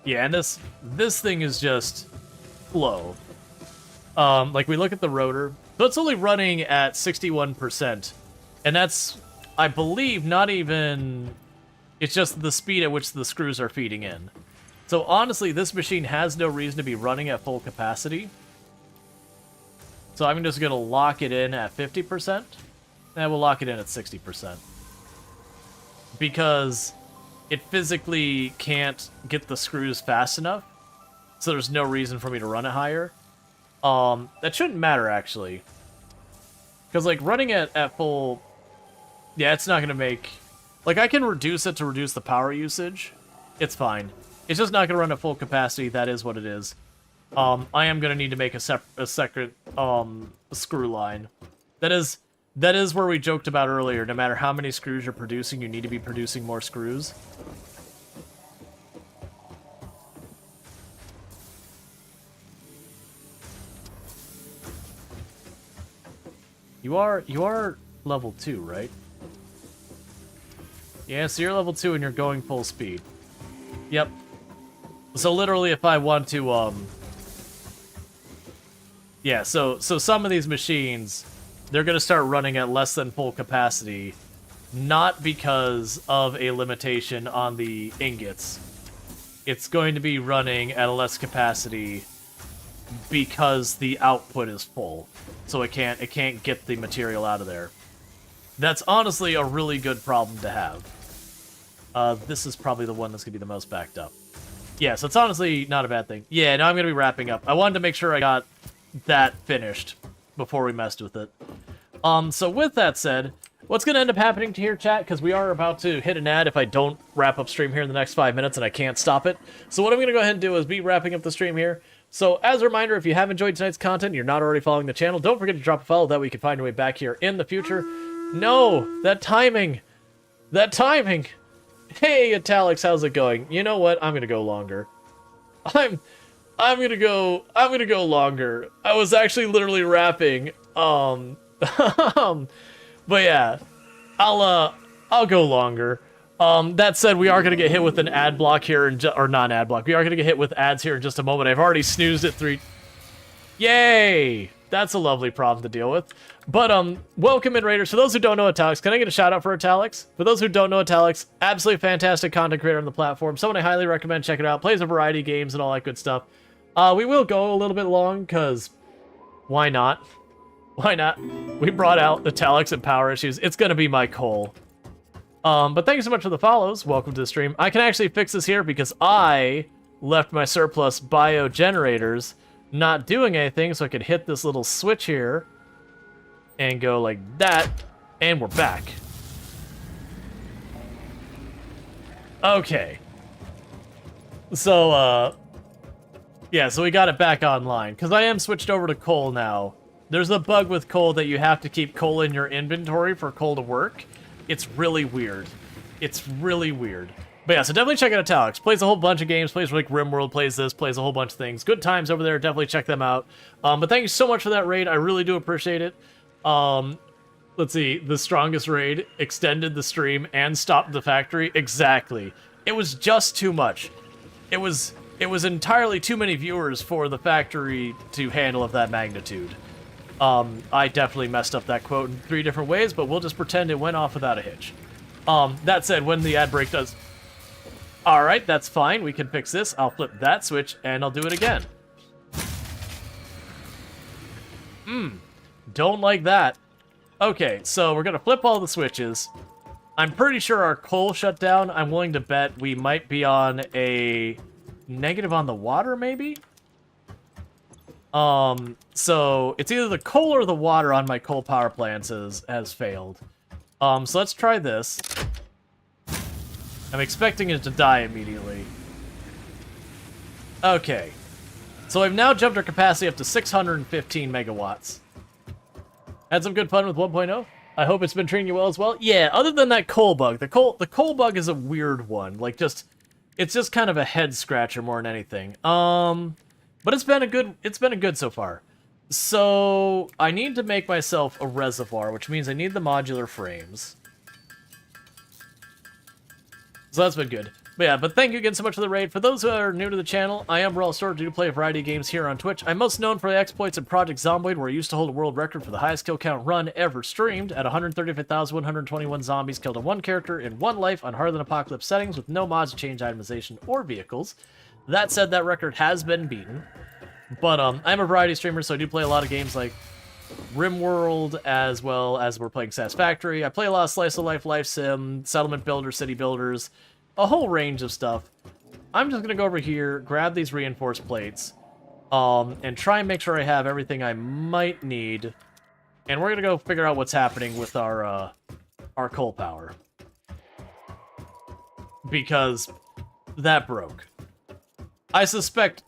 A: Yeah, and this thing is just slow. Like, we look at the rotor, so it's only running at 61%. And that's, I believe, not even... It's just the speed at which the screws are feeding in. So honestly, this machine has no reason to be running at full capacity. So I'm just going to lock it in at 50%. And we'll lock it in at 60%. Because it physically can't get the screws fast enough. So there's no reason for me to run it higher. That shouldn't matter, actually. Because, like, running it at full... Yeah, it's not going to make... Like, I can reduce it to reduce the power usage. It's fine. It's just not going to run at full capacity. That is what it is. I am going to need to make a separate screw line. That is where we joked about earlier. No matter how many screws you're producing, you need to be producing more screws. You are level 2, right? Yeah, so you're level 2 and you're going full speed. Yep. So literally, if I want to, yeah, so some of these machines, they're going to start running at less than full capacity, not because of a limitation on the ingots. It's going to be running at a less capacity because the output is full. So it can't get the material out of there. That's honestly a really good problem to have. This is probably the one that's going to be the most backed up. Yeah, so it's honestly not a bad thing. Yeah, now I'm going to be wrapping up. I wanted to make sure I got that finished before we messed with it. So with that said, what's going to end up happening to here, chat, because we are about to hit an ad if I don't wrap up stream here in the next 5 minutes and I can't stop it. So what I'm going to go ahead and do is be wrapping up the stream here. So as a reminder, if you have enjoyed tonight's content and you're not already following the channel, don't forget to drop a follow. That way you can find your way back here in the future. No, that timing. That timing. Hey, Italics, how's it going? You know what? I'm going to go longer. I'm going to go longer. I was actually literally rapping. But yeah, I'll go longer. That said, we are going to get hit with an ad block here, or not ad block. We are going to get hit with ads here in just a moment. I've already snoozed it 3... Yay! That's a lovely problem to deal with. But, welcome in, Raiders. For those who don't know Italics, can I get a shout out for Italics? For those who don't know Italics, absolutely fantastic content creator on the platform. Someone I highly recommend checking out. Plays a variety of games and all that good stuff. We will go a little bit long, because why not? Why not? We brought out Italics and power issues. It's going to be my coal. But thank you so much for the follows. Welcome to the stream. I can actually fix this here because I left my surplus bio generators not doing anything, so I could hit this little switch here and go like that, and we're back. Okay. So, yeah, so we got it back online, because I am switched over to coal now. There's a bug with coal that you have to keep coal in your inventory for coal to work. It's really weird. It's really weird. But yeah, so definitely check out Italics. Plays a whole bunch of games, plays like RimWorld, plays this, plays a whole bunch of things. Good times over there, definitely check them out. But thank you so much for that raid, I really do appreciate it. Let's see, the strongest raid extended the stream and stopped the factory. Exactly. It was just too much. It was entirely too many viewers for the factory to handle of that magnitude. I definitely messed up that quote in 3 different ways, but we'll just pretend it went off without a hitch. That said, when the ad break does... Alright, that's fine, we can fix this. I'll flip that switch, and I'll do it again. Don't like that. Okay, so we're gonna flip all the switches. I'm pretty sure our coal shut down. I'm willing to bet we might be on a negative on the water, maybe? So it's either the coal or the water on my coal power plants has failed. So let's try this. I'm expecting it to die immediately. Okay. So I've now jumped our capacity up to 615 megawatts. Had some good fun with 1.0. I hope it's been treating you well as well. Yeah, other than that coal bug. The coal bug is a weird one. Like, it's just kind of a head scratcher more than anything. But it's been a good so far. So I need to make myself a reservoir, which means I need the modular frames. So that's been good. But yeah, but thank you again so much for the raid. For those who are new to the channel, I am Rual Storge. I do play a variety of games here on Twitch. I'm most known for the exploits in Project Zomboid, where I used to hold a world record for the highest kill count run ever streamed at 135,121 zombies killed on one character in one life on harder than apocalypse settings with no mods to change itemization or vehicles. That said, that record has been beaten. But I'm a variety streamer, so I do play a lot of games like RimWorld, as well as we're playing Satisfactory. I play a lot of Slice of Life, Life Sim, Settlement Builders, City Builders, a whole range of stuff. I'm just gonna go over here, grab these reinforced plates, and try and make sure I have everything I might need. And we're gonna go figure out what's happening with our coal power. Because that broke. I suspect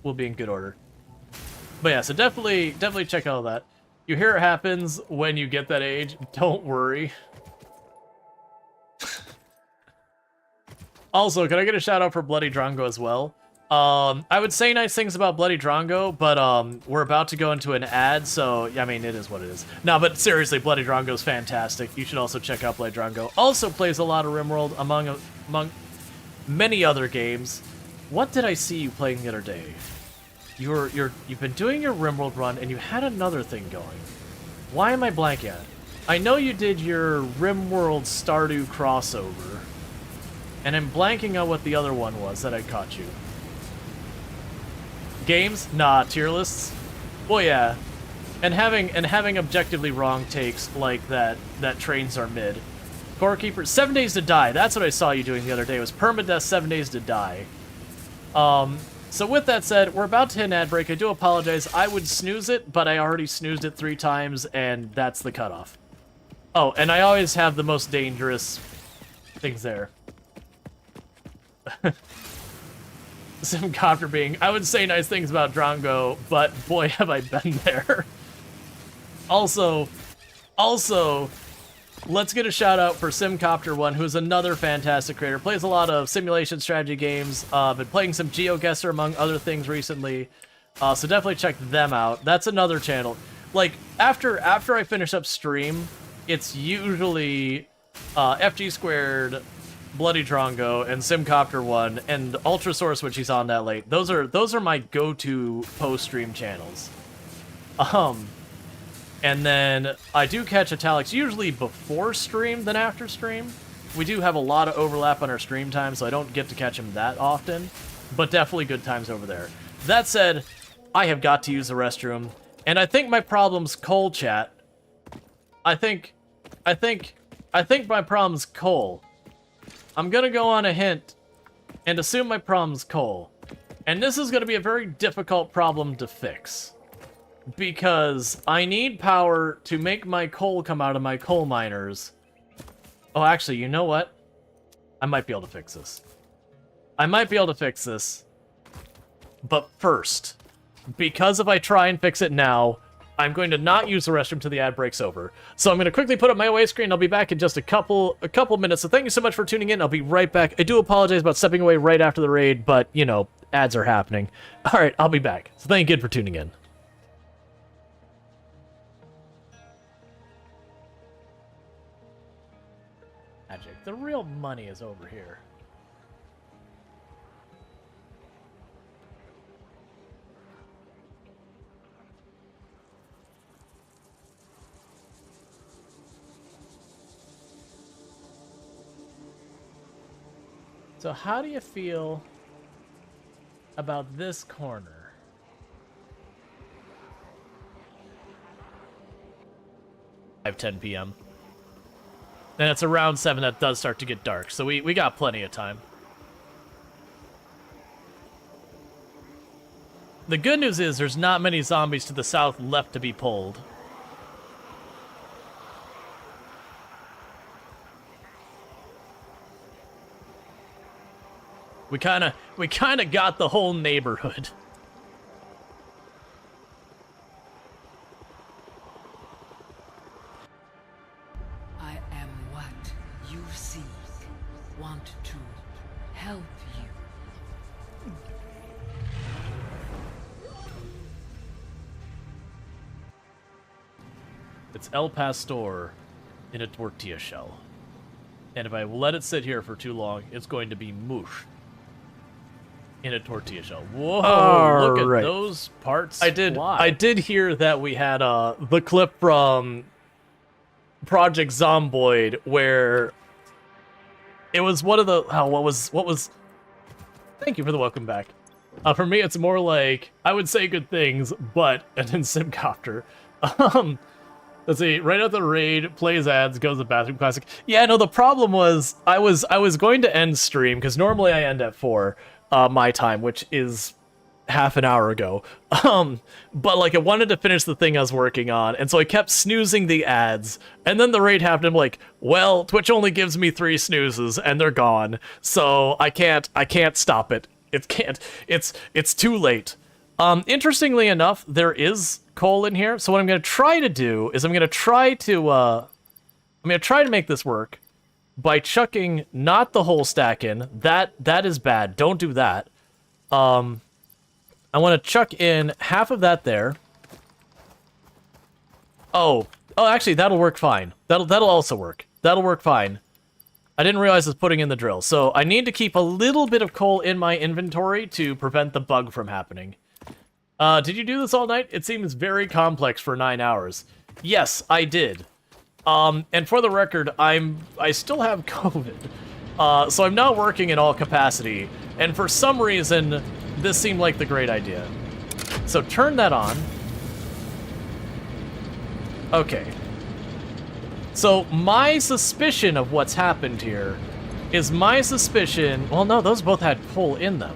A: we'll be in good order. But yeah, so definitely check out all that. You hear it happens when you get that age, don't worry. Also, can I get a shout out for Bloody Drongo as well? I would say nice things about Bloody Drongo, but we're about to go into an ad, so I mean, it is what it is. No, but seriously, Bloody Drongo's fantastic. You should also check out Bloody Drongo. Also plays a lot of RimWorld among many other games. What did I see you playing the other day? You've been doing your RimWorld run, and you had another thing going. Why am I blanking on it? I know you did your RimWorld Stardew crossover, and I'm blanking on what the other one was that I caught you. Games? Nah, tier lists? Well, yeah. And having objectively wrong takes like that trains are mid. Core Keeper, 7 days to die. That's what I saw you doing the other day. It was permadeath, 7 days to die. So with that said, we're about to hit an ad break. I do apologize. I would snooze it, but I already snoozed it 3 times, and that's the cutoff. Oh, and I always have the most dangerous things there. Simcopter being, I would say nice things about Drongo, but boy have I been there. Also, let's get a shout out for Simcopter1, who's another fantastic creator. Plays a lot of simulation strategy games. Been playing some GeoGuessr among other things recently. So definitely check them out. That's another channel. Like, after I finish up stream, it's usually FG Squared, Bloody Drongo, and Simcopter1, and Ultrasource, which he's on that late. Those are my go-to post-stream channels. And then I do catch Italics usually before stream than after stream. We do have a lot of overlap on our stream time, so I don't get to catch him that often, but definitely good times over there. That said, I have got to use the restroom, and I think my problem's coal, chat. I think my problem's coal. I'm gonna go on a hint and assume my problem's coal. And this is gonna be a very difficult problem to fix, because I need power to make my coal come out of my coal miners. Oh, actually, you know what? I might be able to fix this. But first, because if I try and fix it now, I'm going to not use the restroom till the ad breaks over. So I'm going to quickly put up my away screen. I'll be back in just a couple minutes. So thank you so much for tuning in. I'll be right back. I do apologize about stepping away right after the raid, but, you know, ads are happening. All right, I'll be back. So thank you again for tuning in. Magic. The real money is over here. So how do you feel about this corner? 5:10 p.m. And it's around 7 that does start to get dark, so we got plenty of time. The good news is there's not many zombies to the south left to be pulled. We kind of got the whole neighborhood.
F: I am what you seek. Want to help you.
A: It's El Pastor in a tortilla shell. And if I let it sit here for too long, it's going to be mush. In a tortilla shell. Whoa! Look at those parts. I did hear that we had the clip from Project Zomboid where it was one of the what was. Thank you for the welcome back. For me, it's more like I would say good things, but and then Simcopter. Let's see. Right out the raid, plays ads, goes to bathroom. Classic. Yeah, no. The problem was I was going to end stream because normally I end at 4. My time, which is half an hour ago. But like I wanted to finish the thing I was working on, and so I kept snoozing the ads, and then the raid happened. I'm like, well, Twitch only gives me 3 snoozes, and they're gone, so I can't stop it. It's too late. Interestingly enough, there is coal in here, so what I'm gonna try to do is I'm gonna try to make this work by chucking not the whole stack in. That is bad. Don't do that. I want to chuck in half of that there. Oh, actually, that'll work fine. That'll also work. That'll work fine. I didn't realize I was putting in the drill. So I need to keep a little bit of coal in my inventory to prevent the bug from happening. Did you do this all night? It seems very complex for 9 hours. Yes, I did. And for the record, I still have COVID, so I'm not working in all capacity, and for some reason, this seemed like the great idea. So turn that on. Okay. So my suspicion of what's happened here is well, no, those both had coal in them.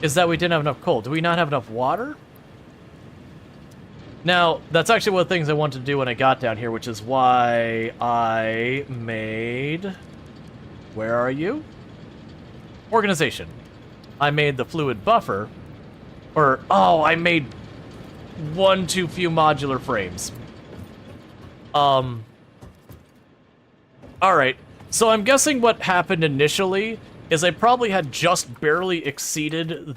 A: Is that we didn't have enough coal. Do we not have enough water? Now, that's actually one of the things I wanted to do when I got down here, which is why I made... Where are you? Organization. I made the fluid buffer. I made one too few modular frames. Alright, so I'm guessing what happened initially is I probably had just barely exceeded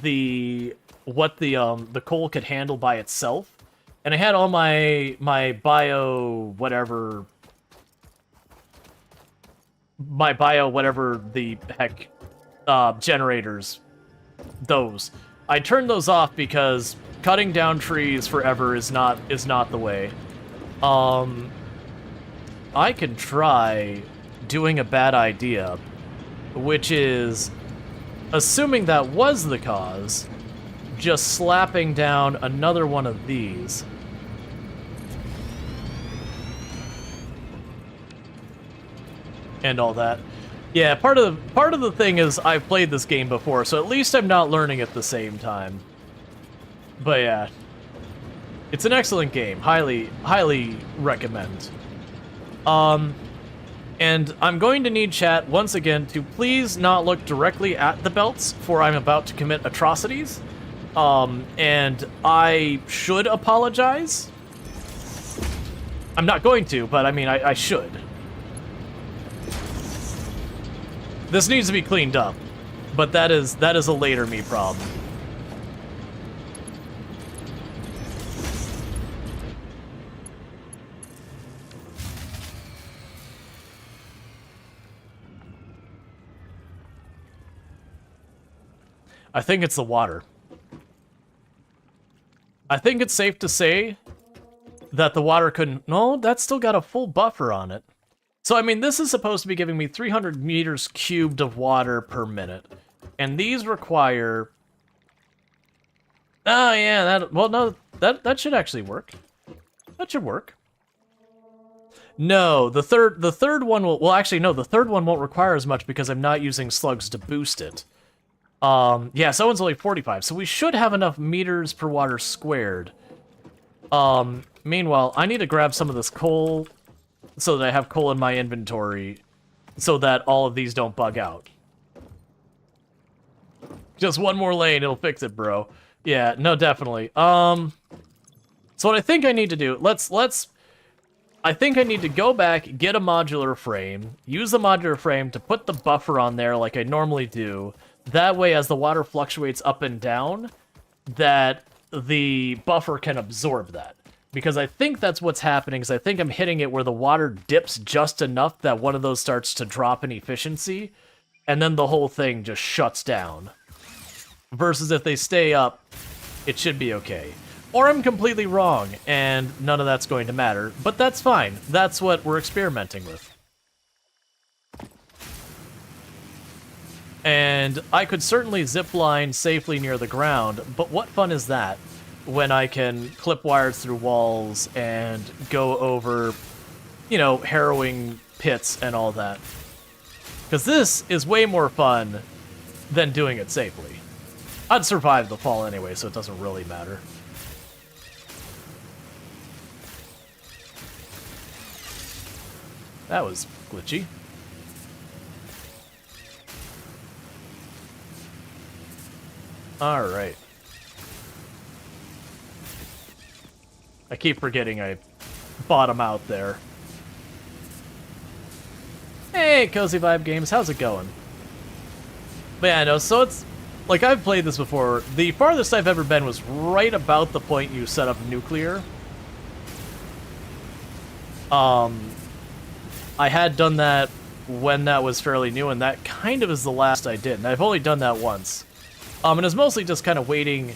A: what the coal could handle by itself. And I had all my bio whatever the heck generators, those. I turned those off because cutting down trees forever is not the way. I can try doing a bad idea, which is, assuming that was the cause, just slapping down another one of these. And all that. Yeah, part of the thing is I've played this game before, so at least I'm not learning at the same time. But yeah. It's an excellent game. Highly recommend. And I'm going to need chat, once again, to please not look directly at the belts, for I'm about to commit atrocities. And I should apologize. I'm not going to, but I mean, I should. This needs to be cleaned up, but that is a later me problem. I think it's the water. I think it's safe to say that the water couldn't... No, that's still got a full buffer on it. So, I mean, this is supposed to be giving me 300 meters cubed of water per minute. And these require... Oh, yeah, that... Well, no, that should actually work. That should work. No, the third one will... Well, actually, no, the third one won't require as much because I'm not using slugs to boost it. Yeah, so one's only 45, so we should have enough meters per water squared. Meanwhile, I need to grab some of this coal so that I have coal in my inventory so that all of these don't bug out. Just one more lane, it'll fix it, bro. Yeah, no, definitely. So what I think I need to do, I think I need to go back, get a modular frame, use the modular frame to put the buffer on there like I normally do. That way, as the water fluctuates up and down, that the buffer can absorb that. Because I think that's what's happening, because I think I'm hitting it where the water dips just enough that one of those starts to drop in efficiency, and then the whole thing just shuts down. Versus if they stay up, it should be okay. Or I'm completely wrong, and none of that's going to matter, but that's fine. That's what we're experimenting with. And I could certainly zipline safely near the ground, but what fun is that when I can clip wires through walls and go over, you know, harrowing pits and all that? Because this is way more fun than doing it safely. I'd survive the fall anyway, so it doesn't really matter. That was glitchy. Alright. I keep forgetting I bottom out there. Hey, Cozy Vibe Games, how's it going? But yeah, no, so it's... Like, I've played this before. The farthest I've ever been was right about the point you set up nuclear. I had done that when that was fairly new, and that kind of is the last I did. And I've only done that once. And it's mostly just kind of waiting,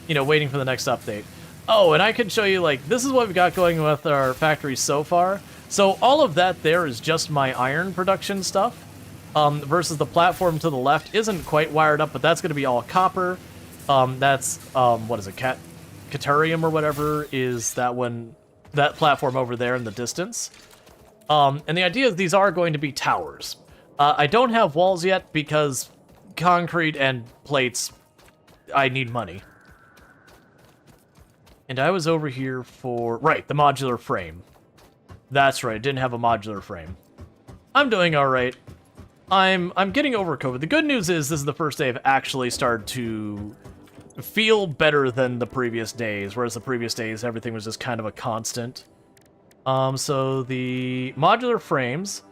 A: you know, waiting for the next update. Oh, and I can show you, like, this is what we've got going with our factory so far. So all of that there is just my iron production stuff. Versus the platform to the left isn't quite wired up, but that's going to be all copper. That's, what is it, Catarium or whatever is that one, that platform over there in the distance. And the idea is these are going to be towers. I don't have walls yet because concrete and plates, I need money. And I was over here for... Right, the modular frame. That's right, didn't have a modular frame. I'm doing alright. I'm getting over COVID. The good news is this is the first day I've actually started to feel better than the previous days, whereas the previous days everything was just kind of a constant. So the modular frames...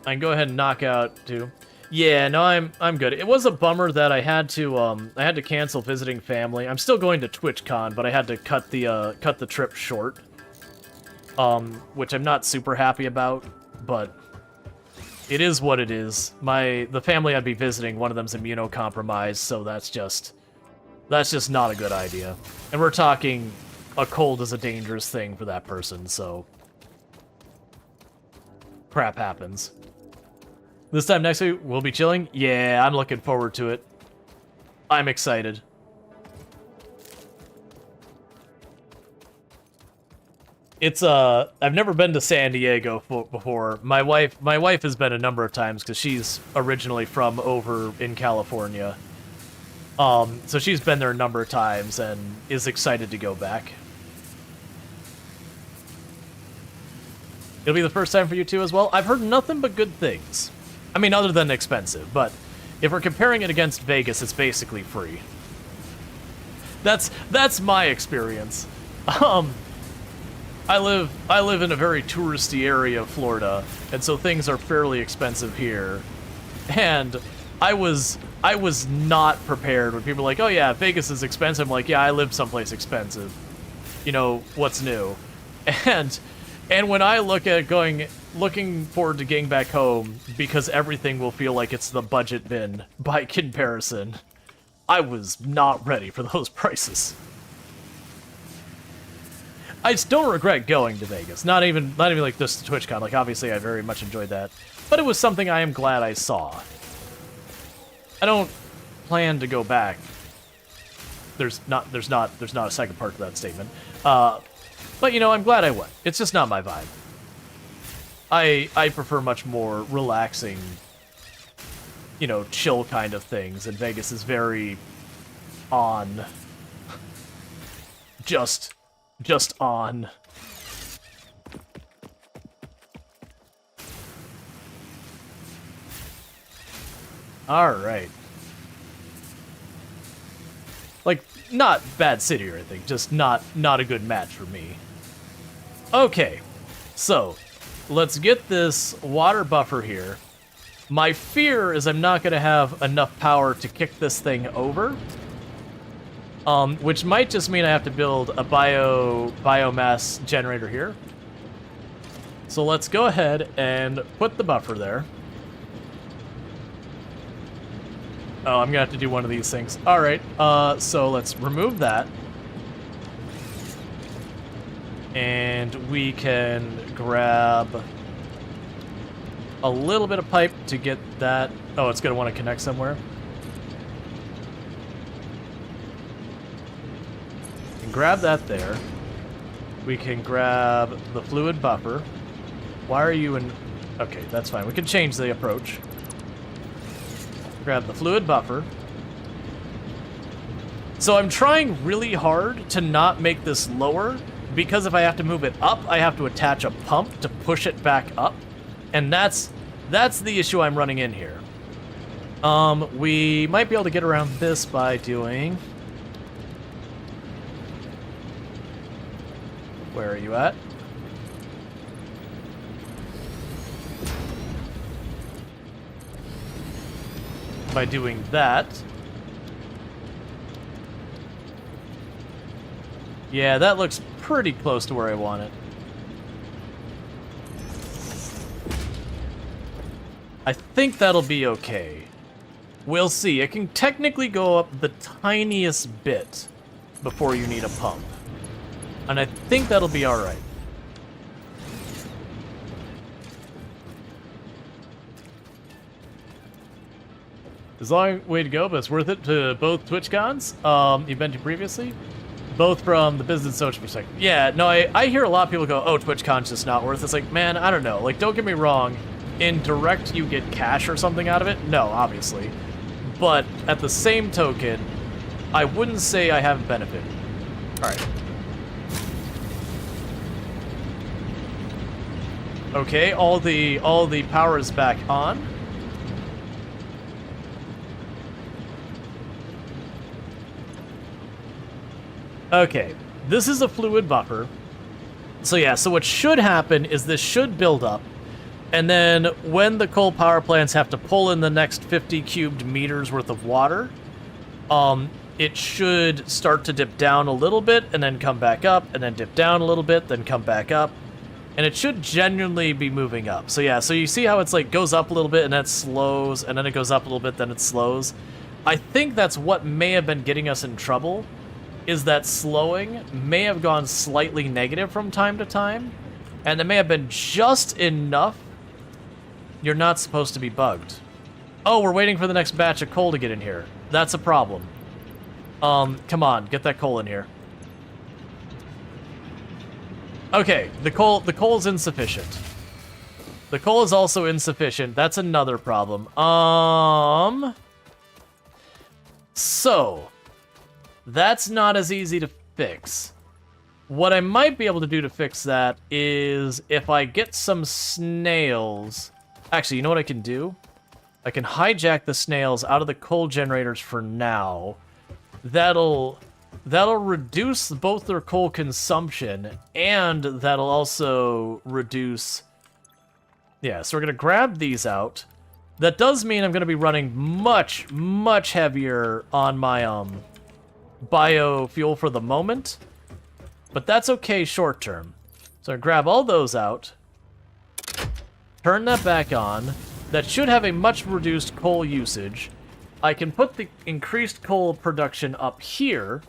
A: I can go ahead and knock out too. Yeah, no, I'm good. It was a bummer that I had to cancel visiting family. I'm still going to TwitchCon, but I had to cut the trip short. Which I'm not super happy about, but it is what it is. The family I'd be visiting, one of them's immunocompromised, so that's just not a good idea. And we're talking a cold is a dangerous thing for that person, so crap happens. This time next week, we'll be chilling? Yeah, I'm looking forward to it. I'm excited. It's, I've never been to San Diego before. My wife has been a number of times because she's originally from over in California. So she's been there a number of times and is excited to go back. It'll be the first time for you too as well? I've heard nothing but good things. I mean, other than expensive, but If we're comparing it against Vegas, it's basically free. That's my experience. I live in a very touristy area of Florida, and so things are fairly expensive here. And I was not prepared when people were like, "Oh yeah, Vegas is expensive." I'm like, "Yeah, I live someplace expensive. You know, what's new?" And when I look at looking forward to getting back home because everything will feel like it's the budget bin by comparison, I was not ready for those prices. I just don't regret going to Vegas. Not even like this TwitchCon. Like, obviously I very much enjoyed that, but it was something I am glad I saw. I don't plan to go back. There's not a second part to that statement. But you know, I'm glad I went. It's just not my vibe. I prefer much more relaxing, you know, chill kind of things, and Vegas is very on. Just on. Alright. Like, not bad city or anything, just not a good match for me. Okay, so, let's get this water buffer here. My fear is I'm not going to have enough power to kick this thing over. Which might just mean I have to build a biomass generator here. So let's go ahead and put the buffer there. Oh, I'm gonna have to do one of these things. Alright, so let's remove that. And we can grab a little bit of pipe to get that. Oh, it's gonna want to connect somewhere. And grab that there. We can grab the fluid buffer. Why are you in... Okay, that's fine. We can change the approach. Grab the fluid buffer. So I'm trying really hard to not make this lower, because if I have to move it up, I have to attach a pump to push it back up. And that's the issue I'm running in here. We might be able to get around this by doing... Where are you at? By doing that. Yeah, that looks pretty close to where I want it. I think that'll be okay. We'll see. It can technically go up the tiniest bit before you need a pump. And I think that'll be alright. It's a long way to go, but it's worth it to both TwitchCons you've been to previously. Both from the business and social perspective. Yeah, no, I hear a lot of people go, oh, TwitchCon's just not worth it. It's like, man, I don't know. Like, don't get me wrong. In Direct, you get cash or something out of it. No, obviously. But at the same token, I wouldn't say I haven't benefited. Alright. Okay, all the power is back on. Okay, this is a fluid buffer. So yeah, so what should happen is this should build up, and then when the coal power plants have to pull in the next 50 cubed meters worth of water, it should start to dip down a little bit, and then come back up, and then dip down a little bit, then come back up, and it should genuinely be moving up. So yeah, so you see how it's like goes up a little bit, and then it slows, and then it goes up a little bit, then it slows. I think that's what may have been getting us in trouble, is that slowing may have gone slightly negative from time to time, and it may have been just enough. You're not supposed to be bugged. Oh, we're waiting for the next batch of coal to get in here. That's a problem. Come on, get that coal in here. Okay, the coal is insufficient. The coal is also insufficient. That's another problem. So... that's not as easy to fix. What I might be able to do to fix that is if I get some snails... Actually, you know what I can do? I can hijack the snails out of the coal generators for now. That'll reduce both their coal consumption, and that'll also reduce... Yeah, so we're going to grab these out. That does mean I'm going to be running much, much heavier on my biofuel for the moment. But that's okay short term. So I grab all those out. Turn that back on. That should have a much reduced coal usage. I can put the increased coal production up here.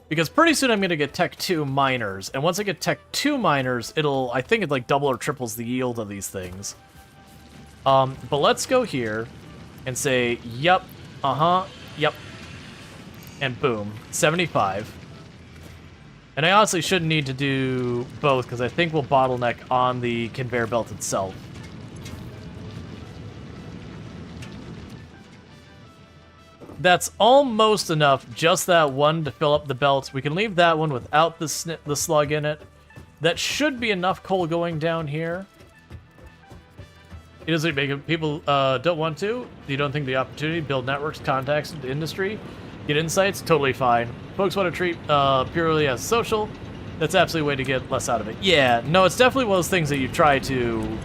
A: Because pretty soon I'm going to get Tech 2 miners. And once I get Tech 2 miners, I think it like double or triples the yield of these things. But let's go here and say, yep, yep. And boom, 75. And I honestly shouldn't need to do both because I think we'll bottleneck on the conveyor belt itself. That's almost enough, just that one to fill up the belt. We can leave that one without the slug in it. That should be enough coal going down here. It doesn't make people don't want to. You don't think the opportunity, build networks, contacts with the industry, get insights, totally fine. Folks want to treat purely as social. That's absolutely a way to get less out of it. Yeah, no, it's definitely one of those things that you try to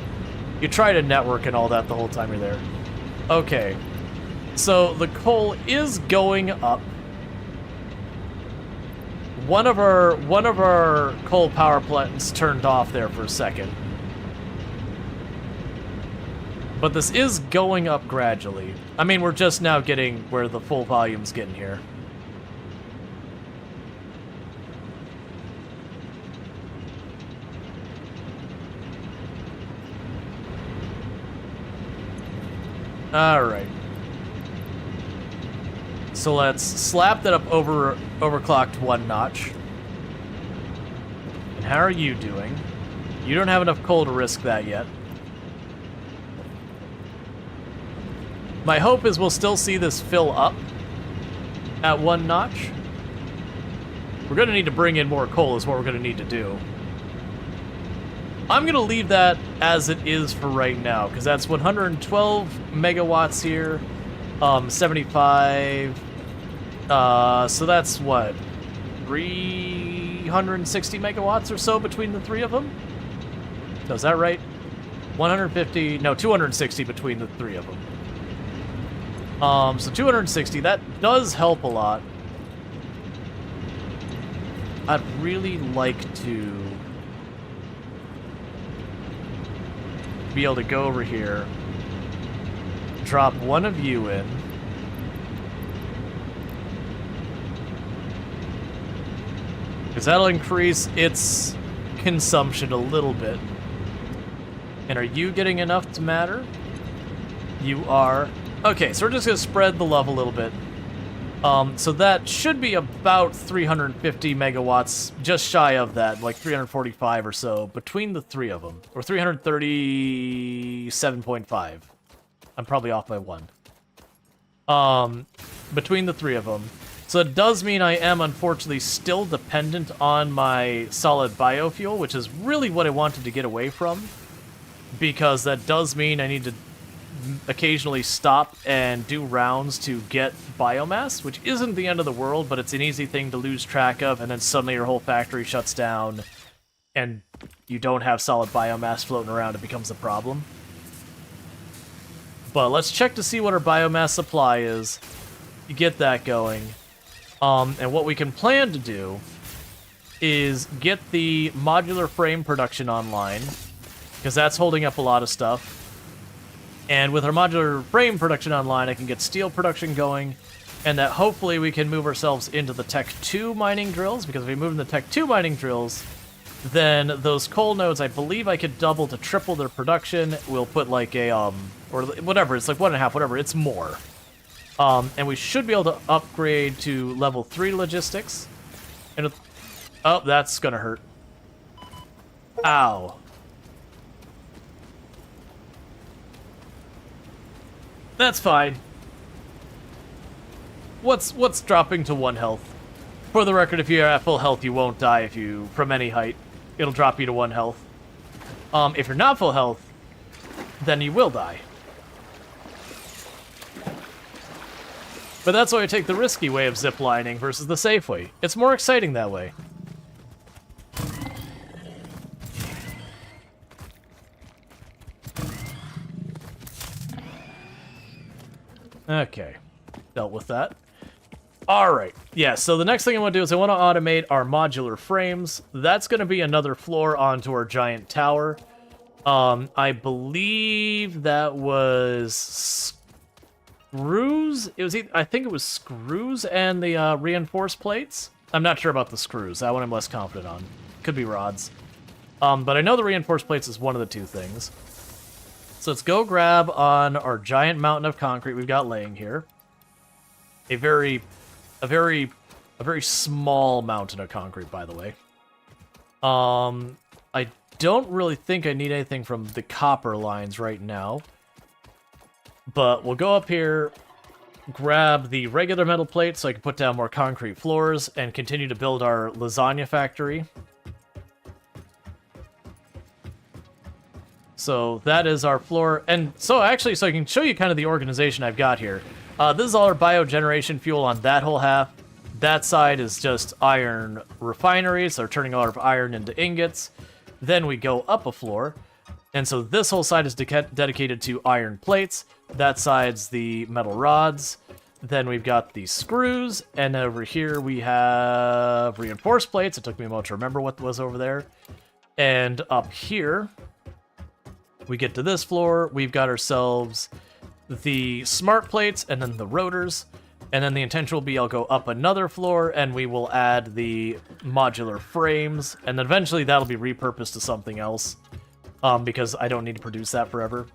A: network and all that the whole time you're there. Okay. So the coal is going up. One of our coal power plants turned off there for a second. But this is going up gradually. I mean, we're just now getting where the full volume's getting here. All right. So let's slap that up overclocked one notch. And how are you doing? You don't have enough coal to risk that yet. My hope is we'll still see this fill up at one notch. We're going to need to bring in more coal is what we're going to need to do. I'm going to leave that as it is for right now, because that's 112 megawatts here, 75, so that's what, 360 megawatts or so between the three of them? So is that right? 150, no, 260 between the three of them. So 260, that does help a lot. I'd really like to be able to go over here, drop one of you in, because that'll increase its consumption a little bit. And are you getting enough to matter? You are. Okay, so we're just going to spread the love a little bit. So that should be about 350 megawatts, just shy of that, like 345 or so, between the three of them. Or 337.5. I'm probably off by one. Between the three of them. So it does mean I am, unfortunately, still dependent on my solid biofuel, which is really what I wanted to get away from. Because that does mean I need to occasionally stop and do rounds to get biomass, which isn't the end of the world, but it's an easy thing to lose track of, and then suddenly your whole factory shuts down and you don't have solid biomass floating around. It becomes a problem. But let's check to see what our biomass supply is. You get that going. And what we can plan to do is get the modular frame production online, because that's holding up a lot of stuff. And with our modular frame production online, I can get steel production going, and that hopefully we can move ourselves into the Tech 2 mining drills, because if we move in the Tech 2 mining drills, then those coal nodes, I believe I could double to triple their production. We'll put like a, or whatever, it's like 1.5, whatever, it's more. And we should be able to upgrade to level 3 logistics. And oh, that's gonna hurt. Ow. That's fine. What's dropping to 1 health? For the record, if you're at full health, you won't die if you from any height. It'll drop you to 1 health. If you're not full health, then you will die. But that's why I take the risky way of ziplining versus the safe way. It's more exciting that way. Okay, dealt with that. Alright, yeah, so the next thing I want to do is I want to automate our modular frames. That's going to be another floor onto our giant tower. I believe that was screws? I think it was screws and the reinforced plates. I'm not sure about the screws. That one I'm less confident on. Could be rods. But I know the reinforced plates is one of the two things. So let's go grab on our giant mountain of concrete we've got laying here. A very small mountain of concrete, by the way. I don't really think I need anything from the copper lines right now. But we'll go up here, grab the regular metal plates so I can put down more concrete floors, and continue to build our lasagna factory. So that is our floor. And so actually, so I can show you kind of the organization I've got here. This is all our biogeneration fuel on that whole half. That side is just iron refineries. They're turning a lot of iron into ingots. Then we go up a floor. And so this whole side is dedicated to iron plates. That side's the metal rods. Then we've got the screws. And over here we have reinforced plates. It took me a moment to remember what was over there. And up here, we get to this floor. We've got ourselves the smart plates and then the rotors. And then the intention will be I'll go up another floor and we will add the modular frames. And then eventually that'll be repurposed to something else. Because I don't need to produce that forever.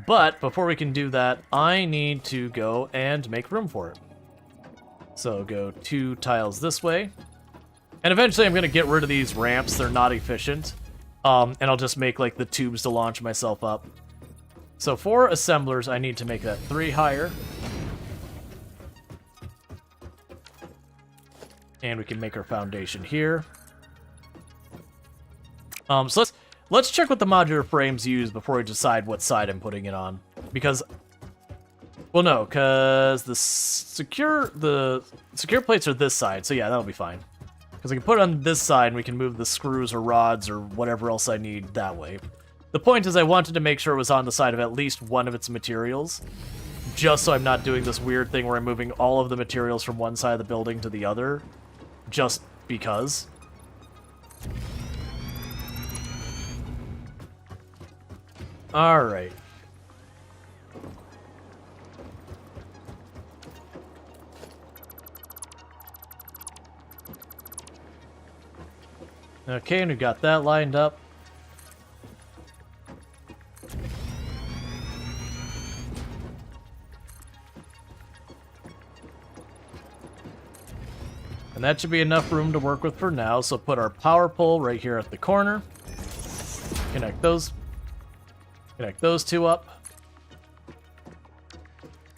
A: But before we can do that, I need to go and make room for it. So go 2 tiles this way. And eventually I'm going to get rid of these ramps. They're not efficient. And I'll just make like the tubes to launch myself up. So for assemblers, I need to make that 3 higher. And we can make our foundation here. So let's check what the modular frames use before we decide what side I'm putting it on. Because, well, no, because the secure plates are this side. So yeah, that'll be fine. Because I can put it on this side and we can move the screws or rods or whatever else I need that way. The point is I wanted to make sure it was on the side of at least one of its materials. Just so I'm not doing this weird thing where I'm moving all of the materials from one side of the building to the other. Just because. Alright. Okay, and we got that lined up. And that should be enough room to work with for now, so put our power pole right here at the corner. Connect those 2 up.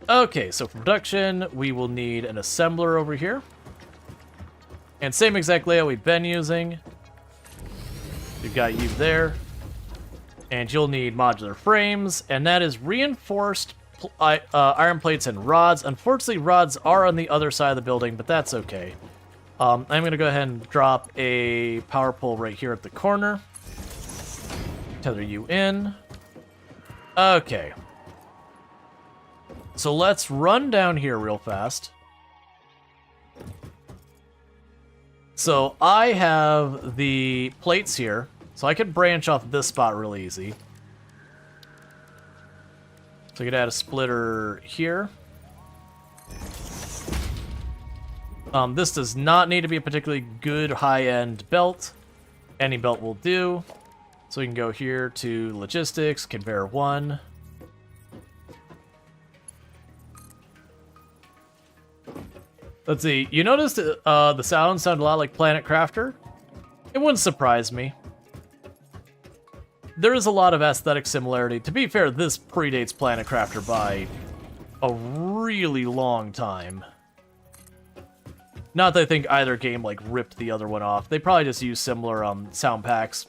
A: Okay, so for production, we will need an assembler over here. And same exact layout we've been using. We've got you there. And you'll need modular frames, and that is reinforced iron plates and rods. Unfortunately, rods are on the other side of the building, but that's okay. I'm going to go ahead and drop a power pole right here at the corner. Tether you in. Okay. So let's run down here real fast. So I have the plates here, so I could branch off this spot real easy. So I could add a splitter here. This does not need to be a particularly good high-end belt. Any belt will do. So we can go here to logistics, conveyor 1. Let's see. You noticed the sound sounded a lot like Planet Crafter? It wouldn't surprise me. There is a lot of aesthetic similarity. To be fair, this predates Planet Crafter by a really long time. Not that I think either game like ripped the other one off. They probably just used similar sound packs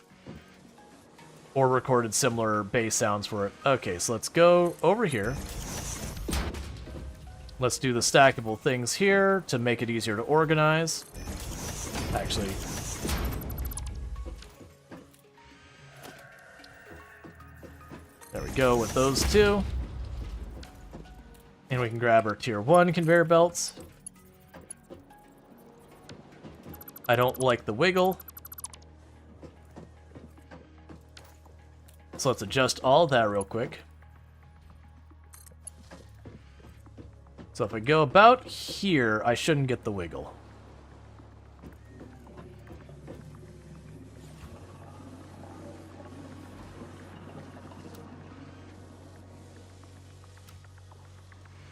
A: or recorded similar bass sounds for it. Okay, so let's go over here. Let's do the stackable things here to make it easier to organize. Actually, there we go with those two. And we can grab our tier 1 conveyor belts. I don't like the wiggle. So let's adjust all of that real quick. So if I go about here, I shouldn't get the wiggle.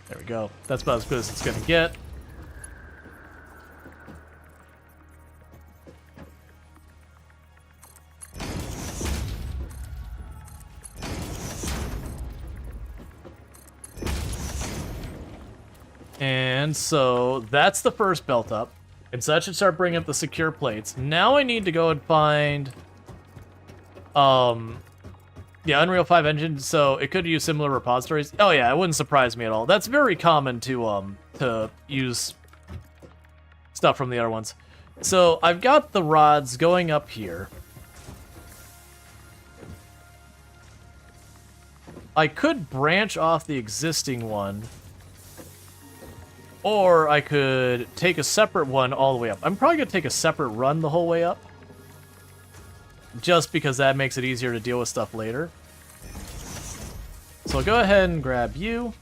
A: There we go. That's about as good as it's going to get. And so that's the first belt up. And so that should start bringing up the secure plates. Now I need to go and find yeah, Unreal 5 engine, so it could use similar repositories. Oh yeah, it wouldn't surprise me at all. That's very common to use stuff from the other ones. So I've got the rods going up here. I could branch off the existing one, or I could take a separate one all the way up. I'm probably going to take a separate run the whole way up, just because that makes it easier to deal with stuff later. So I'll go ahead and grab you,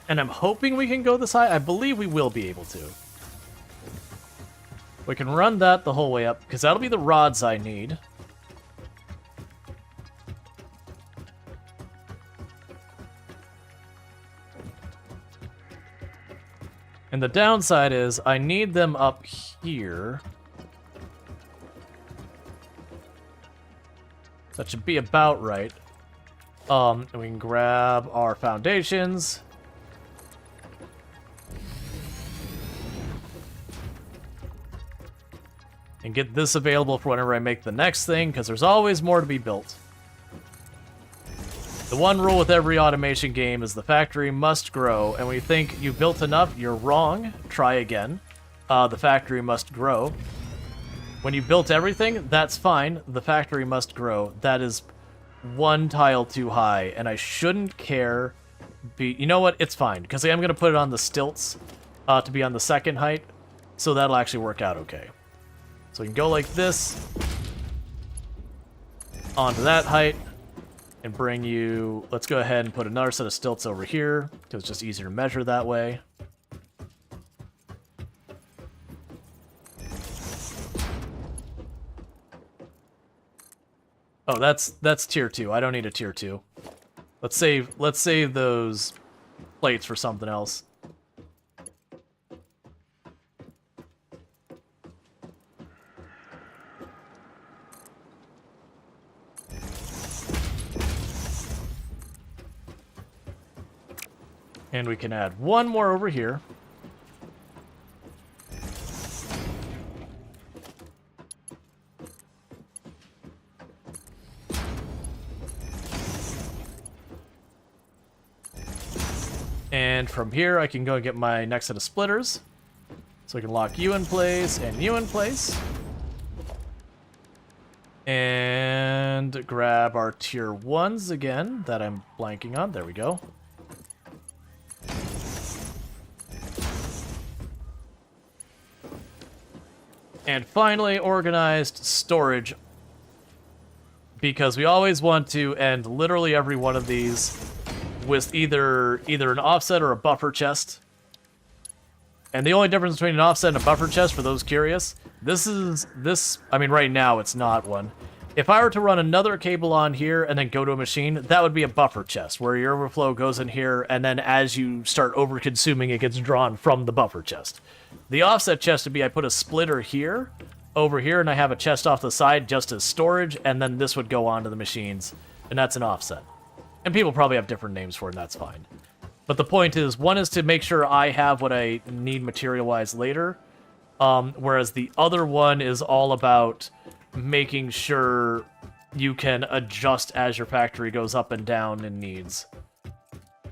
A: and I'm hoping we can go this high. I believe we will be able to. We can run that the whole way up, because that'll be the rods I need. And the downside is I need them up here. That should be about right. And we can grab our foundations. And get this available for whenever I make the next thing, because there's always more to be built. The one rule with every automation game is the factory must grow, and when you think you've built enough, you're wrong. Try again. The factory must grow. When you built everything, that's fine. The factory must grow. That is one tile too high, and I shouldn't care. You know what? It's fine, because I'm going to put it on the stilts to be on the second height, so that'll actually work out okay. So we can go like this, onto that height, and bring you... Let's go ahead and put another set of stilts over here, because it's just easier to measure that way. Oh, that's tier 2. I don't need a tier 2. Let's save those plates for something else. And we can add one more over here. And from here, I can go and get my next set of splitters. So I can lock you in place and you in place. And grab our tier 1s again that I'm blanking on. There we go. And finally, organized storage. Because we always want to end literally every one of these with either an offset or a buffer chest. And the only difference between an offset and a buffer chest, for those curious, I mean, right now it's not one. If I were to run another cable on here and then go to a machine, that would be a buffer chest, where your overflow goes in here, and then as you start over-consuming, it gets drawn from the buffer chest. The offset chest would be I put a splitter here, over here, and I have a chest off the side just as storage, and then this would go onto the machines, and that's an offset. And people probably have different names for it, and that's fine. But the point is, one is to make sure I have what I need material-wise later, whereas the other one is all about making sure you can adjust as your factory goes up and down in needs.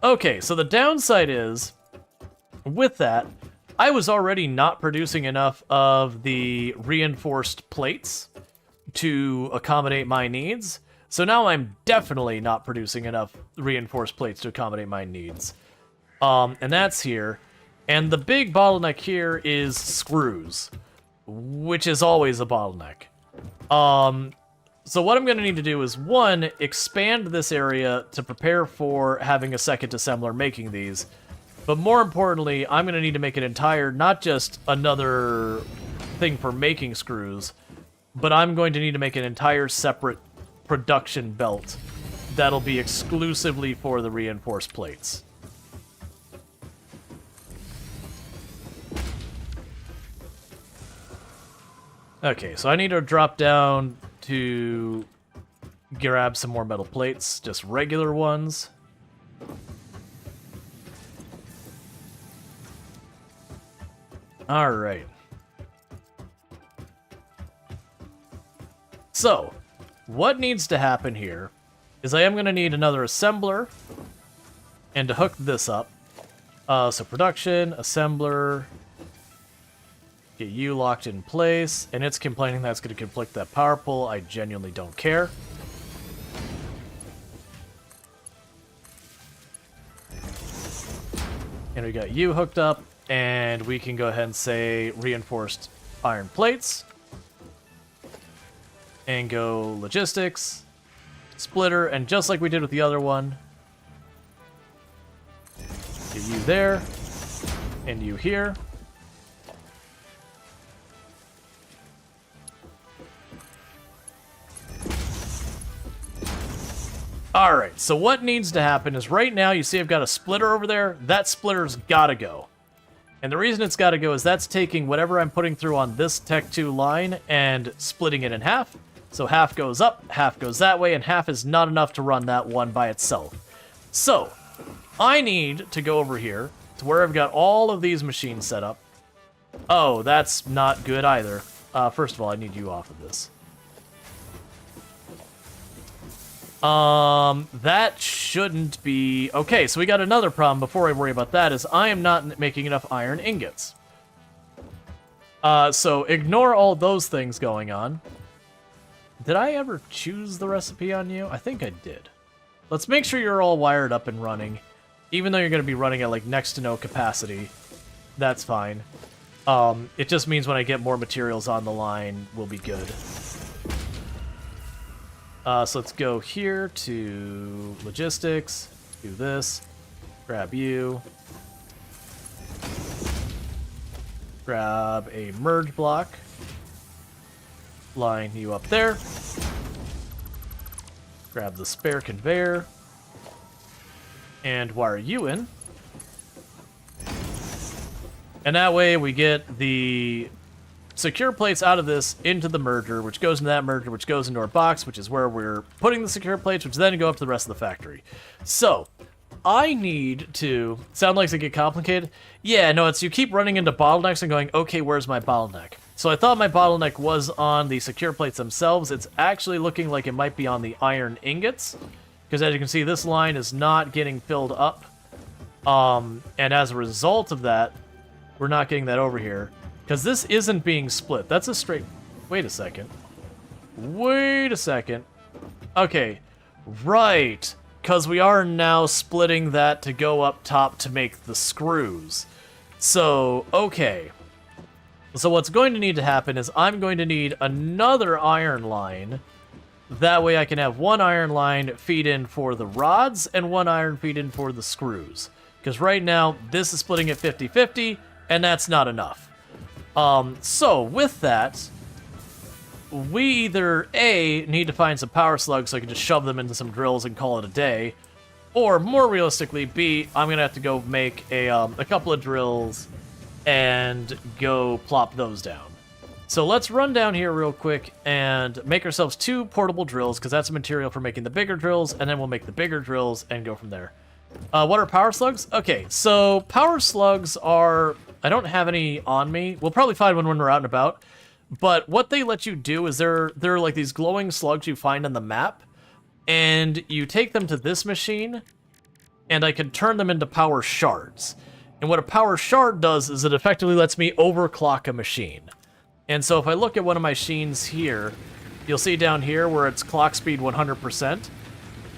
A: Okay, so the downside is with that, I was already not producing enough of the reinforced plates to accommodate my needs. So now I'm definitely not producing enough reinforced plates to accommodate my needs. And that's here. And the big bottleneck here is screws, which is always a bottleneck. So what I'm going to need to do is, one, expand this area to prepare for having a second assembler making these. But more importantly, I'm going to need to make an entire, not just another thing for making screws, but I'm going to need to make an entire separate production belt that'll be exclusively for the reinforced plates. Okay, so I need to drop down to grab some more metal plates, just regular ones. Alright. So, what needs to happen here is I am going to need another assembler and to hook this up. So production, assembler, get you locked in place, and it's complaining that's going to conflict that power pole. I genuinely don't care. And we got you hooked up, and we can go ahead and say reinforced iron plates. And go logistics, splitter, and just like we did with the other one, get you there, and you here. Alright, so what needs to happen is right now, you see I've got a splitter over there. That splitter's gotta go. And the reason it's gotta go is that's taking whatever I'm putting through on this Tech 2 line and splitting it in half. So half goes up, half goes that way, and half is not enough to run that one by itself. So, I need to go over here to where I've got all of these machines set up. Oh, that's not good either. First of all, I need you off of this. That shouldn't be... Okay, so we got another problem before I worry about that, is I am not making enough iron ingots. So ignore all those things going on. Did I ever choose the recipe on you? I think I did. Let's make sure you're all wired up and running. Even though you're going to be running at like next to no capacity, that's fine. It just means when I get more materials on the line, we'll be good. So let's go here to logistics, do this, grab you, grab a merge block, line you up there, grab the spare conveyor, and wire you in. And that way we get the secure plates out of this into the merger, which goes into that merger, which goes into our box, which is where we're putting the secure plates, which then go up to the rest of the factory. So, I need to... Sound like it get complicated? Yeah, no, it's you keep running into bottlenecks and going, okay, where's my bottleneck? So I thought my bottleneck was on the secure plates themselves. It's actually looking like it might be on the iron ingots, because as you can see, this line is not getting filled up. And as a result of that, we're not getting that over here. Because this isn't being split. That's a straight... Wait a second. Wait a second. Okay. Right. Because we are now splitting that to go up top to make the screws. So, okay. So what's going to need to happen is I'm going to need another iron line. That way I can have one iron line feed in for the rods and one iron feed in for the screws. Because right now, this is splitting at 50-50, and that's not enough. So with that, we either A, need to find some power slugs so I can just shove them into some drills and call it a day, or more realistically, B, I'm gonna have to go make a couple of drills and go plop those down. So let's run down here real quick and make ourselves 2 portable drills, because that's material for making the bigger drills, and then we'll make the bigger drills and go from there. What are power slugs? Okay, so power slugs are... I don't have any on me. We'll probably find one when we're out and about. But what they let you do is they're like these glowing slugs you find on the map. And you take them to this machine, and I can turn them into power shards. And what a power shard does is it effectively lets me overclock a machine. And so if I look at one of my machines here, you'll see down here where it's clock speed 100%.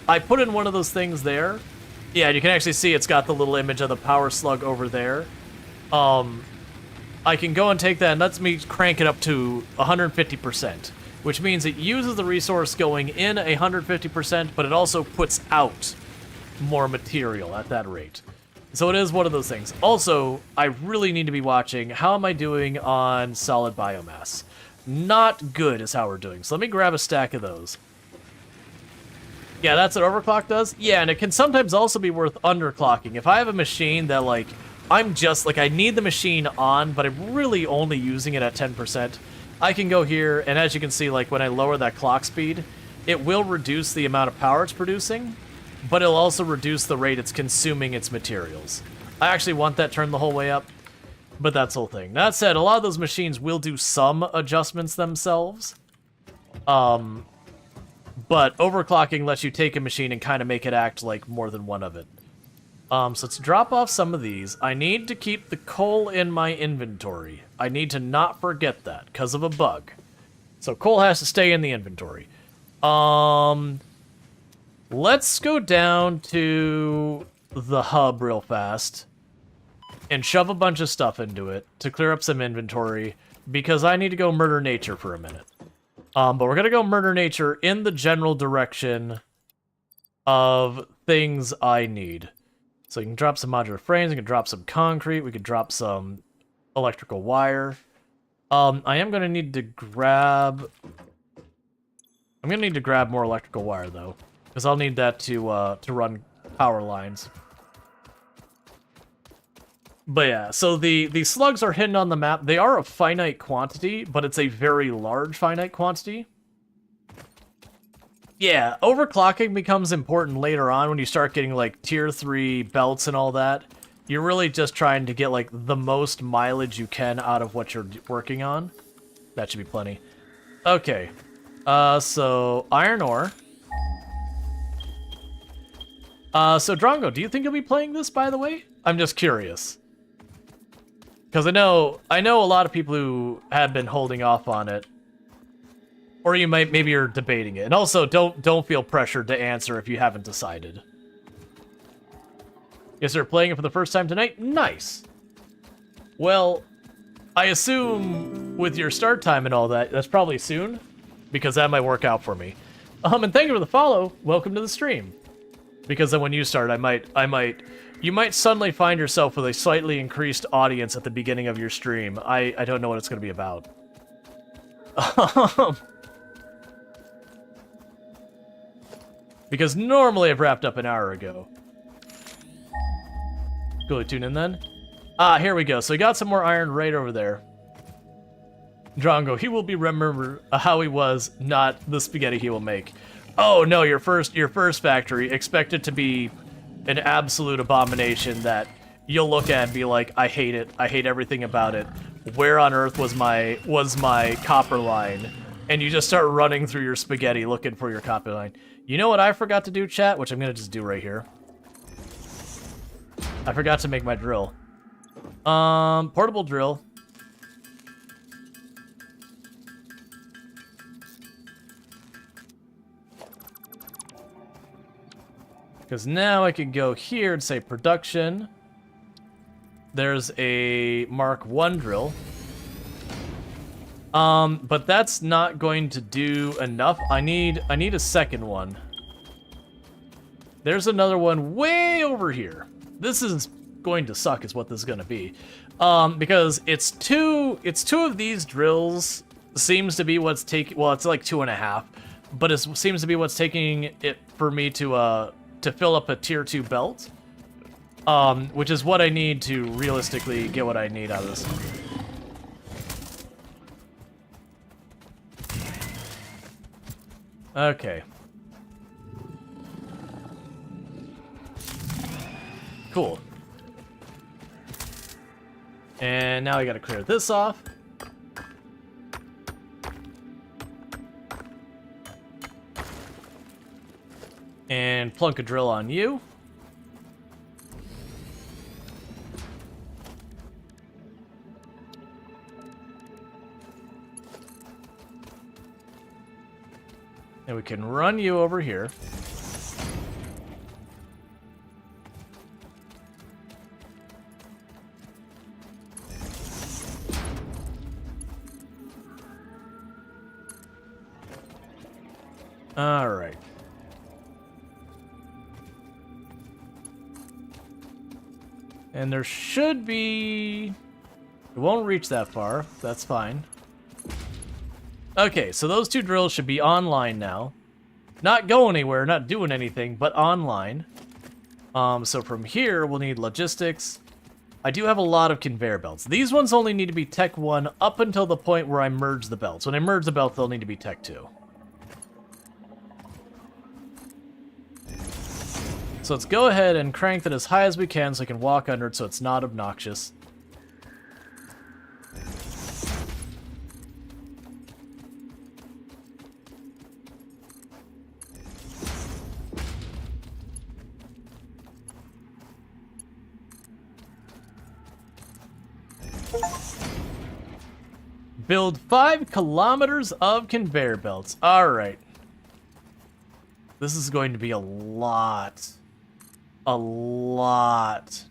A: I put in one of those things there. Yeah, you can actually see it's got the little image of the power slug over there. I can go and take that and lets me crank it up to 150%, which means it uses the resource going in 150%, but it also puts out more material at that rate. So it is one of those things. Also, I really need to be watching how am I doing on solid biomass. Not good is how we're doing. So let me grab a stack of those. Yeah, that's what overclock does. Yeah, and it can sometimes also be worth underclocking. If I have a machine that, like, I'm just, like, I need the machine on, but I'm really only using it at 10%, I can go here, and as you can see, like, when I lower that clock speed, it will reduce the amount of power it's producing, but it'll also reduce the rate it's consuming its materials. I actually want that turned the whole way up, but that's the whole thing. That said, a lot of those machines will do some adjustments themselves. But overclocking lets you take a machine and kind of make it act like more than one of it. So let's drop off some of these. I need to keep the coal in my inventory. I need to not forget that because of a bug. So coal has to stay in the inventory. Let's go down to the hub real fast and shove a bunch of stuff into it to clear up some inventory because I need to go murder nature for a minute. But we're going to go murder nature in the general direction of things I need. So you can drop some modular frames, you can drop some concrete, we can drop some electrical wire. I am going to need to grab... I'm going to need to grab more electrical wire, though, because I'll need that to run power lines. But yeah, so the slugs are hidden on the map. They are a finite quantity, but it's a very large finite quantity. Yeah, overclocking becomes important later on when you start getting, like, tier 3 belts and all that. You're really just trying to get, like, the most mileage you can out of what you're working on. That should be plenty. Okay. So, iron ore. So, Drongo, do you think you'll be playing this, by the way? I'm just curious. Because I know a lot of people who have been holding off on it. Or you might, maybe you're debating it. And also, don't feel pressured to answer if you haven't decided. Yes, they're playing it for the first time tonight? Nice. Well, I assume with your start time and all that, that's probably soon. Because that might work out for me. And thank you for the follow. Welcome to the stream. Because then when you start, you might suddenly find yourself with a slightly increased audience at the beginning of your stream. I don't know what it's going to be about. Because normally I've wrapped up an hour ago. Go tune in then. Ah, here we go. So we got some more iron right over there. Drongo, he will be remembered how he was, not the spaghetti he will make. Oh no, your first factory, expect it to be an absolute abomination that you'll look at and be like, I hate it. I hate everything about it. Where on earth was my copper line? And you just start running through your spaghetti looking for your copper line. You know what I forgot to do, chat? Which I'm gonna just do right here. I forgot to make my drill. Portable drill. Because now I can go here and say production. There's a Mark 1 drill. But that's not going to do enough. I need a second one. There's another one way over here. This is going to suck is what this is going to be. Because it's two of these drills seems to be what's taking, well, it's like 2.5, but it seems to be what's taking it for me to fill up a tier 2 belt. Which is what I need to realistically get what I need out of this. Okay. Cool. And now I gotta clear this off. And plunk a drill on you. And we can run you over here. All right. And there should be... It won't reach that far. That's fine. Okay, so those two drills should be online now. Not go anywhere, not doing anything, but online. So from here, we'll need logistics. I do have a lot of conveyor belts. These ones only need to be Tech 1 up until the point where I merge the belts. When I merge the belts, they'll need to be Tech 2. So let's go ahead and crank that as high as we can so I can walk under it so it's not obnoxious. Build 5 kilometers of conveyor belts. All right. This is going to be a lot. A lot.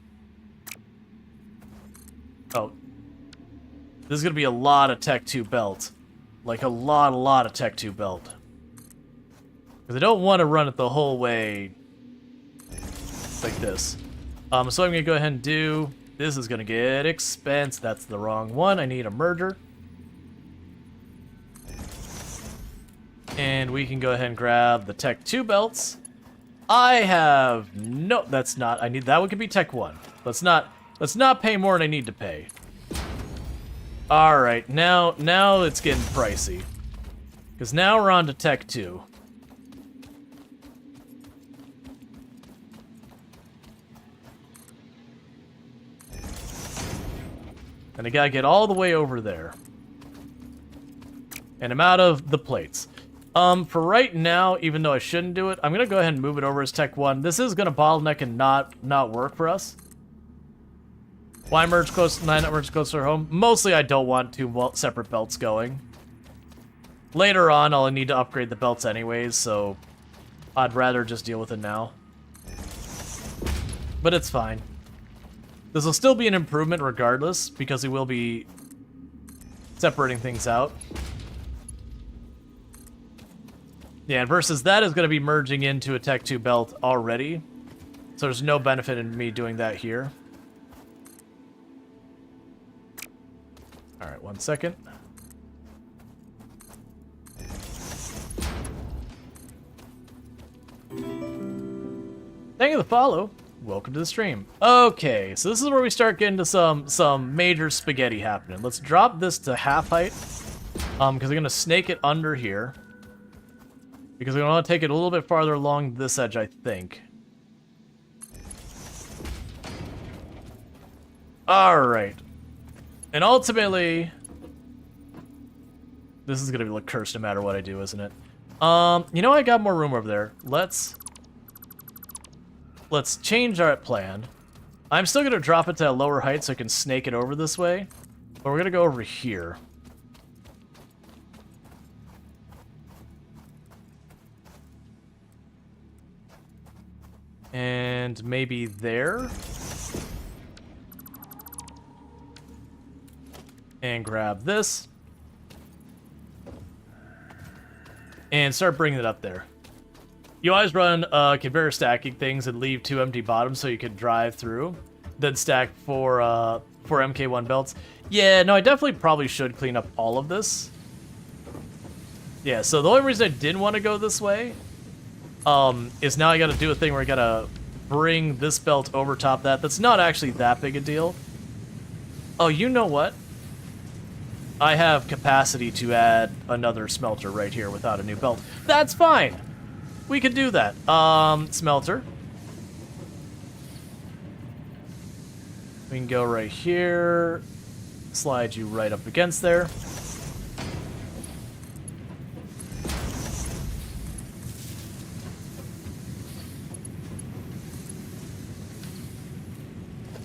A: Oh. This is going to be a lot of Tech 2 belt. Like a lot of Tech 2 belt. Because I don't want to run it the whole way like this. So I'm going to go ahead and do... This is going to get expensive. That's the wrong one. I need a merger. And we can go ahead and grab the Tech 2 belts. I have no... That's not... I need... That one could be Tech 1. Let's not pay more than I need to pay. Alright, now it's getting pricey. Because now we're on to Tech 2. And I gotta get all the way over there. And I'm out of the plates. For right now, even though I shouldn't do it, I'm gonna go ahead and move it over as Tech 1. This is gonna bottleneck and not work for us. Why merge close? Not merge closer to home? Mostly, I don't want two separate belts going. Later on, I'll need to upgrade the belts anyways, so I'd rather just deal with it now. But it's fine. This will still be an improvement regardless, because we will be separating things out. Yeah, versus that is going to be merging into a Tech 2 belt already. So there's no benefit in me doing that here. Alright, 1 second. Thank you for the follow. Welcome to the stream. Okay, so this is where we start getting to some major spaghetti happening. Let's drop this to half height. Because we're going to snake it under here. Because we want to take it a little bit farther along this edge, I think. Alright. And ultimately... This is going to look cursed no matter what I do, isn't it? You know, I got more room over there. Let's change our plan. I'm still going to drop it to a lower height so I can snake it over this way. But we're going to go over here. And maybe there. And grab this. And start bringing it up there. You always run conveyor stacking things and leave 2 empty bottoms so you can drive through. Then stack for MK1 belts. Yeah, no, I definitely probably should clean up all of this. Yeah, so the only reason I didn't want to go this way is now I gotta do a thing where I gotta bring this belt over top that. That's not actually that big a deal. Oh, you know what? I have capacity to add another smelter right here without a new belt. That's fine! We could do that. Smelter. We can go right here. Slide you right up against there.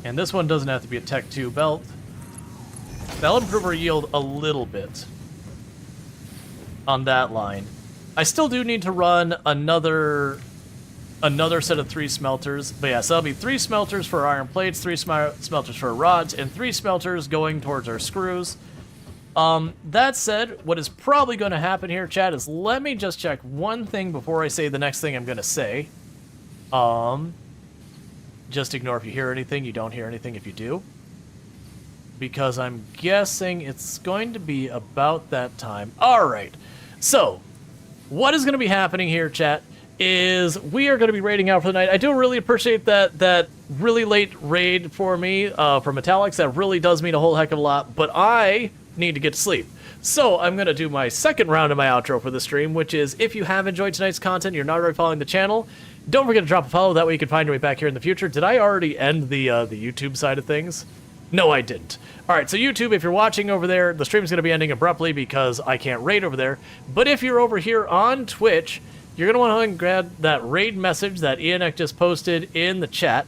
A: And this one doesn't have to be a Tech 2 belt. That'll improve our yield a little bit on that line. I still do need to run another set of 3 smelters. But yeah, so that'll be 3 smelters for iron plates, 3 smelters for rods, and 3 smelters going towards our screws. That said, what is probably going to happen here, chat, is let me just check one thing before I say the next thing I'm going to say. Just ignore if you hear anything. You don't hear anything if you do. Because I'm guessing it's going to be about that time. Alright, so what is going to be happening here, chat, is we are going to be raiding out for the night. I do really appreciate that really late raid for me from Metallics. That really does mean a whole heck of a lot, but I need to get to sleep. So I'm going to do my second round of my outro for the stream, which is, if you have enjoyed tonight's content, you're not already following the channel, don't forget to drop a follow. That way you can find your way back here in the future. Did I already end the YouTube side of things? No, I didn't. Alright, so YouTube, if you're watching over there, the stream's going to be ending abruptly because I can't raid over there. But if you're over here on Twitch, you're going to want to grab that raid message that Ianek just posted in the chat.